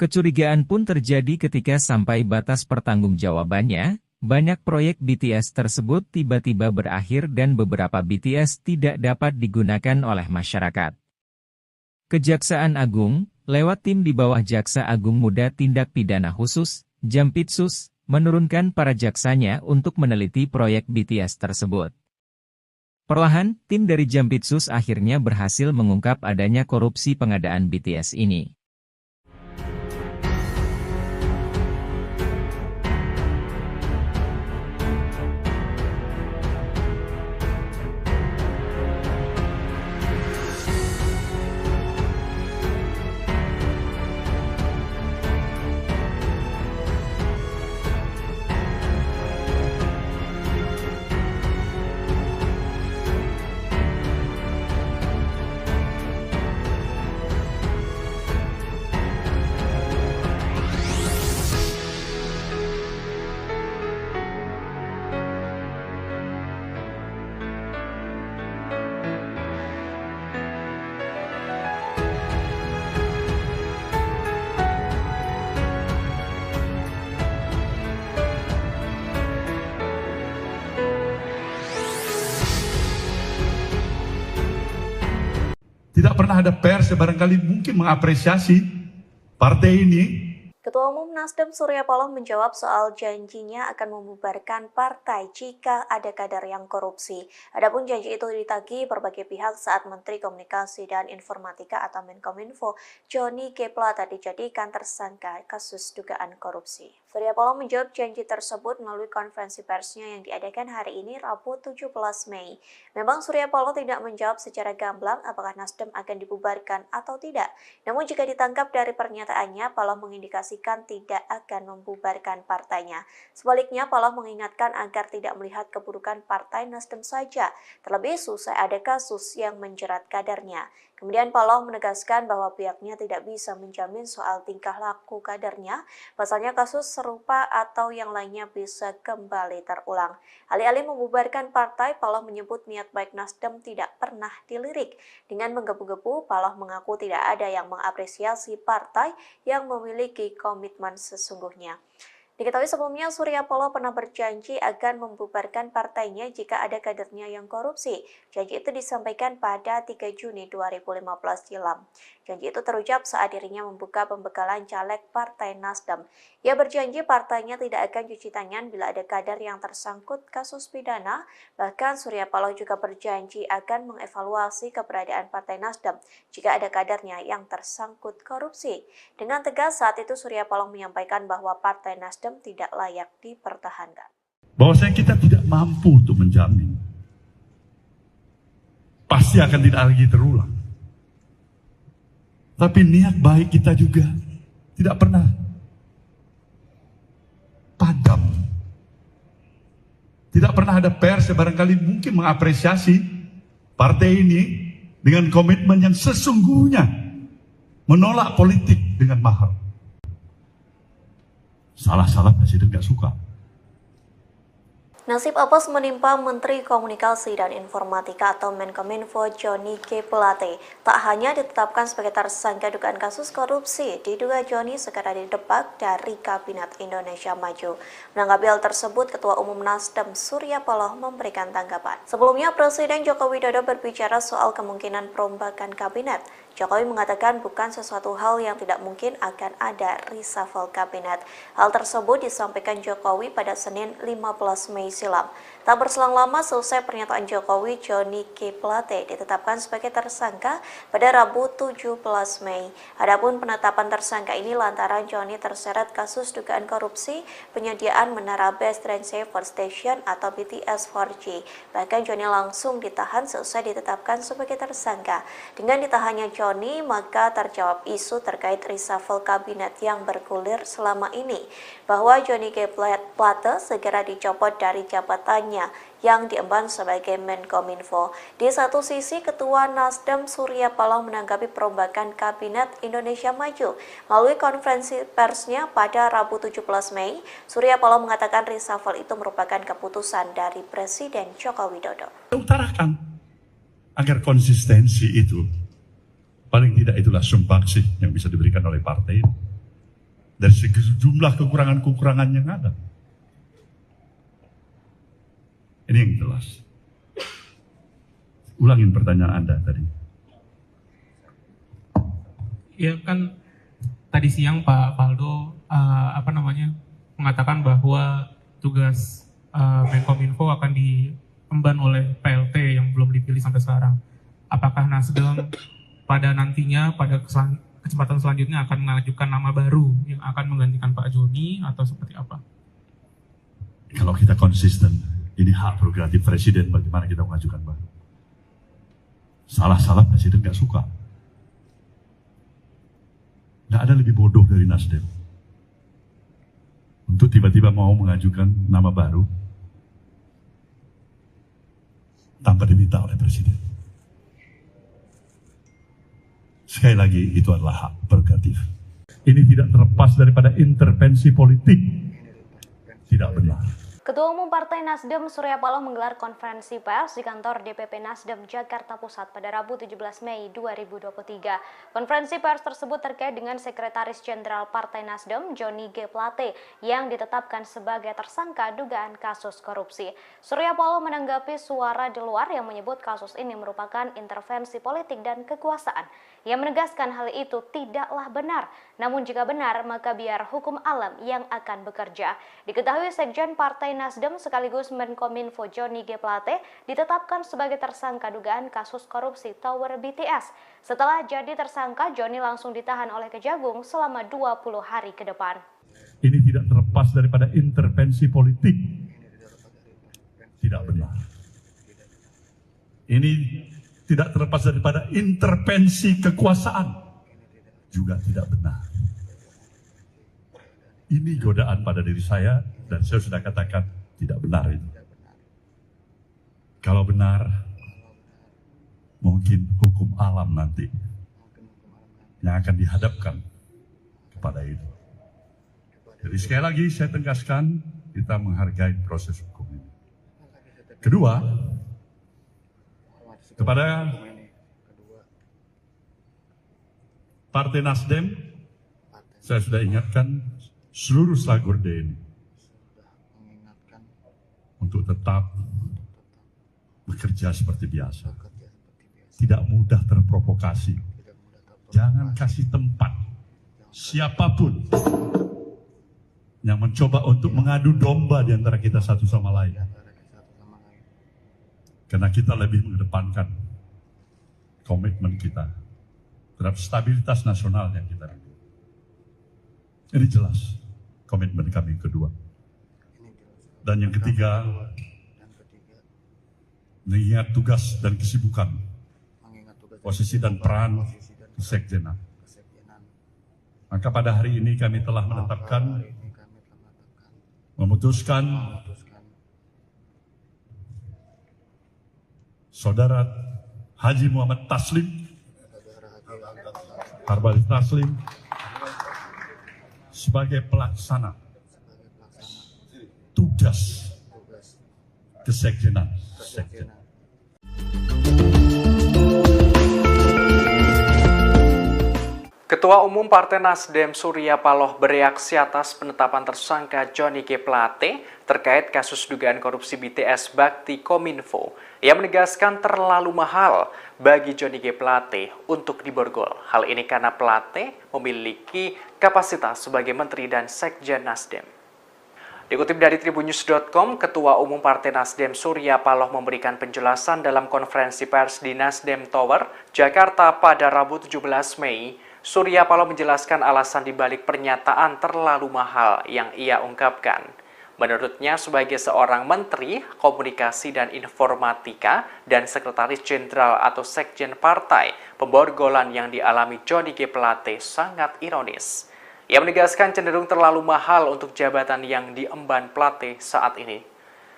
Kecurigaan pun terjadi ketika sampai batas pertanggungjawabannya, banyak proyek BTS tersebut tiba-tiba berakhir dan beberapa BTS tidak dapat digunakan oleh masyarakat. Kejaksaan Agung, lewat tim di bawah Jaksa Agung Muda Tindak Pidana Khusus, Jampitsus, menurunkan para jaksanya untuk meneliti proyek BTS tersebut. Perlahan, tim dari Jampitsus akhirnya berhasil mengungkap adanya korupsi pengadaan BTS ini. Tidak pernah ada pers yang barangkali mungkin mengapresiasi partai ini. Ketua Umum Nasdem Surya Paloh menjawab soal janjinya akan membubarkan partai jika ada kader yang korupsi. Adapun janji itu ditagih berbagai pihak saat Menteri Komunikasi dan Informatika atau Menkominfo Johnny G. Plate dijadikan tersangka kasus dugaan korupsi. Surya Paloh menjawab janji tersebut melalui konferensi persnya yang diadakan hari ini Rabu 17 Mei. Memang Surya Paloh tidak menjawab secara gamblang apakah Nasdem akan dibubarkan atau tidak. Namun jika ditangkap dari pernyataannya, Paloh mengindikasi tidak akan membubarkan partainya. Sebaliknya, Paloh mengingatkan agar tidak melihat keburukan partai Nasdem saja, terlebih usai ada kasus yang menjerat kadernya. Kemudian Paloh menegaskan bahwa pihaknya tidak bisa menjamin soal tingkah laku kadernya, pasalnya kasus serupa atau yang lainnya bisa kembali terulang. Alih-alih membubarkan partai, Paloh menyebut niat baik Nasdem tidak pernah dilirik. Dengan menggebu-gebu, Paloh mengaku tidak ada yang mengapresiasi partai yang memiliki komitmen sesungguhnya. Diketahui sebelumnya Surya Paloh pernah berjanji akan membubarkan partainya jika ada kadernya yang korupsi. Janji itu disampaikan pada 3 Juni 2015 silam. Janji itu terucap saat dirinya membuka pembekalan caleg Partai Nasdem. Ia berjanji partainya tidak akan cuci tangan bila ada kader yang tersangkut kasus pidana. Bahkan Surya Paloh juga berjanji akan mengevaluasi keberadaan Partai Nasdem jika ada kadernya yang tersangkut korupsi. Dengan tegas saat itu Surya Paloh menyampaikan bahwa Partai Nasdem tidak layak dipertahankan. Bahwasanya kita tidak mampu untuk menjamin. Pasti akan tidak lagi terulang. Tapi niat baik kita juga tidak pernah padam. Tidak pernah ada pers yang barangkali mungkin mengapresiasi partai ini dengan komitmen yang sesungguhnya menolak politik dengan mahal. Salah-salah presiden gak suka. Nasib apes menimpa Menteri Komunikasi dan Informatika atau Menkominfo Johnny G. Plate. Tak hanya ditetapkan sebagai tersangka dugaan kasus korupsi, diduga Johnny segera didebak dari Kabinet Indonesia Maju. Menanggapi hal tersebut, Ketua Umum Nasdem Surya Paloh memberikan tanggapan. Sebelumnya, Presiden Joko Widodo berbicara soal kemungkinan perombakan kabinet. Jokowi mengatakan bukan sesuatu hal yang tidak mungkin akan ada reshuffle kabinet. Hal tersebut disampaikan Jokowi pada Senin 15 Mei silam. Tak berselang lama selesai pernyataan Jokowi, Johnny G. Plate ditetapkan sebagai tersangka pada Rabu 17 Mei. Adapun penetapan tersangka ini lantaran Johnny terseret kasus dugaan korupsi penyediaan menara Base Transceiver Station atau BTS 4G. Bahkan Johnny langsung ditahan selesai ditetapkan sebagai tersangka. Dengan ditahannya Johnny, maka terjawab isu terkait reshuffle kabinet yang bergulir selama ini, bahwa Johnny G. Plate segera dicopot dari jabatannya yang diemban sebagai Menkominfo. Di satu sisi, Ketua Nasdem Surya Paloh menanggapi perombakan Kabinet Indonesia Maju. Melalui konferensi persnya pada Rabu 17 Mei, Surya Paloh mengatakan reshuffle itu merupakan keputusan dari Presiden Joko Widodo. Utarakan agar konsistensi itu, paling tidak itulah sumpaksi yang bisa diberikan oleh partai dari sejumlah kekurangan-kekurangan yang ada. Ini yang jelas. Ulangin pertanyaan Anda tadi. Ya kan tadi siang Pak Faldo mengatakan bahwa tugas Menkominfo akan diemban oleh PLT yang belum dipilih sampai sekarang. Apakah Nasdem pada nantinya pada kesempatan selanjutnya akan mengajukan nama baru yang akan menggantikan Pak Joni atau seperti apa? Kalau kita konsisten, ini hak prerogatif Presiden bagaimana kita mengajukan baru. Salah-salah Presiden nggak suka. Nggak ada lebih bodoh dari Nasdem untuk tiba-tiba mau mengajukan nama baru tanpa diminta oleh Presiden. Sekali lagi, itu adalah hak prerogatif. Ini tidak terlepas daripada intervensi politik. Tidak benar. Ketua Umum Partai Nasdem Surya Paloh menggelar konferensi pers di kantor DPP Nasdem Jakarta Pusat pada Rabu 17 Mei 2023. Konferensi pers tersebut terkait dengan Sekretaris Jenderal Partai Nasdem Johnny G. Plate yang ditetapkan sebagai tersangka dugaan kasus korupsi. Surya Paloh menanggapi suara di luar yang menyebut kasus ini merupakan intervensi politik dan kekuasaan. Ia menegaskan hal itu tidaklah benar. Namun jika benar, maka biar hukum alam yang akan bekerja. Diketahui Sekjen Partai Nasdem sekaligus Menkominfo Johnny G. Plate ditetapkan sebagai tersangka dugaan kasus korupsi Tower BTS. Setelah jadi tersangka, Johnny langsung ditahan oleh Kejagung selama 20 hari ke depan. Ini tidak terlepas daripada intervensi politik. Tidak benar. Ini tidak terlepas daripada intervensi kekuasaan. Juga tidak benar. Ini godaan pada diri saya dan saya sudah katakan tidak benar itu. Kalau benar, mungkin hukum alam nanti yang akan dihadapkan kepada itu. Jadi sekali lagi saya tegaskan, kita menghargai proses hukum ini. Kedua, kepada Partai Nasdem, saya sudah ingatkan seluruh slagor ini untuk tetap bekerja seperti biasa. Tidak mudah terprovokasi. Jangan kasih tempat siapapun yang mencoba untuk mengadu domba di antara kita satu sama lain. Karena kita lebih mengedepankan komitmen kita terhadap stabilitas nasional yang kita rindu. Ini jelas komitmen kami kedua. Dan yang ketiga, mengingat tugas dan kesibukan, posisi dan peran kesekjenan. Maka pada hari ini kami telah memutuskan Saudara Haji Muhammad Taslim, Harbali Taslim, sebagai pelaksana tugas kesekjenan. Ketua Umum Partai Nasdem Surya Paloh bereaksi atas penetapan tersangka Johnny G. Plate terkait kasus dugaan korupsi BTS Bakti Kominfo. Ia menegaskan terlalu mahal bagi Johnny G. Plate untuk diborgol. Hal ini karena Plate memiliki kapasitas sebagai Menteri dan Sekjen Nasdem. Dikutip dari tribunnews.com, Ketua Umum Partai Nasdem Surya Paloh memberikan penjelasan dalam konferensi pers di Nasdem Tower, Jakarta pada Rabu 17 Mei. Surya Paloh menjelaskan alasan dibalik pernyataan terlalu mahal yang ia ungkapkan. Menurutnya, sebagai seorang Menteri Komunikasi dan Informatika dan Sekretaris Jenderal atau Sekjen Partai, pemborgolan yang dialami Johnny G. Plate sangat ironis. Ia menegaskan cenderung terlalu mahal untuk jabatan yang diemban Plate saat ini.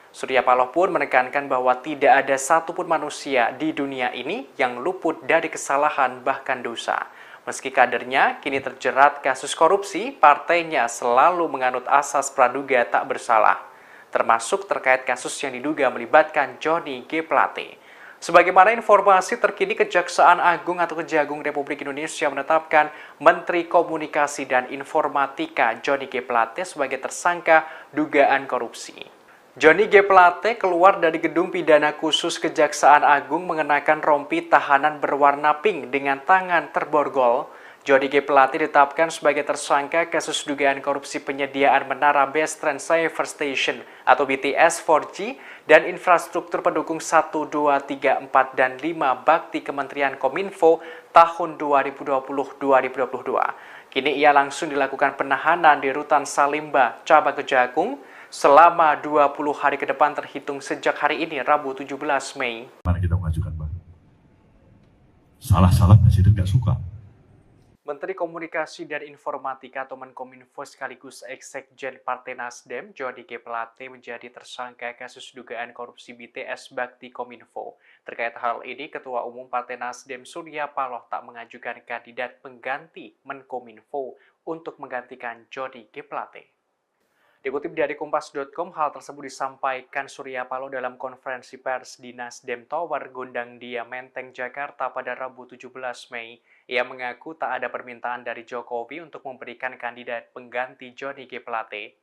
Surya Paloh pun menekankan bahwa tidak ada satupun manusia di dunia ini yang luput dari kesalahan bahkan dosa. Meski kadernya kini terjerat kasus korupsi, partainya selalu menganut asas praduga tak bersalah, termasuk terkait kasus yang diduga melibatkan Johnny G. Plate. Sebagaimana informasi terkini, Kejaksaan Agung atau Kejagung Republik Indonesia menetapkan Menteri Komunikasi dan Informatika Johnny G. Plate sebagai tersangka dugaan korupsi. Johnny G. Plate keluar dari gedung pidana khusus Kejaksaan Agung mengenakan rompi tahanan berwarna pink dengan tangan terborgol. Johnny G. Plate ditetapkan sebagai tersangka kasus dugaan korupsi penyediaan menara Base Transceiver Station atau BTS 4G dan infrastruktur pendukung 1, 2, 3, 4, dan 5 bakti Kementerian Kominfo tahun 2020-2022. Kini ia langsung dilakukan penahanan di Rutan Salimba, Cabang Kejagung, selama 20 hari ke depan terhitung sejak hari ini, Rabu 17 Mei. Mana kita mengajukan, Bang? Salah-salah Presiden nggak suka. Menteri Komunikasi dan Informatika atau Menkominfo sekaligus Sekjen Partai Nasdem, Johnny G. Plate menjadi tersangka kasus dugaan korupsi BTS Bakti Kominfo. Terkait hal ini, Ketua Umum Partai Nasdem Surya Paloh tak mengajukan kandidat pengganti Menkominfo untuk menggantikan Johnny G. Plate. Dikutip dari Kompas.com, hal tersebut disampaikan Surya Paloh dalam konferensi pers di Nasdem Tower, Gondang Dia, Menteng, Jakarta pada Rabu 17 Mei. Ia mengaku tak ada permintaan dari Jokowi untuk memberikan kandidat pengganti Johnny G. Plate.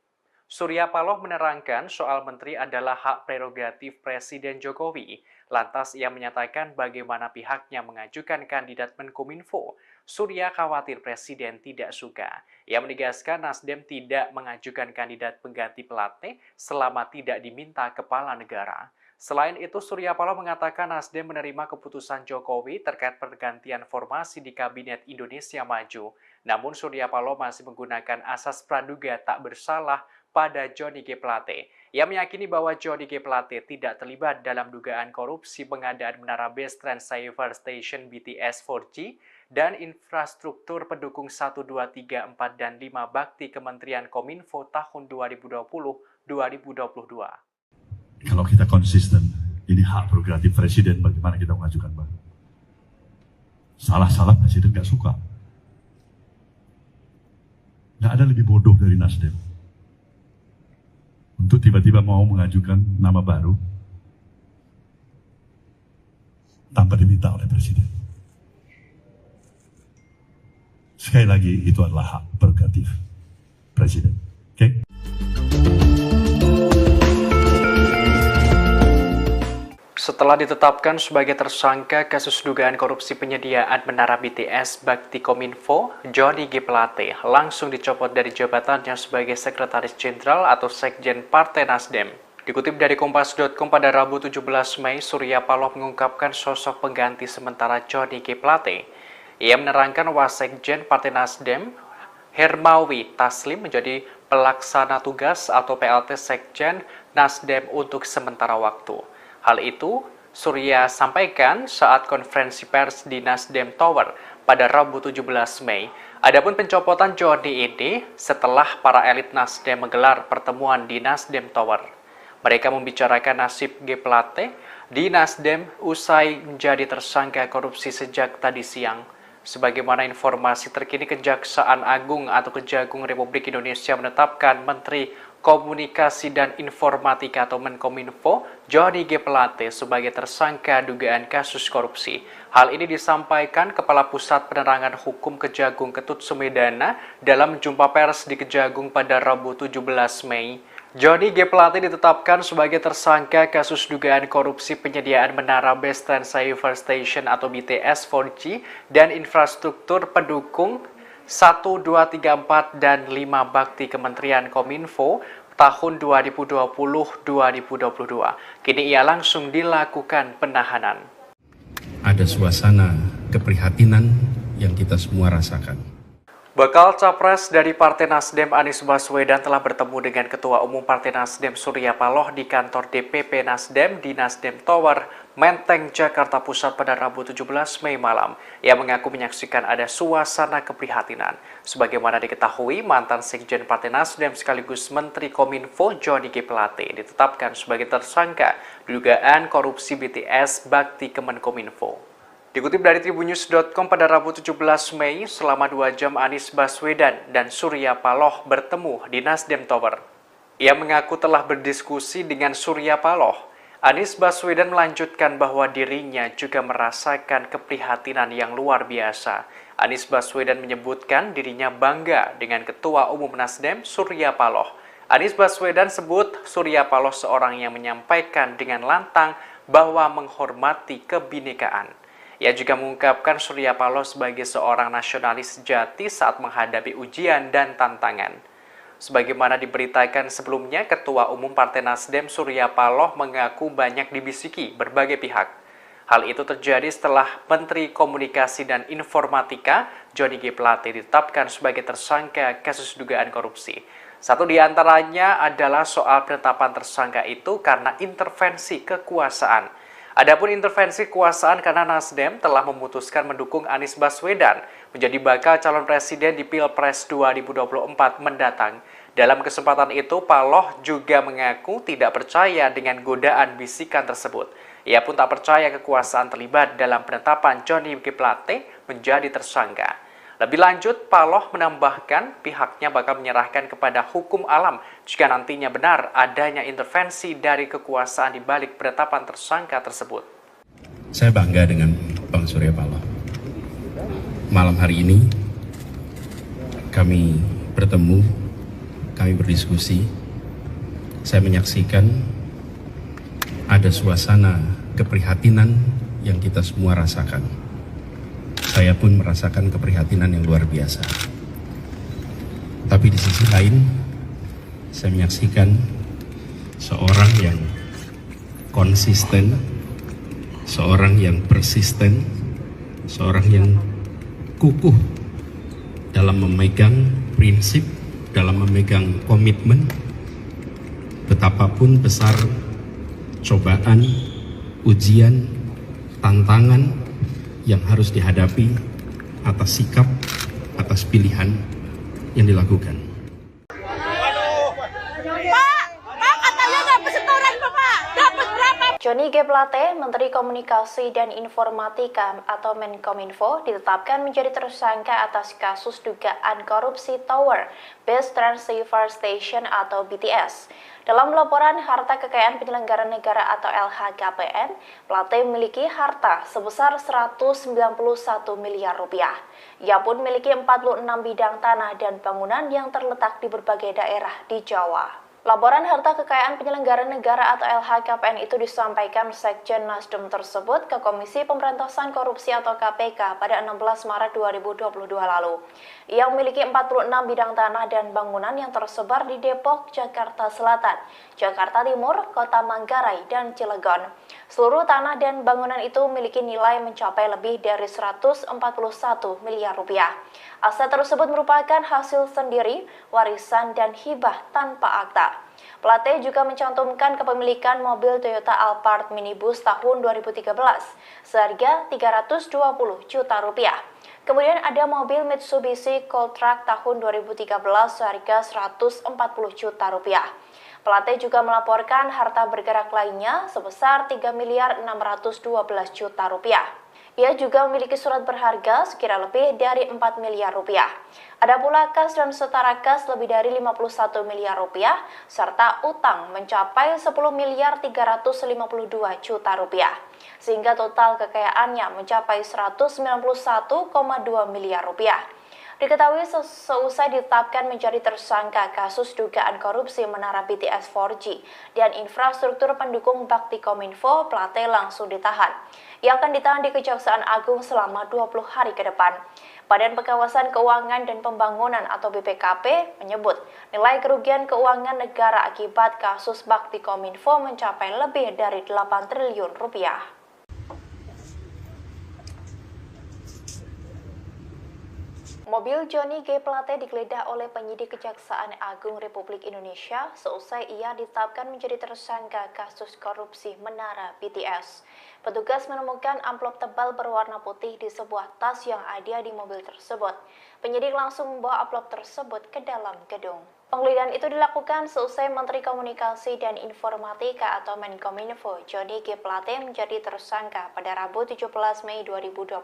Surya Paloh menerangkan soal menteri adalah hak prerogatif Presiden Jokowi. Lantas ia menyatakan bagaimana pihaknya mengajukan kandidat Menkominfo. Surya khawatir Presiden tidak suka. Ia menegaskan Nasdem tidak mengajukan kandidat pengganti Plate selama tidak diminta kepala negara. Selain itu, Surya Paloh mengatakan Nasdem menerima keputusan Jokowi terkait pergantian formasi di Kabinet Indonesia Maju. Namun Surya Paloh masih menggunakan asas praduga tak bersalah pada Johnny G. Plate. Ia meyakini bahwa Johnny G. Plate tidak terlibat dalam dugaan korupsi pengadaan menara Base Transceiver Station BTS 4G dan infrastruktur pendukung 1, 2, 3, 4, dan 5 bakti Kementerian Kominfo tahun 2020-2022. Kalau kita konsisten, ini hak prerogatif Presiden, bagaimana kita mengajukan, Bang? Salah-salah Presiden nggak suka. Nggak ada lebih bodoh dari Nasdem untuk tiba-tiba mau mengajukan nama baru tanpa diminta oleh Presiden. Sekali lagi, itu adalah hak prerogatif Presiden. Oke? Setelah ditetapkan sebagai tersangka kasus dugaan korupsi penyediaan menara BTS Bakti Kominfo, Johnny G. Plate langsung dicopot dari jabatannya sebagai Sekretaris Jenderal atau Sekjen Partai Nasdem. Dikutip dari Kompas.com pada Rabu 17 Mei, Surya Paloh mengungkapkan sosok pengganti sementara Johnny G. Plate. Ia menerangkan Wasekjen Partai Nasdem, Hermawi Taslim menjadi pelaksana tugas atau PLT Sekjen Nasdem untuk sementara waktu. Hal itu Surya sampaikan saat konferensi pers di Nasdem Tower pada Rabu 17 Mei. Adapun pencopotan Johnny ini setelah para elit Nasdem menggelar pertemuan di Nasdem Tower. Mereka membicarakan nasib G. Plate di Nasdem usai menjadi tersangka korupsi sejak tadi siang. Sebagaimana informasi terkini, Kejaksaan Agung atau Kejagung Republik Indonesia menetapkan Menteri Komunikasi dan Informatika atau Menkominfo, Johnny G. Plate sebagai tersangka dugaan kasus korupsi. Hal ini disampaikan Kepala Pusat Penerangan Hukum Kejagung Ketut Sumedana dalam jumpa pers di Kejagung pada Rabu 17 Mei. Johnny G. Plate ditetapkan sebagai tersangka kasus dugaan korupsi penyediaan menara Base Transceiver Station atau BTS 4G dan infrastruktur pendukung 1, 2, 3, 4, dan 5 bakti Kementerian Kominfo tahun 2020-2022. Kini ia langsung dilakukan penahanan. Ada suasana keprihatinan yang kita semua rasakan. Bakal Capres dari Partai Nasdem Anies Baswedan telah bertemu dengan Ketua Umum Partai Nasdem Surya Paloh di kantor DPP Nasdem di Nasdem Tower, Menteng, Jakarta Pusat pada Rabu 17 Mei malam. Ia mengaku menyaksikan ada suasana keprihatinan. Sebagaimana diketahui, mantan Sekjen Partai Nasdem sekaligus Menteri Kominfo Johnny G. Plate ditetapkan sebagai tersangka dugaan korupsi BTS Bakti Kemenkominfo. Dikutip dari tribunnews.com pada Rabu 17 Mei, selama 2 jam Anies Baswedan dan Surya Paloh bertemu di Nasdem Tower. Ia mengaku telah berdiskusi dengan Surya Paloh. Anies Baswedan melanjutkan bahwa dirinya juga merasakan keprihatinan yang luar biasa. Anies Baswedan menyebutkan dirinya bangga dengan Ketua Umum Nasdem Surya Paloh. Anies Baswedan sebut Surya Paloh seorang yang menyampaikan dengan lantang bahwa menghormati kebinekaan. Ia juga mengungkapkan Surya Paloh sebagai seorang nasionalis sejati saat menghadapi ujian dan tantangan. Sebagaimana diberitakan sebelumnya, Ketua Umum Partai Nasdem Surya Paloh mengaku banyak dibisiki berbagai pihak. Hal itu terjadi setelah Menteri Komunikasi dan Informatika Johnny G. Plate ditetapkan sebagai tersangka kasus dugaan korupsi. Satu di antaranya adalah soal penetapan tersangka itu karena intervensi kekuasaan. Adapun intervensi kekuasaan karena Nasdem telah memutuskan mendukung Anies Baswedan menjadi bakal calon presiden di Pilpres 2024 mendatang. Dalam kesempatan itu, Paloh juga mengaku tidak percaya dengan godaan bisikan tersebut. Ia pun tak percaya kekuasaan terlibat dalam penetapan Johnny G. Plate menjadi tersangka. Lebih lanjut, Paloh menambahkan pihaknya bakal menyerahkan kepada hukum alam jika nantinya benar adanya intervensi dari kekuasaan di balik penetapan tersangka tersebut. Saya bangga dengan Bang Surya Paloh. Malam hari ini kami bertemu, kami berdiskusi. Saya menyaksikan ada suasana keprihatinan yang kita semua rasakan. Saya pun merasakan keprihatinan yang luar biasa. Tapi di sisi lain, saya menyaksikan seorang yang konsisten, seorang yang persisten, seorang yang kukuh dalam memegang prinsip, dalam memegang komitmen, betapapun besar cobaan, ujian, tantangan yang harus dihadapi atas sikap, atas pilihan yang dilakukan. Johnny G. Plate, Menteri Komunikasi dan Informatika atau Menkominfo, ditetapkan menjadi tersangka atas kasus dugaan korupsi Tower Base Transceiver Station atau BTS. Dalam laporan harta kekayaan penyelenggara negara atau LHKPN, Plate memiliki harta sebesar 191 miliar rupiah. Ia pun memiliki 46 bidang tanah dan bangunan yang terletak di berbagai daerah di Jawa. Laporan harta kekayaan penyelenggara negara atau LHKPN itu disampaikan Sekjen Nasdem tersebut ke Komisi Pemberantasan Korupsi atau KPK pada 16 Maret 2022 lalu. Ia memiliki 46 bidang tanah dan bangunan yang tersebar di Depok, Jakarta Selatan, Jakarta Timur, Kota Manggarai, dan Cilegon. Seluruh tanah dan bangunan itu memiliki nilai mencapai lebih dari 141 miliar rupiah. Aset tersebut merupakan hasil sendiri, warisan, dan hibah tanpa akta. Plate juga mencantumkan kepemilikan mobil Toyota Alphard minibus tahun 2013 seharga 320 juta rupiah. Kemudian ada mobil Mitsubishi Cold-Truck tahun 2013 seharga 140 juta rupiah. Plate juga melaporkan harta bergerak lainnya sebesar 3 miliar 612 juta rupiah. Ia juga memiliki surat berharga sekira lebih dari 4 miliar rupiah. Ada pula kas dan setara kas lebih dari 51 miliar rupiah, serta utang mencapai 10 miliar 352 juta rupiah. Sehingga total kekayaannya mencapai 191,2 miliar rupiah. Diketahui seusai ditetapkan menjadi tersangka kasus dugaan korupsi menara BTS 4G dan infrastruktur pendukung bakti Kominfo, Plate langsung ditahan. Ia akan ditahan di Kejaksaan Agung selama 20 hari ke depan. Badan Pengawasan Keuangan dan Pembangunan atau BPKP menyebut nilai kerugian keuangan negara akibat kasus bakti Kominfo mencapai lebih dari 8 triliun rupiah. Mobil Johnny G. Plate digeledah oleh penyidik Kejaksaan Agung Republik Indonesia seusai ia ditetapkan menjadi tersangka kasus korupsi menara BTS. Petugas menemukan amplop tebal berwarna putih di sebuah tas yang ada di mobil tersebut. Penyidik langsung membawa amplop tersebut ke dalam gedung. Penggeledahan itu dilakukan seusai Menteri Komunikasi dan Informatika atau Menkominfo Johnny G. Plate menjadi tersangka pada Rabu 17 Mei 2023.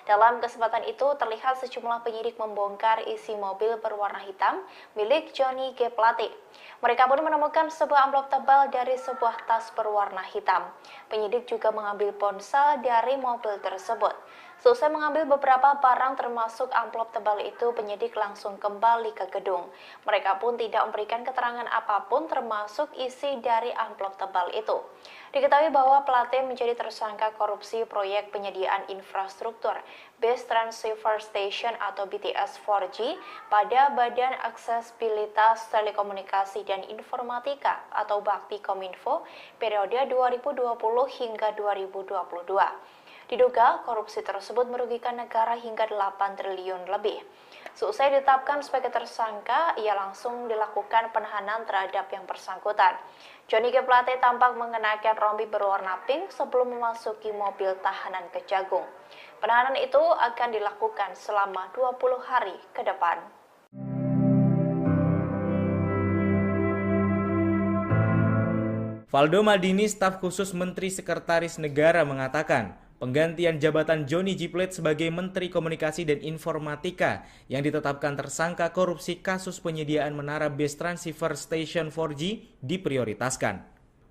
Dalam kesempatan itu terlihat sejumlah penyidik membongkar isi mobil berwarna hitam milik Johnny G. Plate. Mereka pun menemukan sebuah amplop tebal dari sebuah tas berwarna hitam. Penyidik juga mengambil ponsel dari mobil tersebut. Seusai mengambil beberapa barang termasuk amplop tebal itu, penyidik langsung kembali ke gedung. Mereka pun tidak memberikan keterangan apapun termasuk isi dari amplop tebal itu. Diketahui bahwa Plate menjadi tersangka korupsi proyek penyediaan infrastruktur Base Transceiver Station atau BTS 4G pada Badan Aksesibilitas Telekomunikasi dan Informatika atau Bakti Kominfo periode 2020 hingga 2022. Diduga korupsi tersebut merugikan negara hingga 8 triliun lebih. Seusai ditetapkan sebagai tersangka, ia langsung dilakukan penahanan terhadap yang bersangkutan. Johnny G. Plate tampak mengenakan rompi berwarna pink sebelum memasuki mobil tahanan Kejagung. Penahanan itu akan dilakukan selama 20 hari ke depan. Valdo Maldini, staf khusus Menteri Sekretaris Negara mengatakan, penggantian jabatan Johnny G. Plate sebagai Menteri Komunikasi dan Informatika yang ditetapkan tersangka korupsi kasus penyediaan menara Base Transceiver Station 4G diprioritaskan.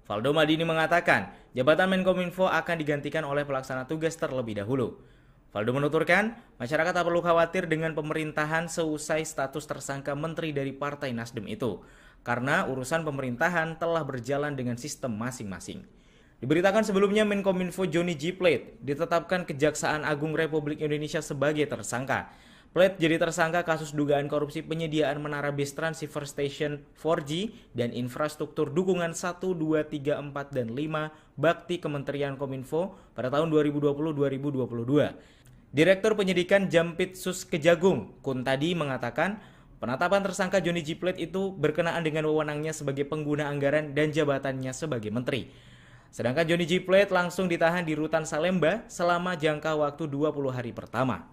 Valdo Maldini mengatakan, jabatan Menkominfo akan digantikan oleh pelaksana tugas terlebih dahulu. Valdo menuturkan, masyarakat tak perlu khawatir dengan pemerintahan seusai status tersangka menteri dari Partai Nasdem itu, karena urusan pemerintahan telah berjalan dengan sistem masing-masing. Diberitakan sebelumnya Menkominfo Johnny G. Plate ditetapkan Kejaksaan Agung Republik Indonesia sebagai tersangka. Plate jadi tersangka kasus dugaan korupsi penyediaan menara Base Transceiver Station 4G dan infrastruktur dukungan 1, 2, 3, 4, dan 5 Bakti Kementerian Kominfo pada tahun 2020-2022. Direktur Penyidikan Jampitsus Kejagung, Kuntadi, mengatakan penetapan tersangka Johnny G. Plate itu berkenaan dengan wewenangnya sebagai pengguna anggaran dan jabatannya sebagai menteri. Sedangkan Johnny G. Plate langsung ditahan di Rutan Salemba selama jangka waktu 20 hari pertama.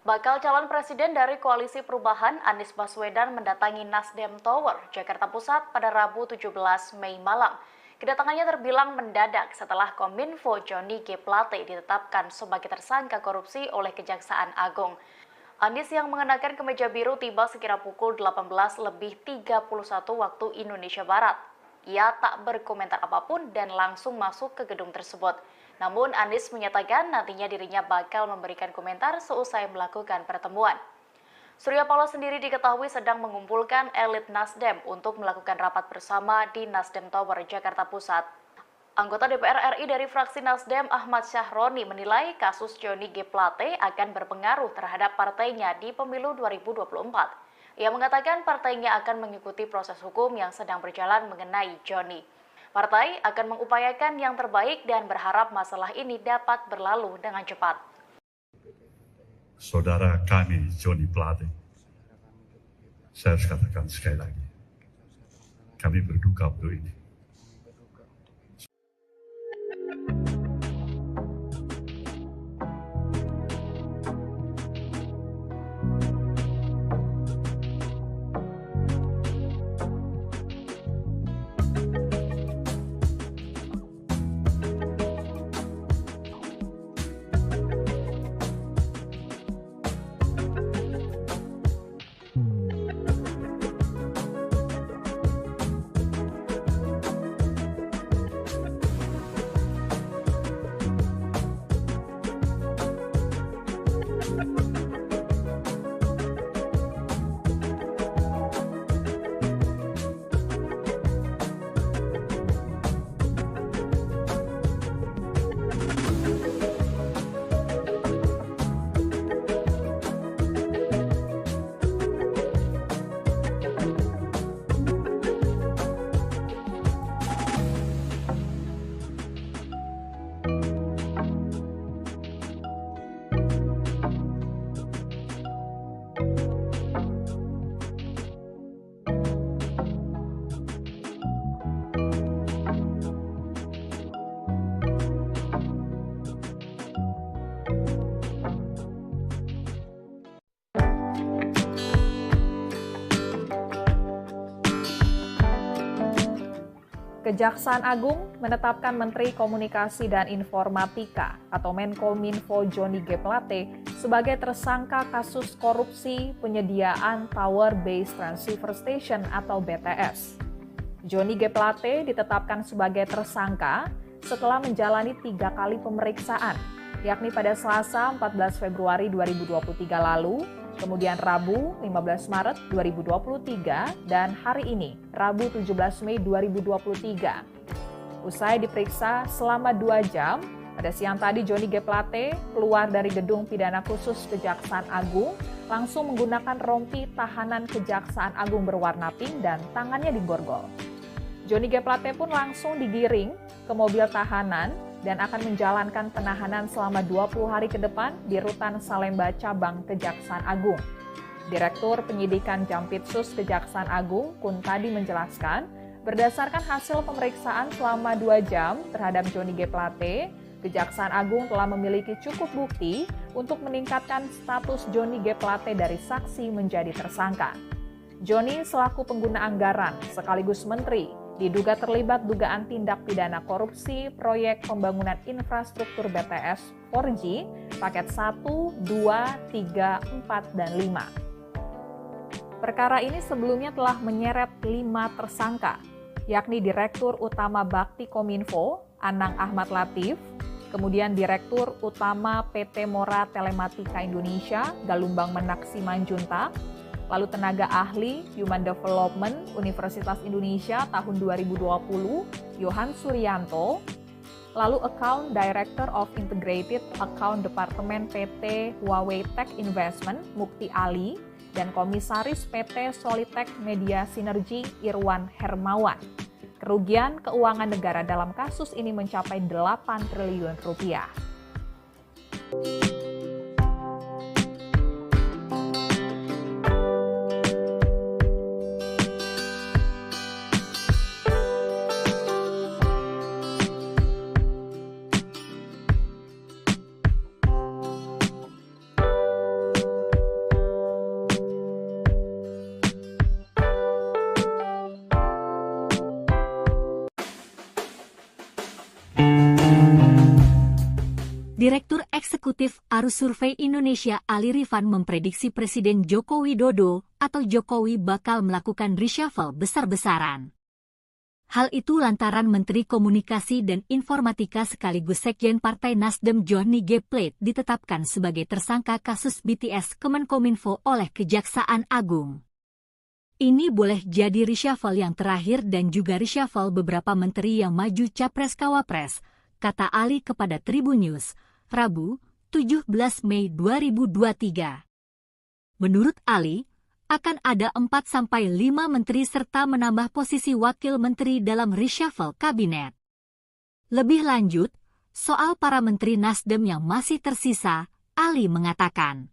Bakal calon presiden dari Koalisi Perubahan Anies Baswedan mendatangi Nasdem Tower, Jakarta Pusat pada Rabu 17 Mei malam. Kedatangannya terbilang mendadak setelah Kominfo Johnny G. Plate ditetapkan sebagai tersangka korupsi oleh Kejaksaan Agung. Anies yang mengenakan kemeja biru tiba sekira pukul 18:31 waktu Indonesia Barat. Ia tak berkomentar apapun dan langsung masuk ke gedung tersebut. Namun Anies menyatakan nantinya dirinya bakal memberikan komentar seusai melakukan pertemuan. Surya Paloh sendiri diketahui sedang mengumpulkan elit Nasdem untuk melakukan rapat bersama di Nasdem Tower, Jakarta Pusat. Anggota DPR RI dari fraksi Nasdem Ahmad Syahroni menilai kasus Johnny G. Plate akan berpengaruh terhadap partainya di pemilu 2024. Ia mengatakan partainya akan mengikuti proses hukum yang sedang berjalan mengenai Johnny. Partai akan mengupayakan yang terbaik dan berharap masalah ini dapat berlalu dengan cepat. Saudara kami Johnny Plate, saya harus katakan sekali lagi, kami berduka untuk ini. Kejaksaan Agung menetapkan Menteri Komunikasi dan Informatika atau Menkominfo Johnny G. Plate sebagai tersangka kasus korupsi penyediaan Tower Base Transceiver Station atau BTS. Johnny G. Plate ditetapkan sebagai tersangka setelah menjalani 3 kali pemeriksaan, yakni pada Selasa 14 Februari 2023 lalu, kemudian Rabu 15 Maret 2023, dan hari ini, Rabu 17 Mei 2023. Usai diperiksa selama 2 jam, pada siang tadi Johnny G. Plate keluar dari gedung pidana khusus Kejaksaan Agung, langsung menggunakan rompi tahanan Kejaksaan Agung berwarna pink dan tangannya diborgol. Johnny G. Plate pun langsung digiring ke mobil tahanan dan akan menjalankan penahanan selama 20 hari ke depan di Rutan Salemba Cabang Kejaksaan Agung. Direktur Penyidikan Jampitsus Kejaksaan Agung, Kuntadi, menjelaskan, berdasarkan hasil pemeriksaan selama 2 jam terhadap Johnny G. Plate, Kejaksaan Agung telah memiliki cukup bukti untuk meningkatkan status Johnny G. Plate dari saksi menjadi tersangka. Johnny selaku pengguna anggaran sekaligus menteri diduga terlibat dugaan tindak pidana korupsi proyek pembangunan infrastruktur BTS 4G paket 1, 2, 3, 4, dan 5. Perkara ini sebelumnya telah menyeret 5 tersangka, yakni Direktur Utama Bakti Kominfo, Anang Ahmad Latif, kemudian Direktur Utama PT Mora Telematika Indonesia, Galumbang Menak Simanjuntak, lalu tenaga ahli Human Development Universitas Indonesia tahun 2020, Yohan Suryanto, lalu Account Director of Integrated Account Department PT Huawei Tech Investment, Mukti Ali, dan Komisaris PT Solitech Media Sinergi, Irwan Hermawan. Kerugian keuangan negara dalam kasus ini mencapai 8 triliun rupiah. Direktur Eksekutif Arus Survei Indonesia Ali Rifan memprediksi Presiden Joko Widodo atau Jokowi bakal melakukan reshuffle besar-besaran. Hal itu lantaran Menteri Komunikasi dan Informatika sekaligus Sekjen Partai Nasdem Johnny G. Plate ditetapkan sebagai tersangka kasus BTS Kemenkominfo oleh Kejaksaan Agung. Ini boleh jadi reshuffle yang terakhir dan juga reshuffle beberapa menteri yang maju Capres-Cawapres, kata Ali kepada Tribun News, Rabu, 17 Mei 2023. Menurut Ali, akan ada 4-5 menteri serta menambah posisi wakil menteri dalam reshuffle kabinet. Lebih lanjut, soal para menteri Nasdem yang masih tersisa, Ali mengatakan,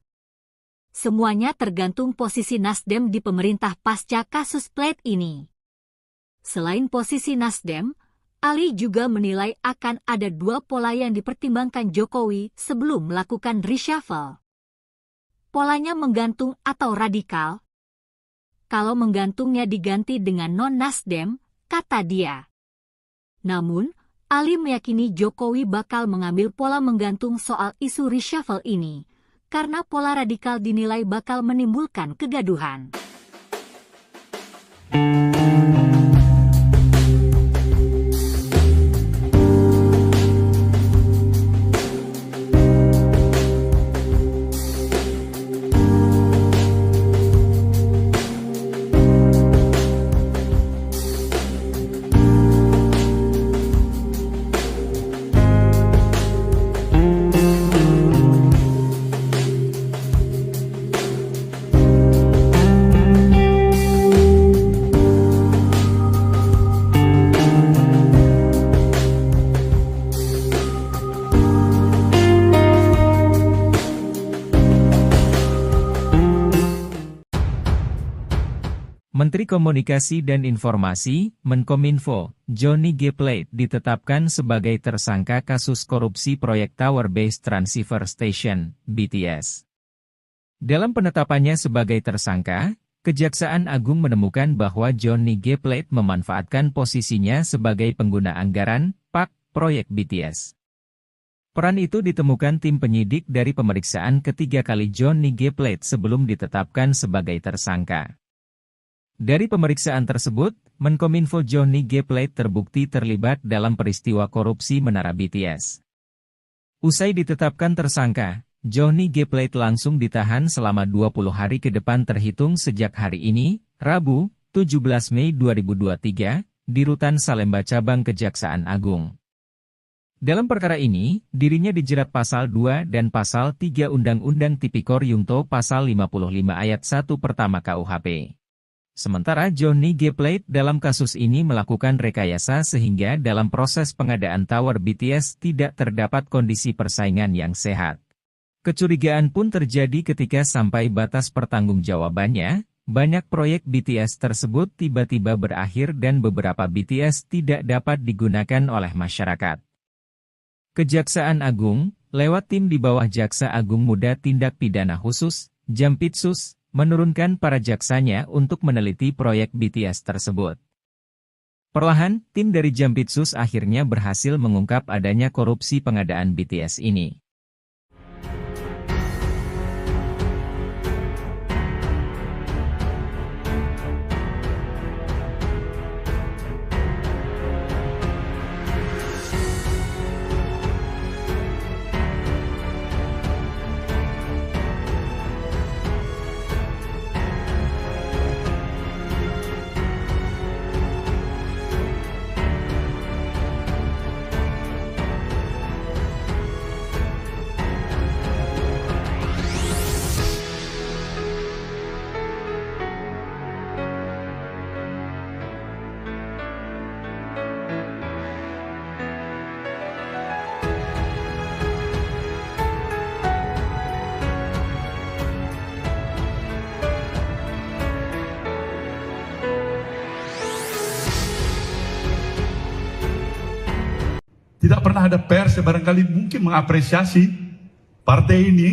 semuanya tergantung posisi Nasdem di pemerintah pasca kasus Plate ini. Selain posisi Nasdem, Ali juga menilai akan ada 2 pola yang dipertimbangkan Jokowi sebelum melakukan reshuffle. Polanya menggantung atau radikal. Kalau menggantungnya diganti dengan non-Nasdem, kata dia. Namun, Ali meyakini Jokowi bakal mengambil pola menggantung soal isu reshuffle ini, karena pola radikal dinilai bakal menimbulkan kegaduhan. Menteri Komunikasi dan Informasi, Menkominfo, Johnny G. Plate ditetapkan sebagai tersangka kasus korupsi proyek Tower Base Transceiver Station, BTS. Dalam penetapannya sebagai tersangka, Kejaksaan Agung menemukan bahwa Johnny G. Plate memanfaatkan posisinya sebagai pengguna anggaran, PAK, proyek BTS. Peran itu ditemukan tim penyidik dari pemeriksaan ketiga kali Johnny G. Plate sebelum ditetapkan sebagai tersangka. Dari pemeriksaan tersebut, Menkominfo Johnny G. Plate terbukti terlibat dalam peristiwa korupsi Menara BTS. Usai ditetapkan tersangka, Johnny G. Plate langsung ditahan selama 20 hari ke depan terhitung sejak hari ini, Rabu, 17 Mei 2023, di Rutan Salemba Cabang Kejaksaan Agung. Dalam perkara ini, dirinya dijerat Pasal 2 dan Pasal 3 Undang-Undang Tipikor Yungto Pasal 55 Ayat 1 Pertama KUHP. Sementara Johnny G. Plate dalam kasus ini melakukan rekayasa sehingga dalam proses pengadaan tower BTS tidak terdapat kondisi persaingan yang sehat. Kecurigaan pun terjadi ketika sampai batas pertanggungjawabannya, banyak proyek BTS tersebut tiba-tiba berakhir dan beberapa BTS tidak dapat digunakan oleh masyarakat. Kejaksaan Agung, lewat tim di bawah Jaksa Agung Muda Tindak Pidana Khusus, Jampitsus, menurunkan para jaksanya untuk meneliti proyek BTS tersebut. Perlahan, tim dari Jampitsus akhirnya berhasil mengungkap adanya korupsi pengadaan BTS ini. Tidak pernah ada pers yang barangkali mungkin mengapresiasi partai ini.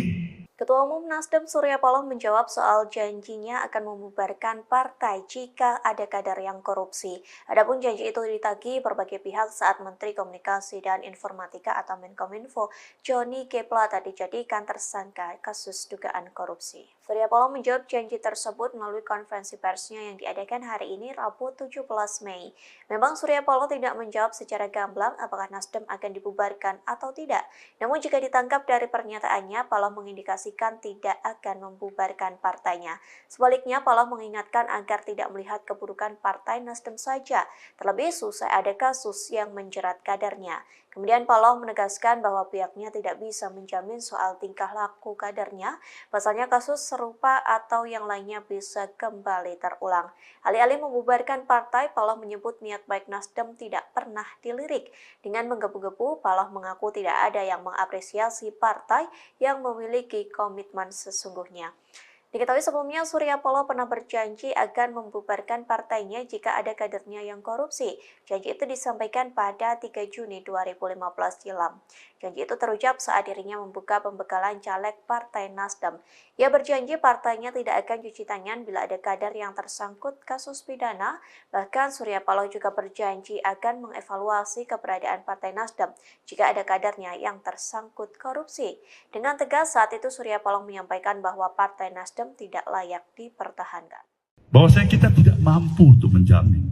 Ketua Umum Nasdem Surya Paloh menjawab soal janjinya akan membubarkan partai jika ada kader yang korupsi. Adapun janji itu ditagih berbagai pihak saat Menteri Komunikasi dan Informatika atau Menkominfo Johnny G. Plate dijadikan tersangka kasus dugaan korupsi. Surya Paloh menjawab janji tersebut melalui konferensi persnya yang diadakan hari ini Rabu 17 Mei. Memang Surya Paloh tidak menjawab secara gamblang apakah Nasdem akan dibubarkan atau tidak. Namun jika ditangkap dari pernyataannya, Paloh mengindikasikan tidak akan membubarkan partainya. Sebaliknya, Paloh mengingatkan agar tidak melihat keburukan partai Nasdem saja, terlebih usai ada kasus yang menjerat kadernya. Kemudian Paloh menegaskan bahwa pihaknya tidak bisa menjamin soal tingkah laku kadernya, pasalnya kasus serupa atau yang lainnya bisa kembali terulang. Alih-alih membubarkan partai, Paloh menyebut niat baik Nasdem tidak pernah dilirik. Dengan menggebu-gebu, Paloh mengaku tidak ada yang mengapresiasi partai yang memiliki komitmen sesungguhnya. Diketahui sebelumnya Surya Paloh pernah berjanji akan membubarkan partainya jika ada kadernya yang korupsi. Janji itu disampaikan pada 3 Juni 2015 silam. Janji itu terucap saat dirinya membuka pembekalan caleg Partai Nasdem. Ia berjanji partainya tidak akan cuci tangan bila ada kader yang tersangkut kasus pidana. Bahkan Surya Paloh juga berjanji akan mengevaluasi keberadaan Partai Nasdem jika ada kadernya yang tersangkut korupsi. Dengan tegas saat itu Surya Paloh menyampaikan bahwa Partai Nasdem tidak layak dipertahankan. Bahwasanya kita tidak mampu untuk menjamin.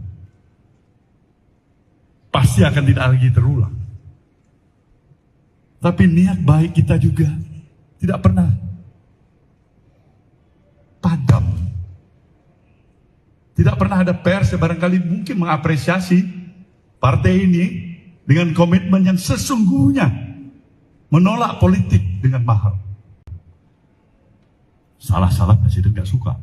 Pasti akan tidak lagi terulang. Tapi niat baik kita juga tidak pernah padam. Tidak pernah ada pers yang barangkali mungkin mengapresiasi partai ini dengan komitmen yang sesungguhnya menolak politik dengan mahal. Salah-salah presiden gak suka.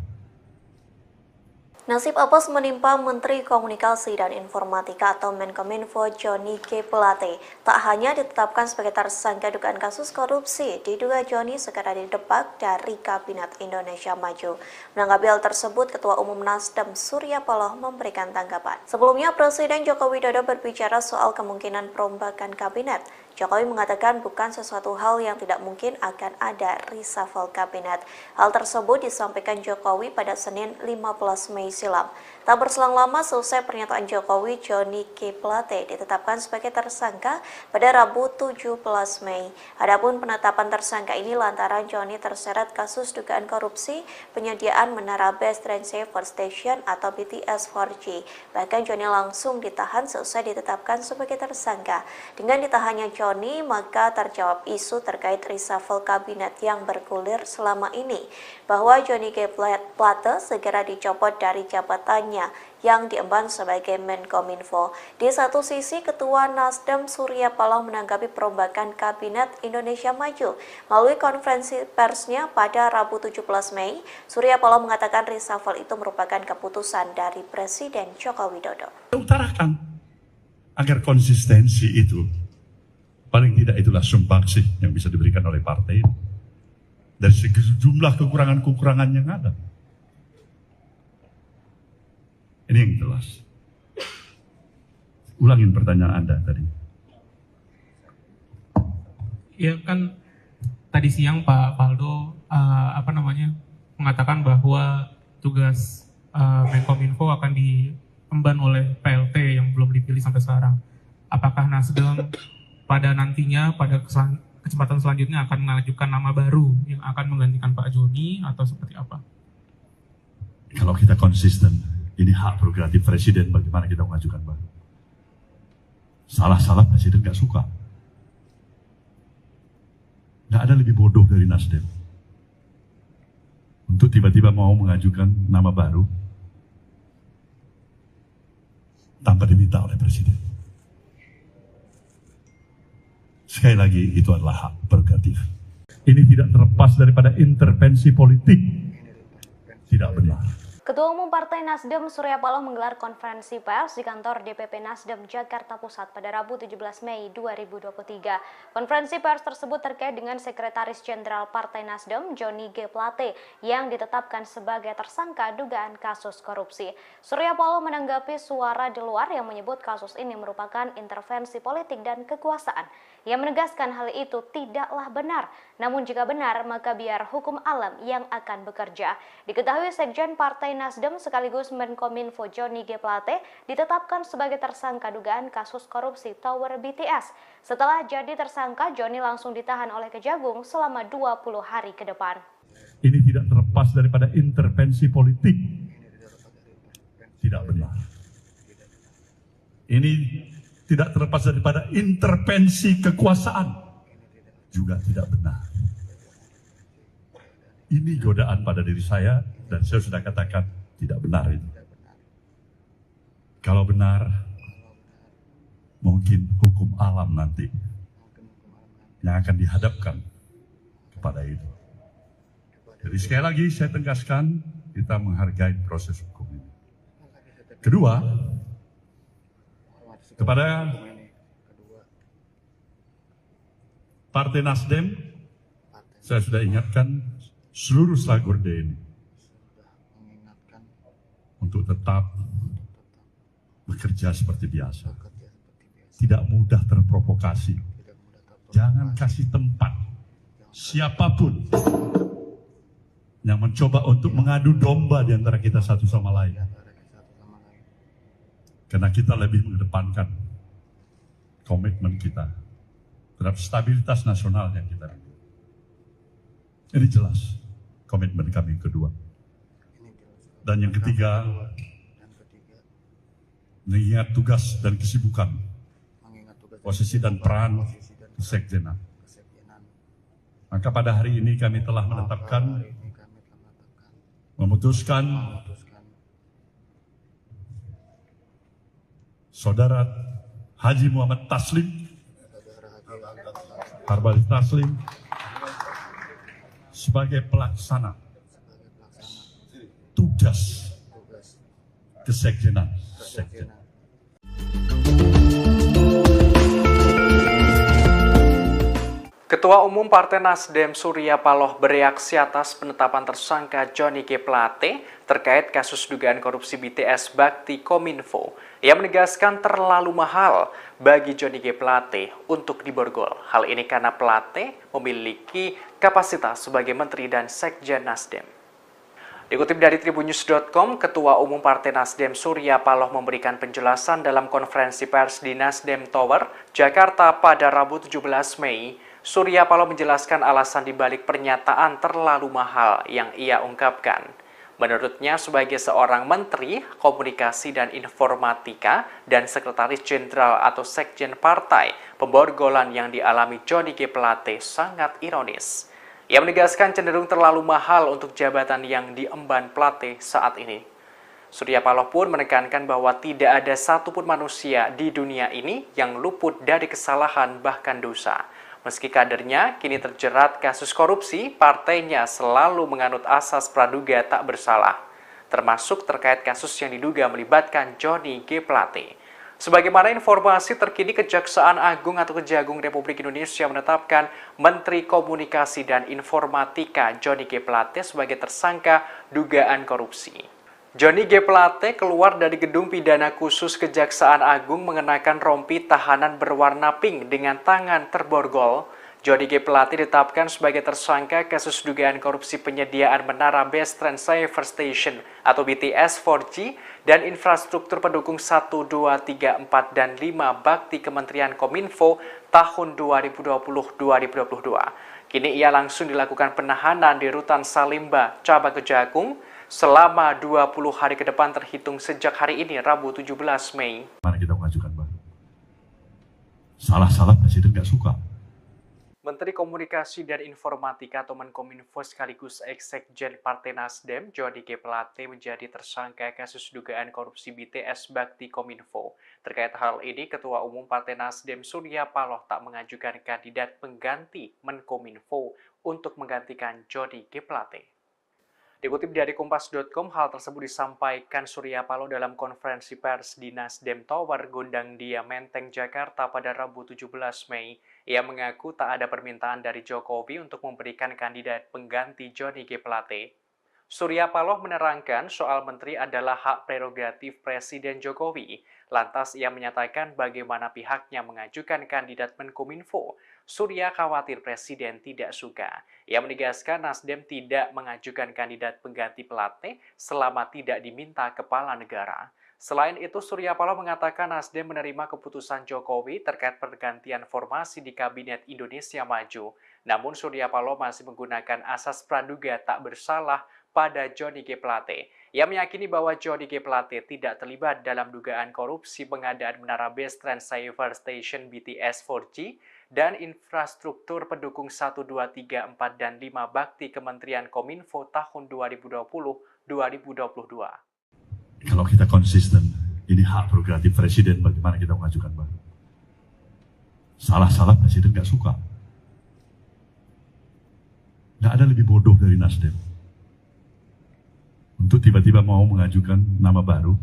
Nasib apes menimpa Menteri Komunikasi dan Informatika atau Menkominfo Johnny G. Plate. Tak hanya ditetapkan sebagai tersangka dugaan kasus korupsi, diduga Johnny segera didepak dari Kabinet Indonesia Maju. Menanggapi hal tersebut, Ketua Umum Nasdem Surya Paloh memberikan tanggapan. Sebelumnya, Presiden Joko Widodo berbicara soal kemungkinan perombakan kabinet. Jokowi mengatakan bukan sesuatu hal yang tidak mungkin akan ada reshuffle kabinet. Hal tersebut disampaikan Jokowi pada Senin 15 Mei silam. Tak berselang lama selesai pernyataan Jokowi, Johnny G. Plate ditetapkan sebagai tersangka pada Rabu 17 Mei. Adapun penetapan tersangka ini lantaran Johnny terseret kasus dugaan korupsi penyediaan menara Base Transceiver Station atau BTS 4G. Bahkan Johnny langsung ditahan selesai ditetapkan sebagai tersangka. Dengan ditahannya Johnny, maka terjawab isu terkait reshuffle kabinet yang bergulir selama ini, bahwa Johnny G. Plate segera dicopot dari jabatannya yang diemban sebagai Menkominfo. Di satu sisi, Ketua Nasdem Surya Paloh menanggapi perombakan Kabinet Indonesia Maju. Melalui konferensi persnya pada Rabu 17 Mei, Surya Paloh mengatakan reshuffle itu merupakan keputusan dari Presiden Joko Widodo. Utarakan agar konsistensi itu, paling tidak itulah sumbangsih yang bisa diberikan oleh partai dari sejumlah kekurangan-kekurangan yang ada. Ini yang jelas. Ulangin pertanyaan Anda tadi. Ya kan tadi siang Pak Faldo mengatakan bahwa tugas Menkominfo akan diemban oleh PLT yang belum dipilih sampai sekarang. Apakah Nasdem pada nantinya pada kesempatan selanjutnya akan mengajukan nama baru yang akan menggantikan Pak Joni atau seperti apa? Kalau kita konsisten, ini hak prerogatif Presiden bagaimana kita mengajukan baru. Salah-salah Presiden nggak suka. Nggak ada lebih bodoh dari Nasdem untuk tiba-tiba mau mengajukan nama baru tanpa diminta oleh Presiden. Sekali lagi, itu adalah hak prerogatif. Ini tidak terlepas daripada intervensi politik. Tidak benar. Ketua Umum Partai Nasdem Surya Paloh menggelar konferensi pers di kantor DPP Nasdem Jakarta Pusat pada Rabu 17 Mei 2023. Konferensi pers tersebut terkait dengan Sekretaris Jenderal Partai Nasdem Johnny G. Plate yang ditetapkan sebagai tersangka dugaan kasus korupsi. Surya Paloh menanggapi suara di luar yang menyebut kasus ini merupakan intervensi politik dan kekuasaan. Ia menegaskan hal itu tidaklah benar. Namun jika benar, maka biar hukum alam yang akan bekerja. Diketahui Sekjen Partai Nasdem sekaligus Menkominfo Johnny G. Plate ditetapkan sebagai tersangka dugaan kasus korupsi Tower BTS. Setelah jadi tersangka, Johnny langsung ditahan oleh Kejagung selama 20 hari ke depan. Ini tidak terlepas daripada intervensi politik. Tidak benar. Ini tidak terlepas daripada intervensi kekuasaan. Juga tidak benar. Ini godaan pada diri saya, dan saya sudah katakan tidak benar itu. Kalau benar, mungkin hukum alam nanti yang akan dihadapkan kepada itu. Jadi sekali lagi saya tegaskan, kita menghargai proses hukum ini. Kedua, kepada Partai Nasdem, saya sudah ingatkan seluruh Slagorde ini untuk tetap bekerja seperti biasa. Tidak mudah terprovokasi. Jangan kasih tempat siapapun yang mencoba untuk mengadu domba di antara kita satu sama lain. Karena kita lebih mengedepankan komitmen kita terhadap stabilitas nasional yang kita miliki. Ini jelas komitmen kami kedua. Dan yang ketiga, mengingat tugas dan kesibukan, posisi dan peran kesekjenan. Maka pada hari ini kami telah memutuskan Saudara Haji Muhammad Taslim, Harbali Taslim, sebagai pelaksana tugas kesekjenan. Ketua Umum Partai Nasdem Surya Paloh bereaksi atas penetapan tersangka Johnny G. Plate terkait kasus dugaan korupsi BTS Bakti Kominfo. Ia menegaskan terlalu mahal bagi Johnny G. Plate untuk diborgol. Hal ini karena Plate memiliki kapasitas sebagai Menteri dan Sekjen Nasdem. Dikutip dari tribunnews.com, Ketua Umum Partai Nasdem Surya Paloh memberikan penjelasan dalam konferensi pers di Nasdem Tower, Jakarta pada Rabu 17 Mei. Surya Paloh menjelaskan alasan dibalik pernyataan terlalu mahal yang ia ungkapkan. Menurutnya, sebagai seorang Menteri Komunikasi dan Informatika dan Sekretaris Jenderal atau Sekjen Partai, pemborgolan yang dialami Johnny G. Plate sangat ironis. Ia menegaskan cenderung terlalu mahal untuk jabatan yang diemban Plate saat ini. Surya Paloh pun menekankan bahwa tidak ada satupun manusia di dunia ini yang luput dari kesalahan bahkan dosa. Meski kadernya kini terjerat kasus korupsi, partainya selalu menganut asas praduga tak bersalah, termasuk terkait kasus yang diduga melibatkan Johnny G. Plate. Sebagaimana informasi terkini, Kejaksaan Agung atau Kejagung Republik Indonesia menetapkan Menteri Komunikasi dan Informatika Johnny G. Plate sebagai tersangka dugaan korupsi. Johnny G. Plate keluar dari gedung pidana khusus Kejaksaan Agung mengenakan rompi tahanan berwarna pink dengan tangan terborgol. Johnny G. Plate ditetapkan sebagai tersangka kasus dugaan korupsi penyediaan menara Base Transceiver Station atau BTS 4G dan infrastruktur pendukung 1, 2, 3, 4, dan 5 bakti Kementerian Kominfo tahun 2020-2022. Kini ia langsung dilakukan penahanan di Rutan Salimba, Cabang Kejagung, selama 20 hari ke depan terhitung sejak hari ini, Rabu 17 Mei. Mana kita mengajukan, Bang? Salah-salah Presiden nggak suka. Menteri Komunikasi dan Informatika atau Menkominfo sekaligus Sekjen Partai Nasdem, Johnny G. Plate menjadi tersangka kasus dugaan korupsi BTS Bakti Kominfo. Terkait hal ini, Ketua Umum Partai Nasdem Surya Paloh tak mengajukan kandidat pengganti Menkominfo untuk menggantikan Johnny G. Plate. Dikutip dari Kompas.com, hal tersebut disampaikan Surya Paloh dalam konferensi pers di Nasdem Tower, Gondang Dia, Menteng, Jakarta pada Rabu 17 Mei. Ia mengaku tak ada permintaan dari Jokowi untuk memberikan kandidat pengganti Johnny G. Plate. Surya Paloh menerangkan soal menteri adalah hak prerogatif Presiden Jokowi. Lantas ia menyatakan bagaimana pihaknya mengajukan kandidat Menkominfo. Surya khawatir Presiden tidak suka. Ia menegaskan Nasdem tidak mengajukan kandidat pengganti Plate selama tidak diminta kepala negara. Selain itu, Surya Paloh mengatakan Nasdem menerima keputusan Jokowi terkait pergantian formasi di Kabinet Indonesia Maju. Namun Surya Paloh masih menggunakan asas praduga tak bersalah pada Johnny G. Plate. Ia meyakini bahwa Johnny G. Plate tidak terlibat dalam dugaan korupsi pengadaan menara Base Transceiver Station BTS 4G dan infrastruktur pendukung 1, 2, 3, 4, dan 5 bakti Kementerian Kominfo tahun 2020-2022. Kalau kita konsisten, ini hak prerogatif Presiden, bagaimana kita mengajukan, Bang? Salah-salah Presiden nggak suka. Nggak ada lebih bodoh dari Nasdem untuk tiba-tiba mau mengajukan nama baru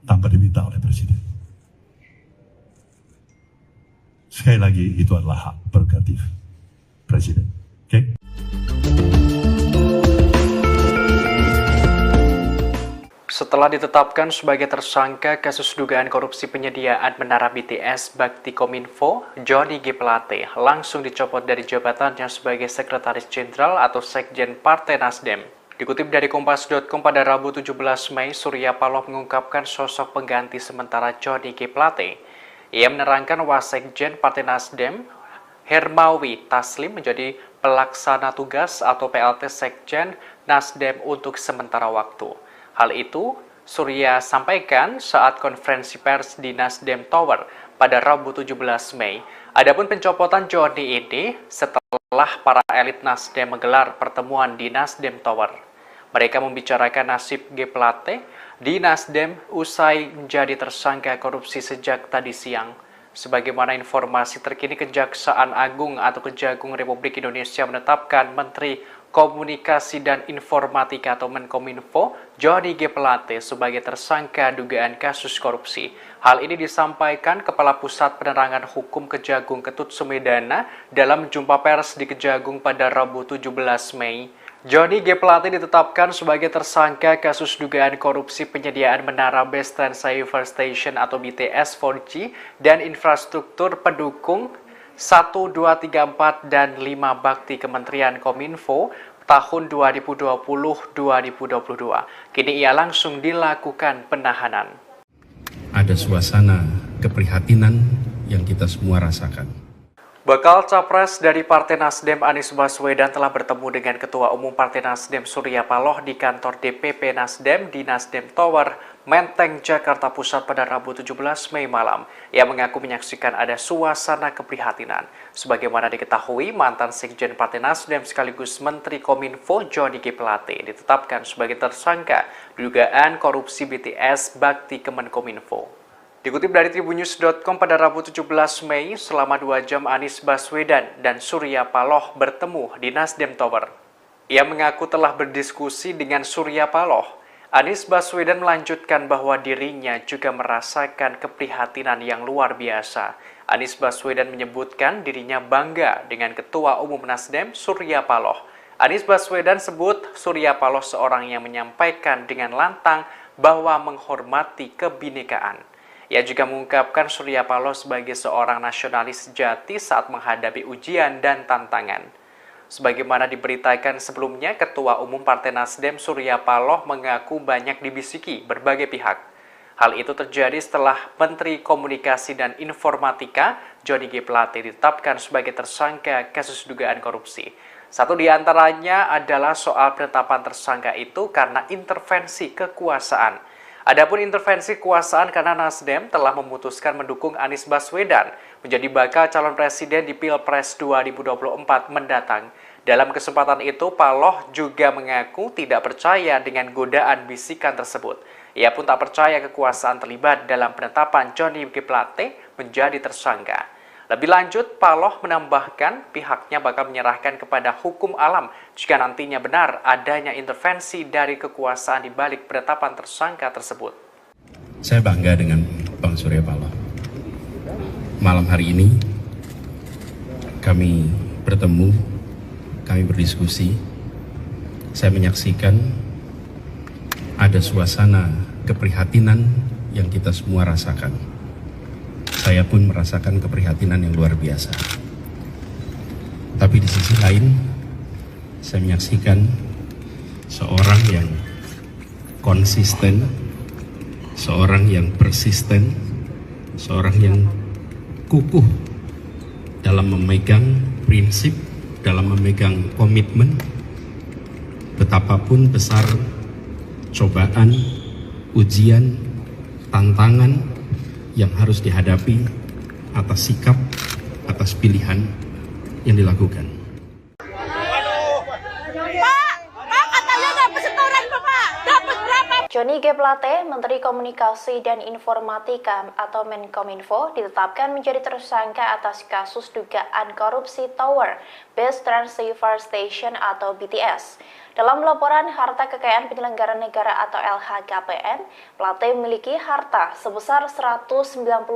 tanpa diminta oleh Presiden. Sekali lagi, itu adalah hak prerogatif Presiden. Oke? Setelah ditetapkan sebagai tersangka kasus dugaan korupsi penyediaan menara BTS Bakti Kominfo, Johnny G. Plate langsung dicopot dari jabatannya sebagai Sekretaris Jenderal atau Sekjen Partai Nasdem. Dikutip dari Kompas.com pada Rabu 17 Mei, Surya Paloh mengungkapkan sosok pengganti sementara Johnny G. Plate. Ia menerangkan Wasekjen Partai Nasdem, Hermawi Taslim menjadi pelaksana tugas atau PLT Sekjen Nasdem untuk sementara waktu. Hal itu Surya sampaikan saat konferensi pers di Nasdem Tower pada Rabu 17 Mei. Adapun pencopotan Johnny ini setelah para elit Nasdem menggelar pertemuan di Nasdem Tower. Mereka membicarakan nasib G. Plate di Nasdem usai menjadi tersangka korupsi sejak tadi siang. Sebagaimana informasi terkini, Kejaksaan Agung atau Kejagung Republik Indonesia menetapkan Menteri Komunikasi dan Informatika atau Menkominfo, Johnny G. Plate sebagai tersangka dugaan kasus korupsi. Hal ini disampaikan Kepala Pusat Penerangan Hukum Kejagung Ketut Sumedana dalam jumpa pers di Kejagung pada Rabu 17 Mei. Johnny G. Plate ditetapkan sebagai tersangka kasus dugaan korupsi penyediaan menara Base Transceiver Station atau BTS 4G dan infrastruktur pendukung 1, 2, 3, 4, dan 5 bakti Kementerian Kominfo tahun 2020-2022. Kini ia langsung dilakukan penahanan. Ada suasana keprihatinan yang kita semua rasakan. Bakal Capres dari Partai Nasdem Anies Baswedan telah bertemu dengan Ketua Umum Partai Nasdem Surya Paloh di kantor DPP Nasdem di Nasdem Tower, Menteng, Jakarta Pusat pada Rabu 17 Mei malam. Ia mengaku menyaksikan ada suasana keprihatinan. Sebagaimana diketahui, mantan Sekjen Partai Nasdem sekaligus Menteri Kominfo Johnny G. Plate ditetapkan sebagai tersangka dugaan korupsi BTS Bakti Kemenkominfo. Dikutip dari tribunnews.com pada Rabu 17 Mei, selama 2 jam Anies Baswedan dan Surya Paloh bertemu di Nasdem Tower. Ia mengaku telah berdiskusi dengan Surya Paloh. Anies Baswedan melanjutkan bahwa dirinya juga merasakan keprihatinan yang luar biasa. Anies Baswedan menyebutkan dirinya bangga dengan Ketua Umum Nasdem Surya Paloh. Anies Baswedan sebut Surya Paloh seorang yang menyampaikan dengan lantang bahwa menghormati kebinekaan. Ia juga mengungkapkan Surya Paloh sebagai seorang nasionalis sejati saat menghadapi ujian dan tantangan. Sebagaimana diberitakan sebelumnya, Ketua Umum Partai Nasdem Surya Paloh mengaku banyak dibisiki berbagai pihak. Hal itu terjadi setelah Menteri Komunikasi dan Informatika Johnny G. Plate ditetapkan sebagai tersangka kasus dugaan korupsi. Satu di antaranya adalah soal penetapan tersangka itu karena intervensi kekuasaan. Adapun intervensi kekuasaan karena Nasdem telah memutuskan mendukung Anies Baswedan menjadi bakal calon presiden di Pilpres 2024 mendatang. Dalam kesempatan itu, Paloh juga mengaku tidak percaya dengan godaan bisikan tersebut. Ia pun tak percaya kekuasaan terlibat dalam penetapan Johnny G. Plate menjadi tersangka. Lebih lanjut, Paloh menambahkan pihaknya bakal menyerahkan kepada hukum alam jika nantinya benar adanya intervensi dari kekuasaan di balik penetapan tersangka tersebut. Saya bangga dengan Bang Surya Paloh. Malam hari ini kami bertemu, kami berdiskusi. Saya menyaksikan ada suasana keprihatinan yang kita semua rasakan. Saya pun merasakan keprihatinan yang luar biasa. Tapi di sisi lain, saya menyaksikan seorang yang konsisten, seorang yang persisten, seorang yang kukuh dalam memegang prinsip, dalam memegang komitmen, betapapun besar cobaan, ujian, tantangan yang harus dihadapi atas sikap, atas pilihan yang dilakukan. Johnny G. Plate, Menteri Komunikasi dan Informatika atau Menkominfo, ditetapkan menjadi tersangka atas kasus dugaan korupsi Tower Base Transceiver Station atau BTS. Dalam laporan harta kekayaan penyelenggara negara atau LHKPN, Plate memiliki harta sebesar 191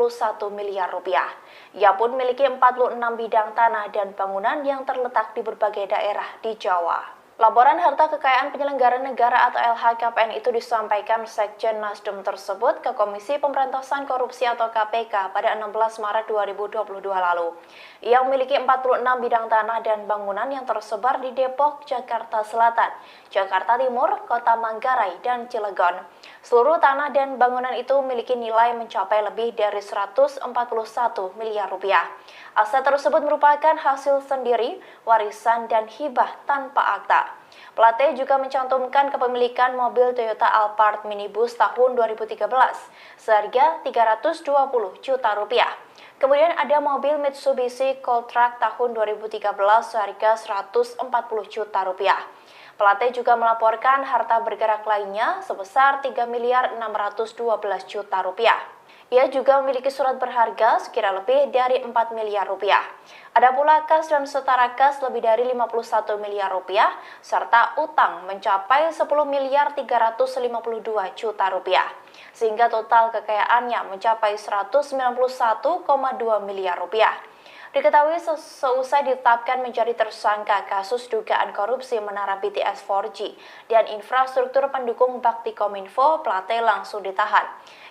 miliar rupiah. Ia pun memiliki 46 bidang tanah dan bangunan yang terletak di berbagai daerah di Jawa. Laporan harta kekayaan penyelenggara negara atau LHKPN itu disampaikan Sekjen Nasdem tersebut ke Komisi Pemberantasan Korupsi atau KPK pada 16 Maret 2022 lalu. Ia memiliki 46 bidang tanah dan bangunan yang tersebar di Depok, Jakarta Selatan, Jakarta Timur, Kota Manggarai, dan Cilegon. Seluruh tanah dan bangunan itu memiliki nilai mencapai lebih dari 141 miliar rupiah. Aset tersebut merupakan hasil sendiri, warisan, dan hibah tanpa akta. Plate juga mencantumkan kepemilikan mobil Toyota Alphard minibus tahun 2013 seharga 320 juta rupiah. Kemudian ada mobil Mitsubishi Cold Truck tahun 2013 seharga 140 juta rupiah. Plate juga melaporkan harta bergerak lainnya sebesar 3.612 juta rupiah. Ia juga memiliki surat berharga sekira lebih dari 4 miliar rupiah. Ada pula kas dan setara kas lebih dari 51 miliar rupiah, serta utang mencapai 10 miliar 352 juta rupiah. Sehingga total kekayaannya mencapai 191,2 miliar rupiah. Diketahui seusai ditetapkan menjadi tersangka kasus dugaan korupsi menara BTS 4G dan infrastruktur pendukung Baktikominfo, Plate langsung ditahan.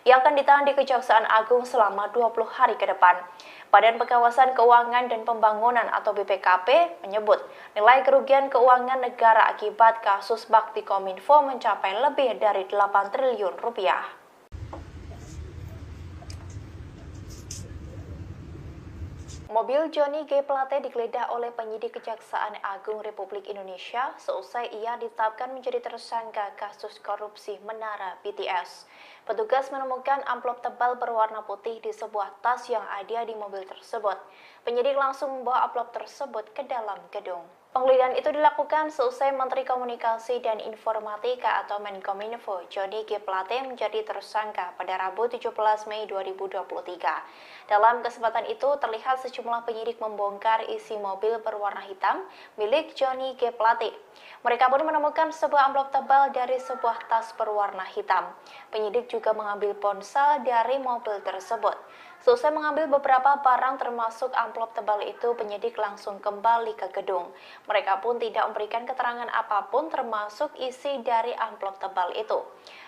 Ia akan ditahan di Kejaksaan Agung selama 20 hari ke depan. Badan Pengawasan Keuangan dan Pembangunan atau BPKP menyebut nilai kerugian keuangan negara akibat kasus Baktikominfo mencapai lebih dari 8 triliun rupiah. Mobil Johnny G. Plate digeledah oleh penyidik Kejaksaan Agung Republik Indonesia seusai ia ditetapkan menjadi tersangka kasus korupsi menara BTS. Petugas menemukan amplop tebal berwarna putih di sebuah tas yang ada di mobil tersebut. Penyidik langsung membawa amplop tersebut ke dalam gedung. Penggeledahan itu dilakukan seusai Menteri Komunikasi dan Informatika atau Menkominfo Johnny G. Plate menjadi tersangka pada Rabu 17 Mei 2023. Dalam kesempatan itu terlihat sejumlah penyidik membongkar isi mobil berwarna hitam milik Johnny G. Plate. Mereka pun menemukan sebuah amplop tebal dari sebuah tas berwarna hitam. Penyidik juga mengambil ponsel dari mobil tersebut. Seusai mengambil beberapa barang termasuk amplop tebal itu, penyidik langsung kembali ke gedung. Mereka pun tidak memberikan keterangan apapun termasuk isi dari amplop tebal itu.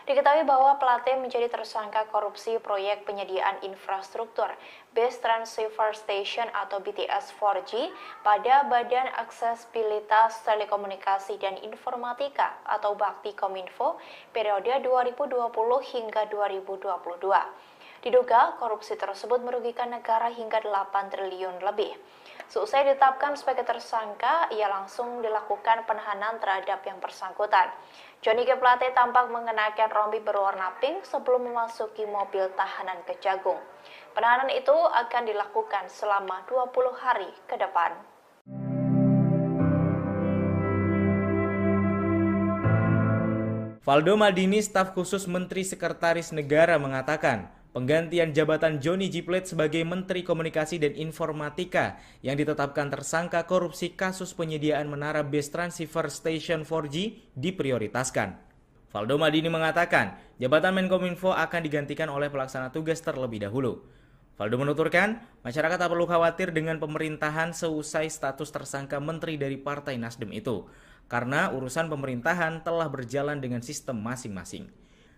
Diketahui bahwa Plate menjadi tersangka korupsi proyek penyediaan infrastruktur Base Transceiver Station atau BTS 4G pada Badan Aksesibilitas Telekomunikasi dan Informatika atau Baktikominfo periode 2020 hingga 2022. Diduga korupsi tersebut merugikan negara hingga 8 triliun lebih. Seusai ditetapkan sebagai tersangka, ia langsung dilakukan penahanan terhadap yang bersangkutan. Johnny G. Plate tampak mengenakan rompi berwarna pink sebelum memasuki mobil tahanan Kejagung. Penahanan itu akan dilakukan selama 20 hari ke depan. Valdo Maldini, staf khusus Menteri Sekretaris Negara mengatakan, penggantian jabatan Johnny G. Plate sebagai Menteri Komunikasi dan Informatika yang ditetapkan tersangka korupsi kasus penyediaan menara Base Transceiver Station 4G diprioritaskan. Valdo Maldini mengatakan, jabatan Menkominfo akan digantikan oleh pelaksana tugas terlebih dahulu. Valdo menuturkan, masyarakat tak perlu khawatir dengan pemerintahan seusai status tersangka menteri dari Partai Nasdem itu, karena urusan pemerintahan telah berjalan dengan sistem masing-masing.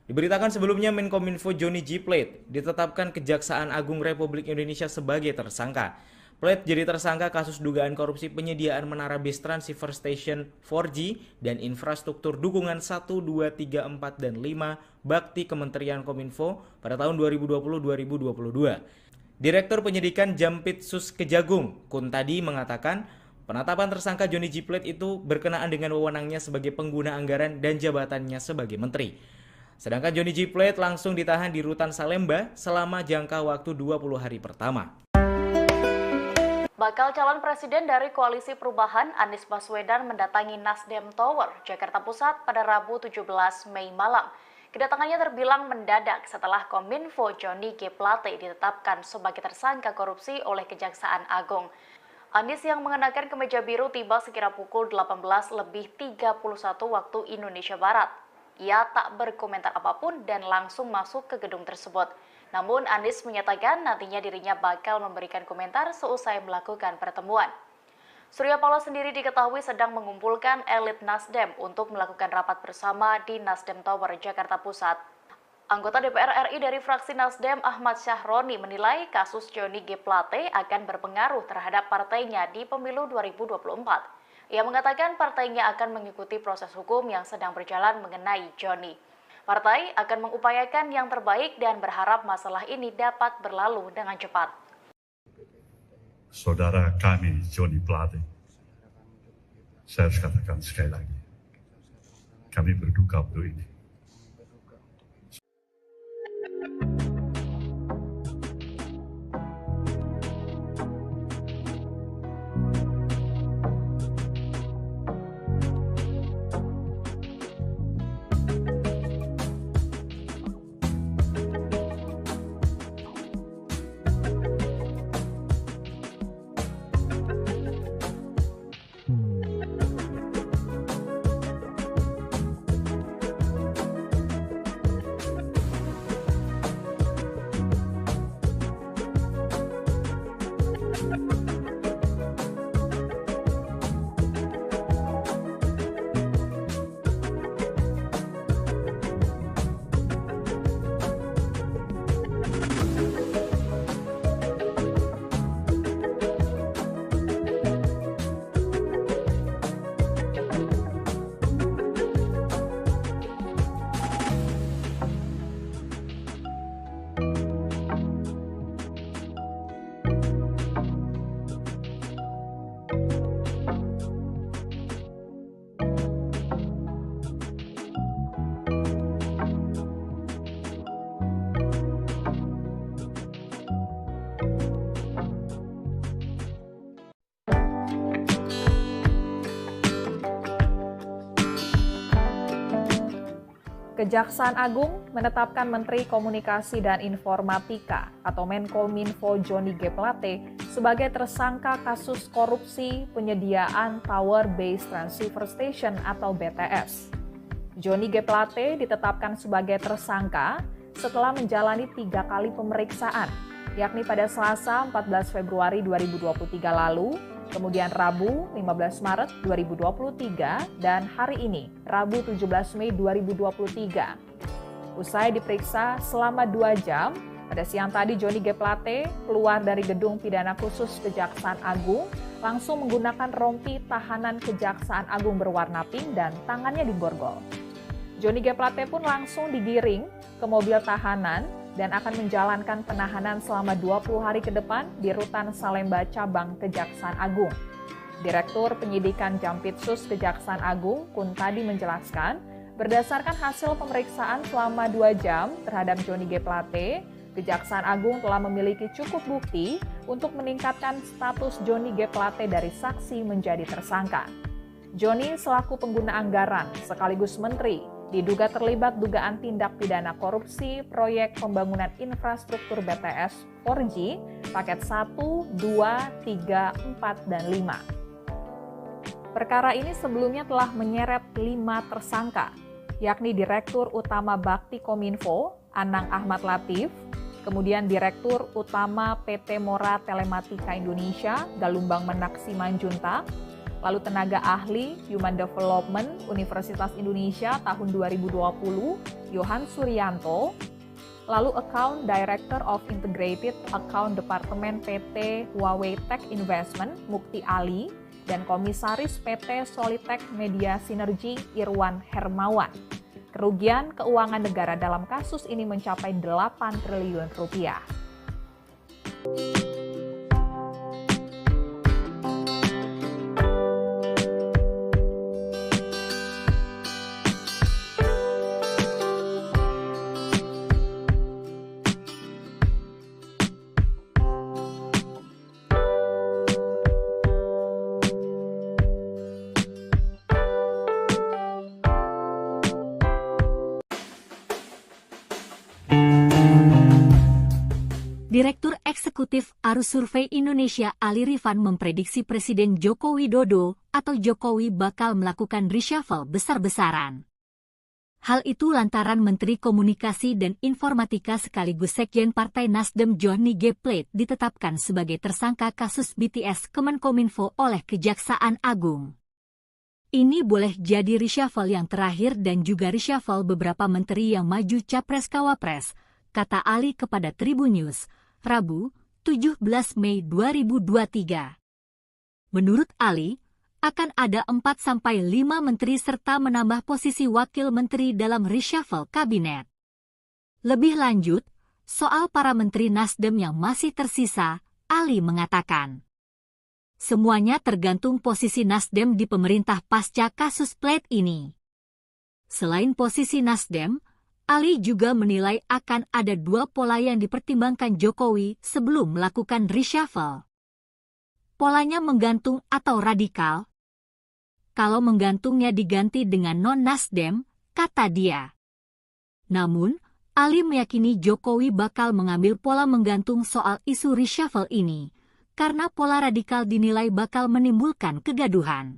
Diberitakan sebelumnya Menkominfo Johnny G. Plate ditetapkan Kejaksaan Agung Republik Indonesia sebagai tersangka. Plate jadi tersangka kasus dugaan korupsi penyediaan menara Base Transceiver Station 4G dan infrastruktur dukungan 1, 2, 3, 4, dan 5 Bakti Kementerian Kominfo pada tahun 2020-2022. Direktur Penyidikan Jampitsus Kejagung, Kuntadi, mengatakan penetapan tersangka Johnny G. Plate itu berkenaan dengan wewenangnya sebagai pengguna anggaran dan jabatannya sebagai menteri. Sedangkan Johnny G. Plate langsung ditahan di Rutan Salemba selama jangka waktu 20 hari pertama. Bakal calon presiden dari Koalisi Perubahan Anies Baswedan mendatangi Nasdem Tower, Jakarta Pusat pada Rabu 17 Mei malam. Kedatangannya terbilang mendadak setelah Kominfo Johnny G. Plate ditetapkan sebagai tersangka korupsi oleh Kejaksaan Agung. Anies yang mengenakan kemeja biru tiba sekira pukul 18.31 waktu Indonesia Barat. Ia tak berkomentar apapun dan langsung masuk ke gedung tersebut. Namun Anies menyatakan nantinya dirinya bakal memberikan komentar seusai melakukan pertemuan. Surya Paloh sendiri diketahui sedang mengumpulkan elit Nasdem untuk melakukan rapat bersama di Nasdem Tower, Jakarta Pusat. Anggota DPR RI dari fraksi Nasdem Ahmad Syahroni menilai kasus Johnny G. Plate akan berpengaruh terhadap partainya di pemilu 2024. Ia mengatakan partainya akan mengikuti proses hukum yang sedang berjalan mengenai Johnny. Partai akan mengupayakan yang terbaik dan berharap masalah ini dapat berlalu dengan cepat. Saudara kami Johnny Plate, saya harus katakan sekali lagi, kami berduka untuk ini. Kejaksaan Agung menetapkan Menteri Komunikasi dan Informatika atau Menkominfo Johnny G. Plate sebagai tersangka kasus korupsi penyediaan Tower Base Transceiver Station atau BTS. Johnny G. Plate ditetapkan sebagai tersangka setelah menjalani 3 kali pemeriksaan, yakni pada Selasa 14 Februari 2023 lalu, kemudian Rabu 15 Maret 2023, dan hari ini, Rabu 17 Mei 2023. Usai diperiksa selama 2 jam, pada siang tadi Johnny G. Plate keluar dari gedung pidana khusus Kejaksaan Agung, langsung menggunakan rompi tahanan Kejaksaan Agung berwarna pink dan tangannya diborgol. Johnny G. Plate pun langsung digiring ke mobil tahanan dan akan menjalankan penahanan selama 20 hari ke depan di Rutan Salemba Cabang Kejaksaan Agung. Direktur Penyidikan Jampitsus Kejaksaan Agung, Kuntadi menjelaskan, berdasarkan hasil pemeriksaan selama 2 jam terhadap Johnny G. Plate, Kejaksaan Agung telah memiliki cukup bukti untuk meningkatkan status Johnny G. Plate dari saksi menjadi tersangka. Johnny selaku pengguna anggaran sekaligus menteri diduga terlibat dugaan tindak pidana korupsi proyek pembangunan infrastruktur BTS 4G paket 1, 2, 3, 4, dan 5. Perkara ini sebelumnya telah menyeret 5 tersangka, yakni Direktur Utama Bakti Kominfo, Anang Ahmad Latif, kemudian Direktur Utama PT Mora Telematika Indonesia, Galumbang Menak Simanjuntak, lalu tenaga ahli Human Development Universitas Indonesia tahun 2020, Yohan Suryanto, lalu Account Director of Integrated Account Department PT Huawei Tech Investment, Mukti Ali, dan Komisaris PT Solitech Media Sinergi, Irwan Hermawan. Kerugian keuangan negara dalam kasus ini mencapai 8 triliun rupiah. Direktur Eksekutif Arus Survei Indonesia Ali Rifan memprediksi Presiden Joko Widodo atau Jokowi bakal melakukan reshuffle besar-besaran. Hal itu lantaran Menteri Komunikasi dan Informatika sekaligus Sekjen Partai Nasdem Johnny G. Plate ditetapkan sebagai tersangka kasus BTS Kemenkominfo oleh Kejaksaan Agung. Ini boleh jadi reshuffle yang terakhir dan juga reshuffle beberapa menteri yang maju Capres-Cawapres, kata Ali kepada Tribun News, Rabu, 17 Mei 2023. Menurut Ali, akan ada 4-5 menteri serta menambah posisi wakil menteri dalam reshuffle kabinet. Lebih lanjut, soal para menteri Nasdem yang masih tersisa, Ali mengatakan, semuanya tergantung posisi Nasdem di pemerintah pasca kasus Plate ini. Selain posisi Nasdem, Ali juga menilai akan ada 2 pola yang dipertimbangkan Jokowi sebelum melakukan reshuffle. Polanya menggantung atau radikal. Kalau menggantungnya diganti dengan non-Nasdem, kata dia. Namun, Ali meyakini Jokowi bakal mengambil pola menggantung soal isu reshuffle ini, karena pola radikal dinilai bakal menimbulkan kegaduhan.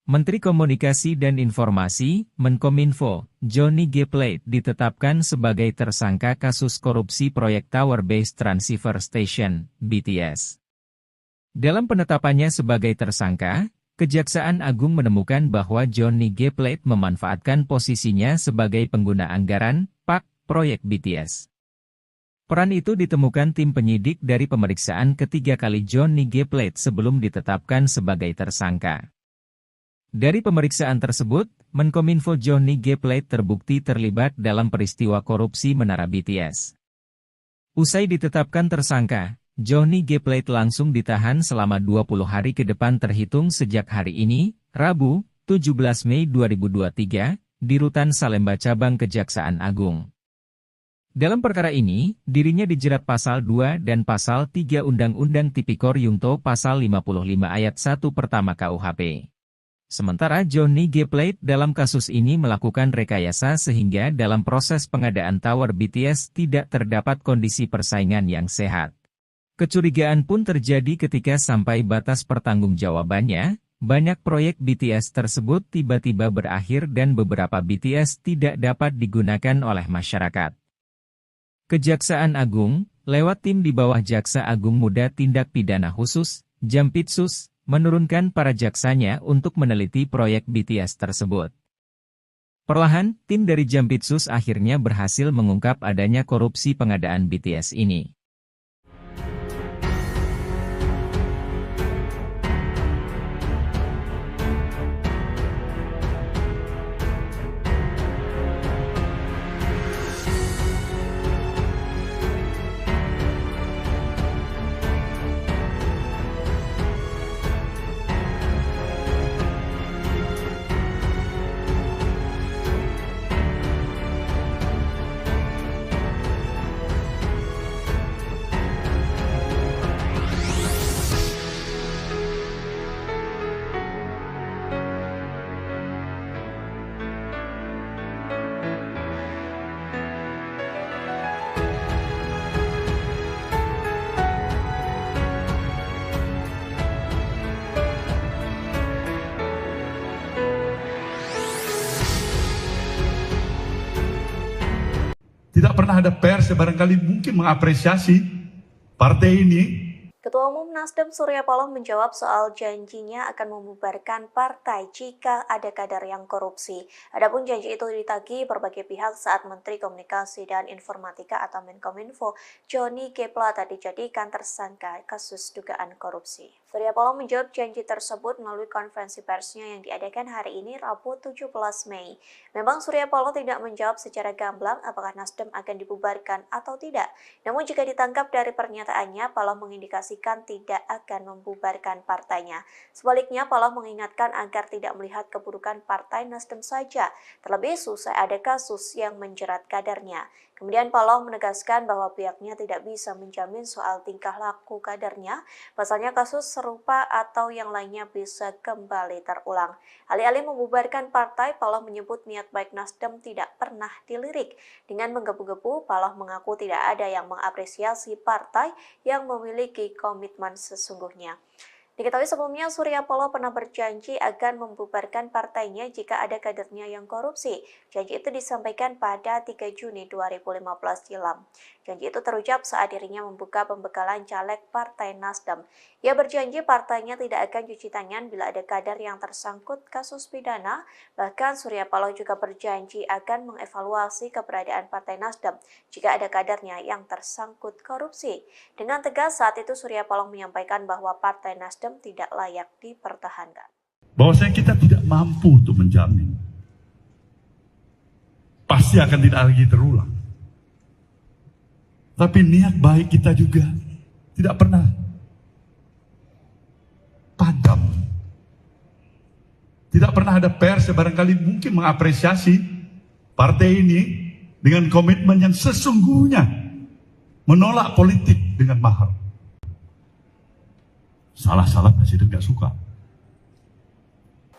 Menteri Komunikasi dan Informasi, Menkominfo, Johnny G. Plate ditetapkan sebagai tersangka kasus korupsi proyek Tower Base Transceiver Station, BTS. Dalam penetapannya sebagai tersangka, Kejaksaan Agung menemukan bahwa Johnny G. Plate memanfaatkan posisinya sebagai pengguna anggaran, PAK, proyek BTS. Peran itu ditemukan tim penyidik dari pemeriksaan ketiga kali Johnny G. Plate sebelum ditetapkan sebagai tersangka. Dari pemeriksaan tersebut, Menkominfo Johnny G. Plate terbukti terlibat dalam peristiwa korupsi Menara BTS. Usai ditetapkan tersangka, Johnny G. Plate langsung ditahan selama 20 hari ke depan terhitung sejak hari ini, Rabu, 17 Mei 2023, di Rutan Salemba Cabang Kejaksaan Agung. Dalam perkara ini, dirinya dijerat Pasal 2 dan Pasal 3 Undang-Undang Tipikor Yungto Pasal 55 Ayat 1 Pertama KUHP. Sementara Johnny G. Plate dalam kasus ini melakukan rekayasa sehingga dalam proses pengadaan tower BTS tidak terdapat kondisi persaingan yang sehat. Kecurigaan pun terjadi ketika sampai batas pertanggungjawabannya, banyak proyek BTS tersebut tiba-tiba berakhir dan beberapa BTS tidak dapat digunakan oleh masyarakat. Kejaksaan Agung, lewat tim di bawah Jaksa Agung Muda Tindak Pidana Khusus, Jampitsus, menurunkan para jaksanya untuk meneliti proyek BTS tersebut. Perlahan, tim dari Jampitsus akhirnya berhasil mengungkap adanya korupsi pengadaan BTS ini. Tidak pernah ada pers yang barangkali mungkin mengapresiasi partai ini. Ketua Umum Nasdem Surya Paloh menjawab soal janjinya akan membubarkan partai jika ada kader yang korupsi. Adapun janji itu ditagih berbagai pihak saat Menteri Komunikasi dan Informatika atau Menkominfo Johnny G. Plate dijadikan tersangka kasus dugaan korupsi. Surya Paloh menjawab janji tersebut melalui konferensi persnya yang diadakan hari ini Rabu 17 Mei. Memang Surya Paloh tidak menjawab secara gamblang apakah Nasdem akan dibubarkan atau tidak. Namun jika ditangkap dari pernyataannya, Paloh mengindikasi tidak akan membubarkan partainya. Sebaliknya, Paloh mengingatkan agar tidak melihat keburukan partai Nasdem saja, terlebih usai ada kasus yang menjerat kadernya. Kemudian Paloh menegaskan bahwa pihaknya tidak bisa menjamin soal tingkah laku kadernya, pasalnya kasus serupa atau yang lainnya bisa kembali terulang. Alih-alih membubarkan partai, Paloh menyebut niat baik Nasdem tidak pernah dilirik. Dengan menggebu-gebu, Paloh mengaku tidak ada yang mengapresiasi partai yang memiliki komitmen sesungguhnya. Diketahui sebelumnya Surya Paloh pernah berjanji akan membubarkan partainya jika ada kadernya yang korupsi. Janji itu disampaikan pada 3 Juni 2015 silam. Janji itu terucap saat dirinya membuka pembekalan caleg Partai Nasdem. Ia berjanji partainya tidak akan cuci tangan bila ada kader yang tersangkut kasus pidana. Bahkan Surya Paloh juga berjanji akan mengevaluasi keberadaan Partai Nasdem jika ada kadernya yang tersangkut korupsi. Dengan tegas saat itu Surya Paloh menyampaikan bahwa Partai Nasdem tidak layak dipertahankan. Bahwasanya kita tidak mampu untuk menjamin. Pasti akan tidak lagi terulang. Tapi niat baik kita juga tidak pernah padam. Tidak pernah ada pers yang barangkali mungkin mengapresiasi partai ini dengan komitmen yang sesungguhnya menolak politik dengan mahal. Salah-salah presiden gak suka.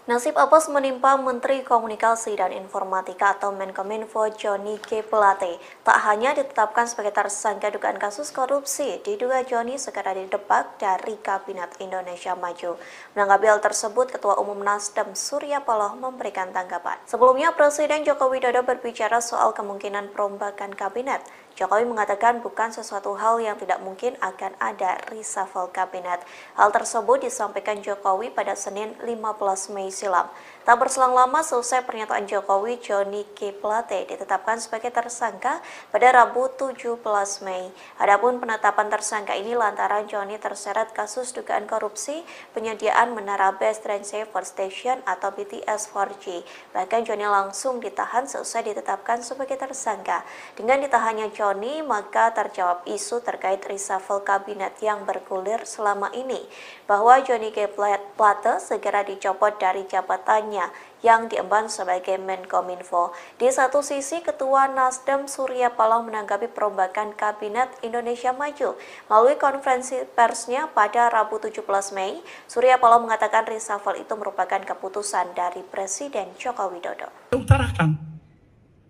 Nasib apes menimpa Menteri Komunikasi dan Informatika atau Menkominfo Johnny G. Plate. Tak hanya ditetapkan sebagai tersangka dugaan kasus korupsi, diduga Johnny segera didebak dari Kabinet Indonesia Maju. Menanggapi hal tersebut, Ketua Umum Nasdem Surya Paloh memberikan tanggapan. Sebelumnya, Presiden Joko Widodo berbicara soal kemungkinan perombakan kabinet. Jokowi mengatakan bukan sesuatu hal yang tidak mungkin akan ada reshuffle kabinet. Hal tersebut disampaikan Jokowi pada Senin 15 Mei silam. Tak berselang lama selesai pernyataan Jokowi, Johnny G. Plate ditetapkan sebagai tersangka pada Rabu 17 Mei. Adapun penetapan tersangka ini lantaran Johnny terseret kasus dugaan korupsi penyediaan menara Base Transceiver Station atau BTS 4G. Bahkan Johnny langsung ditahan selesai ditetapkan sebagai tersangka. Dengan ditahannya Johnny, maka terjawab isu terkait reshuffle kabinet yang bergulir selama ini, bahwa Johnny G. Plate segera dicopot dari jabatannya yang diemban sebagai Menkominfo. Di satu sisi, Ketua Nasdem Surya Paloh menanggapi perombakan Kabinet Indonesia Maju. Melalui konferensi persnya pada Rabu 17 Mei, Surya Paloh mengatakan reshuffle itu merupakan keputusan dari Presiden Joko Widodo. Utarakan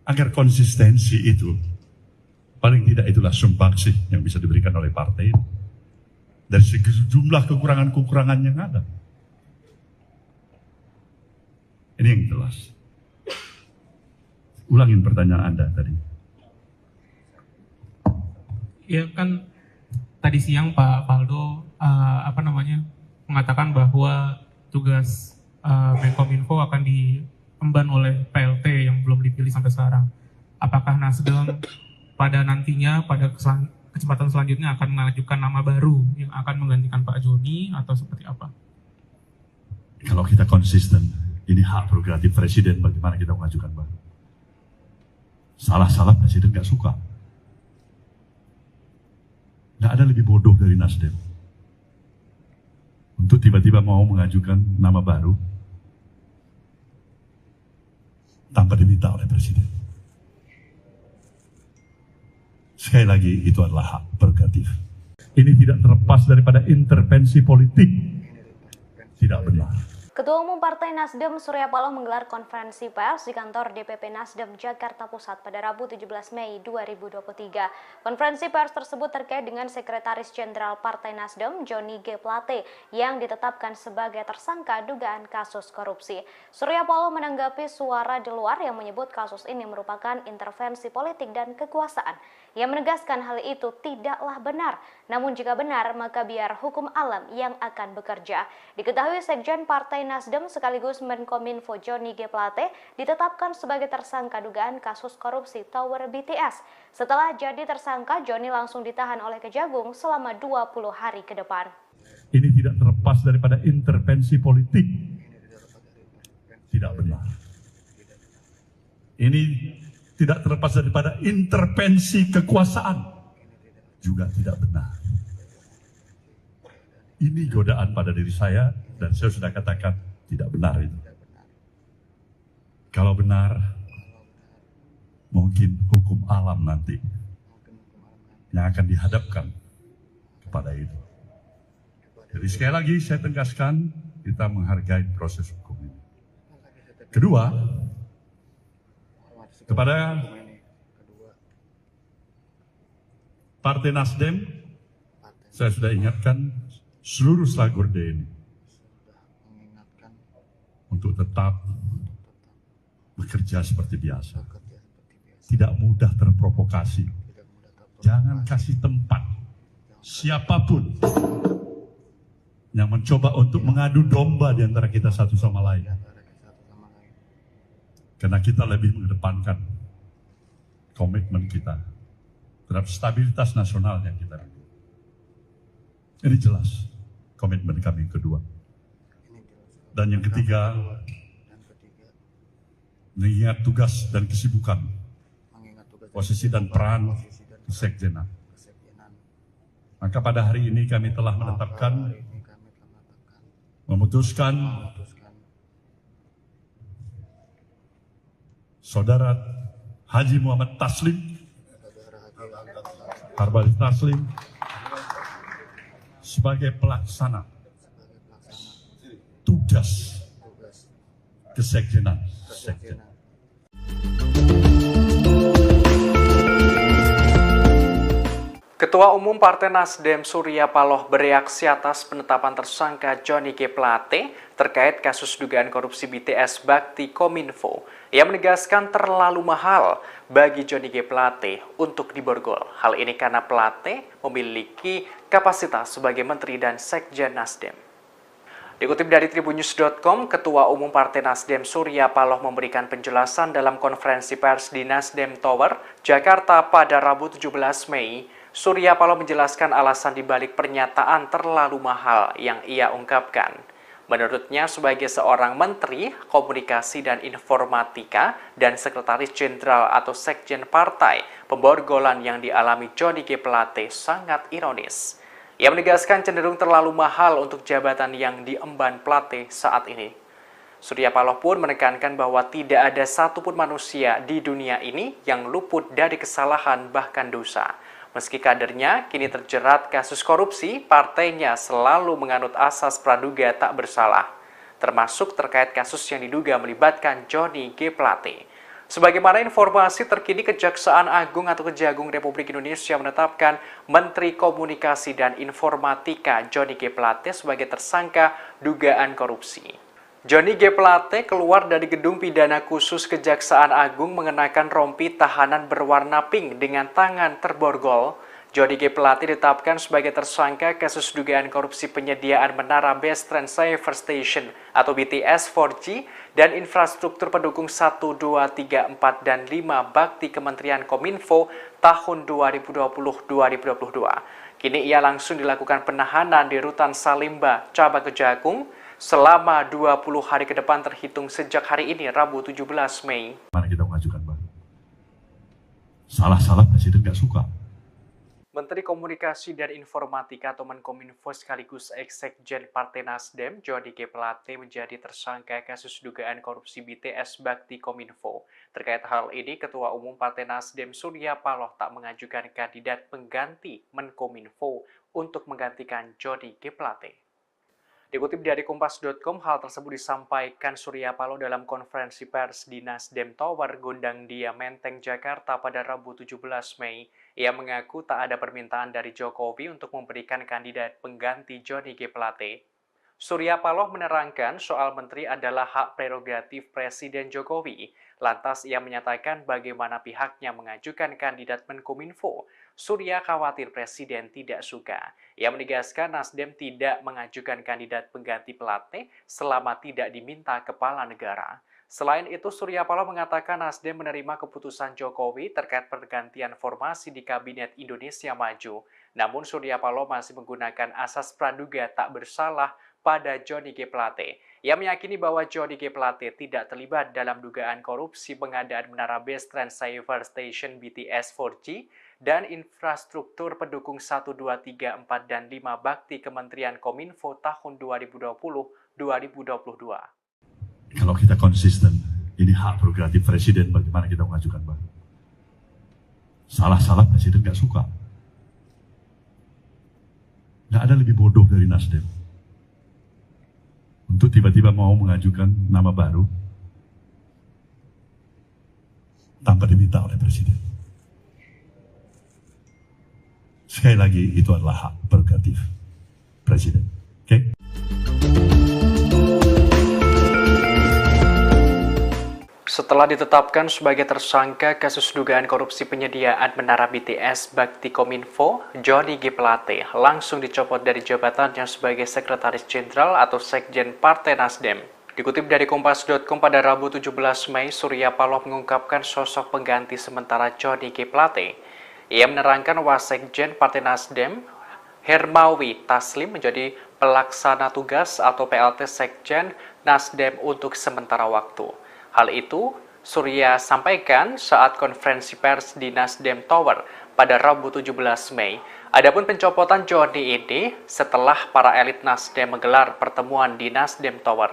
agar konsistensi itu, paling tidak itulah sumbangsih yang bisa diberikan oleh partai dari sejumlah kekurangan-kekurangan yang ada. Ini yang jelas. Ulangin pertanyaan Anda tadi. Ya kan tadi siang Pak Faldo mengatakan bahwa tugas Menkominfo akan diemban oleh PLT yang belum dipilih sampai sekarang. Apakah Nasdem pada nantinya pada kesempatan selanjutnya akan mengajukan nama baru yang akan menggantikan Pak Joni atau seperti apa? Kalau kita konsisten, ini hak prerogatif Presiden bagaimana kita mengajukan baru. Salah-salah Presiden nggak suka. Nggak ada lebih bodoh dari Nasdem untuk tiba-tiba mau mengajukan nama baru tanpa diminta oleh Presiden. Sekali lagi, itu adalah hak prerogatif. Ini tidak terlepas daripada intervensi politik. Tidak benar. Ketua Umum Partai Nasdem Surya Paloh menggelar konferensi pers di kantor DPP Nasdem Jakarta Pusat pada Rabu 17 Mei 2023. Konferensi pers tersebut terkait dengan Sekretaris Jenderal Partai Nasdem Johnny G. Plate yang ditetapkan sebagai tersangka dugaan kasus korupsi. Surya Paloh menanggapi suara di luar yang menyebut kasus ini merupakan intervensi politik dan kekuasaan. Ia menegaskan hal itu tidaklah benar. Namun jika benar, maka biar hukum alam yang akan bekerja. Diketahui Sekjen Partai Nasdem sekaligus Menkominfo Johnny G. Plate ditetapkan sebagai tersangka dugaan kasus korupsi Tower BTS. Setelah jadi tersangka, Johnny langsung ditahan oleh Kejagung selama 20 hari ke depan. Ini tidak terlepas daripada intervensi politik. Tidak benar. Ini tidak terlepas daripada intervensi kekuasaan. Juga tidak benar. Ini godaan pada diri saya dan saya sudah katakan tidak benar itu. Kalau benar, mungkin hukum alam nanti yang akan dihadapkan kepada itu. Jadi sekali lagi saya tegaskan, kita menghargai proses hukum ini. Kedua, kepada Partai Nasdem, saya sudah ingatkan seluruh selagor ini untuk tetap bekerja seperti biasa. Tidak mudah terprovokasi. Jangan kasih tempat siapapun yang mencoba untuk mengadu domba di antara kita satu sama lain. Karena kita lebih mengedepankan komitmen kita terhadap stabilitas nasional yang kita rindu. Ini jelas komitmen kami yang kedua. Dan yang ketiga, mengingat tugas dan kesibukan, posisi dan peran kesekjenan. Maka pada hari ini kami telah memutuskan Saudara Haji Muhammad Taslim, Harbali Taslim, sebagai pelaksana tugas kesekjenan. Ketua Umum Partai Nasdem Surya Paloh bereaksi atas penetapan tersangka Johnny G. Plate terkait kasus dugaan korupsi BTS Bakti Kominfo. Ia menegaskan terlalu mahal bagi Johnny G. Plate untuk diborgol. Hal ini karena Plate memiliki kapasitas sebagai Menteri dan Sekjen Nasdem. Dikutip dari tribunnews.com, Ketua Umum Partai Nasdem Surya Paloh memberikan penjelasan dalam konferensi pers di Nasdem Tower, Jakarta pada Rabu 17 Mei. Surya Paloh menjelaskan alasan dibalik pernyataan terlalu mahal yang ia ungkapkan. Menurutnya, sebagai seorang Menteri Komunikasi dan Informatika dan Sekretaris Jenderal atau Sekjen Partai, pemborgolan yang dialami Johnny G. Plate sangat ironis. Ia menegaskan cenderung terlalu mahal untuk jabatan yang diemban Plate saat ini. Surya Paloh pun menekankan bahwa tidak ada satupun manusia di dunia ini yang luput dari kesalahan bahkan dosa. Meski kadernya kini terjerat kasus korupsi, partainya selalu menganut asas praduga tak bersalah, termasuk terkait kasus yang diduga melibatkan Johnny G. Plate. Sebagaimana informasi terkini, Kejaksaan Agung atau Kejagung Republik Indonesia menetapkan Menteri Komunikasi dan Informatika Johnny G. Plate sebagai tersangka dugaan korupsi. Johnny G. Plate keluar dari gedung pidana khusus Kejaksaan Agung mengenakan rompi tahanan berwarna pink dengan tangan terborgol. Johnny G. Plate ditetapkan sebagai tersangka kasus dugaan korupsi penyediaan menara Base Transceiver Station atau BTS 4G dan infrastruktur pendukung 1, 2, 3, 4, dan 5 bakti Kementerian Kominfo tahun 2020-2022. Kini ia langsung dilakukan penahanan di Rutan Salimba, Cabang Kejagung, selama 20 hari ke depan terhitung sejak hari ini, Rabu 17 Mei. Mana kita mengajukan, Bang? Salah-salah Presiden nggak suka. Menteri Komunikasi dan Informatika atau Menkominfo sekaligus Sekjen Partai Nasdem, Johnny G. Plate menjadi tersangka kasus dugaan korupsi BTS Bakti Kominfo. Terkait hal ini, Ketua Umum Partai Nasdem Surya Paloh tak mengajukan kandidat pengganti Menkominfo untuk menggantikan Johnny G. Plate. Dikutip dari Kompas.com, hal tersebut disampaikan Surya Paloh dalam konferensi pers di Nasdem Tower, Gondang Dia, Menteng, Jakarta pada Rabu 17 Mei. Ia mengaku tak ada permintaan dari Jokowi untuk memberikan kandidat pengganti Johnny G. Plate. Surya Paloh menerangkan soal menteri adalah hak prerogatif Presiden Jokowi. Lantas ia menyatakan bagaimana pihaknya mengajukan kandidat Menkominfo. Surya khawatir Presiden tidak suka. Ia menegaskan Nasdem tidak mengajukan kandidat pengganti Plate selama tidak diminta kepala negara. Selain itu, Surya Paloh mengatakan Nasdem menerima keputusan Jokowi terkait pergantian formasi di Kabinet Indonesia Maju. Namun Surya Paloh masih menggunakan asas praduga tak bersalah pada Johnny G. Plate. Ia meyakini bahwa Johnny G. Plate tidak terlibat dalam dugaan korupsi pengadaan menara Base Transceiver Station BTS 4G dan infrastruktur pendukung 1, 2, 3, 4, dan 5 bakti Kementerian Kominfo tahun 2020-2022. Kalau kita konsisten, ini hak prerogatif Presiden, bagaimana kita mengajukan, Bang? Salah-salah Presiden nggak suka. Nggak ada lebih bodoh dari Nasdem untuk tiba-tiba mau mengajukan nama baru tanpa diminta oleh Presiden. Sekali lagi, itu adalah hak prerogatif Presiden. Oke? Setelah ditetapkan sebagai tersangka kasus dugaan korupsi penyediaan menara BTS Bakti Kominfo, Johnny G. Plate langsung dicopot dari jabatannya sebagai Sekretaris Jenderal atau Sekjen Partai Nasdem. Dikutip dari Kompas.com pada Rabu 17 Mei, Surya Paloh mengungkapkan sosok pengganti sementara Johnny G. Plate. Ia menerangkan Wasekjen Partai Nasdem, Hermawi Taslim menjadi pelaksana tugas atau PLT Sekjen Nasdem untuk sementara waktu. Hal itu Surya sampaikan saat konferensi pers di Nasdem Tower pada Rabu 17 Mei. Adapun pencopotan Johnny ini setelah para elit Nasdem menggelar pertemuan di Nasdem Tower.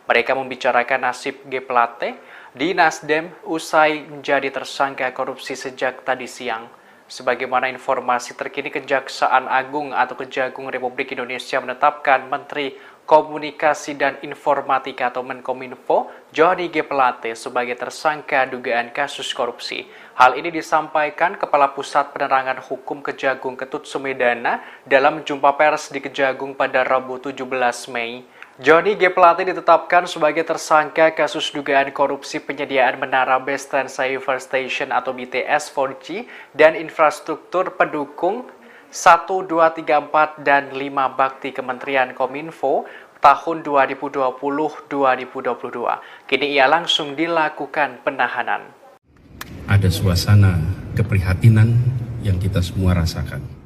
Mereka membicarakan nasib G. Plate di Nasdem usai menjadi tersangka korupsi sejak tadi siang. Sebagaimana informasi terkini, Kejaksaan Agung atau Kejagung Republik Indonesia menetapkan Menteri Komunikasi dan Informatika atau Menkominfo Johnny G. Plate sebagai tersangka dugaan kasus korupsi. Hal ini disampaikan Kepala Pusat Penerangan Hukum Kejagung Ketut Sumedana dalam jumpa pers di Kejagung pada Rabu 17 Mei. Johnny G. Plate ditetapkan sebagai tersangka kasus dugaan korupsi penyediaan menara Base Transceiver Station atau BTS 4G dan infrastruktur pendukung 1, 2, 3, 4, dan 5 bakti Kementerian Kominfo tahun 2020-2022. Kini ia langsung dilakukan penahanan. Ada suasana keprihatinan yang kita semua rasakan.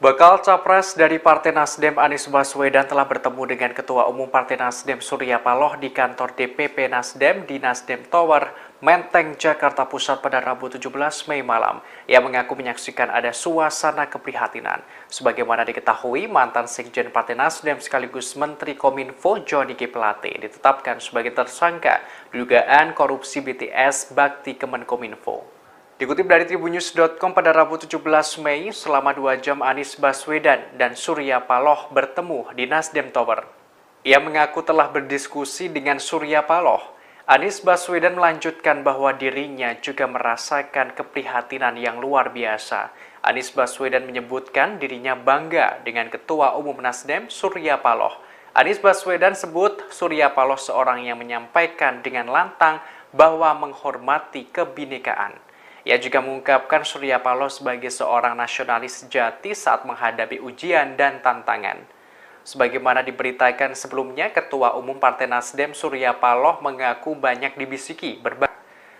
Bakal Capres dari Partai Nasdem Anies Baswedan telah bertemu dengan Ketua Umum Partai Nasdem Surya Paloh di kantor DPP Nasdem di Nasdem Tower, Menteng, Jakarta Pusat pada Rabu 17 Mei malam. Ia mengaku menyaksikan ada suasana keprihatinan. Sebagaimana diketahui, mantan Sekjen Partai Nasdem sekaligus Menteri Kominfo Johnny G. Plate ditetapkan sebagai tersangka dugaan korupsi BTS Bakti Kemenkominfo. Dikutip dari tribunnews.com pada Rabu 17 Mei, selama 2 jam Anies Baswedan dan Surya Paloh bertemu di Nasdem Tower. Ia mengaku telah berdiskusi dengan Surya Paloh. Anies Baswedan melanjutkan bahwa dirinya juga merasakan keprihatinan yang luar biasa. Anies Baswedan menyebutkan dirinya bangga dengan Ketua Umum Nasdem Surya Paloh. Anies Baswedan sebut Surya Paloh seorang yang menyampaikan dengan lantang bahwa menghormati kebinekaan. Ia juga mengungkapkan Surya Paloh sebagai seorang nasionalis sejati saat menghadapi ujian dan tantangan. Sebagaimana diberitakan sebelumnya, Ketua Umum Partai Nasdem Surya Paloh mengaku banyak dibisiki berbagai.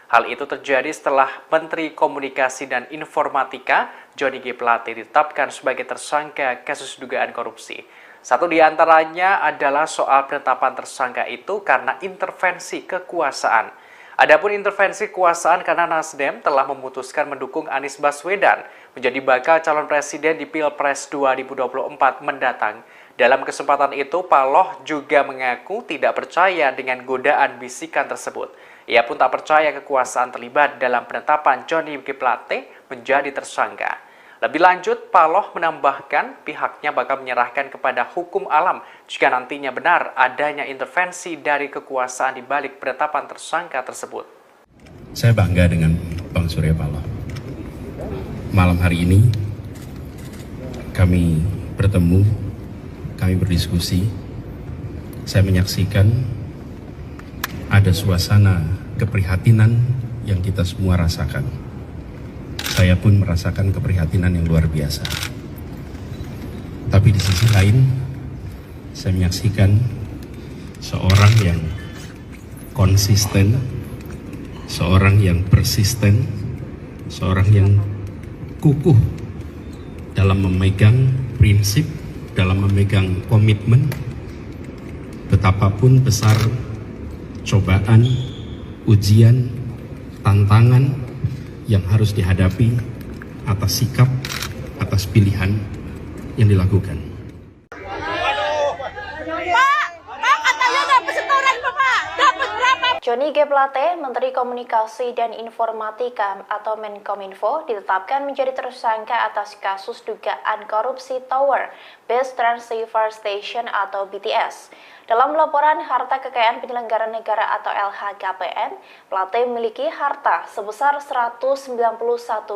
Hal itu terjadi setelah Menteri Komunikasi dan Informatika Johnny G. Plate ditetapkan sebagai tersangka kasus dugaan korupsi. Satu di antaranya adalah soal penetapan tersangka itu karena intervensi kekuasaan. Adapun intervensi kekuasaan karena Nasdem telah memutuskan mendukung Anies Baswedan menjadi bakal calon presiden di Pilpres 2024 mendatang. Dalam kesempatan itu, Paloh juga mengaku tidak percaya dengan godaan bisikan tersebut. Ia pun tak percaya kekuasaan terlibat dalam penetapan Johnny G. Plate menjadi tersangka. Lebih lanjut, Paloh menambahkan pihaknya bakal menyerahkan kepada hukum alam jika nantinya benar adanya intervensi dari kekuasaan di balik penetapan tersangka tersebut. Saya bangga dengan Bang Surya Paloh. Malam hari ini kami bertemu, kami berdiskusi. Saya menyaksikan ada suasana keprihatinan yang kita semua rasakan. Saya pun merasakan keprihatinan yang luar biasa. Tapi di sisi lain, saya menyaksikan seorang yang konsisten, seorang yang persisten, seorang yang kukuh dalam memegang prinsip, dalam memegang komitmen, betapapun besar cobaan, ujian, tantangan yang harus dihadapi atas sikap, atas pilihan yang dilakukan. Johnny G. Plate, Menteri Komunikasi dan Informatika atau Menkominfo, ditetapkan menjadi tersangka atas kasus dugaan korupsi Tower Base Transceiver Station atau BTS. Dalam laporan harta kekayaan penyelenggara negara atau LHKPN, Plate memiliki harta sebesar 191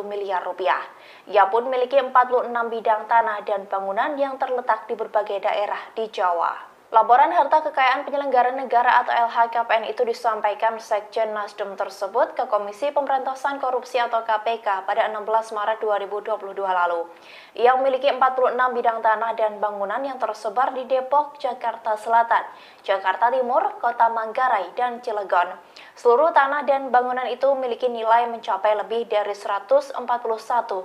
miliar rupiah. Ia pun memiliki 46 bidang tanah dan bangunan yang terletak di berbagai daerah di Jawa. Laporan harta kekayaan penyelenggara negara atau LHKPN itu disampaikan Sekjen Nasdem tersebut ke Komisi Pemberantasan Korupsi atau KPK pada 16 Maret 2022 lalu. Ia memiliki 46 bidang tanah dan bangunan yang tersebar di Depok, Jakarta Selatan, Jakarta Timur, Kota Manggarai, dan Cilegon. Seluruh tanah dan bangunan itu memiliki nilai mencapai lebih dari 141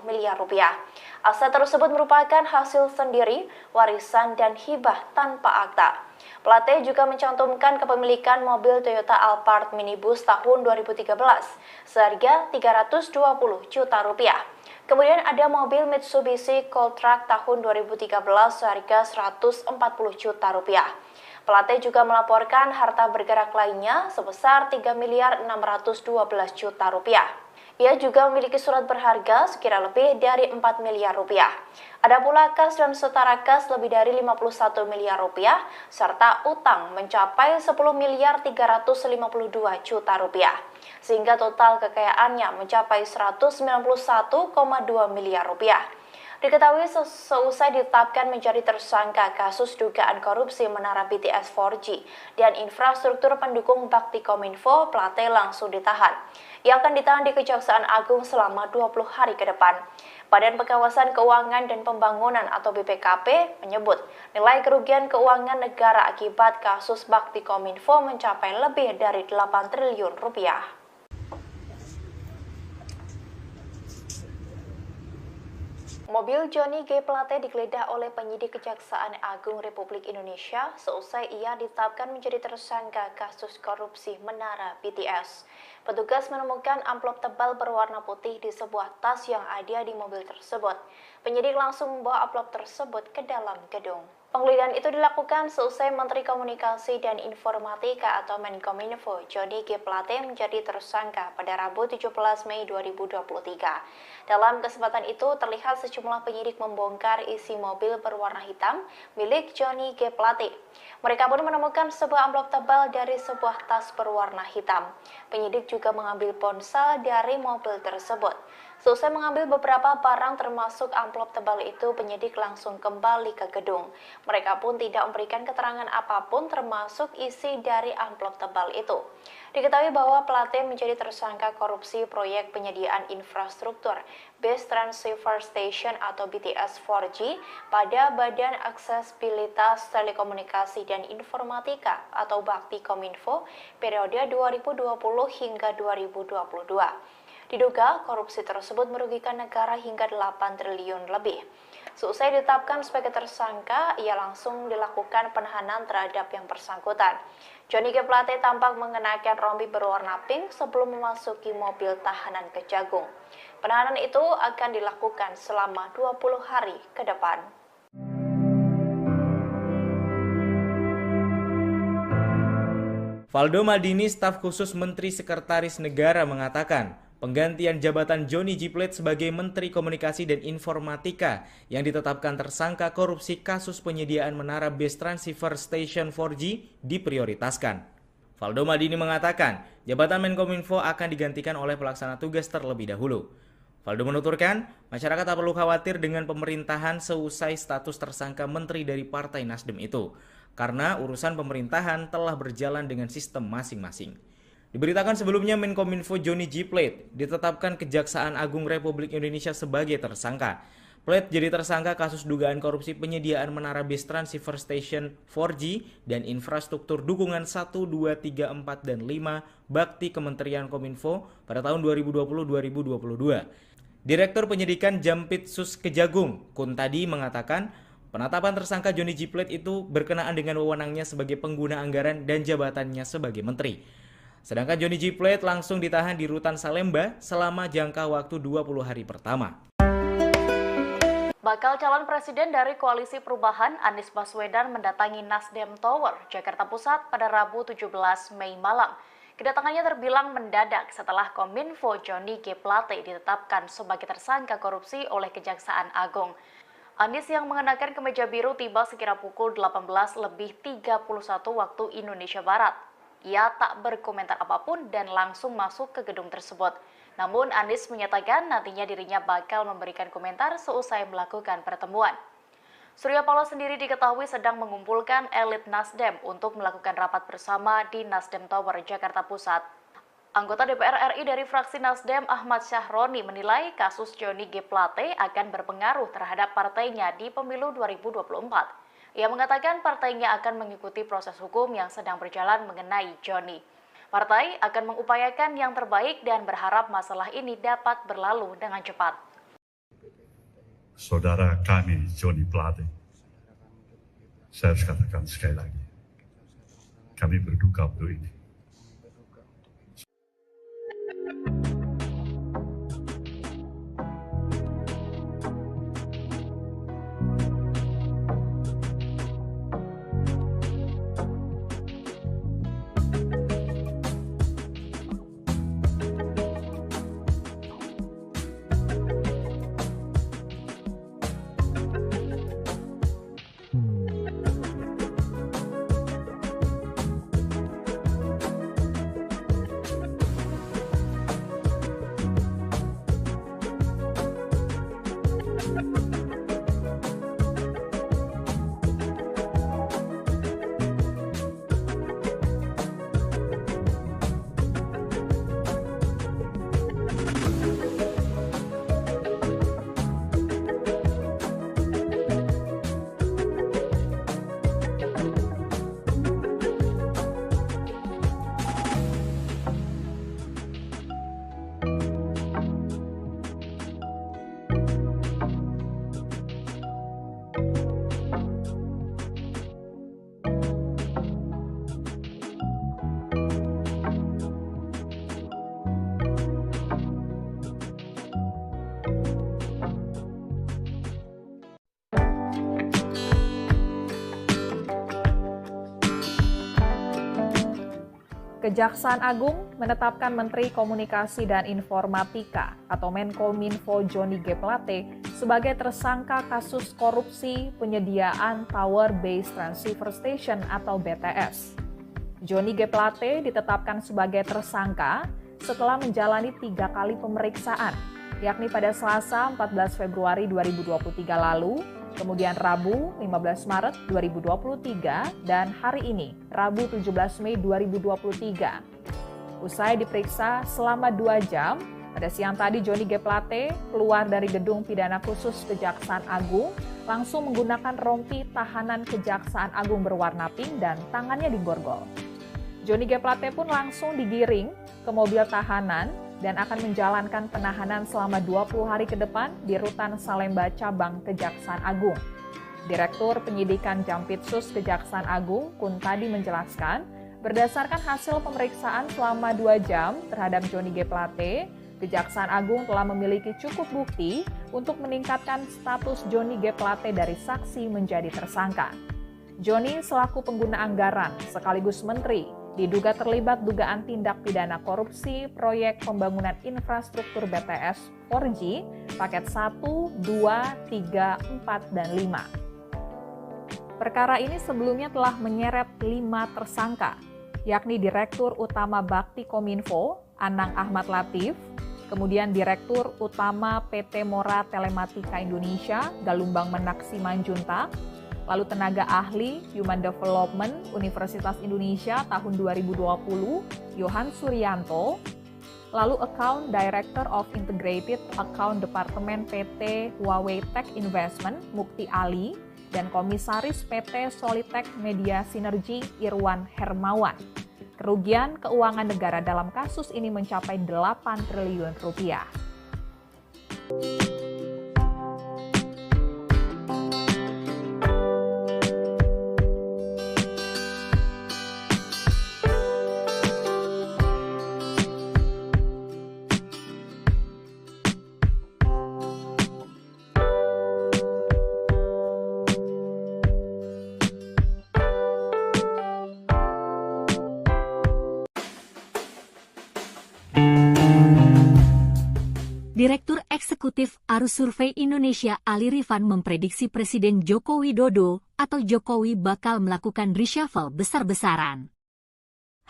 miliar rupiah. Aset tersebut merupakan hasil sendiri, warisan, dan hibah tanpa akta. Plate juga mencantumkan kepemilikan mobil Toyota Alphard minibus tahun 2013 seharga 320 juta rupiah. Kemudian ada mobil Mitsubishi Cold Truck tahun 2013 seharga 140 juta rupiah. Plate juga melaporkan harta bergerak lainnya sebesar 3 miliar 612 juta rupiah. Ia juga memiliki surat berharga sekira lebih dari 4 miliar rupiah. Ada pula kas dan setara kas lebih dari 51 miliar rupiah, serta utang mencapai 10 miliar 352 juta rupiah. sehingga total kekayaannya mencapai 191,2 miliar rupiah. Diketahui seusai ditetapkan menjadi tersangka kasus dugaan korupsi menara BTS 4G dan infrastruktur pendukung Bakti Kominfo, Plate langsung ditahan. Ia akan ditahan di Kejaksaan Agung selama 20 hari ke depan. Badan Pengawasan Keuangan dan Pembangunan atau BPKP menyebut nilai kerugian keuangan negara akibat kasus Bakti Kominfo mencapai lebih dari 8 triliun rupiah. Mobil Johnny G. Plate digeledah oleh penyidik Kejaksaan Agung Republik Indonesia seusai ia ditetapkan menjadi tersangka kasus korupsi menara BTS. Petugas menemukan amplop tebal berwarna putih di sebuah tas yang ada di mobil tersebut. Penyidik langsung membawa amplop tersebut ke dalam gedung. Penggeledahan itu dilakukan seusai Menteri Komunikasi dan Informatika atau Menkominfo Johnny G. Plate menjadi tersangka pada Rabu 17 Mei 2023. Dalam kesempatan itu terlihat sejumlah penyidik membongkar isi mobil berwarna hitam milik Johnny G. Plate. Mereka pun menemukan sebuah amplop tebal dari sebuah tas berwarna hitam. Penyidik juga mengambil ponsel dari mobil tersebut. Seusai mengambil beberapa barang termasuk amplop tebal itu, penyidik langsung kembali ke gedung. Mereka pun tidak memberikan keterangan apapun termasuk isi dari amplop tebal itu. Diketahui bahwa Plate menjadi tersangka korupsi proyek penyediaan infrastruktur Base Transceiver Station atau BTS 4G pada Badan Aksesibilitas Telekomunikasi dan Informatika atau Bakti Kominfo periode 2020 hingga 2022. Diduga korupsi tersebut merugikan negara hingga 8 triliun lebih. Seusai ditetapkan sebagai tersangka, ia langsung dilakukan penahanan terhadap yang bersangkutan. Johnny G. Plate tampak mengenakan rompi berwarna pink sebelum memasuki mobil tahanan Kejagung. Penahanan itu akan dilakukan selama 20 hari ke depan. Valdo Maldini, staf khusus Menteri Sekretaris Negara mengatakan, penggantian jabatan Johnny G. Plate sebagai Menteri Komunikasi dan Informatika yang ditetapkan tersangka korupsi kasus penyediaan menara Base Transceiver Station 4G diprioritaskan. Valdo Maldini mengatakan, jabatan Menkominfo akan digantikan oleh pelaksana tugas terlebih dahulu. Valdo menuturkan, masyarakat tak perlu khawatir dengan pemerintahan seusai status tersangka menteri dari Partai Nasdem itu, karena urusan pemerintahan telah berjalan dengan sistem masing-masing. Diberitakan sebelumnya Menkominfo Johnny G. Plate ditetapkan Kejaksaan Agung Republik Indonesia sebagai tersangka. Plate jadi tersangka kasus dugaan korupsi penyediaan menara Base Transceiver Station 4G dan infrastruktur dukungan 1, 2, 3, 4, dan 5 Bakti Kementerian Kominfo pada tahun 2020-2022. Direktur Penyidikan Jampitsus Kejagung, Kuntadi, mengatakan penetapan tersangka Johnny G. Plate itu berkenaan dengan wewenangnya sebagai pengguna anggaran dan jabatannya sebagai menteri. Sedangkan Johnny G. Plate langsung ditahan di Rutan Salemba selama jangka waktu 20 hari pertama. Bakal calon presiden dari Koalisi Perubahan Anies Baswedan mendatangi Nasdem Tower, Jakarta Pusat pada Rabu 17 Mei malam. Kedatangannya terbilang mendadak setelah Kominfo Johnny G. Plate ditetapkan sebagai tersangka korupsi oleh Kejaksaan Agung. Anies yang mengenakan kemeja biru tiba sekira pukul 18.31 waktu Indonesia Barat. Ia tak berkomentar apapun dan langsung masuk ke gedung tersebut. Namun Anies menyatakan nantinya dirinya bakal memberikan komentar seusai melakukan pertemuan. Surya Paloh sendiri diketahui sedang mengumpulkan elit Nasdem untuk melakukan rapat bersama di Nasdem Tower, Jakarta Pusat. Anggota DPR RI dari fraksi Nasdem Ahmad Syahroni menilai kasus Johnny G. Plate akan berpengaruh terhadap partainya di pemilu 2024. Ia mengatakan partainya akan mengikuti proses hukum yang sedang berjalan mengenai Johnny. Partai akan mengupayakan yang terbaik dan berharap masalah ini dapat berlalu dengan cepat. Saudara kami Johnny Plate, saya harus katakan sekali lagi, kami berduka untuk ini. Kejaksaan Agung menetapkan Menteri Komunikasi dan Informatika atau Menkominfo Johnny G. Plate sebagai tersangka kasus korupsi penyediaan Tower Base Transceiver Station atau BTS. Johnny G. Plate ditetapkan sebagai tersangka setelah menjalani 3 kali pemeriksaan, yakni pada Selasa 14 Februari 2023 lalu, kemudian Rabu 15 Maret 2023, dan hari ini, Rabu 17 Mei 2023. Usai diperiksa selama 2 jam, pada siang tadi Johnny G. Plate keluar dari gedung pidana khusus Kejaksaan Agung, langsung menggunakan rompi tahanan Kejaksaan Agung berwarna pink dan tangannya digorgol. Johnny G. Plate pun langsung digiring ke mobil tahanan dan akan menjalankan penahanan selama 20 hari ke depan di Rutan Salemba Cabang Kejaksaan Agung. Direktur Penyidikan Jampitsus Kejaksaan Agung, Kuntadi, menjelaskan, berdasarkan hasil pemeriksaan selama 2 jam terhadap Johnny G. Plate, Kejaksaan Agung telah memiliki cukup bukti untuk meningkatkan status Johnny G. Plate dari saksi menjadi tersangka. Johnny selaku pengguna anggaran sekaligus menteri diduga terlibat dugaan tindak pidana korupsi proyek pembangunan infrastruktur BTS 4G paket 1, 2, 3, 4, dan 5. Perkara ini sebelumnya telah menyeret 5 tersangka, yakni Direktur Utama Bakti Kominfo, Anang Ahmad Latif, kemudian Direktur Utama PT Mora Telematika Indonesia, Galumbang Menak Simanjuntak, lalu tenaga ahli Human Development Universitas Indonesia tahun 2020, Yohan Suryanto, lalu Account Director of Integrated Account Department PT Huawei Tech Investment, Mukti Ali, dan Komisaris PT Solitech Media Sinergi, Irwan Hermawan. Kerugian keuangan negara dalam kasus ini mencapai 8 triliun rupiah. Direktur Eksekutif Arus Survei Indonesia Ali Rifan memprediksi Presiden Joko Widodo atau Jokowi bakal melakukan reshuffle besar-besaran.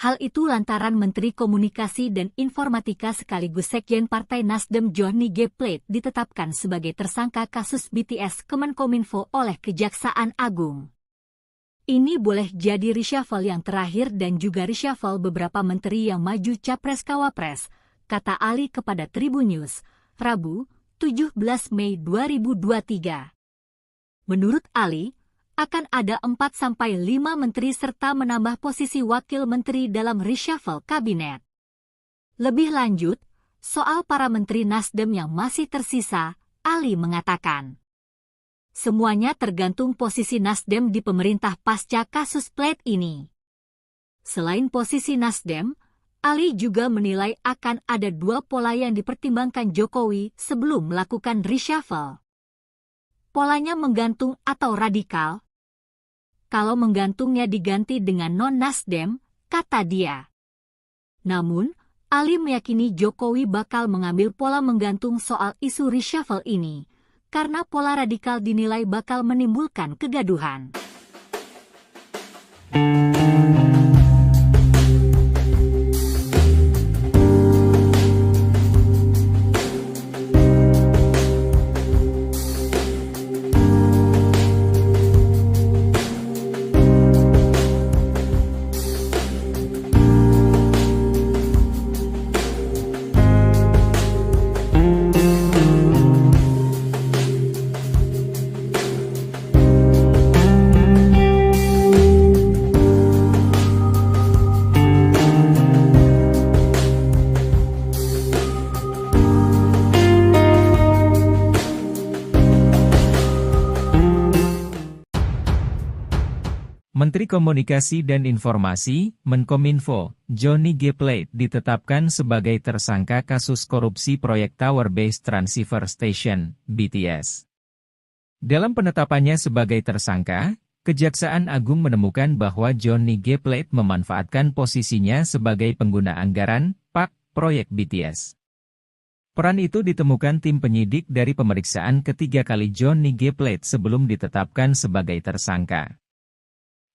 Hal itu lantaran Menteri Komunikasi dan Informatika sekaligus Sekjen Partai Nasdem Johnny G. Plate ditetapkan sebagai tersangka kasus BTS Kemenkominfo oleh Kejaksaan Agung. Ini boleh jadi reshuffle yang terakhir dan juga reshuffle beberapa menteri yang maju Capres-Cawapres, kata Ali kepada Tribun News, Rabu, 17 Mei 2023. Menurut Ali, akan ada 4-5 menteri serta menambah posisi wakil menteri dalam reshuffle kabinet. Lebih lanjut, soal para menteri Nasdem yang masih tersisa, Ali mengatakan, semuanya tergantung posisi Nasdem di pemerintah pasca kasus Plate ini. Selain posisi Nasdem, Ali juga menilai akan ada 2 pola yang dipertimbangkan Jokowi sebelum melakukan reshuffle. Polanya menggantung atau radikal. Kalau menggantungnya diganti dengan non-Nasdem, kata dia. Namun, Ali meyakini Jokowi bakal mengambil pola menggantung soal isu reshuffle ini, karena pola radikal dinilai bakal menimbulkan kegaduhan. Menteri Komunikasi dan Informasi, Menkominfo, Johnny G. Plate ditetapkan sebagai tersangka kasus korupsi proyek Tower Base Transceiver Station, BTS. Dalam penetapannya sebagai tersangka, Kejaksaan Agung menemukan bahwa Johnny G. Plate memanfaatkan posisinya sebagai pengguna anggaran, PAK, proyek BTS. Peran itu ditemukan tim penyidik dari pemeriksaan ketiga kali Johnny G. Plate sebelum ditetapkan sebagai tersangka.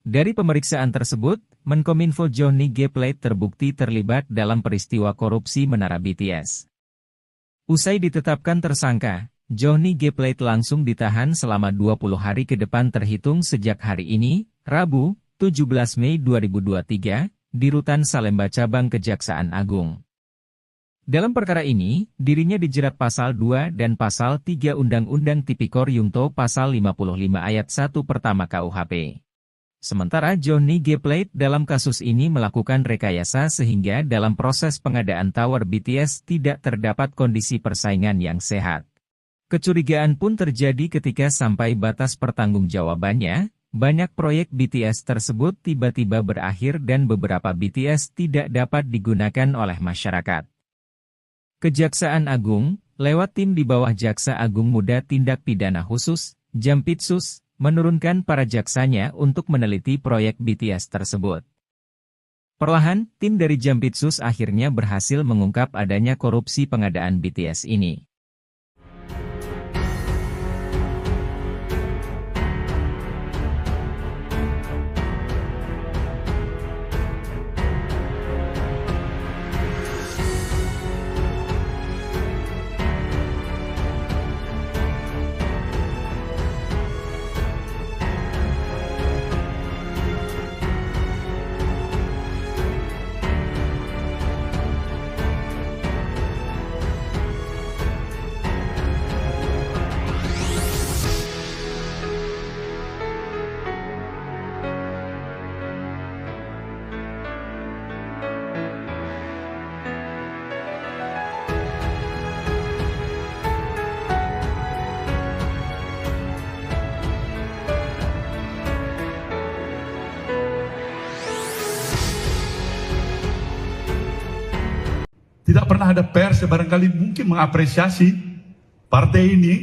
Dari pemeriksaan tersebut, Menkominfo Johnny G. Plate terbukti terlibat dalam peristiwa korupsi Menara BTS. Usai ditetapkan tersangka, Johnny G. Plate langsung ditahan selama 20 hari ke depan terhitung sejak hari ini, Rabu, 17 Mei 2023, di Rutan Salemba Cabang Kejaksaan Agung. Dalam perkara ini, dirinya dijerat Pasal 2 dan Pasal 3 Undang-Undang Tipikor Yungto Pasal 55 Ayat 1 Pertama KUHP. Sementara Johnny G. Plate dalam kasus ini melakukan rekayasa sehingga dalam proses pengadaan tower BTS tidak terdapat kondisi persaingan yang sehat. Kecurigaan pun terjadi ketika sampai batas pertanggungjawabannya, banyak proyek BTS tersebut tiba-tiba berakhir dan beberapa BTS tidak dapat digunakan oleh masyarakat. Kejaksaan Agung, lewat tim di bawah Jaksa Agung Muda Tindak Pidana Khusus, Jampitsus, menurunkan para jaksanya untuk meneliti proyek BTS tersebut. Perlahan, tim dari Jampitsus akhirnya berhasil mengungkap adanya korupsi pengadaan BTS ini. Tidak pernah ada pers yang barangkali mungkin mengapresiasi partai ini.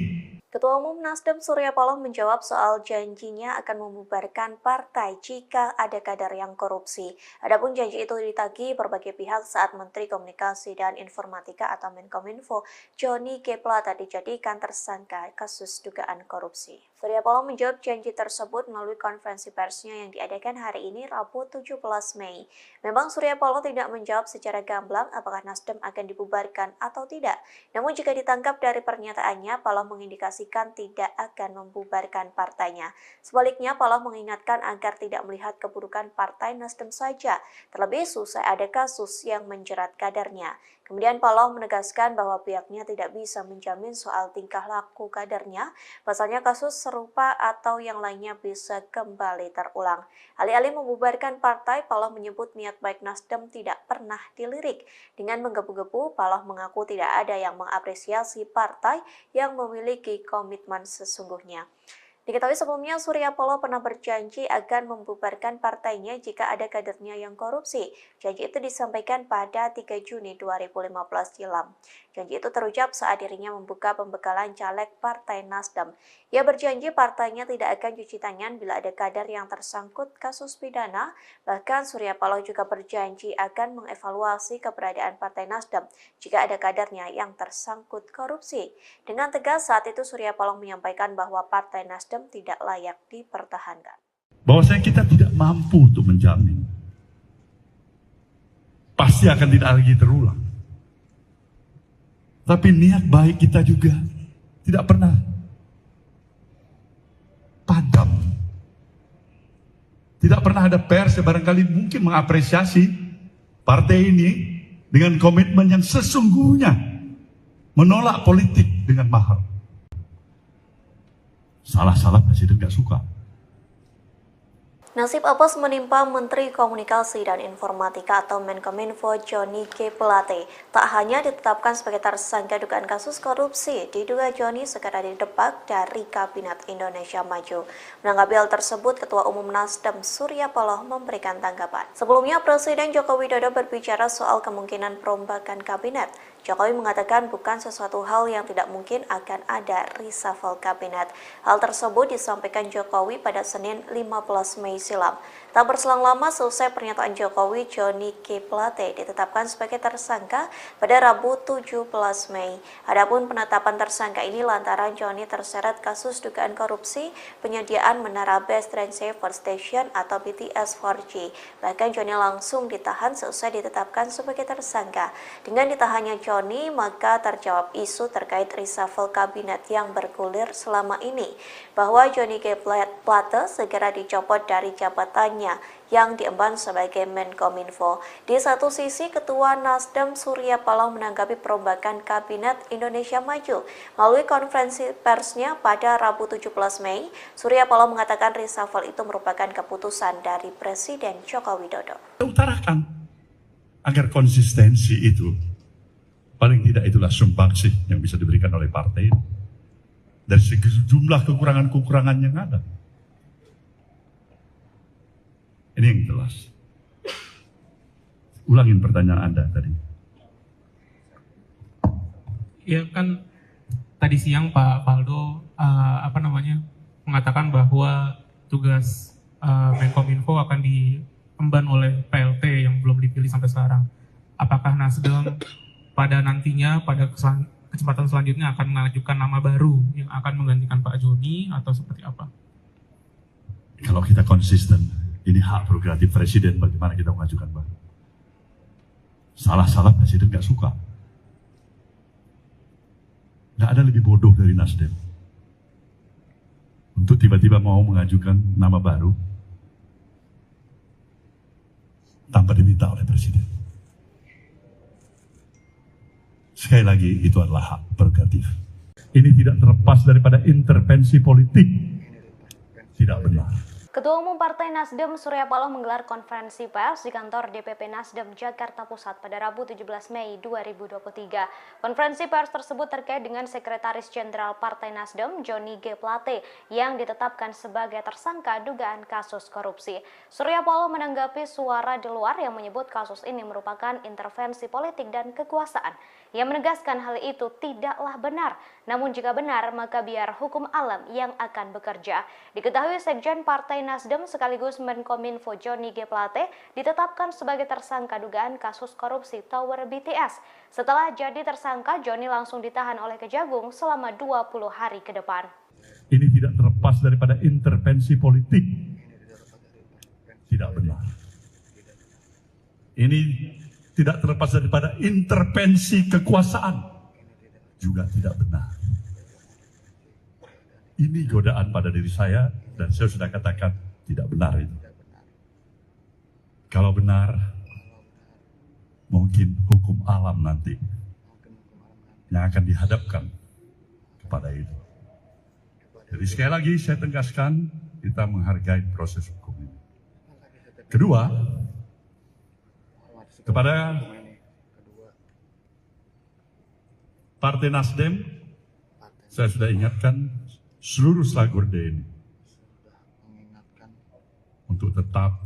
Ketua Umum Nasdem Surya Paloh menjawab soal janjinya akan membubarkan partai jika ada kader yang korupsi. Adapun janji itu ditagih berbagai pihak saat Menteri Komunikasi dan Informatika atau Menkominfo Johnny G. Plate dijadikan tersangka kasus dugaan korupsi. Surya Paloh menjawab janji tersebut melalui konferensi persnya yang diadakan hari ini Rabu 17 Mei. Memang Surya Paloh tidak menjawab secara gamblang apakah Nasdem akan dibubarkan atau tidak. Namun jika ditangkap dari pernyataannya, Paloh mengindikasi tidak akan membubarkan partainya. Sebaliknya, Paloh mengingatkan agar tidak melihat keburukan partai Nasdem saja, terlebih selesai ada kasus yang menjerat kadernya. Kemudian Paloh menegaskan bahwa pihaknya tidak bisa menjamin soal tingkah laku kadernya, pasalnya kasus serupa atau yang lainnya bisa kembali terulang. Alih-alih membubarkan partai, Paloh menyebut niat baik Nasdem tidak pernah dilirik. Dengan menggebu-gebu, Paloh mengaku tidak ada yang mengapresiasi partai yang memiliki komitmen sesungguhnya. Diketahui sebelumnya Surya Paloh pernah berjanji akan membubarkan partainya jika ada kadernya yang korupsi. Janji itu disampaikan pada 3 Juni 2015 silam. Janji itu terucap saat dirinya membuka pembekalan caleg Partai Nasdem. Ia berjanji partainya tidak akan cuci tangan bila ada kader yang tersangkut kasus pidana. Bahkan Surya Paloh juga berjanji akan mengevaluasi keberadaan Partai Nasdem jika ada kadernya yang tersangkut korupsi. Dengan tegas saat itu Surya Paloh menyampaikan bahwa Partai Nasdem tidak layak dipertahankan. Bahwasanya kita tidak mampu untuk menjamin. Pasti akan tidak lagi terulang. Tapi niat baik kita juga tidak pernah padam. Tidak pernah ada pers yang barangkali mungkin mengapresiasi partai ini dengan komitmen yang sesungguhnya menolak politik dengan mahal. Salah-salah presiden gak suka. Nasib apes menimpa Menteri Komunikasi dan Informatika atau Menkominfo Johnny G. Plate. Tak hanya ditetapkan sebagai tersangka dugaan kasus korupsi, diduga Johnny segera didebak dari Kabinet Indonesia Maju. Menanggapi hal tersebut, Ketua Umum Nasdem Surya Paloh memberikan tanggapan. Sebelumnya, Presiden Joko Widodo berbicara soal kemungkinan perombakan kabinet. Jokowi mengatakan bukan sesuatu hal yang tidak mungkin akan ada reshuffle kabinet. Hal tersebut disampaikan Jokowi pada Senin 15 Mei silam. Tak berselang lama selesai pernyataan Jokowi, Johnny G. Plate ditetapkan sebagai tersangka pada Rabu 17 Mei. Adapun penetapan tersangka ini lantaran Johnny terseret kasus dugaan korupsi penyediaan menara Base Transceiver Station atau BTS 4G. Bahkan Johnny langsung ditahan selesai ditetapkan sebagai tersangka. Dengan ditahannya Johnny, maka terjawab isu terkait reshuffle kabinet yang bergulir selama ini, bahwa Johnny G. Plate segera dicopot dari jabatannya yang diemban sebagai Menkominfo. Di satu sisi, Ketua Nasdem Surya Paloh menanggapi perombakan Kabinet Indonesia Maju. Melalui konferensi persnya pada Rabu 17 Mei, Surya Paloh mengatakan reshuffle itu merupakan keputusan dari Presiden Joko Widodo. Utarakan agar konsistensi itu, paling tidak itulah sumbangsih yang bisa diberikan oleh partai dari sejumlah kekurangan-kekurangan yang ada. Ini yang jelas. Ulangin pertanyaan Anda tadi. Ya kan tadi siang Pak Faldo mengatakan bahwa tugas Menkominfo akan diemban oleh PLT yang belum dipilih sampai sekarang. Apakah Nasdem pada nantinya pada kesempatan selanjutnya akan mengajukan nama baru yang akan menggantikan Pak Johnny atau seperti apa? Kalau kita konsisten, ini hak prerogatif Presiden bagaimana kita mengajukan baru. Salah-salah Presiden nggak suka. Nggak ada lebih bodoh dari Nasdem untuk tiba-tiba mau mengajukan nama baru tanpa diminta oleh Presiden. Sekali lagi, itu adalah hak prerogatif. Ini tidak terlepas daripada intervensi politik. Tidak benar. Ketua Umum Partai Nasdem Surya Paloh menggelar konferensi pers di kantor DPP Nasdem Jakarta Pusat pada Rabu 17 Mei 2023. Konferensi pers tersebut terkait dengan Sekretaris Jenderal Partai Nasdem Johnny G. Plate yang ditetapkan sebagai tersangka dugaan kasus korupsi. Surya Paloh menanggapi suara di luar yang menyebut kasus ini merupakan intervensi politik dan kekuasaan. Ia menegaskan hal itu tidaklah benar. Namun jika benar, maka biar hukum alam yang akan bekerja. Diketahui Sekjen Partai Nasdem sekaligus Menkominfo Johnny G. Plate ditetapkan sebagai tersangka dugaan kasus korupsi Tower BTS. Setelah jadi tersangka, Johnny langsung ditahan oleh Kejagung selama 20 hari ke depan. Ini tidak terlepas daripada intervensi politik. Tidak benar. Ini tidak terlepas daripada intervensi kekuasaan. Juga tidak benar. Ini godaan pada diri saya dan saya sudah katakan tidak benar itu. Kalau benar, mungkin hukum alam nanti yang akan dihadapkan kepada itu. Jadi sekali lagi saya tegaskan, kita menghargai proses hukum ini. Kedua, kepada Partai Nasdem, saya sudah ingatkan seluruh Slagorde ini untuk tetap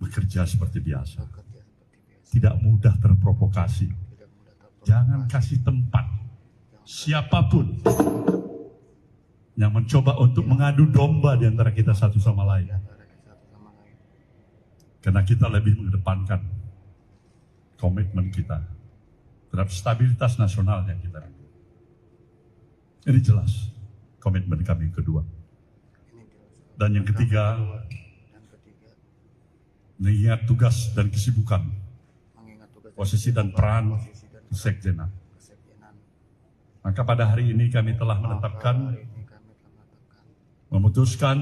bekerja seperti biasa. Tidak mudah terprovokasi. Jangan kasih tempat siapapun yang mencoba untuk mengadu domba di antara kita satu sama lain. Karena kita lebih mengedepankan komitmen kita terhadap stabilitas nasional yang kita miliki. Ini jelas komitmen kami yang kedua. Dan yang ketiga, mengingat tugas dan kesibukan, posisi dan peran kesekjenan. Maka pada hari ini kami telah memutuskan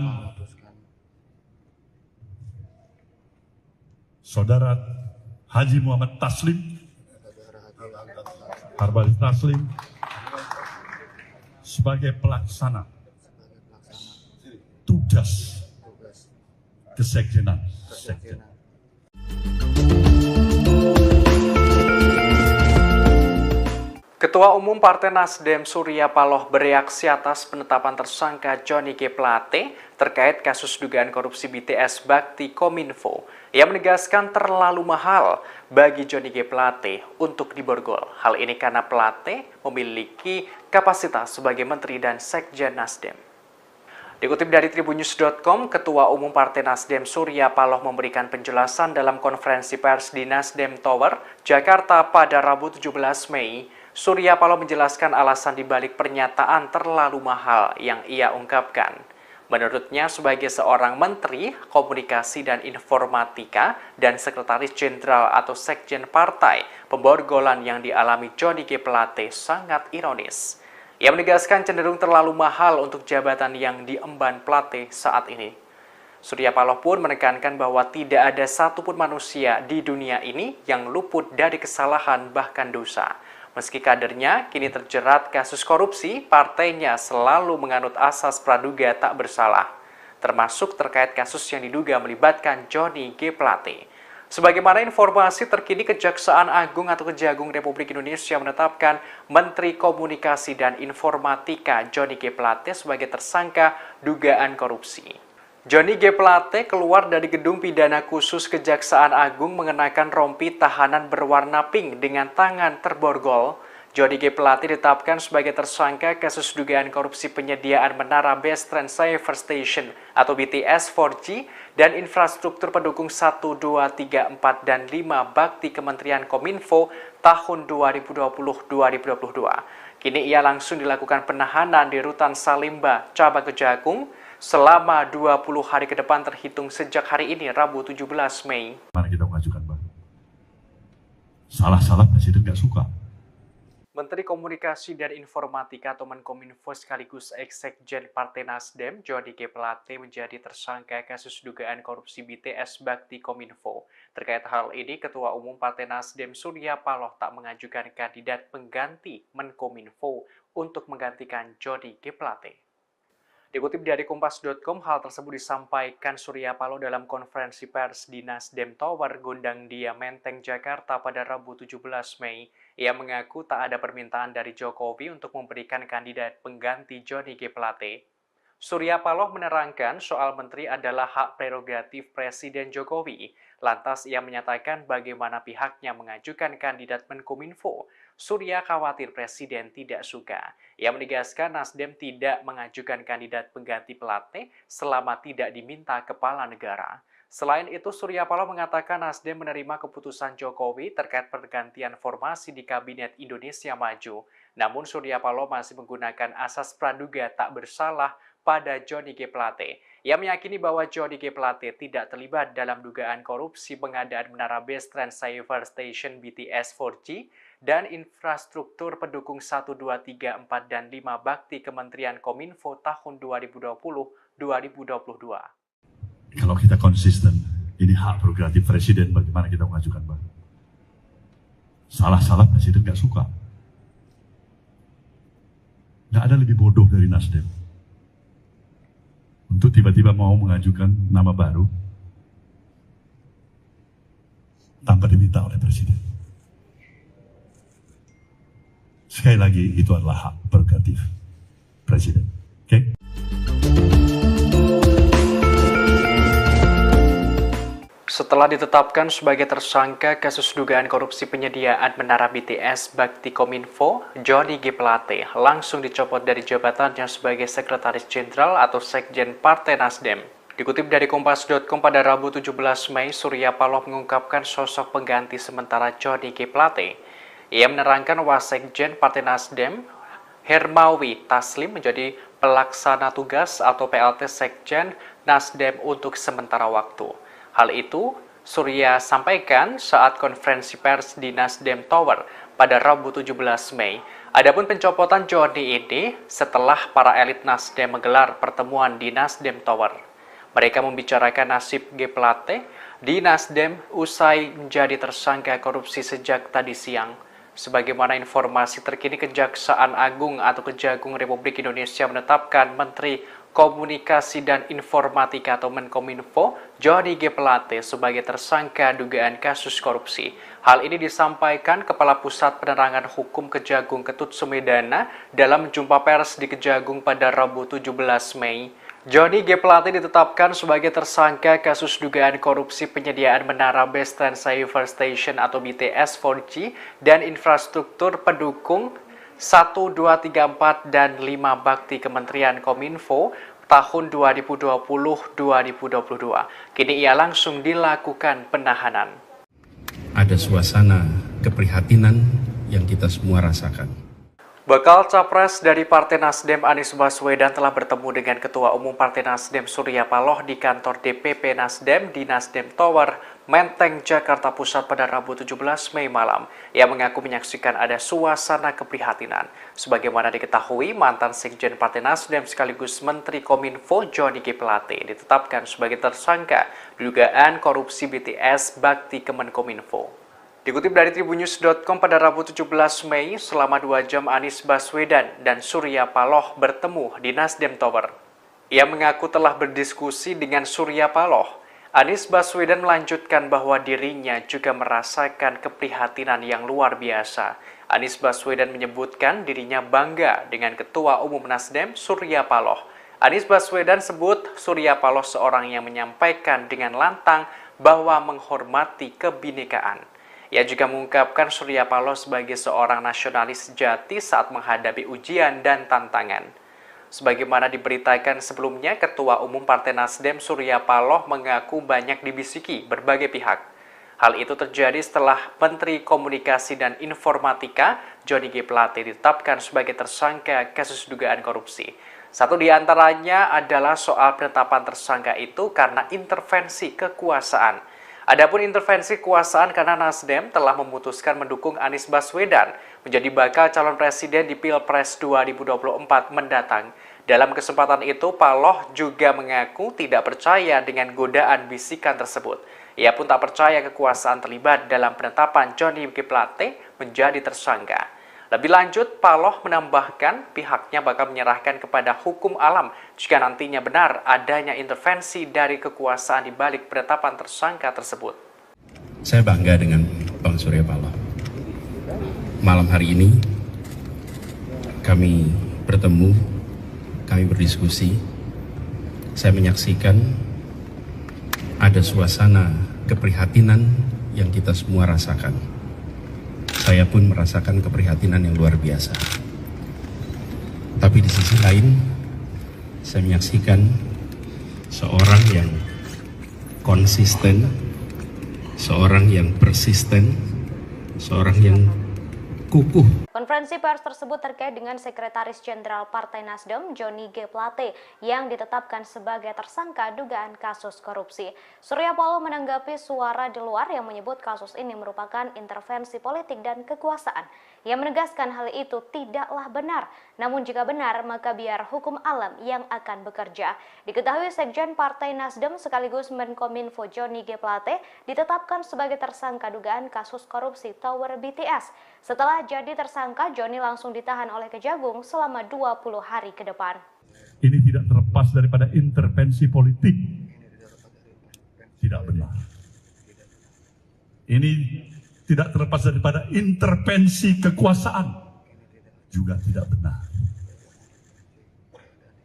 Saudara Haji Muhammad Taslim, Harbalis Taslim, sebagai pelaksana tugas kesekjenan. Sekjen. Ketua Umum Partai Nasdem Surya Paloh bereaksi atas penetapan tersangka Johnny G. Plate terkait kasus dugaan korupsi BTS Bakti Kominfo. Ia menegaskan terlalu mahal bagi Johnny G. Plate untuk diborgol. Hal ini karena Plate memiliki kapasitas sebagai Menteri dan Sekjen Nasdem. Dikutip dari tribunnews.com, Ketua Umum Partai Nasdem Surya Paloh memberikan penjelasan dalam konferensi pers di Nasdem Tower, Jakarta pada Rabu 17 Mei. Surya Paloh menjelaskan alasan dibalik pernyataan terlalu mahal yang ia ungkapkan. Menurutnya, sebagai seorang Menteri Komunikasi dan Informatika dan Sekretaris Jenderal atau Sekjen Partai, pemborgolan yang dialami Johnny G. Plate sangat ironis. Ia menegaskan cenderung terlalu mahal untuk jabatan yang diemban Plate saat ini. Surya Paloh pun menekankan bahwa tidak ada satupun manusia di dunia ini yang luput dari kesalahan bahkan dosa. Meski kadernya kini terjerat kasus korupsi, partainya selalu menganut asas praduga tak bersalah, termasuk terkait kasus yang diduga melibatkan Johnny G. Plate. Sebagaimana informasi terkini, Kejaksaan Agung atau Kejagung Republik Indonesia menetapkan Menteri Komunikasi dan Informatika Johnny G. Plate sebagai tersangka dugaan korupsi. Johnny G. Plate keluar dari gedung pidana khusus Kejaksaan Agung mengenakan rompi tahanan berwarna pink dengan tangan terborgol. Johnny G. Plate ditetapkan sebagai tersangka kasus dugaan korupsi penyediaan menara Base Transceiver Station atau BTS 4G dan infrastruktur pendukung 1, 2, 3, 4, dan 5 bakti Kementerian Kominfo tahun 2020-2022. Kini ia langsung dilakukan penahanan di Rutan Salimba, Cabang Kejagung, selama 20 hari ke depan terhitung sejak hari ini, Rabu 17 Mei. Mari kita mengajukan, Bang. Salah-salah Presiden nggak suka. Menteri Komunikasi dan Informatika atau Menkominfo sekaligus Ex-Sekjen Partai Nasdem, Johnny G. Plate menjadi tersangka kasus dugaan korupsi BTS Bakti Kominfo. Terkait hal ini, Ketua Umum Partai Nasdem Surya Paloh tak mengajukan kandidat pengganti Menkominfo untuk menggantikan Johnny G. Plate. Dikutip dari Kompas.com, hal tersebut disampaikan Surya Paloh dalam konferensi pers di Nasdem Tower, Gondang Dia, Menteng, Jakarta pada Rabu 17 Mei. Ia mengaku tak ada permintaan dari Jokowi untuk memberikan kandidat pengganti Johnny G. Plate. Surya Paloh menerangkan soal menteri adalah hak prerogatif Presiden Jokowi. Lantas ia menyatakan bagaimana pihaknya mengajukan kandidat Menkominfo. Surya khawatir Presiden tidak suka. Ia menegaskan Nasdem tidak mengajukan kandidat pengganti Plate selama tidak diminta kepala negara. Selain itu, Surya Paloh mengatakan Nasdem menerima keputusan Jokowi terkait pergantian formasi di Kabinet Indonesia Maju. Namun Surya Paloh masih menggunakan asas praduga tak bersalah pada Johnny G. Plate. Ia meyakini bahwa Johnny G. Plate tidak terlibat dalam dugaan korupsi pengadaan menara Base Transceiver Station BTS 4G dan infrastruktur pendukung 1, 2, 3, 4, dan 5 bakti Kementerian Kominfo tahun 2020-2022. Kalau kita konsisten, ini hak prerogatif Presiden, bagaimana kita mengajukan, Bang. Salah-salah Presiden nggak suka. Nggak ada lebih bodoh dari Nasdem untuk tiba-tiba mau mengajukan nama baru tanpa diminta oleh Presiden. Sekali lagi, itu adalah hak prerogatif Presiden. Oke? Setelah ditetapkan sebagai tersangka kasus dugaan korupsi penyediaan menara BTS Bakti Kominfo, Johnny G. Plate langsung dicopot dari jabatannya sebagai Sekretaris Jenderal atau Sekjen Partai Nasdem. Dikutip dari Kompas.com pada Rabu 17 Mei, Surya Paloh mengungkapkan sosok pengganti sementara Johnny G. Plate. Ia menerangkan Wasekjen Partai Nasdem, Hermawi Taslim menjadi pelaksana tugas atau PLT Sekjen Nasdem untuk sementara waktu. Hal itu Surya sampaikan saat konferensi pers di Nasdem Tower pada Rabu 17 Mei. Adapun pencopotan Johnny ini setelah para elit Nasdem menggelar pertemuan di Nasdem Tower. Mereka membicarakan nasib G. Plate di Nasdem usai menjadi tersangka korupsi sejak tadi siang. Sebagaimana informasi terkini, Kejaksaan Agung atau Kejagung Republik Indonesia menetapkan Menteri Komunikasi dan Informatika atau Menkominfo Johnny G. Plate sebagai tersangka dugaan kasus korupsi. Hal ini disampaikan Kepala Pusat Penerangan Hukum Kejagung Ketut Sumedana dalam jumpa pers di Kejagung pada Rabu 17 Mei. Johnny G. Plate ditetapkan sebagai tersangka kasus dugaan korupsi penyediaan menara Base Transceiver Station atau BTS 4G dan infrastruktur pendukung 1, 2, 3, 4, dan 5 bakti Kementerian Kominfo tahun 2020-2022. Kini ia langsung dilakukan penahanan. Ada suasana keprihatinan yang kita semua rasakan. Bakal Capres dari Partai Nasdem Anies Baswedan telah bertemu dengan Ketua Umum Partai Nasdem Surya Paloh di kantor DPP Nasdem di Nasdem Tower, Menteng, Jakarta Pusat pada Rabu 17 Mei malam. Ia mengaku menyaksikan ada suasana keprihatinan. Sebagaimana diketahui, mantan Sekjen Partai Nasdem sekaligus Menteri Kominfo Johnny G. Plate ditetapkan sebagai tersangka dugaan korupsi BTS Bakti Kemenkominfo. Dikutip dari tribunnews.com pada Rabu 17 Mei, selama 2 jam Anies Baswedan dan Surya Paloh bertemu di Nasdem Tower. Ia mengaku telah berdiskusi dengan Surya Paloh. Anies Baswedan melanjutkan bahwa dirinya juga merasakan keprihatinan yang luar biasa. Anies Baswedan menyebutkan dirinya bangga dengan Ketua Umum Nasdem Surya Paloh. Anies Baswedan sebut Surya Paloh seorang yang menyampaikan dengan lantang bahwa menghormati kebinekaan. Ia juga mengungkapkan Surya Paloh sebagai seorang nasionalis sejati saat menghadapi ujian dan tantangan. Sebagaimana diberitakan sebelumnya, Ketua Umum Partai Nasdem Surya Paloh mengaku banyak dibisiki berbagai pihak. Hal itu terjadi setelah Menteri Komunikasi dan Informatika Johnny G. Plate ditetapkan sebagai tersangka kasus dugaan korupsi. Satu di antaranya adalah soal penetapan tersangka itu karena intervensi kekuasaan. Adapun intervensi kekuasaan karena Nasdem telah memutuskan mendukung Anies Baswedan menjadi bakal calon presiden di Pilpres 2024 mendatang. Dalam kesempatan itu, Paloh juga mengaku tidak percaya dengan godaan bisikan tersebut. Ia pun tak percaya kekuasaan terlibat dalam penetapan Johnny G. Plate menjadi tersangka. Lebih lanjut, Paloh menambahkan pihaknya bakal menyerahkan kepada hukum alam jika nantinya benar adanya intervensi dari kekuasaan di balik penetapan tersangka tersebut. Saya bangga dengan Bang Surya Paloh. Malam hari ini kami bertemu, kami berdiskusi. Saya menyaksikan ada suasana keprihatinan yang kita semua rasakan. Saya pun merasakan keprihatinan yang luar biasa. Tapi di sisi lain, saya menyaksikan seorang yang konsisten, seorang yang persisten, seorang yang kukuh. Konferensi pers tersebut terkait dengan Sekretaris Jenderal Partai Nasdem Johnny G. Plate yang ditetapkan sebagai tersangka dugaan kasus korupsi. Surya Paloh menanggapi suara di luar yang menyebut kasus ini merupakan intervensi politik dan kekuasaan. Ia menegaskan hal itu tidaklah benar, namun jika benar maka biar hukum alam yang akan bekerja. Diketahui Sekjen Partai Nasdem sekaligus Menkominfo Johnny G. Plate ditetapkan sebagai tersangka dugaan kasus korupsi Tower BTS. Setelah jadi tersangka, Johnny langsung ditahan oleh Kejagung selama 20 hari ke depan. Ini tidak terlepas daripada intervensi politik. Tidak benar. Ini tidak terlepas daripada intervensi kekuasaan. Juga tidak benar.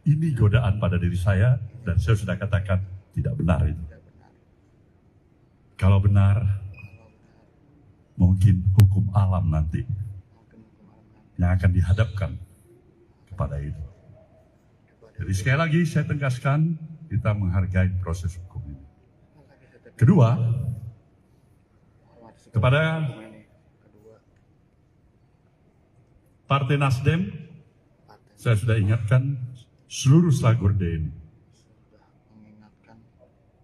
Ini godaan pada diri saya dan saya sudah katakan tidak benar itu. Kalau benar, mungkin hukum alam nanti yang akan dihadapkan kepada itu. Jadi sekali lagi saya tegaskan, kita menghargai proses hukum ini. Kedua, kepada Partai Nasdem, saya sudah ingatkan seluruh Slagorde ini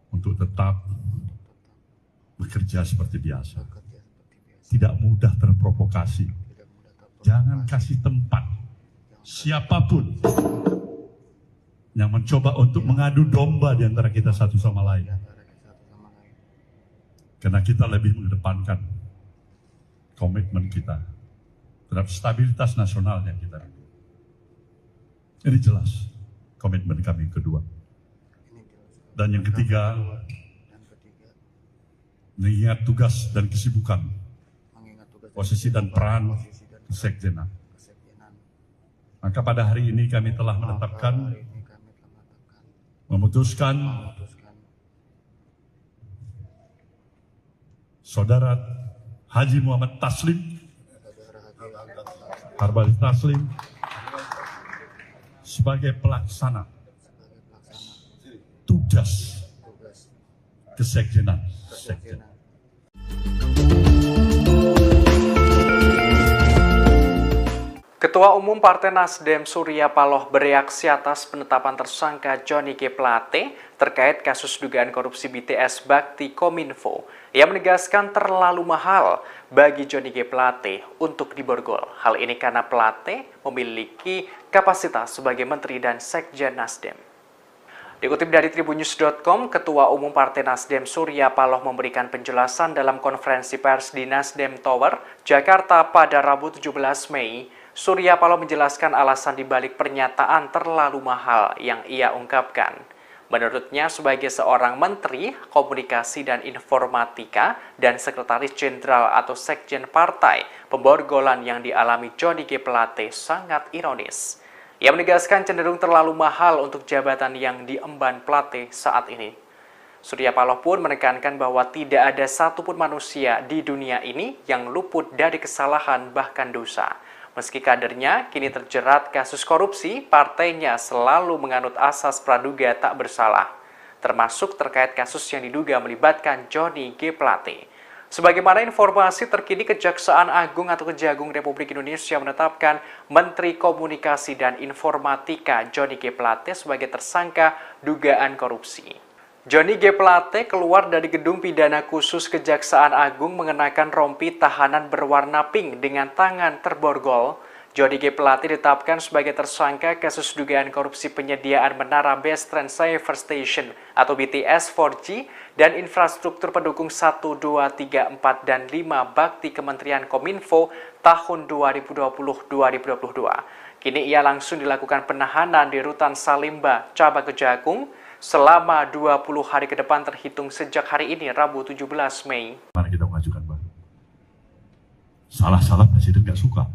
untuk tetap bekerja seperti biasa. Tidak mudah terprovokasi. Jangan kasih tempat siapapun yang mencoba untuk mengadu domba di antara kita satu sama lain. Karena kita lebih mengedepankan komitmen kita terhadap stabilitas nasional yang kita rindu. Ini jelas komitmen kami kedua. Dan yang ketiga, mengingat tugas dan kesibukan, posisi dan peran kesekjenan. Maka pada hari ini kami telah memutuskan Saudara Haji Muhammad Taslim, Harbali Taslim, sebagai pelaksana tugas kesekjenan. Ketua Umum Partai Nasdem Surya Paloh bereaksi atas penetapan tersangka Johnny G. Plate terkait kasus dugaan korupsi BTS Bakti Kominfo. Ia menegaskan terlalu mahal bagi Johnny G. Plate untuk diborgol. Hal ini karena Plate memiliki kapasitas sebagai Menteri dan Sekjen Nasdem. Dikutip dari Tribunnews.com, Ketua Umum Partai Nasdem Surya Paloh memberikan penjelasan dalam konferensi pers di Nasdem Tower, Jakarta pada Rabu 17 Mei. Surya Paloh menjelaskan alasan dibalik pernyataan terlalu mahal yang ia ungkapkan. Menurutnya, sebagai seorang Menteri Komunikasi dan Informatika dan Sekretaris Jenderal atau Sekjen Partai, pemborgolan yang dialami Johnny G. Plate sangat ironis. Ia menegaskan cenderung terlalu mahal untuk jabatan yang diemban Plate saat ini. Surya Paloh pun menekankan bahwa tidak ada satupun manusia di dunia ini yang luput dari kesalahan bahkan dosa. Meski kadernya kini terjerat kasus korupsi, partainya selalu menganut asas praduga tak bersalah, termasuk terkait kasus yang diduga melibatkan Johnny G. Plate. Sebagaimana informasi terkini, Kejaksaan Agung atau Kejagung Republik Indonesia menetapkan Menteri Komunikasi dan Informatika Johnny G. Plate sebagai tersangka dugaan korupsi. Johnny G. Plate keluar dari gedung pidana khusus Kejaksaan Agung mengenakan rompi tahanan berwarna pink dengan tangan terborgol. Johnny G. Plate ditetapkan sebagai tersangka kasus dugaan korupsi penyediaan menara Base Transceiver Station atau BTS 4G dan infrastruktur pendukung 1, 2, 3, 4, dan 5 bakti Kementerian Kominfo tahun 2020-2022. Kini ia langsung dilakukan penahanan di Rutan Salimba, Cabang Kejagung, selama 20 hari ke depan terhitung sejak hari ini, Rabu 17 Mei. Mari kita mengajukan, Pak. Salah-salah Presiden nggak suka.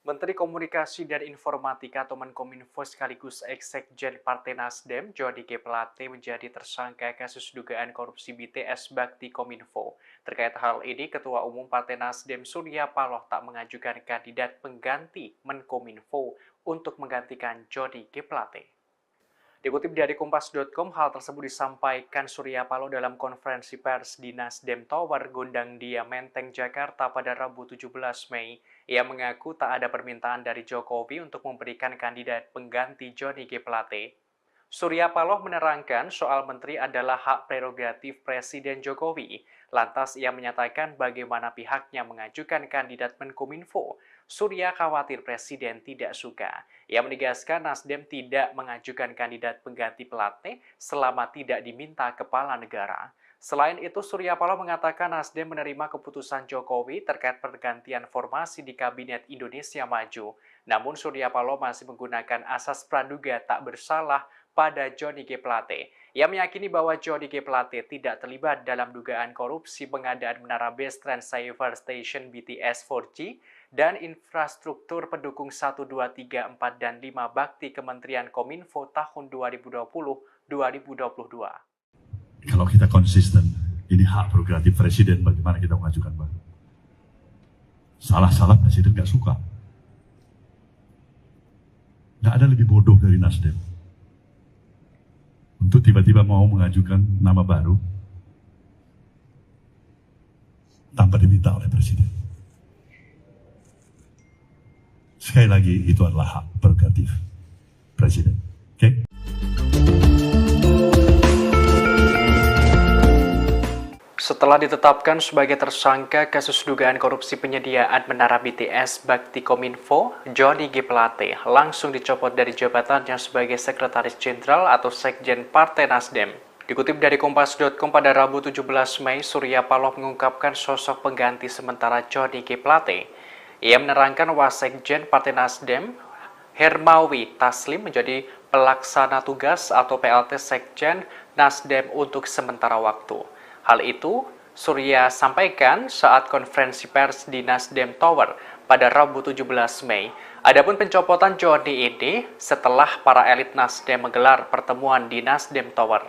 Menteri Komunikasi dan Informatika atau Menkominfo sekaligus Eksekjen Partai Nasdem, Johnny G. Plate menjadi tersangka kasus dugaan korupsi BTS Bakti Kominfo. Terkait hal ini, Ketua Umum Partai Nasdem Surya Paloh tak mengajukan kandidat pengganti Menkominfo untuk menggantikan Johnny G. Plate. Dikutip dari Kompas.com, hal tersebut disampaikan Surya Paloh dalam konferensi pers di Nasdem Tower, Gondang Dia, Menteng, Jakarta pada Rabu 17 Mei. Ia mengaku tak ada permintaan dari Jokowi untuk memberikan kandidat pengganti Johnny G. Plate. Surya Paloh menerangkan soal menteri adalah hak prerogatif Presiden Jokowi. Lantas ia menyatakan bagaimana pihaknya mengajukan kandidat Menkominfo. Surya khawatir Presiden tidak suka. Ia menegaskan Nasdem tidak mengajukan kandidat pengganti Plate selama tidak diminta kepala negara. Selain itu, Surya Paloh mengatakan Nasdem menerima keputusan Jokowi terkait pergantian formasi di Kabinet Indonesia Maju. Namun Surya Paloh masih menggunakan asas praduga tak bersalah pada Johnny G. Plate. Ia meyakini bahwa Johnny G. Plate tidak terlibat dalam dugaan korupsi pengadaan menara Base Transceiver Station BTS 4G dan infrastruktur pendukung 1, 2, 3, 4, dan 5 bakti Kementerian Kominfo tahun 2020-2022. Kalau kita konsisten, ini hak prerogatif Presiden bagaimana kita mengajukan, Pak. Salah-salah Presiden nggak suka. Nggak ada lebih bodoh dari Nasdem untuk tiba-tiba mau mengajukan nama baru tanpa diminta oleh Presiden. Sekali lagi, itu adalah hak prerogatif Presiden. Oke? Setelah ditetapkan sebagai tersangka kasus dugaan korupsi penyediaan menara BTS Bakti Kominfo, Johnny G. Plate langsung dicopot dari jabatannya sebagai Sekretaris Jenderal atau Sekjen Partai Nasdem. Dikutip dari Kompas.com pada Rabu 17 Mei, Surya Paloh mengungkapkan sosok pengganti sementara Johnny G. Plate. Ia menerangkan Wasekjen Partai Nasdem Hermawi Taslim menjadi pelaksana tugas atau PLT Sekjen Nasdem untuk sementara waktu. Hal itu Surya sampaikan saat konferensi pers di Nasdem Tower pada Rabu 17 Mei. Adapun pencopotan Joni ini setelah para elit Nasdem menggelar pertemuan di Nasdem Tower.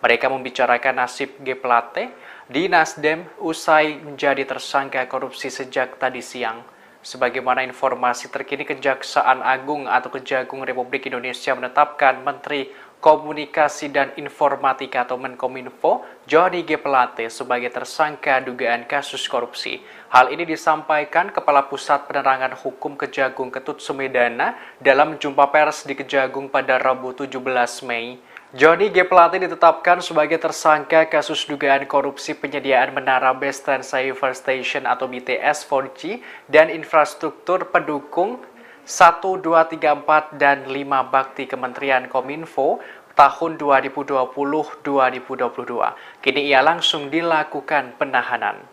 Mereka membicarakan nasib G. Plate di Nasdem usai menjadi tersangka korupsi sejak tadi siang. Sebagaimana informasi terkini, Kejaksaan Agung atau Kejagung Republik Indonesia menetapkan Menteri Komunikasi dan Informatika atau Menkominfo Johnny G. Plate sebagai tersangka dugaan kasus korupsi. Hal ini disampaikan Kepala Pusat Penerangan Hukum Kejagung Ketut Sumedana dalam jumpa pers di Kejagung pada Rabu 17 Mei. Johnny G. Plate ditetapkan sebagai tersangka kasus dugaan korupsi penyediaan menara Base Transceiver Station atau BTS 4G dan infrastruktur pendukung 1, 2, 3, 4, dan 5 bakti Kementerian Kominfo tahun 2020-2022. Kini ia langsung dilakukan penahanan.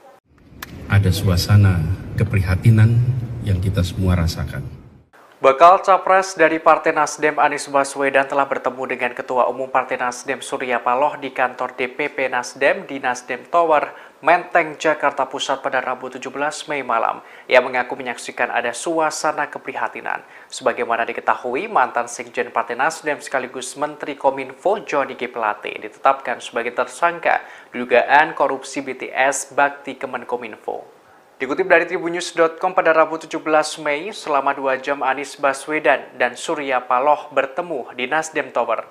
Ada suasana keprihatinan yang kita semua rasakan. Bakal Capres dari Partai Nasdem Anies Baswedan telah bertemu dengan Ketua Umum Partai Nasdem Surya Paloh di kantor DPP Nasdem di Nasdem Tower, Menteng, Jakarta Pusat pada Rabu 17 Mei malam. Ia mengaku menyaksikan ada suasana keprihatinan. Sebagaimana diketahui, mantan Sekjen Partai Nasdem sekaligus Menteri Kominfo Johnny G. Plate ditetapkan sebagai tersangka dugaan korupsi BTS Bakti Kemenkominfo. Dikutip dari tribunnews.com pada Rabu 17 Mei, selama 2 jam Anies Baswedan dan Surya Paloh bertemu di Nasdem Tower.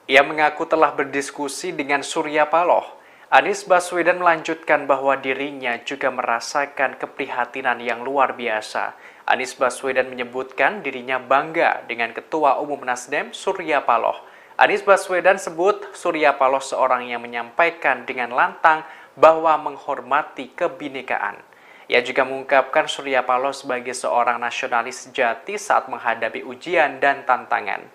Ia mengaku telah berdiskusi dengan Surya Paloh. Anies Baswedan melanjutkan bahwa dirinya juga merasakan keprihatinan yang luar biasa. Anies Baswedan menyebutkan dirinya bangga dengan Ketua Umum Nasdem Surya Paloh. Anies Baswedan sebut Surya Paloh seorang yang menyampaikan dengan lantang bahwa menghormati kebinekaan. Ia juga mengungkapkan Surya Paloh sebagai seorang nasionalis sejati saat menghadapi ujian dan tantangan.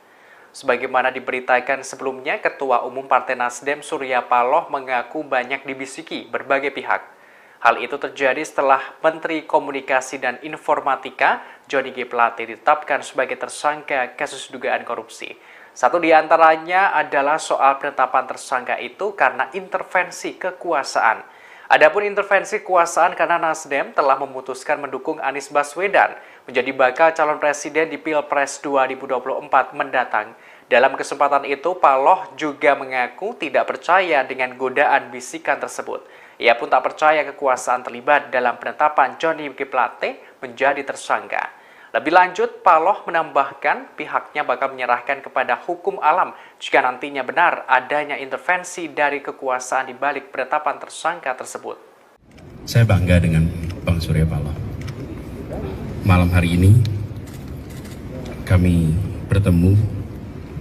Sebagaimana diberitakan sebelumnya, Ketua Umum Partai Nasdem Surya Paloh mengaku banyak dibisiki berbagai pihak. Hal itu terjadi setelah Menteri Komunikasi dan Informatika Johnny G. Plate ditetapkan sebagai tersangka kasus dugaan korupsi. Satu di antaranya adalah soal penetapan tersangka itu karena intervensi kekuasaan. Adapun intervensi kekuasaan karena Nasdem telah memutuskan mendukung Anies Baswedan menjadi bakal calon presiden di Pilpres 2024 mendatang. Dalam kesempatan itu, Paloh juga mengaku tidak percaya dengan godaan bisikan tersebut. Ia pun tak percaya kekuasaan terlibat dalam penetapan Johnny G. Plate menjadi tersangka. Lebih lanjut, Paloh menambahkan pihaknya bakal menyerahkan kepada hukum alam jika nantinya benar adanya intervensi dari kekuasaan di balik penetapan tersangka tersebut. Saya bangga dengan Bang Surya Paloh. Malam hari ini kami bertemu,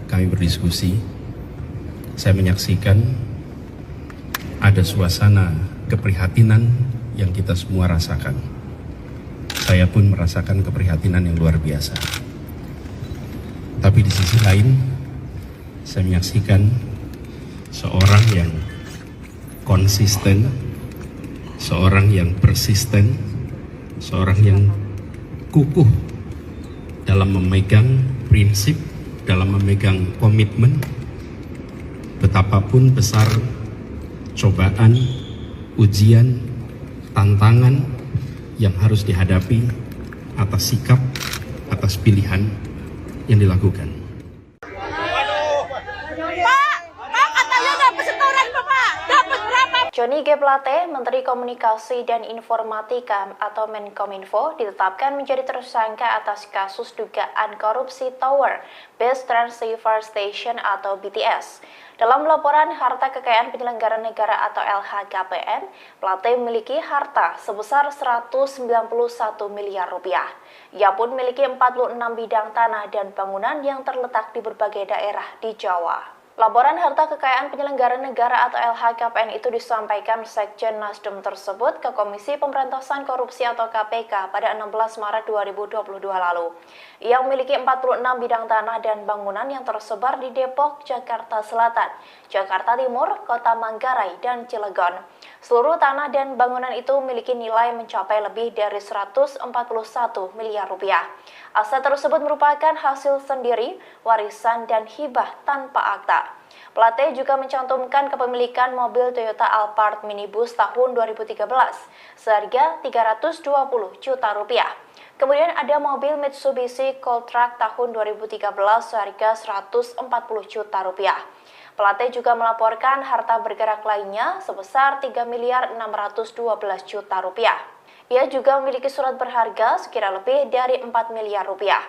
kami berdiskusi. Saya menyaksikan ada suasana keprihatinan yang kita semua rasakan. Saya pun merasakan keprihatinan yang luar biasa. Tapi di sisi lain, saya menyaksikan seorang yang konsisten, seorang yang persisten, seorang yang kukuh dalam memegang prinsip, dalam memegang komitmen, betapapun besar cobaan, ujian, tantangan yang harus dihadapi atas sikap, atas pilihan yang dilakukan. Johnny G. Plate, Menteri Komunikasi dan Informatika atau Menkominfo, ditetapkan menjadi tersangka atas kasus dugaan korupsi Tower Base Transceiver Station atau BTS. Dalam laporan harta kekayaan penyelenggara negara atau LHKPN, Plate memiliki harta sebesar 191 miliar rupiah. Ia pun memiliki 46 bidang tanah dan bangunan yang terletak di berbagai daerah di Jawa. Laporan harta kekayaan penyelenggara negara atau LHKPN itu disampaikan Sekjen Nasdem tersebut ke Komisi Pemberantasan Korupsi atau KPK pada 16 Maret 2022 lalu. Ia memiliki 46 bidang tanah dan bangunan yang tersebar di Depok, Jakarta Selatan, Jakarta Timur, Kota Manggarai, dan Cilegon. Seluruh tanah dan bangunan itu memiliki nilai mencapai lebih dari 141 miliar rupiah. Aset tersebut merupakan hasil sendiri, warisan dan hibah tanpa akta. Plate juga mencantumkan kepemilikan mobil Toyota Alphard minibus tahun 2013 seharga 320 juta rupiah. Kemudian ada mobil Mitsubishi Cold Truck tahun 2013 seharga 140 juta rupiah. Plate juga melaporkan harta bergerak lainnya sebesar 3 miliar 612 juta rupiah. Ia juga memiliki surat berharga sekira lebih dari 4 miliar rupiah.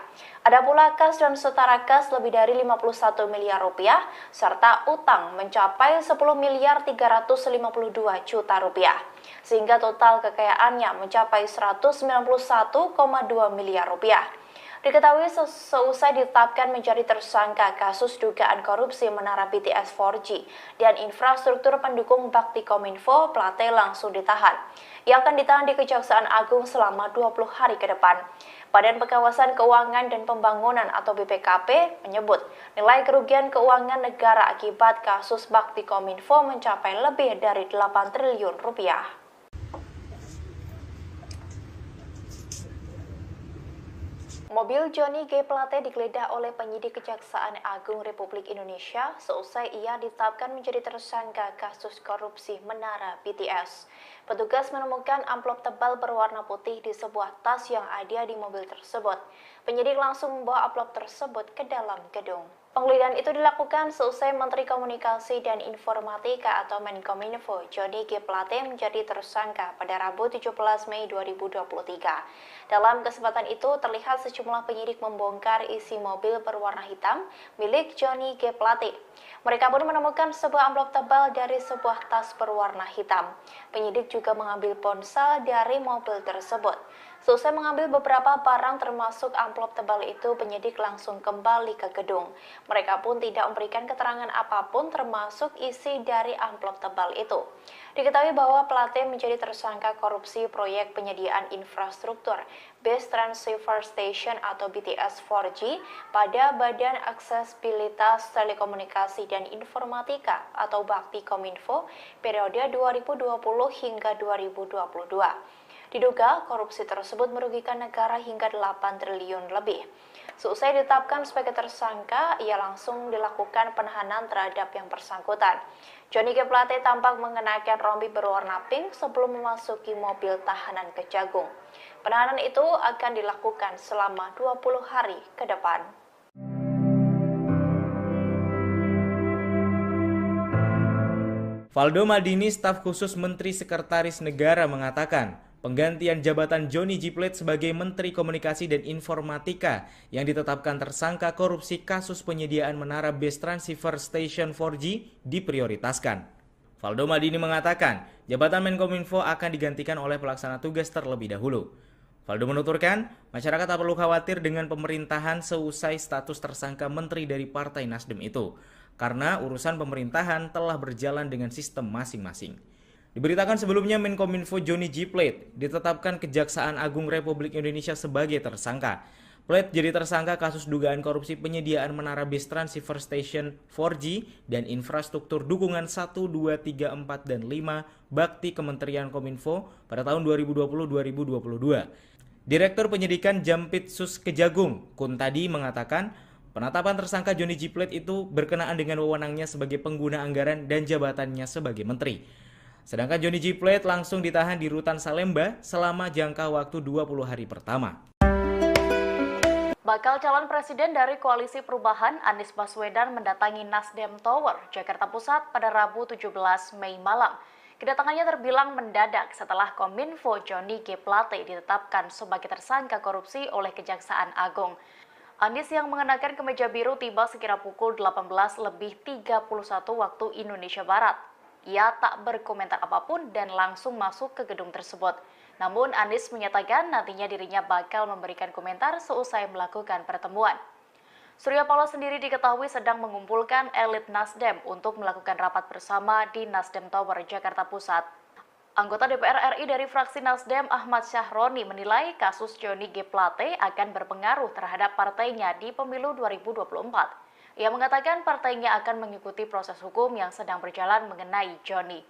Ada pula kas dan setara kas lebih dari 51 miliar rupiah, serta utang mencapai 10 miliar 352 juta rupiah. Sehingga total kekayaannya mencapai 191,2 miliar rupiah. Diketahui seusai ditetapkan menjadi tersangka kasus dugaan korupsi menara BTS 4G dan infrastruktur pendukung Bakti Kominfo, Plate langsung ditahan. Ia akan ditahan di Kejaksaan Agung selama 20 hari ke depan. Badan Pengawasan Keuangan dan Pembangunan atau BPKP menyebut nilai kerugian keuangan negara akibat kasus Bakti Kominfo mencapai lebih dari 8 triliun rupiah. Mobil Johnny G. Plate digeledah oleh penyidik Kejaksaan Agung Republik Indonesia seusai ia ditetapkan menjadi tersangka kasus korupsi menara BTS. Petugas menemukan amplop tebal berwarna putih di sebuah tas yang ada di mobil tersebut. Penyidik langsung membawa amplop tersebut ke dalam gedung. Penggeledahan itu dilakukan seusai Menteri Komunikasi dan Informatika atau Menkominfo Johnny G. Plate menjadi tersangka pada Rabu 17 Mei 2023. Dalam kesempatan itu terlihat sejumlah penyidik membongkar isi mobil berwarna hitam milik Johnny G. Plate. Mereka pun menemukan sebuah amplop tebal dari sebuah tas berwarna hitam. Penyidik juga mengambil ponsel dari mobil tersebut. Seusai mengambil beberapa barang termasuk amplop tebal itu, penyidik langsung kembali ke gedung. Mereka pun tidak memberikan keterangan apapun termasuk isi dari amplop tebal itu. Diketahui bahwa Plate menjadi tersangka korupsi proyek penyediaan infrastruktur Base Transceiver Station atau BTS 4G pada Badan Aksesibilitas Telekomunikasi dan Informatika atau Bakti Kominfo periode 2020 hingga 2022. Diduga korupsi tersebut merugikan negara hingga 8 triliun lebih. Seusai ditetapkan sebagai tersangka, ia langsung dilakukan penahanan terhadap yang bersangkutan. Johnny G. Plate tampak mengenakan rompi berwarna pink sebelum memasuki mobil tahanan Kejagung. Penahanan itu akan dilakukan selama 20 hari ke depan. Valdo Maldini, staf khusus Menteri Sekretaris Negara mengatakan, penggantian jabatan Johnny G. Plate sebagai Menteri Komunikasi dan Informatika yang ditetapkan tersangka korupsi kasus penyediaan menara Base Transceiver Station 4G diprioritaskan. Valdo Maldini mengatakan, jabatan Menkominfo akan digantikan oleh pelaksana tugas terlebih dahulu. Valdo menuturkan, masyarakat tak perlu khawatir dengan pemerintahan seusai status tersangka menteri dari Partai Nasdem itu, karena urusan pemerintahan telah berjalan dengan sistem masing-masing. Diberitakan sebelumnya Menkominfo Johnny G. Plate ditetapkan Kejaksaan Agung Republik Indonesia sebagai tersangka. Plate jadi tersangka kasus dugaan korupsi penyediaan menara Base Transceiver Station 4G dan infrastruktur dukungan 1, 2, 3, 4, dan 5 Bakti Kementerian Kominfo pada tahun 2020-2022. Direktur Penyidikan Jampitsus Kejagung, Kuntadi, mengatakan penetapan tersangka Johnny G. Plate itu berkenaan dengan wewenangnya sebagai pengguna anggaran dan jabatannya sebagai menteri. Sedangkan Johnny G. Plate langsung ditahan di Rutan Salemba selama jangka waktu 20 hari pertama. Bakal calon presiden dari Koalisi Perubahan Anies Baswedan mendatangi Nasdem Tower, Jakarta Pusat pada Rabu 17 Mei malam. Kedatangannya terbilang mendadak setelah Kominfo Johnny G. Plate ditetapkan sebagai tersangka korupsi oleh Kejaksaan Agung. Anies yang mengenakan kemeja biru tiba sekira pukul 18:31 waktu Indonesia Barat. Ia tak berkomentar apapun dan langsung masuk ke gedung tersebut. Namun Anies menyatakan nantinya dirinya bakal memberikan komentar seusai melakukan pertemuan. Surya Paloh sendiri diketahui sedang mengumpulkan elit Nasdem untuk melakukan rapat bersama di Nasdem Tower, Jakarta Pusat. Anggota DPR RI dari fraksi Nasdem Ahmad Syahroni menilai kasus Johnny G. Plate akan berpengaruh terhadap partainya di pemilu 2024. Ia mengatakan partainya akan mengikuti proses hukum yang sedang berjalan mengenai Johnny.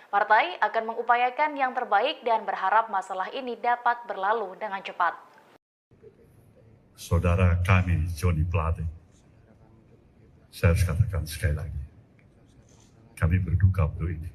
Partai akan mengupayakan yang terbaik dan berharap masalah ini dapat berlalu dengan cepat. Saudara kami Johnny Plate, saya harus katakan sekali lagi, kami berduka untuk ini.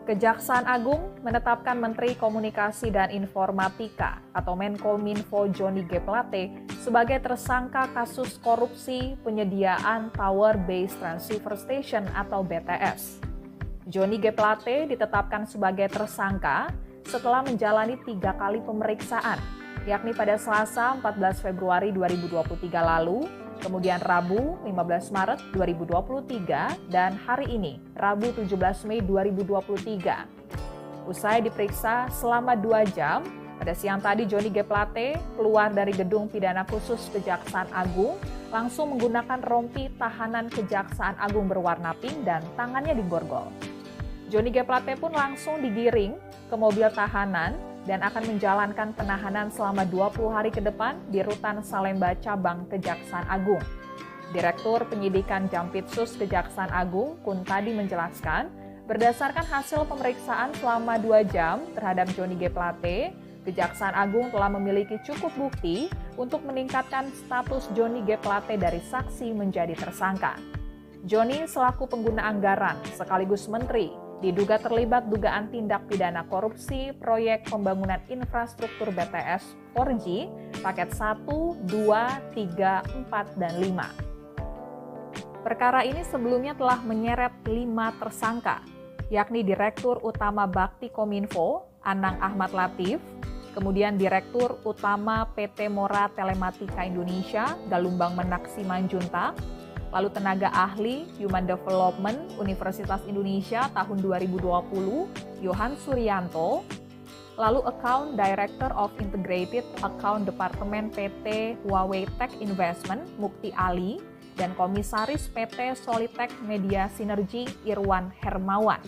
Kejaksaan Agung menetapkan Menteri Komunikasi dan Informatika atau Menkominfo Johnny G. Plate sebagai tersangka kasus korupsi penyediaan Tower Base Transceiver Station atau BTS. Johnny G. Plate ditetapkan sebagai tersangka setelah menjalani 3 kali pemeriksaan, yakni pada Selasa 14 Februari 2023 lalu, kemudian Rabu 15 Maret 2023, dan hari ini, Rabu 17 Mei 2023. Usai diperiksa selama 2 jam, pada siang tadi Johnny G. Plate keluar dari gedung pidana khusus Kejaksaan Agung, langsung menggunakan rompi tahanan Kejaksaan Agung berwarna pink dan tangannya diborgol. Johnny G. Plate pun langsung digiring ke mobil tahanan dan akan menjalankan penahanan selama 20 hari ke depan di Rutan Salemba Cabang Kejaksaan Agung. Direktur Penyidikan Jampitsus Kejaksaan Agung, Kuntadi, menjelaskan, berdasarkan hasil pemeriksaan selama 2 jam terhadap Johnny G. Plate, Kejaksaan Agung telah memiliki cukup bukti untuk meningkatkan status Johnny G. Plate dari saksi menjadi tersangka. Johnny selaku pengguna anggaran sekaligus menteri diduga terlibat dugaan tindak pidana korupsi proyek pembangunan infrastruktur BTS 4G paket 1, 2, 3, 4, dan 5. Perkara ini sebelumnya telah menyeret 5 tersangka, yakni Direktur Utama Bakti Kominfo, Anang Ahmad Latif, kemudian Direktur Utama PT Mora Telematika Indonesia, Galumbang Menak Simanjuntak, lalu tenaga ahli Human Development Universitas Indonesia tahun 2020, Yohan Suryanto, lalu Account Director of Integrated Account Department PT Huawei Tech Investment, Mukti Ali, dan Komisaris PT Solitech Media Sinergi, Irwan Hermawan.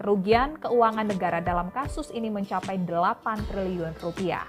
Kerugian keuangan negara dalam kasus ini mencapai 8 triliun rupiah.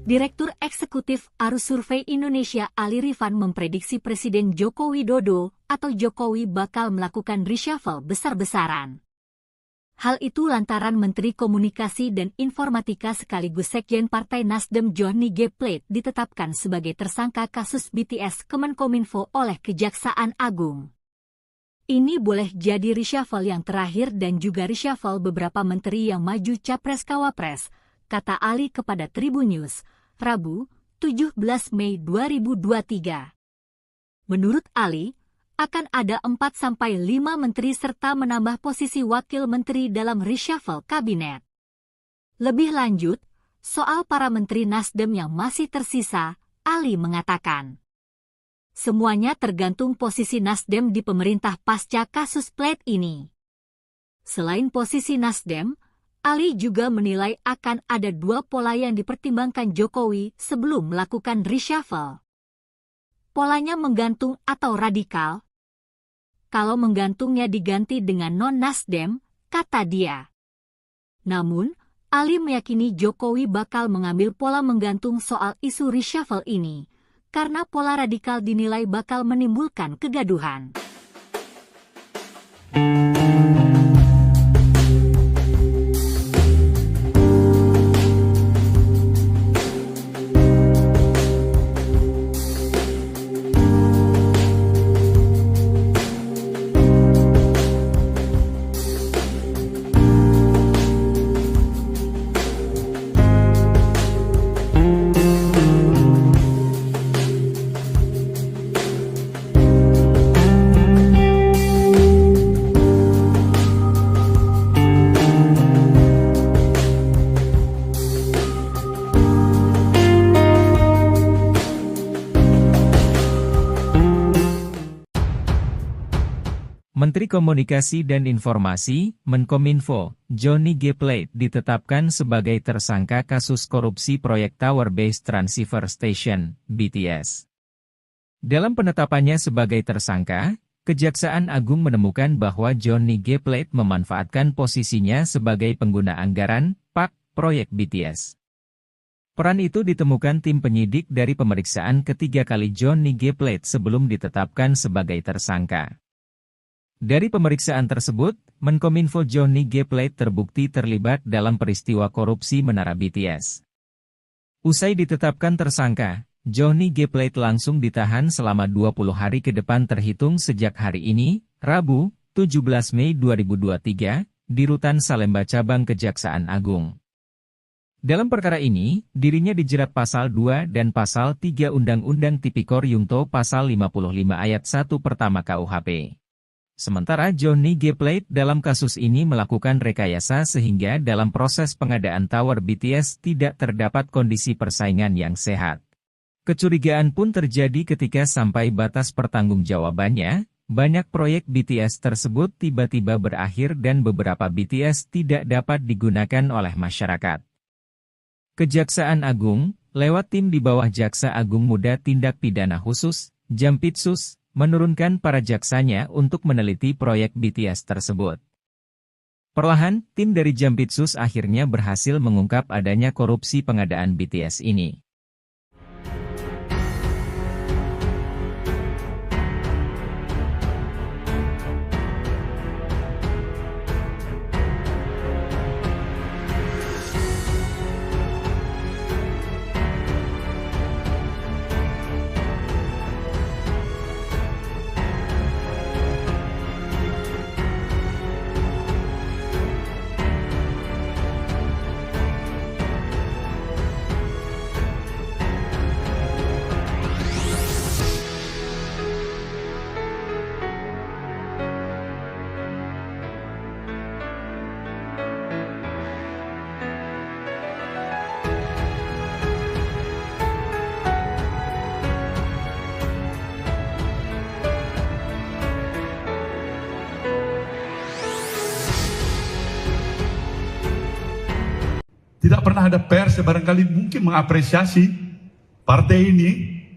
Direktur Eksekutif Arus Survei Indonesia Ali Rifan memprediksi Presiden Joko Widodo atau Jokowi bakal melakukan reshuffle besar-besaran. Hal itu lantaran Menteri Komunikasi dan Informatika sekaligus Sekjen Partai Nasdem Johnny G. Plate ditetapkan sebagai tersangka kasus BTS Kemenkominfo oleh Kejaksaan Agung. Ini boleh jadi reshuffle yang terakhir dan juga reshuffle beberapa menteri yang maju Capres-Cawapres, kata Ali kepada Tribun News, Rabu, 17 Mei 2023. Menurut Ali, akan ada 4-5 menteri serta menambah posisi wakil menteri dalam reshuffle kabinet. Lebih lanjut, soal para menteri Nasdem yang masih tersisa, Ali mengatakan, semuanya tergantung posisi Nasdem di pemerintah pasca kasus Plate ini. Selain posisi Nasdem, Ali juga menilai akan ada 2 pola yang dipertimbangkan Jokowi sebelum melakukan reshuffle. Polanya menggantung atau radikal. Kalau menggantungnya diganti dengan non-Nasdem, kata dia. Namun, Ali meyakini Jokowi bakal mengambil pola menggantung soal isu reshuffle ini, karena pola radikal dinilai bakal menimbulkan kegaduhan. Menteri Komunikasi dan Informasi, Menkominfo, Johnny G. Plate ditetapkan sebagai tersangka kasus korupsi proyek Tower Base Transceiver Station, BTS. Dalam penetapannya sebagai tersangka, Kejaksaan Agung menemukan bahwa Johnny G. Plate memanfaatkan posisinya sebagai pengguna anggaran, PAK, proyek BTS. Peran itu ditemukan tim penyidik dari pemeriksaan ketiga kali Johnny G. Plate sebelum ditetapkan sebagai tersangka. Dari pemeriksaan tersebut, Menkominfo Johnny G. Plate terbukti terlibat dalam peristiwa korupsi menara BTS. Usai ditetapkan tersangka, Johnny G. Plate langsung ditahan selama 20 hari ke depan terhitung sejak hari ini, Rabu, 17 Mei 2023, di Rutan Salemba Cabang Kejaksaan Agung. Dalam perkara ini, dirinya dijerat Pasal 2 dan Pasal 3 Undang-Undang Tipikor Yungto Pasal 55 Ayat 1 pertama KUHP. Sementara Johnny G. Plate dalam kasus ini melakukan rekayasa sehingga dalam proses pengadaan tower BTS tidak terdapat kondisi persaingan yang sehat. Kecurigaan pun terjadi ketika sampai batas pertanggungjawabannya, banyak proyek BTS tersebut tiba-tiba berakhir dan beberapa BTS tidak dapat digunakan oleh masyarakat. Kejaksaan Agung, lewat tim di bawah Jaksa Agung Muda Tindak Pidana Khusus, Jampitsus, menurunkan para jaksanya untuk meneliti proyek BTS tersebut. Perlahan, tim dari Jampitsus akhirnya berhasil mengungkap adanya korupsi pengadaan BTS ini. Tidak pernah ada pers yang barangkali mungkin mengapresiasi partai ini.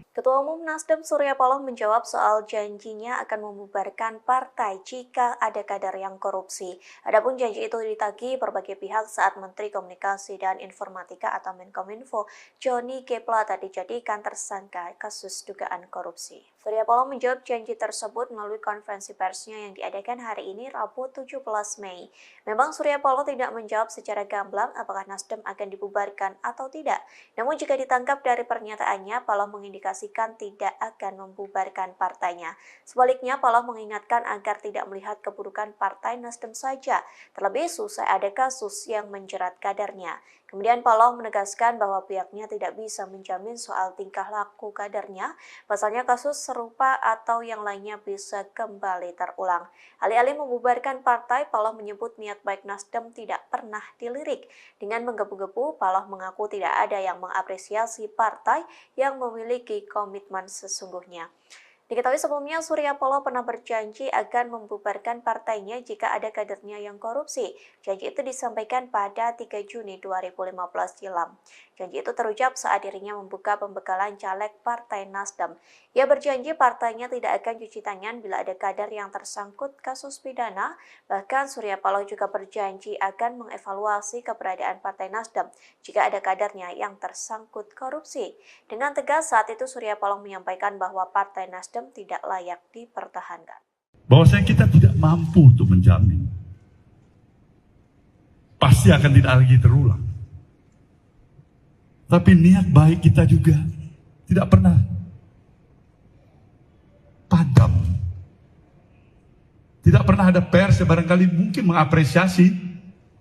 Ketua Umum Nasdem Surya Paloh menjawab soal janjinya akan membubarkan partai jika ada kader yang korupsi. Adapun janji itu ditagih berbagai pihak saat Menteri Komunikasi dan Informatika atau Menkominfo Johnny G. Plate dijadikan tersangka kasus dugaan korupsi. Surya Paloh menjawab janji tersebut melalui konferensi persnya yang diadakan hari ini Rabu 17 Mei. Memang Surya Paloh tidak menjawab secara gamblang apakah Nasdem akan dibubarkan atau tidak. Namun jika ditangkap dari pernyataannya, Paloh mengindikasi mendeklarasikan tidak akan membubarkan partainya. Sebaliknya, Paloh mengingatkan agar tidak melihat keburukan Partai Nasdem saja, terlebih usai ada kasus yang menjerat kadernya. Kemudian Paloh menegaskan bahwa pihaknya tidak bisa menjamin soal tingkah laku kadernya, pasalnya kasus serupa atau yang lainnya bisa kembali terulang. Alih-alih membubarkan partai, Paloh menyebut niat baik Nasdem tidak pernah dilirik. Dengan menggebu-gebu, Paloh mengaku tidak ada yang mengapresiasi partai yang memiliki komitmen sesungguhnya. Diketahui sebelumnya Surya Paloh pernah berjanji akan membubarkan partainya jika ada kadernya yang korupsi. Janji itu disampaikan pada 3 Juni 2015 silam. Janji itu terucap saat dirinya membuka pembekalan caleg Partai Nasdem. Ia berjanji partainya tidak akan cuci tangan bila ada kader yang tersangkut kasus pidana. Bahkan Surya Paloh juga berjanji akan mengevaluasi keberadaan Partai Nasdem jika ada kadernya yang tersangkut korupsi. Dengan tegas saat itu Surya Paloh menyampaikan bahwa Partai Nasdem tidak layak dipertahankan. Bahwasanya kita tidak mampu untuk menjamin. Pasti akan tidak lagi terulang. Tapi niat baik kita juga tidak pernah padam. Tidak pernah ada pers yang barangkali mungkin mengapresiasi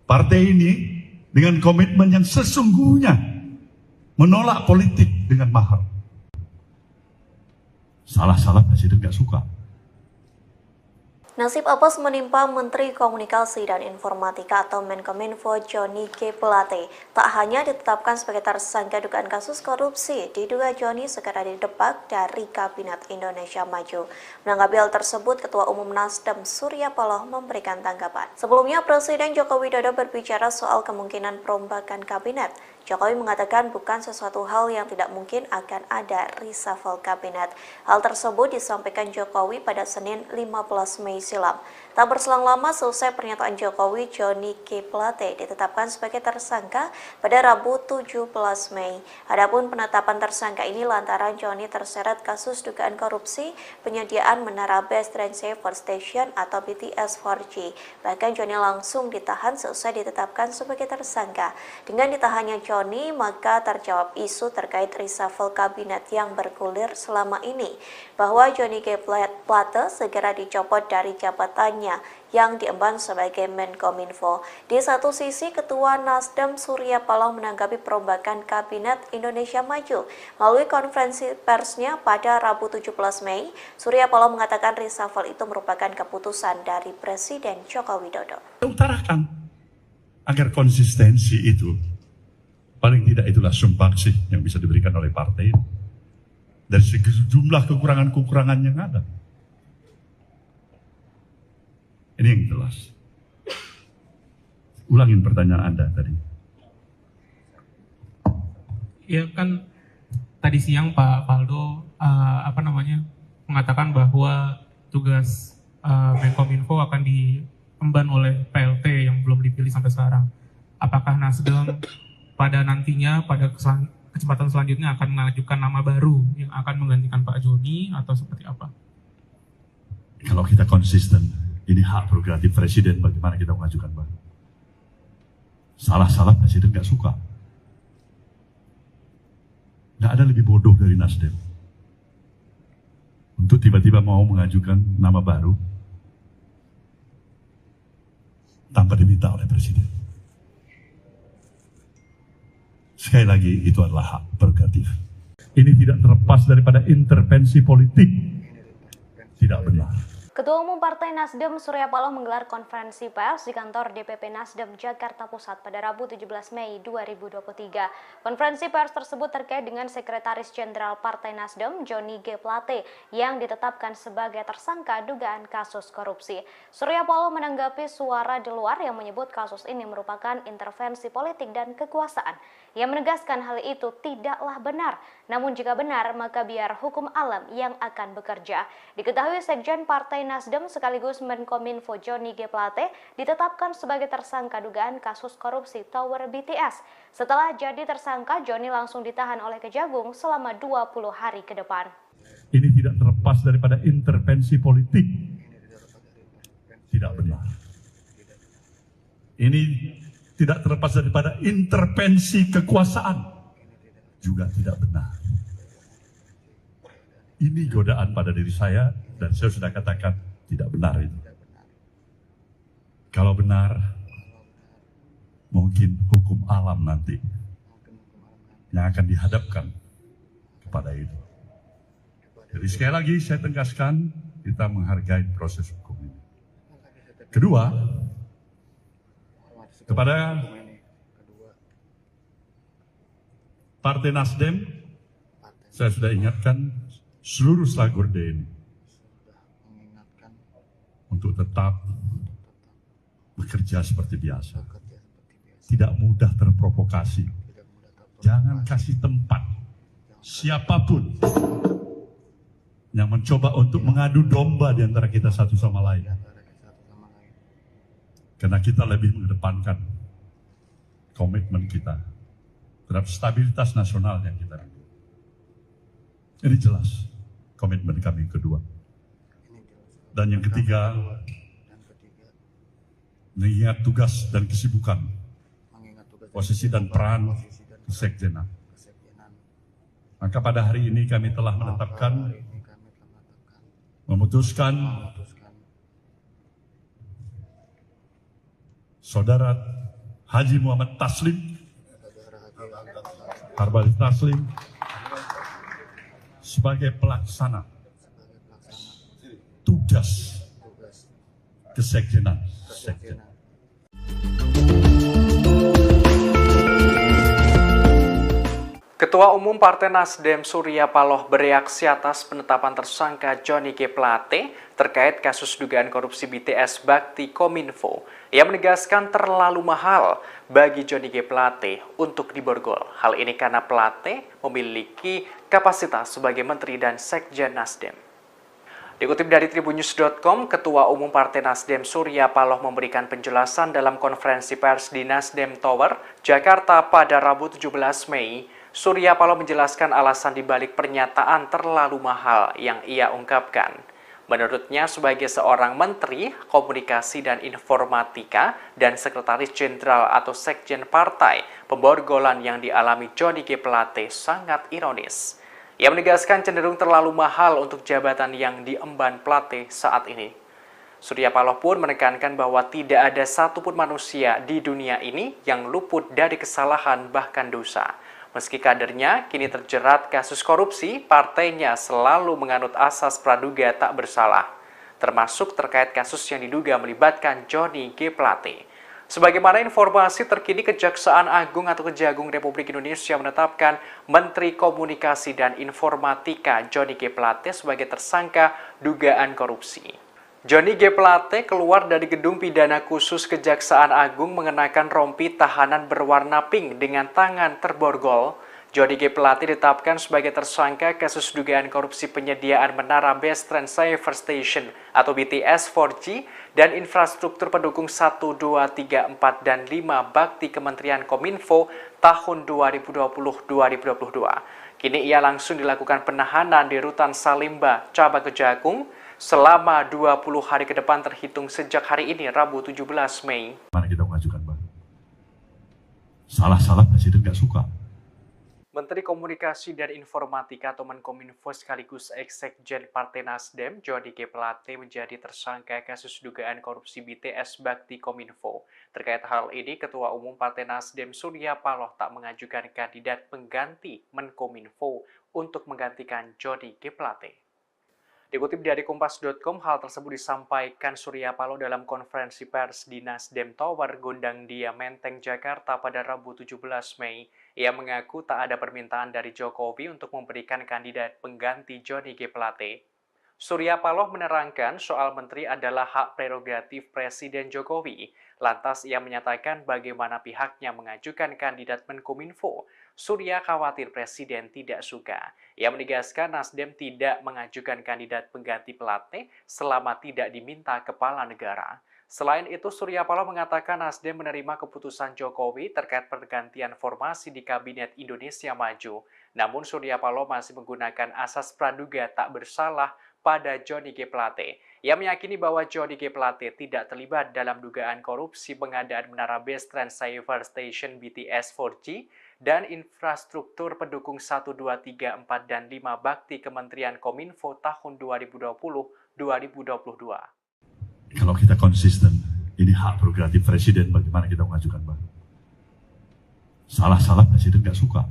partai ini dengan komitmen yang sesungguhnya menolak politik dengan mahal. Salah-salah presiden gak suka. Nasib apes menimpa Menteri Komunikasi dan Informatika atau Menkominfo Johnny G. Plate. Tak hanya ditetapkan sebagai tersangka dugaan kasus korupsi, diduga Johnny segera didepak dari Kabinet Indonesia Maju. Menanggapi hal tersebut, Ketua Umum Nasdem Surya Paloh memberikan tanggapan. Sebelumnya, Presiden Joko Widodo berbicara soal kemungkinan perombakan kabinet. Jokowi mengatakan bukan sesuatu hal yang tidak mungkin akan ada reshuffle kabinet. Hal tersebut disampaikan Jokowi pada Senin 15 Mei silam. Tak berselang lama selesai pernyataan Jokowi, Johnny G. Plate ditetapkan sebagai tersangka pada Rabu 17 Mei. Adapun penetapan tersangka ini lantaran Johnny terseret kasus dugaan korupsi penyediaan menara Base Transceiver Station atau BTS 4G. Bahkan Johnny langsung ditahan selesai ditetapkan sebagai tersangka. Dengan ditahannya Johnny, maka terjawab isu terkait reshuffle kabinet yang bergulir selama ini, bahwa Johnny G. Plate segera dicopot dari jabatannya yang diemban sebagai Menkominfo. Di satu sisi, Ketua Nasdem Surya Paloh menanggapi perombakan Kabinet Indonesia Maju. Melalui konferensi persnya pada Rabu 17 Mei, Surya Paloh mengatakan reshuffle itu merupakan keputusan dari Presiden Joko Widodo. Utarakan agar konsistensi itu, paling tidak itulah sumbangsih yang bisa diberikan oleh partai ini. Dari sejumlah kekurangan-kekurangan yang ada. Ini yang jelas. Ulangin pertanyaan Anda tadi. Ya kan tadi siang Pak Faldo mengatakan bahwa tugas Menkominfo akan diemban oleh PLT yang belum dipilih sampai sekarang. Apakah Nasdem pada nantinya pada kesempatan selanjutnya akan mengajukan nama baru yang akan menggantikan Pak Joni atau seperti apa? Kalau kita konsisten, ini hak prerogatif presiden bagaimana kita mengajukan baru. Salah-salah presiden gak suka. Gak ada lebih bodoh dari Nasdem untuk tiba-tiba mau mengajukan nama baru tanpa diminta oleh presiden. Sekali lagi, itu adalah hak prerogatif. Ini tidak terlepas daripada intervensi politik. Tidak benar. Ketua Umum Partai Nasdem Surya Paloh menggelar konferensi pers di kantor DPP Nasdem Jakarta Pusat pada Rabu 17 Mei 2023. Konferensi pers tersebut terkait dengan Sekretaris Jenderal Partai Nasdem Johnny G. Plate yang ditetapkan sebagai tersangka dugaan kasus korupsi. Surya Paloh menanggapi suara di luar yang menyebut kasus ini merupakan intervensi politik dan kekuasaan. Ia menegaskan hal itu tidaklah benar, namun jika benar maka biar hukum alam yang akan bekerja. Diketahui Sekjen Partai Nasdem sekaligus Menkominfo Johnny G. Plate ditetapkan sebagai tersangka dugaan kasus korupsi Tower BTS. Setelah jadi tersangka, Johnny langsung ditahan oleh Kejagung selama 20 hari ke depan. Ini tidak terlepas daripada intervensi politik. Tidak benar. Ini tidak terlepas daripada intervensi kekuasaan. Juga tidak benar. Ini godaan pada diri saya dan saya sudah katakan tidak benar itu. Kalau benar, mungkin hukum alam nanti yang akan dihadapkan kepada itu. Jadi sekali lagi saya tegaskan, kita menghargai proses hukum ini. Kedua, kepada Partai Nasdem, saya sudah ingatkan seluruh Slagur DNI untuk tetap bekerja seperti biasa. Tidak mudah terprovokasi. Jangan kasih tempat siapapun yang mencoba untuk mengadu domba di antara kita satu sama lain. Karena kita lebih mengedepankan komitmen kita terhadap stabilitas nasional yang kita rindu. Ini jelas komitmen kami kedua. Dan yang ketiga, mengingat tugas dan kesibukan, posisi dan peran kesekjenan. Maka pada hari ini kami telah memutuskan Saudara Haji Muhammad Taslim, Harbali Taslim, sebagai pelaksana tugas kesekjenan. Ketua Umum Partai Nasdem Surya Paloh bereaksi atas penetapan tersangka Johnny G. Plate terkait kasus dugaan korupsi BTS Bakti Kominfo. Ia menegaskan terlalu mahal bagi Johnny G. Plate untuk diborgol. Hal ini karena Plate memiliki kapasitas sebagai Menteri dan Sekjen Nasdem. Dikutip dari tribunnews.com, Ketua Umum Partai Nasdem Surya Paloh memberikan penjelasan dalam konferensi pers di Nasdem Tower, Jakarta pada Rabu 17 Mei. Surya Paloh menjelaskan alasan dibalik pernyataan terlalu mahal yang ia ungkapkan. Menurutnya, sebagai seorang Menteri Komunikasi dan Informatika dan Sekretaris Jenderal atau Sekjen Partai, pemborgolan yang dialami Johnny G. Plate sangat ironis. Ia menegaskan cenderung terlalu mahal untuk jabatan yang diemban Plate saat ini. Surya Paloh pun menekankan bahwa tidak ada satupun manusia di dunia ini yang luput dari kesalahan bahkan dosa. Meski kadernya kini terjerat kasus korupsi, partainya selalu menganut asas praduga tak bersalah, termasuk terkait kasus yang diduga melibatkan Johnny G. Plate. Sebagaimana informasi terkini, Kejaksaan Agung atau Kejagung Republik Indonesia menetapkan Menteri Komunikasi dan Informatika Johnny G. Plate sebagai tersangka dugaan korupsi. Johnny G. Plate keluar dari gedung pidana khusus Kejaksaan Agung mengenakan rompi tahanan berwarna pink dengan tangan terborgol. Johnny G. Plate ditetapkan sebagai tersangka kasus dugaan korupsi penyediaan menara Base Transceiver Station atau BTS 4G dan infrastruktur pendukung 1, 2, 3, 4, dan 5 bakti Kementerian Kominfo tahun 2020-2022. Kini ia langsung dilakukan penahanan di Rutan Salimba, Cabang Kejagung, selama 20 hari ke depan terhitung sejak hari ini, Rabu 17 Mei. Mana kita mengajukan, Bang? Salah-salah Presiden nggak suka. Menteri Komunikasi dan Informatika atau Menkominfo sekaligus Ex-Sekjen Partai Nasdem, Johnny G. Plate menjadi tersangka kasus dugaan korupsi BTS Bakti Kominfo. Terkait hal ini, Ketua Umum Partai Nasdem Surya Paloh tak mengajukan kandidat pengganti Menkominfo untuk menggantikan Johnny G. Plate. Dikutip dari Kompas.com, hal tersebut disampaikan Surya Paloh dalam konferensi pers di Nasdem Tower, Gondang Dia, Menteng, Jakarta pada Rabu 17 Mei. Ia mengaku tak ada permintaan dari Jokowi untuk memberikan kandidat pengganti Johnny G. Plate. Surya Paloh menerangkan soal menteri adalah hak prerogatif Presiden Jokowi. Lantas ia menyatakan bagaimana pihaknya mengajukan kandidat Menkominfo. Surya khawatir Presiden tidak suka. Ia menegaskan Nasdem tidak mengajukan kandidat pengganti Plate selama tidak diminta kepala negara. Selain itu, Surya Paloh mengatakan Nasdem menerima keputusan Jokowi terkait pergantian formasi di Kabinet Indonesia Maju. Namun Surya Paloh masih menggunakan asas praduga tak bersalah pada Johnny G. Plate. Ia meyakini bahwa Johnny G. Plate tidak terlibat dalam dugaan korupsi pengadaan menara Base Transceiver Station BTS 4G dan infrastruktur pendukung 1, 2, 3, 4, dan 5 bakti Kementerian Kominfo tahun 2020-2022. Kalau kita konsisten, ini hak prerogatif Presiden bagaimana kita mengajukan baru. Salah-salah Presiden nggak suka.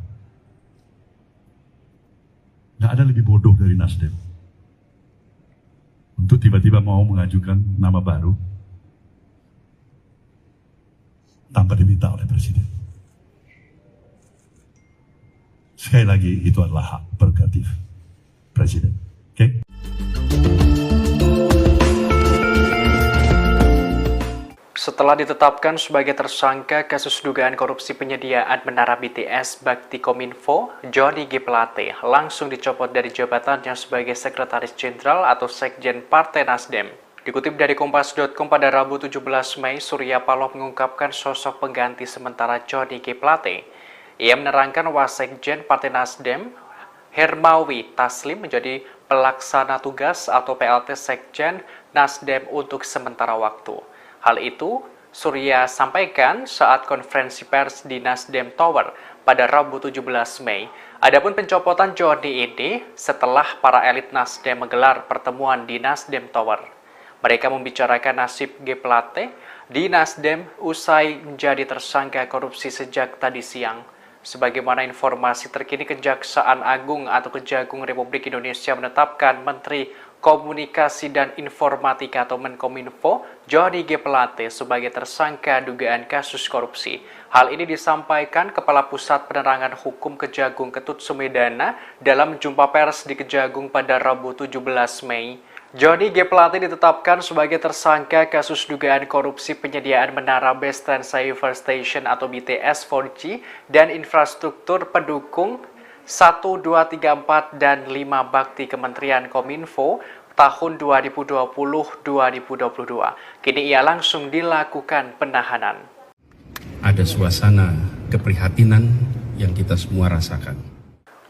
Nggak ada lebih bodoh dari Nasdem untuk tiba-tiba mau mengajukan nama baru tanpa diminta oleh Presiden. Sekali lagi, itu adalah hak prerogatif Presiden. Oke? Setelah ditetapkan sebagai tersangka kasus dugaan korupsi penyediaan menara BTS Bakti Kominfo, Johnny G. Plate langsung dicopot dari jabatannya sebagai Sekretaris Jenderal atau Sekjen Partai Nasdem. Dikutip dari Kompas.com pada Rabu 17 Mei, Surya Paloh mengungkapkan sosok pengganti sementara Johnny G. Plate. Ia menerangkan Wasekjen Partai Nasdem, Hermawi Taslim menjadi pelaksana tugas atau PLT Sekjen Nasdem untuk sementara waktu. Hal itu Surya sampaikan saat konferensi pers di Nasdem Tower pada Rabu 17 Mei. Adapun pencopotan Johnny ini setelah para elit Nasdem menggelar pertemuan di Nasdem Tower. Mereka membicarakan nasib G. Plate di Nasdem usai menjadi tersangka korupsi sejak tadi siang. Sebagaimana informasi terkini, Kejaksaan Agung atau Kejagung Republik Indonesia menetapkan Menteri Komunikasi dan Informatika atau Menkominfo Johnny G. Plate sebagai tersangka dugaan kasus korupsi. Hal ini disampaikan Kepala Pusat Penerangan Hukum Kejagung Ketut Sumedana dalam jumpa pers di Kejagung pada Rabu 17 Mei. Johnny G. Plate ditetapkan sebagai tersangka kasus dugaan korupsi penyediaan menara Base Transceiver Station atau BTS 4G dan infrastruktur pendukung 1, 2, 3, 4, dan 5 bakti Kementerian Kominfo tahun 2020-2022. Kini ia langsung dilakukan penahanan. Ada suasana keprihatinan yang kita semua rasakan.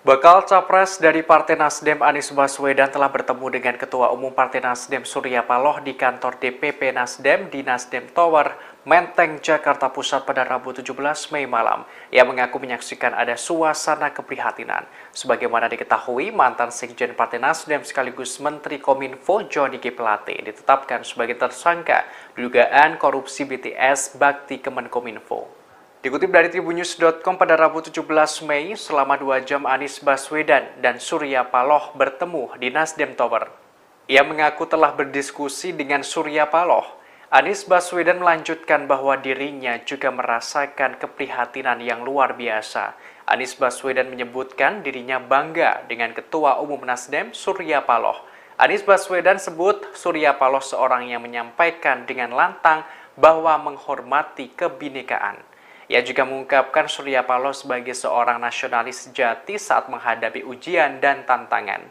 Bakal Capres dari Partai Nasdem Anies Baswedan telah bertemu dengan Ketua Umum Partai Nasdem Surya Paloh di kantor DPP Nasdem di Nasdem Tower, Menteng, Jakarta Pusat pada Rabu 17 Mei malam. Ia mengaku menyaksikan ada suasana keprihatinan. Sebagaimana diketahui, mantan Sekjen Partai Nasdem sekaligus Menteri Kominfo Johnny G. Plate ditetapkan sebagai tersangka dugaan korupsi BTS Bakti Kemenkominfo. Dikutip dari Tribunnews.com pada Rabu 17 Mei, selama 2 jam Anies Baswedan dan Surya Paloh bertemu di Nasdem Tower. Ia mengaku telah berdiskusi dengan Surya Paloh. Anies Baswedan melanjutkan bahwa dirinya juga merasakan keprihatinan yang luar biasa. Anies Baswedan menyebutkan dirinya bangga dengan Ketua Umum Nasdem Surya Paloh. Anies Baswedan sebut Surya Paloh seorang yang menyampaikan dengan lantang bahwa menghormati kebinekaan. Ia juga mengungkapkan Surya Paloh sebagai seorang nasionalis sejati saat menghadapi ujian dan tantangan.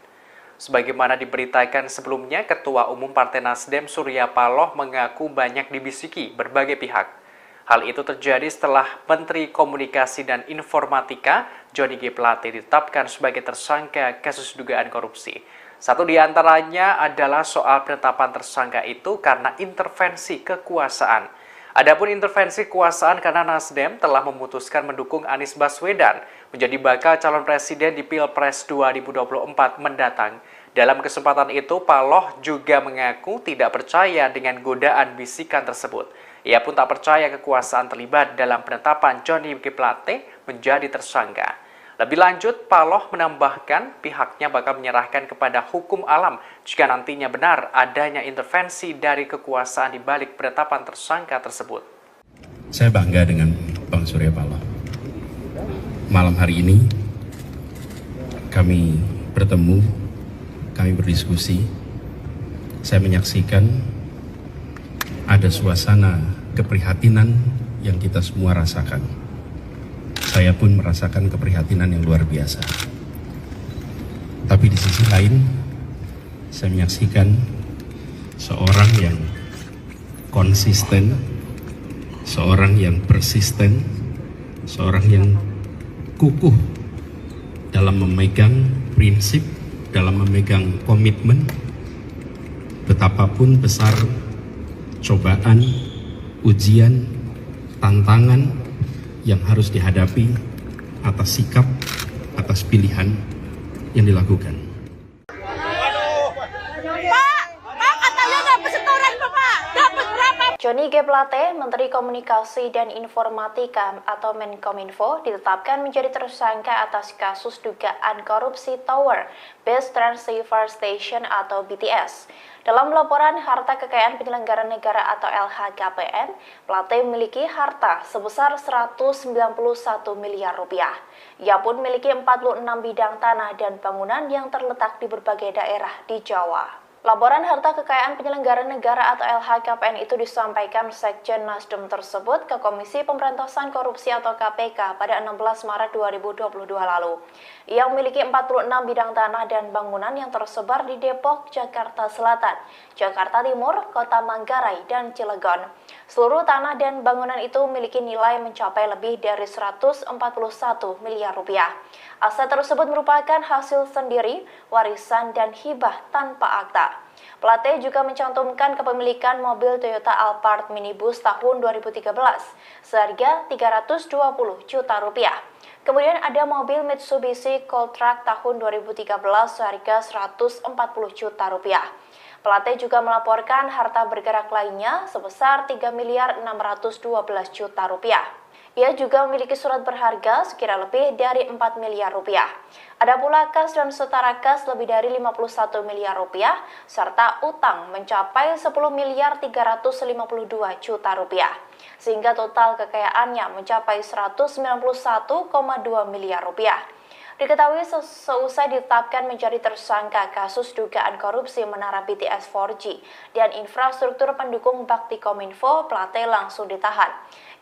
Sebagaimana diberitakan sebelumnya, Ketua Umum Partai Nasdem Surya Paloh mengaku banyak dibisiki berbagai pihak. Hal itu terjadi setelah Menteri Komunikasi dan Informatika Johnny G. Plate ditetapkan sebagai tersangka kasus dugaan korupsi. Satu di antaranya adalah soal penetapan tersangka itu karena intervensi kekuasaan. Adapun intervensi kekuasaan karena Nasdem telah memutuskan mendukung Anies Baswedan menjadi bakal calon presiden di Pilpres 2024 mendatang. Dalam kesempatan itu, Paloh juga mengaku tidak percaya dengan godaan bisikan tersebut. Ia pun tak percaya kekuasaan terlibat dalam penetapan Johnny G. Plate menjadi tersangka. Lebih lanjut, Paloh menambahkan pihaknya bakal menyerahkan kepada hukum alam jika nantinya benar adanya intervensi dari kekuasaan di balik penetapan tersangka tersebut. Saya bangga dengan Bang Surya Paloh. Malam hari ini kami bertemu, kami berdiskusi. Saya menyaksikan ada suasana keprihatinan yang kita semua rasakan. Saya pun merasakan keprihatinan yang luar biasa. Tapi di sisi lain, saya menyaksikan seorang yang konsisten, seorang yang persisten, seorang yang kukuh dalam memegang prinsip, dalam memegang komitmen, betapapun besar cobaan, ujian, tantangan yang harus dihadapi, atas sikap, atas pilihan yang dilakukan. Johnny G. Plate, Menteri Komunikasi dan Informatika atau Menkominfo, ditetapkan menjadi tersangka atas kasus dugaan korupsi Tower Base Transceiver Station atau BTS. Dalam laporan harta kekayaan penyelenggara negara atau LHKPN, Plate memiliki harta sebesar 191 miliar rupiah. Ia pun memiliki 46 bidang tanah dan bangunan yang terletak di berbagai daerah di Jawa. Laporan harta kekayaan penyelenggara negara atau LHKPN itu disampaikan Sekjen Nasdem tersebut ke Komisi Pemberantasan Korupsi atau KPK pada 16 Maret 2022 lalu. Ia memiliki 46 bidang tanah dan bangunan yang tersebar di Depok, Jakarta Selatan, Jakarta Timur, Kota Manggarai, dan Cilegon. Seluruh tanah dan bangunan itu memiliki nilai mencapai lebih dari 141 miliar rupiah. Aset tersebut merupakan hasil sendiri, warisan, dan hibah tanpa akta. Plate juga mencantumkan kepemilikan mobil Toyota Alphard minibus tahun 2013 seharga 320 juta rupiah. Kemudian ada mobil Mitsubishi Cold Truck tahun 2013 seharga 140 juta rupiah. Plate juga melaporkan harta bergerak lainnya sebesar 3 miliar 612 juta rupiah. Ia juga memiliki surat berharga sekira lebih dari 4 miliar rupiah. Ada pula kas dan setara kas lebih dari 51 miliar rupiah, serta utang mencapai 10 miliar 352 juta rupiah. Sehingga total kekayaannya mencapai 191,2 miliar rupiah. Diketahui seusai ditetapkan menjadi tersangka kasus dugaan korupsi menara BTS 4G dan infrastruktur pendukung Bakti Kominfo, Plate langsung ditahan.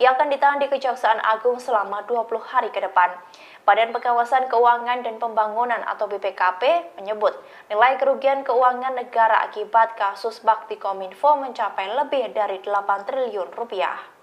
Ia akan ditahan di Kejaksaan Agung selama 20 hari ke depan. Badan Pengawasan Keuangan dan Pembangunan atau BPKP menyebut nilai kerugian keuangan negara akibat kasus Bakti Kominfo mencapai lebih dari 8 triliun rupiah.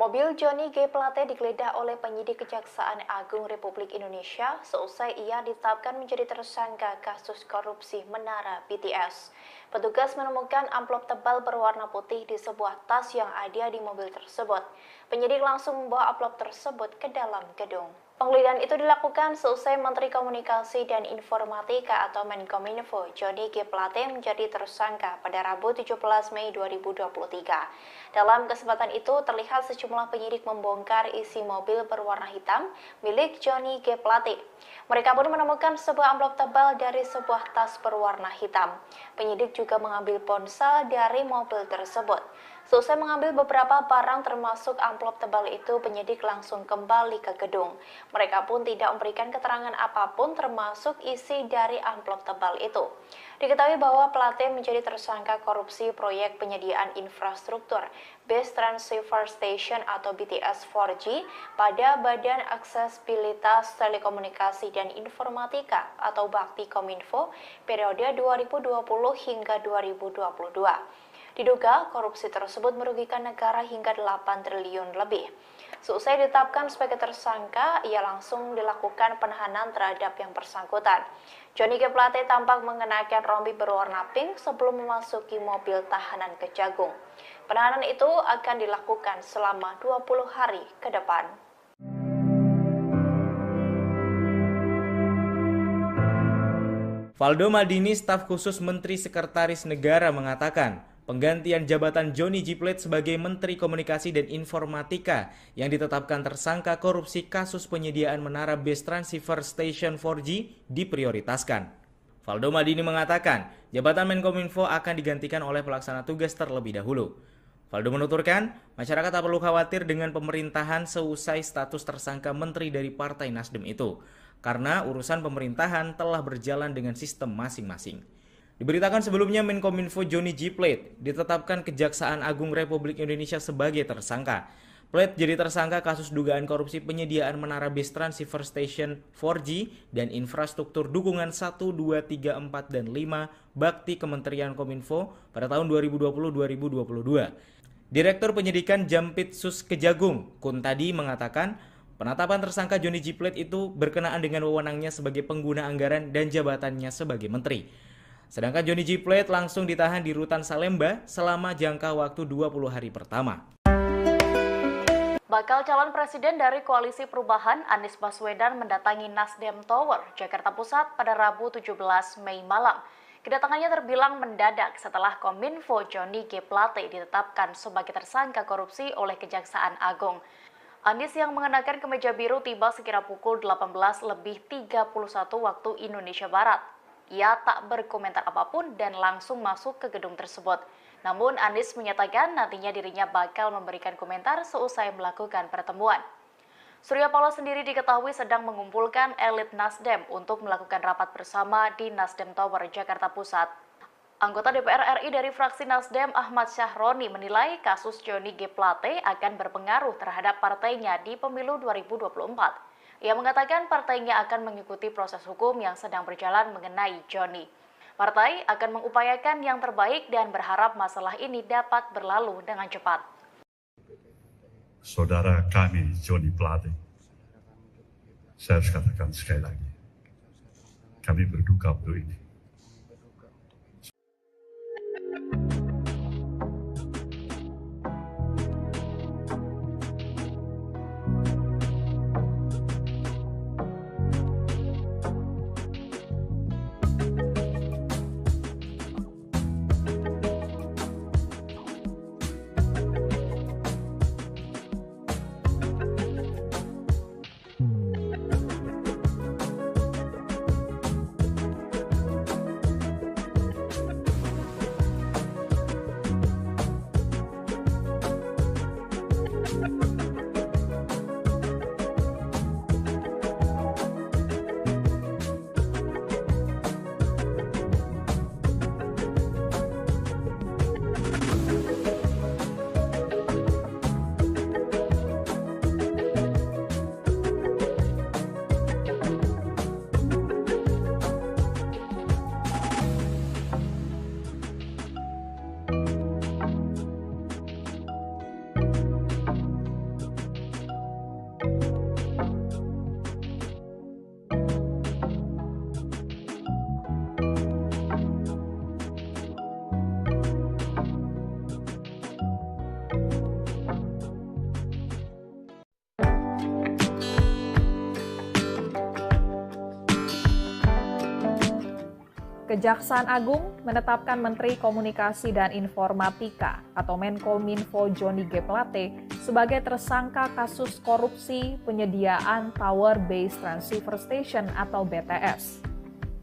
Mobil Johnny G. Plate digeledah oleh penyidik Kejaksaan Agung Republik Indonesia seusai ia ditetapkan menjadi tersangka kasus korupsi menara BTS. Petugas menemukan amplop tebal berwarna putih di sebuah tas yang ada di mobil tersebut. Penyidik langsung membawa amplop tersebut ke dalam gedung. Penggeledahan itu dilakukan seusai Menteri Komunikasi dan Informatika atau Menkominfo Johnny G. Plate menjadi tersangka pada Rabu 17 Mei 2023. Dalam kesempatan itu terlihat sejumlah penyidik membongkar isi mobil berwarna hitam milik Johnny G. Plate. Mereka pun menemukan sebuah amplop tebal dari sebuah tas berwarna hitam. Penyidik juga mengambil ponsel dari mobil tersebut. Seusai mengambil beberapa barang termasuk amplop tebal itu, penyidik langsung kembali ke gedung. Mereka pun tidak memberikan keterangan apapun termasuk isi dari amplop tebal itu. Diketahui bahwa Plate menjadi tersangka korupsi proyek penyediaan infrastruktur Base Transceiver Station atau BTS 4G pada Badan Aksesibilitas Telekomunikasi dan Informatika atau Bakti Kominfo periode 2020 hingga 2022. Diduga korupsi tersebut merugikan negara hingga 8 triliun lebih. Seusai ditetapkan sebagai tersangka, ia langsung dilakukan penahanan terhadap yang bersangkutan. Johnny G. Plate tampak mengenakan rompi berwarna pink sebelum memasuki mobil tahanan Kejagung. Penahanan itu akan dilakukan selama 20 hari ke depan. Valdo Maldini, staf khusus Menteri Sekretaris Negara, mengatakan penggantian jabatan Johnny G. Plate sebagai Menteri Komunikasi dan Informatika yang ditetapkan tersangka korupsi kasus penyediaan menara Base Transceiver Station 4G diprioritaskan. Valdo Maldini mengatakan jabatan Menkominfo akan digantikan oleh pelaksana tugas terlebih dahulu. Valdo menuturkan, masyarakat tak perlu khawatir dengan pemerintahan seusai status tersangka menteri dari Partai Nasdem itu, karena urusan pemerintahan telah berjalan dengan sistem masing-masing. Diberitakan sebelumnya Menkominfo Johnny G. Plate ditetapkan Kejaksaan Agung Republik Indonesia sebagai tersangka. Plate jadi tersangka kasus dugaan korupsi penyediaan menara Base Transceiver Station 4G dan infrastruktur dukungan 1, 2, 3, 4, dan 5 Bakti Kementerian Kominfo pada tahun 2020-2022. Direktur Penyidikan Jampitsus Kejagung, Kuntadi, mengatakan penetapan tersangka Johnny G. Plate itu berkenaan dengan wewenangnya sebagai pengguna anggaran dan jabatannya sebagai menteri. Sedangkan Johnny G. Plate langsung ditahan di Rutan Salemba selama jangka waktu 20 hari pertama. Bakal calon presiden dari Koalisi Perubahan Anies Baswedan mendatangi Nasdem Tower, Jakarta Pusat pada Rabu 17 Mei malam. Kedatangannya terbilang mendadak setelah Kominfo Johnny G. Plate ditetapkan sebagai tersangka korupsi oleh Kejaksaan Agung. Anies yang mengenakan kemeja biru tiba sekira pukul 18.31 waktu Indonesia Barat. Ia tak berkomentar apapun dan langsung masuk ke gedung tersebut. Namun Anies menyatakan nantinya dirinya bakal memberikan komentar seusai melakukan pertemuan. Surya Paloh sendiri diketahui sedang mengumpulkan elit Nasdem untuk melakukan rapat bersama di Nasdem Tower, Jakarta Pusat. Anggota DPR RI dari fraksi Nasdem Ahmad Syahroni menilai kasus Johnny G. Plate akan berpengaruh terhadap partainya di pemilu 2024. Ia mengatakan partainya akan mengikuti proses hukum yang sedang berjalan mengenai Johnny. Partai akan mengupayakan yang terbaik dan berharap masalah ini dapat berlalu dengan cepat. Saudara kami, Johnny Plate, saya harus katakan sekali lagi, kami berduka untuk ini. Kejaksaan Agung menetapkan Menteri Komunikasi dan Informatika atau Menkominfo Johnny G. Plate sebagai tersangka kasus korupsi penyediaan Tower Base Transceiver Station atau BTS.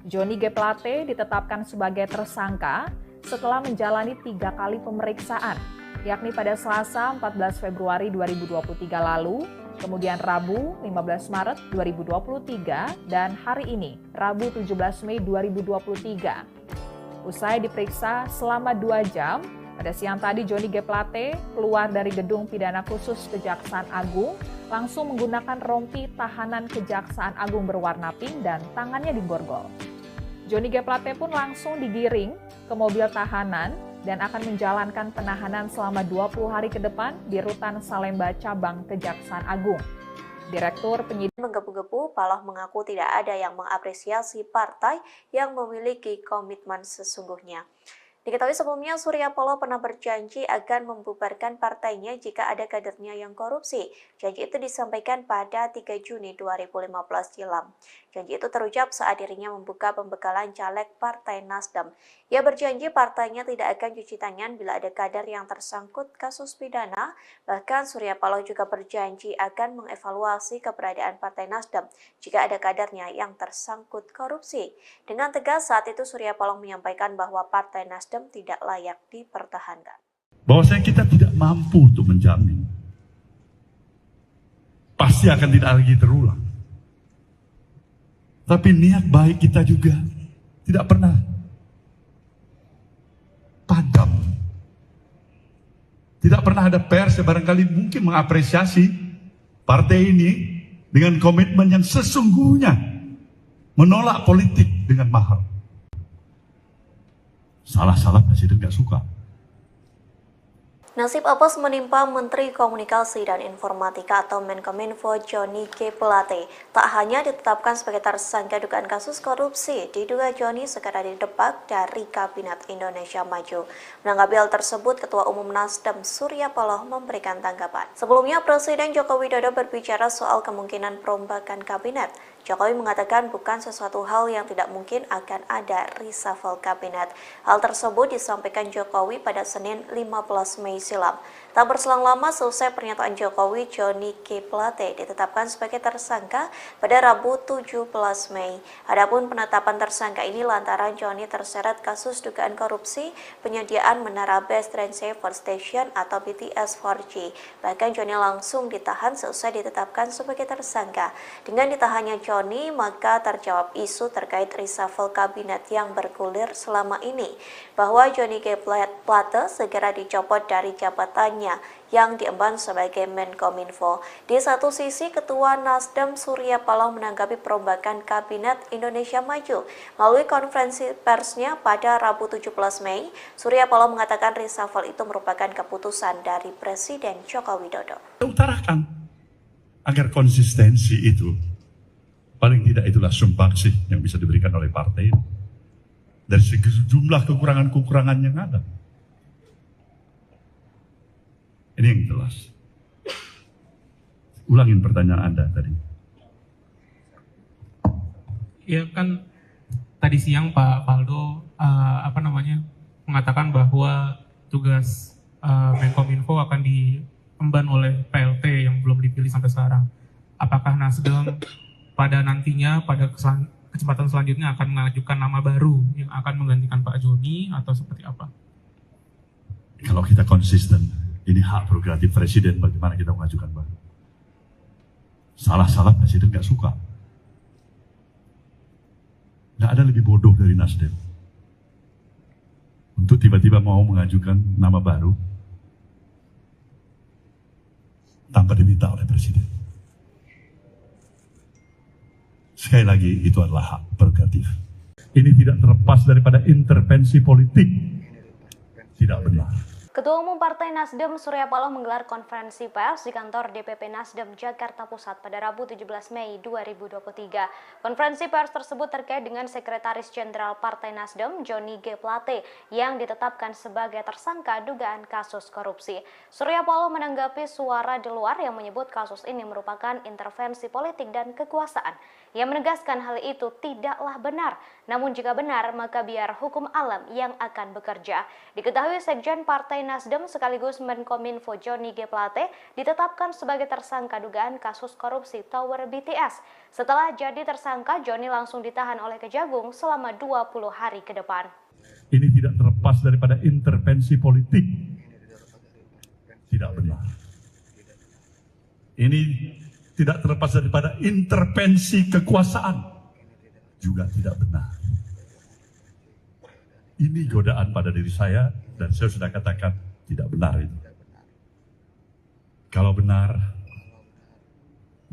Johnny G. Plate ditetapkan sebagai tersangka setelah menjalani 3 kali pemeriksaan, yakni pada Selasa 14 Februari 2023 lalu, kemudian Rabu 15 Maret 2023, dan hari ini, Rabu 17 Mei 2023. Usai diperiksa selama 2 jam, pada siang tadi Johnny G. Plate keluar dari gedung pidana khusus Kejaksaan Agung, langsung menggunakan rompi tahanan Kejaksaan Agung berwarna pink dan tangannya diborgol. Johnny G. Plate pun langsung digiring ke mobil tahanan dan akan menjalankan penahanan selama 20 hari ke depan di Rutan Salemba Cabang Kejaksaan Agung. Direktur Penyidik menggebu-gebu, Paloh mengaku tidak ada yang mengapresiasi partai yang memiliki komitmen sesungguhnya. Diketahui sebelumnya Surya Paloh pernah berjanji akan membubarkan partainya jika ada kadernya yang korupsi. Janji itu disampaikan pada 3 Juni 2015 silam. Janji itu terucap saat dirinya membuka pembekalan caleg Partai Nasdem. Ia berjanji partainya tidak akan cuci tangan bila ada kader yang tersangkut kasus pidana. Bahkan Surya Paloh juga berjanji akan mengevaluasi keberadaan Partai Nasdem jika ada kadernya yang tersangkut korupsi. Dengan tegas saat itu Surya Paloh menyampaikan bahwa Partai Nasdem tidak layak dipertahankan. Bahwasanya kita tidak mampu untuk menjamin pasti akan tidak lagi terulang. Tapi niat baik kita juga tidak pernah padam. Tidak pernah ada pers yang barangkali mungkin mengapresiasi partai ini dengan komitmen yang sesungguhnya menolak politik dengan mahal. Salah-salah presiden gak suka. Nasib apes menimpa Menteri Komunikasi dan Informatika atau Menkominfo Johnny G. Plate. Tak hanya ditetapkan sebagai tersangka dugaan kasus korupsi, diduga Johnny segera didebak dari Kabinet Indonesia Maju. Menanggapi hal tersebut, Ketua Umum Nasdem Surya Paloh memberikan tanggapan. Sebelumnya, Presiden Joko Widodo berbicara soal kemungkinan perombakan kabinet. Jokowi mengatakan bukan sesuatu hal yang tidak mungkin akan ada reshuffle kabinet. Hal tersebut disampaikan Jokowi pada Senin 15 Mei silam. Tak berselang lama selesai pernyataan Jokowi, Johnny G. Plate ditetapkan sebagai tersangka pada Rabu 17 Mei. Adapun penetapan tersangka ini lantaran Johnny terseret kasus dugaan korupsi penyediaan menara Base Transceiver Station atau BTS 4G. Bahkan Johnny langsung ditahan selesai ditetapkan sebagai tersangka. Dengan ditahannya Johnny, maka terjawab isu terkait reshuffle kabinet yang bergulir selama ini, bahwa Johnny G. Plate segera dicopot dari jabatannya yang diemban sebagai Menkominfo. Di satu sisi, Ketua Nasdem Surya Paloh menanggapi perombakan Kabinet Indonesia Maju. Melalui konferensi persnya pada Rabu 17 Mei, Surya Paloh mengatakan reshuffle itu merupakan keputusan dari Presiden Joko Widodo. Utarakan agar konsistensi itu, paling tidak itulah sumbangsih yang bisa diberikan oleh partai dari sejumlah kekurangan-kekurangan yang ada. Ini yang jelas. Ulangin pertanyaan Anda tadi. Ya kan tadi siang Pak Faldo mengatakan bahwa tugas Menkominfo akan diemban oleh PLT yang belum dipilih sampai sekarang. Apakah Nasdem pada nantinya pada kesempatan selanjutnya akan mengajukan nama baru yang akan menggantikan Pak Johnny atau seperti apa? Kalau kita konsisten, ini hak prerogatif Presiden bagaimana kita mengajukan baru. Salah-salah Presiden nggak suka. Nggak ada lebih bodoh dari Nasdem untuk tiba-tiba mau mengajukan nama baru tanpa diminta oleh Presiden. Sekali lagi, itu adalah hak prerogatif. Ini tidak terlepas daripada intervensi politik. Tidak benar. Ketua Umum Partai Nasdem Surya Paloh menggelar konferensi pers di kantor DPP Nasdem Jakarta Pusat pada Rabu 17 Mei 2023. Konferensi pers tersebut terkait dengan Sekretaris Jenderal Partai Nasdem Johnny G. Plate yang ditetapkan sebagai tersangka dugaan kasus korupsi. Surya Paloh menanggapi suara di luar yang menyebut kasus ini merupakan intervensi politik dan kekuasaan. Ia menegaskan hal itu tidaklah benar. Namun jika benar, maka biar hukum alam yang akan bekerja. Diketahui Sekjen Partai Nasdem sekaligus Menkominfo Johnny G. Plate ditetapkan sebagai tersangka dugaan kasus korupsi Tower BTS. Setelah jadi tersangka, Johnny langsung ditahan oleh Kejagung selama 20 hari ke depan. Ini tidak terlepas daripada intervensi politik. Tidak benar. Ini tidak terlepas daripada intervensi kekuasaan. Juga tidak benar. Ini godaan pada diri saya dan saya sudah katakan tidak benar itu. Kalau benar,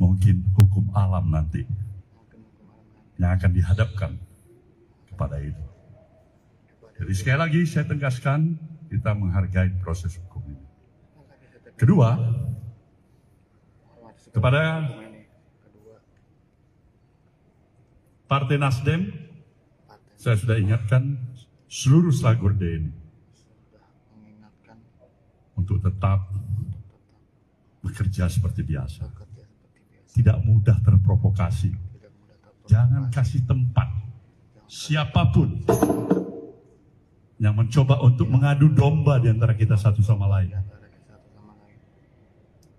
mungkin hukum alam nanti yang akan dihadapkan kepada itu. Jadi sekali lagi saya tegaskan, kita menghargai proses hukum ini. Kedua, kepada Partai Nasdem, saya sudah ingatkan seluruh Slagorde ini untuk tetap bekerja seperti biasa. Tidak mudah terprovokasi. Jangan kasih tempat siapapun yang mencoba untuk mengadu domba di antara kita satu sama lain.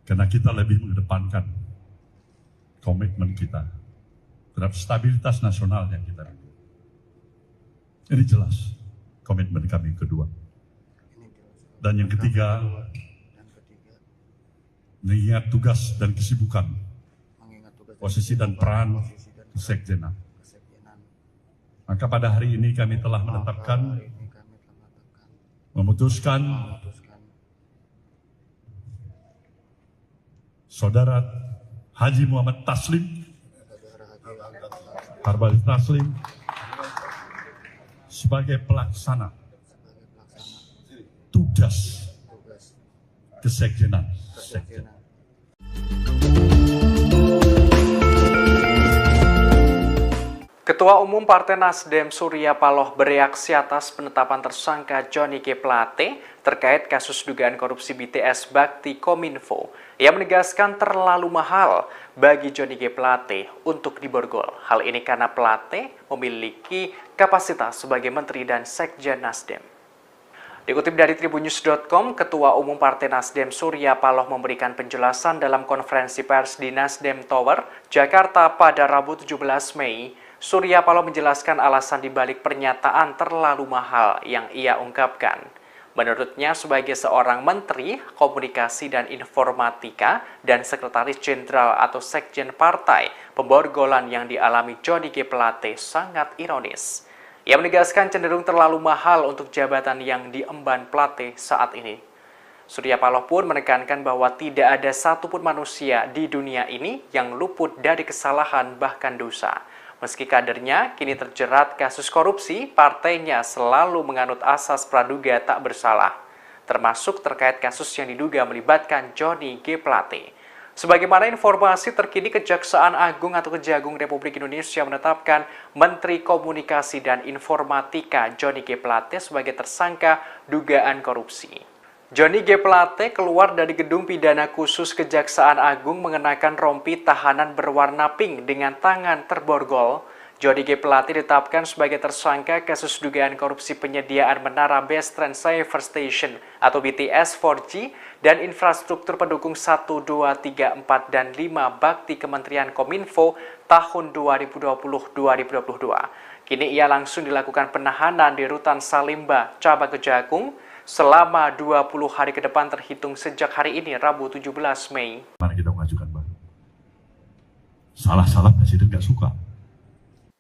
Karena kita lebih mengedepankan komitmen kita terhadap stabilitas nasional yang kita miliki. Ini jelas komitmen kami kedua. Dan yang ketiga, mengingat tugas dan kesibukan, posisi dan peran Sekjenan. Maka pada hari ini kami telah memutuskan Saudara Haji Muhammad Taslim, Harbal Taslim, sebagai pelaksana tugas kesekjenan. Ketua Umum Partai Nasdem Surya Paloh bereaksi atas penetapan tersangka Johnny G. Plate terkait kasus dugaan korupsi BTS Bakti Kominfo. Ia menegaskan terlalu mahal bagi Johnny G. Plate untuk diborgol. Hal ini karena Plate memiliki kapasitas sebagai Menteri dan Sekjen Nasdem. Dikutip dari Tribunnews.com, Ketua Umum Partai Nasdem Surya Paloh memberikan penjelasan dalam konferensi pers di Nasdem Tower, Jakarta pada Rabu 17 Mei. Surya Paloh menjelaskan alasan dibalik pernyataan terlalu mahal yang ia ungkapkan. Menurutnya, sebagai seorang Menteri Komunikasi dan Informatika dan Sekretaris Jenderal atau Sekjen Partai, pemborgolan yang dialami Johnny G. Plate sangat ironis. Ia menegaskan cenderung terlalu mahal untuk jabatan yang diemban Plate saat ini. Surya Paloh pun menekankan bahwa tidak ada satupun manusia di dunia ini yang luput dari kesalahan bahkan dosa. Meski kadernya kini terjerat kasus korupsi, partainya selalu menganut asas praduga tak bersalah, termasuk terkait kasus yang diduga melibatkan Johnny G. Plate. Sebagaimana informasi terkini, Kejaksaan Agung atau Kejagung Republik Indonesia menetapkan Menteri Komunikasi dan Informatika Johnny G. Plate sebagai tersangka dugaan korupsi. Johnny G. Plate keluar dari gedung pidana khusus Kejaksaan Agung mengenakan rompi tahanan berwarna pink dengan tangan terborgol. Johnny G. Plate ditetapkan sebagai tersangka kasus dugaan korupsi penyediaan menara Base Transceiver Station atau BTS 4G dan infrastruktur pendukung 1, 2, 3, 4, dan 5 bakti Kementerian Kominfo tahun 2020-2022. Kini ia langsung dilakukan penahanan di Rutan Salimba, Cabang Kejagung, selama 20 hari ke depan terhitung sejak hari ini, Rabu 17 Mei. Mana kita mengajukan, Bang? Salah-salah Presiden nggak suka.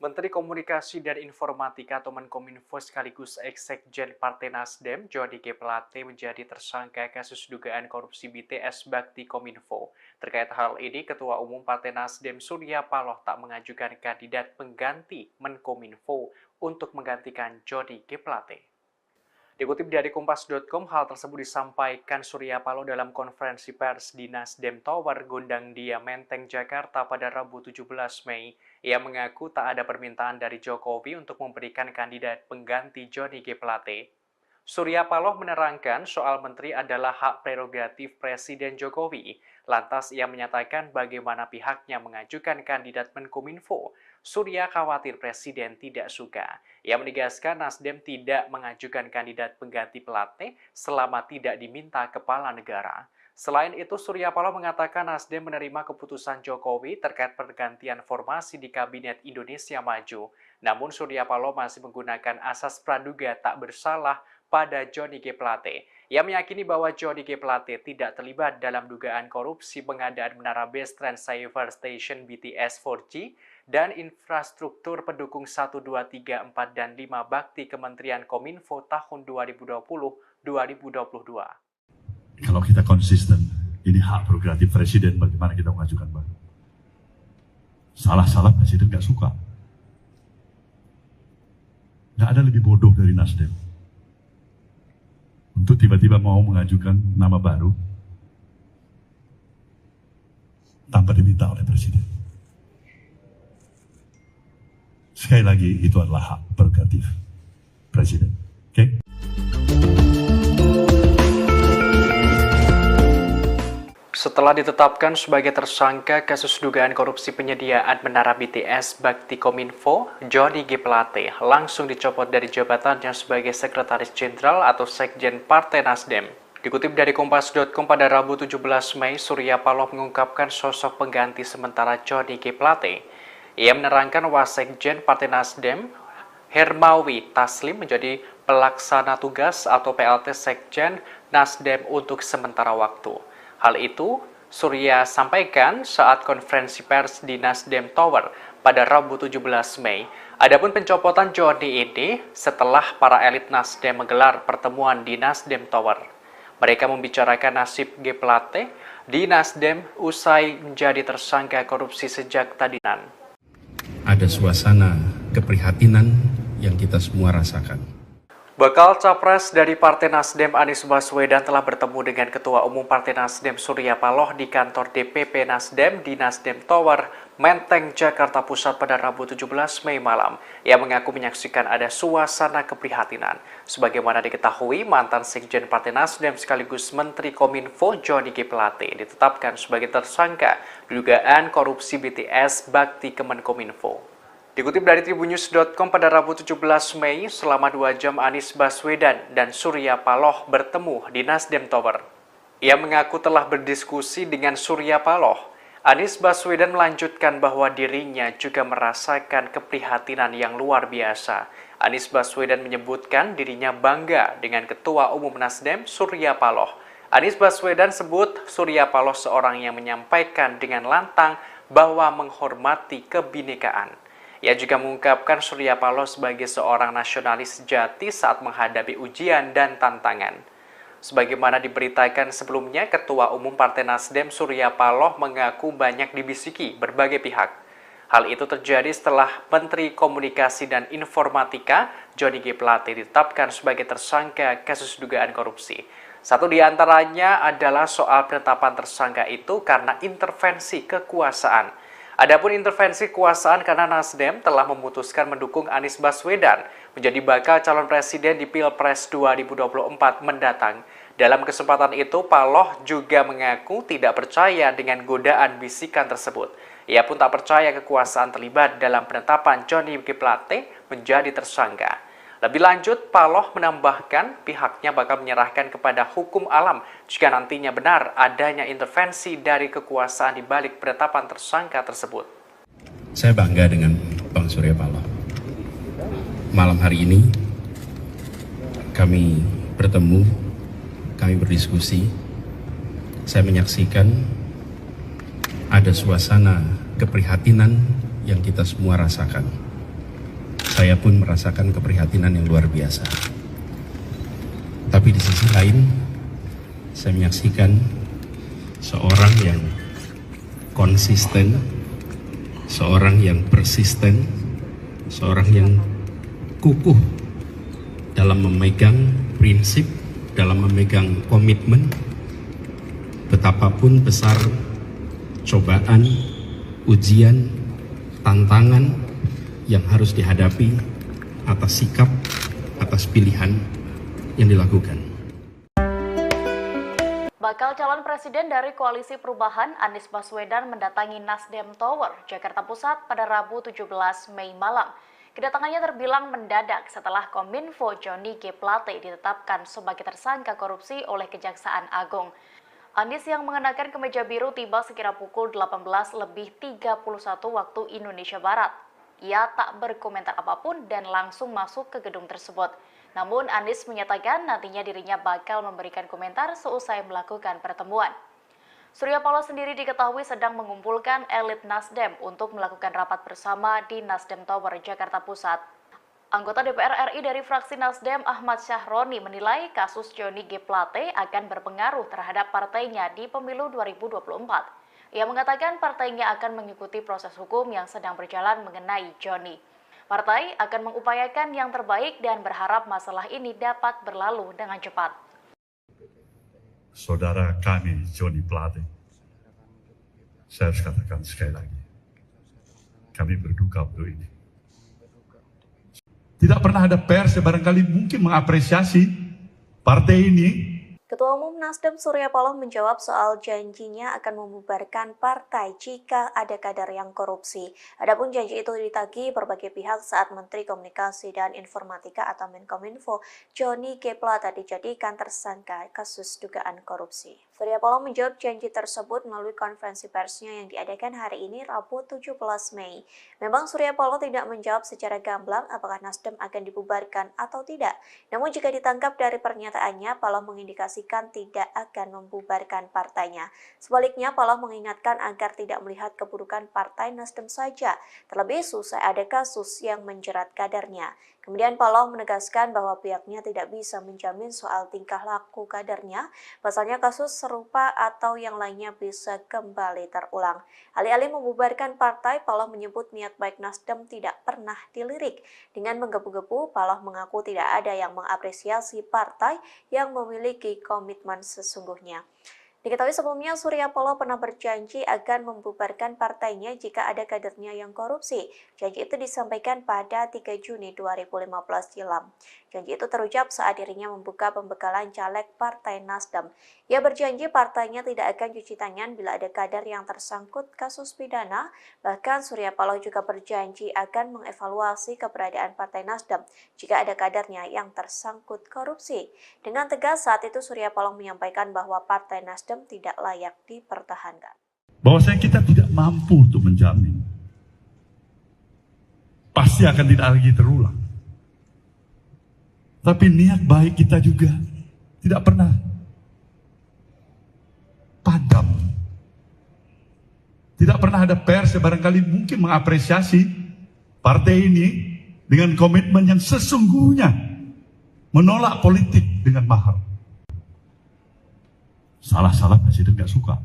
Menteri Komunikasi dan Informatika atau Menkominfo sekaligus Ex-Sekjen Partai Nasdem, Johnny G. Plate menjadi tersangka kasus dugaan korupsi BTS Bakti Kominfo. Terkait hal ini, Ketua Umum Partai Nasdem Surya Paloh tak mengajukan kandidat pengganti Menkominfo untuk menggantikan Johnny G. Plate. Dikutip dari Kompas.com, hal tersebut disampaikan Surya Paloh dalam konferensi pers di Nasdem Tower, Gondang Dia, Menteng, Jakarta pada Rabu 17 Mei. Ia mengaku tak ada permintaan dari Jokowi untuk memberikan kandidat pengganti Johnny G. Plate. Surya Paloh menerangkan soal menteri adalah hak prerogatif Presiden Jokowi. Lantas ia menyatakan bagaimana pihaknya mengajukan kandidat Menkominfo. Surya khawatir Presiden tidak suka. Ia menegaskan Nasdem tidak mengajukan kandidat pengganti Plate selama tidak diminta kepala negara. Selain itu, Surya Paloh mengatakan Nasdem menerima keputusan Jokowi terkait pergantian formasi di Kabinet Indonesia Maju. Namun Surya Paloh masih menggunakan asas praduga tak bersalah pada Johnny G. Plate. Ia meyakini bahwa Johnny G. Plate tidak terlibat dalam dugaan korupsi pengadaan menara Base Transceiver Station BTS 4G dan infrastruktur pendukung 1, 2, 3, 4, dan 5 bakti Kementerian Kominfo tahun 2020-2022. Kalau kita konsisten, ini hak prerogatif Presiden, bagaimana kita mengajukan, Bang? Salah-salah Presiden nggak suka. Nggak ada lebih bodoh dari Nasdem untuk tiba-tiba mau mengajukan nama baru tanpa diminta oleh Presiden. Sekali lagi, itu adalah hak prerogatif Presiden. Oke? Setelah ditetapkan sebagai tersangka kasus dugaan korupsi penyediaan menara BTS Bakti Kominfo, Johnny G. Plate langsung dicopot dari jabatannya sebagai Sekretaris Jenderal atau Sekjen Partai Nasdem. Dikutip dari Kompas.com pada Rabu 17 Mei, Surya Paloh mengungkapkan sosok pengganti sementara Johnny G. Plate. Ia menerangkan Wasekjen Partai Nasdem, Hermawi Taslim menjadi pelaksana tugas atau PLT Sekjen Nasdem untuk sementara waktu. Hal itu Surya sampaikan saat konferensi pers di Nasdem Tower pada Rabu 17 Mei. Adapun pencopotan Johnny ini setelah para elit Nasdem menggelar pertemuan di Nasdem Tower. Mereka membicarakan nasib G. Plate di Nasdem usai menjadi tersangka korupsi sejak tadinan. Ada suasana keprihatinan yang kita semua rasakan. Bakal Capres dari Partai Nasdem Anies Baswedan telah bertemu dengan Ketua Umum Partai Nasdem Surya Paloh di kantor DPP Nasdem di Nasdem Tower, Menteng, Jakarta Pusat pada Rabu 17 Mei malam. Ia mengaku menyaksikan ada suasana keprihatinan. Sebagaimana diketahui, mantan Sekjen Partai Nasdem sekaligus Menteri Kominfo Johnny G. Plate ditetapkan sebagai tersangka dugaan korupsi BTS Bakti Kemenkominfo. Dikutip dari tribunnews.com pada Rabu 17 Mei, selama 2 jam Anies Baswedan dan Surya Paloh bertemu di Nasdem Tower. Ia mengaku telah berdiskusi dengan Surya Paloh. Anies Baswedan melanjutkan bahwa dirinya juga merasakan keprihatinan yang luar biasa. Anies Baswedan menyebutkan dirinya bangga dengan Ketua Umum Nasdem Surya Paloh. Anies Baswedan sebut Surya Paloh seorang yang menyampaikan dengan lantang bahwa menghormati kebinekaan. Ia juga mengungkapkan Surya Paloh sebagai seorang nasionalis sejati saat menghadapi ujian dan tantangan. Sebagaimana diberitakan sebelumnya, Ketua Umum Partai Nasdem Surya Paloh mengaku banyak dibisiki berbagai pihak. Hal itu terjadi setelah Menteri Komunikasi dan Informatika Johnny G. Plate ditetapkan sebagai tersangka kasus dugaan korupsi. Satu di antaranya adalah soal penetapan tersangka itu karena intervensi kekuasaan. Adapun intervensi kekuasaan karena Nasdem telah memutuskan mendukung Anies Baswedan menjadi bakal calon presiden di Pilpres 2024 mendatang. Dalam kesempatan itu, Paloh juga mengaku tidak percaya dengan godaan bisikan tersebut. Ia pun tak percaya kekuasaan terlibat dalam penetapan Johnny G. Plate menjadi tersangka. Lebih lanjut, Paloh menambahkan pihaknya bakal menyerahkan kepada hukum alam jika nantinya benar adanya intervensi dari kekuasaan di balik penetapan tersangka tersebut. Saya bangga dengan Bang Surya Paloh. Malam hari ini kami bertemu, kami berdiskusi. Saya menyaksikan ada suasana keprihatinan yang kita semua rasakan. Saya pun merasakan keprihatinan yang luar biasa. Tapi di sisi lain, saya menyaksikan seorang yang konsisten, seorang yang persisten, seorang yang kukuh dalam memegang prinsip, dalam memegang komitmen, betapapun besar cobaan, ujian, tantangan yang harus dihadapi atas sikap, atas pilihan yang dilakukan. Bakal calon presiden dari Koalisi Perubahan Anies Baswedan mendatangi Nasdem Tower, Jakarta Pusat pada Rabu 17 Mei malam. Kedatangannya terbilang mendadak setelah Kominfo Johnny G. Plate ditetapkan sebagai tersangka korupsi oleh Kejaksaan Agung. Anies yang mengenakan kemeja biru tiba sekira pukul 18.31 waktu Indonesia Barat. Ia tak berkomentar apapun dan langsung masuk ke gedung tersebut. Namun Anies menyatakan nantinya dirinya bakal memberikan komentar seusai melakukan pertemuan. Surya Paloh sendiri diketahui sedang mengumpulkan elit Nasdem untuk melakukan rapat bersama di Nasdem Tower, Jakarta Pusat. Anggota DPR RI dari fraksi Nasdem Ahmad Syahroni menilai kasus Johnny G. Plate akan berpengaruh terhadap partainya di pemilu 2024. Ia mengatakan partainya akan mengikuti proses hukum yang sedang berjalan mengenai Johnny. Partai akan mengupayakan yang terbaik dan berharap masalah ini dapat berlalu dengan cepat. Saudara kami Johnny Plate, saya harus katakan sekali lagi, kami berduka untuk ini. Tidak pernah ada pers yang barangkali mungkin mengapresiasi partai ini. Ketua Umum Nasdem Surya Paloh menjawab soal janjinya akan membubarkan partai jika ada kader yang korupsi. Adapun janji itu ditagih berbagai pihak saat Menteri Komunikasi dan Informatika atau Menkominfo Johnny G. Plate dijadikan tersangka kasus dugaan korupsi. Surya Paloh menjawab janji tersebut melalui konferensi persnya yang diadakan hari ini Rabu 17 Mei. Memang Surya Paloh tidak menjawab secara gamblang apakah Nasdem akan dibubarkan atau tidak. Namun jika ditangkap dari pernyataannya, Paloh mengindikasikan tidak akan membubarkan partainya. Sebaliknya, Paloh mengingatkan agar tidak melihat keburukan partai Nasdem saja, terlebih usai ada kasus yang menjerat kadernya. Kemudian Paloh menegaskan bahwa pihaknya tidak bisa menjamin soal tingkah laku kadernya, pasalnya kasus serupa atau yang lainnya bisa kembali terulang. Alih-alih membubarkan partai, Paloh menyebut niat baik Nasdem tidak pernah dilirik. Dengan menggebu-gebu, Paloh mengaku tidak ada yang mengapresiasi partai yang memiliki komitmen sesungguhnya. Diketahui sebelumnya Surya Paloh pernah berjanji akan membubarkan partainya jika ada kadernya yang korupsi. Janji itu disampaikan pada 3 Juni 2015 silam. Janji itu terucap saat dirinya membuka pembekalan caleg Partai Nasdem. Ia berjanji partainya tidak akan cuci tangan bila ada kader yang tersangkut kasus pidana. Bahkan Surya Paloh juga berjanji akan mengevaluasi keberadaan Partai Nasdem jika ada kadernya yang tersangkut korupsi. Dengan tegas saat itu Surya Paloh menyampaikan bahwa Partai Nasdem tidak layak dipertahankan. Bahwasanya kita tidak mampu untuk menjamin. Pasti akan tidak lagi terulang. Tapi niat baik kita juga tidak pernah padam. Tidak pernah ada pers yang barangkali mungkin mengapresiasi partai ini dengan komitmen yang sesungguhnya menolak politik dengan mahal. Salah-salah presiden gak suka.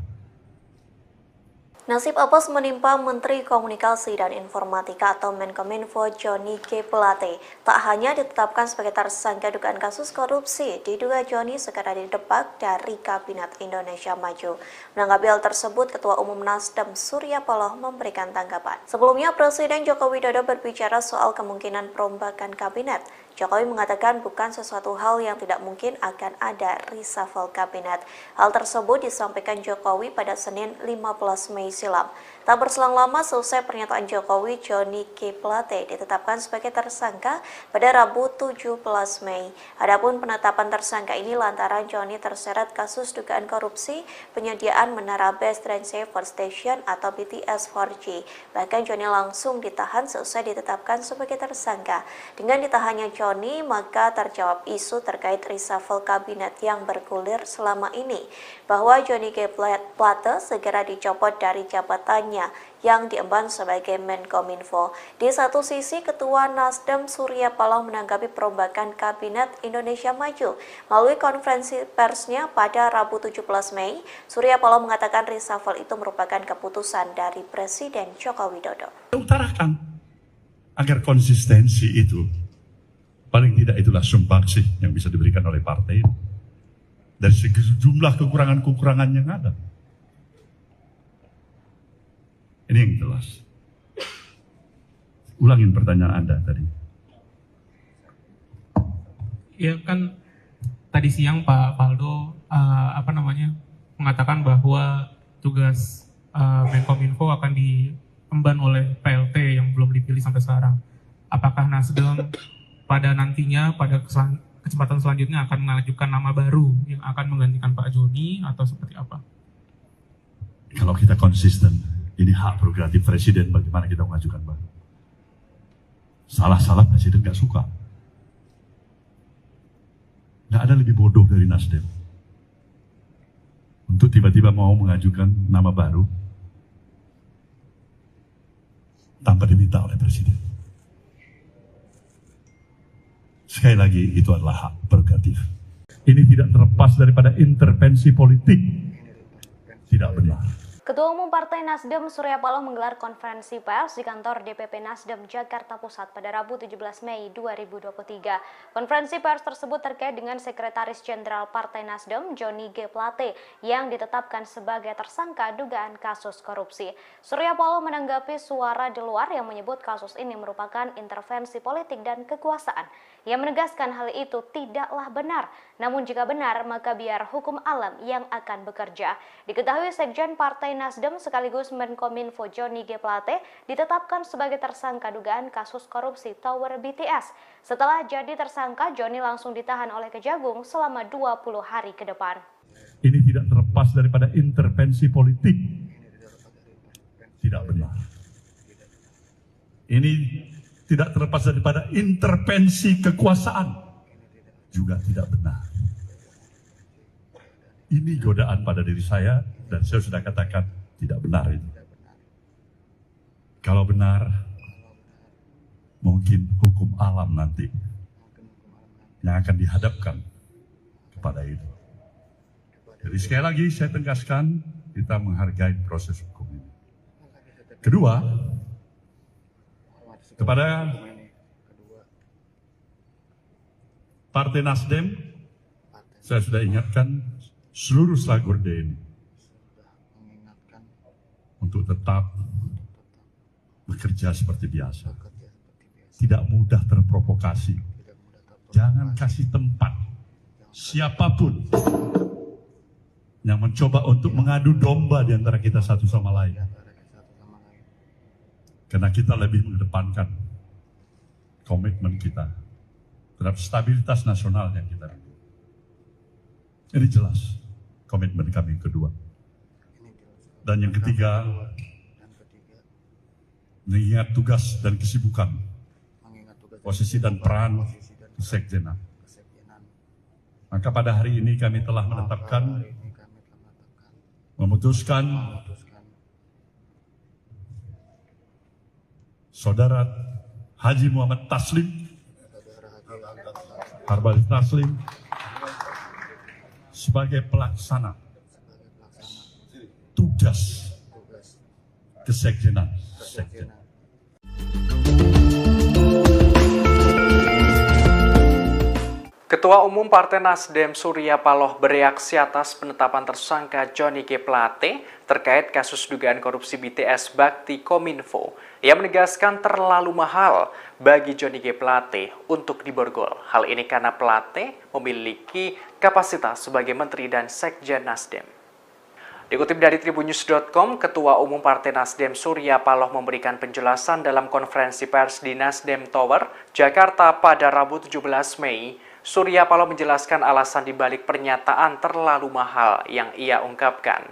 Nasib apes menimpa Menteri Komunikasi dan Informatika atau Menkominfo Johnny G. Plate. Tak hanya ditetapkan sebagai tersangka dugaan kasus korupsi, diduga Johnny segera didepak dari Kabinet Indonesia Maju. Menanggapi hal tersebut, Ketua Umum Nasdem Surya Paloh memberikan tanggapan. Sebelumnya, Presiden Joko Widodo berbicara soal kemungkinan perombakan kabinet. Jokowi mengatakan bukan sesuatu hal yang tidak mungkin akan ada reshuffle kabinet. Hal tersebut disampaikan Jokowi pada Senin 15 Mei silam. Tak berselang lama selesai pernyataan Jokowi, Johnny G. Plate ditetapkan sebagai tersangka pada Rabu 17 Mei. Adapun penetapan tersangka ini lantaran Johnny terseret kasus dugaan korupsi penyediaan menara Base Transceiver Station atau BTS 4G. Bahkan Johnny langsung ditahan selesai ditetapkan sebagai tersangka. Dengan ditahannya Johnny, maka terjawab isu terkait reshuffle kabinet yang bergulir selama ini, bahwa Johnny G. Plate segera dicopot dari jabatannya yang diemban sebagai Menkominfo. Di satu sisi, Ketua Nasdem Surya Paloh menanggapi perombakan Kabinet Indonesia Maju. Melalui konferensi persnya pada Rabu 17 Mei, Surya Paloh mengatakan reshuffle itu merupakan keputusan dari Presiden Joko Widodo. Utarakan agar konsistensi itu, paling tidak itulah sumbangsih yang bisa diberikan oleh partai dari sejumlah kekurangan-kekurangan yang ada. Ini yang jelas. Ulangin pertanyaan Anda tadi. Ya kan tadi siang Pak Faldo mengatakan bahwa tugas Menkominfo akan diemban oleh PLT yang belum dipilih sampai sekarang. Apakah Nasdem pada nantinya pada kesempatan selanjutnya akan mengajukan nama baru yang akan menggantikan Pak Johnny atau seperti apa? Kalau kita konsisten, ini hak prerogatif presiden bagaimana kita mengajukan baru. Salah-salah presiden gak suka. Gak ada lebih bodoh dari Nasdem untuk tiba-tiba mau mengajukan nama baru tanpa diminta oleh presiden. Sekali lagi, itu adalah hak prerogatif. Ini tidak terlepas daripada intervensi politik. Tidak benar. Ketua Umum Partai Nasdem Surya Paloh menggelar konferensi pers di kantor DPP Nasdem Jakarta Pusat pada Rabu 17 Mei 2023. Konferensi pers tersebut terkait dengan Sekretaris Jenderal Partai Nasdem Johnny G. Plate yang ditetapkan sebagai tersangka dugaan kasus korupsi. Surya Paloh menanggapi suara di luar yang menyebut kasus ini merupakan intervensi politik dan kekuasaan. Ia menegaskan hal itu tidaklah benar, namun jika benar maka biar hukum alam yang akan bekerja. Diketahui Sekjen Partai Nasdem sekaligus Menkominfo Johnny G. Plate ditetapkan sebagai tersangka dugaan kasus korupsi Tower BTS. Setelah jadi tersangka, Johnny langsung ditahan oleh Kejagung selama 20 hari ke depan. Ini tidak terlepas daripada intervensi politik. Tidak benar. Ini tidak terlepas daripada intervensi kekuasaan. Juga tidak benar. Ini godaan pada diri saya dan saya sudah katakan tidak benar itu. Kalau benar, mungkin hukum alam nanti yang akan dihadapkan kepada itu. Jadi sekali lagi saya tegaskan, kita menghargai proses hukum ini. Kedua, kepada Partai Nasdem, saya sudah ingatkan seluruh Slagorde ini untuk tetap bekerja seperti biasa. Tidak mudah terprovokasi. Jangan kasih tempat siapapun yang mencoba untuk mengadu domba di antara kita satu sama lain. Karena kita lebih mengedepankan komitmen kita terhadap stabilitas nasional yang kita rindu. Ini jelas komitmen kami yang kedua. Dan yang ketiga, mengingat tugas dan kesibukan, posisi dan peran kesekjenan. Maka pada hari ini kami telah memutuskan Saudara Haji Muhammad Taslim, Harbal Taslim, sebagai pelaksana tugas kesekjenan. Ketua Umum Partai Nasdem Surya Paloh bereaksi atas penetapan tersangka Johnny G. Plate terkait kasus dugaan korupsi BTS Bakti Kominfo. Ia menegaskan terlalu mahal bagi Johnny G. Plate untuk diborgol. Hal ini karena Plate memiliki kapasitas sebagai Menteri dan Sekjen Nasdem. Dikutip dari Tribunnews.com, Ketua Umum Partai Nasdem Surya Paloh memberikan penjelasan dalam konferensi pers di Nasdem Tower, Jakarta pada Rabu 17 Mei. Surya Paloh menjelaskan alasan dibalik pernyataan terlalu mahal yang ia ungkapkan.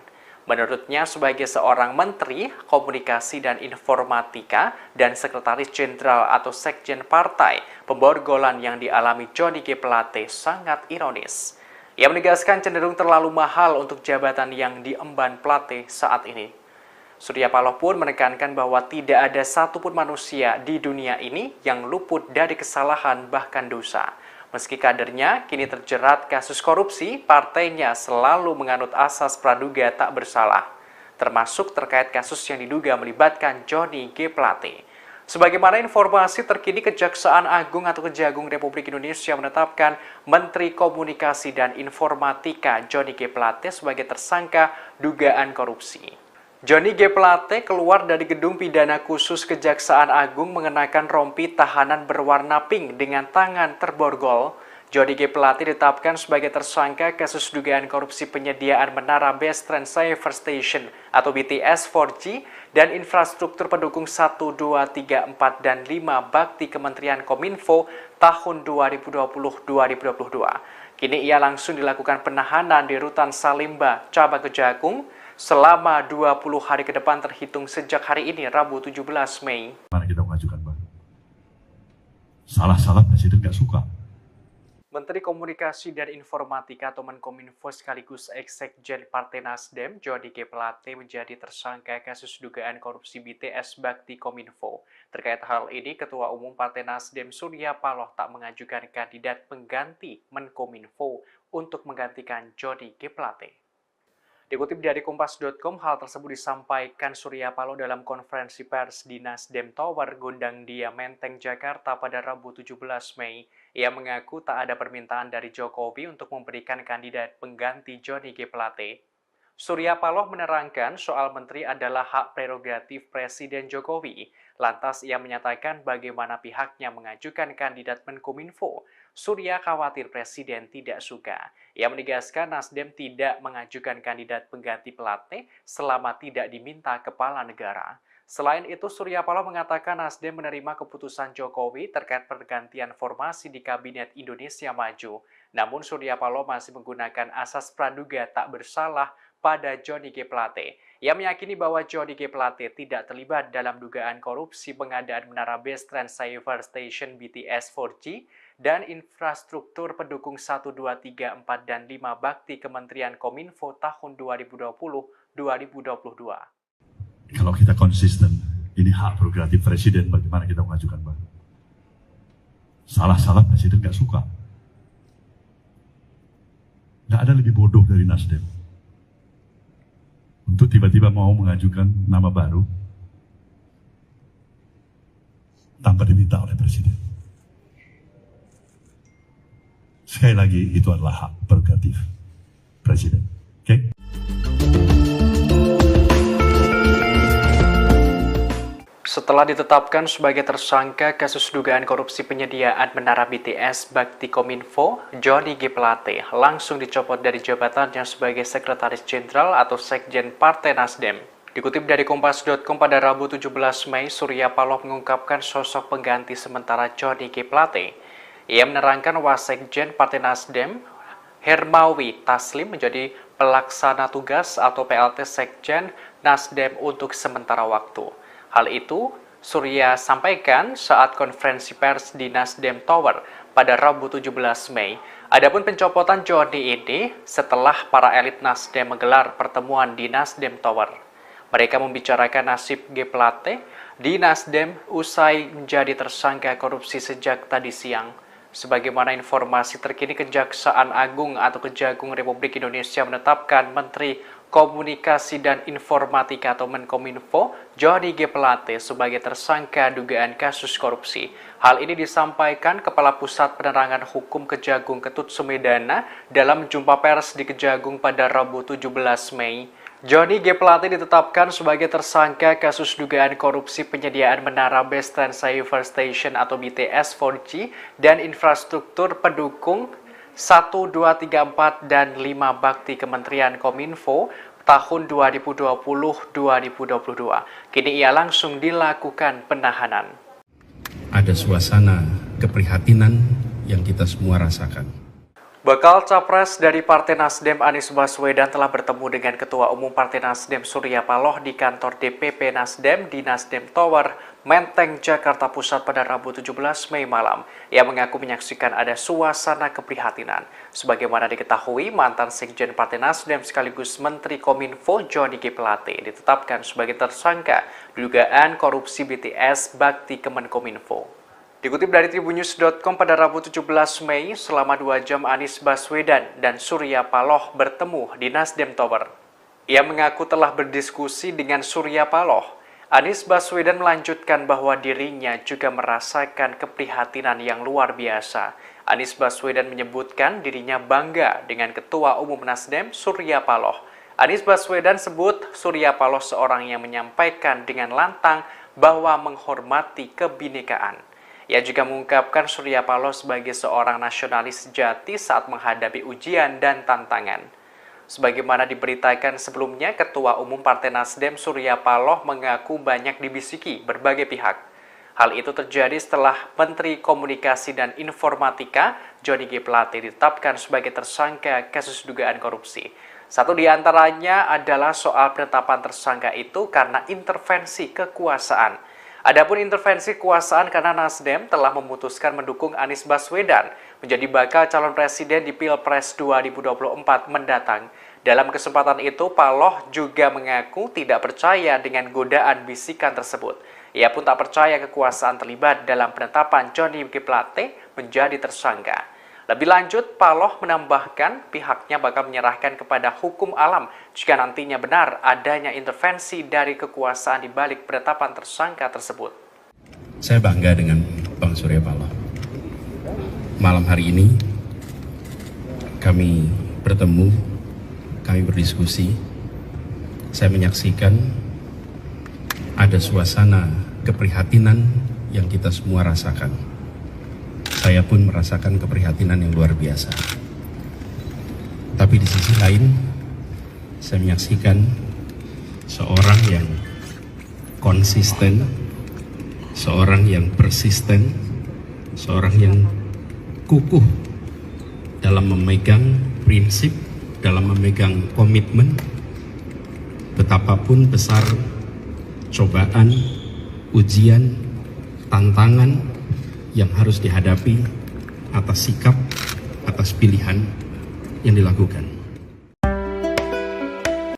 Menurutnya, sebagai seorang Menteri Komunikasi dan Informatika dan Sekretaris Jenderal atau Sekjen Partai, pemborgolan yang dialami Johnny G. Plate sangat ironis. Ia menegaskan cenderung terlalu mahal untuk jabatan yang diemban Plate saat ini. Surya Paloh pun menekankan bahwa tidak ada satupun manusia di dunia ini yang luput dari kesalahan bahkan dosa. Meski kadernya kini terjerat kasus korupsi, partainya selalu menganut asas praduga tak bersalah, termasuk terkait kasus yang diduga melibatkan Johnny G. Plate. Sebagaimana informasi terkini, Kejaksaan Agung atau Kejagung Republik Indonesia menetapkan Menteri Komunikasi dan Informatika Johnny G. Plate sebagai tersangka dugaan korupsi. Johnny G. Plate keluar dari gedung pidana khusus Kejaksaan Agung mengenakan rompi tahanan berwarna pink dengan tangan terborgol. Johnny G. Plate ditetapkan sebagai tersangka kasus dugaan korupsi penyediaan menara Base Transceiver Station atau BTS 4G dan infrastruktur pendukung 1, 2, 3, 4, dan 5 bakti Kementerian Kominfo tahun 2020-2022. Kini ia langsung dilakukan penahanan di Rutan Salimba, Cabang Kejagung, selama 20 hari ke depan terhitung sejak hari ini, Rabu 17 Mei. Mana kita mengajukan, Bang? Salah-salah Presiden nggak suka. Menteri Komunikasi dan Informatika atau Menkominfo sekaligus Eksekjen Partai Nasdem, Johnny G. Plate menjadi tersangka kasus dugaan korupsi BTS Bakti Kominfo. Terkait hal ini, Ketua Umum Partai Nasdem Surya Paloh tak mengajukan kandidat pengganti Menkominfo untuk menggantikan Johnny G. Plate. Dikutip dari Kompas.com, hal tersebut disampaikan Surya Paloh dalam konferensi pers di Nasdem Tower, Gondang Dia, Menteng, Jakarta pada Rabu 17 Mei. Ia mengaku tak ada permintaan dari Jokowi untuk memberikan kandidat pengganti Johnny G. Plate. Surya Paloh menerangkan soal menteri adalah hak prerogatif Presiden Jokowi. Lantas ia menyatakan bagaimana pihaknya mengajukan kandidat Menkominfo. Surya khawatir Presiden tidak suka. Ia menegaskan Nasdem tidak mengajukan kandidat pengganti Plate selama tidak diminta kepala negara. Selain itu, Surya Paloh mengatakan Nasdem menerima keputusan Jokowi terkait pergantian formasi di Kabinet Indonesia Maju. Namun Surya Paloh masih menggunakan asas praduga tak bersalah pada Johnny G. Plate. Ia meyakini bahwa Johnny G. Plate tidak terlibat dalam dugaan korupsi pengadaan menara Base Transceiver Station BTS 4G dan infrastruktur pendukung 1, 2, 3, 4, dan 5 bakti Kementerian Kominfo tahun 2020-2022. Kalau kita konsisten, ini hak prerogatif Presiden, bagaimana kita mengajukan, Bang? Salah-salah presiden nggak suka. Nggak ada lebih bodoh dari Nasdem untuk tiba-tiba mau mengajukan nama baru tanpa diminta oleh presiden. Sekali lagi, itu adalah hak prerogatif presiden. Oke? Setelah ditetapkan sebagai tersangka kasus dugaan korupsi penyediaan menara BTS Bakti Kominfo, Johnny G. Plate langsung dicopot dari jabatannya sebagai Sekretaris Jenderal atau Sekjen Partai Nasdem. Dikutip dari Kompas.com pada Rabu 17 Mei, Surya Paloh mengungkapkan sosok pengganti sementara Johnny G. Plate. Ia menerangkan Wasekjen Partai Nasdem, Hermawi Taslim menjadi pelaksana tugas atau PLT Sekjen Nasdem untuk sementara waktu. Hal itu Surya sampaikan saat konferensi pers di Nasdem Tower pada Rabu 17 Mei. Adapun pencopotan Johnny ini setelah para elit Nasdem menggelar pertemuan di Nasdem Tower. Mereka membicarakan nasib G. Plate di Nasdem usai menjadi tersangka korupsi sejak tadi siang. Sebagaimana informasi terkini, Kejaksaan Agung atau Kejagung Republik Indonesia menetapkan Menteri Komunikasi dan Informatika atau Menkominfo Johnny G. Plate sebagai tersangka dugaan kasus korupsi. Hal ini disampaikan Kepala Pusat Penerangan Hukum Kejagung Ketut Sumedana dalam jumpa pers di Kejagung pada Rabu 17 Mei. Johnny G. Plate ditetapkan sebagai tersangka kasus dugaan korupsi penyediaan menara Base Transceiver Station atau BTS 4G dan infrastruktur pendukung 1, 2, 3, 4, dan 5 bakti Kementerian Kominfo tahun 2020-2022. Kini ia langsung dilakukan penahanan. Ada suasana keprihatinan yang kita semua rasakan. Bakal Capres dari Partai Nasdem Anies Baswedan telah bertemu dengan Ketua Umum Partai Nasdem Surya Paloh di kantor DPP Nasdem di Nasdem Tower, Menteng, Jakarta Pusat pada Rabu 17 Mei malam. Ia mengaku menyaksikan ada suasana keprihatinan. Sebagaimana diketahui, mantan Sekjen Partai Nasdem sekaligus Menteri Kominfo Johnny G. Plate ditetapkan sebagai tersangka dugaan korupsi BTS Bakti Kemenkominfo. Dikutip dari Tribunnews.com pada Rabu 17 Mei, selama 2 jam Anies Baswedan dan Surya Paloh bertemu di Nasdem Tower. Ia mengaku telah berdiskusi dengan Surya Paloh. Anies Baswedan melanjutkan bahwa dirinya juga merasakan keprihatinan yang luar biasa. Anies Baswedan menyebutkan dirinya bangga dengan Ketua Umum Nasdem Surya Paloh. Anies Baswedan sebut Surya Paloh seorang yang menyampaikan dengan lantang bahwa menghormati kebinekaan. Ia juga mengungkapkan Surya Paloh sebagai seorang nasionalis sejati saat menghadapi ujian dan tantangan. Sebagaimana diberitakan sebelumnya, Ketua Umum Partai Nasdem Surya Paloh mengaku banyak dibisiki berbagai pihak. Hal itu terjadi setelah Menteri Komunikasi dan Informatika Johnny G. Plate ditetapkan sebagai tersangka kasus dugaan korupsi. Satu di antaranya adalah soal penetapan tersangka itu karena intervensi kekuasaan. Adapun intervensi kekuasaan karena Nasdem telah memutuskan mendukung Anies Baswedan menjadi bakal calon presiden di Pilpres 2024 mendatang. Dalam kesempatan itu, Paloh juga mengaku tidak percaya dengan godaan bisikan tersebut. Ia pun tak percaya kekuasaan terlibat dalam penetapan Johnny G. Plate menjadi tersangka. Lebih lanjut, Paloh menambahkan pihaknya bakal menyerahkan kepada hukum alam jika nantinya benar adanya intervensi dari kekuasaan di balik penetapan tersangka tersebut. Saya bangga dengan Bang Surya Paloh. Malam hari ini kami bertemu, kami berdiskusi. Saya menyaksikan ada suasana keprihatinan yang kita semua rasakan. Saya pun merasakan keprihatinan yang luar biasa. Tapi di sisi lain, saya menyaksikan seorang yang konsisten, seorang yang persisten, seorang yang kukuh dalam memegang prinsip, dalam memegang komitmen, betapapun besar cobaan, ujian, tantangan yang harus dihadapi atas sikap, atas pilihan yang dilakukan.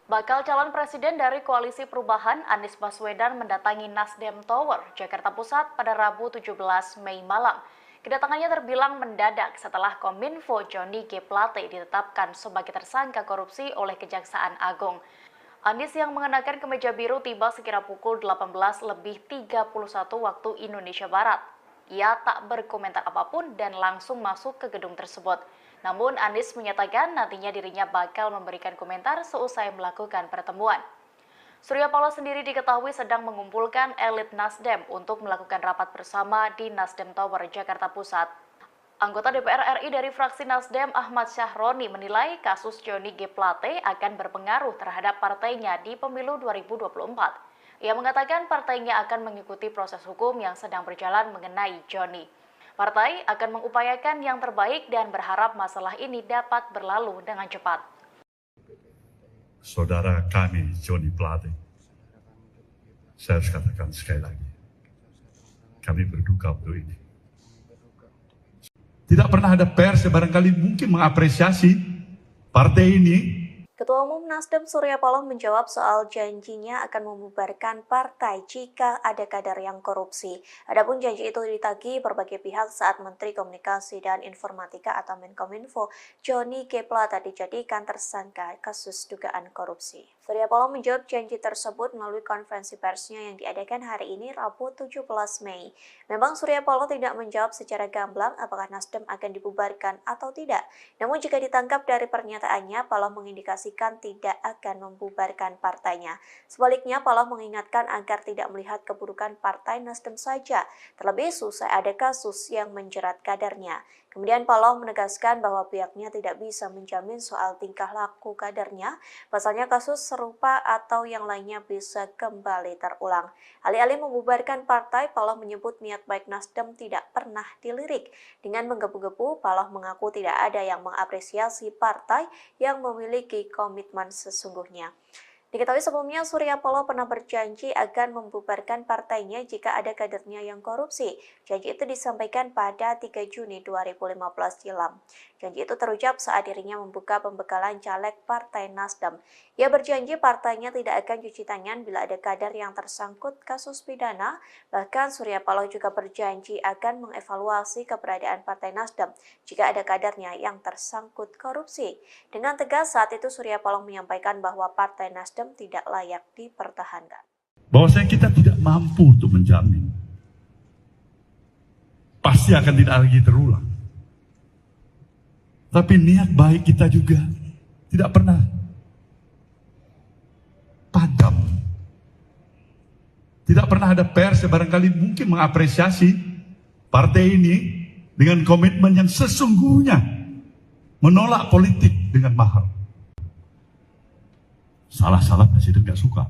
Bakal calon presiden dari Koalisi Perubahan Anies Baswedan mendatangi Nasdem Tower, Jakarta Pusat pada Rabu 17 Mei malam. Kedatangannya terbilang mendadak setelah Kominfo Johnny G. Plate ditetapkan sebagai tersangka korupsi oleh Kejaksaan Agung. Anies yang mengenakan kemeja biru tiba sekira pukul 18.31 waktu Indonesia Barat. Ia tak berkomentar apapun dan langsung masuk ke gedung tersebut. Namun Anies menyatakan nantinya dirinya bakal memberikan komentar seusai melakukan pertemuan. Surya Paloh sendiri diketahui sedang mengumpulkan elit Nasdem untuk melakukan rapat bersama di Nasdem Tower, Jakarta Pusat. Anggota DPR RI dari fraksi Nasdem Ahmad Syahroni menilai kasus Johnny G. Plate akan berpengaruh terhadap partainya di pemilu 2024. Ia mengatakan partainya akan mengikuti proses hukum yang sedang berjalan mengenai Johnny. Partai akan mengupayakan yang terbaik dan berharap masalah ini dapat berlalu dengan cepat. Saudara kami, Johnny Plate, saya harus katakan sekali lagi, kami berduka untuk ini. Tidak pernah ada pers yang barangkali mungkin mengapresiasi partai ini. Ketua Umum Nasdem Surya Paloh menjawab soal janjinya akan membubarkan partai jika ada kader yang korupsi. Adapun janji itu ditagih berbagai pihak saat Menteri Komunikasi dan Informatika atau Menkominfo Johnny G. Plate dijadikan tersangka kasus dugaan korupsi. Surya Paloh menjawab janji tersebut melalui konferensi persnya yang diadakan hari ini Rabu 17 Mei. Memang Surya Paloh tidak menjawab secara gamblang apakah Nasdem akan dibubarkan atau tidak. Namun jika ditangkap dari pernyataannya, Paloh mengindikasi tidak akan membubarkan partainya. Sebaliknya, Paloh mengingatkan agar tidak melihat keburukan partai Nasdem saja, terlebih selesai ada kasus yang menjerat kadernya. Kemudian Paloh menegaskan bahwa pihaknya tidak bisa menjamin soal tingkah laku kadernya, pasalnya kasus serupa atau yang lainnya bisa kembali terulang. Alih-alih membubarkan partai, Paloh menyebut niat baik Nasdem tidak pernah dilirik. Dengan menggebu-gebu, Paloh mengaku tidak ada yang mengapresiasi partai yang memiliki komitmen sesungguhnya. Diketahui sebelumnya Surya Paloh pernah berjanji akan membubarkan partainya jika ada kadernya yang korupsi. Janji itu disampaikan pada 3 Juni 2015 silam. Janji itu terucap saat dirinya membuka pembekalan caleg Partai Nasdem. Ia berjanji partainya tidak akan cuci tangan bila ada kader yang tersangkut kasus pidana. Bahkan Surya Paloh juga berjanji akan mengevaluasi keberadaan Partai Nasdem jika ada kadernya yang tersangkut korupsi. Dengan tegas saat itu Surya Paloh menyampaikan bahwa Partai Nasdem tidak layak dipertahankan. Bahwasanya kita tidak mampu untuk menjamin. Pasti akan tidak lagi terulang. Tapi niat baik kita juga tidak pernah padam. Tidak pernah ada pers yang barangkali mungkin mengapresiasi partai ini dengan komitmen yang sesungguhnya menolak politik dengan mahal. Salah-salah presiden gak suka.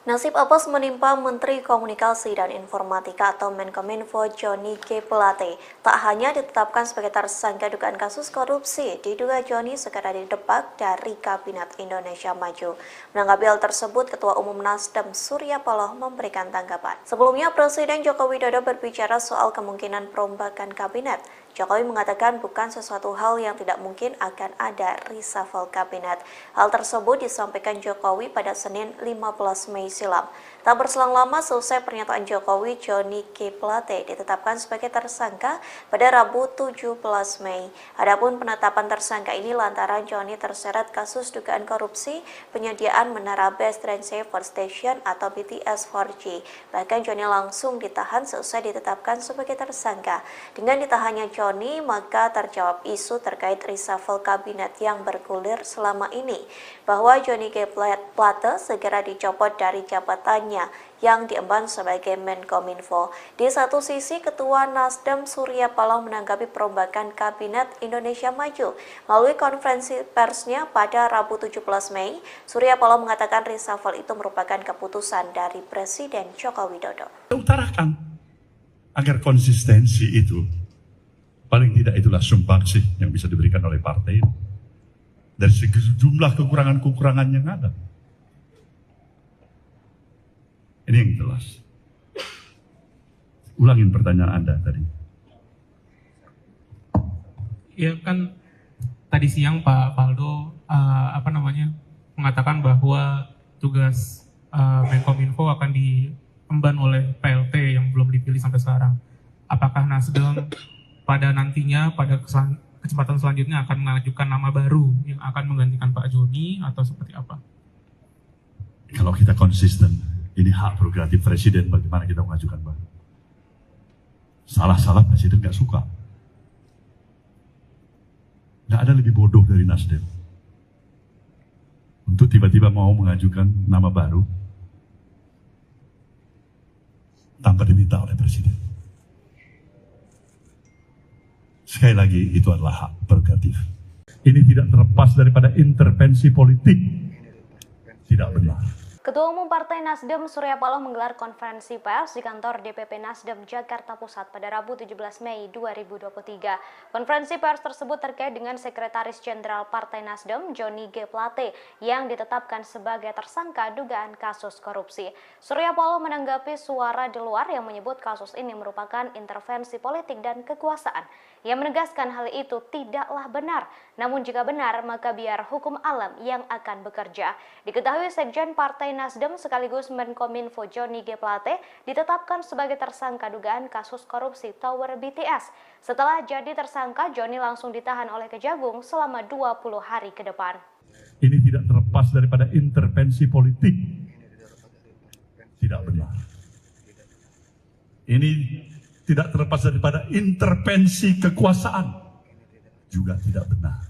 Nasib apes menimpa Menteri Komunikasi dan Informatika atau Menkominfo Johnny G. Plate. Tak hanya ditetapkan sebagai tersangka dugaan kasus korupsi, diduga Johnny segera didepak dari Kabinet Indonesia Maju. Menanggapi hal tersebut, Ketua Umum Nasdem Surya Paloh memberikan tanggapan. Sebelumnya, Presiden Joko Widodo berbicara soal kemungkinan perombakan kabinet. Jokowi mengatakan bukan sesuatu hal yang tidak mungkin akan ada reshuffle kabinet. Hal tersebut disampaikan Jokowi pada Senin 15 Mei silam. Tak berselang lama selesai pernyataan Jokowi, Johnny G. Plate ditetapkan sebagai tersangka pada Rabu 17 Mei. Adapun penetapan tersangka ini lantaran Johnny terseret kasus dugaan korupsi penyediaan menara Base Transceiver Station atau BTS 4G. Bahkan Johnny langsung ditahan selesai ditetapkan sebagai tersangka. Dengan ditahannya Johnny, maka terjawab isu terkait reshuffle kabinet yang bergulir selama ini, bahwa Johnny G. Plate segera dicopot dari jabatannya yang diemban sebagai Menkominfo. Di satu sisi, Ketua Nasdem Surya Paloh menanggapi perombakan Kabinet Indonesia Maju. Melalui konferensi persnya pada Rabu 17 Mei, Surya Paloh mengatakan reshuffle itu merupakan keputusan dari Presiden Joko Widodo. Utarakan agar konsistensi itu, paling tidak itulah sumbangsih yang bisa diberikan oleh partai dari sejumlah kekurangan-kekurangan yang ada. Ini yang jelas. Ulangin pertanyaan Anda tadi. Ya kan tadi siang Pak Faldo mengatakan bahwa tugas Menkominfo akan diemban oleh PLT yang belum dipilih sampai sekarang. apakah Nasdem pada nantinya pada kesempatan selanjutnya akan mengajukan nama baru yang akan menggantikan Pak Joni atau seperti apa? Kalau kita konsisten, ini hak prerogatif presiden bagaimana kita mengajukan baru. Salah-salah presiden nggak suka. Nggak ada lebih bodoh dari Nasdem untuk tiba-tiba mau mengajukan nama baru tanpa diminta oleh presiden. Sekali lagi, itu adalah hak prerogatif. Ini tidak terlepas daripada intervensi politik. Tidak benar. Ketua Umum Partai Nasdem Surya Paloh menggelar konferensi pers di kantor DPP Nasdem Jakarta Pusat pada Rabu 17 Mei 2023. Konferensi pers tersebut terkait dengan Sekretaris Jenderal Partai Nasdem Johnny G. Plate yang ditetapkan sebagai tersangka dugaan kasus korupsi. Surya Paloh menanggapi suara di luar yang menyebut kasus ini merupakan intervensi politik dan kekuasaan. Ia menegaskan hal itu tidaklah benar. Namun jika benar, maka biar hukum alam yang akan bekerja. Diketahui Sekjen Partai Nasdem sekaligus Menkominfo Johnny G. Plate ditetapkan sebagai tersangka dugaan kasus korupsi Tower BTS. Setelah jadi tersangka, Johnny langsung ditahan oleh Kejagung selama 20 hari ke depan. Ini tidak terlepas daripada intervensi politik. Tidak benar. Ini tidak terlepas daripada intervensi kekuasaan. Juga tidak benar.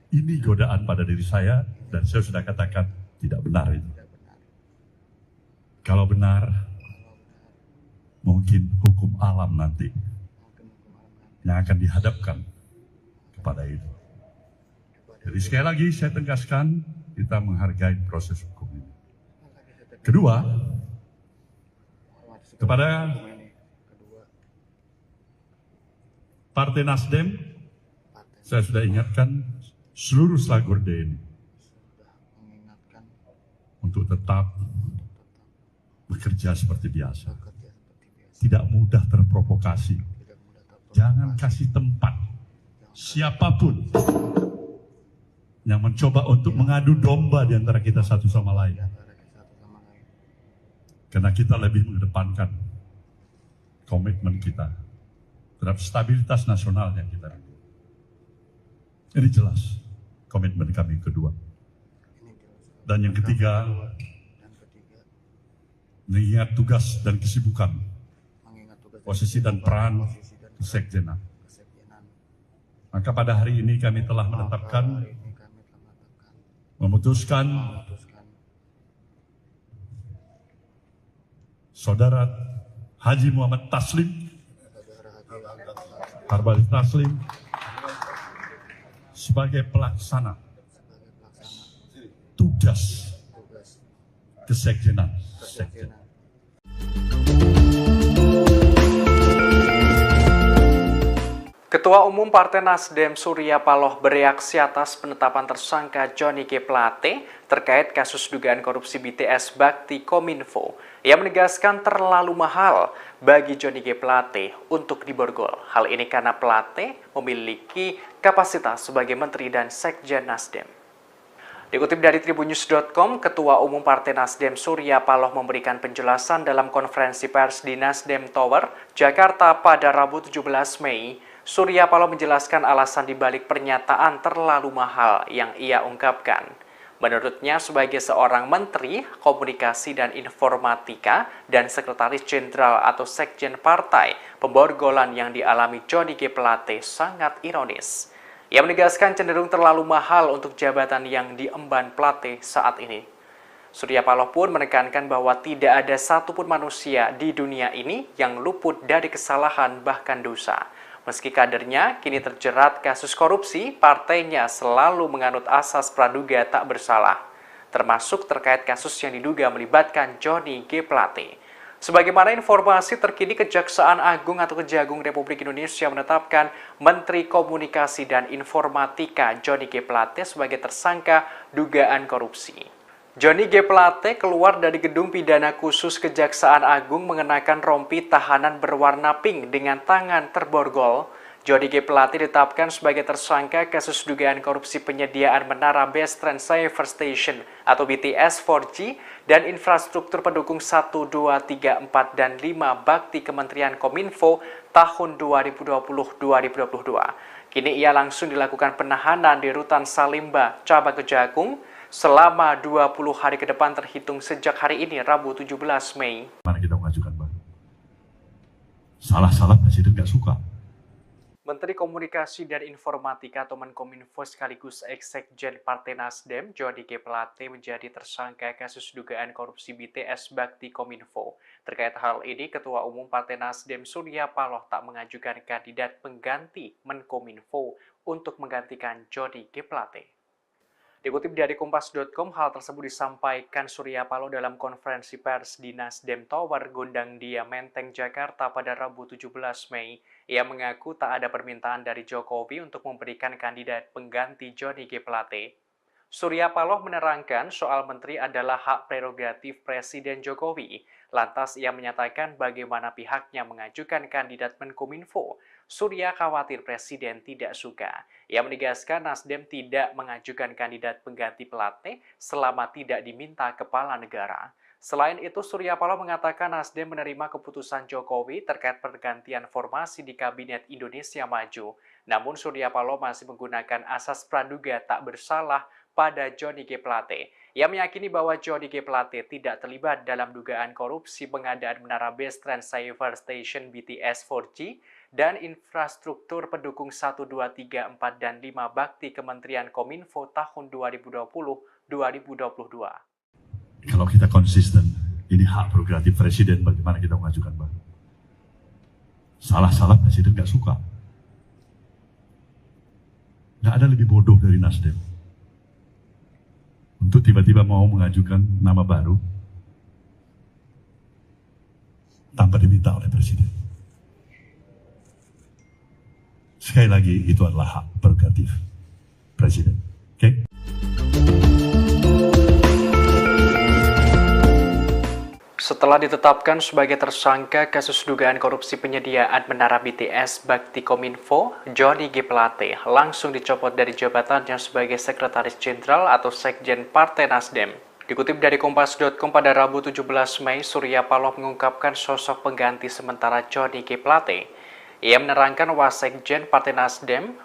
Ini godaan pada diri saya dan saya sudah katakan tidak benar itu. Kalau benar, mungkin hukum alam nanti yang akan dihadapkan kepada itu. Jadi sekali lagi saya tegaskan, kita menghargai proses hukum ini. Kedua, kepada Partai Nasdem, saya sudah ingatkan seluruh selagor DNI untuk tetap bekerja seperti biasa. Tidak mudah terprovokasi. Jangan kasih tempat siapapun yang mencoba untuk mengadu domba di antara kita satu sama lain. Karena kita lebih mengedepankan komitmen kita terhadap stabilitas nasional yang kita rindu. Ini jelas komitmen kami kedua. Dan yang ketiga, mengingat tugas dan kesibukan, posisi dan peran kesekjenan. Maka pada hari ini kami telah memutuskan Saudara Haji Muhammad Taslim, Harbalis Taslim, sebagai pelaksana tugas kesekjenan. Ketua Umum Partai Nasdem Surya Paloh bereaksi atas penetapan tersangka Johnny G. Plate terkait kasus dugaan korupsi BTS Bakti Kominfo. Ia menegaskan terlalu mahal bagi Johnny G. Plate untuk diborgol. Hal ini karena Plate memiliki kapasitas sebagai Menteri dan Sekjen Nasdem. Dikutip dari tribunnews.com, Ketua Umum Partai Nasdem Surya Paloh memberikan penjelasan dalam konferensi pers di Nasdem Tower, Jakarta pada Rabu 17 Mei. Surya Paloh menjelaskan alasan dibalik pernyataan terlalu mahal yang ia ungkapkan. Menurutnya, sebagai seorang Menteri Komunikasi dan Informatika dan Sekretaris Jenderal atau Sekjen Partai, pemborgolan yang dialami Johnny G. Plate sangat ironis. Ia menegaskan cenderung terlalu mahal untuk jabatan yang diemban Plate saat ini. Surya Paloh pun menekankan bahwa tidak ada satupun manusia di dunia ini yang luput dari kesalahan bahkan dosa. Meski kadernya kini terjerat kasus korupsi, partainya selalu menganut asas praduga tak bersalah, termasuk terkait kasus yang diduga melibatkan Johnny G. Plate. Sebagaimana informasi terkini, Kejaksaan Agung atau Kejagung Republik Indonesia menetapkan Menteri Komunikasi dan Informatika Johnny G. Plate sebagai tersangka dugaan korupsi. Johnny G. Plate keluar dari gedung pidana khusus Kejaksaan Agung mengenakan rompi tahanan berwarna pink dengan tangan terborgol. Johnny G. Plate ditetapkan sebagai tersangka kasus dugaan korupsi penyediaan menara Base Transceiver Station atau BTS 4G dan infrastruktur pendukung 1, 2, 3, 4, dan 5 bakti Kementerian Kominfo tahun 2020-2022. Kini ia langsung dilakukan penahanan di Rutan Salimba, Cabang Kejagung, selama 20 hari ke depan terhitung sejak hari ini, Rabu 17 Mei. Mana kita mengajukan, Bang? Salah-salah Presiden nggak suka. Menteri Komunikasi dan Informatika atau Menkominfo sekaligus Eksekjen Partai Nasdem, Johnny G. Plate menjadi tersangka kasus dugaan korupsi BTS Bakti Kominfo. Terkait hal ini, Ketua Umum Partai Nasdem Surya Paloh tak mengajukan kandidat pengganti Menkominfo untuk menggantikan Johnny G. Plate. Dikutip dari Kompas.com, hal tersebut disampaikan Surya Paloh dalam konferensi pers di Nasdem Tower, Gondang Dia, Menteng, Jakarta pada Rabu 17 Mei. Ia mengaku tak ada permintaan dari Jokowi untuk memberikan kandidat pengganti Johnny G. Plate. Surya Paloh menerangkan soal menteri adalah hak prerogatif Presiden Jokowi. Lantas ia menyatakan bagaimana pihaknya mengajukan kandidat Menkominfo. Surya khawatir Presiden tidak suka. Ia menegaskan Nasdem tidak mengajukan kandidat pengganti Plate selama tidak diminta kepala negara. Selain itu, Surya Paloh mengatakan Nasdem menerima keputusan Jokowi terkait pergantian formasi di Kabinet Indonesia Maju. Namun Surya Paloh masih menggunakan asas praduga tak bersalah pada Johnny G. Plate. Ia meyakini bahwa Johnny G. Plate tidak terlibat dalam dugaan korupsi pengadaan menara Base Transceiver Station BTS 4G dan infrastruktur pendukung 1, 2, 3, 4, dan 5 bakti Kementerian Kominfo tahun 2020-2022. Kalau kita konsisten, ini hak prerogatif Presiden, bagaimana kita mengajukan, Bang? Salah-salah Presiden nggak suka. Nggak ada lebih bodoh dari Nasdem untuk tiba-tiba mau mengajukan nama baru tanpa diminta oleh Presiden. Sekali lagi, itu adalah hak prerogatif Presiden. Oke? Setelah ditetapkan sebagai tersangka kasus dugaan korupsi penyediaan menara BTS Bakti Kominfo, Johnny G. Plate langsung dicopot dari jabatannya sebagai Sekretaris Jenderal atau Sekjen Partai Nasdem. Dikutip dari Kompas.com pada Rabu 17 Mei, Surya Paloh mengungkapkan sosok pengganti sementara Johnny G. Plate. Ia menerangkan Wasekjen Partai Nasdem,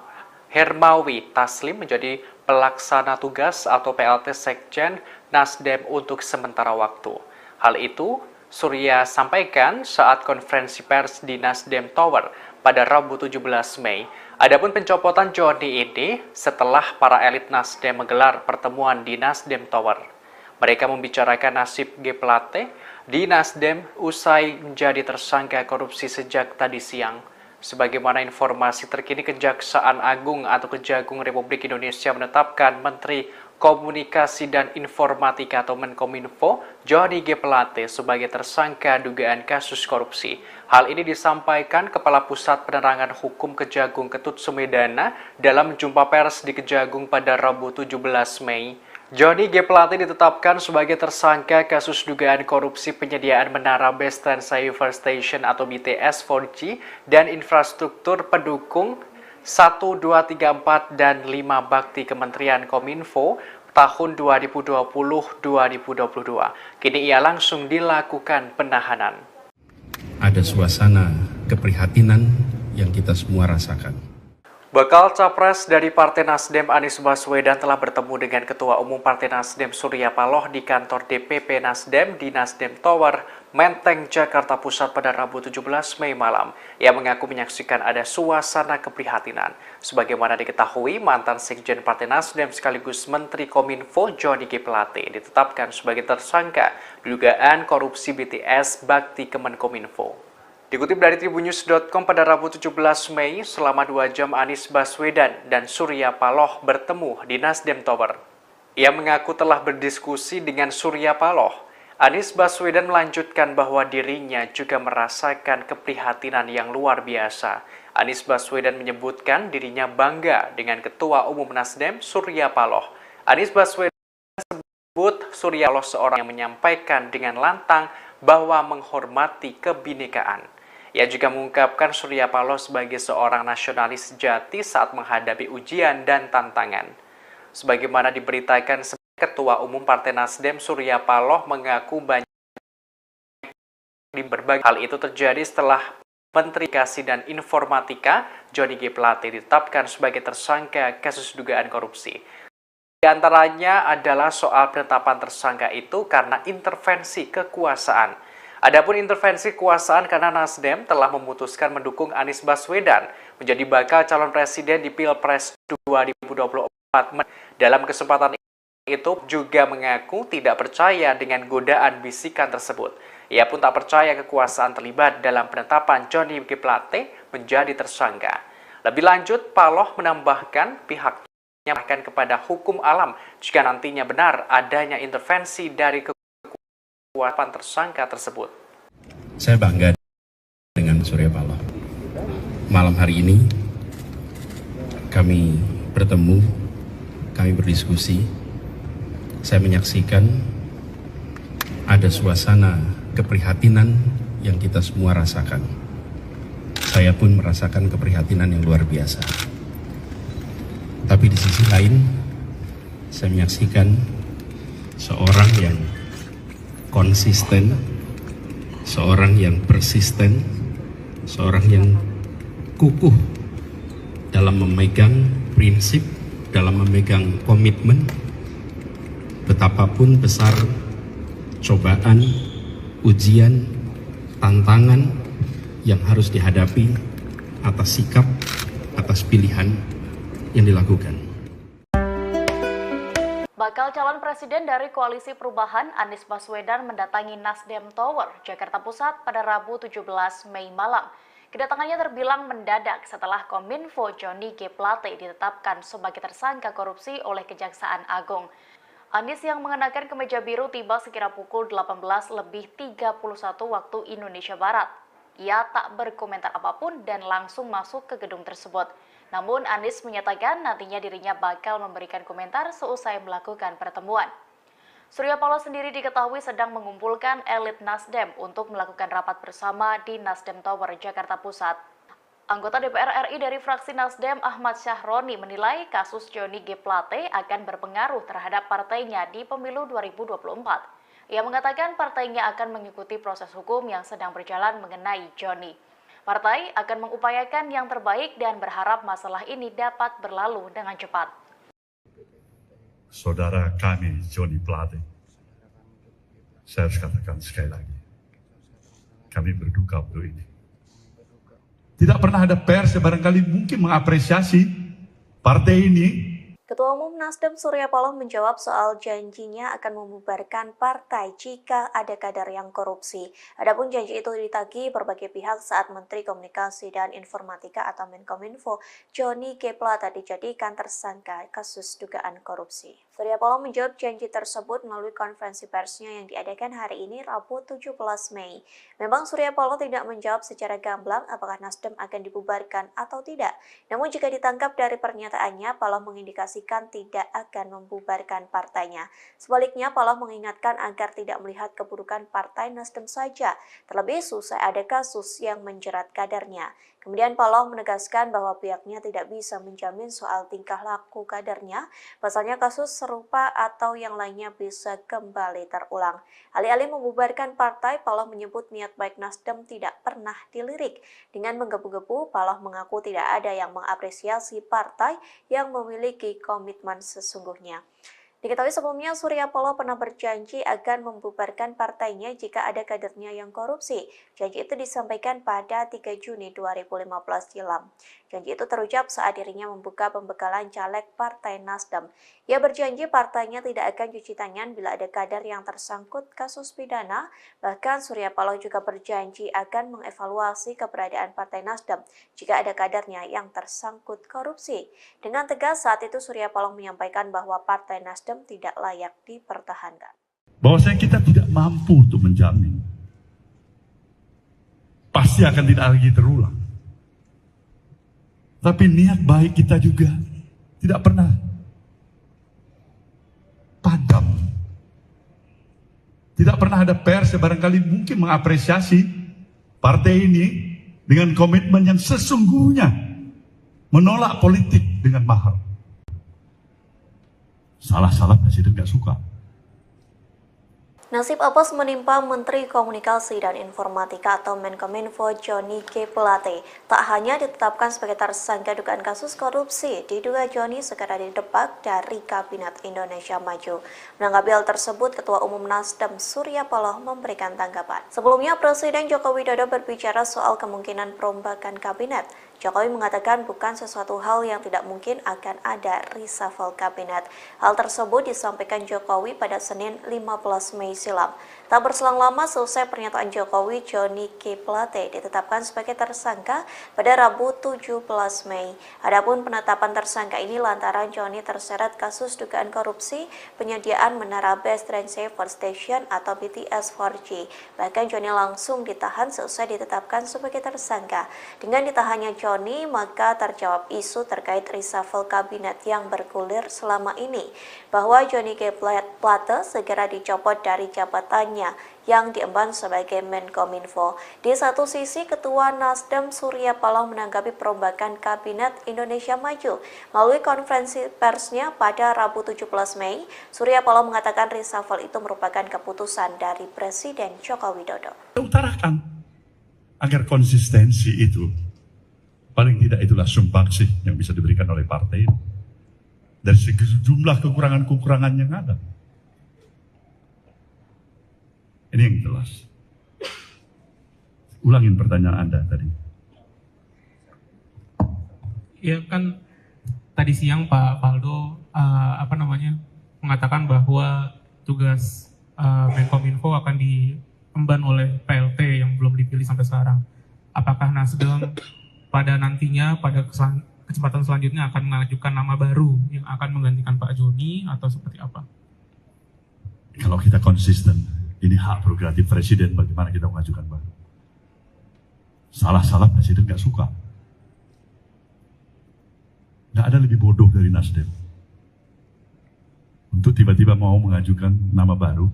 Hermawi Taslim menjadi pelaksana tugas atau PLT Sekjen Nasdem untuk sementara waktu. Hal itu Surya sampaikan saat konferensi pers di Nasdem Tower pada Rabu 17 Mei. Adapun pencopotan Johnny ini setelah para elit Nasdem menggelar pertemuan di Nasdem Tower. Mereka membicarakan nasib G. Plate di Nasdem usai menjadi tersangka korupsi sejak tadi siang. Sebagaimana informasi terkini, Kejaksaan Agung atau Kejagung Republik Indonesia menetapkan Menteri Komunikasi dan Informatika atau Menkominfo Johnny G. Plate sebagai tersangka dugaan kasus korupsi. Hal ini disampaikan Kepala Pusat Penerangan Hukum Kejagung Ketut Sumedana dalam jumpa pers di Kejagung pada Rabu 17 Mei. Johnny G. Plate ditetapkan sebagai tersangka kasus dugaan korupsi penyediaan menara Base Transceiver Station atau BTS 4G dan infrastruktur pendukung 1, 2, 3, 4, dan 5 bakti Kementerian Kominfo tahun 2020-2022. Kini ia langsung dilakukan penahanan. Ada suasana keprihatinan yang kita semua rasakan. Bakal Capres dari Partai Nasdem Anies Baswedan telah bertemu dengan Ketua Umum Partai Nasdem Surya Paloh di kantor DPP Nasdem di Nasdem Tower, Menteng, Jakarta Pusat pada Rabu 17 Mei malam. Ia mengaku menyaksikan ada suasana keprihatinan. Sebagaimana diketahui, mantan Sekjen Partai Nasdem sekaligus Menteri Kominfo Johnny G. Plate ditetapkan sebagai tersangka dugaan korupsi BTS Bakti Kemenkominfo. Dikutip dari Tribunnews.com pada Rabu 17 Mei, selama 2 jam Anies Baswedan dan Surya Paloh bertemu di Nasdem Tower. Ia mengaku telah berdiskusi dengan Surya Paloh. Anies Baswedan melanjutkan bahwa dirinya juga merasakan keprihatinan yang luar biasa. Anies Baswedan menyebutkan dirinya bangga dengan Ketua Umum Nasdem Surya Paloh. Anies Baswedan sebut Surya Paloh seorang yang menyampaikan dengan lantang bahwa menghormati kebinekaan. Ia juga mengungkapkan Surya Paloh sebagai seorang nasionalis sejati saat menghadapi ujian dan tantangan. Sebagaimana diberitakan, Ketua Umum Partai Nasdem Surya Paloh mengaku banyak di berbagai hal itu terjadi setelah Menteri Komunikasi dan Informatika Johnny G. Plate ditetapkan sebagai tersangka kasus dugaan korupsi. Di antaranya adalah soal penetapan tersangka itu karena intervensi kekuasaan. Adapun intervensi kekuasaan karena Nasdem telah memutuskan mendukung Anies Baswedan menjadi bakal calon presiden di Pilpres 2024. Dalam kesempatan itu juga mengaku tidak percaya dengan godaan bisikan tersebut. Ia pun tak percaya kekuasaan terlibat dalam penetapan Johnny G. Plate menjadi tersangka. Lebih lanjut, Paloh menambahkan pihaknya akan kepada hukum alam jika nantinya benar adanya intervensi dari kekuatan tersangka tersebut. Saya bangga dengan Surya Paloh. Malam hari ini kami bertemu, kami berdiskusi. Saya menyaksikan ada suasana keprihatinan yang kita semua rasakan. Saya pun merasakan keprihatinan yang luar biasa. Tapi di sisi lain, saya menyaksikan seorang yang konsisten, seorang yang persisten, seorang yang kukuh dalam memegang prinsip, dalam memegang komitmen, betapapun besar cobaan, ujian, tantangan yang harus dihadapi atas sikap, atas pilihan yang dilakukan. Bakal calon presiden dari Koalisi Perubahan Anies Baswedan mendatangi Nasdem Tower, Jakarta Pusat pada Rabu 17 Mei malam. Kedatangannya terbilang mendadak setelah Kominfo Johnny G. Plate ditetapkan sebagai tersangka korupsi oleh Kejaksaan Agung. Anies yang mengenakan kemeja biru tiba sekira pukul 18.31 waktu Indonesia Barat. Ia tak berkomentar apapun dan langsung masuk ke gedung tersebut. Namun Anies menyatakan nantinya dirinya bakal memberikan komentar seusai melakukan pertemuan. Surya Paloh sendiri diketahui sedang mengumpulkan elit Nasdem untuk melakukan rapat bersama di Nasdem Tower, Jakarta Pusat. Anggota DPR RI dari fraksi Nasdem Ahmad Syahroni menilai kasus Johnny G. Plate akan berpengaruh terhadap partainya di pemilu 2024. Ia mengatakan partainya akan mengikuti proses hukum yang sedang berjalan mengenai Johnny. Partai akan mengupayakan yang terbaik dan berharap masalah ini dapat berlalu dengan cepat. Saudara kami Johnny Plate, saya harus katakan sekali lagi, kami berduka untuk ini. Tidak pernah ada pers yang barangkali mungkin mengapresiasi partai ini. Ketua Umum Nasdem Surya Paloh menjawab soal janjinya akan membubarkan partai jika ada kader yang korupsi. Adapun janji itu ditagih berbagai pihak saat Menteri Komunikasi dan Informatika atau Menkominfo Johnny G. Plate dijadikan tersangka kasus dugaan korupsi. Surya Paloh menjawab janji tersebut melalui konferensi persnya yang diadakan hari ini Rabu 17 Mei. Memang Surya Paloh tidak menjawab secara gamblang apakah Nasdem akan dibubarkan atau tidak. Namun jika ditangkap dari pernyataannya, Paloh mengindikasikan tidak akan membubarkan partainya. Sebaliknya, Paloh mengingatkan agar tidak melihat keburukan partai Nasdem saja, terlebih susah ada kasus yang menjerat kadernya. Kemudian Paloh menegaskan bahwa pihaknya tidak bisa menjamin soal tingkah laku kadernya, pasalnya kasus serupa atau yang lainnya bisa kembali terulang. Alih-alih membubarkan partai, Paloh menyebut niat baik Nasdem tidak pernah dilirik. Dengan menggebu-gebu, Paloh mengaku tidak ada yang mengapresiasi partai yang memiliki komitmen sesungguhnya. Diketahui sebelumnya Surya Paloh pernah berjanji akan membubarkan partainya jika ada kadernya yang korupsi. Janji itu disampaikan pada 3 Juni 2015 silam. Janji itu terucap saat dirinya membuka pembekalan caleg Partai Nasdem. Ia berjanji partainya tidak akan cuci tangan bila ada kader yang tersangkut kasus pidana. Bahkan Surya Paloh juga berjanji akan mengevaluasi keberadaan Partai Nasdem jika ada kadernya yang tersangkut korupsi. Dengan tegas saat itu Surya Paloh menyampaikan bahwa Partai Nasdem tidak layak dipertahankan. Bahwasanya kita tidak mampu untuk menjamin. Pasti akan tidak lagi terulang. Tapi niat baik kita juga tidak pernah padam. Tidak pernah ada pers yang barangkali mungkin mengapresiasi partai ini dengan komitmen yang sesungguhnya menolak politik dengan mahal. Salah-salah presiden gak suka. Nasib apes menimpa Menteri Komunikasi dan Informatika atau Menkominfo Johnny G. Plate. Tak hanya ditetapkan sebagai tersangka dugaan kasus korupsi, diduga Johnny segera didebak dari Kabinet Indonesia Maju. Menanggapi hal tersebut, Ketua Umum Nasdem Surya Paloh memberikan tanggapan. Sebelumnya, Presiden Joko Widodo berbicara soal kemungkinan perombakan kabinet. Jokowi mengatakan bukan sesuatu hal yang tidak mungkin akan ada reshuffle kabinet. Hal tersebut disampaikan Jokowi pada Senin 15 Mei silam. Tak berselang lama selesai pernyataan Jokowi, Johnny G. Plate ditetapkan sebagai tersangka pada Rabu 17 Mei. Adapun penetapan tersangka ini lantaran Johnny terseret kasus dugaan korupsi penyediaan menara Base Transceiver Station atau BTS 4G. Bahkan Johnny langsung ditahan selesai ditetapkan sebagai tersangka. Dengan ditahannya Johnny, maka terjawab isu terkait reshuffle kabinet yang bergulir selama ini, bahwa Johnny G. Plate segera dicopot dari jabatannya yang diemban sebagai Menkominfo. Di satu sisi, Ketua Nasdem Surya Paloh menanggapi perombakan Kabinet Indonesia Maju. Melalui konferensi persnya pada Rabu 17 Mei, Surya Paloh mengatakan reshuffle itu merupakan keputusan dari Presiden Joko Widodo. Utarakan agar konsistensi itu, paling tidak itulah sumbangsih yang bisa diberikan oleh partai dari sejumlah kekurangan-kekurangan yang ada. Ini yang jelas. Ulangin pertanyaan Anda tadi. Ya kan tadi siang Pak Faldo mengatakan bahwa tugas Menkominfo akan diemban oleh PLT yang belum dipilih sampai sekarang. Apakah Nasdem pada nantinya pada kesempatan selanjutnya akan mengajukan nama baru yang akan menggantikan Pak Johnny atau seperti apa? Kalau kita konsisten, ini hak prerogatif presiden bagaimana kita mengajukan baru. Salah-salah presiden gak suka. Gak ada lebih bodoh dari Nasdem untuk tiba-tiba mau mengajukan nama baru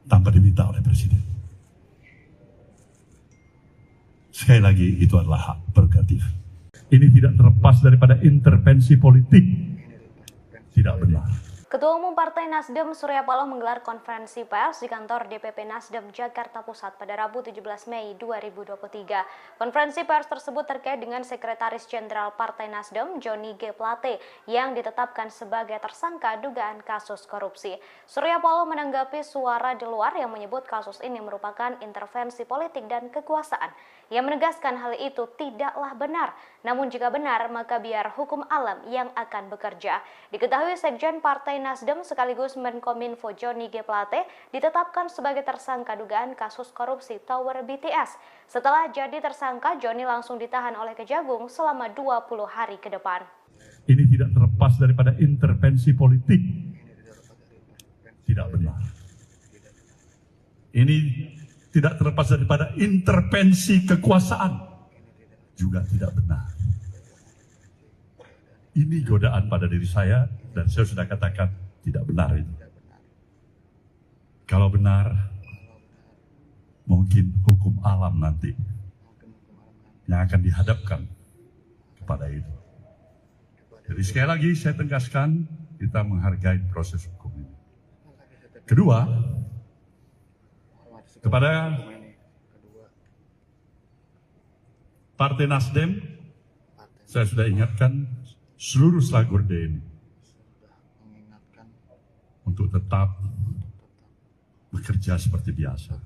tanpa diminta oleh presiden. Sekali lagi, itu adalah hak prerogatif. Ini tidak terlepas daripada intervensi politik. Tidak benar. Ketua Umum Partai Nasdem Surya Paloh menggelar konferensi pers di kantor DPP Nasdem Jakarta Pusat pada Rabu 17 Mei 2023. Konferensi pers tersebut terkait dengan Sekretaris Jenderal Partai Nasdem Johnny G. Plate yang ditetapkan sebagai tersangka dugaan kasus korupsi. Surya Paloh menanggapi suara di luar yang menyebut kasus ini merupakan intervensi politik dan kekuasaan. Ia menegaskan hal itu tidaklah benar. Namun jika benar, maka biar hukum alam yang akan bekerja. Diketahui Sekjen Partai Nasdem sekaligus Menkominfo Johnny G. Plate ditetapkan sebagai tersangka dugaan kasus korupsi Tower BTS. Setelah jadi tersangka, Johnny langsung ditahan oleh Kejagung selama 20 hari ke depan. Ini tidak terlepas daripada intervensi politik. Tidak benar. Ini tidak terlepas daripada intervensi kekuasaan. Juga tidak benar. Ini godaan pada diri saya, dan saya sudah katakan tidak benar itu. Kalau benar, mungkin hukum alam nanti yang akan dihadapkan kepada itu. Jadi sekali lagi saya tegaskan, kita menghargai proses hukum ini. Kedua, kepada Partai Nasdem, saya sudah ingatkan seluruh Slagorde ini untuk tetap bekerja seperti biasa.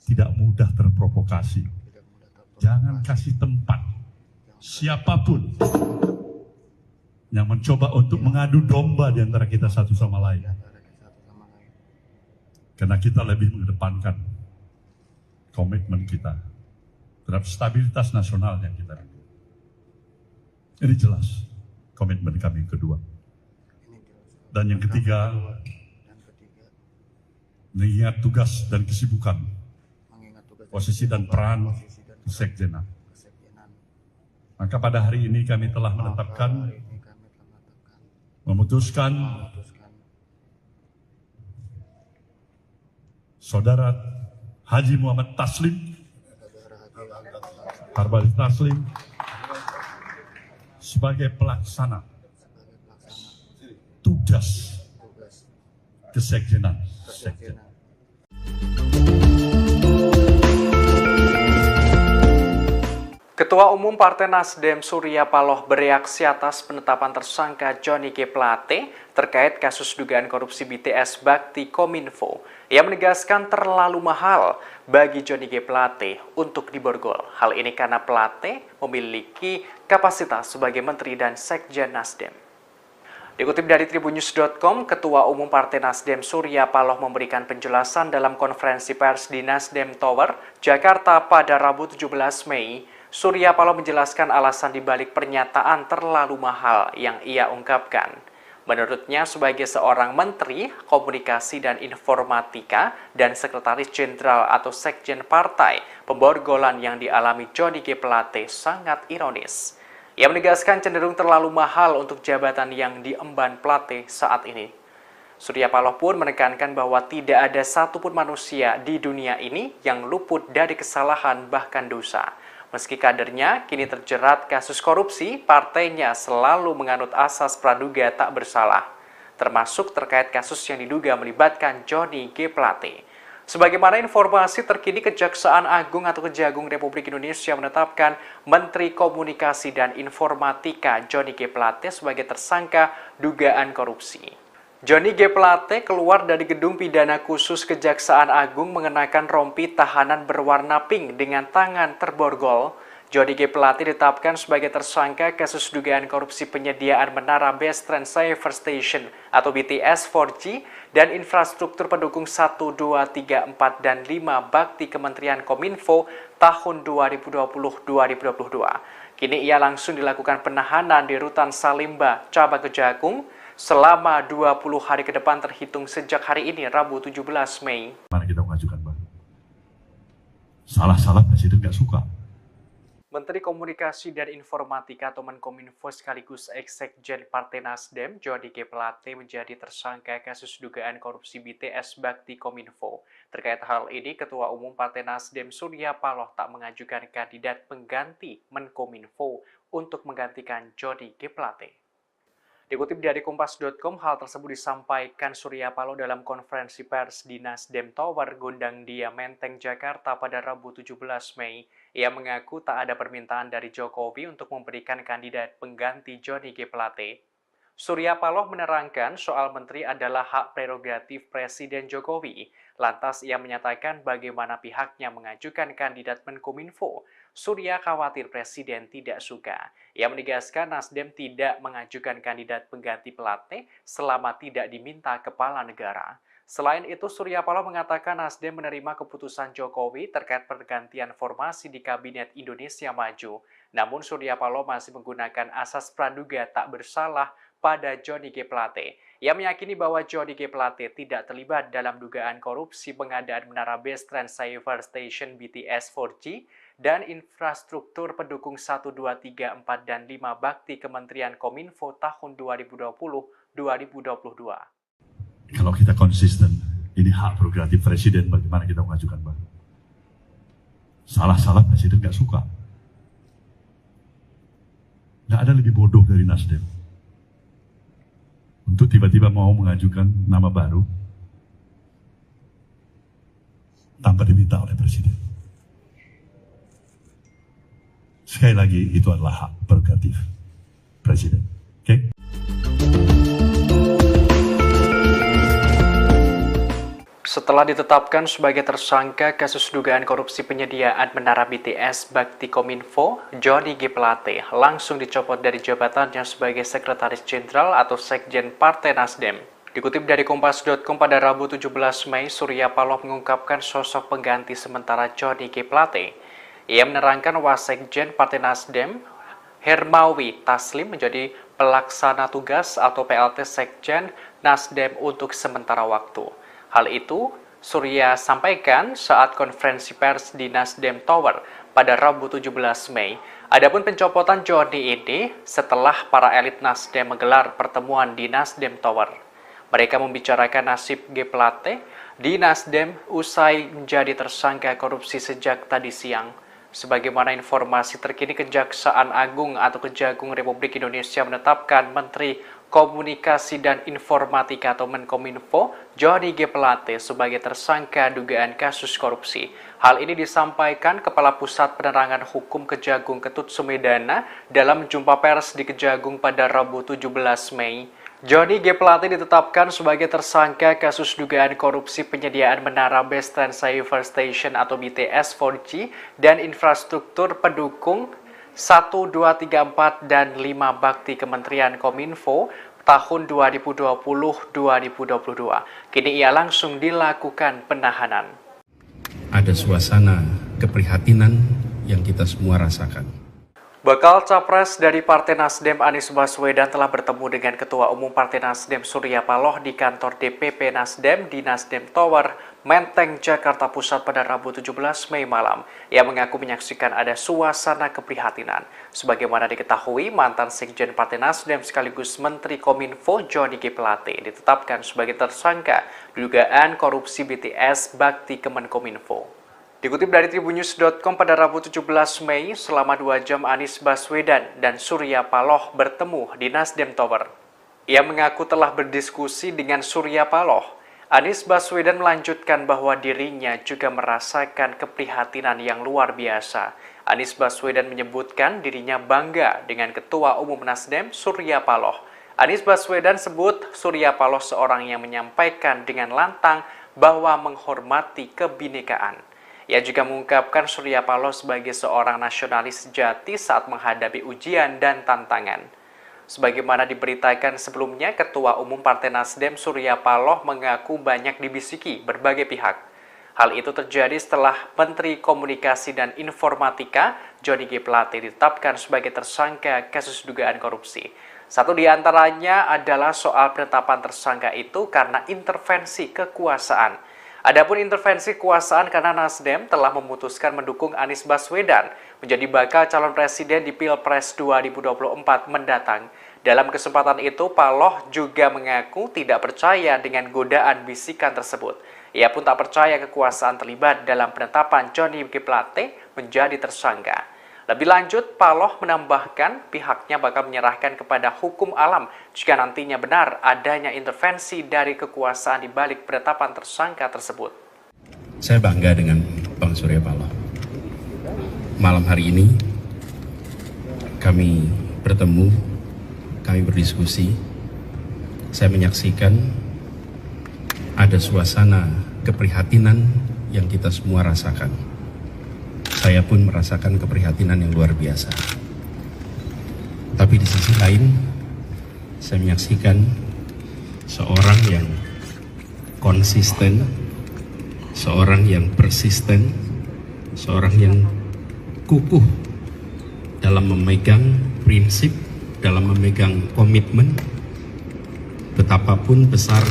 Tidak mudah terprovokasi. Jangan kasih tempat siapapun yang mencoba untuk mengadu domba di antara kita satu sama lain. Karena kita lebih mengedepankan komitmen kita terhadap stabilitas nasional yang kita rindu. Ini jelas komitmen kami yang kedua. Dan yang ketiga, mengingat tugas dan kesibukan, posisi dan peran kesekjenan. Maka pada hari ini kami telah memutuskan Saudara Haji Muhammad Taslim, Harbali Taslim, sebagai pelaksana tugas kesekjenan. Ketua Umum Partai Nasdem Surya Paloh bereaksi atas penetapan tersangka Johnny G. Plate terkait kasus dugaan korupsi BTS Bakti Kominfo. Ia menegaskan terlalu mahal bagi Johnny G. Plate untuk diborgol. Hal ini karena Plate memiliki kapasitas sebagai Menteri dan Sekjen Nasdem. Dikutip dari tribunnews.com, Ketua Umum Partai Nasdem Surya Paloh memberikan penjelasan dalam konferensi pers di Nasdem Tower, Jakarta pada Rabu 17 Mei. Surya Paloh menjelaskan alasan dibalik pernyataan terlalu mahal yang ia ungkapkan. Menurutnya, sebagai seorang Menteri Komunikasi dan Informatika dan Sekretaris Jenderal atau Sekjen Partai, pemborgolan yang dialami Johnny G. Plate sangat ironis. Ia menegaskan cenderung terlalu mahal untuk jabatan yang diemban Plate saat ini. Surya Paloh pun menekankan bahwa tidak ada satupun manusia di dunia ini yang luput dari kesalahan bahkan dosa. Meski kadernya kini terjerat kasus korupsi, partainya selalu menganut asas praduga tak bersalah, termasuk terkait kasus yang diduga melibatkan Johnny G. Plate. Sebagaimana informasi terkini, Kejaksaan Agung atau Kejagung Republik Indonesia menetapkan Menteri Komunikasi dan Informatika Johnny G. Plate sebagai tersangka dugaan korupsi. Johnny G. Plate keluar dari gedung pidana khusus Kejaksaan Agung mengenakan rompi tahanan berwarna pink dengan tangan terborgol. Johnny G. Plate ditetapkan sebagai tersangka kasus dugaan korupsi penyediaan menara Base Transceiver Station atau BTS 4G dan infrastruktur pendukung 1, 2, 3, 4, dan 5 bakti Kementerian Kominfo tahun 2020-2022. Kini ia langsung dilakukan penahanan di Rutan Salimba, Cabang Kejagung, selama 20 hari ke depan terhitung sejak hari ini, Rabu 17 Mei. Mana kita mengajukan, Bang? Salah-salah Presiden nggak suka. Menteri Komunikasi dan Informatika atau Menkominfo sekaligus Eksekjen Partai Nasdem, Johnny G. Plate menjadi tersangka kasus dugaan korupsi BTS Bakti Kominfo. Terkait hal ini, Ketua Umum Partai Nasdem Surya Paloh tak mengajukan kandidat pengganti Menkominfo untuk menggantikan Johnny G. Plate. Dikutip dari Kompas.com, hal tersebut disampaikan Surya Paloh dalam konferensi pers di Nasdem Tower, Gondang Dia, Menteng, Jakarta pada Rabu 17 Mei. Ia mengaku tak ada permintaan dari Jokowi untuk memberikan kandidat pengganti Johnny G. Plate. Surya Paloh menerangkan soal menteri adalah hak prerogatif Presiden Jokowi. Lantas ia menyatakan bagaimana pihaknya mengajukan kandidat Menkominfo. Surya khawatir Presiden tidak suka. Ia menegaskan Nasdem tidak mengajukan kandidat pengganti Plate selama tidak diminta kepala negara. Selain itu, Surya Paloh mengatakan Nasdem menerima keputusan Jokowi terkait pergantian formasi di Kabinet Indonesia Maju. Namun Surya Paloh masih menggunakan asas praduga tak bersalah pada Johnny G. Plate. Ia meyakini bahwa Johnny G. Plate tidak terlibat dalam dugaan korupsi pengadaan menara Base Transceiver Station BTS 4G dan infrastruktur pendukung 1, 2, 3, 4, dan 5 bakti Kementerian Kominfo tahun 2020-2022. Kalau kita konsisten, ini hak prerogatif Presiden, bagaimana kita mengajukan, Bang? Salah-salah Presiden nggak suka. Nggak ada lebih bodoh dari Nasdem untuk tiba-tiba mau mengajukan nama baru tanpa diminta oleh Presiden. Sekali lagi, itu adalah hak prerogatif Presiden. Oke? Setelah ditetapkan sebagai tersangka kasus dugaan korupsi penyediaan menara BTS Bakti Kominfo, Johnny G. Plate langsung dicopot dari jabatannya sebagai Sekretaris Jenderal atau Sekjen Partai Nasdem. Dikutip dari Kompas.com pada Rabu 17 Mei, Surya Paloh mengungkapkan sosok pengganti sementara Johnny G. Plate. Ia menerangkan Wasekjen Partai Nasdem, Hermawi Taslim menjadi pelaksana tugas atau PLT Sekjen Nasdem untuk sementara waktu. Hal itu Surya sampaikan saat konferensi pers di Nasdem Tower pada Rabu 17 Mei. Adapun pencopotan Johnny ini setelah para elit Nasdem menggelar pertemuan di Nasdem Tower. Mereka membicarakan nasib G. Plate di Nasdem usai menjadi tersangka korupsi sejak tadi siang. Sebagaimana informasi terkini, Kejaksaan Agung atau Kejagung Republik Indonesia menetapkan Menteri Komunikasi dan Informatika atau Menkominfo Johnny G. Plate sebagai tersangka dugaan kasus korupsi. Hal ini disampaikan Kepala Pusat Penerangan Hukum Kejagung Ketut Sumedana dalam jumpa pers di Kejagung pada Rabu 17 Mei. Johnny G. Plate ditetapkan sebagai tersangka kasus dugaan korupsi penyediaan menara Base Transceiver Station atau BTS 4G dan infrastruktur pendukung 1, 2, 3, 4, dan 5 bakti Kementerian Kominfo tahun 2020-2022. Kini ia langsung dilakukan penahanan. Ada suasana keprihatinan yang kita semua rasakan. Bakal Capres dari Partai Nasdem Anies Baswedan telah bertemu dengan Ketua Umum Partai Nasdem Surya Paloh di kantor DPP Nasdem di Nasdem Tower, Menteng, Jakarta Pusat pada Rabu 17 Mei malam. Ia mengaku menyaksikan ada suasana keprihatinan. Sebagaimana diketahui, mantan Sekjen Partai Nasdem sekaligus Menteri Kominfo Johnny G. Plate ditetapkan sebagai tersangka dugaan korupsi BTS Bakti Kemenkominfo. Dikutip dari tribunnews.com pada Rabu 17 Mei, selama 2 jam Anies Baswedan dan Surya Paloh bertemu di Nasdem Tower. Ia mengaku telah berdiskusi dengan Surya Paloh. Anies Baswedan melanjutkan bahwa dirinya juga merasakan keprihatinan yang luar biasa. Anies Baswedan menyebutkan dirinya bangga dengan Ketua Umum Nasdem Surya Paloh. Anies Baswedan sebut Surya Paloh seorang yang menyampaikan dengan lantang bahwa menghormati kebinekaan. Ia juga mengungkapkan Surya Paloh sebagai seorang nasionalis sejati saat menghadapi ujian dan tantangan. Sebagaimana diberitakan sebelumnya, Ketua Umum Partai Nasdem Surya Paloh mengaku banyak dibisiki berbagai pihak. Hal itu terjadi setelah Menteri Komunikasi dan Informatika Johnny G. Plate ditetapkan sebagai tersangka kasus dugaan korupsi. Satu di antaranya adalah soal penetapan tersangka itu karena intervensi kekuasaan. Adapun intervensi kekuasaan karena Nasdem telah memutuskan mendukung Anies Baswedan menjadi bakal calon presiden di Pilpres 2024 mendatang. Dalam kesempatan itu, Paloh juga mengaku tidak percaya dengan godaan bisikan tersebut. Ia pun tak percaya kekuasaan terlibat dalam penetapan Johnny G. Plate menjadi tersangka. Lebih lanjut, Paloh menambahkan pihaknya bakal menyerahkan kepada hukum alam jika nantinya benar adanya intervensi dari kekuasaan di balik penetapan tersangka tersebut. Saya bangga dengan Bang Surya Paloh. Malam hari ini kami bertemu, kami berdiskusi. Saya menyaksikan ada suasana keprihatinan yang kita semua rasakan. Saya pun merasakan keprihatinan yang luar biasa. Tapi di sisi lain, saya menyaksikan seorang yang konsisten, seorang yang persisten, seorang yang kukuh dalam memegang prinsip, dalam memegang komitmen, betapapun besar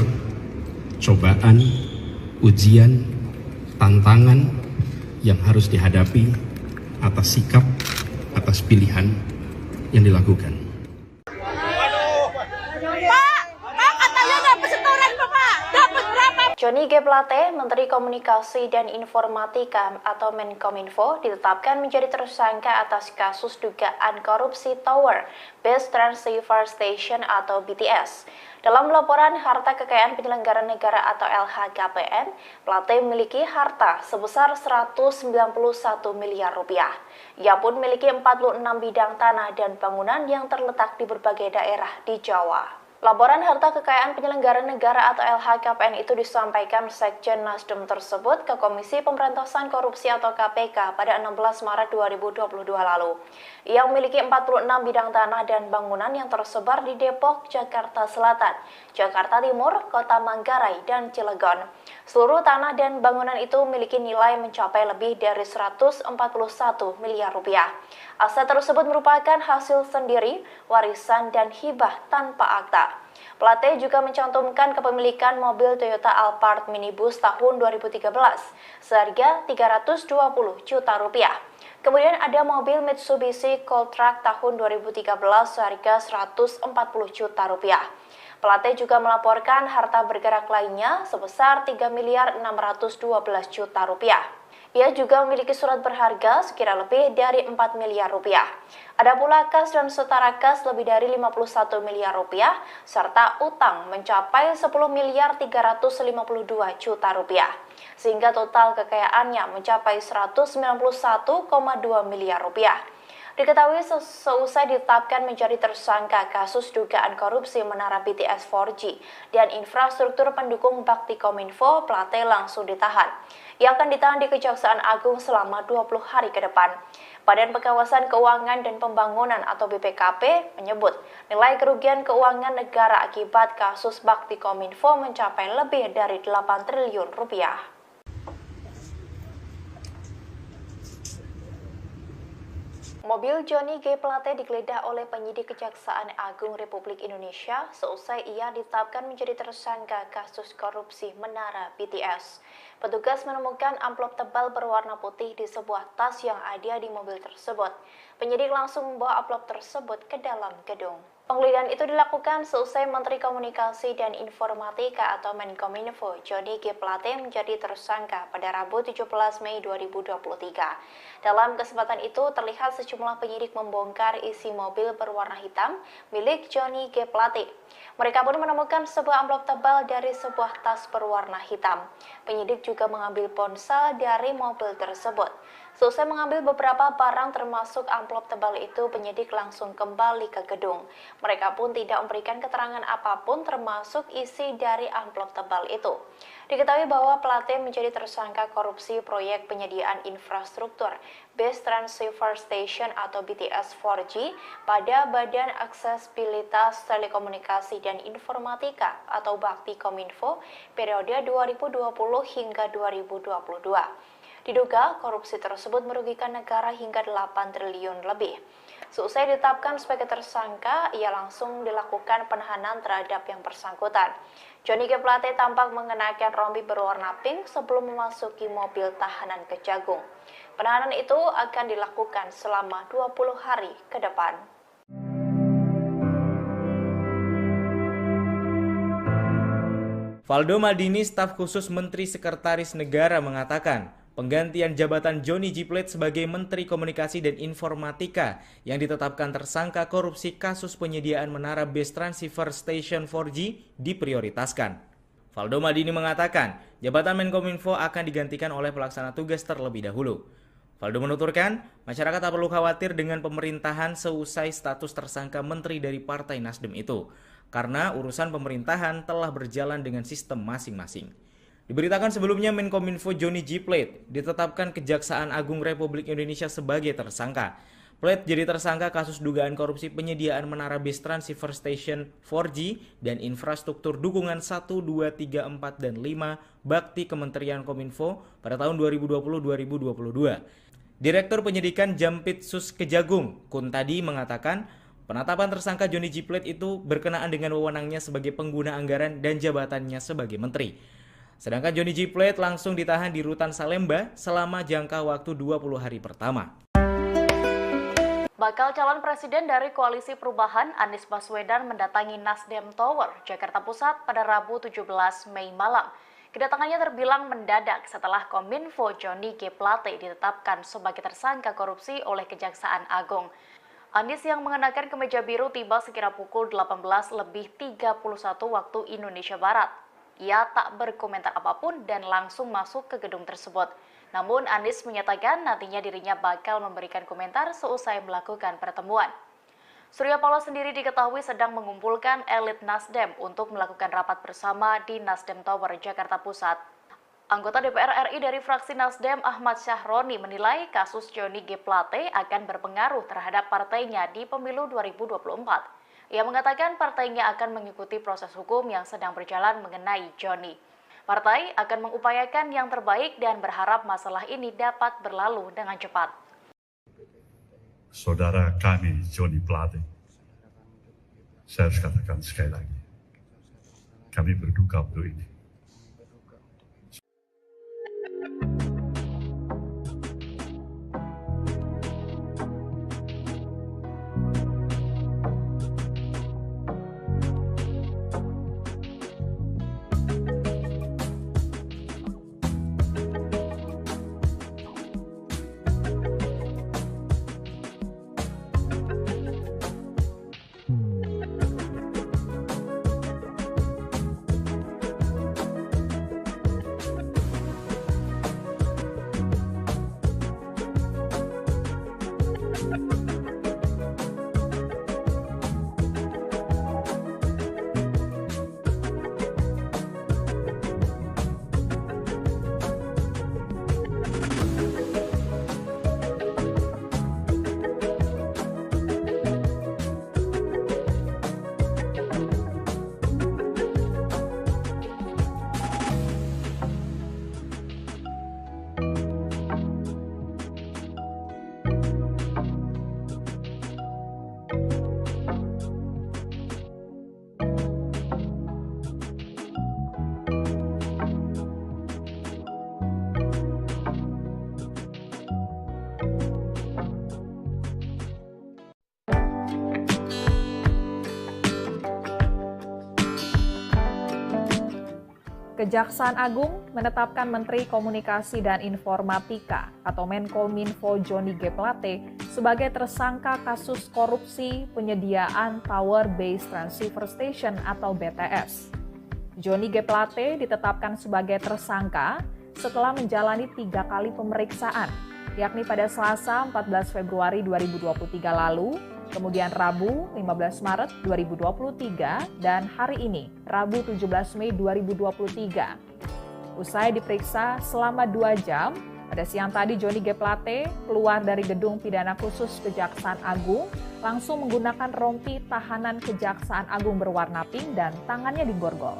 cobaan, ujian, tantangan yang harus dihadapi atas sikap, atas pilihan yang dilakukan. Johnny G. Plate, Menteri Komunikasi dan Informatika atau Menkominfo, ditetapkan menjadi tersangka atas kasus dugaan korupsi Tower Base Transceiver Station atau BTS. Dalam laporan harta kekayaan penyelenggara negara atau LHKPN, Plate memiliki harta sebesar 191 miliar rupiah. Ia pun memiliki 46 bidang tanah dan bangunan yang terletak di berbagai daerah di Jawa. Laporan harta kekayaan penyelenggara negara atau LHKPN itu disampaikan Sekjen Nasdem tersebut ke Komisi Pemberantasan Korupsi atau KPK pada 16 Maret 2022 lalu. Ia memiliki 46 bidang tanah dan bangunan yang tersebar di Depok, Jakarta Selatan, Jakarta Timur, Kota Manggarai, dan Cilegon. Seluruh tanah dan bangunan itu memiliki nilai mencapai lebih dari 141 miliar rupiah. Aset tersebut merupakan hasil sendiri, warisan, dan hibah tanpa akta. Plate juga mencantumkan kepemilikan mobil Toyota Alphard minibus tahun 2013 seharga 320 juta rupiah. Kemudian ada mobil Mitsubishi Cold Truck tahun 2013 seharga 140 juta rupiah. Plate juga melaporkan harta bergerak lainnya sebesar 3 miliar 612 juta rupiah. Ia juga memiliki surat berharga sekira lebih dari 4 miliar rupiah. Ada pula kas dan setara kas lebih dari 51 miliar rupiah, serta utang mencapai 10 miliar 352 juta rupiah. Sehingga total kekayaannya mencapai 191,2 miliar rupiah. Diketahui seusai ditetapkan menjadi tersangka kasus dugaan korupsi menara BTS 4G dan infrastruktur pendukung bakti Kominfo, Plate langsung ditahan. Ia akan ditahan di Kejaksaan Agung selama 20 hari ke depan. Badan Pengawasan Keuangan dan Pembangunan atau BPKP menyebut nilai kerugian keuangan negara akibat kasus bakti Kominfo mencapai lebih dari 8 triliun rupiah. Mobil Johnny G. Plate digeledah oleh penyidik Kejaksaan Agung Republik Indonesia seusai ia ditetapkan menjadi tersangka kasus korupsi menara BTS. Petugas menemukan amplop tebal berwarna putih di sebuah tas yang ada di mobil tersebut. Penyidik langsung membawa amplop tersebut ke dalam gedung. Penggeledahan itu dilakukan seusai Menteri Komunikasi dan Informatika atau Menkominfo Johnny G. Plate menjadi tersangka pada Rabu 17 Mei 2023. Dalam kesempatan itu terlihat sejumlah penyidik membongkar isi mobil berwarna hitam milik Johnny G. Plate. Mereka pun menemukan sebuah amplop tebal dari sebuah tas berwarna hitam. Penyidik juga mengambil ponsel dari mobil tersebut. Seusai mengambil beberapa barang termasuk amplop tebal itu, penyidik langsung kembali ke gedung. Mereka pun tidak memberikan keterangan apapun termasuk isi dari amplop tebal itu. Diketahui bahwa Plate menjadi tersangka korupsi proyek penyediaan infrastruktur Base Transceiver Station atau BTS 4G pada Badan Aksesibilitas Telekomunikasi dan Informatika atau Bakti Kominfo periode 2020 hingga 2022. Diduga korupsi tersebut merugikan negara hingga 8 triliun lebih. Seusai ditetapkan sebagai tersangka, ia langsung dilakukan penahanan terhadap yang bersangkutan. Johnny G. Plate tampak mengenakan rompi berwarna pink sebelum memasuki mobil tahanan Kejagung. Penahanan itu akan dilakukan selama 20 hari ke depan. Valdo Maldini, staf khusus Menteri Sekretaris Negara mengatakan, penggantian jabatan Johnny G. Plate sebagai Menteri Komunikasi dan Informatika yang ditetapkan tersangka korupsi kasus penyediaan menara Base Transceiver Station 4G diprioritaskan. Valdo Maldini mengatakan, jabatan Menkominfo akan digantikan oleh pelaksana tugas terlebih dahulu. Valdo menuturkan, masyarakat tak perlu khawatir dengan pemerintahan seusai status tersangka menteri dari Partai Nasdem itu, karena urusan pemerintahan telah berjalan dengan sistem masing-masing. Diberitakan sebelumnya Menkominfo Johnny G. Plate ditetapkan Kejaksaan Agung Republik Indonesia sebagai tersangka. Plate jadi tersangka kasus dugaan korupsi penyediaan menara Base Transceiver Station 4G dan infrastruktur dukungan 1, 2, 3, 4, dan 5 Bakti Kementerian Kominfo pada tahun 2020-2022. Direktur Penyidikan Jampitsus Kejagung, Kuntadi, mengatakan penetapan tersangka Johnny G. Plate itu berkenaan dengan wewenangnya sebagai pengguna anggaran dan jabatannya sebagai menteri. Sedangkan Johnny G. Plate langsung ditahan di Rutan Salemba selama jangka waktu 20 hari pertama. Bakal calon presiden dari Koalisi Perubahan Anies Baswedan mendatangi Nasdem Tower, Jakarta Pusat pada Rabu 17 Mei malam. Kedatangannya terbilang mendadak setelah Kominfo Johnny G. Plate ditetapkan sebagai tersangka korupsi oleh Kejaksaan Agung. Anies yang mengenakan kemeja biru tiba sekira pukul 18.31 waktu Indonesia Barat. Ia tak berkomentar apapun dan langsung masuk ke gedung tersebut. Namun Anies menyatakan nantinya dirinya bakal memberikan komentar seusai melakukan pertemuan. Surya Paloh sendiri diketahui sedang mengumpulkan elit Nasdem untuk melakukan rapat bersama di Nasdem Tower, Jakarta Pusat. Anggota DPR RI dari fraksi Nasdem Ahmad Syahroni menilai kasus Johnny G. Plate akan berpengaruh terhadap partainya di pemilu 2024. Ia mengatakan partainya akan mengikuti proses hukum yang sedang berjalan mengenai Johnny. Partai akan mengupayakan yang terbaik dan berharap masalah ini dapat berlalu dengan cepat. Saudara kami Johnny Plate, saya harus katakan sekali lagi, kami berduka untuk ini. Kejaksaan Agung menetapkan Menteri Komunikasi dan Informatika atau Menkominfo Johnny G. Plate sebagai tersangka kasus korupsi penyediaan Tower Base Transceiver Station atau BTS. Johnny G. Plate ditetapkan sebagai tersangka setelah menjalani 3 kali pemeriksaan, yakni pada Selasa 14 Februari 2023 lalu, kemudian Rabu 15 Maret 2023, dan hari ini, Rabu 17 Mei 2023. Usai diperiksa selama 2 jam, pada siang tadi Johnny G. Plate keluar dari gedung pidana khusus Kejaksaan Agung, langsung menggunakan rompi tahanan Kejaksaan Agung berwarna pink dan tangannya diborgol.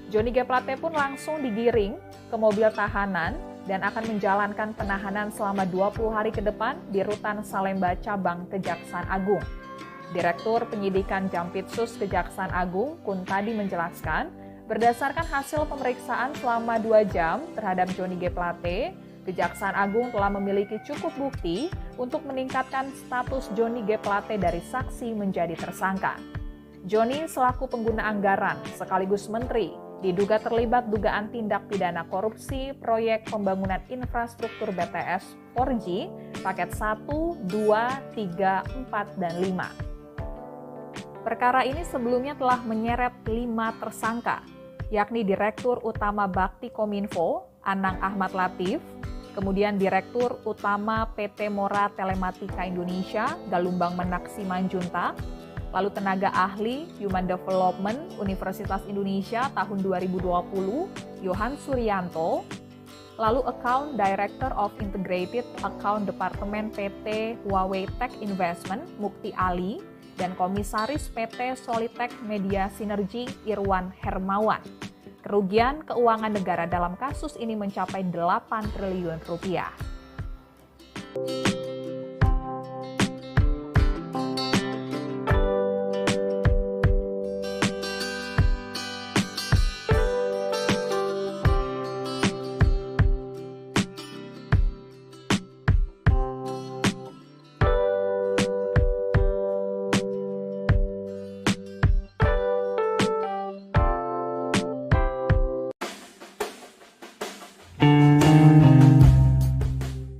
Johnny G. Plate pun langsung digiring ke mobil tahanan dan akan menjalankan penahanan selama 20 hari ke depan di Rutan Salemba Cabang Kejaksaan Agung. Direktur Penyidikan Jampitsus Kejaksaan Agung, Kuntadi menjelaskan, berdasarkan hasil pemeriksaan selama 2 jam terhadap Johnny G. Plate, Kejaksaan Agung telah memiliki cukup bukti untuk meningkatkan status Johnny G. Plate dari saksi menjadi tersangka. Johnny selaku pengguna anggaran sekaligus menteri diduga terlibat dugaan tindak pidana korupsi proyek pembangunan infrastruktur BTS 4G paket 1, 2, 3, 4, dan 5. Perkara ini sebelumnya telah menyeret 5 tersangka, yakni Direktur Utama Bakti Kominfo, Anang Ahmad Latif, kemudian Direktur Utama PT Mora Telematika Indonesia, Galumbang Menak Simanjuntak, lalu tenaga ahli Human Development Universitas Indonesia tahun 2020, Yohan Suryanto, lalu Account Director of Integrated Account Department PT Huawei Tech Investment, Mukti Ali, dan Komisaris PT Solitech Media Sinergi, Irwan Hermawan. Kerugian keuangan negara dalam kasus ini mencapai 8 triliun rupiah.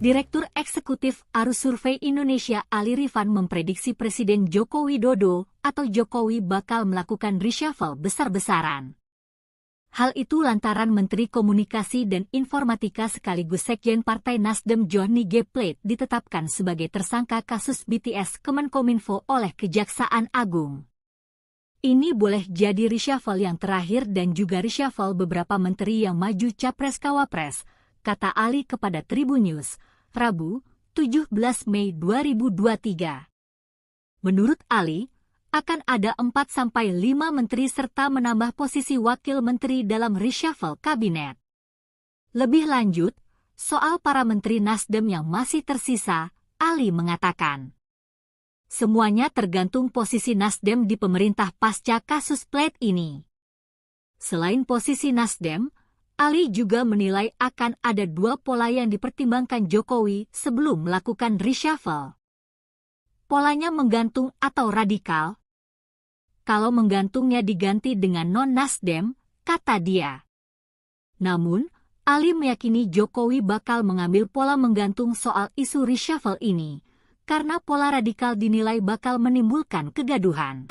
Direktur Eksekutif Arus Survei Indonesia Ali Rifan memprediksi Presiden Joko Widodo atau Jokowi bakal melakukan reshuffle besar-besaran. Hal itu lantaran Menteri Komunikasi dan Informatika sekaligus Sekjen Partai Nasdem Johnny G. Plate ditetapkan sebagai tersangka kasus BTS Kemenkominfo oleh Kejaksaan Agung. Ini boleh jadi reshuffle yang terakhir dan juga reshuffle beberapa menteri yang maju Capres-Cawapres, kata Ali kepada Tribun News, Rabu, 17 Mei 2023. Menurut Ali, akan ada 4-5 menteri serta menambah posisi wakil menteri dalam reshuffle kabinet. Lebih lanjut, soal para menteri Nasdem yang masih tersisa, Ali mengatakan, semuanya tergantung posisi Nasdem di pemerintah pasca kasus Plate ini. Selain posisi Nasdem, Ali juga menilai akan ada 2 pola yang dipertimbangkan Jokowi sebelum melakukan reshuffle. Polanya menggantung atau radikal. Kalau menggantungnya diganti dengan non-Nasdem, kata dia. Namun, Ali meyakini Jokowi bakal mengambil pola menggantung soal isu reshuffle ini, karena pola radikal dinilai bakal menimbulkan kegaduhan.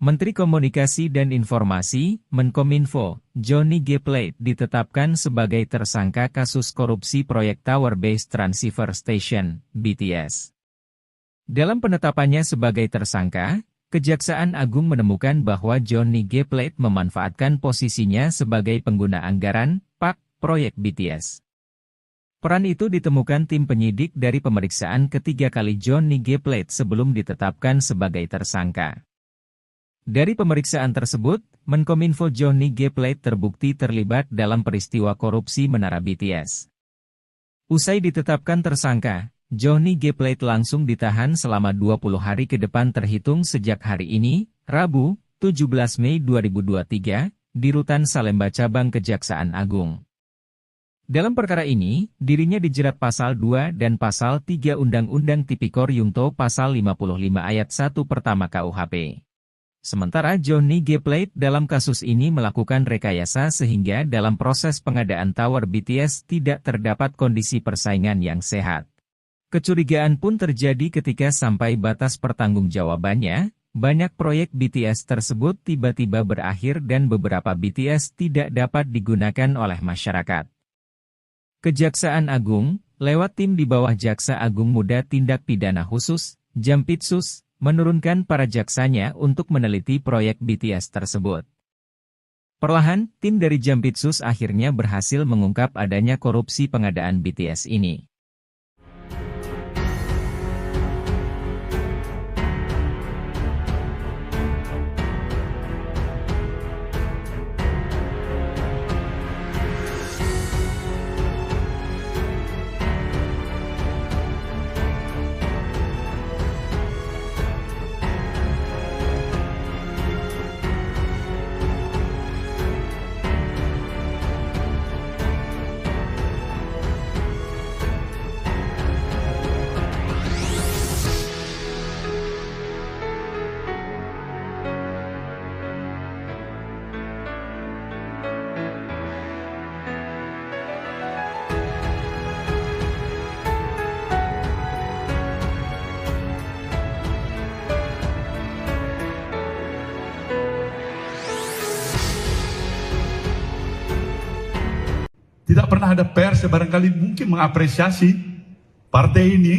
Menteri Komunikasi dan Informasi, Menkominfo, Johnny G. Plate ditetapkan sebagai tersangka kasus korupsi proyek Tower Base Transceiver Station, BTS. Dalam penetapannya sebagai tersangka, Kejaksaan Agung menemukan bahwa Johnny G. Plate memanfaatkan posisinya sebagai pengguna anggaran, PAK, proyek BTS. Peran itu ditemukan tim penyidik dari pemeriksaan ketiga kali Johnny G. Plate sebelum ditetapkan sebagai tersangka. Dari pemeriksaan tersebut, Menkominfo Johnny G. Plate terbukti terlibat dalam peristiwa korupsi Menara BTS. Usai ditetapkan tersangka, Johnny G. Plate langsung ditahan selama 20 hari ke depan terhitung sejak hari ini, Rabu, 17 Mei 2023, di Rutan Salemba Cabang Kejaksaan Agung. Dalam perkara ini, dirinya dijerat pasal 2 dan pasal 3 Undang-Undang Tipikor Yungto pasal 55 ayat 1 pertama KUHP. Sementara Johnny G. Plate dalam kasus ini melakukan rekayasa sehingga dalam proses pengadaan tower BTS tidak terdapat kondisi persaingan yang sehat. Kecurigaan pun terjadi ketika sampai batas pertanggungjawabannya, banyak proyek BTS tersebut tiba-tiba berakhir dan beberapa BTS tidak dapat digunakan oleh masyarakat. Kejaksaan Agung, lewat tim di bawah Jaksa Agung Muda Tindak Pidana Khusus, Jampitsus, menurunkan para jaksanya untuk meneliti proyek BTS tersebut. Perlahan, tim dari Jampitsus akhirnya berhasil mengungkap adanya korupsi pengadaan BTS ini. Tidak pernah ada pers yang barangkali mungkin mengapresiasi partai ini.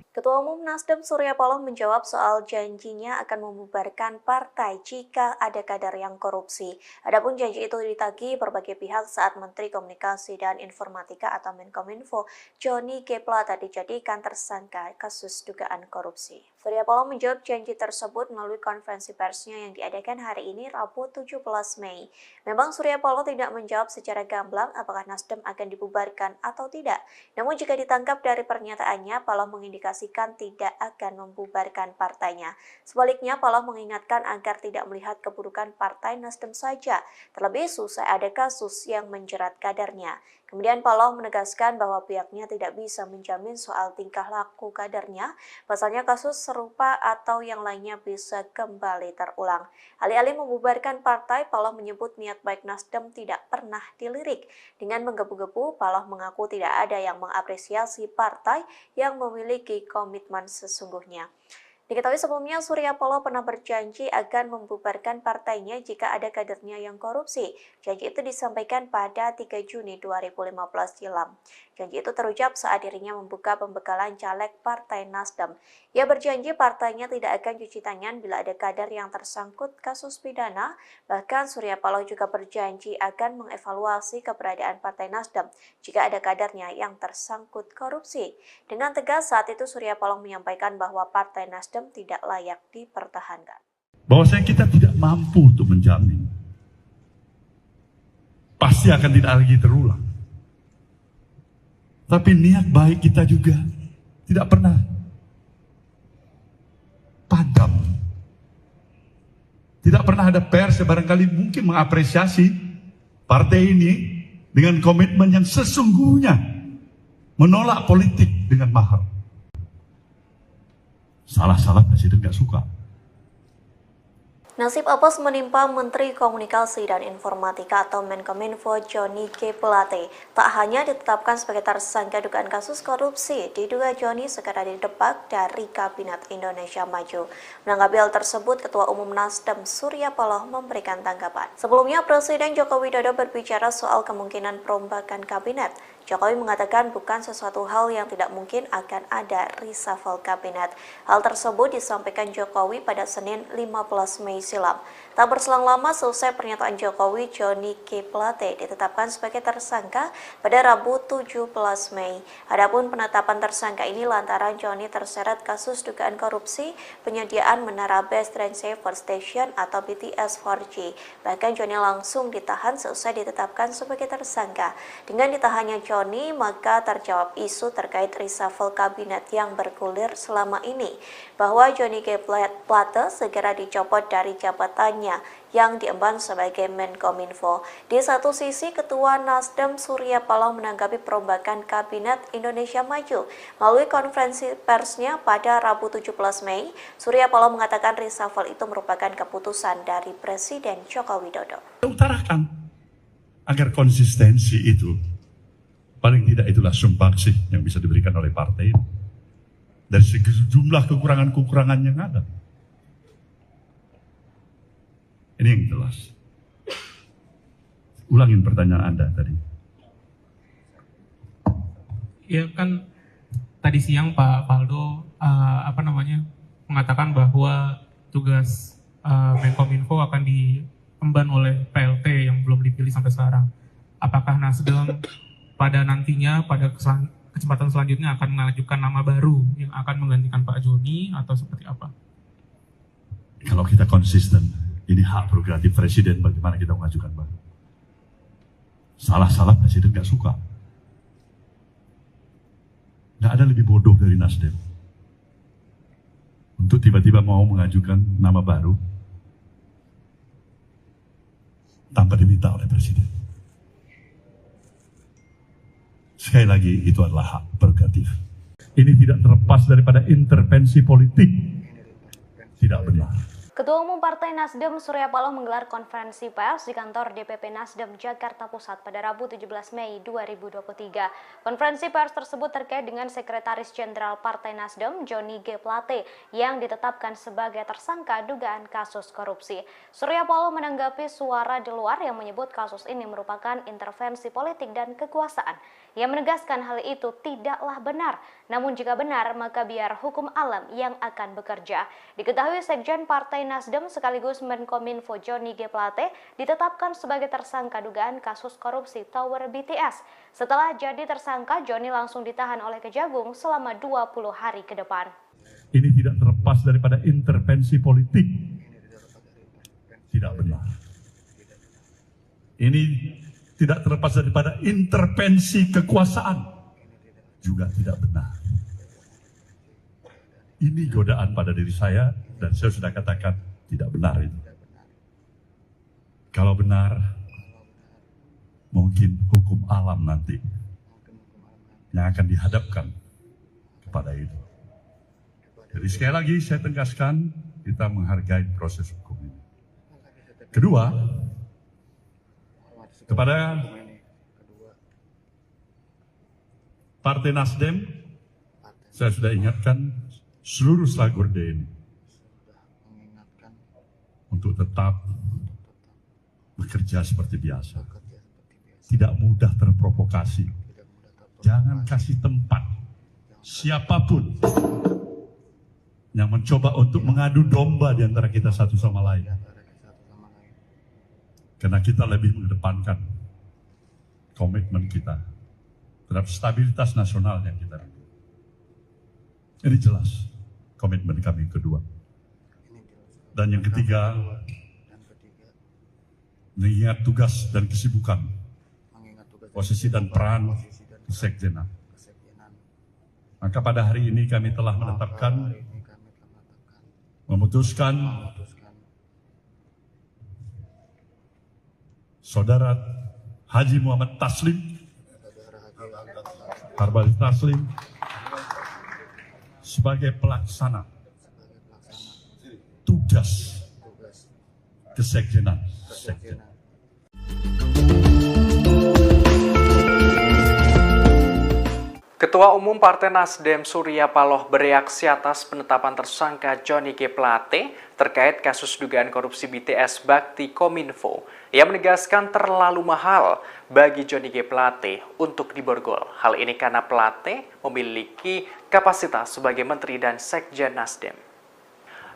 Ketua Umum Nasdem Surya Paloh menjawab soal janjinya akan membubarkan partai jika ada kader yang korupsi. Adapun janji itu ditagih berbagai pihak saat Menteri Komunikasi dan Informatika atau Menkominfo Johnny G. Plate dijadikan tersangka kasus dugaan korupsi. Surya Paloh menjawab janji tersebut melalui konferensi persnya yang diadakan hari ini Rabu 17 Mei. Memang Surya Paloh tidak menjawab secara gamblang apakah Nasdem akan dibubarkan atau tidak. Namun jika ditangkap dari pernyataannya, Paloh mengindikasi tidak akan membubarkan partainya. Sebaliknya, Paloh mengingatkan agar tidak melihat keburukan partai Nasdem saja, terlebih usai ada kasus yang menjerat kadernya. Kemudian Paloh menegaskan bahwa pihaknya tidak bisa menjamin soal tingkah laku kadernya, pasalnya kasus serupa atau yang lainnya bisa kembali terulang. Alih-alih membubarkan partai, Paloh menyebut niat baik Nasdem tidak pernah dilirik. Dengan menggebu-gebu, Paloh mengaku tidak ada yang mengapresiasi partai yang memiliki komitmen sesungguhnya. Diketahui sebelumnya Surya Paloh pernah berjanji akan membubarkan partainya jika ada kadernya yang korupsi. Janji itu disampaikan pada 3 Juni 2015 silam. Janji itu terucap saat dirinya membuka pembekalan caleg Partai Nasdem. Ia berjanji partainya tidak akan cuci tangan bila ada kader yang tersangkut kasus pidana. Bahkan Surya Paloh juga berjanji akan mengevaluasi keberadaan Partai Nasdem jika ada kadernya yang tersangkut korupsi. Dengan tegas saat itu Surya Paloh menyampaikan bahwa Partai Nasdem tidak layak dipertahankan. Bahwasanya kita tidak mampu untuk menjamin. Pasti akan tidak lagi terulang. Tapi niat baik kita juga tidak pernah padam. Tidak pernah ada pers yang barangkali mungkin mengapresiasi partai ini dengan komitmen yang sesungguhnya menolak politik dengan mahal. Salah-salah presiden gak suka. Nasib apes menimpa Menteri Komunikasi dan Informatika atau Menkominfo Johnny G. Plate. Tak hanya ditetapkan sebagai tersangka dugaan kasus korupsi, diduga Johnny segera didepak dari Kabinet Indonesia Maju. Menanggapi hal tersebut, Ketua Umum Nasdem Surya Paloh memberikan tanggapan. Sebelumnya, Presiden Joko Widodo berbicara soal kemungkinan perombakan kabinet. Jokowi mengatakan bukan sesuatu hal yang tidak mungkin akan ada reshuffle kabinet. Hal tersebut disampaikan Jokowi pada Senin 15 Mei silam. Tak berselang lama selesai pernyataan Jokowi, Johnny G. Plate ditetapkan sebagai tersangka pada Rabu 17 Mei. Adapun penetapan tersangka ini lantaran Johnny terseret kasus dugaan korupsi penyediaan menara Base Transceiver Station atau BTS 4G. Bahkan Johnny langsung ditahan selesai ditetapkan sebagai tersangka. Dengan ditahannya Johnny, maka terjawab isu terkait reshuffle kabinet yang bergulir selama ini, bahwa Johnny G. Plate segera dicopot dari jabatannya yang diemban sebagai Menkominfo. Di satu sisi, Ketua Nasdem Surya Paloh menanggapi perombakan Kabinet Indonesia Maju. Melalui konferensi persnya pada Rabu 17 Mei, Surya Paloh mengatakan reshuffle itu merupakan keputusan dari Presiden Joko Widodo. Utarakan agar konsistensi itu, paling tidak itulah sumbangsi yang bisa diberikan oleh partai dari sejumlah kekurangan-kekurangan yang ada. Ini yang jelas. Ulangin pertanyaan Anda tadi. Ya kan tadi siang Pak Faldo mengatakan bahwa tugas Menkominfo akan diemban oleh PLT yang belum dipilih sampai sekarang. Apakah Nasdem pada nantinya pada kesempatan selanjutnya akan mengajukan nama baru yang akan menggantikan Pak Joni atau seperti apa? Kalau kita konsisten, ini hak prerogatif Presiden bagaimana kita mengajukan baru. Salah-salah Presiden gak suka. Gak ada lebih bodoh dari Nasdem untuk tiba-tiba mau mengajukan nama baru tanpa diminta oleh Presiden. Sekali lagi, itu adalah hak prerogatif. Ini tidak terlepas daripada intervensi politik. Tidak benar. Ketua Umum Partai Nasdem Surya Paloh menggelar konferensi pers di kantor DPP Nasdem Jakarta Pusat pada Rabu 17 Mei 2023. Konferensi pers tersebut terkait dengan Sekretaris Jenderal Partai Nasdem Johnny G. Plate yang ditetapkan sebagai tersangka dugaan kasus korupsi. Surya Paloh menanggapi suara di luar yang menyebut kasus ini merupakan intervensi politik dan kekuasaan. Ia menegaskan hal itu tidaklah benar. Namun jika benar, maka biar hukum alam yang akan bekerja. Diketahui Sekjen Partai Nasdem sekaligus Menkominfo Johnny G. Plate ditetapkan sebagai tersangka dugaan kasus korupsi Tower BTS. Setelah jadi tersangka, Johnny langsung ditahan oleh Kejagung selama 20 hari ke depan. Ini tidak terlepas daripada intervensi politik. Tidak benar. Ini tidak terlepas daripada intervensi kekuasaan. Juga tidak benar. Ini godaan pada diri saya dan saya sudah katakan tidak benar itu. Kalau benar, mungkin hukum alam nanti yang akan dihadapkan kepada itu. Jadi sekali lagi saya tegaskan, kita menghargai proses hukum ini. Kedua, kepada Partai Nasdem, saya sudah ingatkan seluruh Slagorde ini untuk tetap bekerja seperti biasa. Tidak mudah terprovokasi. Jangan kasih tempat siapapun yang mencoba untuk mengadu domba di antara kita satu sama lain. Karena kita lebih mengedepankan komitmen kita terhadap stabilitas nasional yang kita rindu. Ini jelas komitmen kami kedua. Dan yang ketiga, mengingat tugas dan kesibukan, posisi dan peran kesekjenan. Maka pada hari ini kami telah memutuskan Saudara Haji Muhammad Taslim, Harbal Taslim, sebagai pelaksana tugas kesekjenan. Ketua Umum Partai Nasdem Surya Paloh bereaksi atas penetapan tersangka Johnny G. Plate terkait kasus dugaan korupsi BTS Bakti Kominfo. Ia menegaskan terlalu mahal bagi Johnny G. Plate untuk diborgol. Hal ini karena Plate memiliki kapasitas sebagai Menteri dan Sekjen Nasdem.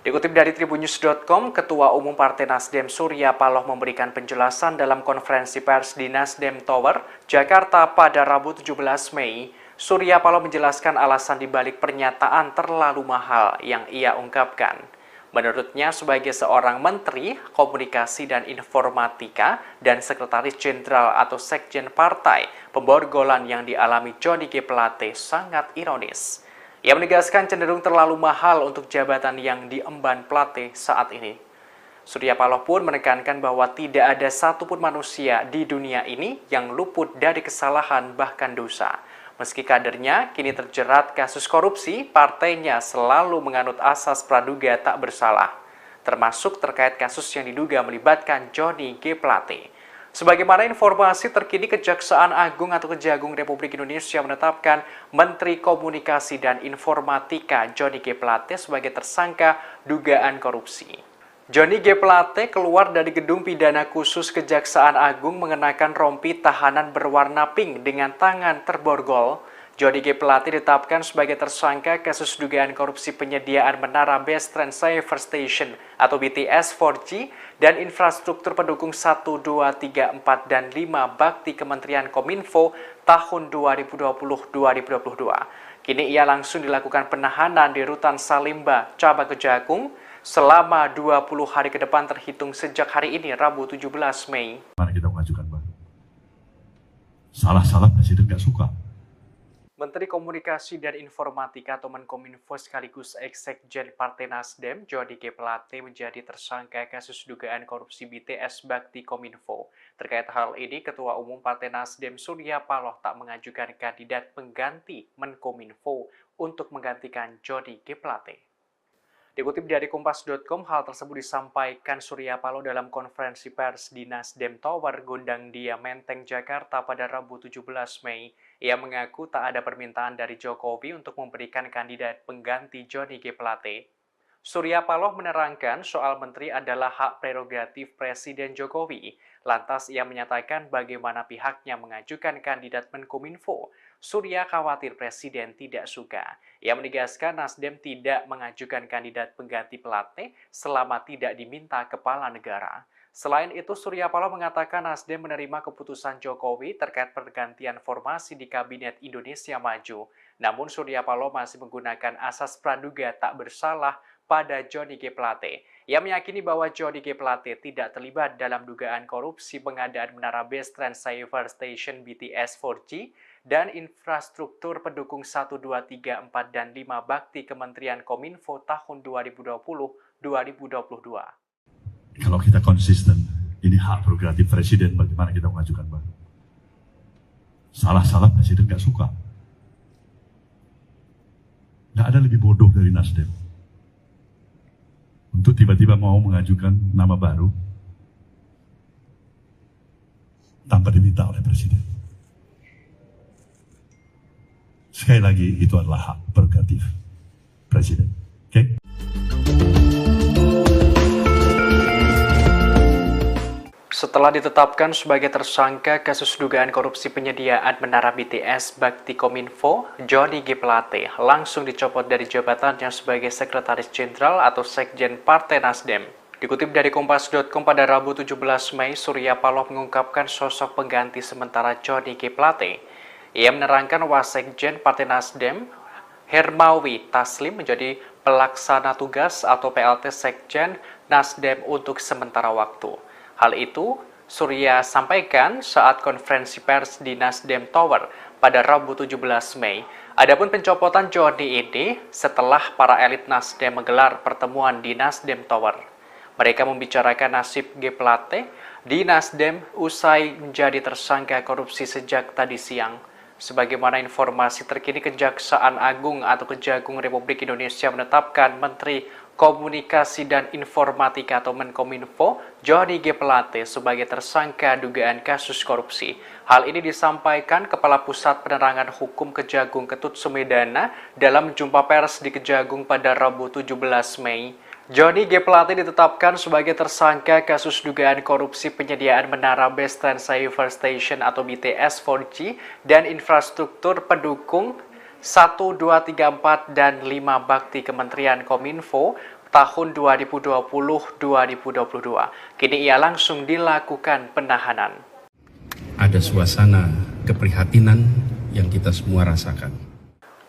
Dikutip dari tribunnews.com, Ketua Umum Partai Nasdem Surya Paloh memberikan penjelasan dalam konferensi pers di Nasdem Tower, Jakarta pada Rabu 17 Mei. Surya Paloh menjelaskan alasan dibalik pernyataan terlalu mahal yang ia ungkapkan. Menurutnya, sebagai seorang Menteri Komunikasi dan Informatika dan Sekretaris Jenderal atau Sekjen Partai, pemborgolan yang dialami Johnny G. Plate sangat ironis. Ia menegaskan cenderung terlalu mahal untuk jabatan yang diemban Plate saat ini. Surya Paloh pun menekankan bahwa tidak ada satupun manusia di dunia ini yang luput dari kesalahan bahkan dosa. Meski kadernya kini terjerat kasus korupsi, partainya selalu menganut asas praduga tak bersalah, termasuk terkait kasus yang diduga melibatkan Johnny G. Plate. Sebagaimana informasi terkini, Kejaksaan Agung atau Kejagung Republik Indonesia menetapkan Menteri Komunikasi dan Informatika Johnny G. Plate sebagai tersangka dugaan korupsi. Johnny G. Plate keluar dari gedung pidana khusus Kejaksaan Agung mengenakan rompi tahanan berwarna pink dengan tangan terborgol. Johnny G. Plate ditetapkan sebagai tersangka kasus dugaan korupsi penyediaan menara Base Transceiver Station atau BTS 4G dan infrastruktur pendukung 1, 2, 3, 4, dan 5 bakti Kementerian Kominfo tahun 2020-2022. Kini ia langsung dilakukan penahanan di Rutan Salimba, Cabang Kejagung, selama 20 hari ke depan terhitung sejak hari ini, Rabu 17 Mei. Mana kita mengajukan, Pak? Salah-salah Presiden nggak suka. Menteri Komunikasi dan Informatika atau Menkominfo sekaligus Sekjen Partai Nasdem, Johnny G. Plate menjadi tersangka kasus dugaan korupsi BTS Bakti Kominfo. Terkait hal ini, Ketua Umum Partai Nasdem Surya Paloh tak mengajukan kandidat pengganti Menkominfo untuk menggantikan Johnny G. Plate. Dikutip dari Kompas.com, hal tersebut disampaikan Surya Paloh dalam konferensi pers di Nasdem Tower, Gondang Dia, Menteng, Jakarta pada Rabu 17 Mei. Ia mengaku tak ada permintaan dari Jokowi untuk memberikan kandidat pengganti Johnny G. Plate. Surya Paloh menerangkan soal menteri adalah hak prerogatif Presiden Jokowi. Lantas ia menyatakan bagaimana pihaknya mengajukan kandidat Menkominfo. Surya khawatir Presiden tidak suka. Ia menegaskan Nasdem tidak mengajukan kandidat pengganti Plate selama tidak diminta kepala negara. Selain itu, Surya Paloh mengatakan Nasdem menerima keputusan Jokowi terkait pergantian formasi di Kabinet Indonesia Maju. Namun Surya Paloh masih menggunakan asas praduga tak bersalah pada Johnny G. Plate. Ia meyakini bahwa Johnny G. Plate tidak terlibat dalam dugaan korupsi pengadaan menara Base Transceiver Station BTS 4G dan infrastruktur pendukung 1, 2, 3, 4, dan 5 bakti Kementerian Kominfo tahun 2020-2022. Kalau kita konsisten, ini hak prerogatif Presiden, bagaimana kita mengajukan, Pak? Salah-salah Presiden nggak suka. Nggak ada lebih bodoh dari Nasdem untuk tiba-tiba mau mengajukan nama baru tanpa diminta oleh Presiden. Sekali lagi, itu adalah hak prerogatif Presiden. Oke? Setelah ditetapkan sebagai tersangka kasus dugaan korupsi penyediaan menara BTS Bakti Kominfo, Johnny G. Plate langsung dicopot dari jabatannya sebagai Sekretaris Jenderal atau Sekjen Partai Nasdem. Dikutip dari Kompas.com pada Rabu 17 Mei, Surya Paloh mengungkapkan sosok pengganti sementara Johnny G. Plate. Ia menerangkan Wasekjen Partai Nasdem, Hermawi Taslim menjadi pelaksana tugas atau PLT Sekjen Nasdem untuk sementara waktu. Hal itu Surya sampaikan saat konferensi pers di Nasdem Tower pada Rabu 17 Mei. Adapun pencopotan Johnny ini setelah para elit Nasdem menggelar pertemuan di Nasdem Tower. Mereka membicarakan nasib G. Plate di Nasdem usai menjadi tersangka korupsi sejak tadi siang. Sebagaimana informasi terkini, Kejaksaan Agung atau Kejagung Republik Indonesia menetapkan Menteri Komunikasi dan Informatika atau Menkominfo, Johnny G. Plate sebagai tersangka dugaan kasus korupsi. Hal ini disampaikan Kepala Pusat Penerangan Hukum Kejagung Ketut Sumedana dalam jumpa pers di Kejagung pada Rabu 17 Mei. Johnny G. Plate ditetapkan sebagai tersangka kasus dugaan korupsi penyediaan menara Base Transceiver Station atau BTS 4G dan infrastruktur pendukung 1, 2, 3, 4, dan 5 bakti Kementerian Kominfo tahun 2020-2022. Kini ia langsung dilakukan penahanan. Ada suasana keprihatinan yang kita semua rasakan.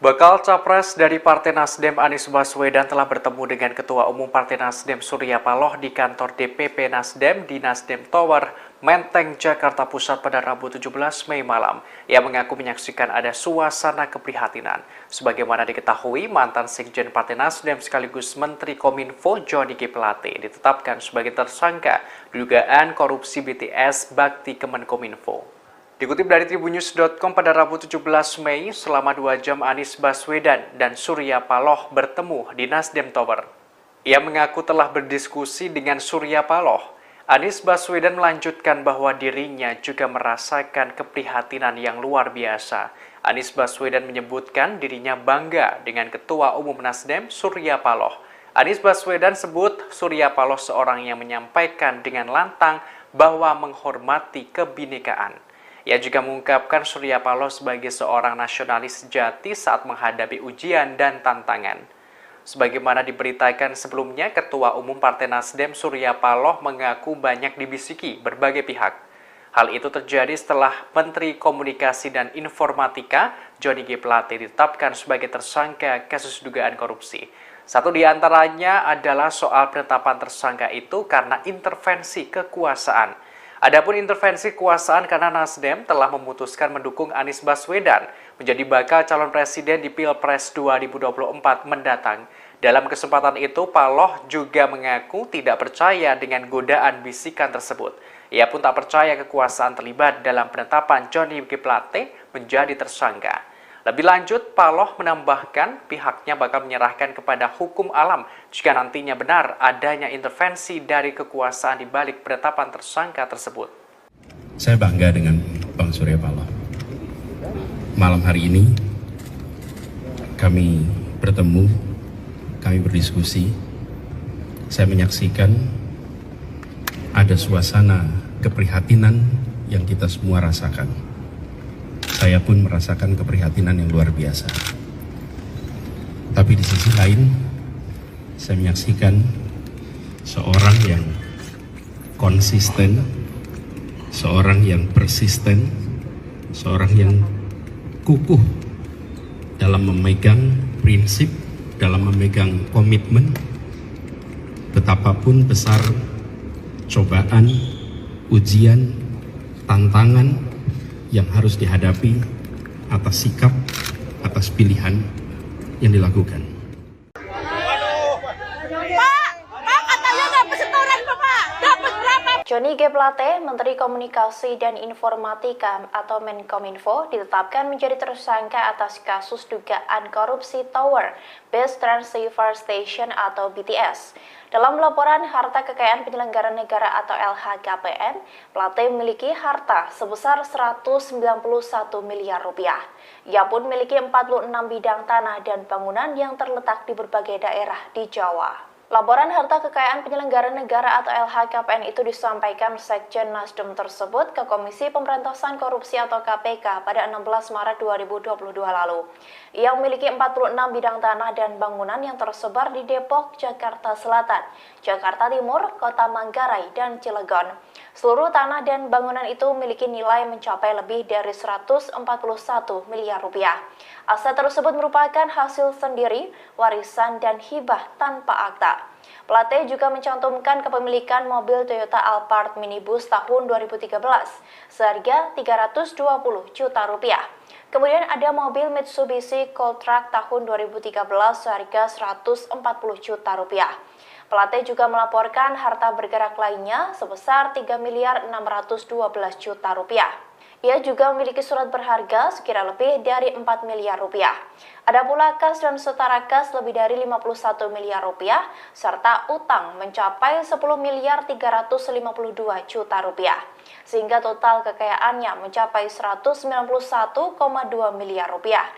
Bakal Capres dari Partai Nasdem Anies Baswedan telah bertemu dengan Ketua Umum Partai Nasdem Surya Paloh di kantor DPP Nasdem di Nasdem Tower, Menteng, Jakarta Pusat pada Rabu 17 Mei malam. Ia mengaku menyaksikan ada suasana keprihatinan. Sebagaimana diketahui, mantan Sekjen Partai Nasdem sekaligus Menteri Kominfo Johnny G. Plate ditetapkan sebagai tersangka dugaan korupsi BTS Bakti Kemenkominfo. Dikutip dari tribunnews.com pada Rabu 17 Mei, selama 2 jam Anies Baswedan dan Surya Paloh bertemu di Nasdem Tower. Ia mengaku telah berdiskusi dengan Surya Paloh. Anies Baswedan melanjutkan bahwa dirinya juga merasakan keprihatinan yang luar biasa. Anies Baswedan menyebutkan dirinya bangga dengan Ketua Umum Nasdem Surya Paloh. Anies Baswedan sebut Surya Paloh seorang yang menyampaikan dengan lantang bahwa menghormati kebinekaan. Ia juga mengungkapkan Surya Paloh sebagai seorang nasionalis sejati saat menghadapi ujian dan tantangan. Sebagaimana diberitakan sebelumnya, Ketua Umum Partai Nasdem Surya Paloh mengaku banyak dibisiki berbagai pihak. Hal itu terjadi setelah Menteri Komunikasi dan Informatika Johnny G. Plate ditetapkan sebagai tersangka kasus dugaan korupsi. Satu di antaranya adalah soal penetapan tersangka itu karena intervensi kekuasaan. Adapun intervensi kekuasaan karena Nasdem telah memutuskan mendukung Anies Baswedan menjadi bakal calon presiden di Pilpres 2024 mendatang. Dalam kesempatan itu, Paloh juga mengaku tidak percaya dengan godaan bisikan tersebut. Ia pun tak percaya kekuasaan terlibat dalam penetapan Johnny G. Plate menjadi tersangka. Lebih lanjut, Paloh menambahkan pihaknya bakal menyerahkan kepada hukum alam jika nantinya benar adanya intervensi dari kekuasaan di balik penetapan tersangka tersebut. Saya bangga dengan Bang Surya Paloh. Malam hari ini kami bertemu, kami berdiskusi. Saya menyaksikan ada suasana keprihatinan yang kita semua rasakan. Saya pun merasakan keprihatinan yang luar biasa. Tapi di sisi lain, saya menyaksikan seorang yang konsisten, seorang yang persisten, seorang yang kukuh dalam memegang prinsip, dalam memegang komitmen, betapapun besar cobaan, ujian, tantangan yang harus dihadapi atas sikap, atas pilihan yang dilakukan. Johnny G. Plate, Menteri Komunikasi dan Informatika atau Menkominfo, ditetapkan menjadi tersangka atas kasus dugaan korupsi Tower Base Transceiver Station atau BTS. Dalam laporan harta kekayaan penyelenggara negara atau LHKPN, Plate memiliki harta sebesar 191 miliar rupiah. Ia pun memiliki 46 bidang tanah dan bangunan yang terletak di berbagai daerah di Jawa. Laporan harta kekayaan penyelenggara negara atau LHKPN itu disampaikan Sekjen Nasdem tersebut ke Komisi Pemberantasan Korupsi atau KPK pada 16 Maret 2022 lalu. Ia memiliki 46 bidang tanah dan bangunan yang tersebar di Depok, Jakarta Selatan, Jakarta Timur, Kota Manggarai, dan Cilegon. Seluruh tanah dan bangunan itu memiliki nilai mencapai lebih dari 141 miliar rupiah. Aset tersebut merupakan hasil sendiri, warisan, dan hibah tanpa akta. Plate juga mencantumkan kepemilikan mobil Toyota Alphard minibus tahun 2013 seharga 320 juta rupiah. Kemudian ada mobil Mitsubishi Cold Truck tahun 2013 seharga 140 juta rupiah. Plate juga melaporkan harta bergerak lainnya sebesar 3.612 juta rupiah. Ia juga memiliki surat berharga sekira lebih dari 4 miliar rupiah. Ada pula kas dan setara kas lebih dari 51 miliar rupiah, serta utang mencapai 10 miliar 352 juta rupiah. Sehingga total kekayaannya mencapai 191,2 miliar rupiah.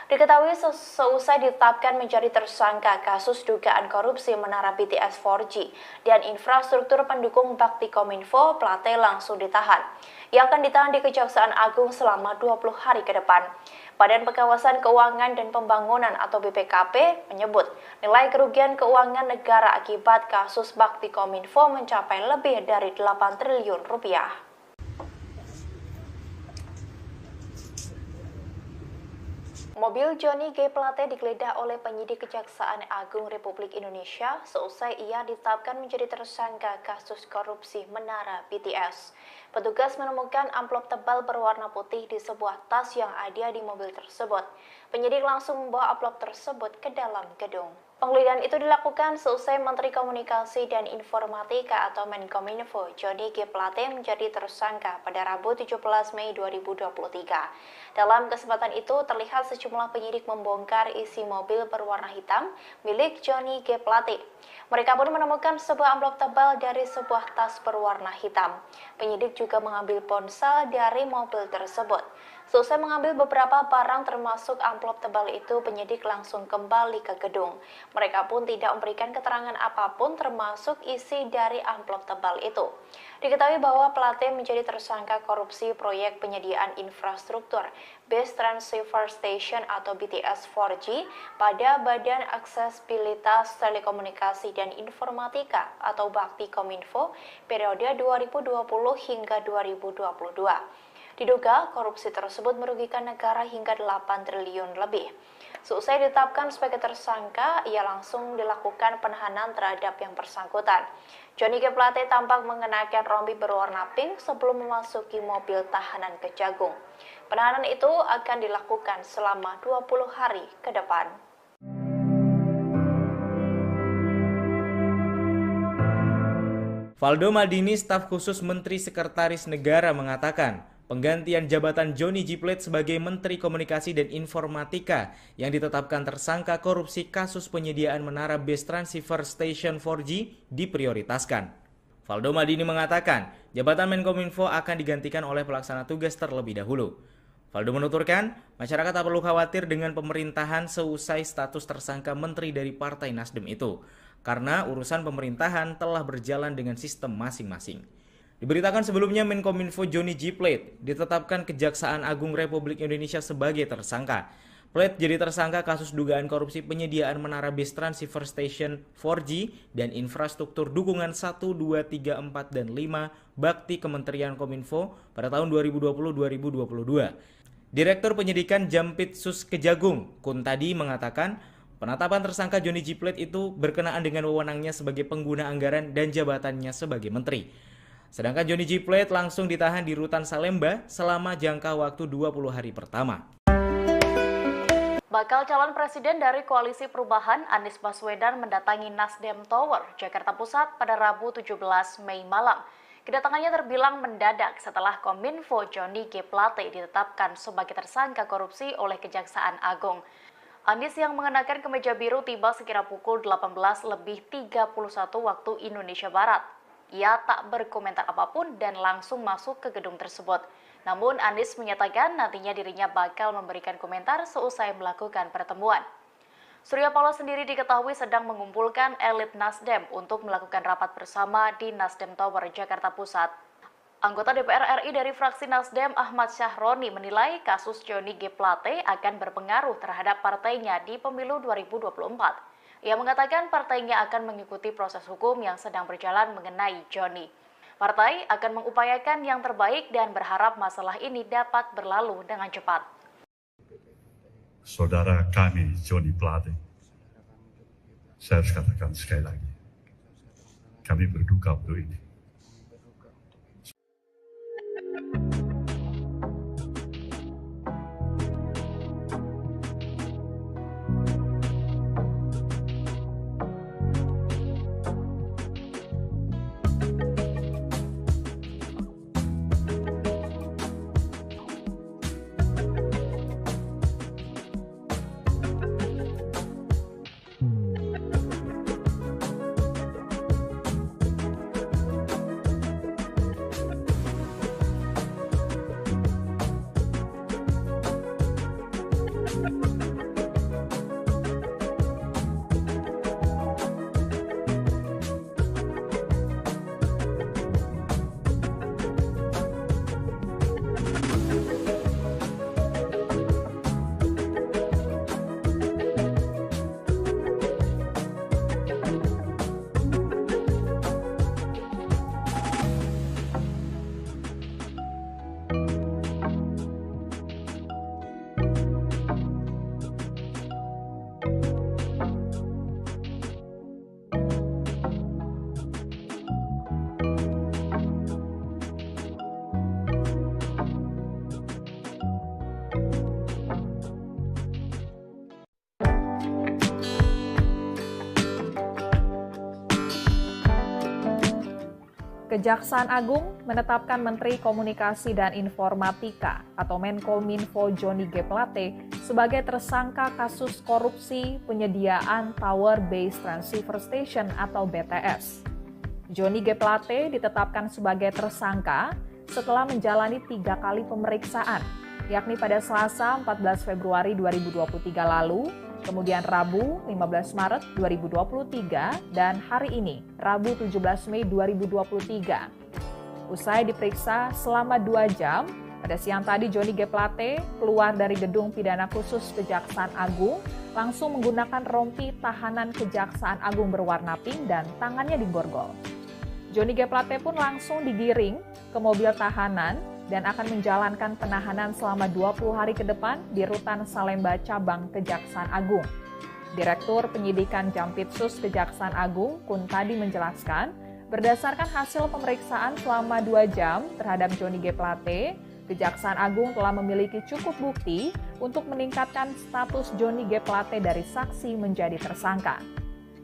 Diketahui seusai ditetapkan menjadi tersangka kasus dugaan korupsi menara BTS 4G dan infrastruktur pendukung Bakti Kominfo, Plate langsung ditahan. Ia akan ditahan di Kejaksaan Agung selama 20 hari ke depan. Badan Pengawasan Keuangan dan Pembangunan atau BPKP menyebut nilai kerugian keuangan negara akibat kasus Bakti Kominfo mencapai lebih dari 8 triliun rupiah. Mobil Johnny G. Plate digeledah oleh penyidik Kejaksaan Agung Republik Indonesia seusai ia ditetapkan menjadi tersangka kasus korupsi menara BTS. Petugas menemukan amplop tebal berwarna putih di sebuah tas yang ada di mobil tersebut. Penyidik langsung membawa amplop tersebut ke dalam gedung. Penggeledahan itu dilakukan seusai Menteri Komunikasi dan Informatika atau Menkominfo Johnny G. Plate menjadi tersangka pada Rabu 17 Mei 2023. Dalam kesempatan itu terlihat sejumlah penyidik membongkar isi mobil berwarna hitam milik Johnny G. Plate. Mereka pun menemukan sebuah amplop tebal dari sebuah tas berwarna hitam. Penyidik juga mengambil ponsel dari mobil tersebut. Seusai mengambil beberapa barang termasuk amplop tebal itu, penyidik langsung kembali ke gedung. Mereka pun tidak memberikan keterangan apapun termasuk isi dari amplop tebal itu. Diketahui bahwa Plate menjadi tersangka korupsi proyek penyediaan infrastruktur Base Transceiver Station atau BTS 4G pada Badan Aksesibilitas Telekomunikasi dan Informatika atau Bakti Kominfo periode 2020 hingga 2022. Diduga korupsi tersebut merugikan negara hingga 8 triliun lebih. Seusai ditetapkan sebagai tersangka, ia langsung dilakukan penahanan terhadap yang bersangkutan. Johnny G. Plate tampak mengenakan rompi berwarna pink sebelum memasuki mobil tahanan Kejagung. Penahanan itu akan dilakukan selama 20 hari ke depan. Valdo Maldini, staf khusus Menteri Sekretaris Negara, mengatakan penggantian jabatan Johnny G. Plate sebagai Menteri Komunikasi dan Informatika yang ditetapkan tersangka korupsi kasus penyediaan menara Base Transceiver Station 4G diprioritaskan. Valdo Maldini mengatakan jabatan Menkominfo akan digantikan oleh pelaksana tugas terlebih dahulu. Valdo menuturkan, masyarakat tak perlu khawatir dengan pemerintahan seusai status tersangka menteri dari Partai Nasdem itu, karena urusan pemerintahan telah berjalan dengan sistem masing-masing. Diberitakan sebelumnya Menkominfo Johnny G. Plate ditetapkan Kejaksaan Agung Republik Indonesia sebagai tersangka. Plate jadi tersangka kasus dugaan korupsi penyediaan menara Base Transceiver Station 4G dan infrastruktur dukungan 1, 2, 3, 4, dan 5 Bakti Kementerian Kominfo pada tahun 2020-2022. Direktur Penyidikan Jampitsus Kejagung, Kuntadi, mengatakan penetapan tersangka Johnny G. Plate itu berkenaan dengan wewenangnya sebagai pengguna anggaran dan jabatannya sebagai menteri. Sedangkan Johnny G. Plate langsung ditahan di Rutan Salemba selama jangka waktu 20 hari pertama. Bakal calon presiden dari Koalisi Perubahan Anies Baswedan mendatangi Nasdem Tower, Jakarta Pusat pada Rabu 17 Mei malam. Kedatangannya terbilang mendadak setelah Kominfo Johnny G. Plate ditetapkan sebagai tersangka korupsi oleh Kejaksaan Agung. Anies yang mengenakan kemeja biru tiba sekira pukul 18.31 waktu Indonesia Barat. Ia tak berkomentar apapun dan langsung masuk ke gedung tersebut. Namun Anies menyatakan nantinya dirinya bakal memberikan komentar seusai melakukan pertemuan. Surya Paloh sendiri diketahui sedang mengumpulkan elit Nasdem untuk melakukan rapat bersama di Nasdem Tower, Jakarta Pusat. Anggota DPR RI dari fraksi Nasdem Ahmad Syahroni menilai kasus Johnny G. Plate akan berpengaruh terhadap partainya di pemilu 2024. Ia mengatakan partainya akan mengikuti proses hukum yang sedang berjalan mengenai Johnny. Partai akan mengupayakan yang terbaik dan berharap masalah ini dapat berlalu dengan cepat. Saudara kami Johnny Plate, saya harus katakan sekali lagi, kami berduka untuk ini. Kejaksaan Agung menetapkan Menteri Komunikasi dan Informatika atau Menkominfo Johnny G. Plate sebagai tersangka kasus korupsi penyediaan Tower Base Transceiver Station atau BTS. Johnny G. Plate ditetapkan sebagai tersangka setelah menjalani 3 kali pemeriksaan, yakni pada Selasa 14 Februari 2023 lalu, kemudian Rabu 15 Maret 2023, dan hari ini, Rabu 17 Mei 2023. Usai diperiksa selama 2 jam, pada siang tadi Johnny G. Plate keluar dari gedung pidana khusus Kejaksaan Agung, langsung menggunakan rompi tahanan Kejaksaan Agung berwarna pink dan tangannya diborgol. Johnny G. Plate pun langsung digiring ke mobil tahanan dan akan menjalankan penahanan selama 20 hari ke depan di Rutan Salemba Cabang Kejaksaan Agung. Direktur Penyidikan Jampitsus Kejaksaan Agung, Kuntadi, menjelaskan, berdasarkan hasil pemeriksaan selama 2 jam terhadap Johnny G. Plate, Kejaksaan Agung telah memiliki cukup bukti untuk meningkatkan status Johnny G. Plate dari saksi menjadi tersangka.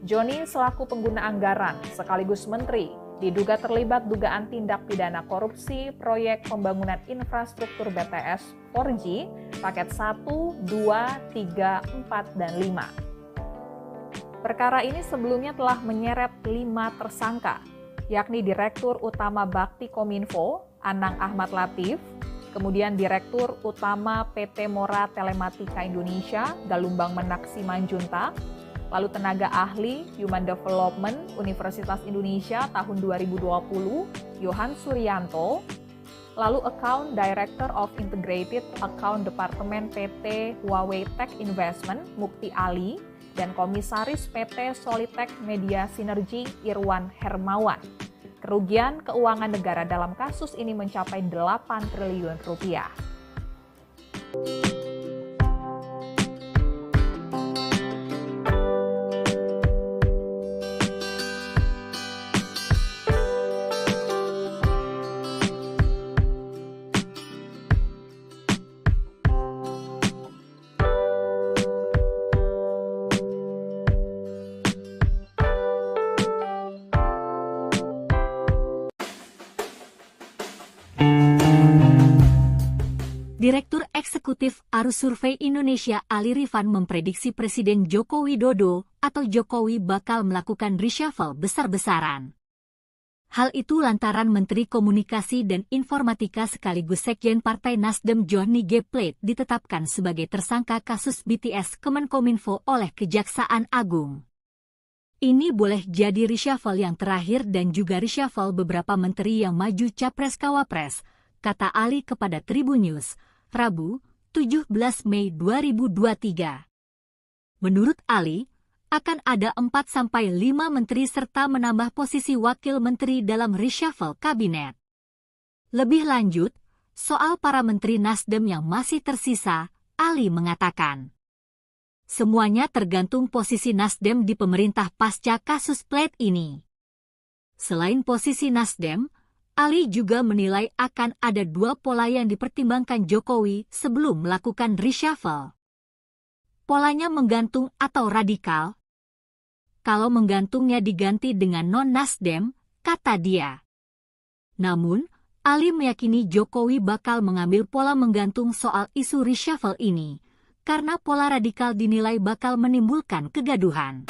Johnny selaku pengguna anggaran sekaligus menteri diduga terlibat dugaan tindak pidana korupsi proyek pembangunan infrastruktur BTS 4G paket 1, 2, 3, 4, dan 5. Perkara ini sebelumnya telah menyeret 5 tersangka, yakni Direktur Utama Bakti Kominfo, Anang Ahmad Latif, kemudian Direktur Utama PT Mora Telematika Indonesia, Galumbang Menak Simanjuntak, lalu tenaga ahli Human Development Universitas Indonesia tahun 2020, Yohan Suryanto, lalu Account Director of Integrated Account Department PT Huawei Tech Investment, Mukti Ali, dan Komisaris PT Solitech Media Synergy, Irwan Hermawan. Kerugian keuangan negara dalam kasus ini mencapai 8 triliun rupiah. Direktur Eksekutif Arus Survei Indonesia Ali Rifan memprediksi Presiden Joko Widodo atau Jokowi bakal melakukan reshuffle besar-besaran. Hal itu lantaran Menteri Komunikasi dan Informatika sekaligus Sekjen Partai Nasdem Johnny G. Plate ditetapkan sebagai tersangka kasus BTS Kemenkominfo oleh Kejaksaan Agung. Ini boleh jadi reshuffle yang terakhir dan juga reshuffle beberapa menteri yang maju Capres-Cawapres, kata Ali kepada Tribun News, Rabu, 17 Mei 2023. Menurut Ali, akan ada 4-5 menteri serta menambah posisi wakil menteri dalam reshuffle kabinet. Lebih lanjut, soal para menteri Nasdem yang masih tersisa, Ali mengatakan, semuanya tergantung posisi Nasdem di pemerintah pasca kasus Plate ini. Selain posisi Nasdem, Ali juga menilai akan ada 2 pola yang dipertimbangkan Jokowi sebelum melakukan reshuffle. Polanya menggantung atau radikal. Kalau menggantungnya diganti dengan non-Nasdem, kata dia. Namun, Ali meyakini Jokowi bakal mengambil pola menggantung soal isu reshuffle ini, karena pola radikal dinilai bakal menimbulkan kegaduhan.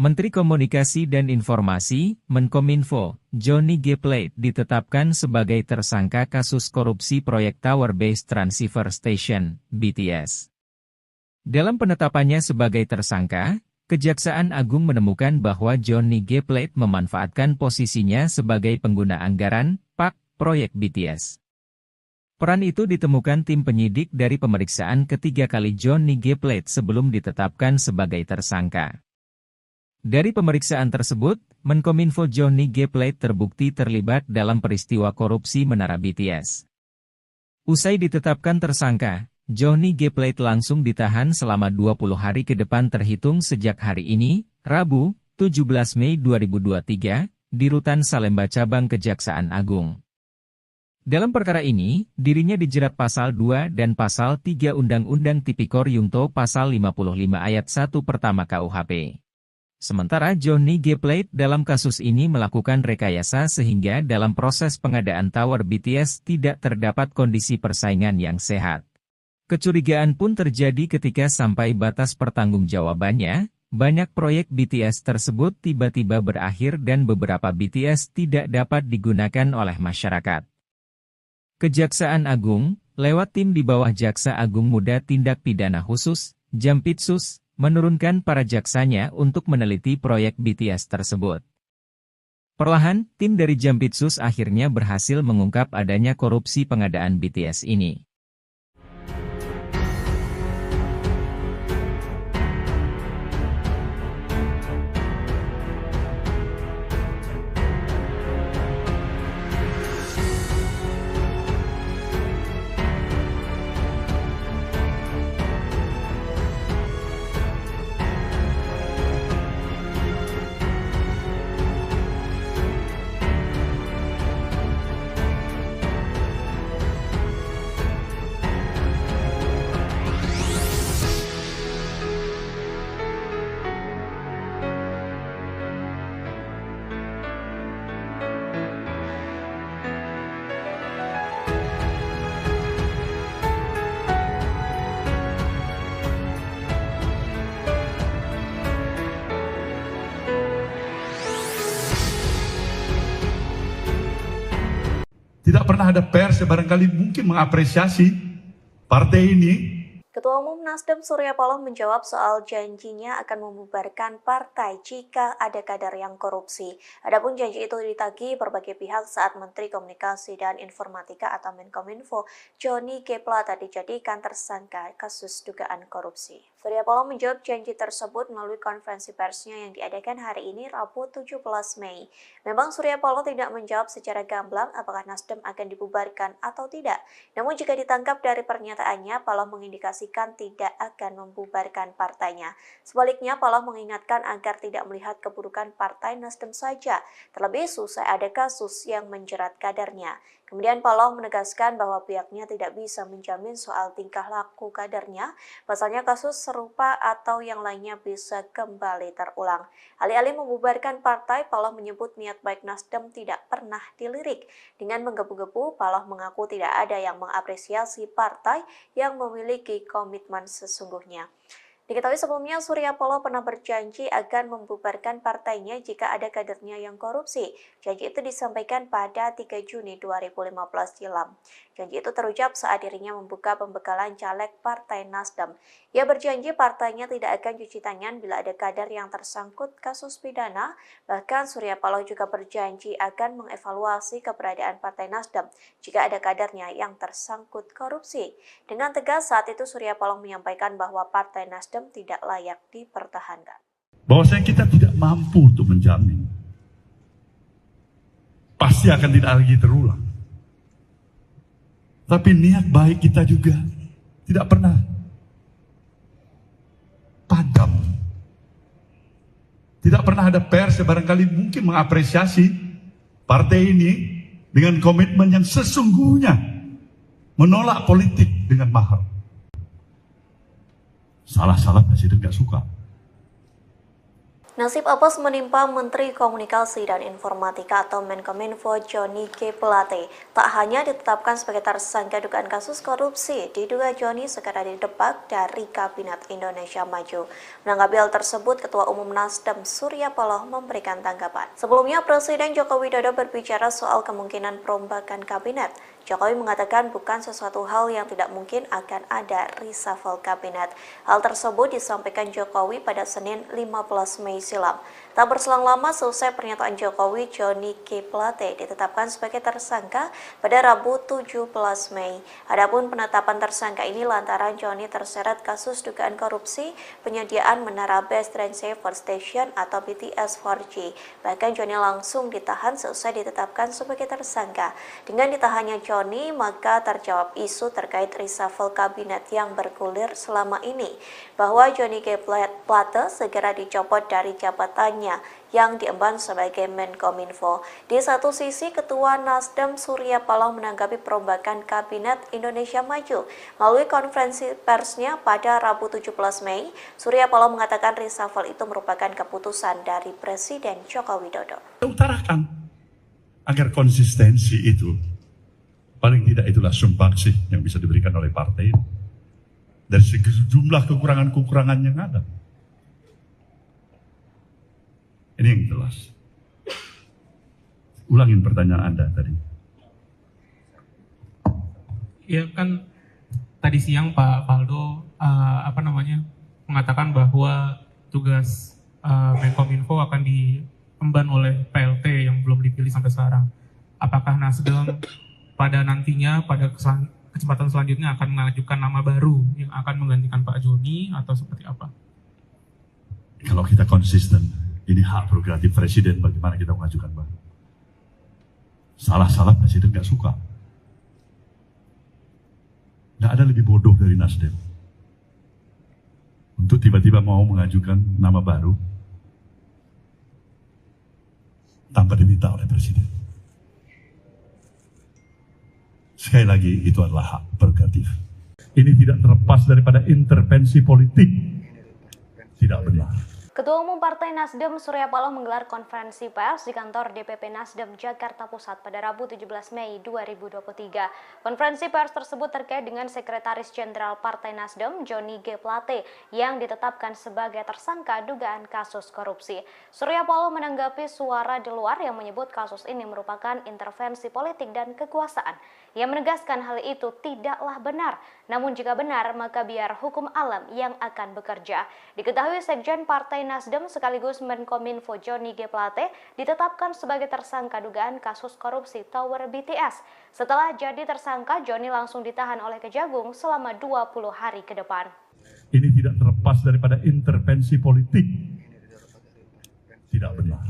Menteri Komunikasi dan Informasi, Menkominfo, Johnny G. Plate ditetapkan sebagai tersangka kasus korupsi proyek Tower Base Transceiver Station, BTS. Dalam penetapannya sebagai tersangka, Kejaksaan Agung menemukan bahwa Johnny G. Plate memanfaatkan posisinya sebagai pengguna anggaran, PAK, proyek BTS. Peran itu ditemukan tim penyidik dari pemeriksaan ketiga kali Johnny G. Plate sebelum ditetapkan sebagai tersangka. Dari pemeriksaan tersebut, Menkominfo Johnny G. Plate terbukti terlibat dalam peristiwa korupsi Menara BTS. Usai ditetapkan tersangka, Johnny G. Plate langsung ditahan selama 20 hari ke depan terhitung sejak hari ini, Rabu, 17 Mei 2023, di Rutan Salemba Cabang Kejaksaan Agung. Dalam perkara ini, dirinya dijerat Pasal 2 dan Pasal 3 Undang-Undang Tipikor Yungto Pasal 55 Ayat 1 Pertama KUHP. Sementara Johnny G. Plate dalam kasus ini melakukan rekayasa sehingga dalam proses pengadaan tower BTS tidak terdapat kondisi persaingan yang sehat. Kecurigaan pun terjadi ketika sampai batas pertanggungjawabannya, banyak proyek BTS tersebut tiba-tiba berakhir dan beberapa BTS tidak dapat digunakan oleh masyarakat. Kejaksaan Agung, lewat tim di bawah Jaksa Agung Muda Tindak Pidana Khusus, Jampitsus, menurunkan para jaksanya untuk meneliti proyek BTS tersebut. Perlahan, tim dari Jampitsus akhirnya berhasil mengungkap adanya korupsi pengadaan BTS ini. Tidak pernah ada pers yang barangkali mungkin mengapresiasi partai ini. Ketua Umum Nasdem Surya Paloh menjawab soal janjinya akan membubarkan partai jika ada kader yang korupsi. Adapun janji itu ditagih berbagai pihak saat Menteri Komunikasi dan Informatika atau Menkominfo Johnny G. Plate dijadikan tersangka kasus dugaan korupsi. Surya Paloh menjawab janji tersebut melalui konferensi persnya yang diadakan hari ini Rabu 17 Mei. Memang Surya Paloh tidak menjawab secara gamblang apakah Nasdem akan dibubarkan atau tidak. Namun jika ditangkap dari pernyataannya, Paloh mengindikasikan tidak akan membubarkan partainya. Sebaliknya, Paloh mengingatkan agar tidak melihat keburukan partai Nasdem saja, terlebih usai ada kasus yang menjerat kadernya. Kemudian Paloh menegaskan bahwa pihaknya tidak bisa menjamin soal tingkah laku kadernya, pasalnya kasus serupa atau yang lainnya bisa kembali terulang. Alih-alih membubarkan partai, Paloh menyebut niat baik Nasdem tidak pernah dilirik. Dengan menggebu-gebu, Paloh mengaku tidak ada yang mengapresiasi partai yang memiliki komitmen sesungguhnya. Diketahui sebelumnya Surya Paloh pernah berjanji akan membubarkan partainya jika ada kadernya yang korupsi. Janji itu disampaikan pada 3 Juni 2015 silam. Janji itu terucap saat dirinya membuka pembekalan caleg Partai Nasdem. Ia berjanji partainya tidak akan cuci tangan bila ada kader yang tersangkut kasus pidana. Bahkan Surya Paloh juga berjanji akan mengevaluasi keberadaan Partai Nasdem jika ada kadernya yang tersangkut korupsi. Dengan tegas saat itu Surya Paloh menyampaikan bahwa Partai Nasdem tidak layak dipertahankan. Bahwasanya kita tidak mampu untuk menjamin. Pasti akan tidak lagi terulang. Tapi niat baik kita juga tidak pernah padam. Tidak pernah ada pers yang barangkali mungkin mengapresiasi partai ini dengan komitmen yang sesungguhnya menolak politik dengan mahal. Salah-salah presiden gak suka. Nasib apes menimpa Menteri Komunikasi dan Informatika atau Menkominfo Johnny G. Plate. Tak hanya ditetapkan sebagai tersangka dugaan kasus korupsi, diduga Johnny segera didepak dari Kabinet Indonesia Maju. Menanggapi hal tersebut, Ketua Umum Nasdem Surya Paloh memberikan tanggapan. Sebelumnya, Presiden Joko Widodo berbicara soal kemungkinan perombakan kabinet. Jokowi mengatakan bukan sesuatu hal yang tidak mungkin akan ada reshuffle kabinet. Hal tersebut disampaikan Jokowi pada Senin 15 Mei silam. Tak berselang lama selesai pernyataan Jokowi, Johnny G. Plate ditetapkan sebagai tersangka pada Rabu 17 Mei. Adapun penetapan tersangka ini lantaran Johnny terseret kasus dugaan korupsi penyediaan menara Base Transceiver Station atau BTS 4G. Bahkan Johnny langsung ditahan selesai ditetapkan sebagai tersangka. Dengan ditahannya Johnny, maka terjawab isu terkait reshuffle kabinet yang bergulir selama ini, bahwa Johnny G. Plate segera dicopot dari jabatannya yang diemban sebagai Menkominfo. Di satu sisi, Ketua Nasdem Surya Paloh menanggapi perombakan Kabinet Indonesia Maju. Melalui konferensi persnya pada Rabu 17 Mei, Surya Paloh mengatakan reshuffle itu merupakan keputusan dari Presiden Joko Widodo. Utarakan agar konsistensi itu, paling tidak itulah sumbangsih yang bisa diberikan oleh partai dari sejumlah kekurangan-kekurangan yang ada. Ini yang jelas. Ulangin pertanyaan Anda tadi. Ya kan tadi siang Pak Faldo mengatakan bahwa tugas Menkominfo akan diemban oleh PLT yang belum dipilih sampai sekarang. Apakah Nasdem pada nantinya pada kesempatan selanjutnya akan mengajukan nama baru yang akan menggantikan Pak Joni atau seperti apa? Kalau kita konsisten, ini hak prerogatif Presiden bagaimana kita mengajukan baru. Salah-salah Presiden nggak suka. Nggak ada lebih bodoh dari Nasdem untuk tiba-tiba mau mengajukan nama baru tanpa diminta oleh Presiden. Sekali lagi, itu adalah hak prerogatif. Ini tidak terlepas daripada intervensi politik. Tidak benar. Ketua Umum Partai Nasdem Surya Paloh menggelar konferensi pers di kantor DPP Nasdem Jakarta Pusat pada Rabu 17 Mei 2023. Konferensi pers tersebut terkait dengan Sekretaris Jenderal Partai Nasdem Johnny G. Plate yang ditetapkan sebagai tersangka dugaan kasus korupsi. Surya Paloh menanggapi suara di luar yang menyebut kasus ini merupakan intervensi politik dan kekuasaan. Ia menegaskan hal itu tidaklah benar. Namun jika benar, maka biar hukum alam yang akan bekerja. Diketahui Sekjen Partai Nasdem sekaligus Menkominfo Johnny G. Plate ditetapkan sebagai tersangka dugaan kasus korupsi Tower BTS. Setelah jadi tersangka, Johnny langsung ditahan oleh Kejagung selama 20 hari ke depan. Ini tidak terlepas daripada intervensi politik. Tidak benar.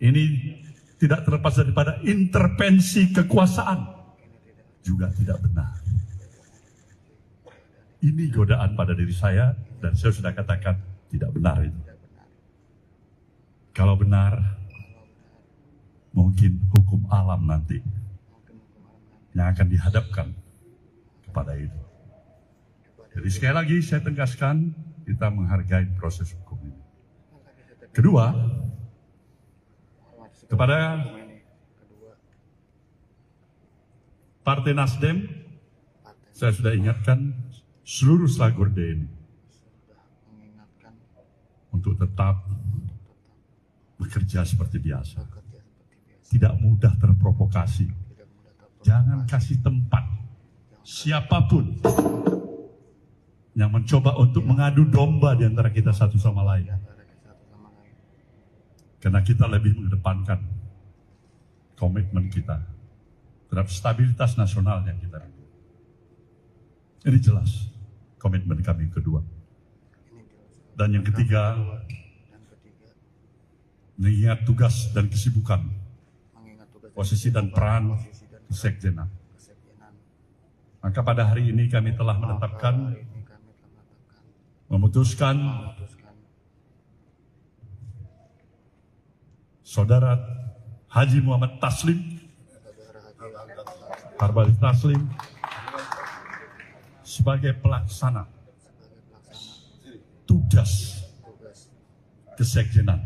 Ini tidak terlepas daripada intervensi kekuasaan. Juga tidak benar. Ini godaan pada diri saya dan saya sudah katakan tidak benar itu. Kalau benar, mungkin hukum alam nanti yang akan dihadapkan kepada itu. Jadi sekali lagi saya tegaskan, kita menghargai proses hukum ini. Kedua, kepada Partai Nasdem, saya sudah ingatkan seluruh Slagorde ini untuk tetap bekerja seperti biasa. Tidak mudah terprovokasi. Jangan kasih tempat siapapun yang mencoba untuk mengadu domba di antara kita satu sama lain. Karena kita lebih mengedepankan komitmen kita terhadap stabilitas nasional yang kita rindu. Ini jelas komitmen kami kedua. Dan yang ketiga, mengingat tugas dan kesibukan, posisi dan peran kesekjenan. Maka pada hari ini kami telah memutuskan Saudara Haji Muhammad Taslim, Harbali Taslim, sebagai pelaksana tugas kesekjenan.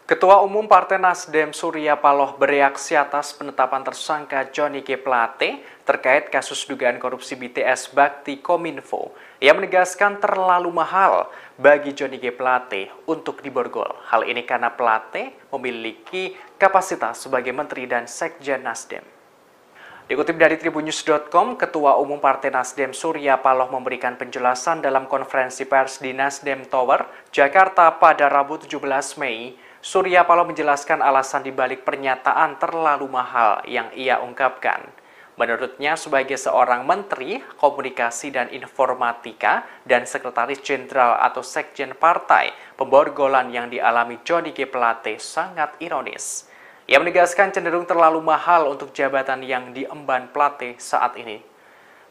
Ketua Umum Partai Nasdem Surya Paloh bereaksi atas penetapan tersangka Johnny G. Plate terkait kasus dugaan korupsi BTS Bakti Kominfo. Ia menegaskan terlalu mahal bagi Johnny G. Plate untuk diborgol. Hal ini karena Plate memiliki kapasitas sebagai Menteri dan Sekjen Nasdem. Dikutip dari tribunnews.com, Ketua Umum Partai Nasdem Surya Paloh memberikan penjelasan dalam konferensi pers di Nasdem Tower, Jakarta pada Rabu 17 Mei. Surya Paloh menjelaskan alasan dibalik pernyataan terlalu mahal yang ia ungkapkan. Menurutnya, sebagai seorang Menteri Komunikasi dan Informatika dan Sekretaris Jenderal atau Sekjen Partai, pemborgolan yang dialami Johnny G. Plate sangat ironis. Ia menegaskan cenderung terlalu mahal untuk jabatan yang diemban Plate saat ini.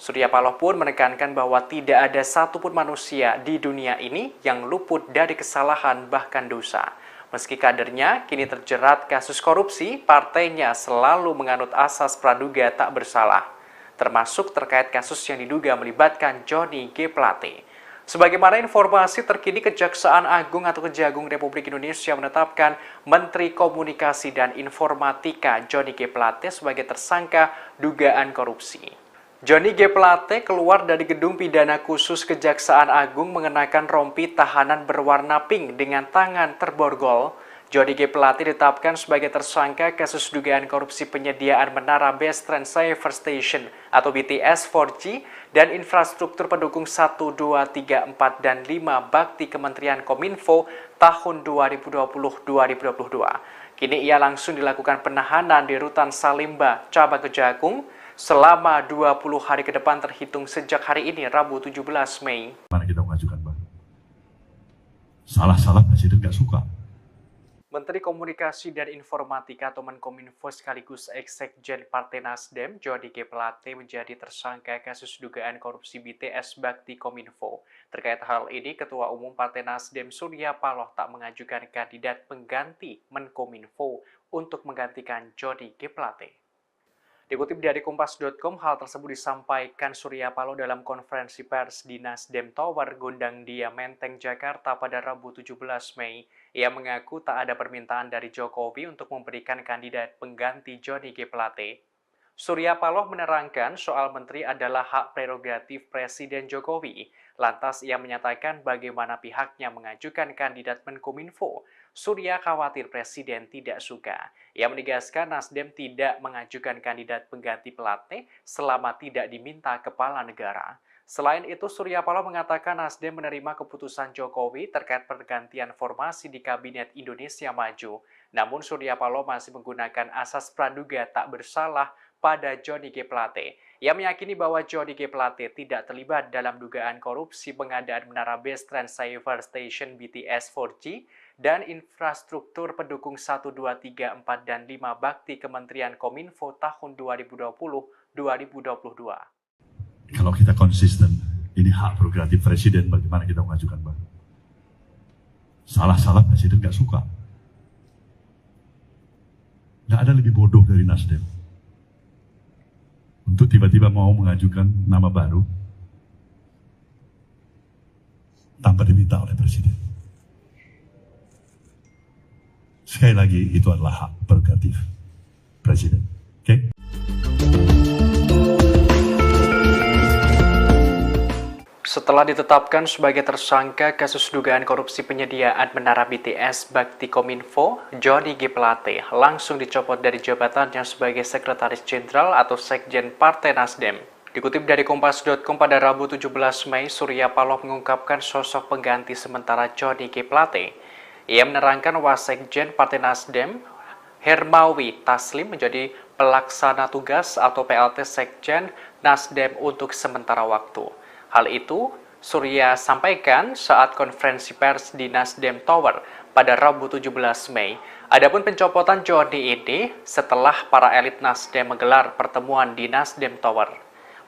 Surya Paloh pun menekankan bahwa tidak ada satupun manusia di dunia ini yang luput dari kesalahan bahkan dosa. Meski kadernya kini terjerat kasus korupsi, partainya selalu menganut asas praduga tak bersalah, termasuk terkait kasus yang diduga melibatkan Johnny G. Plate. Sebagaimana informasi terkini, Kejaksaan Agung atau Kejagung Republik Indonesia menetapkan Menteri Komunikasi dan Informatika Johnny G. Plate sebagai tersangka dugaan korupsi. Johnny G. Plate keluar dari gedung pidana khusus Kejaksaan Agung mengenakan rompi tahanan berwarna pink dengan tangan terborgol. Johnny G. Plate ditetapkan sebagai tersangka kasus dugaan korupsi penyediaan menara Base Transceiver Station atau BTS 4G dan infrastruktur pendukung 1, 2, 3, 4, dan 5 bakti Kementerian Kominfo tahun 2020-2022. Kini ia langsung dilakukan penahanan di Rutan Salimba, Cabang Kejagung selama 20 hari ke depan terhitung sejak hari ini, Rabu 17 Mei. Mana kita mengajukan, Bang? Salah-salah Presiden nggak suka. Menteri Komunikasi dan Informatika atau Menkominfo sekaligus Ex-Sekjen Partai Nasdem, Johnny G. Plate menjadi tersangka kasus dugaan korupsi BTS Bakti Kominfo. Terkait hal ini, Ketua Umum Partai Nasdem Surya Paloh tak mengajukan kandidat pengganti Menkominfo untuk menggantikan Johnny G. Plate. Dikutip dari Kompas.com, hal tersebut disampaikan Surya Paloh dalam konferensi pers di Nasdem Tower, Gondang Dia, Menteng, Jakarta pada Rabu 17 Mei. Ia mengaku tak ada permintaan dari Jokowi untuk memberikan kandidat pengganti Johnny G. Plate. Surya Paloh menerangkan soal menteri adalah hak prerogatif Presiden Jokowi. Lantas ia menyatakan bagaimana pihaknya mengajukan kandidat Menkominfo. Surya khawatir Presiden tidak suka. Ia menegaskan Nasdem tidak mengajukan kandidat pengganti Plate selama tidak diminta kepala negara. Selain itu, Surya Paloh mengatakan Nasdem menerima keputusan Jokowi terkait pergantian formasi di Kabinet Indonesia Maju. Namun Surya Paloh masih menggunakan asas praduga tak bersalah pada Johnny G. Plate. Ia meyakini bahwa Johnny G. Plate tidak terlibat dalam dugaan korupsi pengadaan menara Base Transceiver Station BTS 4G dan infrastruktur pendukung 1, 2, 3, 4, dan 5 bakti Kementerian Kominfo tahun 2020-2022. Kalau kita konsisten, ini hak prerogatif Presiden, bagaimana kita mengajukan, Bang? Salah-salah Presiden nggak suka. Nggak ada lebih bodoh dari Nasdem untuk tiba-tiba mau mengajukan nama baru tanpa diminta oleh Presiden. Sekali lagi, itu adalah hak prerogatif Presiden. Oke? Setelah ditetapkan sebagai tersangka kasus dugaan korupsi penyediaan menara BTS Bakti Kominfo, Johnny G. Plate langsung dicopot dari jabatannya sebagai Sekretaris Jenderal atau Sekjen Partai Nasdem. Dikutip dari Kompas.com pada Rabu 17 Mei, Surya Paloh mengungkapkan sosok pengganti sementara Johnny G. Plate. Ia menerangkan Wasekjen Partai Nasdem, Hermawi Taslim menjadi pelaksana tugas atau PLT Sekjen Nasdem untuk sementara waktu. Hal itu Surya sampaikan saat konferensi pers di Nasdem Tower pada Rabu 17 Mei. Adapun pencopotan Johnny ini setelah para elit Nasdem menggelar pertemuan di Nasdem Tower.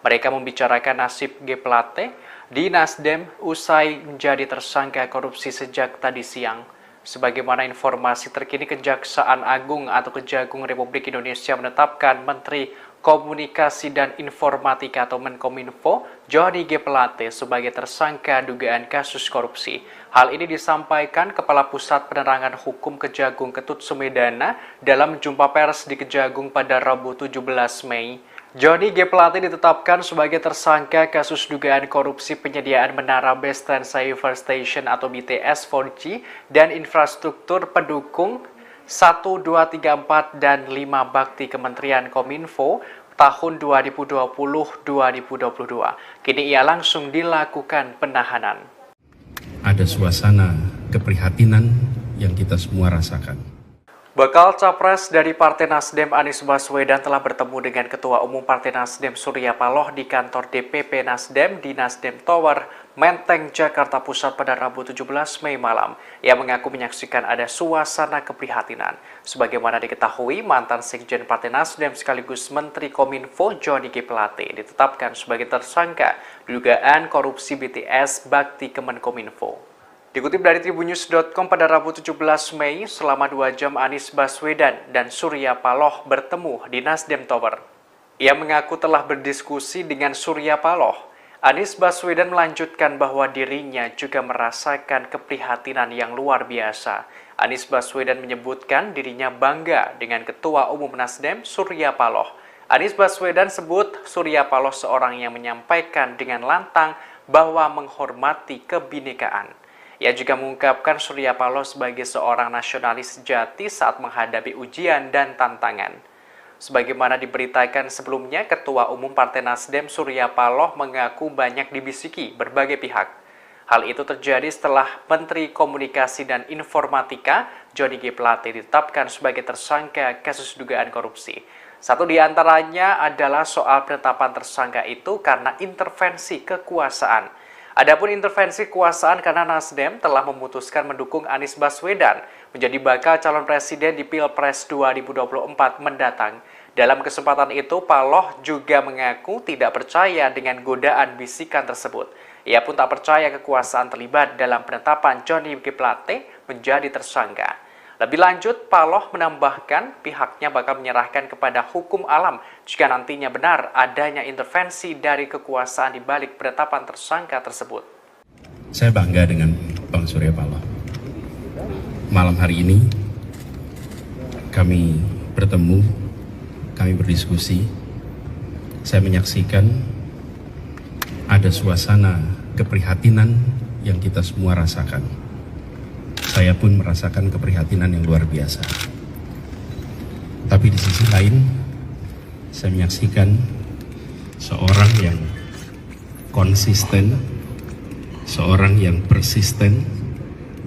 Mereka membicarakan nasib G. Plate di Nasdem usai menjadi tersangka korupsi sejak tadi siang. Sebagaimana informasi terkini, Kejaksaan Agung atau Kejagung Republik Indonesia menetapkan Menteri Komunikasi dan Informatika atau Menkominfo Johnny G. Plate sebagai tersangka dugaan kasus korupsi. Hal ini disampaikan Kepala Pusat Penerangan Hukum Kejagung Ketut Sumedana dalam jumpa pers di Kejagung pada Rabu 17 Mei. Johnny G. Plate ditetapkan sebagai tersangka kasus dugaan korupsi penyediaan menara Base Transceiver Station atau BTS 4G dan infrastruktur pendukung 1, 2, 3, 4, dan 5 bakti Kementerian Kominfo tahun 2020-2022. Kini ia langsung dilakukan penahanan. Ada suasana keprihatinan yang kita semua rasakan. Bakal Capres dari Partai Nasdem Anies Baswedan telah bertemu dengan Ketua Umum Partai Nasdem Surya Paloh di kantor DPP Nasdem di Nasdem Tower, Menteng, Jakarta Pusat pada Rabu 17 Mei malam. Ia mengaku menyaksikan ada suasana keprihatinan. Sebagaimana diketahui, mantan Sekjen Partai Nasdem sekaligus Menteri Kominfo Johnny G. Plate ditetapkan sebagai tersangka dugaan korupsi BTS Bakti Kemenkominfo. Dikutip dari tribunnews.com pada Rabu 17 Mei, selama 2 jam Anies Baswedan dan Surya Paloh bertemu di Nasdem Tower. Ia mengaku telah berdiskusi dengan Surya Paloh. Anies Baswedan melanjutkan bahwa dirinya juga merasakan keprihatinan yang luar biasa. Anies Baswedan menyebutkan dirinya bangga dengan Ketua Umum Nasdem Surya Paloh. Anies Baswedan sebut Surya Paloh seorang yang menyampaikan dengan lantang bahwa menghormati kebinekaan. Ia juga mengungkapkan Surya Paloh sebagai seorang nasionalis sejati saat menghadapi ujian dan tantangan. Sebagaimana diberitakan sebelumnya, Ketua Umum Partai Nasdem Surya Paloh mengaku banyak dibisiki berbagai pihak. Hal itu terjadi setelah Menteri Komunikasi dan Informatika Johnny G. Plate ditetapkan sebagai tersangka kasus dugaan korupsi. Satu di antaranya adalah soal penetapan tersangka itu karena intervensi kekuasaan. Adapun intervensi kekuasaan karena Nasdem telah memutuskan mendukung Anies Baswedan menjadi bakal calon presiden di Pilpres 2024 mendatang. Dalam kesempatan itu, Paloh juga mengaku tidak percaya dengan godaan bisikan tersebut. Ia pun tak percaya kekuasaan terlibat dalam penetapan Johnny G. Plate menjadi tersangka. Lebih lanjut, Paloh menambahkan pihaknya bakal menyerahkan kepada hukum alam jika nantinya benar adanya intervensi dari kekuasaan di balik penetapan tersangka tersebut. Saya bangga dengan Bang Surya Paloh. Malam hari ini kami bertemu, kami berdiskusi. Saya menyaksikan ada suasana keprihatinan yang kita semua rasakan. Saya pun merasakan keprihatinan yang luar biasa. Tapi di sisi lain, saya menyaksikan seorang yang konsisten, seorang yang persisten,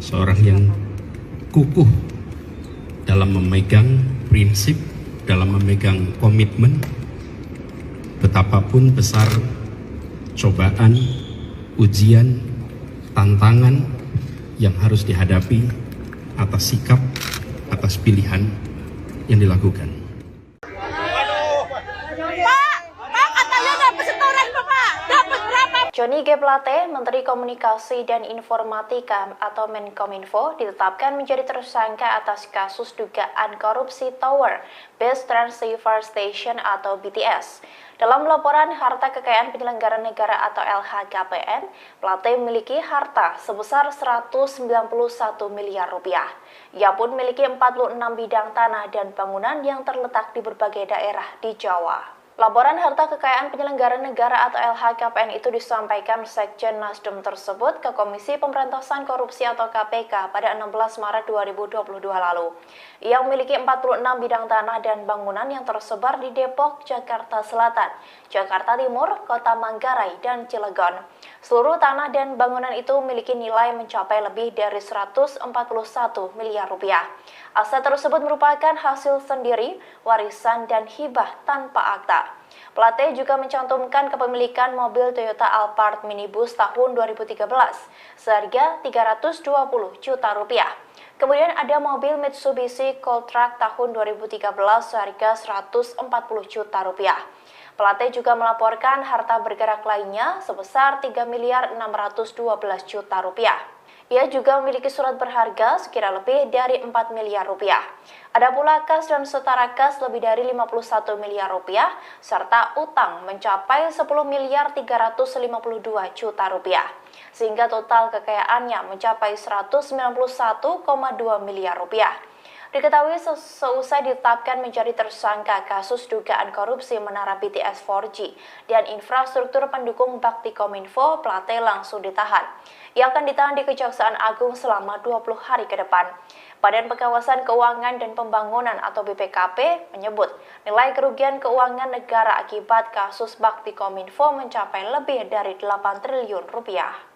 seorang yang kukuh dalam memegang prinsip, dalam memegang komitmen, betapapun besar cobaan, ujian, tantangan yang harus dihadapi atas sikap, atas pilihan yang dilakukan. Johnny G. Plate, Menteri Komunikasi dan Informatika atau Menkominfo, ditetapkan menjadi tersangka atas kasus dugaan korupsi Tower Base Transceiver Station atau BTS. Dalam laporan harta kekayaan penyelenggara negara atau LHKPN, Plate memiliki harta sebesar 191 miliar rupiah. Ia pun memiliki 46 bidang tanah dan bangunan yang terletak di berbagai daerah di Jawa. Laporan harta kekayaan penyelenggara negara atau LHKPN itu disampaikan Sekjen Nasdem tersebut ke Komisi Pemberantasan Korupsi atau KPK pada 16 Maret 2022 lalu. Ia memiliki 46 bidang tanah dan bangunan yang tersebar di Depok, Jakarta Selatan, Jakarta Timur, Kota Manggarai, dan Cilegon. Seluruh tanah dan bangunan itu memiliki nilai mencapai lebih dari 141 miliar rupiah. Aset tersebut merupakan hasil sendiri, warisan, dan hibah tanpa akta. Plate juga mencantumkan kepemilikan mobil Toyota Alphard minibus tahun 2013 seharga 320 juta rupiah. Kemudian ada mobil Mitsubishi Cold-Truck tahun 2013 seharga 140 juta rupiah. Plate juga melaporkan harta bergerak lainnya sebesar 3 miliar 612 juta rupiah. Ia juga memiliki surat berharga sekira lebih dari 4 miliar rupiah. Ada pula kas dan setara kas lebih dari 51 miliar rupiah, serta utang mencapai 10 miliar 352 juta rupiah. Sehingga total kekayaannya mencapai 191,2 miliar rupiah. Diketahui seusai ditetapkan menjadi tersangka kasus dugaan korupsi menara BTS 4G dan infrastruktur pendukung Baktikominfo, Plate langsung ditahan. Ia akan ditahan di Kejaksaan Agung selama 20 hari ke depan. Badan Pengawasan Keuangan dan Pembangunan atau BPKP menyebut nilai kerugian keuangan negara akibat kasus Baktikominfo mencapai lebih dari 8 triliun rupiah.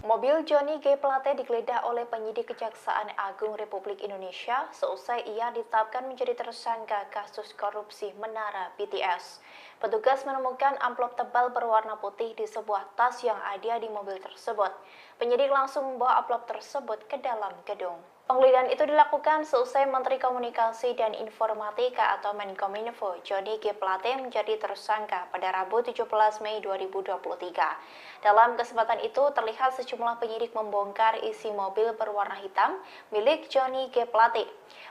Mobil Johnny G. Plate digeledah oleh penyidik Kejaksaan Agung Republik Indonesia seusai ia ditetapkan menjadi tersangka kasus korupsi menara BTS. Petugas menemukan amplop tebal berwarna putih di sebuah tas yang ada di mobil tersebut. Penyidik langsung membawa amplop tersebut ke dalam gedung. Penggeledahan itu dilakukan seusai Menteri Komunikasi dan Informatika atau Menkominfo Johnny G. Plate menjadi tersangka pada Rabu 17 Mei 2023. Dalam kesempatan itu terlihat sejumlah penyidik membongkar isi mobil berwarna hitam milik Johnny G. Plate.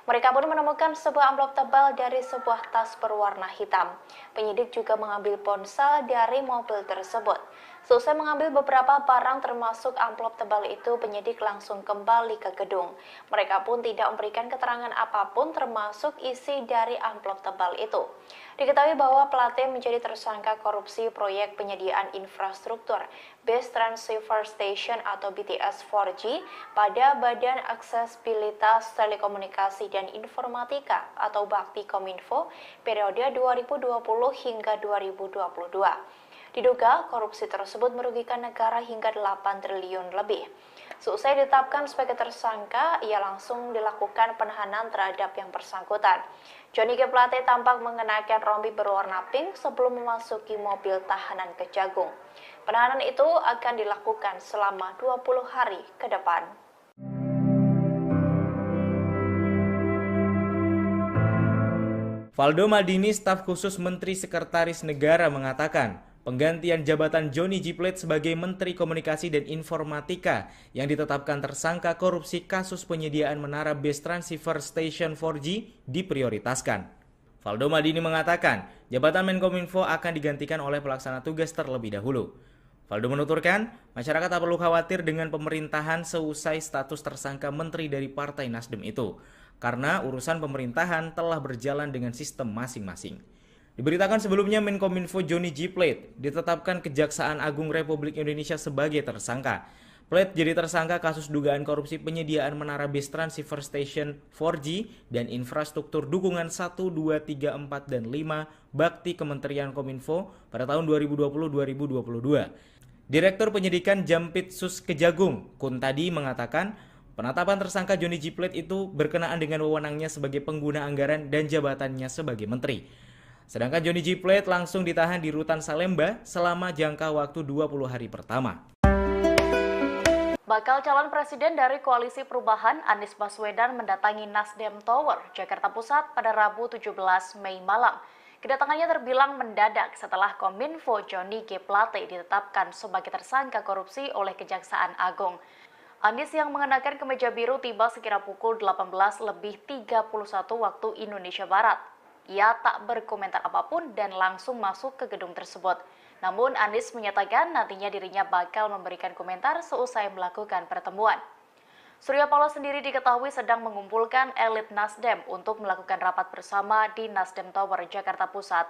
Mereka pun menemukan sebuah amplop tebal dari sebuah tas berwarna hitam. Penyidik juga mengambil ponsel dari mobil tersebut. Seusai mengambil beberapa barang termasuk amplop tebal itu, penyidik langsung kembali ke gedung. Mereka pun tidak memberikan keterangan apapun termasuk isi dari amplop tebal itu. Diketahui bahwa Plate menjadi tersangka korupsi proyek penyediaan infrastruktur Base Transceiver Station atau BTS 4G pada Badan Aksesibilitas Telekomunikasi dan Informatika atau Baktikominfo periode 2020 hingga 2022. Diduga korupsi tersebut merugikan negara hingga 8 triliun lebih. Seusai ditetapkan sebagai tersangka, ia langsung dilakukan penahanan terhadap yang bersangkutan. Johnny G. Plate tampak mengenakan rompi berwarna pink sebelum memasuki mobil tahanan Kejagung. Penahanan itu akan dilakukan selama 20 hari ke depan. Valdo Maldini, staf khusus Menteri Sekretaris Negara mengatakan, penggantian jabatan Johnny G. Plate sebagai Menteri Komunikasi dan Informatika yang ditetapkan tersangka korupsi kasus penyediaan menara Base Transceiver Station 4G diprioritaskan. Valdo Maldini mengatakan, jabatan Menkominfo akan digantikan oleh pelaksana tugas terlebih dahulu. Valdo menuturkan, masyarakat tak perlu khawatir dengan pemerintahan seusai status tersangka menteri dari Partai Nasdem itu, karena urusan pemerintahan telah berjalan dengan sistem masing-masing. Diberitakan sebelumnya Menkominfo Johnny G. Plate ditetapkan Kejaksaan Agung Republik Indonesia sebagai tersangka. Plate jadi tersangka kasus dugaan korupsi penyediaan menara Base Transceiver Station 4G dan infrastruktur dukungan 1, 2, 3, 4, dan 5 Bakti Kementerian Kominfo pada tahun 2020-2022. Direktur Penyidikan Jampitsus Kejagung, Kuntadi, mengatakan penetapan tersangka Johnny G. Plate itu berkenaan dengan wewenangnya sebagai pengguna anggaran dan jabatannya sebagai menteri. Sedangkan Johnny G. Plate langsung ditahan di Rutan Salemba selama jangka waktu 20 hari pertama. Bakal calon presiden dari Koalisi Perubahan Anies Baswedan mendatangi Nasdem Tower, Jakarta Pusat pada Rabu 17 Mei malam. Kedatangannya terbilang mendadak setelah Kominfo Johnny G. Plate ditetapkan sebagai tersangka korupsi oleh Kejaksaan Agung. Anies yang mengenakan kemeja biru tiba sekira pukul 18:31 waktu Indonesia Barat. Ia tak berkomentar apapun dan langsung masuk ke gedung tersebut. Namun Anies menyatakan nantinya dirinya bakal memberikan komentar seusai melakukan pertemuan. Surya Paloh sendiri diketahui sedang mengumpulkan elit Nasdem untuk melakukan rapat bersama di Nasdem Tower, Jakarta Pusat.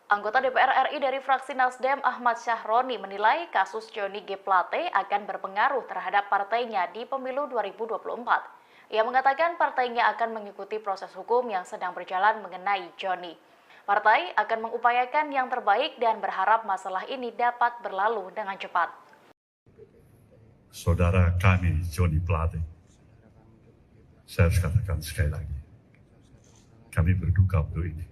Anggota DPR RI dari fraksi Nasdem Ahmad Syahroni menilai kasus Johnny G. Plate akan berpengaruh terhadap partainya di pemilu 2024. Ia mengatakan partainya akan mengikuti proses hukum yang sedang berjalan mengenai Johnny. Partai akan mengupayakan yang terbaik dan berharap masalah ini dapat berlalu dengan cepat. Saudara kami Johnny Plate, saya harus katakan sekali lagi, kami berduka untuk ini.